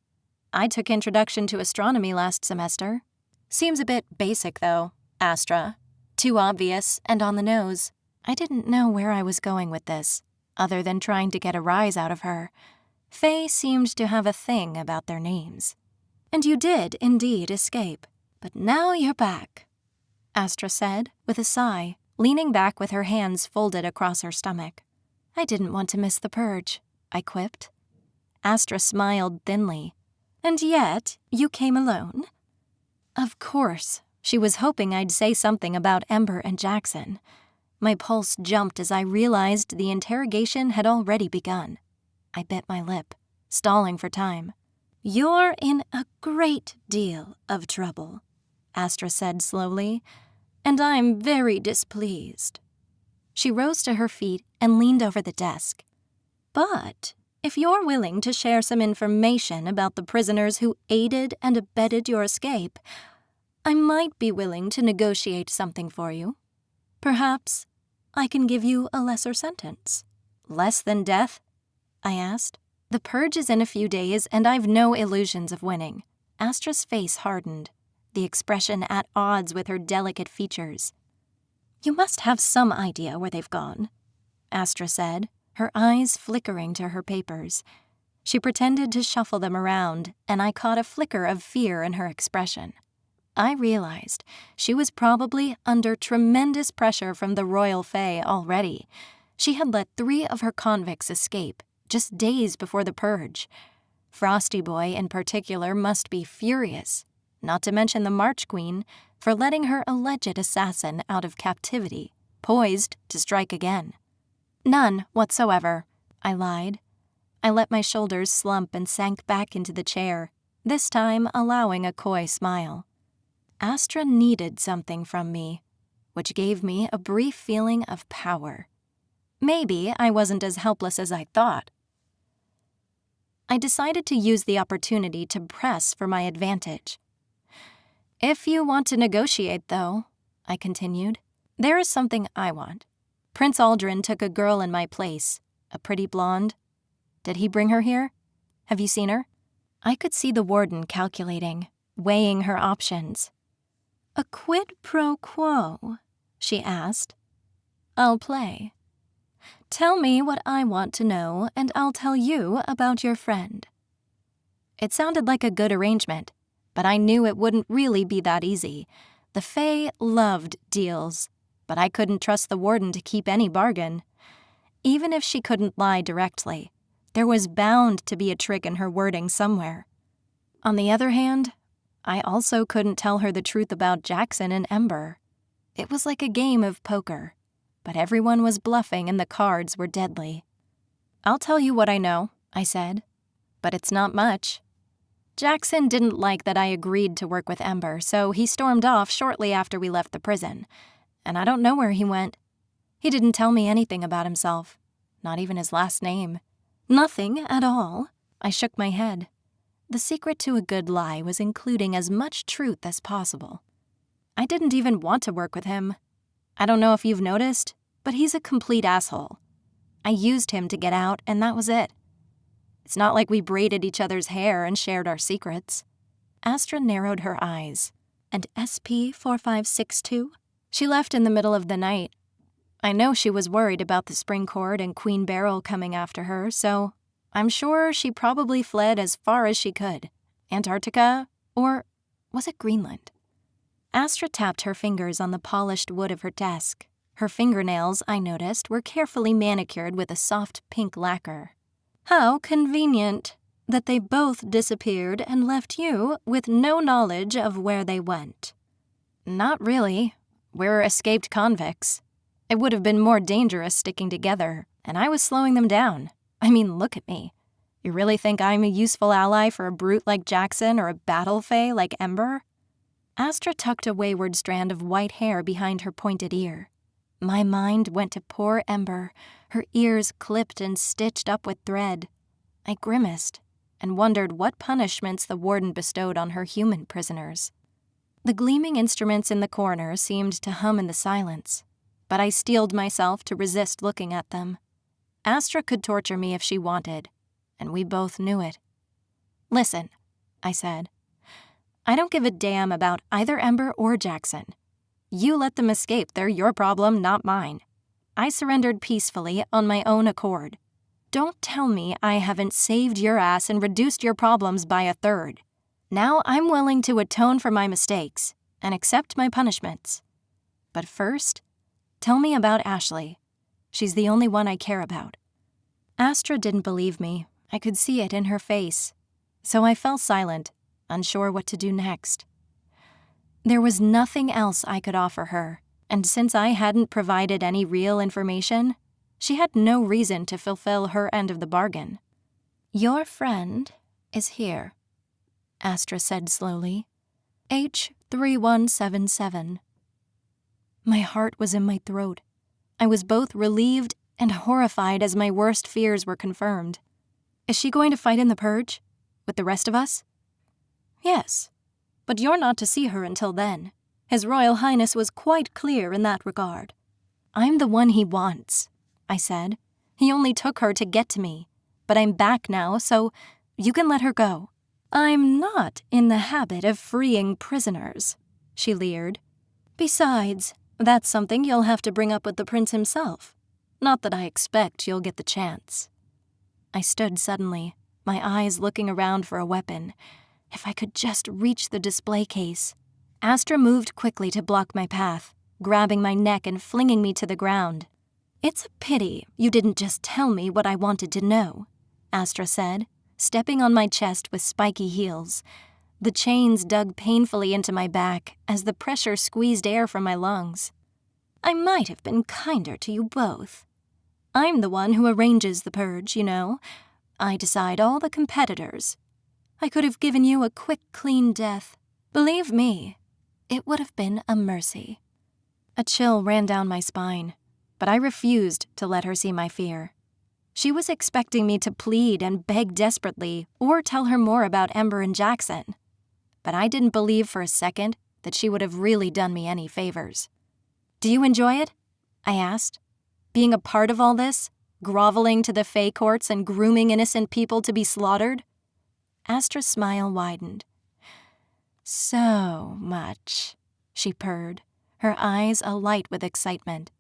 "I took Introduction to Astronomy last semester. Seems a bit basic, though, Astra. Too obvious and on the nose." I didn't know where I was going with this, other than trying to get a rise out of her. Fae seemed to have a thing about their names. "And you did indeed escape, but now you're back," Astra said with a sigh, leaning back with her hands folded across her stomach. "I didn't want to miss the purge," I quipped. Astra smiled thinly. "And yet, you came alone?" Of course. She was hoping I'd say something about Ember and Jackson. My pulse jumped as I realized the interrogation had already begun. I bit my lip, stalling for time. "You're in a great deal of trouble," Astra said slowly, "and I'm very displeased." She rose to her feet and leaned over the desk. "But if you're willing to share some information about the prisoners who aided and abetted your escape, I might be willing to negotiate something for you. Perhaps I can give you a lesser sentence." "Less than death?" I asked. "The purge is in a few days, and I've no illusions of winning." Astra's face hardened, the expression at odds with her delicate features. "You must have some idea where they've gone," Astra said, her eyes flickering to her papers. She pretended to shuffle them around, and I caught a flicker of fear in her expression. I realized she was probably under tremendous pressure from the royal fae already. She had let 3 of her convicts escape, just days before the purge. Frosty Boy, in particular, must be furious, not to mention the March Queen, for letting her alleged assassin out of captivity, poised to strike again. "None whatsoever," I lied. I let my shoulders slump and sank back into the chair, this time allowing a coy smile. Astra needed something from me, which gave me a brief feeling of power. Maybe I wasn't as helpless as I thought. I decided to use the opportunity to press for my advantage. "If you want to negotiate, though," I continued, "there is something I want. Prince Aldrin took a girl in my place, a pretty blonde. Did he bring her here? Have you seen her?" I could see the warden calculating, weighing her options. "A quid pro quo?" she asked. "I'll play. Tell me what I want to know, and I'll tell you about your friend." It sounded like a good arrangement, but I knew it wouldn't really be that easy. The Fae loved deals, but I couldn't trust the warden to keep any bargain. Even if she couldn't lie directly, there was bound to be a trick in her wording somewhere. On the other hand, I also couldn't tell her the truth about Jackson and Ember. It was like a game of poker, but everyone was bluffing and the cards were deadly. "I'll tell you what I know," I said, "but it's not much. Jackson didn't like that I agreed to work with Ember, so he stormed off shortly after we left the prison, and I don't know where he went. He didn't tell me anything about himself, not even his last name. Nothing at all." I shook my head. The secret to a good lie was including as much truth as possible. "I didn't even want to work with him. I don't know if you've noticed, but he's a complete asshole. I used him to get out, and that was it. It's not like we braided each other's hair and shared our secrets." Astra narrowed her eyes. "And SP-4562? She left in the middle of the night. I know she was worried about the Spring Court and Queen Beryl coming after her, so I'm sure she probably fled as far as she could. Antarctica, or was it Greenland?" Astra tapped her fingers on the polished wood of her desk. Her fingernails, I noticed, were carefully manicured with a soft pink lacquer. "How convenient that they both disappeared and left you with no knowledge of where they went." "Not really. We're escaped convicts. It would have been more dangerous sticking together, and I was slowing them down. I mean, look at me. You really think I'm a useful ally for a brute like Jackson or a battle fae like Ember?" Astra tucked a wayward strand of white hair behind her pointed ear. My mind went to poor Ember, her ears clipped and stitched up with thread. I grimaced and wondered what punishments the warden bestowed on her human prisoners. The gleaming instruments in the corner seemed to hum in the silence, but I steeled myself to resist looking at them. Astra could torture me if she wanted, and we both knew it. "Listen," I said. "I don't give a damn about either Ember or Jackson. You let them escape, they're your problem, not mine. I surrendered peacefully on my own accord. Don't tell me I haven't saved your ass and reduced your problems by a third. Now I'm willing to atone for my mistakes and accept my punishments. But first, Tell me about Ashley. She's the only one I care about." Astra didn't believe me. I could see it in her face. So I fell silent, unsure what to do next. There was nothing else I could offer her, and since I hadn't provided any real information, she had no reason to fulfill her end of the bargain. "Your friend is here," Astra said slowly. "H3177. My heart was in my throat. I was both relieved and horrified as my worst fears were confirmed. "Is she going to fight in the purge? With the rest of us?" "Yes, but you're not to see her until then. His Royal Highness was quite clear in that regard." "I'm the one he wants," I said. "He only took her to get to me. But I'm back now, so you can let her go." "I'm not in the habit of freeing prisoners," she leered. "Besides, that's something you'll have to bring up with the prince himself. Not that I expect you'll get the chance." I stood suddenly, my eyes looking around for a weapon. If I could just reach the display case. Astra moved quickly to block my path, grabbing my neck and flinging me to the ground. "It's a pity you didn't just tell me what I wanted to know," Astra said, stepping on my chest with spiky heels. The chains dug painfully into my back as the pressure squeezed air from my lungs. "I might have been kinder to you both. I'm the one who arranges the purge, you know. I decide all the competitors. I could have given you a quick, clean death. Believe me, it would have been a mercy." A chill ran down my spine, but I refused to let her see my fear. She was expecting me to plead and beg desperately or tell her more about Ember and Jackson. But I didn't believe for a second that she would have really done me any favors. "Do you enjoy it?" I asked. "Being a part of all this? Groveling to the Fae courts and grooming innocent people to be slaughtered?" Astra's smile widened. "So much," she purred, her eyes alight with excitement.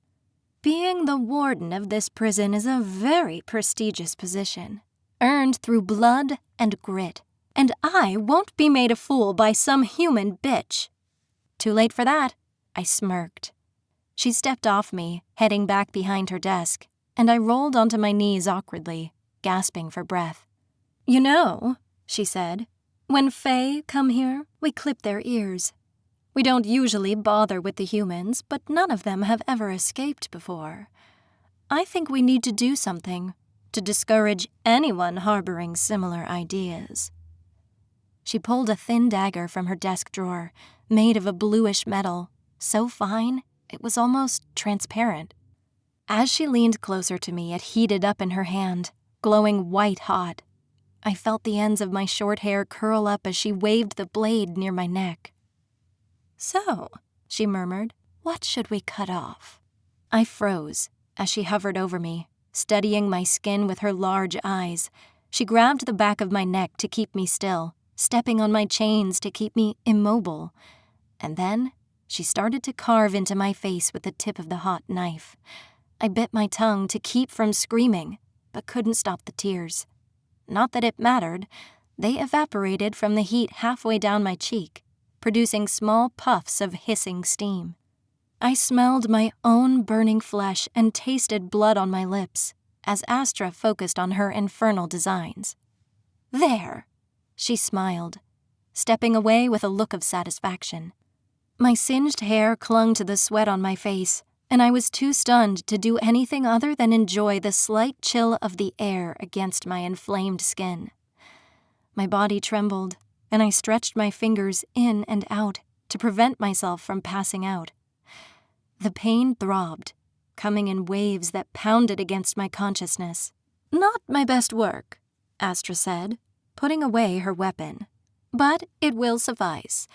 "Being the warden of this prison is a very prestigious position, earned through blood and grit, and I won't be made a fool by some human bitch." "Too late for that," I smirked. She stepped off me, heading back behind her desk, and I rolled onto my knees awkwardly, gasping for breath. "You know," she said, "when Fae come here, we clip their ears. We don't usually bother with the humans, but none of them have ever escaped before. I think we need to do something to discourage anyone harboring similar ideas." She pulled a thin dagger from her desk drawer, made of a bluish metal, so fine it was almost transparent. As she leaned closer to me, it heated up in her hand, glowing white-hot. I felt the ends of my short hair curl up as she waved the blade near my neck. "So," she murmured, "what should we cut off?" I froze as she hovered over me, studying my skin with her large eyes. She grabbed the back of my neck to keep me still, stepping on my chains to keep me immobile. And then she started to carve into my face with the tip of the hot knife. I bit my tongue to keep from screaming, but couldn't stop the tears. Not that it mattered. They evaporated from the heat halfway down my cheek, producing small puffs of hissing steam. I smelled my own burning flesh and tasted blood on my lips as Astra focused on her infernal designs. "There," she smiled, stepping away with a look of satisfaction. My singed hair clung to the sweat on my face, and I was too stunned to do anything other than enjoy the slight chill of the air against my inflamed skin. My body trembled, and I stretched my fingers in and out to prevent myself from passing out. The pain throbbed, coming in waves that pounded against my consciousness. "Not my best work," Astra said, putting away her weapon. "But it will suffice.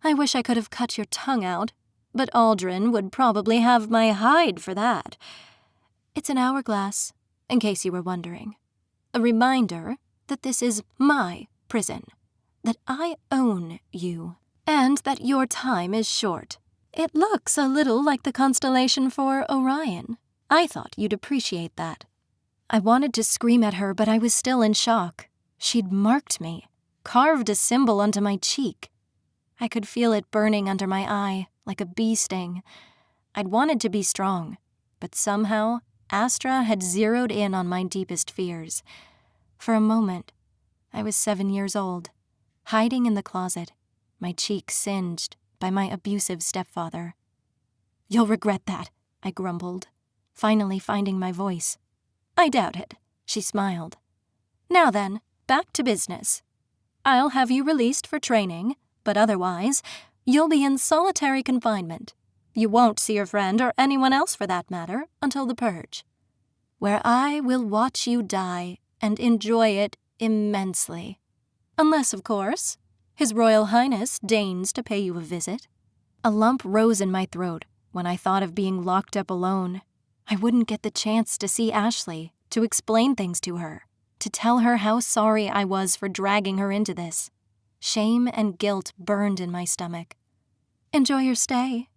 I wish I could have cut your tongue out, but Aldrin would probably have my hide for that. It's an hourglass, in case you were wondering. A reminder that this is my prison, that I own you, and that your time is short. It looks a little like the constellation for Orion. I thought you'd appreciate that." I wanted to scream at her, but I was still in shock. She'd marked me, carved a symbol onto my cheek. I could feel it burning under my eye, like a bee sting. I'd wanted to be strong, but somehow Astra had zeroed in on my deepest fears. For a moment, I was 7 years old, hiding in the closet, my cheek singed by my abusive stepfather. "You'll regret that," I grumbled, finally finding my voice. "I doubt it," she smiled. "Now then, back to business. I'll have you released for training, but otherwise, you'll be in solitary confinement. You won't see your friend or anyone else for that matter until the purge, where I will watch you die and enjoy it immensely. Unless, of course, His Royal Highness deigns to pay you a visit." A lump rose in my throat when I thought of being locked up alone. I wouldn't get the chance to see Ashley, to explain things to her, to tell her how sorry I was for dragging her into this. Shame and guilt burned in my stomach. "Enjoy your stay,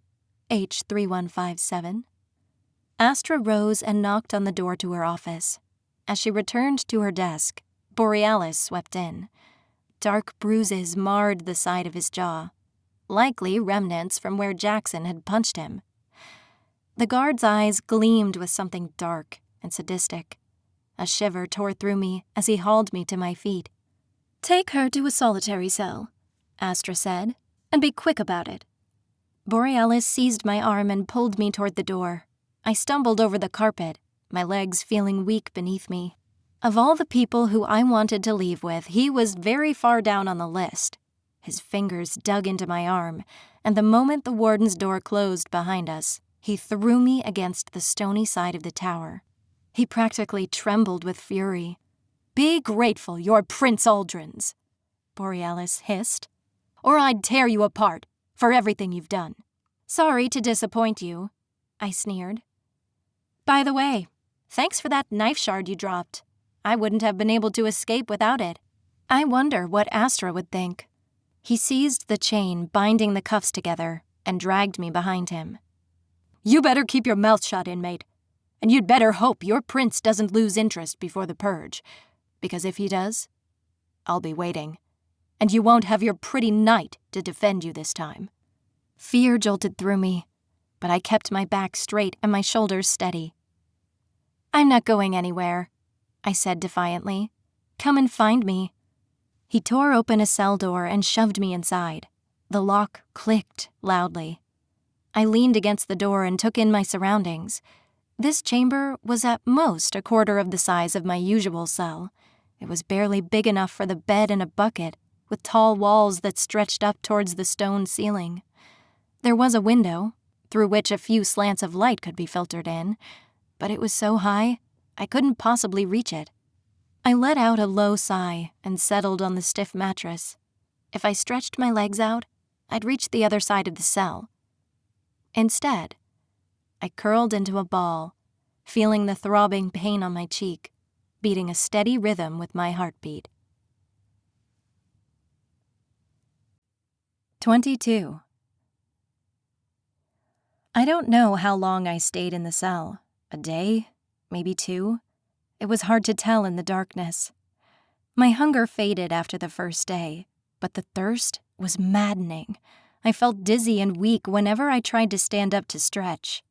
H3157. Astra rose and knocked on the door to her office. As she returned to her desk, Borealis swept in. Dark bruises marred the side of his jaw, likely remnants from where Jackson had punched him. The guard's eyes gleamed with something dark and sadistic. A shiver tore through me as he hauled me to my feet. "Take her to a solitary cell," Astra said, "and be quick about it." Borealis seized my arm and pulled me toward the door. I stumbled over the carpet, my legs feeling weak beneath me. Of all the people who I wanted to leave with, he was very far down on the list. His fingers dug into my arm, and the moment the warden's door closed behind us, he threw me against the stony side of the tower. He practically trembled with fury. "Be grateful you're Prince Aldrin's," Borealis hissed, "or I'd tear you apart for everything you've done." "Sorry to disappoint you," I sneered. "By the way, thanks for that knife shard you dropped. I wouldn't have been able to escape without it." I wonder what Astra would think. He seized the chain binding the cuffs together and dragged me behind him. "You better keep your mouth shut, inmate. And you'd better hope your prince doesn't lose interest before the purge, because if he does, I'll be waiting, and you won't have your pretty knight to defend you this time." Fear jolted through me, but I kept my back straight and my shoulders steady. "I'm not going anywhere," I said defiantly. "Come and find me." He tore open a cell door and shoved me inside. The lock clicked loudly. I leaned against the door and took in my surroundings. This chamber was at most a quarter of the size of my usual cell. It was barely big enough for the bed and a bucket, with tall walls that stretched up towards the stone ceiling. There was a window, through which a few slants of light could be filtered in, but it was so high, I couldn't possibly reach it. I let out a low sigh and settled on the stiff mattress. If I stretched my legs out, I'd reach the other side of the cell. Instead, I curled into a ball, feeling the throbbing pain on my cheek, beating a steady rhythm with my heartbeat. 22. I don't know how long I stayed in the cell. A day? Maybe 2? It was hard to tell in the darkness. My hunger faded after the first day, but the thirst was maddening. I felt dizzy and weak whenever I tried to stand up to stretch.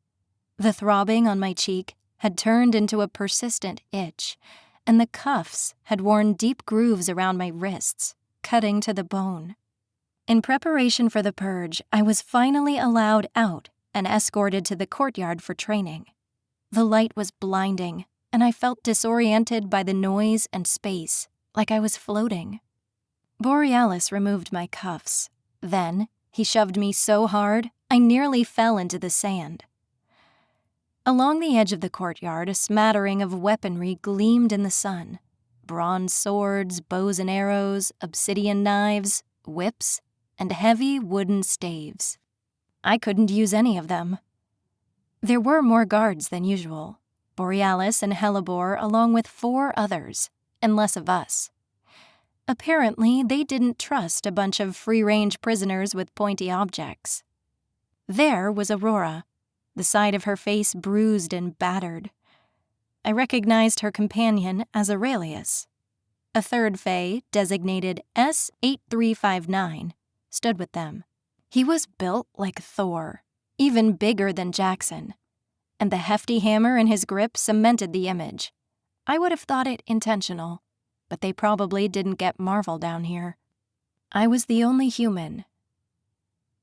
The throbbing on my cheek had turned into a persistent itch, and the cuffs had worn deep grooves around my wrists, cutting to the bone. In preparation for the purge, I was finally allowed out and escorted to the courtyard for training. The light was blinding, and I felt disoriented by the noise and space, like I was floating. Borealis removed my cuffs. Then, he shoved me so hard, I nearly fell into the sand. Along the edge of the courtyard, a smattering of weaponry gleamed in the sun. Bronze swords, bows and arrows, obsidian knives, whips, and heavy wooden staves. I couldn't use any of them. There were more guards than usual, Borealis and Hellebore along with 4 others, and less of us. Apparently, they didn't trust a bunch of free-range prisoners with pointy objects. There was Aurora, the side of her face bruised and battered. I recognized her companion as Aurelius. A third Fae, designated S8359, stood with them. He was built like Thor, even bigger than Jackson, and the hefty hammer in his grip cemented the image. I would have thought it intentional, but they probably didn't get Marvel down here. I was the only human.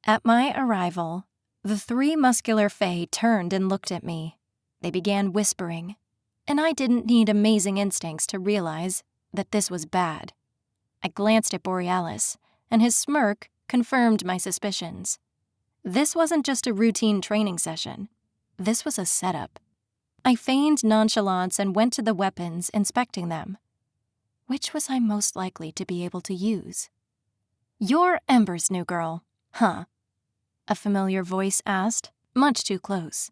At my arrival, the 3 muscular fae turned and looked at me. They began whispering, and I didn't need amazing instincts to realize that this was bad. I glanced at Borealis, and his smirk confirmed my suspicions. This wasn't just a routine training session. This was a setup. I feigned nonchalance and went to the weapons, inspecting them. Which was I most likely to be able to use? "You're Ember's new girl, huh?" a familiar voice asked, much too close.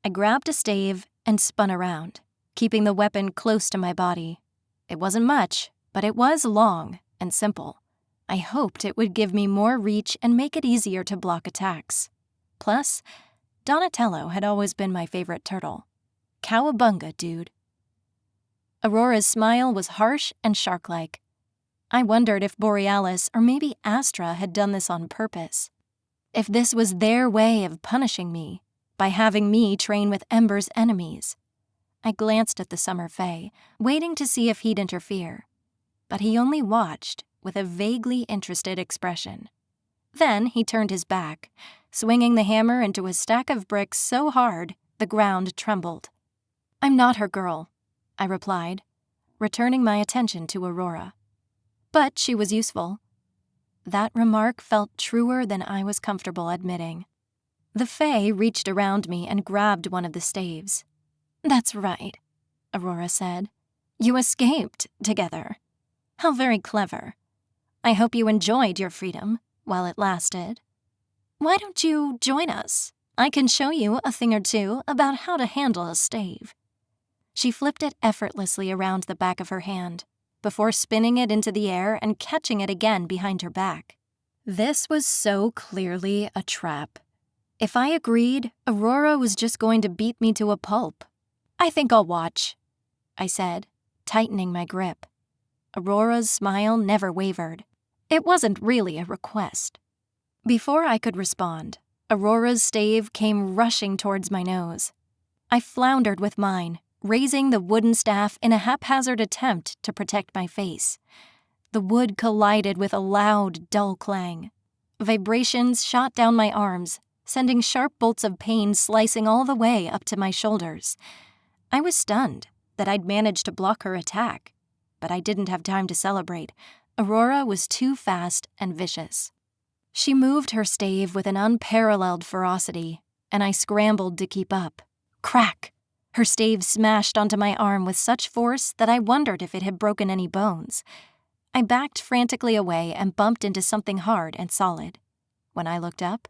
I grabbed a stave and spun around, keeping the weapon close to my body. It wasn't much, but it was long and simple. I hoped it would give me more reach and make it easier to block attacks. Plus, Donatello had always been my favorite turtle. Cowabunga, dude. Aurora's smile was harsh and shark-like. I wondered if Borealis or maybe Astra had done this on purpose. If this was their way of punishing me, by having me train with Ember's enemies. I glanced at the Summer Fae, waiting to see if he'd interfere. But he only watched with a vaguely interested expression. Then he turned his back, swinging the hammer into a stack of bricks so hard the ground trembled. "I'm not her girl," I replied, returning my attention to Aurora. But she was useful. That remark felt truer than I was comfortable admitting. The Fae reached around me and grabbed one of the staves. "That's right," Aurora said. "You escaped together. How very clever. I hope you enjoyed your freedom while it lasted. Why don't you join us? I can show you a thing or two about how to handle a stave." She flipped it effortlessly around the back of her hand, before spinning it into the air and catching it again behind her back. This was so clearly a trap. If I agreed, Aurora was just going to beat me to a pulp. "I think I'll watch," I said, tightening my grip. Aurora's smile never wavered. It wasn't really a request. Before I could respond, Aurora's stave came rushing towards my nose. I floundered with mine, raising the wooden staff in a haphazard attempt to protect my face. The wood collided with a loud, dull clang. Vibrations shot down my arms, sending sharp bolts of pain slicing all the way up to my shoulders. I was stunned that I'd managed to block her attack, but I didn't have time to celebrate. Aurora was too fast and vicious. She moved her stave with an unparalleled ferocity, and I scrambled to keep up. Crack! Her stave smashed onto my arm with such force that I wondered if it had broken any bones. I backed frantically away and bumped into something hard and solid. When I looked up,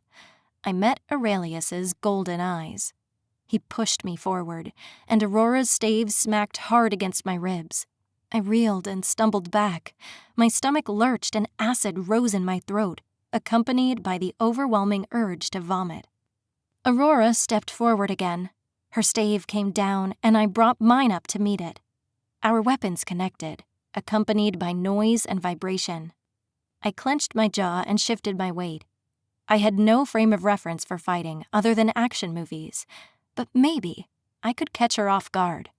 I met Aurelius's golden eyes. He pushed me forward, and Aurora's stave smacked hard against my ribs. I reeled and stumbled back. My stomach lurched and acid rose in my throat, accompanied by the overwhelming urge to vomit. Aurora stepped forward again. Her stave came down, and I brought mine up to meet it. Our weapons connected, accompanied by noise and vibration. I clenched my jaw and shifted my weight. I had no frame of reference for fighting other than action movies, but maybe I could catch her off guard.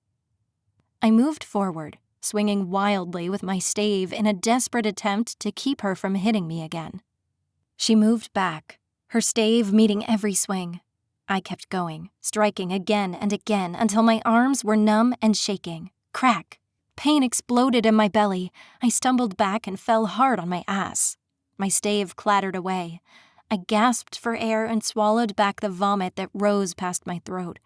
I moved forward, swinging wildly with my stave in a desperate attempt to keep her from hitting me again. She moved back, her stave meeting every swing. I kept going, striking again and again until my arms were numb and shaking. Crack! Pain exploded in my belly. I stumbled back and fell hard on my ass. My stave clattered away. I gasped for air and swallowed back the vomit that rose past my throat.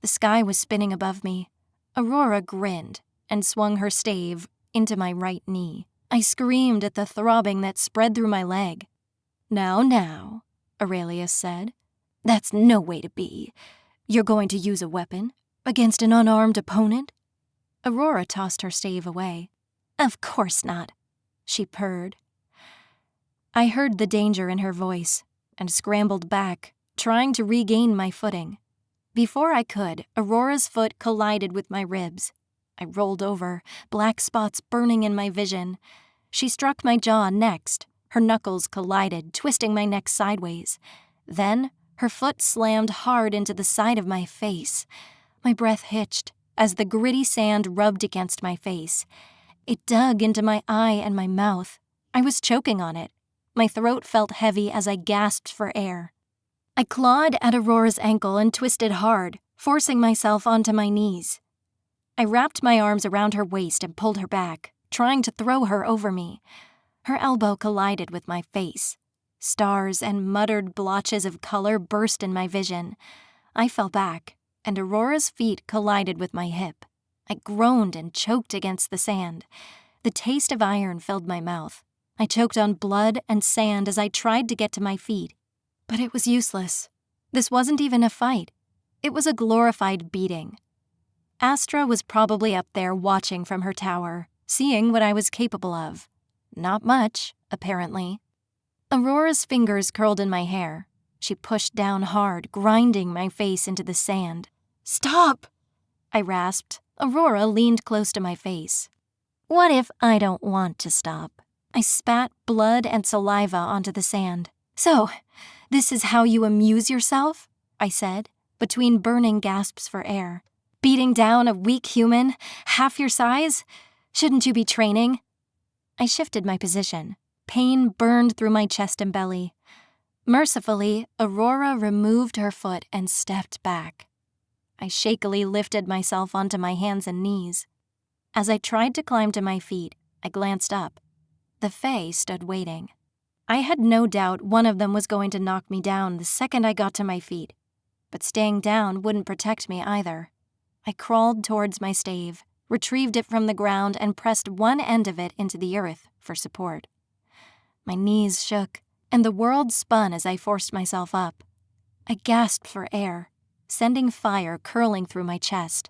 The sky was spinning above me. Aurora grinned and swung her stave into my right knee. I screamed at the throbbing that spread through my leg. Now, Aurelius said. "That's no way to be. You're going to use a weapon against an unarmed opponent?" Aurora tossed her stave away. "Of course not," she purred. I heard the danger in her voice and scrambled back, trying to regain my footing. Before I could, Aurora's foot collided with my ribs. I rolled over, black spots burning in my vision. She struck my jaw next. Her knuckles collided, twisting my neck sideways. Then, Her foot slammed hard into the side of my face. My breath hitched as the gritty sand rubbed against my face. It dug into my eye and my mouth. I was choking on it. My throat felt heavy as I gasped for air. I clawed at Aurora's ankle and twisted hard, forcing myself onto my knees. I wrapped my arms around her waist and pulled her back, trying to throw her over me. Her elbow collided with my face. Stars and muttered blotches of color burst in my vision. I fell back, and Aurora's feet collided with my hip. I groaned and choked against the sand. The taste of iron filled my mouth. I choked on blood and sand as I tried to get to my feet. But it was useless. This wasn't even a fight. It was a glorified beating. Astra was probably up there watching from her tower, seeing what I was capable of. Not much, apparently. Aurora's fingers curled in my hair. She pushed down hard, grinding my face into the sand. "Stop!" I rasped. Aurora leaned close to my face. "What if I don't want to stop?" I spat blood and saliva onto the sand. "So, this is how you amuse yourself?" I said, between burning gasps for air. "Beating down a weak human, half your size? Shouldn't you be training?" I shifted my position. Pain burned through my chest and belly. Mercifully, Aurora removed her foot and stepped back. I shakily lifted myself onto my hands and knees. As I tried to climb to my feet, I glanced up. The Fae stood waiting. I had no doubt one of them was going to knock me down the second I got to my feet, but staying down wouldn't protect me either. I crawled towards my stave, retrieved it from the ground, and pressed one end of it into the earth for support. My knees shook, and the world spun as I forced myself up. I gasped for air, sending fire curling through my chest.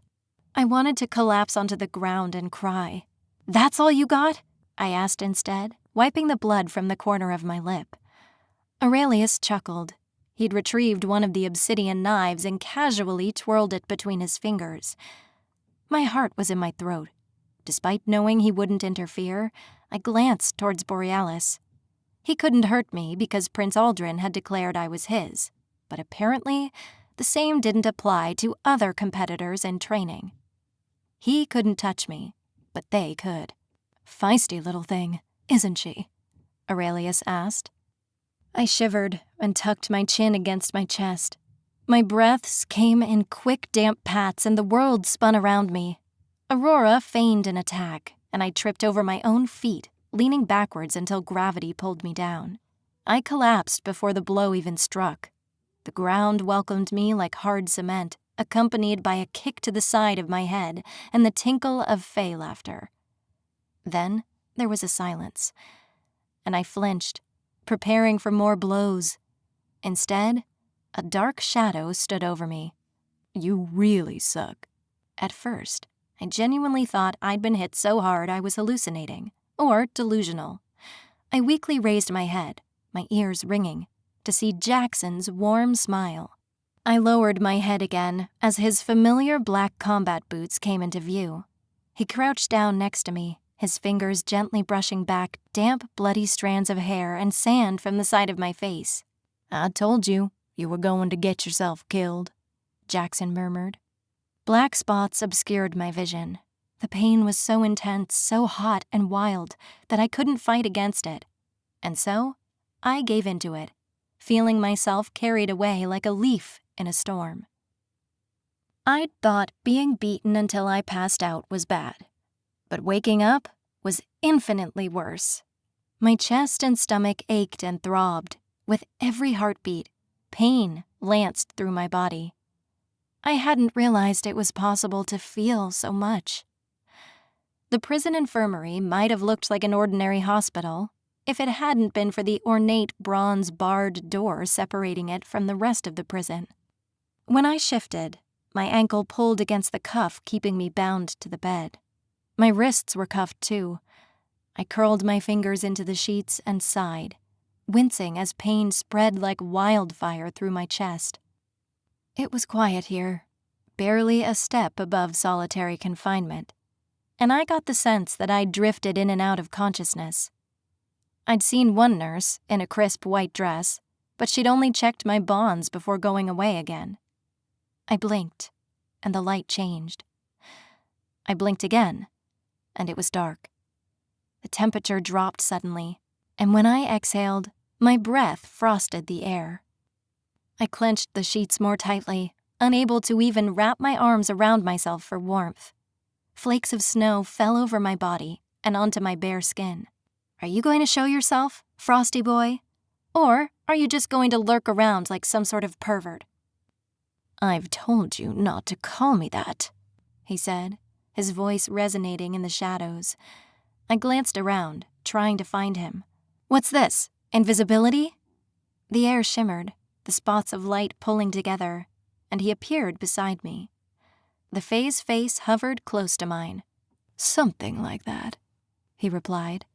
I wanted to collapse onto the ground and cry. "That's all you got?" I asked instead, wiping the blood from the corner of my lip. Aurelius chuckled. He'd retrieved one of the obsidian knives and casually twirled it between his fingers. My heart was in my throat. Despite knowing he wouldn't interfere, I glanced towards Borealis. He couldn't hurt me because Prince Aldrin had declared I was his, but apparently the same didn't apply to other competitors in training. He couldn't touch me, but they could. "Feisty little thing, isn't she?" Aurelius asked. I shivered and tucked my chin against my chest. My breaths came in quick, damp pats and the world spun around me. Aurora feigned an attack, and I tripped over my own feet, leaning backwards until gravity pulled me down. I collapsed before the blow even struck. The ground welcomed me like hard cement, accompanied by a kick to the side of my head and the tinkle of Fae laughter. Then there was a silence, and I flinched, preparing for more blows. Instead, a dark shadow stood over me. "You really suck." At first, I genuinely thought I'd been hit so hard I was hallucinating, or delusional. I weakly raised my head, my ears ringing, to see Jackson's warm smile. I lowered my head again as his familiar black combat boots came into view. He crouched down next to me, his fingers gently brushing back damp, bloody strands of hair and sand from the side of my face. "I told you were going to get yourself killed," Jackson murmured. Black spots obscured my vision. The pain was so intense, so hot and wild that I couldn't fight against it. And so, I gave into it, feeling myself carried away like a leaf in a storm. I'd thought being beaten until I passed out was bad. But waking up was infinitely worse. My chest and stomach ached and throbbed. With every heartbeat, pain lanced through my body. I hadn't realized it was possible to feel so much. The prison infirmary might have looked like an ordinary hospital if it hadn't been for the ornate bronze barred door separating it from the rest of the prison. When I shifted, my ankle pulled against the cuff keeping me bound to the bed. My wrists were cuffed too. I curled my fingers into the sheets and sighed, wincing as pain spread like wildfire through my chest. It was quiet here, barely a step above solitary confinement, and I got the sense that I'd drifted in and out of consciousness. I'd seen one nurse, in a crisp white dress, but she'd only checked my bonds before going away again. I blinked, and the light changed. I blinked again, and it was dark. The temperature dropped suddenly, and when I exhaled, my breath frosted the air. I clenched the sheets more tightly, unable to even wrap my arms around myself for warmth. Flakes of snow fell over my body and onto my bare skin. Are you going to show yourself, Frosty boy? Or are you just going to lurk around like some sort of pervert? I've told you not to call me that, he said, his voice resonating in the shadows. I glanced around, trying to find him. What's this? Invisibility? The air shimmered, the spots of light pulling together, and he appeared beside me. The Fae's face hovered close to mine. Something like that, he replied.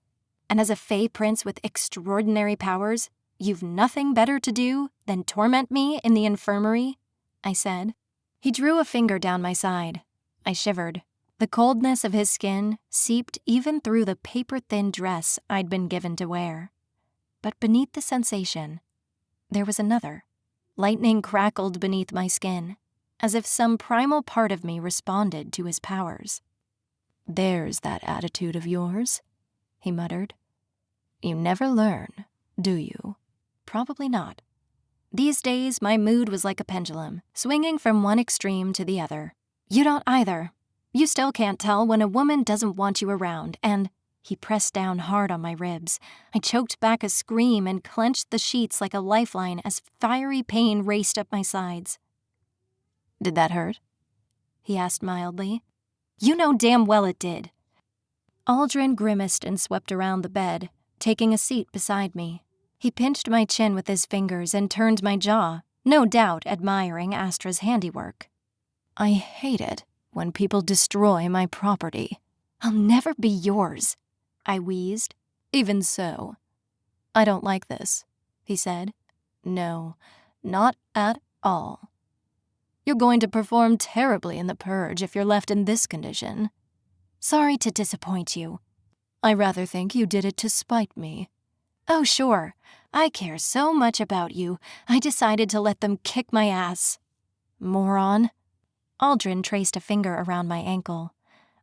And as a Fae prince with extraordinary powers, you've nothing better to do than torment me in the infirmary? I said. He drew a finger down my side. I shivered. The coldness of his skin seeped even through the paper-thin dress I'd been given to wear. But beneath the sensation, there was another. Lightning crackled beneath my skin, as if some primal part of me responded to his powers. There's that attitude of yours, he muttered. You never learn, do you? Probably not. These days, my mood was like a pendulum, swinging from one extreme to the other. You don't either. You still can't tell when a woman doesn't want you around, and he pressed down hard on my ribs. I choked back a scream and clenched the sheets like a lifeline as fiery pain raced up my sides. Did that hurt? He asked mildly. You know damn well it did. Aldrin grimaced and swept around the bed, taking a seat beside me. He pinched my chin with his fingers and turned my jaw, no doubt admiring Astra's handiwork. I hate it when people destroy my property. I'll never be yours, I wheezed. Even so. I don't like this, he said. No, not at all. You're going to perform terribly in the purge if you're left in this condition. Sorry to disappoint you. I rather think you did it to spite me. Oh, sure. I care so much about you, I decided to let them kick my ass. Moron. Aldrin traced a finger around my ankle.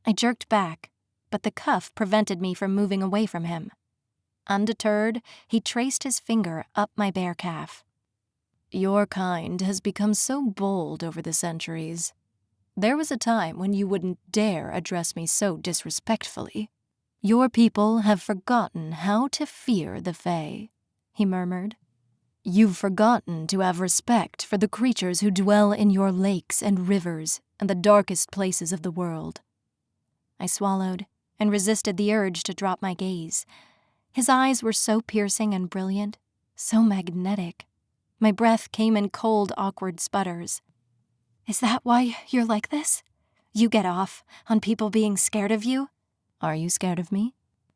I jerked back, but the cuff prevented me from moving away from him. Undeterred, he traced his finger up my bare calf. Your kind has become so bold over the centuries. There was a time when you wouldn't dare address me so disrespectfully. Your people have forgotten how to fear the Fae, he murmured. You've forgotten to have respect for the creatures who dwell in your lakes and rivers and the darkest places of the world. I swallowed and resisted the urge to drop my gaze. His eyes were so piercing and brilliant, so magnetic. My breath came in cold, awkward sputters. Is that why you're like this? You get off on people being scared of you? Are you scared of me?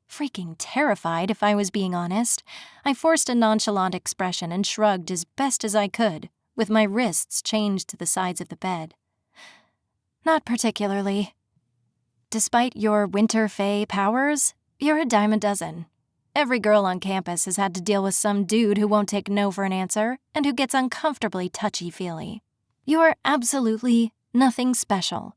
Freaking terrified, if I was being honest. I forced a nonchalant expression and shrugged as best as I could, with my wrists chained to the sides of the bed. Not particularly. Despite your winter fae powers, you're a dime a dozen. Every girl on campus has had to deal with some dude who won't take no for an answer and who gets uncomfortably touchy-feely. You're absolutely nothing special.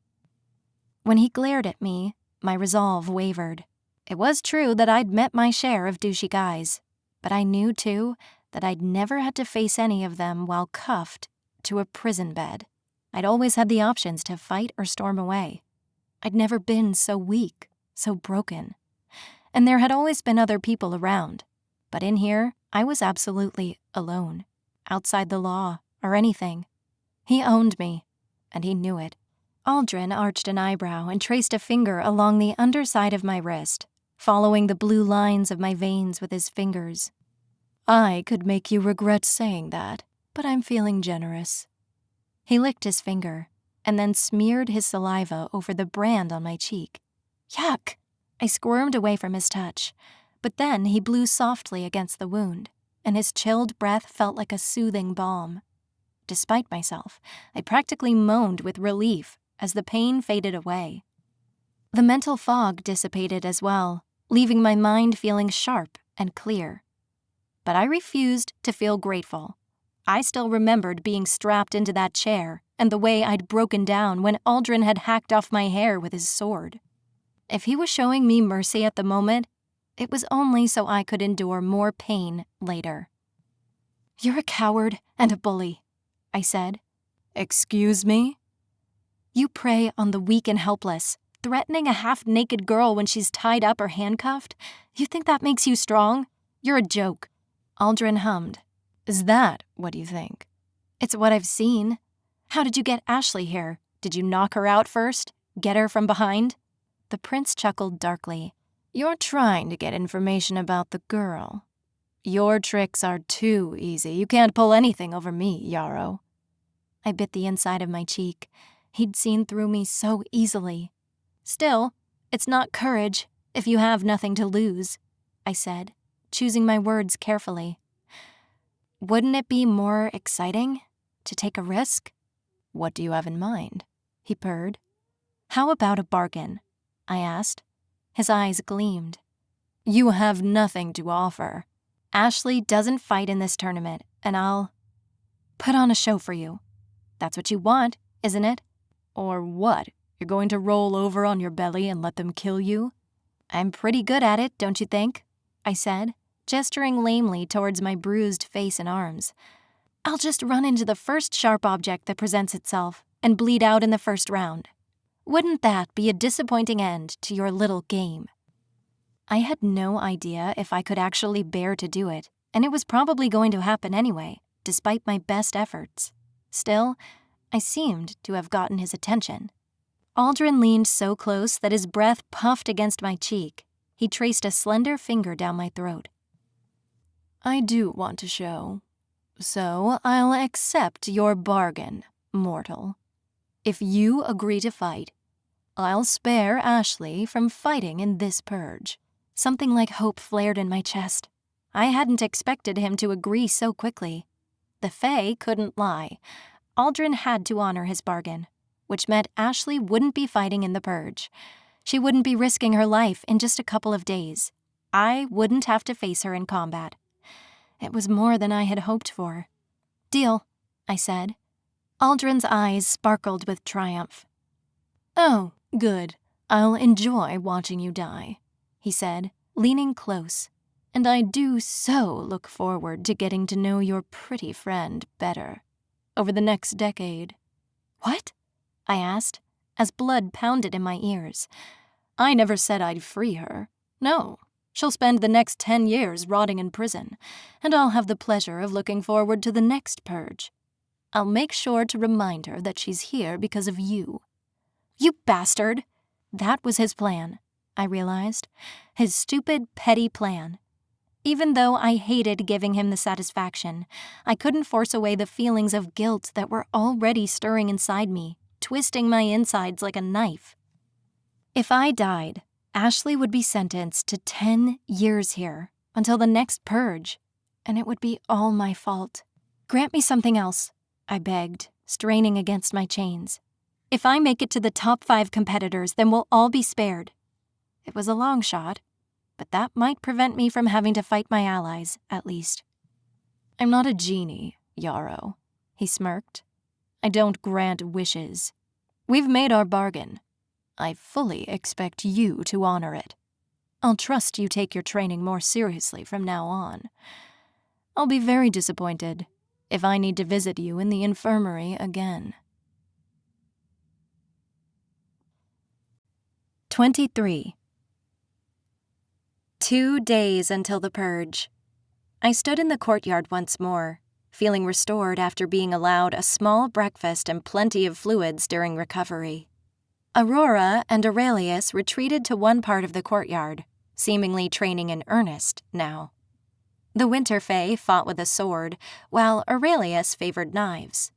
When he glared at me, my resolve wavered. It was true that I'd met my share of douchey guys, but I knew, too, that I'd never had to face any of them while cuffed to a prison bed. I'd always had the options to fight or storm away. I'd never been so weak, so broken. And there had always been other people around. But in here, I was absolutely alone, outside the law or anything. He owned me, and he knew it. Aldrin arched an eyebrow and traced a finger along the underside of my wrist, following the blue lines of my veins with his fingers. I could make you regret saying that, but I'm feeling generous. He licked his finger, and then smeared his saliva over the brand on my cheek. Yuck! I squirmed away from his touch, but then he blew softly against the wound, and his chilled breath felt like a soothing balm. Despite myself, I practically moaned with relief as the pain faded away. The mental fog dissipated as well, leaving my mind feeling sharp and clear. but I refused to feel grateful. I still remembered being strapped into that chair and the way I'd broken down when Aldrin had hacked off my hair with his sword. If he was showing me mercy at the moment, it was only so I could endure more pain later. "You're a coward and a bully," I said. "Excuse me?" "You prey on the weak and helpless, threatening a half-naked girl when she's tied up or handcuffed. You think that makes you strong? You're a joke." Aldrin hummed. "Is that what you think?" "It's what I've seen. How did you get Ashley here? Did you knock her out first? Get her from behind?" The prince chuckled darkly. "You're trying to get information about the girl. Your tricks are too easy. You can't pull anything over me, Yarrow." I bit the inside of my cheek. He'd seen through me so easily. "Still, it's not courage if you have nothing to lose," I said, choosing my words carefully. "Wouldn't it be more exciting to take a risk?" "What do you have in mind?" he purred. "How about a bargain?" I asked. His eyes gleamed. "You have nothing to offer. Ashley doesn't fight in this tournament, and I'll put on a show for you. That's what you want, isn't it?" "Or what? You're going to roll over on your belly and let them kill you?" "I'm pretty good at it, don't you think?" I said, gesturing lamely towards my bruised face and arms. "I'll just run into the first sharp object that presents itself and bleed out in the first round. Wouldn't that be a disappointing end to your little game?" I had no idea if I could actually bear to do it, and it was probably going to happen anyway, despite my best efforts. Still, I seemed to have gotten his attention. Aldrin leaned so close that his breath puffed against my cheek. He traced a slender finger down my throat. "I do want to show, so I'll accept your bargain, mortal. If you agree to fight, I'll spare Ashley from fighting in this purge." Something like hope flared in my chest. I hadn't expected him to agree so quickly. The Fae couldn't lie. Aldrin had to honor his bargain, which meant Ashley wouldn't be fighting in the purge. She wouldn't be risking her life in just a couple of days. I wouldn't have to face her in combat. It was more than I had hoped for. "Deal," I said. Aldrin's eyes sparkled with triumph. "Oh, good. I'll enjoy watching you die," he said, leaning close. "And I do so look forward to getting to know your pretty friend better over the next decade." "What?" I asked, as blood pounded in my ears. "I never said I'd free her. No, she'll spend the next 10 years rotting in prison, and I'll have the pleasure of looking forward to the next purge. I'll make sure to remind her that she's here because of you." "You bastard!" That was his plan, I realized. His stupid, petty plan. Even though I hated giving him the satisfaction, I couldn't force away the feelings of guilt that were already stirring inside me, twisting my insides like a knife. If I died, Ashley would be sentenced to 10 years here, until the next purge, and it would be all my fault. "Grant me something else," I begged, straining against my chains. "If I make it to the top 5 competitors, then we'll all be spared." It was a long shot, but that might prevent me from having to fight my allies, at least. "I'm not a genie, Yarrow," he smirked. "I don't grant wishes. We've made our bargain. I fully expect you to honor it. I'll trust you take your training more seriously from now on. I'll be very disappointed if I need to visit you in the infirmary again." 23. 2 days until the purge. I stood in the courtyard once more, feeling restored after being allowed a small breakfast and plenty of fluids during recovery. Aurora and Aurelius retreated to one part of the courtyard, seemingly training in earnest now. The Winter Fae fought with a sword, while Aurelius favored knives.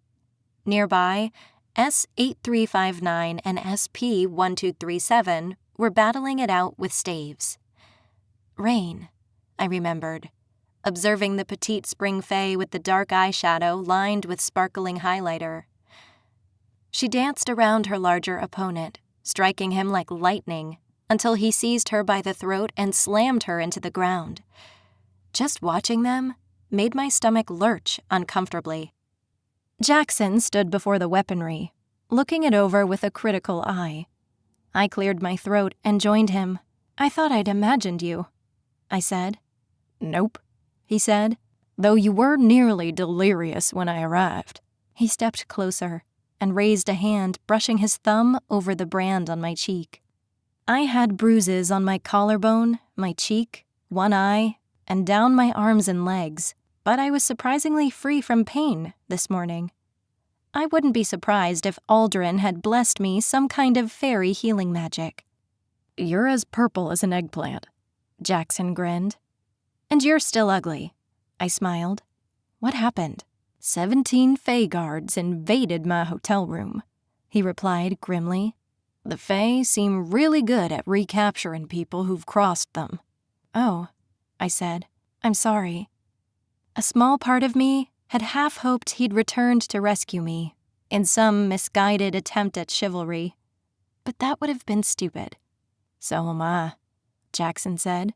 Nearby, S8359 and SP1237 were battling it out with staves. Rain, I remembered, observing the petite spring fae with the dark eyeshadow lined with sparkling highlighter. She danced around her larger opponent, striking him like lightning, until he seized her by the throat and slammed her into the ground. Just watching them made my stomach lurch uncomfortably. Jackson stood before the weaponry, looking it over with a critical eye. I cleared my throat and joined him. "I thought I'd imagined you," I said. "Nope," he said, "though you were nearly delirious when I arrived." He stepped closer and raised a hand, brushing his thumb over the brand on my cheek. I had bruises on my collarbone, my cheek, one eye, and down my arms and legs, but I was surprisingly free from pain this morning. I wouldn't be surprised if Aldrin had blessed me some kind of fairy healing magic. "You're as purple as an eggplant," Jackson grinned. "And you're still ugly," I smiled. "What happened?" 17 Fae guards invaded my hotel room," he replied grimly. "The Fae seem really good at recapturing people who've crossed them." "Oh," I said. "I'm sorry." A small part of me had half hoped he'd returned to rescue me in some misguided attempt at chivalry, but that would have been stupid. "So am I," Jackson said.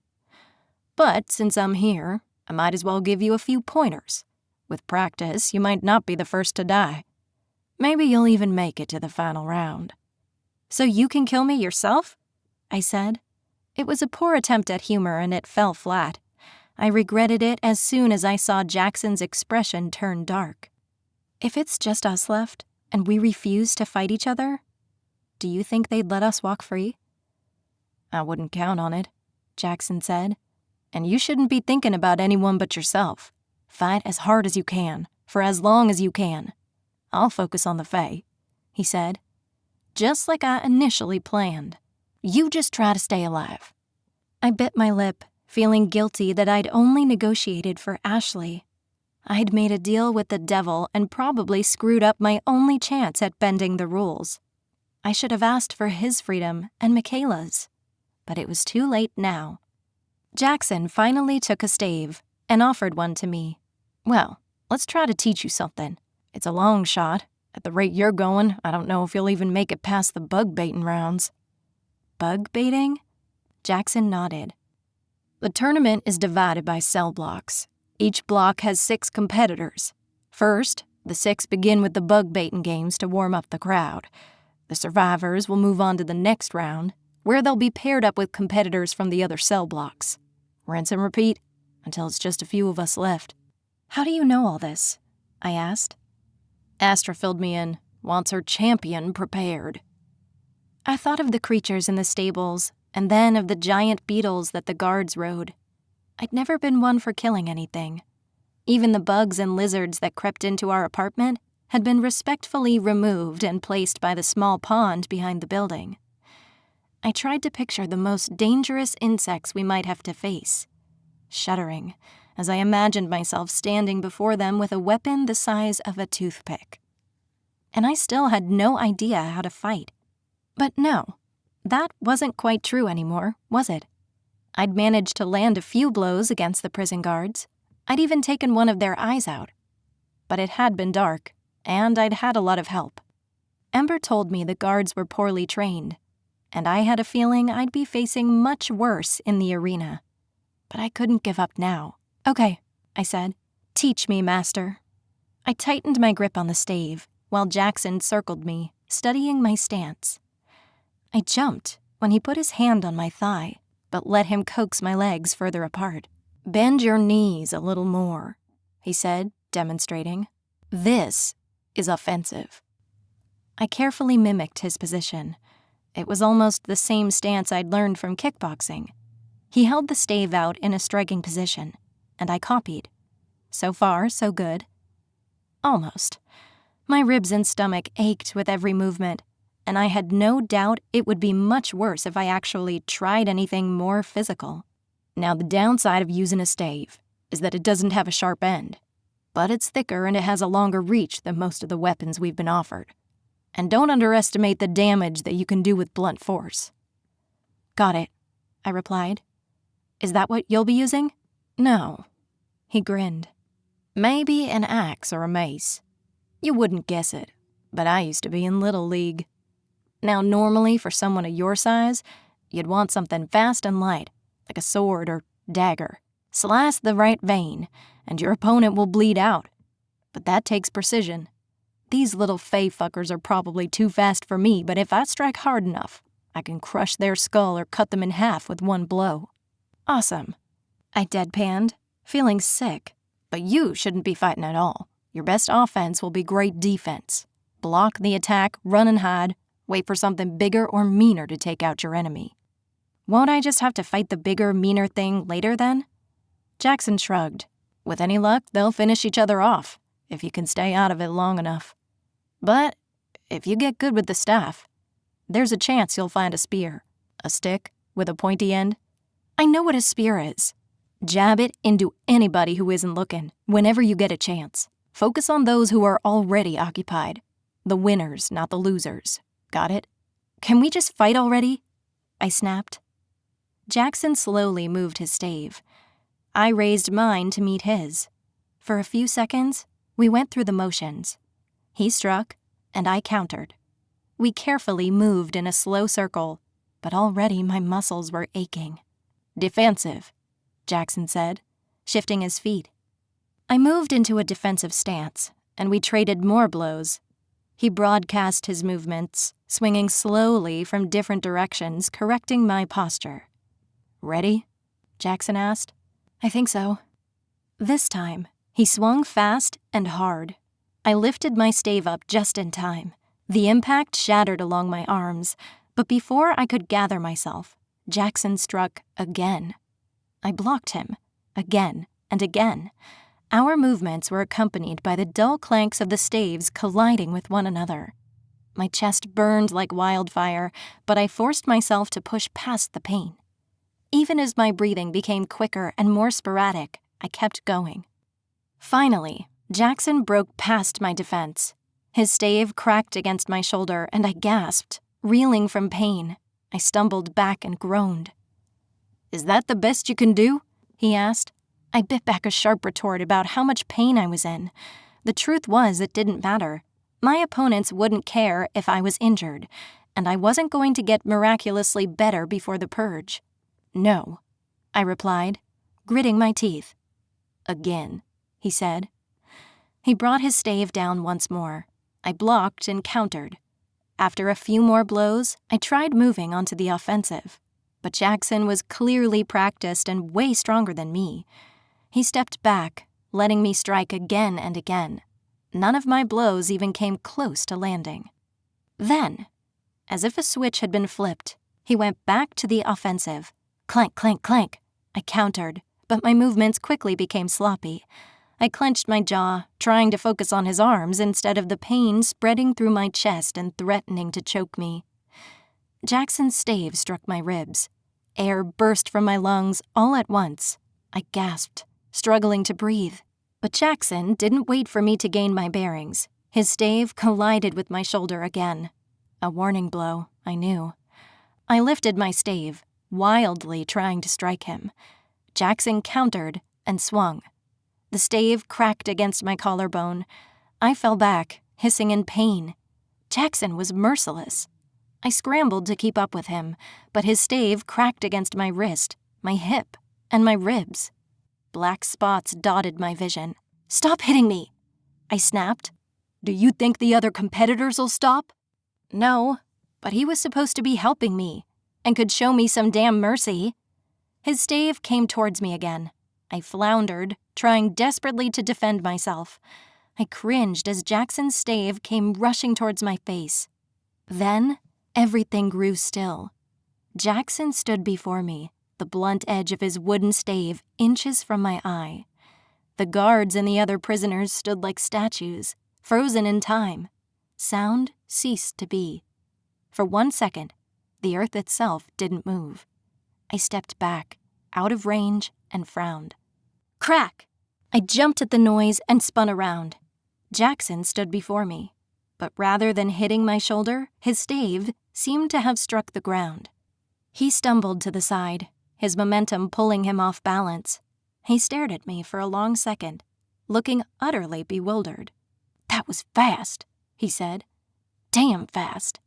"But since I'm here, I might as well give you a few pointers. With practice, you might not be the first to die. Maybe you'll even make it to the final round." "So you can kill me yourself?" I said. It was a poor attempt at humor and it fell flat. I regretted it as soon as I saw Jackson's expression turn dark. "If it's just us left, and we refuse to fight each other, do you think they'd let us walk free?" "I wouldn't count on it," Jackson said. "And you shouldn't be thinking about anyone but yourself. Fight as hard as you can, for as long as you can. I'll focus on the Fae," he said. "Just like I initially planned. You just try to stay alive." I bit my lip, feeling guilty that I'd only negotiated for Ashley. I'd made a deal with the devil and probably screwed up my only chance at bending the rules. I should have asked for his freedom and Michaela's, but it was too late now. Jackson finally took a stave and offered one to me. "Well, let's try to teach you something. It's a long shot. At the rate you're going, I don't know if you'll even make it past the bug-baiting rounds." "Bug baiting?" Jackson nodded. "The tournament is divided by cell blocks. Each block has 6 competitors. First, the 6 begin with the bug-baiting games to warm up the crowd. The survivors will move on to the next round, where they'll be paired up with competitors from the other cell blocks. Rinse and repeat until it's just a few of us left." "How do you know all this?" I asked. "Astra filled me in. Wants her champion prepared." I thought of the creatures in the stables, and then of the giant beetles that the guards rode. I'd never been one for killing anything. Even the bugs and lizards that crept into our apartment had been respectfully removed and placed by the small pond behind the building. I tried to picture the most dangerous insects we might have to face, shuddering as I imagined myself standing before them with a weapon the size of a toothpick. And I still had no idea how to fight. But no, that wasn't quite true anymore, was it? I'd managed to land a few blows against the prison guards. I'd even taken one of their eyes out. But it had been dark, and I'd had a lot of help. Ember told me the guards were poorly trained, and I had a feeling I'd be facing much worse in the arena. But I couldn't give up now. "Okay," I said. "Teach me, master." I tightened my grip on the stave, while Jackson circled me, studying my stance. I jumped when he put his hand on my thigh, but let him coax my legs further apart. "Bend your knees a little more," he said, demonstrating. "This is offensive." I carefully mimicked his position. It was almost the same stance I'd learned from kickboxing. He held the stave out in a striking position, and I copied. So far, so good. Almost. My ribs and stomach ached with every movement, and I had no doubt it would be much worse if I actually tried anything more physical. Now, the downside of using a stave is that it doesn't have a sharp end, but it's thicker and it has a longer reach than most of the weapons we've been offered. And don't underestimate the damage that you can do with blunt force. "Got it," I replied. "Is that what you'll be using?" "No." He grinned. "Maybe an axe or a mace. You wouldn't guess it, but I used to be in Little League. Now, normally for someone of your size, you'd want something fast and light, like a sword or dagger. Slice the right vein, and your opponent will bleed out. But that takes precision. These little fae fuckers are probably too fast for me, but if I strike hard enough, I can crush their skull or cut them in half with one blow. Awesome. I deadpanned, feeling sick. But you shouldn't be fighting at all. Your best offense will be great defense. Block the attack, run and hide, wait for something bigger or meaner to take out your enemy. Won't I just have to fight the bigger, meaner thing later then? Jackson shrugged. With any luck, they'll finish each other off, if you can stay out of it long enough. But if you get good with the staff, there's a chance you'll find a spear, a stick with a pointy end. I know what a spear is. Jab it into anybody who isn't looking, whenever you get a chance. Focus on those who are already occupied. The winners, not the losers. Got it? Can we just fight already? I snapped. Jackson slowly moved his stave. I raised mine to meet his. For a few seconds, we went through the motions. He struck, and I countered. We carefully moved in a slow circle, but already my muscles were aching. Defensive, Jackson said, shifting his feet. I moved into a defensive stance, and we traded more blows. He broadcast his movements, swinging slowly from different directions, correcting my posture. Ready? Jackson asked. I think so. This time, he swung fast and hard. I lifted my stave up just in time. The impact shattered along my arms, but before I could gather myself, Jackson struck again. I blocked him, again and again. Our movements were accompanied by the dull clanks of the staves colliding with one another. My chest burned like wildfire, but I forced myself to push past the pain. Even as my breathing became quicker and more sporadic, I kept going. Finally, Jackson broke past my defense. His stave cracked against my shoulder, and I gasped, reeling from pain. I stumbled back and groaned. Is that the best you can do? He asked. I bit back a sharp retort about how much pain I was in. The truth was it didn't matter. My opponents wouldn't care if I was injured, and I wasn't going to get miraculously better before the purge. No, I replied, gritting my teeth. Again, he said. He brought his stave down once more. I blocked and countered. After a few more blows, I tried moving onto the offensive. But Jackson was clearly practiced and way stronger than me. He stepped back, letting me strike again and again. None of my blows even came close to landing. Then, as if a switch had been flipped, he went back to the offensive. Clank, clank, clank. I countered, but my movements quickly became sloppy. I clenched my jaw, trying to focus on his arms instead of the pain spreading through my chest and threatening to choke me. Jackson's stave struck my ribs. Air burst from my lungs all at once. I gasped, struggling to breathe. But Jackson didn't wait for me to gain my bearings. His stave collided with my shoulder again. A warning blow, I knew. I lifted my stave, wildly trying to strike him. Jackson countered and swung. The stave cracked against my collarbone. I fell back, hissing in pain. Jackson was merciless. I scrambled to keep up with him, but his stave cracked against my wrist, my hip, and my ribs. Black spots dotted my vision. Stop hitting me, I snapped. Do you think the other competitors'll stop? No, but he was supposed to be helping me, and could show me some damn mercy. His stave came towards me again. I floundered, trying desperately to defend myself. I cringed as Jackson's stave came rushing towards my face. Then, everything grew still. Jackson stood before me, the blunt edge of his wooden stave inches from my eye. The guards and the other prisoners stood like statues, frozen in time. Sound ceased to be. For 1 second, the earth itself didn't move. I stepped back, out of range, and frowned. Crack! I jumped at the noise and spun around. Jackson stood before me, but rather than hitting my shoulder, his stave seemed to have struck the ground. He stumbled to the side, his momentum pulling him off balance. He stared at me for a long second, looking utterly bewildered. That was fast, he said. Damn fast.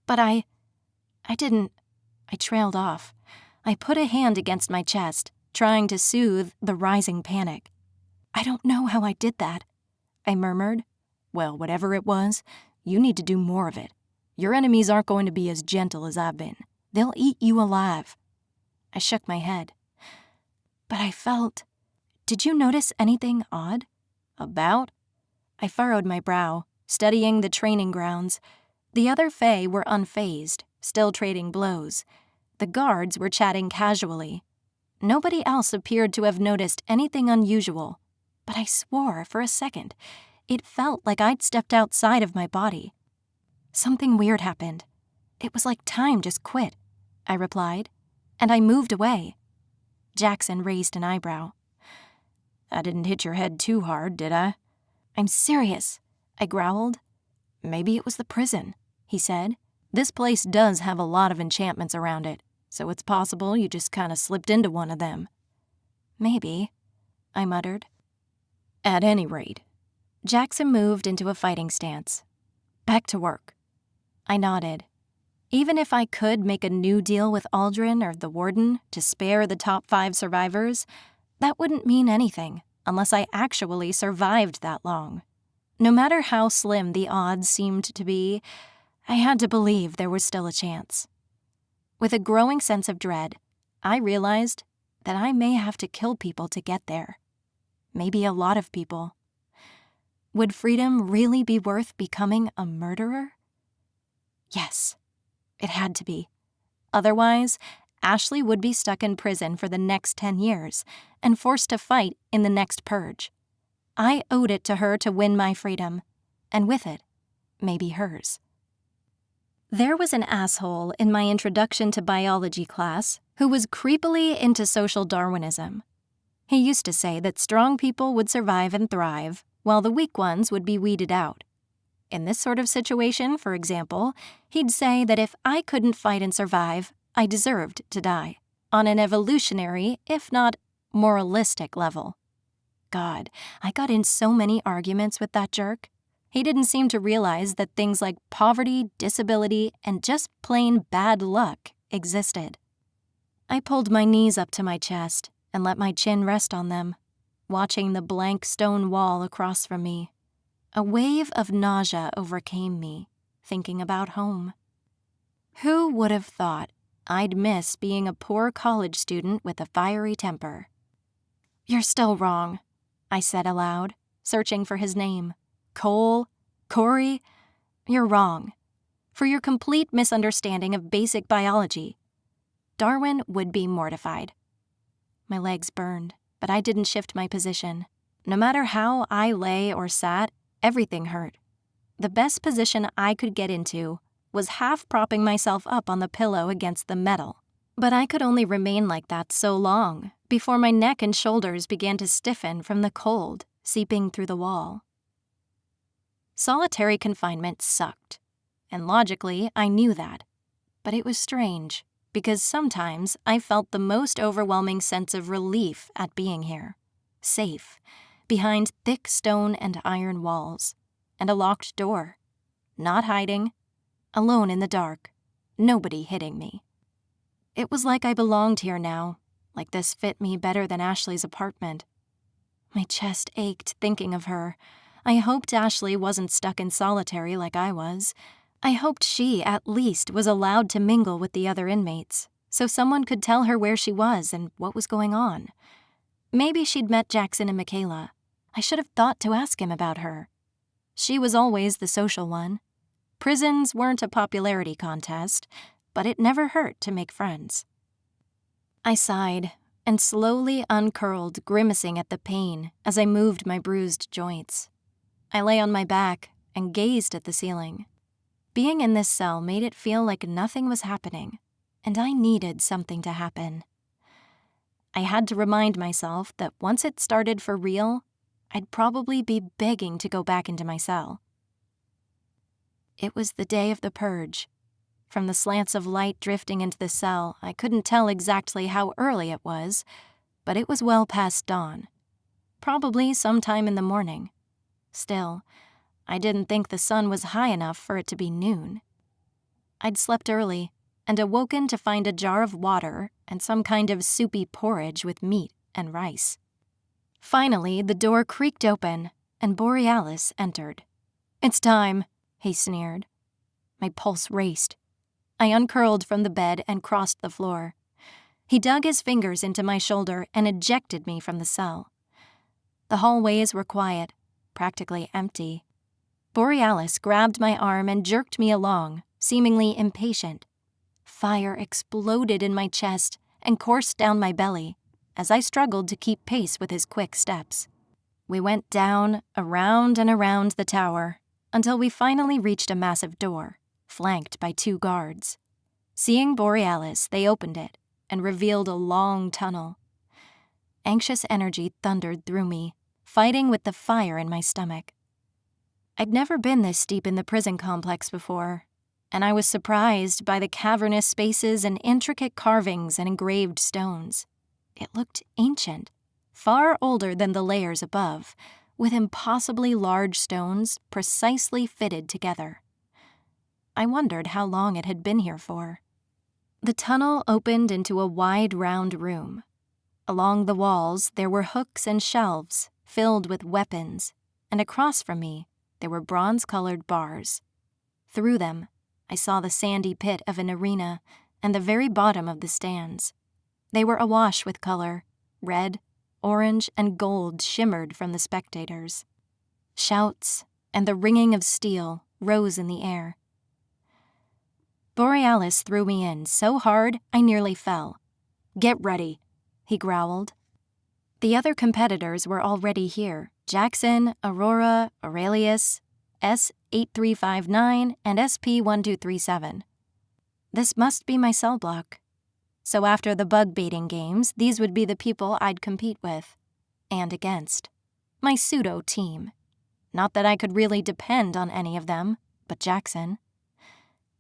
But I trailed off. I put a hand against my chest, trying to soothe the rising panic. "I don't know how I did that," I murmured. "Well, whatever it was, you need to do more of it. Your enemies aren't going to be as gentle as I've been. They'll eat you alive." I shook my head. "But I felt... Did you notice anything odd?" "About?" I furrowed my brow, studying the training grounds. The other Fae were unfazed, still trading blows. The guards were chatting casually. Nobody else appeared to have noticed anything unusual, but I swore for a second it felt like I'd stepped outside of my body. "Something weird happened. It was like time just quit," I replied, and I moved away. Jackson raised an eyebrow. "I didn't hit your head too hard, did I?" "I'm serious," I growled. "Maybe it was the prison," he said. "This place does have a lot of enchantments around it, so it's possible you just kind of slipped into one of them." "Maybe," I muttered. "At any rate," Jackson moved into a fighting stance. "Back to work." I nodded. Even if I could make a new deal with Aldrin or the Warden to spare the top 5 survivors, that wouldn't mean anything unless I actually survived that long. No matter how slim the odds seemed to be, I had to believe there was still a chance. With a growing sense of dread, I realized that I may have to kill people to get there. Maybe a lot of people. Would freedom really be worth becoming a murderer? Yes, it had to be. Otherwise, Ashley would be stuck in prison for the next 10 years and forced to fight in the next purge. I owed it to her to win my freedom, and with it, maybe hers. There was an asshole in my introduction to biology class who was creepily into social Darwinism. He used to say that strong people would survive and thrive, while the weak ones would be weeded out. In this sort of situation, for example, he'd say that if I couldn't fight and survive, I deserved to die, on an evolutionary, if not moralistic level. God, I got in so many arguments with that jerk. He didn't seem to realize that things like poverty, disability, and just plain bad luck existed. I pulled my knees up to my chest and let my chin rest on them, watching the blank stone wall across from me. A wave of nausea overcame me, thinking about home. Who would have thought I'd miss being a poor college student with a fiery temper? "You're still wrong," I said aloud, searching for his name. "Cole? Corey? You're wrong. For your complete misunderstanding of basic biology." Darwin would be mortified. My legs burned, but I didn't shift my position. No matter how I lay or sat, everything hurt. The best position I could get into was half propping myself up on the pillow against the metal. But I could only remain like that so long before my neck and shoulders began to stiffen from the cold seeping through the wall. Solitary confinement sucked, and logically I knew that. But it was strange, because sometimes I felt the most overwhelming sense of relief at being here, safe, behind thick stone and iron walls, and a locked door, not hiding, alone in the dark, nobody hitting me. It was like I belonged here now, like this fit me better than Ashley's apartment. My chest ached thinking of her. I hoped Ashley wasn't stuck in solitary like I was. I hoped she, at least, was allowed to mingle with the other inmates, so someone could tell her where she was and what was going on. Maybe she'd met Jackson and Michaela. I should have thought to ask him about her. She was always the social one. Prisons weren't a popularity contest, but it never hurt to make friends. I sighed and slowly uncurled, grimacing at the pain as I moved my bruised joints. I lay on my back and gazed at the ceiling. Being in this cell made it feel like nothing was happening, and I needed something to happen. I had to remind myself that once it started for real, I'd probably be begging to go back into my cell. It was the day of the purge. From the slants of light drifting into the cell, I couldn't tell exactly how early it was, but it was well past dawn. Probably sometime in the morning. Still, I didn't think the sun was high enough for it to be noon. I'd slept early, and awoken to find a jar of water and some kind of soupy porridge with meat and rice. Finally, the door creaked open, and Borealis entered. "It's time," he sneered. My pulse raced. I uncurled from the bed and crossed the floor. He dug his fingers into my shoulder and ejected me from the cell. The hallways were quiet, practically empty. Borealis grabbed my arm and jerked me along, seemingly impatient. Fire exploded in my chest and coursed down my belly as I struggled to keep pace with his quick steps. We went down, around and around the tower, until we finally reached a massive door, flanked by 2 guards. Seeing Borealis, they opened it and revealed a long tunnel. Anxious energy thundered through me, fighting with the fire in my stomach. I'd never been this deep in the prison complex before, and I was surprised by the cavernous spaces and intricate carvings and engraved stones. It looked ancient, far older than the layers above, with impossibly large stones precisely fitted together. I wondered how long it had been here for. The tunnel opened into a wide, round room. Along the walls, there were hooks and shelves filled with weapons, and across from me, there were bronze-colored bars. Through them, I saw the sandy pit of an arena and the very bottom of the stands. They were awash with color. Red, orange, and gold shimmered from the spectators. Shouts and the ringing of steel rose in the air. Borealis threw me in so hard I nearly fell. "Get ready," he growled. The other competitors were already here: Jackson, Aurora, Aurelius, S8359, and SP1237. This must be my cell block. So after the bug-baiting games, these would be the people I'd compete with. And against. My pseudo-team. Not that I could really depend on any of them, but Jackson.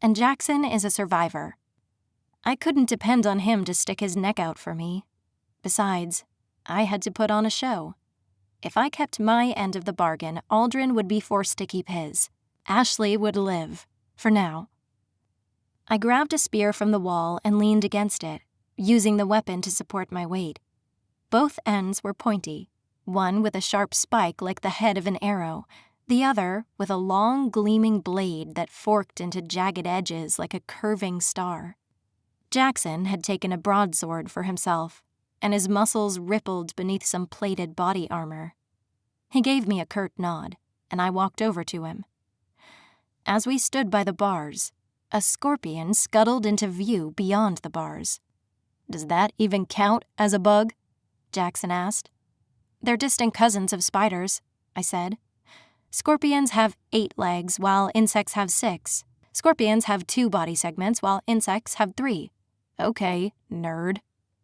And Jackson is a survivor. I couldn't depend on him to stick his neck out for me. Besides, I had to put on a show. If I kept my end of the bargain, Aldrin would be forced to keep his. Ashley would live, for now. I grabbed a spear from the wall and leaned against it, using the weapon to support my weight. Both ends were pointy, one with a sharp spike like the head of an arrow, the other with a long, gleaming blade that forked into jagged edges like a curving star. Jackson had taken a broadsword for himself, and his muscles rippled beneath some plated body armor. He gave me a curt nod, and I walked over to him. As we stood by the bars, a scorpion scuttled into view beyond the bars. "Does that even count as a bug?" Jackson asked. "They're distant cousins of spiders," I said. "Scorpions have 8 legs, while insects have 6. Scorpions have 2 body segments, while insects have 3. "Okay, nerd,"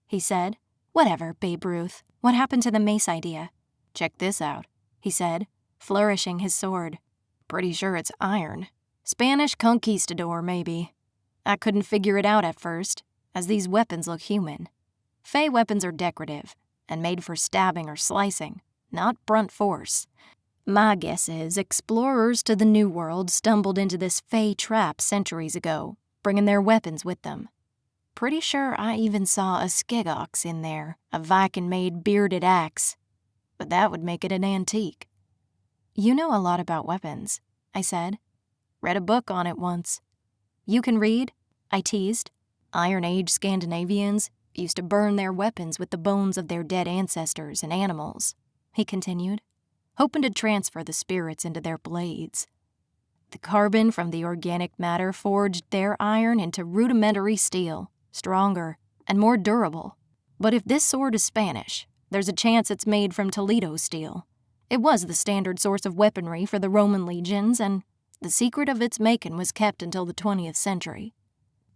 he said. "Whatever, Babe Ruth. What happened to the mace idea?" "Check this out," he said, flourishing his sword. "Pretty sure it's iron. Spanish conquistador, maybe. I couldn't figure it out at first, as these weapons look human. Fey weapons are decorative, and made for stabbing or slicing, not brunt force. My guess is explorers to the New World stumbled into this Fey trap centuries ago, bringing their weapons with them. Pretty sure I even saw a skegox in there, a Viking-made bearded axe. But that would make it an antique." "You know a lot about weapons," I said. "Read a book on it once." "You can read?" I teased. "Iron Age Scandinavians used to burn their weapons with the bones of their dead ancestors and animals," he continued, hoping to transfer the spirits into their blades. "The carbon from the organic matter forged their iron into rudimentary steel, stronger and more durable. But if this sword is Spanish, there's a chance it's made from Toledo steel. It was the standard source of weaponry for the Roman legions, and the secret of its making was kept until the 20th century.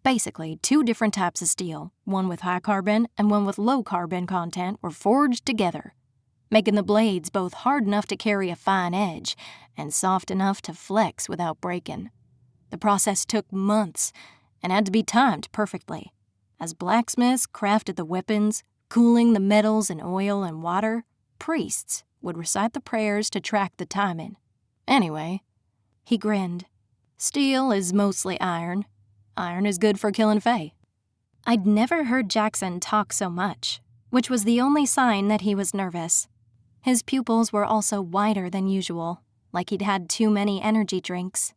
Basically, 2 different types of steel, one with high carbon and one with low carbon content, were forged together, making the blades both hard enough to carry a fine edge and soft enough to flex without breaking. The process took months and had to be timed perfectly. As blacksmiths crafted the weapons, cooling the metals in oil and water, priests would recite the prayers to track the timing. Anyway," he grinned, "steel is mostly iron. Iron is good for killing fae. I'd never heard Jackson talk so much, which was the only sign that he was nervous. His pupils were also wider than usual, like he'd had too many energy drinks.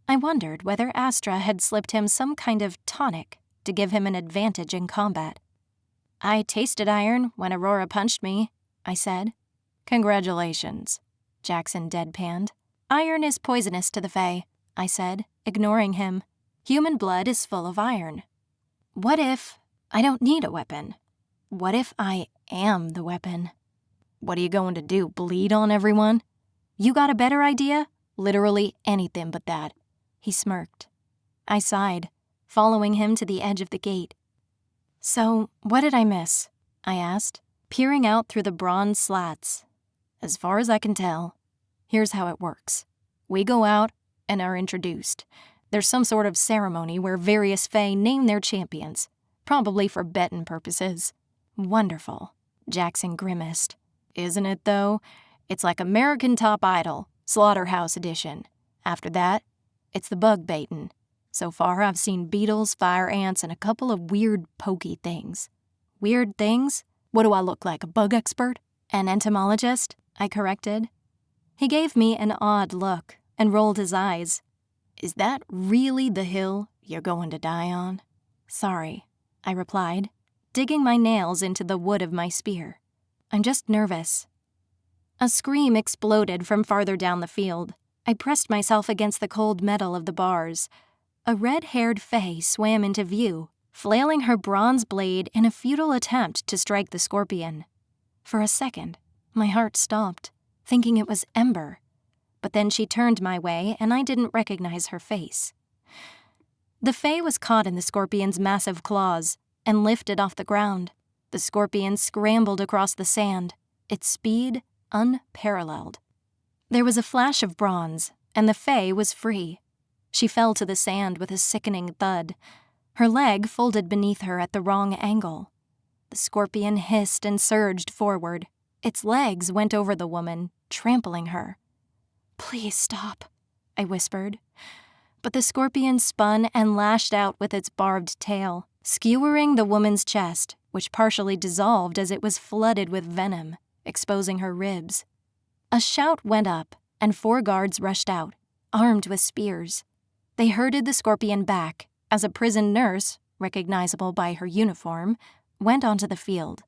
I wondered whether Astra had slipped him some kind of tonic to give him an advantage in combat. I tasted iron when Aurora punched me, I said. Congratulations, Jackson deadpanned. Iron is poisonous to the fae, I said, ignoring him. Human blood is full of iron. What if I don't need a weapon? What if I am the weapon? What are you going to do, bleed on everyone? You got a better idea? Literally anything but that. He smirked. I sighed, following him to the edge of the gate. So, what did I miss? I asked, peering out through the bronze slats. As far as I can tell, here's how it works. We go out and are introduced. There's some sort of ceremony where various fae name their champions, probably for betting purposes. Wonderful, Jackson grimaced. Isn't it, though? It's like American Top Idol, Slaughterhouse Edition. After that, it's the bug baiting. So far, I've seen beetles, fire ants, and a couple of weird, pokey things. Weird things? What do I look like, a bug expert? An entomologist? I corrected. He gave me an odd look and rolled his eyes. Is that really the hill you're going to die on? Sorry, I replied, digging my nails into the wood of my spear. I'm just nervous. A scream exploded from farther down the field. I pressed myself against the cold metal of the bars. A red-haired fae swam into view, flailing her bronze blade in a futile attempt to strike the scorpion. For a second, my heart stopped, thinking it was Ember. But then she turned my way, and I didn't recognize her face. The fae was caught in the scorpion's massive claws and lifted off the ground. The scorpion scrambled across the sand, its speed unparalleled. There was a flash of bronze, and the fae was free. She fell to the sand with a sickening thud. Her leg folded beneath her at the wrong angle. The scorpion hissed and surged forward. Its legs went over the woman, trampling her. Please stop, I whispered. But the scorpion spun and lashed out with its barbed tail, skewering the woman's chest, which partially dissolved as it was flooded with venom, exposing her ribs. A shout went up, and 4 guards rushed out, armed with spears. They herded the scorpion back as a prison nurse, recognizable by her uniform, went onto the field.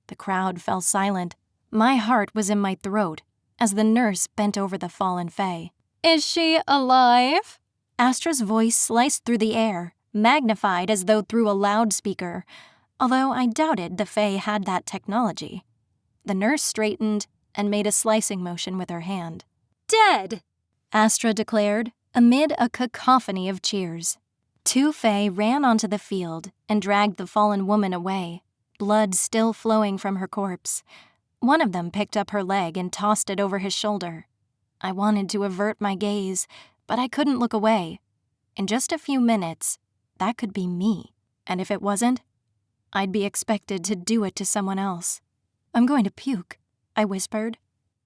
The crowd fell silent. My heart was in my throat as the nurse bent over the fallen fae. Is she alive? Astra's voice sliced through the air, magnified as though through a loudspeaker, although I doubted the fae had that technology. The nurse straightened and made a slicing motion with her hand. Dead, Astra declared, amid a cacophony of cheers. 2 fae ran onto the field and dragged the fallen woman away, blood still flowing from her corpse. One of them picked up her leg and tossed it over his shoulder. I wanted to avert my gaze, but I couldn't look away. In just a few minutes, that could be me. And if it wasn't, I'd be expected to do it to someone else. I'm going to puke, I whispered.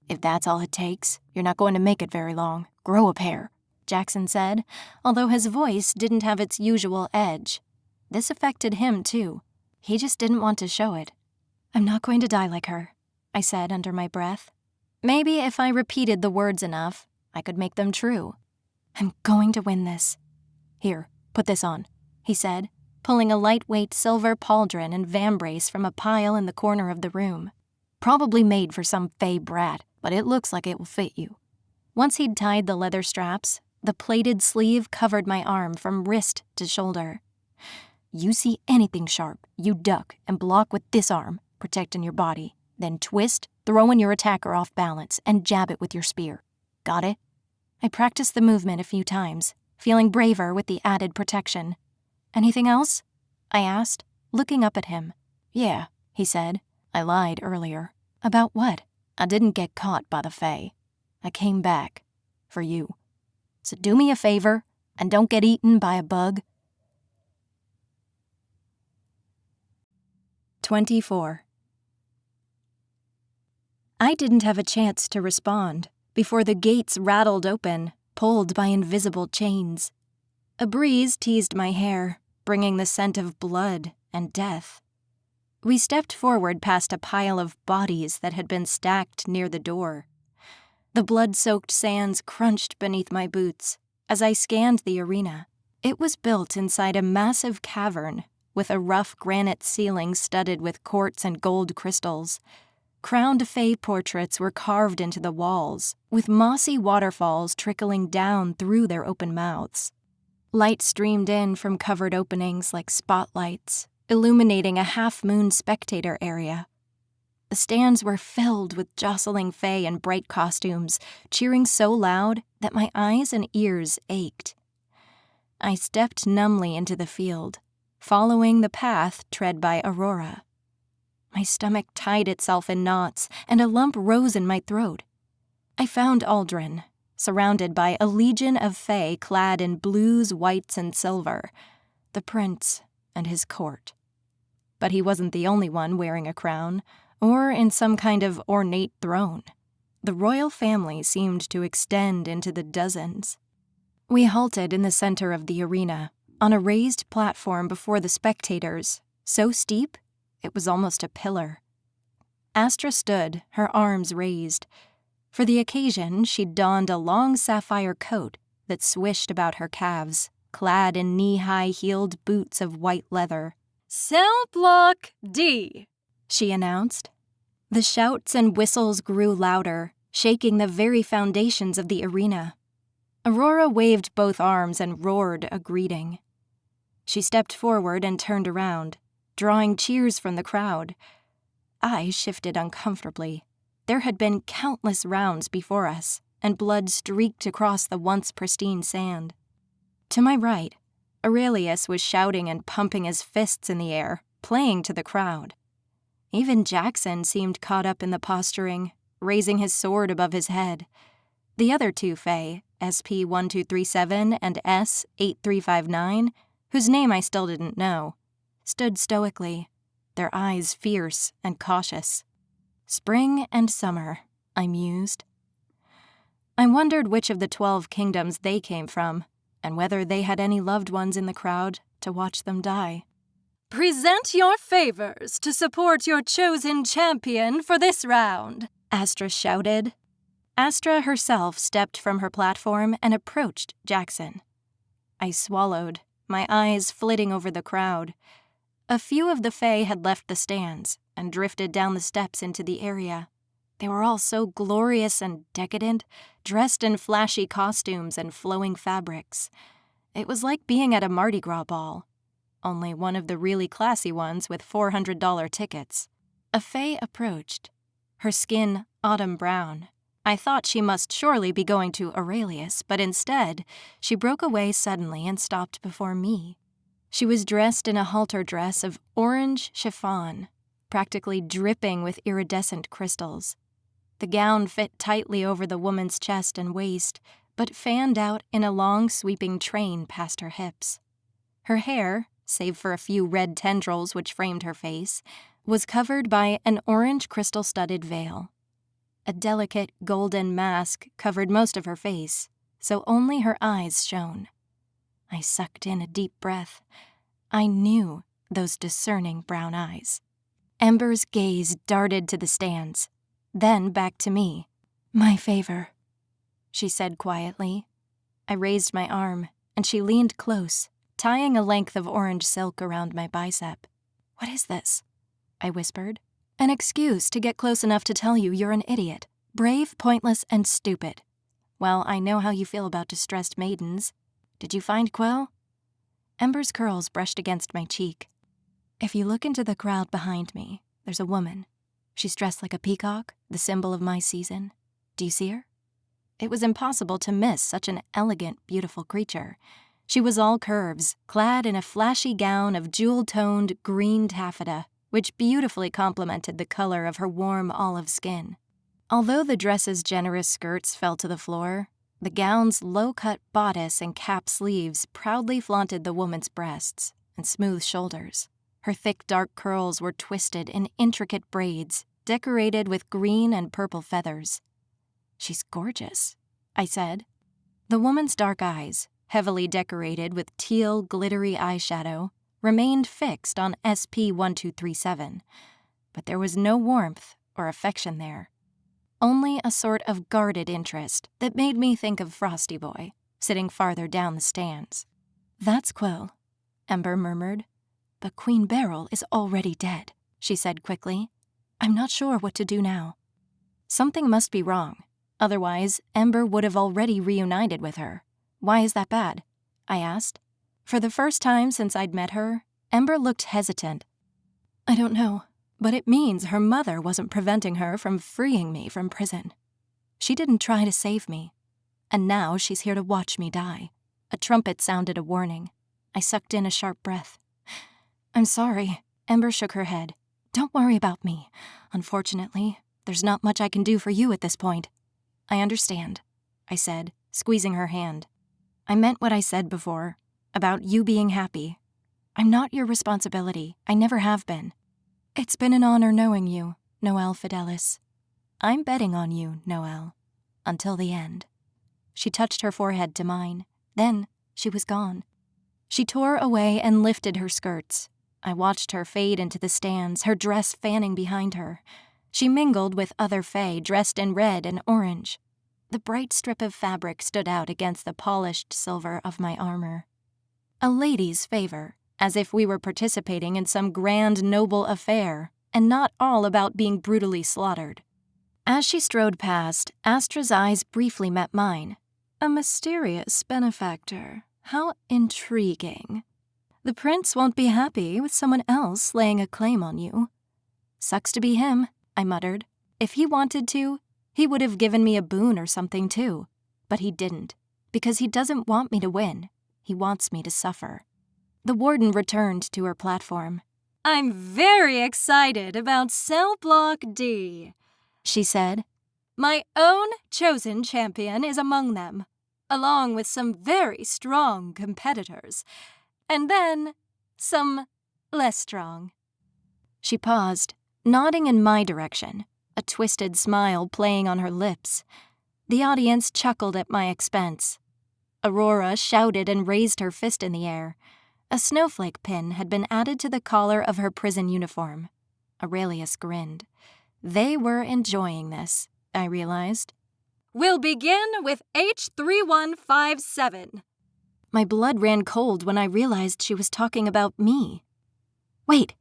If that's all it takes, you're not going to make it very long. Grow a pair, Jackson said, although his voice didn't have its usual edge. This affected him, too. He just didn't want to show it. I'm not going to die like her, I said under my breath. Maybe if I repeated the words enough, I could make them true. I'm going to win this. Here, put this on, he said, pulling a lightweight silver pauldron and vambrace from a pile in the corner of the room. Probably made for some fey brat, but it looks like it will fit you. Once he'd tied the leather straps, the plated sleeve covered my arm from wrist to shoulder. You see anything sharp, you duck and block with this arm, protecting your body. Then twist, throwing your attacker off balance, and jab it with your spear. Got it? I practiced the movement a few times, feeling braver with the added protection. Anything else? I asked, looking up at him. Yeah, he said. I lied earlier. About what? I didn't get caught by the fae. I came back. For you. So do me a favor, and don't get eaten by a bug. 24. I didn't have a chance to respond before the gates rattled open, pulled by invisible chains. A breeze teased my hair, bringing the scent of blood and death. We stepped forward past a pile of bodies that had been stacked near the door. The blood-soaked sands crunched beneath my boots as I scanned the arena. It was built inside a massive cavern with a rough granite ceiling studded with quartz and gold crystals. Crowned fae portraits were carved into the walls, with mossy waterfalls trickling down through their open mouths. Light streamed in from covered openings like spotlights, illuminating a half-moon spectator area. The stands were filled with jostling fae in bright costumes, cheering so loud that my eyes and ears ached. I stepped numbly into the field, following the path tread by Aurora. My stomach tied itself in knots, and a lump rose in my throat. I found Aldrin, surrounded by a legion of fae clad in blues, whites, and silver, the prince and his court. But he wasn't the only one wearing a crown, or in some kind of ornate throne. The royal family seemed to extend into the dozens. We halted in the center of the arena, on a raised platform before the spectators, so steep it was almost a pillar. Astra stood, her arms raised. For the occasion, she'd donned a long sapphire coat that swished about her calves, clad in knee-high heeled boots of white leather.
"Cell block D,"
she announced. The shouts and whistles grew louder, shaking the very foundations of the arena. Aurora waved both arms and roared a greeting. She stepped forward and turned around, drawing cheers from the crowd. I shifted uncomfortably. There had been countless rounds before us, and blood streaked across the once pristine sand. To my right, Aurelius was shouting and pumping his fists in the air, playing to the crowd. Even Jackson seemed caught up in the posturing, raising his sword above his head. The other two fae, SP-1237 and S-8359, whose name I still didn't know, stood stoically, their eyes fierce and cautious. Spring and summer, I mused. I wondered which of the 12 kingdoms they came from, and whether they had any loved ones in the crowd to watch them die.
"Present your favors to support your chosen champion for this round,"
Astra shouted. Astra herself stepped from her platform and approached Jackson. I swallowed, my eyes flitting over the crowd. A few of the fae had left the stands and drifted down the steps into the area. They were all so glorious and decadent, dressed in flashy costumes and flowing fabrics. It was like being at a Mardi Gras ball, only one of the really classy ones with $400 tickets. A fae approached, her skin autumn brown. I thought she must surely be going to Aurelius, but instead, she broke away suddenly and stopped before me. She was dressed in a halter dress of orange chiffon, practically dripping with iridescent crystals. The gown fit tightly over the woman's chest and waist, but fanned out in a long sweeping train past her hips. Her hair, save for a few red tendrils which framed her face, was covered by an orange crystal-studded veil. A delicate golden mask covered most of her face, so only her eyes shone. I sucked in a deep breath. I knew those discerning brown eyes. Ember's gaze darted to the stands, then back to me. "My favor," she said quietly. I raised my arm, and she leaned close, tying a length of orange silk around my bicep. "What is this?" I whispered. "An excuse to get close enough to tell you you're an idiot. Brave, pointless, and stupid. Well, I know how you feel about distressed maidens. Did you find Quell?" Ember's curls brushed against my cheek. "If you look into the crowd behind me, there's a woman. She's dressed like a peacock, the symbol of my season. Do you see her?" It was impossible to miss such an elegant, beautiful creature. She was all curves, clad in a flashy gown of jewel-toned green taffeta, which beautifully complemented the color of her warm olive skin. Although the dress's generous skirts fell to the floor, the gown's low-cut bodice and cap sleeves proudly flaunted the woman's breasts and smooth shoulders. Her thick dark curls were twisted in intricate braids, decorated with green and purple feathers. "She's gorgeous," I said. The woman's dark eyes, heavily decorated with teal, glittery eyeshadow, remained fixed on SP-1237, but there was no warmth or affection there. Only a sort of guarded interest that made me think of Frosty Boy, sitting farther down the stands. "That's Quill," Ember murmured. "But Queen Beryl is already dead," she said quickly. "I'm not sure what to do now." Something must be wrong. Otherwise, Ember would have already reunited with her. "Why is that bad?" I asked. For the first time since I'd met her, Ember looked hesitant. "I don't know, but it means her mother wasn't preventing her from freeing me from prison. She didn't try to save me, and now she's here to watch me die." A trumpet sounded a warning. I sucked in a sharp breath. "I'm sorry," Ember shook her head. "Don't worry about me. Unfortunately, there's not much I can do for you at this point." "I understand," I said, squeezing her hand. "I meant what I said before, about you being happy. I'm not your responsibility. I never have been. It's been an honor knowing you, Noelle Fidelis. I'm betting on you, Noelle, until the end." She touched her forehead to mine. Then she was gone. She tore away and lifted her skirts. I watched her fade into the stands, her dress fanning behind her. She mingled with other fae dressed in red and orange. The bright strip of fabric stood out against the polished silver of my armor. A lady's favor, as if we were participating in some grand noble affair, and not all about being brutally slaughtered. As she strode past, Astra's eyes briefly met mine. "A mysterious benefactor. How intriguing. The prince won't be happy with someone else laying a claim on you." "Sucks to be him," I muttered. "If he wanted to, he would have given me a boon or something too. But he didn't, because he doesn't want me to win. He wants me to suffer." The warden returned to her platform.
"I'm very excited about Cell Block D,"
she said.
"My own chosen champion is among them, along with some very strong competitors, and then some less strong."
She paused, nodding in my direction, a twisted smile playing on her lips. The audience chuckled at my expense. Aurora shouted and raised her fist in the air. A snowflake pin had been added to the collar of her prison uniform. Aurelius grinned. They were enjoying this, I realized.
"We'll begin with H3157.
My blood ran cold when I realized she was talking about me. "Wait,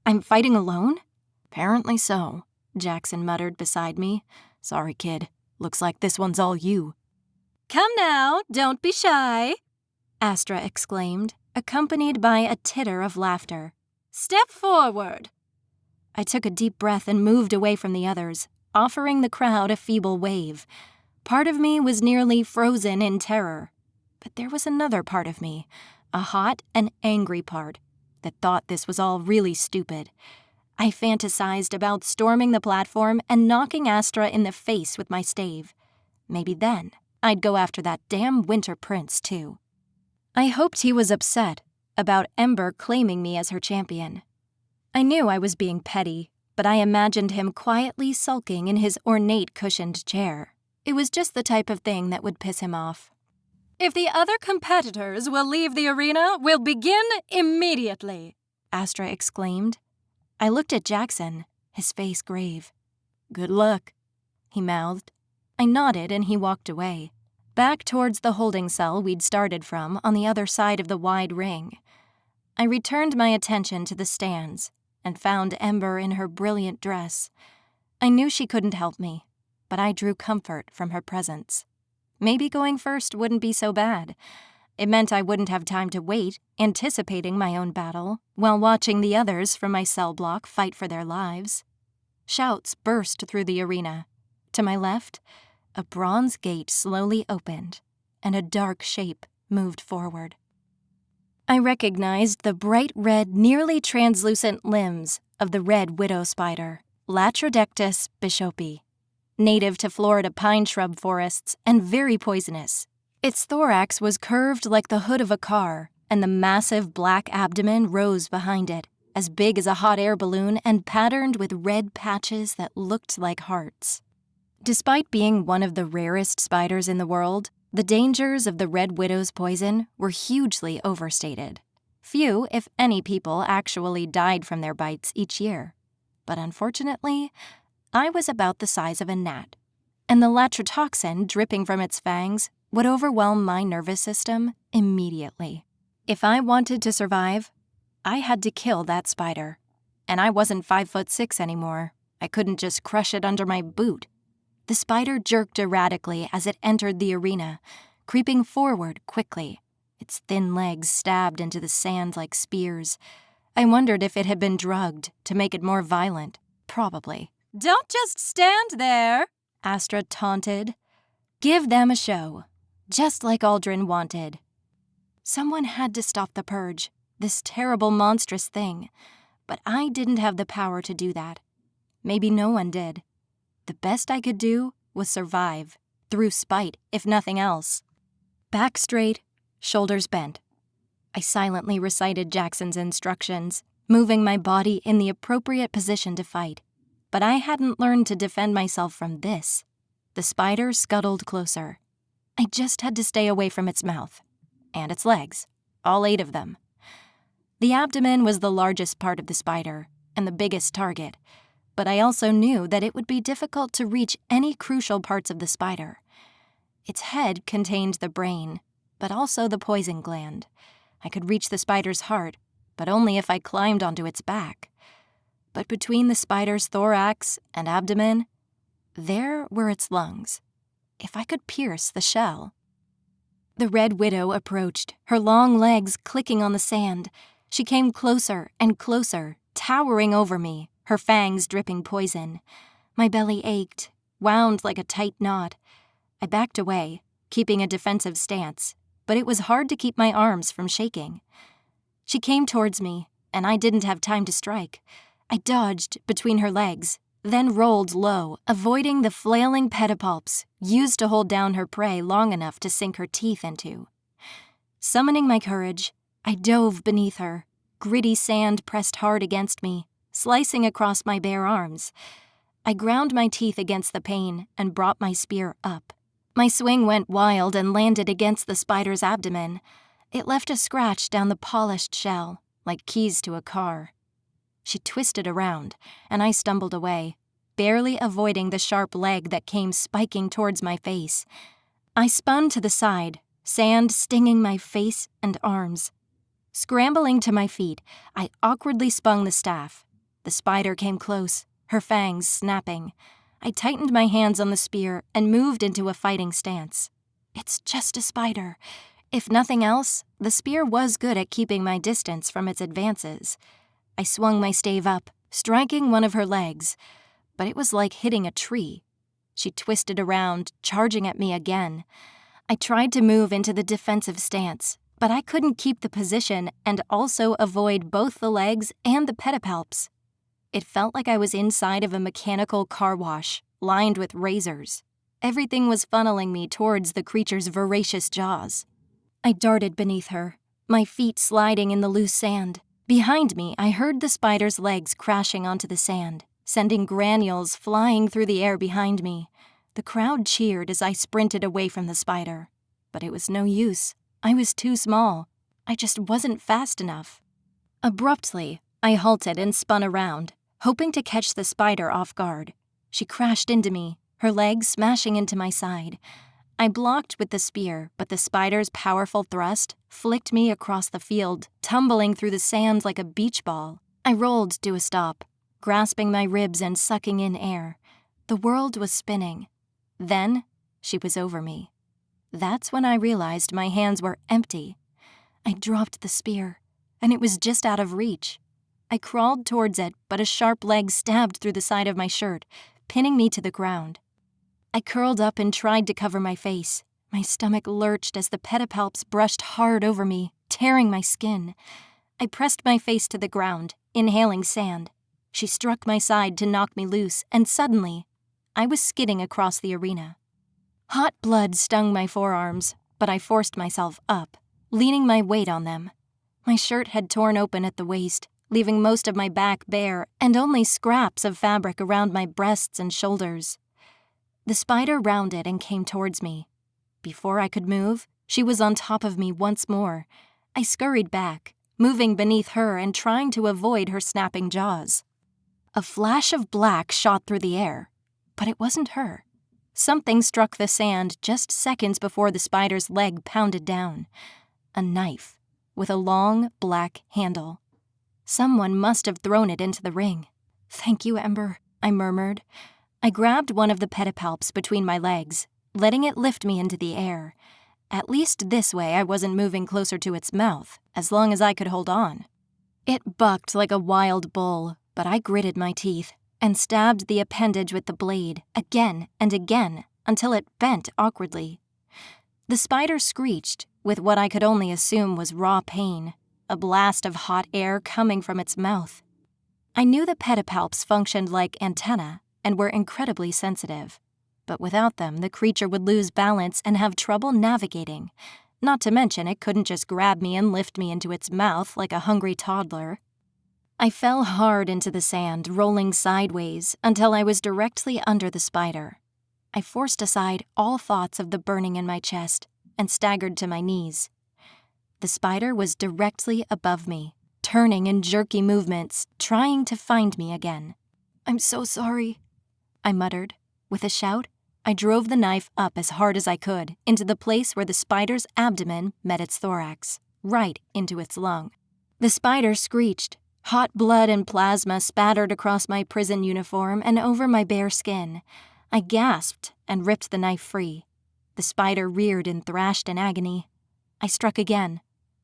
I'm fighting alone?" "Apparently so," Jackson muttered beside me. "Sorry, kid. Looks like this one's all you."
"Come now, don't be shy,"
Astra exclaimed, accompanied by a titter of laughter.
"Step forward."
I took a deep breath and moved away from the others, offering the crowd a feeble wave. Part of me was nearly frozen in terror. But there was another part of me, a hot and angry part, that thought this was all really stupid. I fantasized about storming the platform and knocking Astra in the face with my stave. Maybe then I'd go after that damn Winter Prince, too. I hoped he was upset about Ember claiming me as her champion. I knew I was being petty, but I imagined him quietly sulking in his ornate cushioned chair. It was just the type of thing that would piss him off.
"If the other competitors will leave the arena, we'll begin immediately,"
Astra exclaimed. I looked at Jackson, his face grave. "Good luck," he mouthed. I nodded and he walked away, back towards the holding cell we'd started from on the other side of the wide ring. I returned my attention to the stands and found Ember in her brilliant dress. I knew she couldn't help me, but I drew comfort from her presence. Maybe going first wouldn't be so bad. It meant I wouldn't have time to wait, anticipating my own battle, while watching the others from my cell block fight for their lives. Shouts burst through the arena. To my left, a bronze gate slowly opened, and a dark shape moved forward. I recognized the bright red, nearly translucent limbs of the red widow spider, Latrodectus bishopi, native to Florida pine shrub forests and very poisonous. Its thorax was curved like the hood of a car, and the massive black abdomen rose behind it, as big as a hot air balloon and patterned with red patches that looked like hearts. Despite being one of the rarest spiders in the world, The dangers of the Red Widow's poison were hugely overstated. Few, if any, people actually died from their bites each year. But unfortunately, I was about the size of a gnat, and the latrotoxin dripping from its fangs would overwhelm my nervous system immediately. If I wanted to survive, I had to kill that spider. And I wasn't 5'6" anymore. I couldn't just crush it under my boot. The spider jerked erratically as it entered the arena, creeping forward quickly. Its thin legs stabbed into the sand like spears. I wondered if it had been drugged to make it more violent. Probably.
"Don't just stand there,"
Astra taunted. Give them a show, just like Aldrin wanted. Someone had to stop the purge, this terrible monstrous thing, but I didn't have the power to do that. Maybe no one did. The best I could do was survive, through spite, if nothing else. Back straight, shoulders bent. I silently recited Jackson's instructions, moving my body in the appropriate position to fight. But I hadn't learned to defend myself from this. The spider scuttled closer. I just had to stay away from its mouth. And its legs. All 8 of them. The abdomen was the largest part of the spider, and the biggest target. But I also knew that it would be difficult to reach any crucial parts of the spider. Its head contained the brain, but also the poison gland. I could reach the spider's heart, but only if I climbed onto its back. But between the spider's thorax and abdomen, there were its lungs. If I could pierce the shell. The Red Widow approached, her long legs clicking on the sand. She came closer and closer, towering over me, her fangs dripping poison. My belly ached, wound like a tight knot. I backed away, keeping a defensive stance, but it was hard to keep my arms from shaking. She came towards me, and I didn't have time to strike. I dodged between her legs, then rolled low, avoiding the flailing pedipalps used to hold down her prey long enough to sink her teeth into. Summoning my courage, I dove beneath her. Gritty sand pressed hard against me, slicing across my bare arms. I ground my teeth against the pain and brought my spear up. My swing went wild and landed against the spider's abdomen. It left a scratch down the polished shell, like keys to a car. She twisted around, and I stumbled away, barely avoiding the sharp leg that came spiking towards my face. I spun to the side, sand stinging my face and arms. Scrambling to my feet, I awkwardly spun the staff. The spider came close, her fangs snapping. I tightened my hands on the spear and moved into a fighting stance. It's just a spider. If nothing else, the spear was good at keeping my distance from its advances. I swung my stave up, striking one of her legs, but it was like hitting a tree. She twisted around, charging at me again. I tried to move into the defensive stance, but I couldn't keep the position and also avoid both the legs and the pedipalps. It felt like I was inside of a mechanical car wash, lined with razors. Everything was funneling me towards the creature's voracious jaws. I darted beneath her, my feet sliding in the loose sand. Behind me, I heard the spider's legs crashing onto the sand, sending granules flying through the air behind me. The crowd cheered as I sprinted away from the spider. But it was no use. I was too small. I just wasn't fast enough. Abruptly, I halted and spun around, hoping to catch the spider off guard. She crashed into me, her legs smashing into my side. I blocked with the spear, but the spider's powerful thrust flicked me across the field, tumbling through the sand like a beach ball. I rolled to a stop, grasping my ribs and sucking in air. The world was spinning. Then, she was over me. That's when I realized my hands were empty. I dropped the spear, and it was just out of reach. I crawled towards it, but a sharp leg stabbed through the side of my shirt, pinning me to the ground. I curled up and tried to cover my face. My stomach lurched as the pedipalps brushed hard over me, tearing my skin. I pressed my face to the ground, inhaling sand. She struck my side to knock me loose, and suddenly, I was skidding across the arena. Hot blood stung my forearms, but I forced myself up, leaning my weight on them. My shirt had torn open at the waist, leaving most of my back bare and only scraps of fabric around my breasts and shoulders. The spider rounded and came towards me. before I could move, she was on top of me once more. I scurried back, moving beneath her and trying to avoid her snapping jaws. A flash of black shot through the air, but it wasn't her. Something struck the sand just seconds before the spider's leg pounded down. A knife with a long, black handle. Someone must have thrown it into the ring. "Thank you, Ember," I murmured. I grabbed one of the pedipalps between my legs, letting it lift me into the air. At least this way I wasn't moving closer to its mouth, as long as I could hold on. It bucked like a wild bull, but I gritted my teeth and stabbed the appendage with the blade again and again until it bent awkwardly. The spider screeched with what I could only assume was raw pain, a blast of hot air coming from its mouth. I knew the pedipalps functioned like antennae and were incredibly sensitive, but without them the creature would lose balance and have trouble navigating. Not to mention it couldn't just grab me and lift me into its mouth like a hungry toddler. I fell hard into the sand, rolling sideways until I was directly under the spider. I forced aside all thoughts of the burning in my chest and staggered to my knees. The spider was directly above me, turning in jerky movements, trying to find me again. "I'm so sorry," I muttered. With a shout, I drove the knife up as hard as I could into the place where the spider's abdomen met its thorax, right into its lung. The spider screeched. Hot blood and plasma spattered across my prison uniform and over my bare skin. I gasped and ripped the knife free. The spider reared and thrashed in agony. I struck again,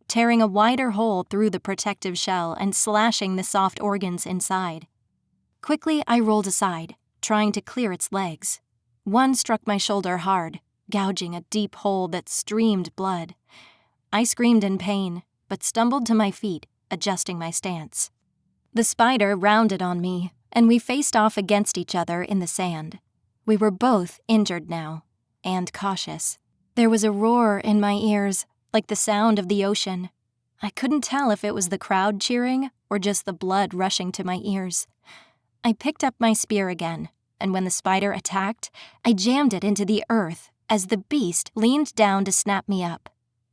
tearing a wider hole through the protective shell and slashing the soft organs inside. Quickly, I rolled aside, trying to clear its legs. One struck my shoulder hard, gouging a deep hole that streamed blood. I screamed in pain, but stumbled to my feet, adjusting my stance. The spider rounded on me, and we faced off against each other in the sand. We were both injured now, and cautious. There was a roar in my ears, like the sound of the ocean. I couldn't tell if it was the crowd cheering or just the blood rushing to my ears. I picked up my spear again, and when the spider attacked, I jammed it into the earth as the beast leaned down to snap me up.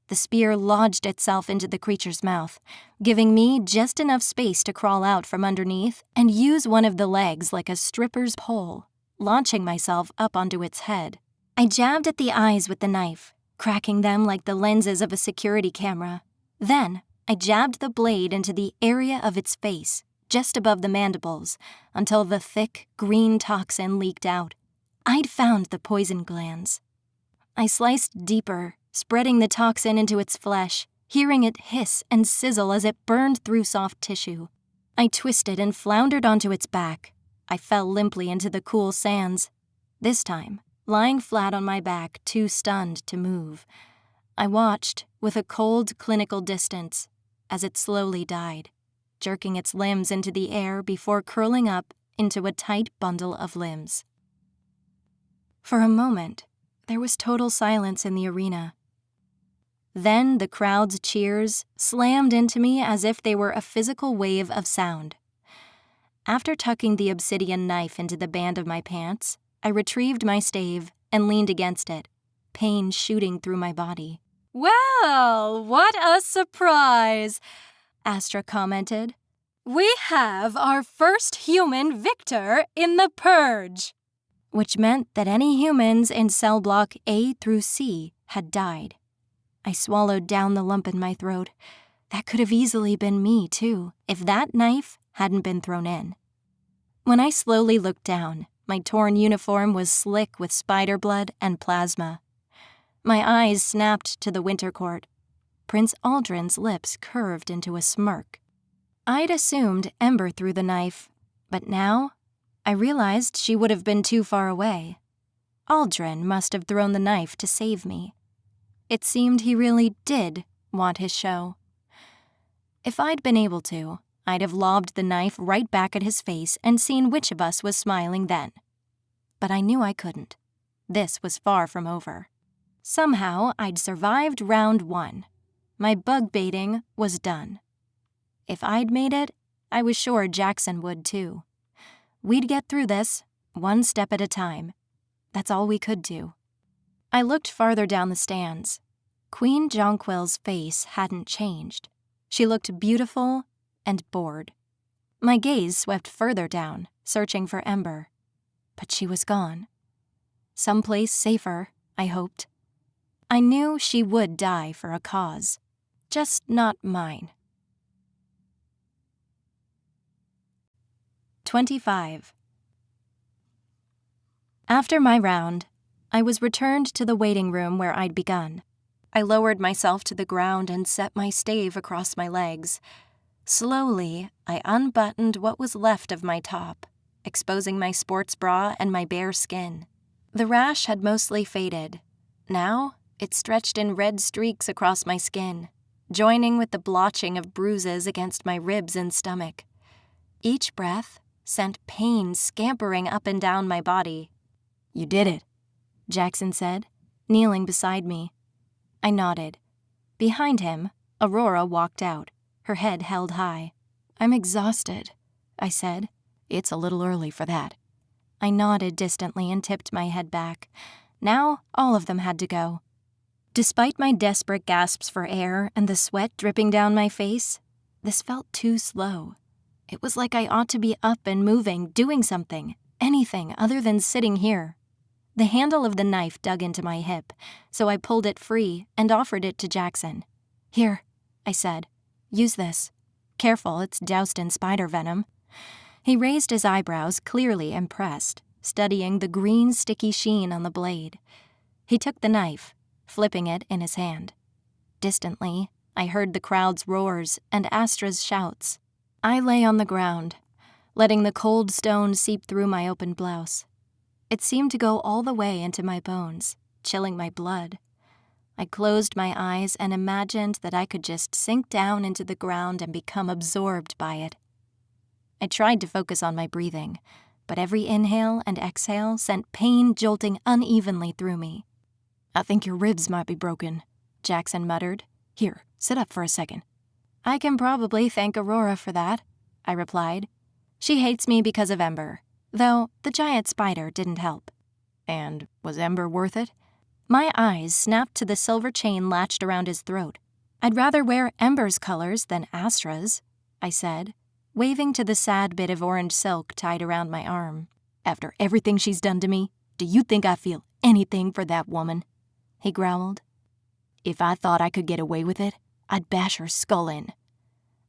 The spear lodged itself into the creature's mouth, giving me just enough space to crawl out from underneath and use one of the legs like a stripper's pole, launching myself up onto its head. I jabbed at the eyes with the knife, cracking them like the lenses of a security camera. Then, I jabbed the blade into the area of its face, just above the mandibles, until the thick, green toxin leaked out. I'd found the poison glands. I sliced deeper, spreading the toxin into its flesh, hearing it hiss and sizzle as it burned through soft tissue. I twisted and floundered onto its back. I fell limply into the cool sands. This time, lying flat on my back, too stunned to move. I watched, with a cold, clinical distance, as it slowly died, jerking its limbs into the air before curling up into a tight bundle of limbs. For a moment, there was total silence in the arena. Then the crowd's cheers slammed into me as if they were a physical wave of sound. After tucking the obsidian knife into the band of my pants, I retrieved my stave and leaned against it, pain shooting through my body.
"Well, what a surprise," Astra commented. "We have our first human victor in the purge."
Which meant that any humans in cell block A through C had died. I swallowed down the lump in my throat. That could have easily been me, too, if that knife hadn't been thrown in. When I slowly looked down, my torn uniform was slick with spider blood and plasma. My eyes snapped to the winter court. Prince Aldrin's lips curved into a smirk. I'd assumed Ember threw the knife, but now I realized she would have been too far away. Aldrin must have thrown the knife to save me. It seemed he really did want his show. If I'd been able to, I'd have lobbed the knife right back at his face and seen which of us was smiling then. But I knew I couldn't. This was far from over. Somehow, I'd survived round 1. My bug baiting was done. If I'd made it, I was sure Jackson would too. We'd get through this, one step at a time. That's all we could do. I looked farther down the stands. Queen Jonquil's face hadn't changed. She looked beautiful and bored. My gaze swept further down, searching for Ember. But she was gone. Someplace safer, I hoped. I knew she would die for a cause, just not mine. 25. After my round, I was returned to the waiting room where I'd begun. I lowered myself to the ground and set my stave across my legs. Slowly, I unbuttoned what was left of my top, exposing my sports bra and my bare skin. The rash had mostly faded. Now, it stretched in red streaks across my skin, joining with the blotching of bruises against my ribs and stomach. Each breath sent pain scampering up and down my body.
"You did it,"
Jackson said, kneeling beside me. I nodded. Behind him, Aurora walked out, her head held high.
"I'm exhausted,"
I said.
"It's a little early for that."
I nodded distantly and tipped my head back. Now all of them had to go. Despite my desperate gasps for air and the sweat dripping down my face, this felt too slow. It was like I ought to be up and moving, doing something, anything other than sitting here. The handle of the knife dug into my hip, so I pulled it free and offered it to Jackson. "Here," I said. "Use this. Careful, it's doused in spider venom." He raised his eyebrows, clearly impressed, studying the green, sticky sheen on the blade. He took the knife, flipping it in his hand. Distantly, I heard the crowd's roars and Astra's shouts. I lay on the ground, letting the cold stone seep through my open blouse. It seemed to go all the way into my bones, chilling my blood. I closed my eyes and imagined that I could just sink down into the ground and become absorbed by it. I tried to focus on my breathing, but every inhale and exhale sent pain jolting unevenly through me.
"I think your ribs might be broken," Jackson muttered. "Here, sit up for a second."
"I can probably thank Aurora for that," I replied. "She hates me because of Ember, though the giant spider didn't help."
"And was Ember worth it?"
My eyes snapped to the silver chain latched around his throat. "I'd rather wear Ember's colors than Astra's," I said, waving to the sad bit of orange silk tied around my arm.
"After everything she's done to me, do you think I feel anything for that woman?" he growled. "If I thought I could get away with it, I'd bash her skull in."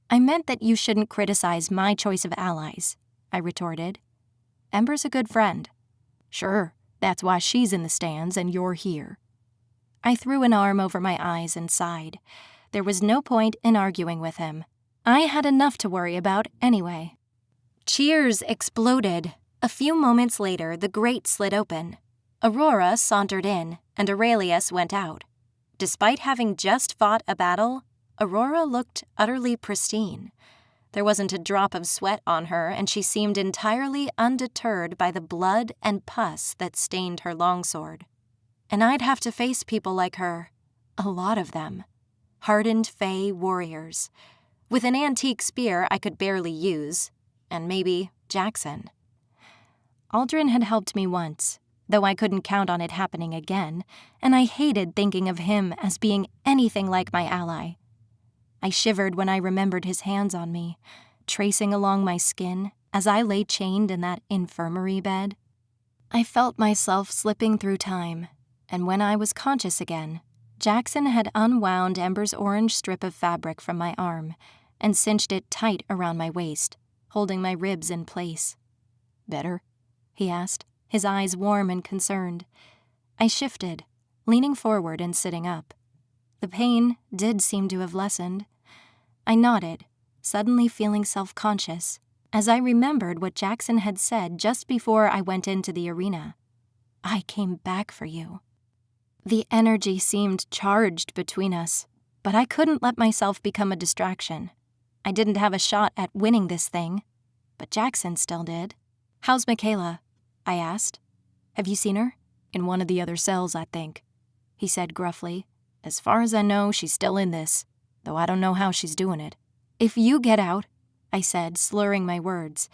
"I meant that you shouldn't criticize my choice of allies," I retorted. "Ember's a good friend."
"Sure, that's why she's in the stands and you're here."
I threw an arm over my eyes and sighed. There was no point in arguing with him. I had enough to worry about anyway. Cheers exploded. A few moments later, the grate slid open. Aurora sauntered in, and Aurelius went out. Despite having just fought a battle, Aurora looked utterly pristine. There wasn't a drop of sweat on her, and she seemed entirely undeterred by the blood and pus that stained her longsword. And I'd have to face people like her. A lot of them. Hardened Fae warriors. With an antique spear I could barely use, and maybe Jackson. Aldrin had helped me once, though I couldn't count on it happening again, and I hated thinking of him as being anything like my ally. I shivered when I remembered his hands on me, tracing along my skin as I lay chained in that infirmary bed. I felt myself slipping through time, and when I was conscious again, Jackson had unwound Ember's orange strip of fabric from my arm and cinched it tight around my waist, holding my ribs in place.
"Better?"
he asked, his eyes warm and concerned. I shifted, leaning forward and sitting up. The pain did seem to have lessened. I nodded, suddenly feeling self-conscious, as I remembered what Jackson had said just before I went into the arena. "I came back for you." The energy seemed charged between us, but I couldn't let myself become a distraction. I didn't have a shot at winning this thing, but Jackson still did. "How's Michaela?" I asked. "Have you seen her?"
"In one of the other cells, I think," he said gruffly. "As far as I know, she's still in this, though I don't know how she's doing it."
"If you get out," I said, slurring my words,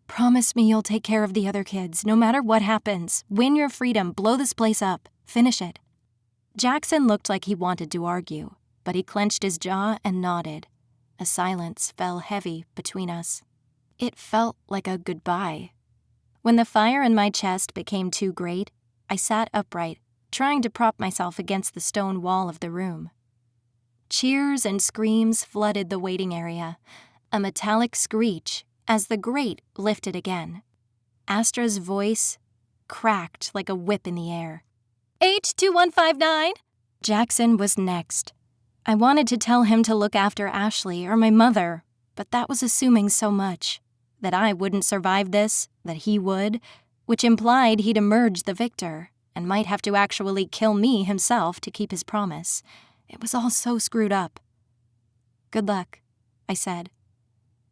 "promise me you'll take care of the other kids, no matter what happens. Win your freedom, blow this place up, finish it."
Jackson looked like he wanted to argue, but he clenched his jaw and nodded. A silence fell heavy between us. It felt like a goodbye. When the fire in my chest became too great, I sat upright, trying to prop myself against the stone wall of the room. Cheers and screams flooded the waiting area, a metallic screech as the grate lifted again. Astra's voice cracked like a whip in the air.
H2159?
Jackson was next. I wanted to tell him to look after Ashley or my mother, but that was assuming so much. That I wouldn't survive this, that he would, which implied he'd emerge the victor and might have to actually kill me himself to keep his promise. It was all so screwed up. "Good luck," I said.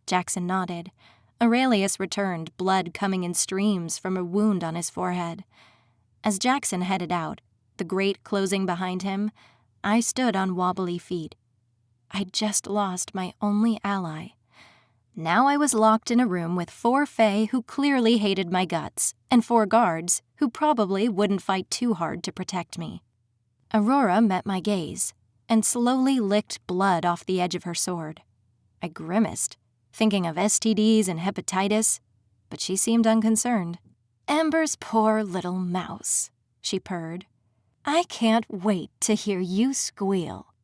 Jackson nodded. Aurelius returned, blood coming in streams from a wound on his forehead. As Jackson headed out, the grate closing behind him, I stood on wobbly feet. I'd just lost my only ally. Now I was locked in a room with 4 fae who clearly hated my guts, and 4 guards who probably wouldn't fight too hard to protect me. Aurora met my gaze and slowly licked blood off the edge of her sword. I grimaced, thinking of STDs and hepatitis, but she seemed unconcerned. "Amber's poor little mouse," she purred. "I can't wait to hear you squeal."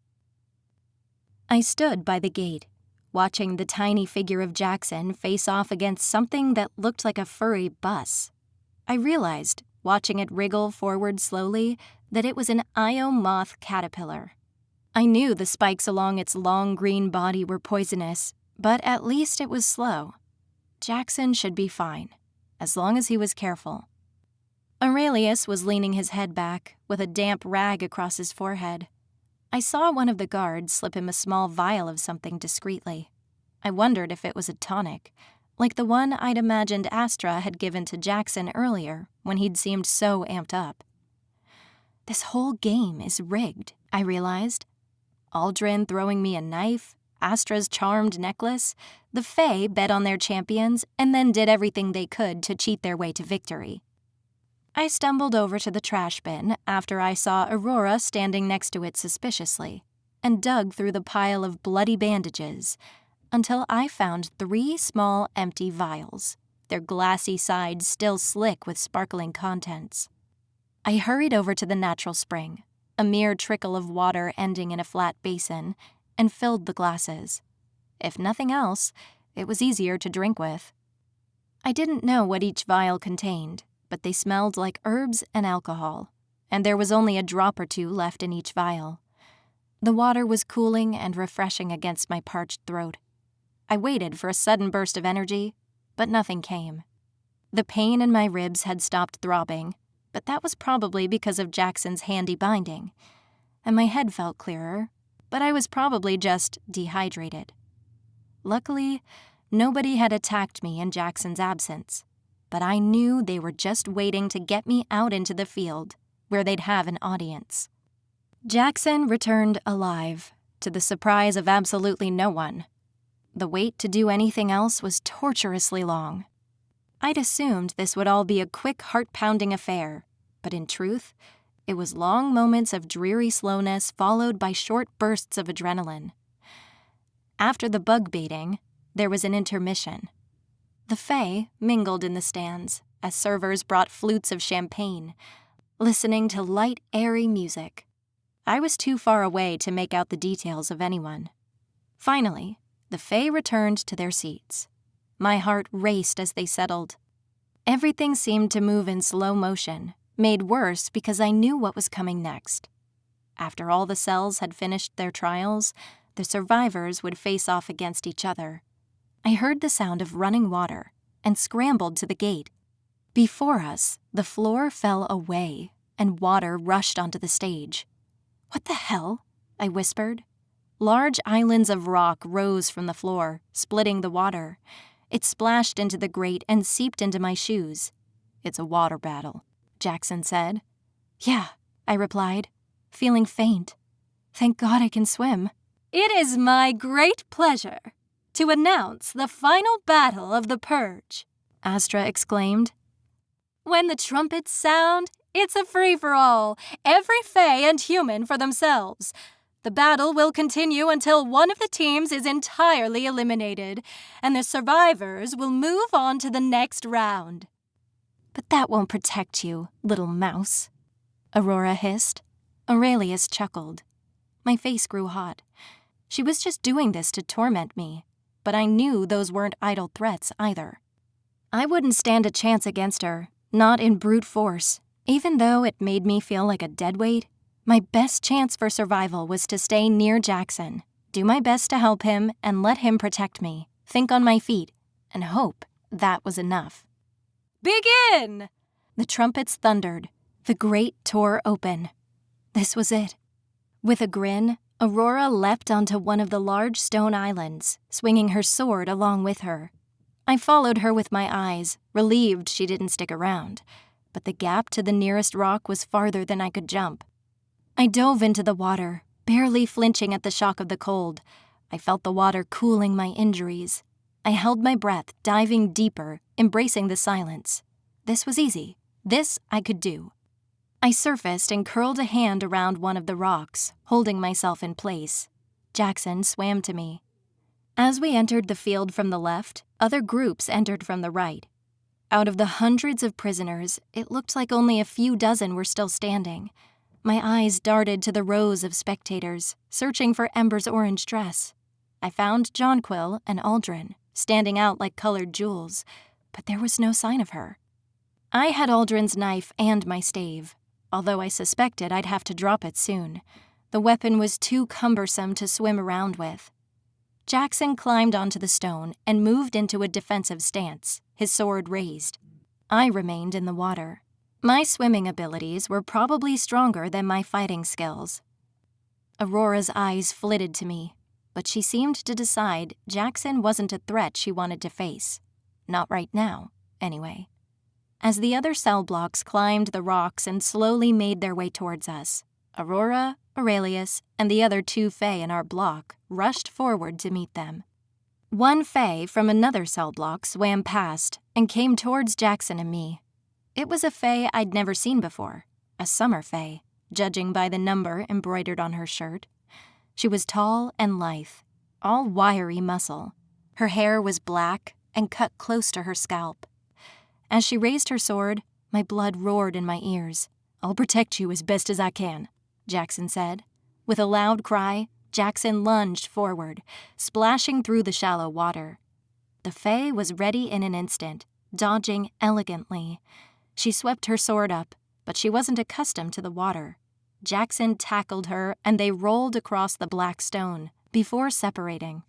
I stood by the gate, watching the tiny figure of Jackson face off against something that looked like a furry bus. I realized, watching it wriggle forward slowly, that it was an Io moth caterpillar. I knew the spikes along its long green body were poisonous, but at least it was slow. Jackson should be fine, as long as he was careful. Aurelius was leaning his head back, with a damp rag across his forehead. I saw one of the guards slip him a small vial of something discreetly. I wondered if it was a tonic, like the one I'd imagined Astra had given to Jackson earlier when he'd seemed so amped up. This whole game is rigged, I realized. Aldrin throwing me a knife, Astra's charmed necklace, the Fae bet on their champions and then did everything they could to cheat their way to victory. I stumbled over to the trash bin after I saw Aurora standing next to it suspiciously and dug through the pile of bloody bandages until I found 3 small empty vials, their glassy sides still slick with sparkling contents. I hurried over to the natural spring, a mere trickle of water ending in a flat basin, and filled the glasses. If nothing else, it was easier to drink with. I didn't know what each vial contained, but they smelled like herbs and alcohol, and there was only a drop or 2 left in each vial. The water was cooling and refreshing against my parched throat. I waited for a sudden burst of energy, but nothing came. The pain in my ribs had stopped throbbing, but that was probably because of Jackson's handy binding, and my head felt clearer, but I was probably just dehydrated. Luckily, nobody had attacked me in Jackson's absence, but I knew they were just waiting to get me out into the field, where they'd have an audience. Jackson returned alive, to the surprise of absolutely no one. The wait to do anything else was torturously long. I'd assumed this would all be a quick, heart-pounding affair, but in truth, it was long moments of dreary slowness followed by short bursts of adrenaline. After the bug baiting, there was an intermission. The Fae mingled in the stands as servers brought flutes of champagne, listening to light, airy music. I was too far away to make out the details of anyone. Finally, the Fae returned to their seats. My heart raced as they settled. Everything seemed to move in slow motion, made worse because I knew what was coming next. After all the cells had finished their trials, the survivors would face off against each other. I heard the sound of running water and scrambled to the gate. Before us, the floor fell away and water rushed onto the stage. "What the hell?" I whispered. Large islands of rock rose from the floor, splitting the water. It splashed into the grate and seeped into my shoes. "It's a water battle," Jackson said. "Yeah," I replied, feeling faint. "Thank God I can swim."
It is my great pleasure to announce the final battle of the Purge,"
Astra exclaimed.
"When the trumpets sound, It's a free-for-all, every fae and human for themselves. The battle will continue until one of the teams is entirely eliminated, and the survivors will move on to the next round.
But that won't protect you, little mouse, Aurora hissed. Aurelius chuckled. My face grew hot. She was just doing this to torment me, but I knew those weren't idle threats either. I wouldn't stand a chance against her, not in brute force. Even though it made me feel like a deadweight, my best chance for survival was to stay near Jackson, do my best to help him and let him protect me, think on my feet, and hope that was enough.
Begin!
The trumpets thundered. The grate tore open. This was it. With a grin, Aurora leapt onto one of the large stone islands, swinging her sword along with her. I followed her with my eyes, relieved she didn't stick around, but the gap to the nearest rock was farther than I could jump. I dove into the water, barely flinching at the shock of the cold. I felt the water cooling my injuries. I held my breath, diving deeper, embracing the silence. This was easy. This I could do. I surfaced and curled a hand around one of the rocks, holding myself in place. Jackson swam to me. As we entered the field from the left, other groups entered from the right. Out of the hundreds of prisoners, it looked like only a few dozen were still standing. My eyes darted to the rows of spectators, searching for Ember's orange dress. I found Jonquil and Aldrin, standing out like colored jewels, but there was no sign of her. I had Aldrin's knife and my stave, although I suspected I'd have to drop it soon. The weapon was too cumbersome to swim around with. Jackson climbed onto the stone and moved into a defensive stance, his sword raised. I remained in the water. My swimming abilities were probably stronger than my fighting skills. Aurora's eyes flitted to me, but she seemed to decide Jackson wasn't a threat she wanted to face. Not right now, anyway. As the other cell blocks climbed the rocks and slowly made their way towards us, Aurora, Aurelius, and the other two fae in our block rushed forward to meet them. One fae from another cell block swam past and came towards Jackson and me. It was a fae I'd never seen before, a summer fae, judging by the number embroidered on her shirt. She was tall and lithe, all wiry muscle. Her hair was black and cut close to her scalp. As she raised her sword, my blood roared in my ears. "I'll protect you as best as I can," Jackson said. With a loud cry, Jackson lunged forward, splashing through the shallow water. The fae was ready in an instant, dodging elegantly. She swept her sword up, but she wasn't accustomed to the water. Jackson tackled her, and they rolled across the black stone, before separating.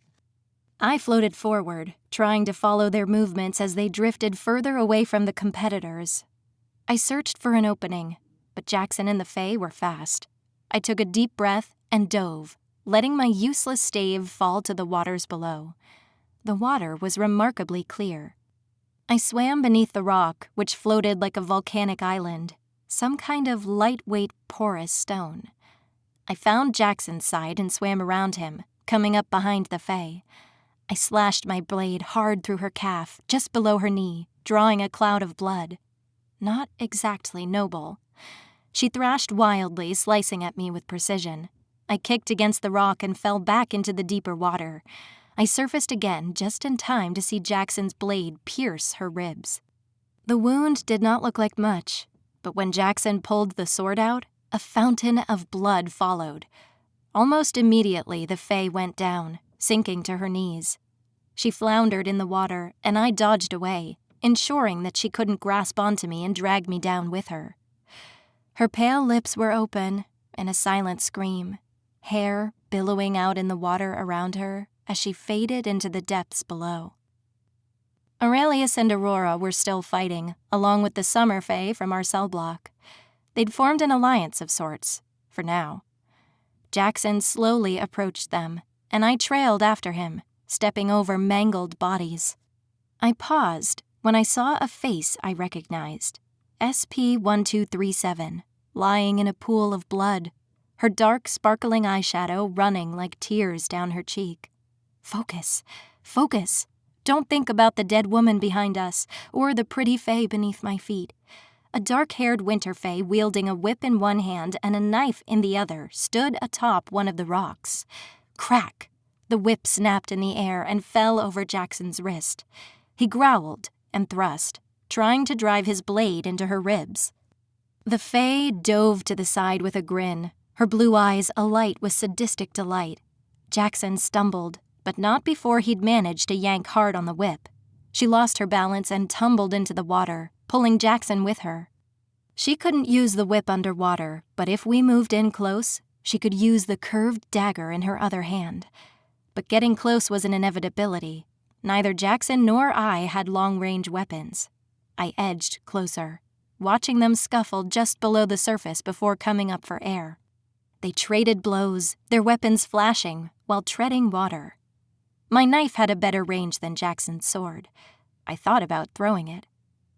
I floated forward, trying to follow their movements as they drifted further away from the competitors. I searched for an opening, but Jackson and the fae were fast. I took a deep breath and dove, letting my useless stave fall to the waters below. The water was remarkably clear. I swam beneath the rock, which floated like a volcanic island, some kind of lightweight, porous stone. I found Jackson's side and swam around him, coming up behind the fae. I slashed my blade hard through her calf, just below her knee, drawing a cloud of blood. Not exactly noble. She thrashed wildly, slicing at me with precision. I kicked against the rock and fell back into the deeper water. I surfaced again just in time to see Jackson's blade pierce her ribs. The wound did not look like much, but when Jackson pulled the sword out, a fountain of blood followed. Almost immediately, the fae went down, sinking to her knees. She floundered in the water, and I dodged away, ensuring that she couldn't grasp onto me and drag me down with her. Her pale lips were open, in a silent scream, hair billowing out in the water around her as she faded into the depths below. Aurelius and Aurora were still fighting, along with the summer fae from our cell block. They'd formed an alliance of sorts, for now. Jackson slowly approached them, and I trailed after him, stepping over mangled bodies. I paused when I saw a face I recognized, SP-1237, lying in a pool of blood, her dark, sparkling eyeshadow running like tears down her cheek. Focus, focus. Don't think about the dead woman behind us or the pretty fae beneath my feet.
A dark-haired winter fae wielding a whip in one hand and a knife in the other stood atop one of the rocks. Crack! The whip snapped in the air and fell over Jackson's wrist. He growled and thrust, trying to drive his blade into her ribs. The fae dove to the side with a grin, her blue eyes alight with sadistic delight. Jackson stumbled, but not before he'd managed to yank hard on the whip. She lost her balance and tumbled into the water, pulling Jackson with her. She couldn't use the whip underwater, but if we moved in close, she could use the curved dagger in her other hand. But getting close was an inevitability. Neither Jackson nor I had long-range weapons. I edged closer, watching them scuffle just below the surface before coming up for air. They traded blows, their weapons flashing, while treading water. My knife had a better range than Jackson's sword. I thought about throwing it.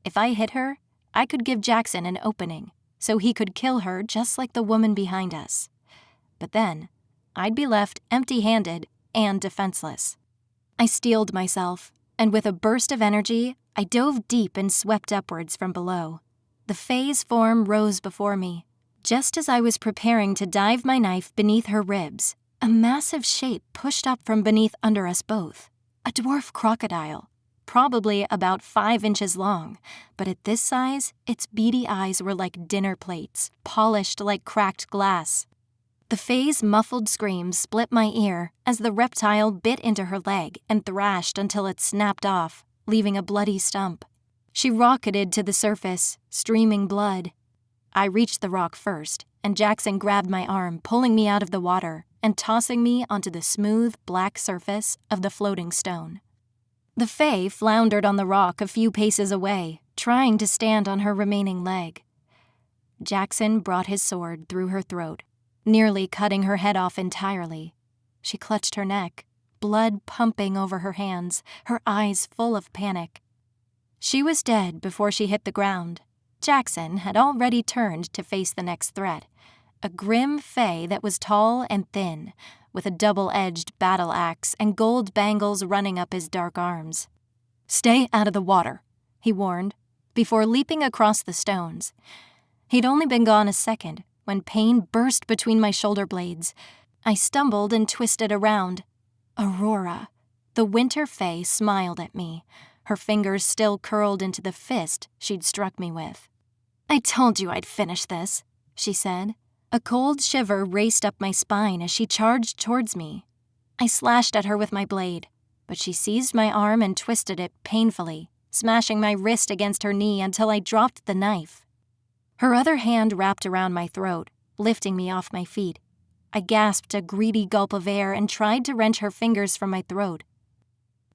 If I hit her, I could give Jackson an opening, so he could kill her just like the woman behind us. But then, I'd be left empty-handed and defenseless. I steeled myself, and with a burst of energy, I dove deep and swept upwards from below. The fae's form rose before me. Just as I was preparing to dive my knife beneath her ribs, a massive shape pushed up from beneath under us both. A dwarf crocodile, probably about 5 inches long, but at this size, its beady eyes were like dinner plates, polished like cracked glass. The fae's muffled scream split my ear as the reptile bit into her leg and thrashed until it snapped off, leaving a bloody stump. She rocketed to the surface, streaming blood. I reached the rock first, and Jackson grabbed my arm, pulling me out of the water and tossing me onto the smooth, black surface of the floating stone. The fae floundered on the rock a few paces away, trying to stand on her remaining leg. Jackson brought his sword through her throat, nearly cutting her head off entirely. She clutched her neck, blood pumping over her hands, her eyes full of panic. She was dead before she hit the ground. Jackson had already turned to face the next threat, a grim fae that was tall and thin, with a double-edged battle axe and gold bangles running up his dark arms. "Stay out of the water," he warned, before leaping across the stones. He'd only been gone a second when pain burst between my shoulder blades. I stumbled and twisted around. Aurora, the winter fae, smiled at me, her fingers still curled into the fist she'd struck me with. "I told you I'd finish this," she said. A cold shiver raced up my spine as she charged towards me. I slashed at her with my blade, but she seized my arm and twisted it painfully, smashing my wrist against her knee until I dropped the knife. Her other hand wrapped around my throat, lifting me off my feet. I gasped a greedy gulp of air and tried to wrench her fingers from my throat.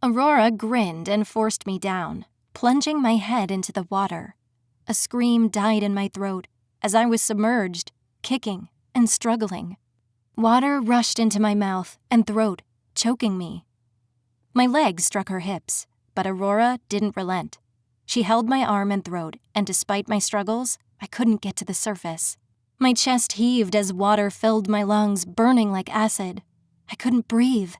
Aurora grinned and forced me down, plunging my head into the water. A scream died in my throat as I was submerged, kicking and struggling. Water rushed into my mouth and throat, choking me. My legs struck her hips, but Aurora didn't relent. She held my arm and throat, and despite my struggles, I couldn't get to the surface. My chest heaved as water filled my lungs, burning like acid. I couldn't breathe.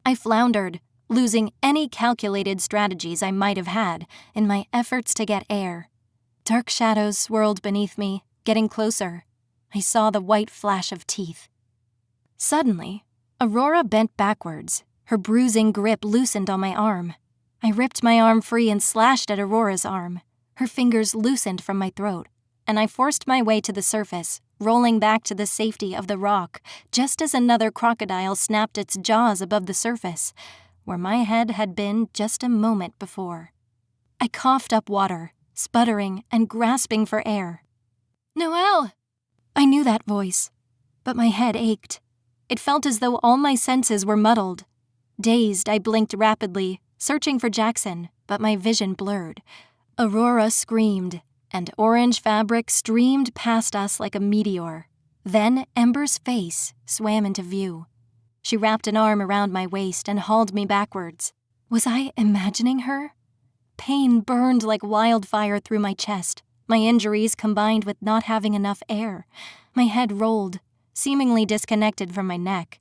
I floundered, losing any calculated strategies I might have had in my efforts to get air. Dark shadows swirled beneath me, getting closer. I saw the white flash of teeth. Suddenly, Aurora bent backwards. Her bruising grip loosened on my arm. I ripped my arm free and slashed at Aurora's arm. Her fingers loosened from my throat, and I forced my way to the surface, rolling back to the safety of the rock, just as another crocodile snapped its jaws above the surface, where my head had been just a moment before. I coughed up water, sputtering and grasping for air. "Noelle!" I knew that voice, but my head ached. It felt as though all my senses were muddled. Dazed, I blinked rapidly, searching for Jackson, but my vision blurred. Aurora screamed, and orange fabric streamed past us like a meteor. Then Ember's face swam into view. She wrapped an arm around my waist and hauled me backwards. Was I imagining her? Pain burned like wildfire through my chest. My injuries combined with not having enough air. My head rolled, seemingly disconnected from my neck.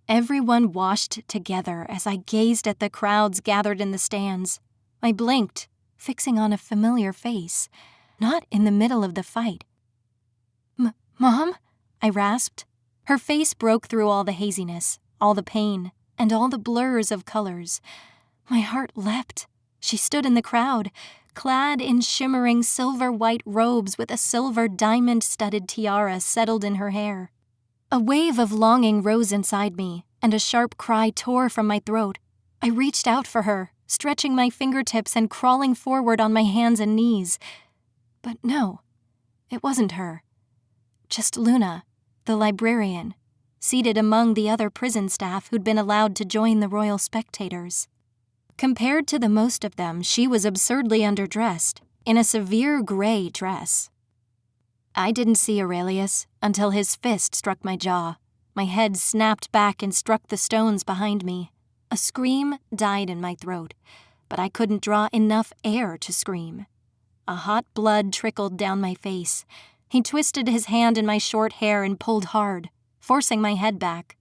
Everyone washed together as I gazed at the crowds gathered in the stands. I blinked, fixing on a familiar face. not in the middle of the fight. Mom? I rasped. Her face broke through all the haziness, all the pain, and all the blurs of colors. My heart leapt. She stood in the crowd, clad in shimmering silver-white robes with a silver diamond-studded tiara settled in her hair. A wave of longing rose inside me, and a sharp cry tore from my throat. I reached out for her, stretching my fingertips and crawling forward on my hands and knees. But no, it wasn't her. Just Luna, the librarian, seated among the other prison staff who'd been allowed to join the royal spectators. Compared to the most of them, she was absurdly underdressed, in a severe gray dress. I didn't see Aurelius until his fist struck my jaw. My head snapped back and struck the stones behind me. A scream died in my throat, but I couldn't draw enough air to scream. A hot blood trickled down my face. He twisted his hand in my short hair and pulled hard, forcing my head back.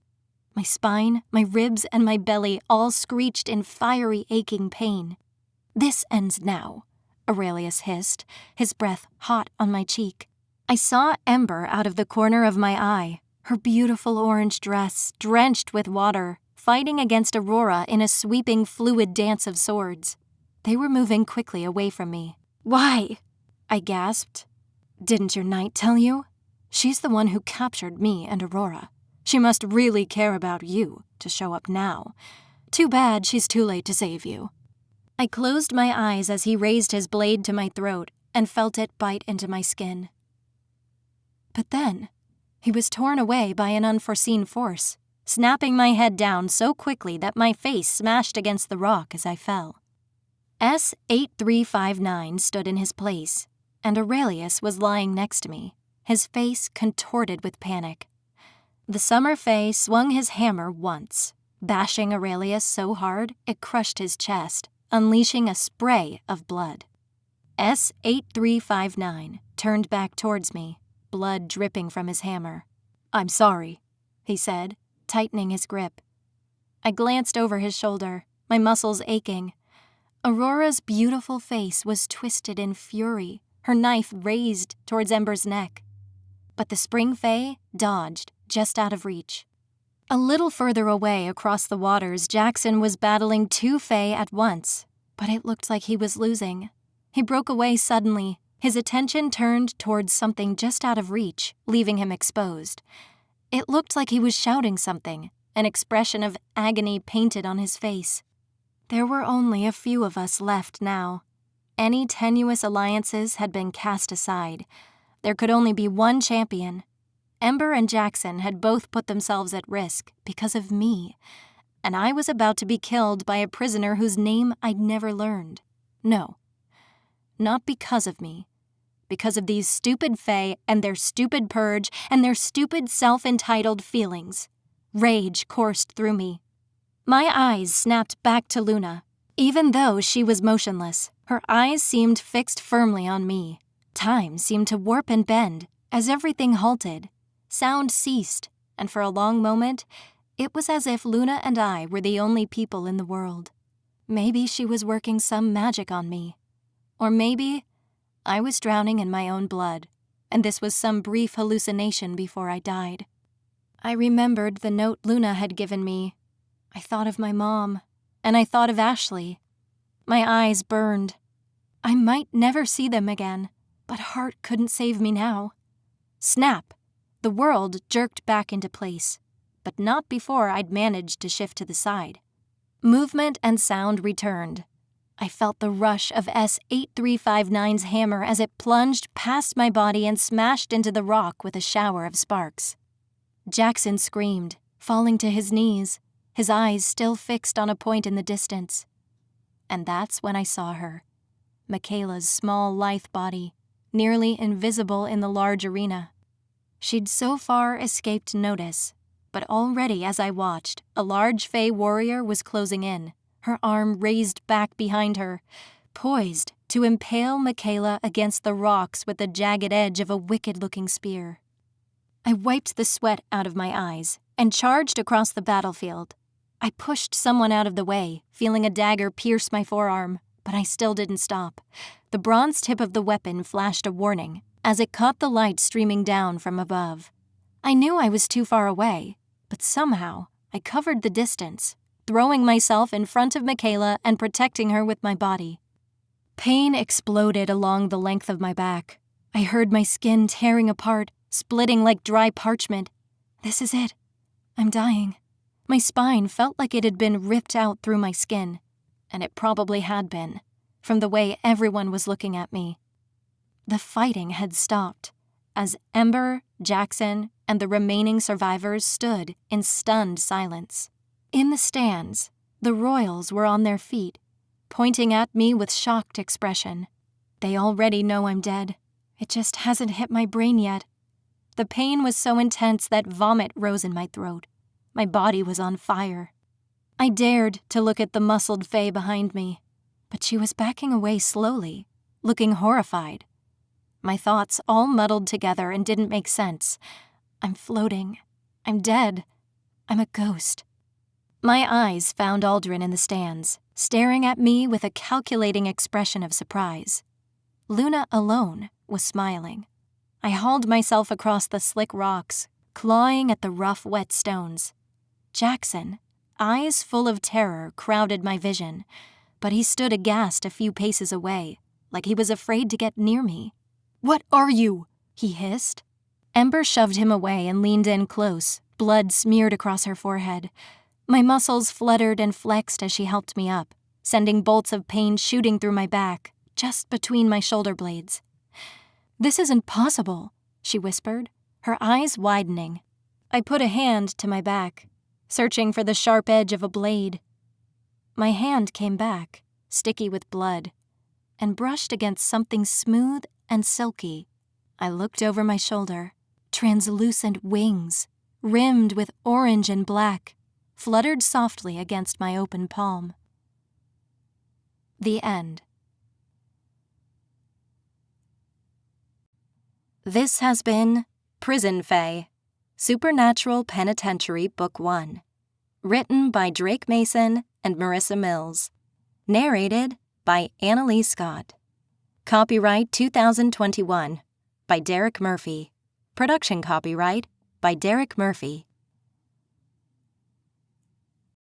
My spine, my ribs, and my belly all screeched in fiery, aching pain. "This ends now," Aurelius hissed, his breath hot on my cheek. I saw Ember out of the corner of my eye, her beautiful orange dress drenched with water, fighting against Aurora in a sweeping fluid dance of swords. They were moving quickly away from me. "Why?" I gasped. "Didn't your knight tell you? She's the one who captured me and Aurora. She must really care about you to show up now. Too bad she's too late to save you." I closed my eyes as he raised his blade to my throat and felt it bite into my skin. But then, he was torn away by an unforeseen force, snapping my head down so quickly that my face smashed against the rock as I fell. S-8359 stood in his place, and Aurelius was lying next to me, his face contorted with panic. The Summer Fae swung his hammer once, bashing Aurelius so hard it crushed his chest, unleashing a spray of blood. S-8359 turned back towards me, blood dripping from his hammer. "I'm sorry," he said, tightening his grip. I glanced over his shoulder, my muscles aching. Aurora's beautiful face was twisted in fury, her knife raised towards Ember's neck. But the Spring Fae dodged, just out of reach. A little further away across the waters, Jackson was battling two Fae at once, but it looked like he was losing. He broke away suddenly, his attention turned towards something just out of reach, leaving him exposed. It looked like he was shouting something, an expression of agony painted on his face. There were only a few of us left now. Any tenuous alliances had been cast aside. There could only be one champion. Ember and Jackson had both put themselves at risk because of me, and I was about to be killed by a prisoner whose name I'd never learned. No, not because of me. Because of these stupid Fae and their stupid purge and their stupid self-entitled feelings. Rage coursed through me. My eyes snapped back to Luna. Even though she was motionless, her eyes seemed fixed firmly on me. Time seemed to warp and bend as everything halted. Sound ceased, and for a long moment, it was as if Luna and I were the only people in the world. Maybe she was working some magic on me. Or maybe I was drowning in my own blood, and this was some brief hallucination before I died. I remembered the note Luna had given me. I thought of my mom, and I thought of Ashley. My eyes burned. I might never see them again, but heart couldn't save me now. Snap! The world jerked back into place, but not before I'd managed to shift to the side. Movement and sound returned. I felt the rush of S-8359's hammer as it plunged past my body and smashed into the rock with a shower of sparks. Jackson screamed, falling to his knees, his eyes still fixed on a point in the distance. And that's when I saw her, Michaela's small, lithe body, nearly invisible in the large arena. She'd so far escaped notice, but already as I watched, a large Fae warrior was closing in, her arm raised back behind her, poised to impale Michaela against the rocks with the jagged edge of a wicked-looking spear. I wiped the sweat out of my eyes and charged across the battlefield. I pushed someone out of the way, feeling a dagger pierce my forearm, But I still didn't stop. The bronze tip of the weapon flashed a warning as it caught the light streaming down from above. I knew I was too far away, but somehow I covered the distance, throwing myself in front of Michaela and protecting her with my body. Pain exploded along the length of my back. I heard my skin tearing apart, splitting like dry parchment. This is it. I'm dying. My spine felt like it had been ripped out through my skin, and it probably had been, from the way everyone was looking at me. The fighting had stopped, as Ember, Jackson, and the remaining survivors stood in stunned silence. In the stands, the royals were on their feet, pointing at me with shocked expression. They already know I'm dead. It just hasn't hit my brain yet. The pain was so intense that vomit rose in my throat. My body was on fire. I dared to look at the muscled fae behind me, but she was backing away slowly, looking horrified. My thoughts all muddled together and didn't make sense. I'm floating. I'm dead. I'm a ghost. My eyes found Aldrin in the stands, staring at me with a calculating expression of surprise. Luna alone was smiling. I hauled myself across the slick rocks, clawing at the rough, wet stones. Jackson, eyes full of terror, crowded my vision, but he stood aghast a few paces away, like he was afraid to get near me. "What are you?" he hissed. Ember shoved him away and leaned in close, blood smeared across her forehead. My muscles fluttered and flexed as she helped me up, sending bolts of pain shooting through my back, just between my shoulder blades. "This isn't possible," she whispered, her eyes widening. I put a hand to my back, searching for the sharp edge of a blade. My hand came back, sticky with blood, and brushed against something smooth and silky. I looked over my shoulder. Translucent wings, rimmed with orange and black, fluttered softly against my open palm. The end. This has been Prison Fae, Supernatural Penitentiary Book 1, written by Drake Mason and Marissa Mills, narrated by Annalise Scott. Copyright 2021 by Derek Murphy. Production copyright by Derek Murphy.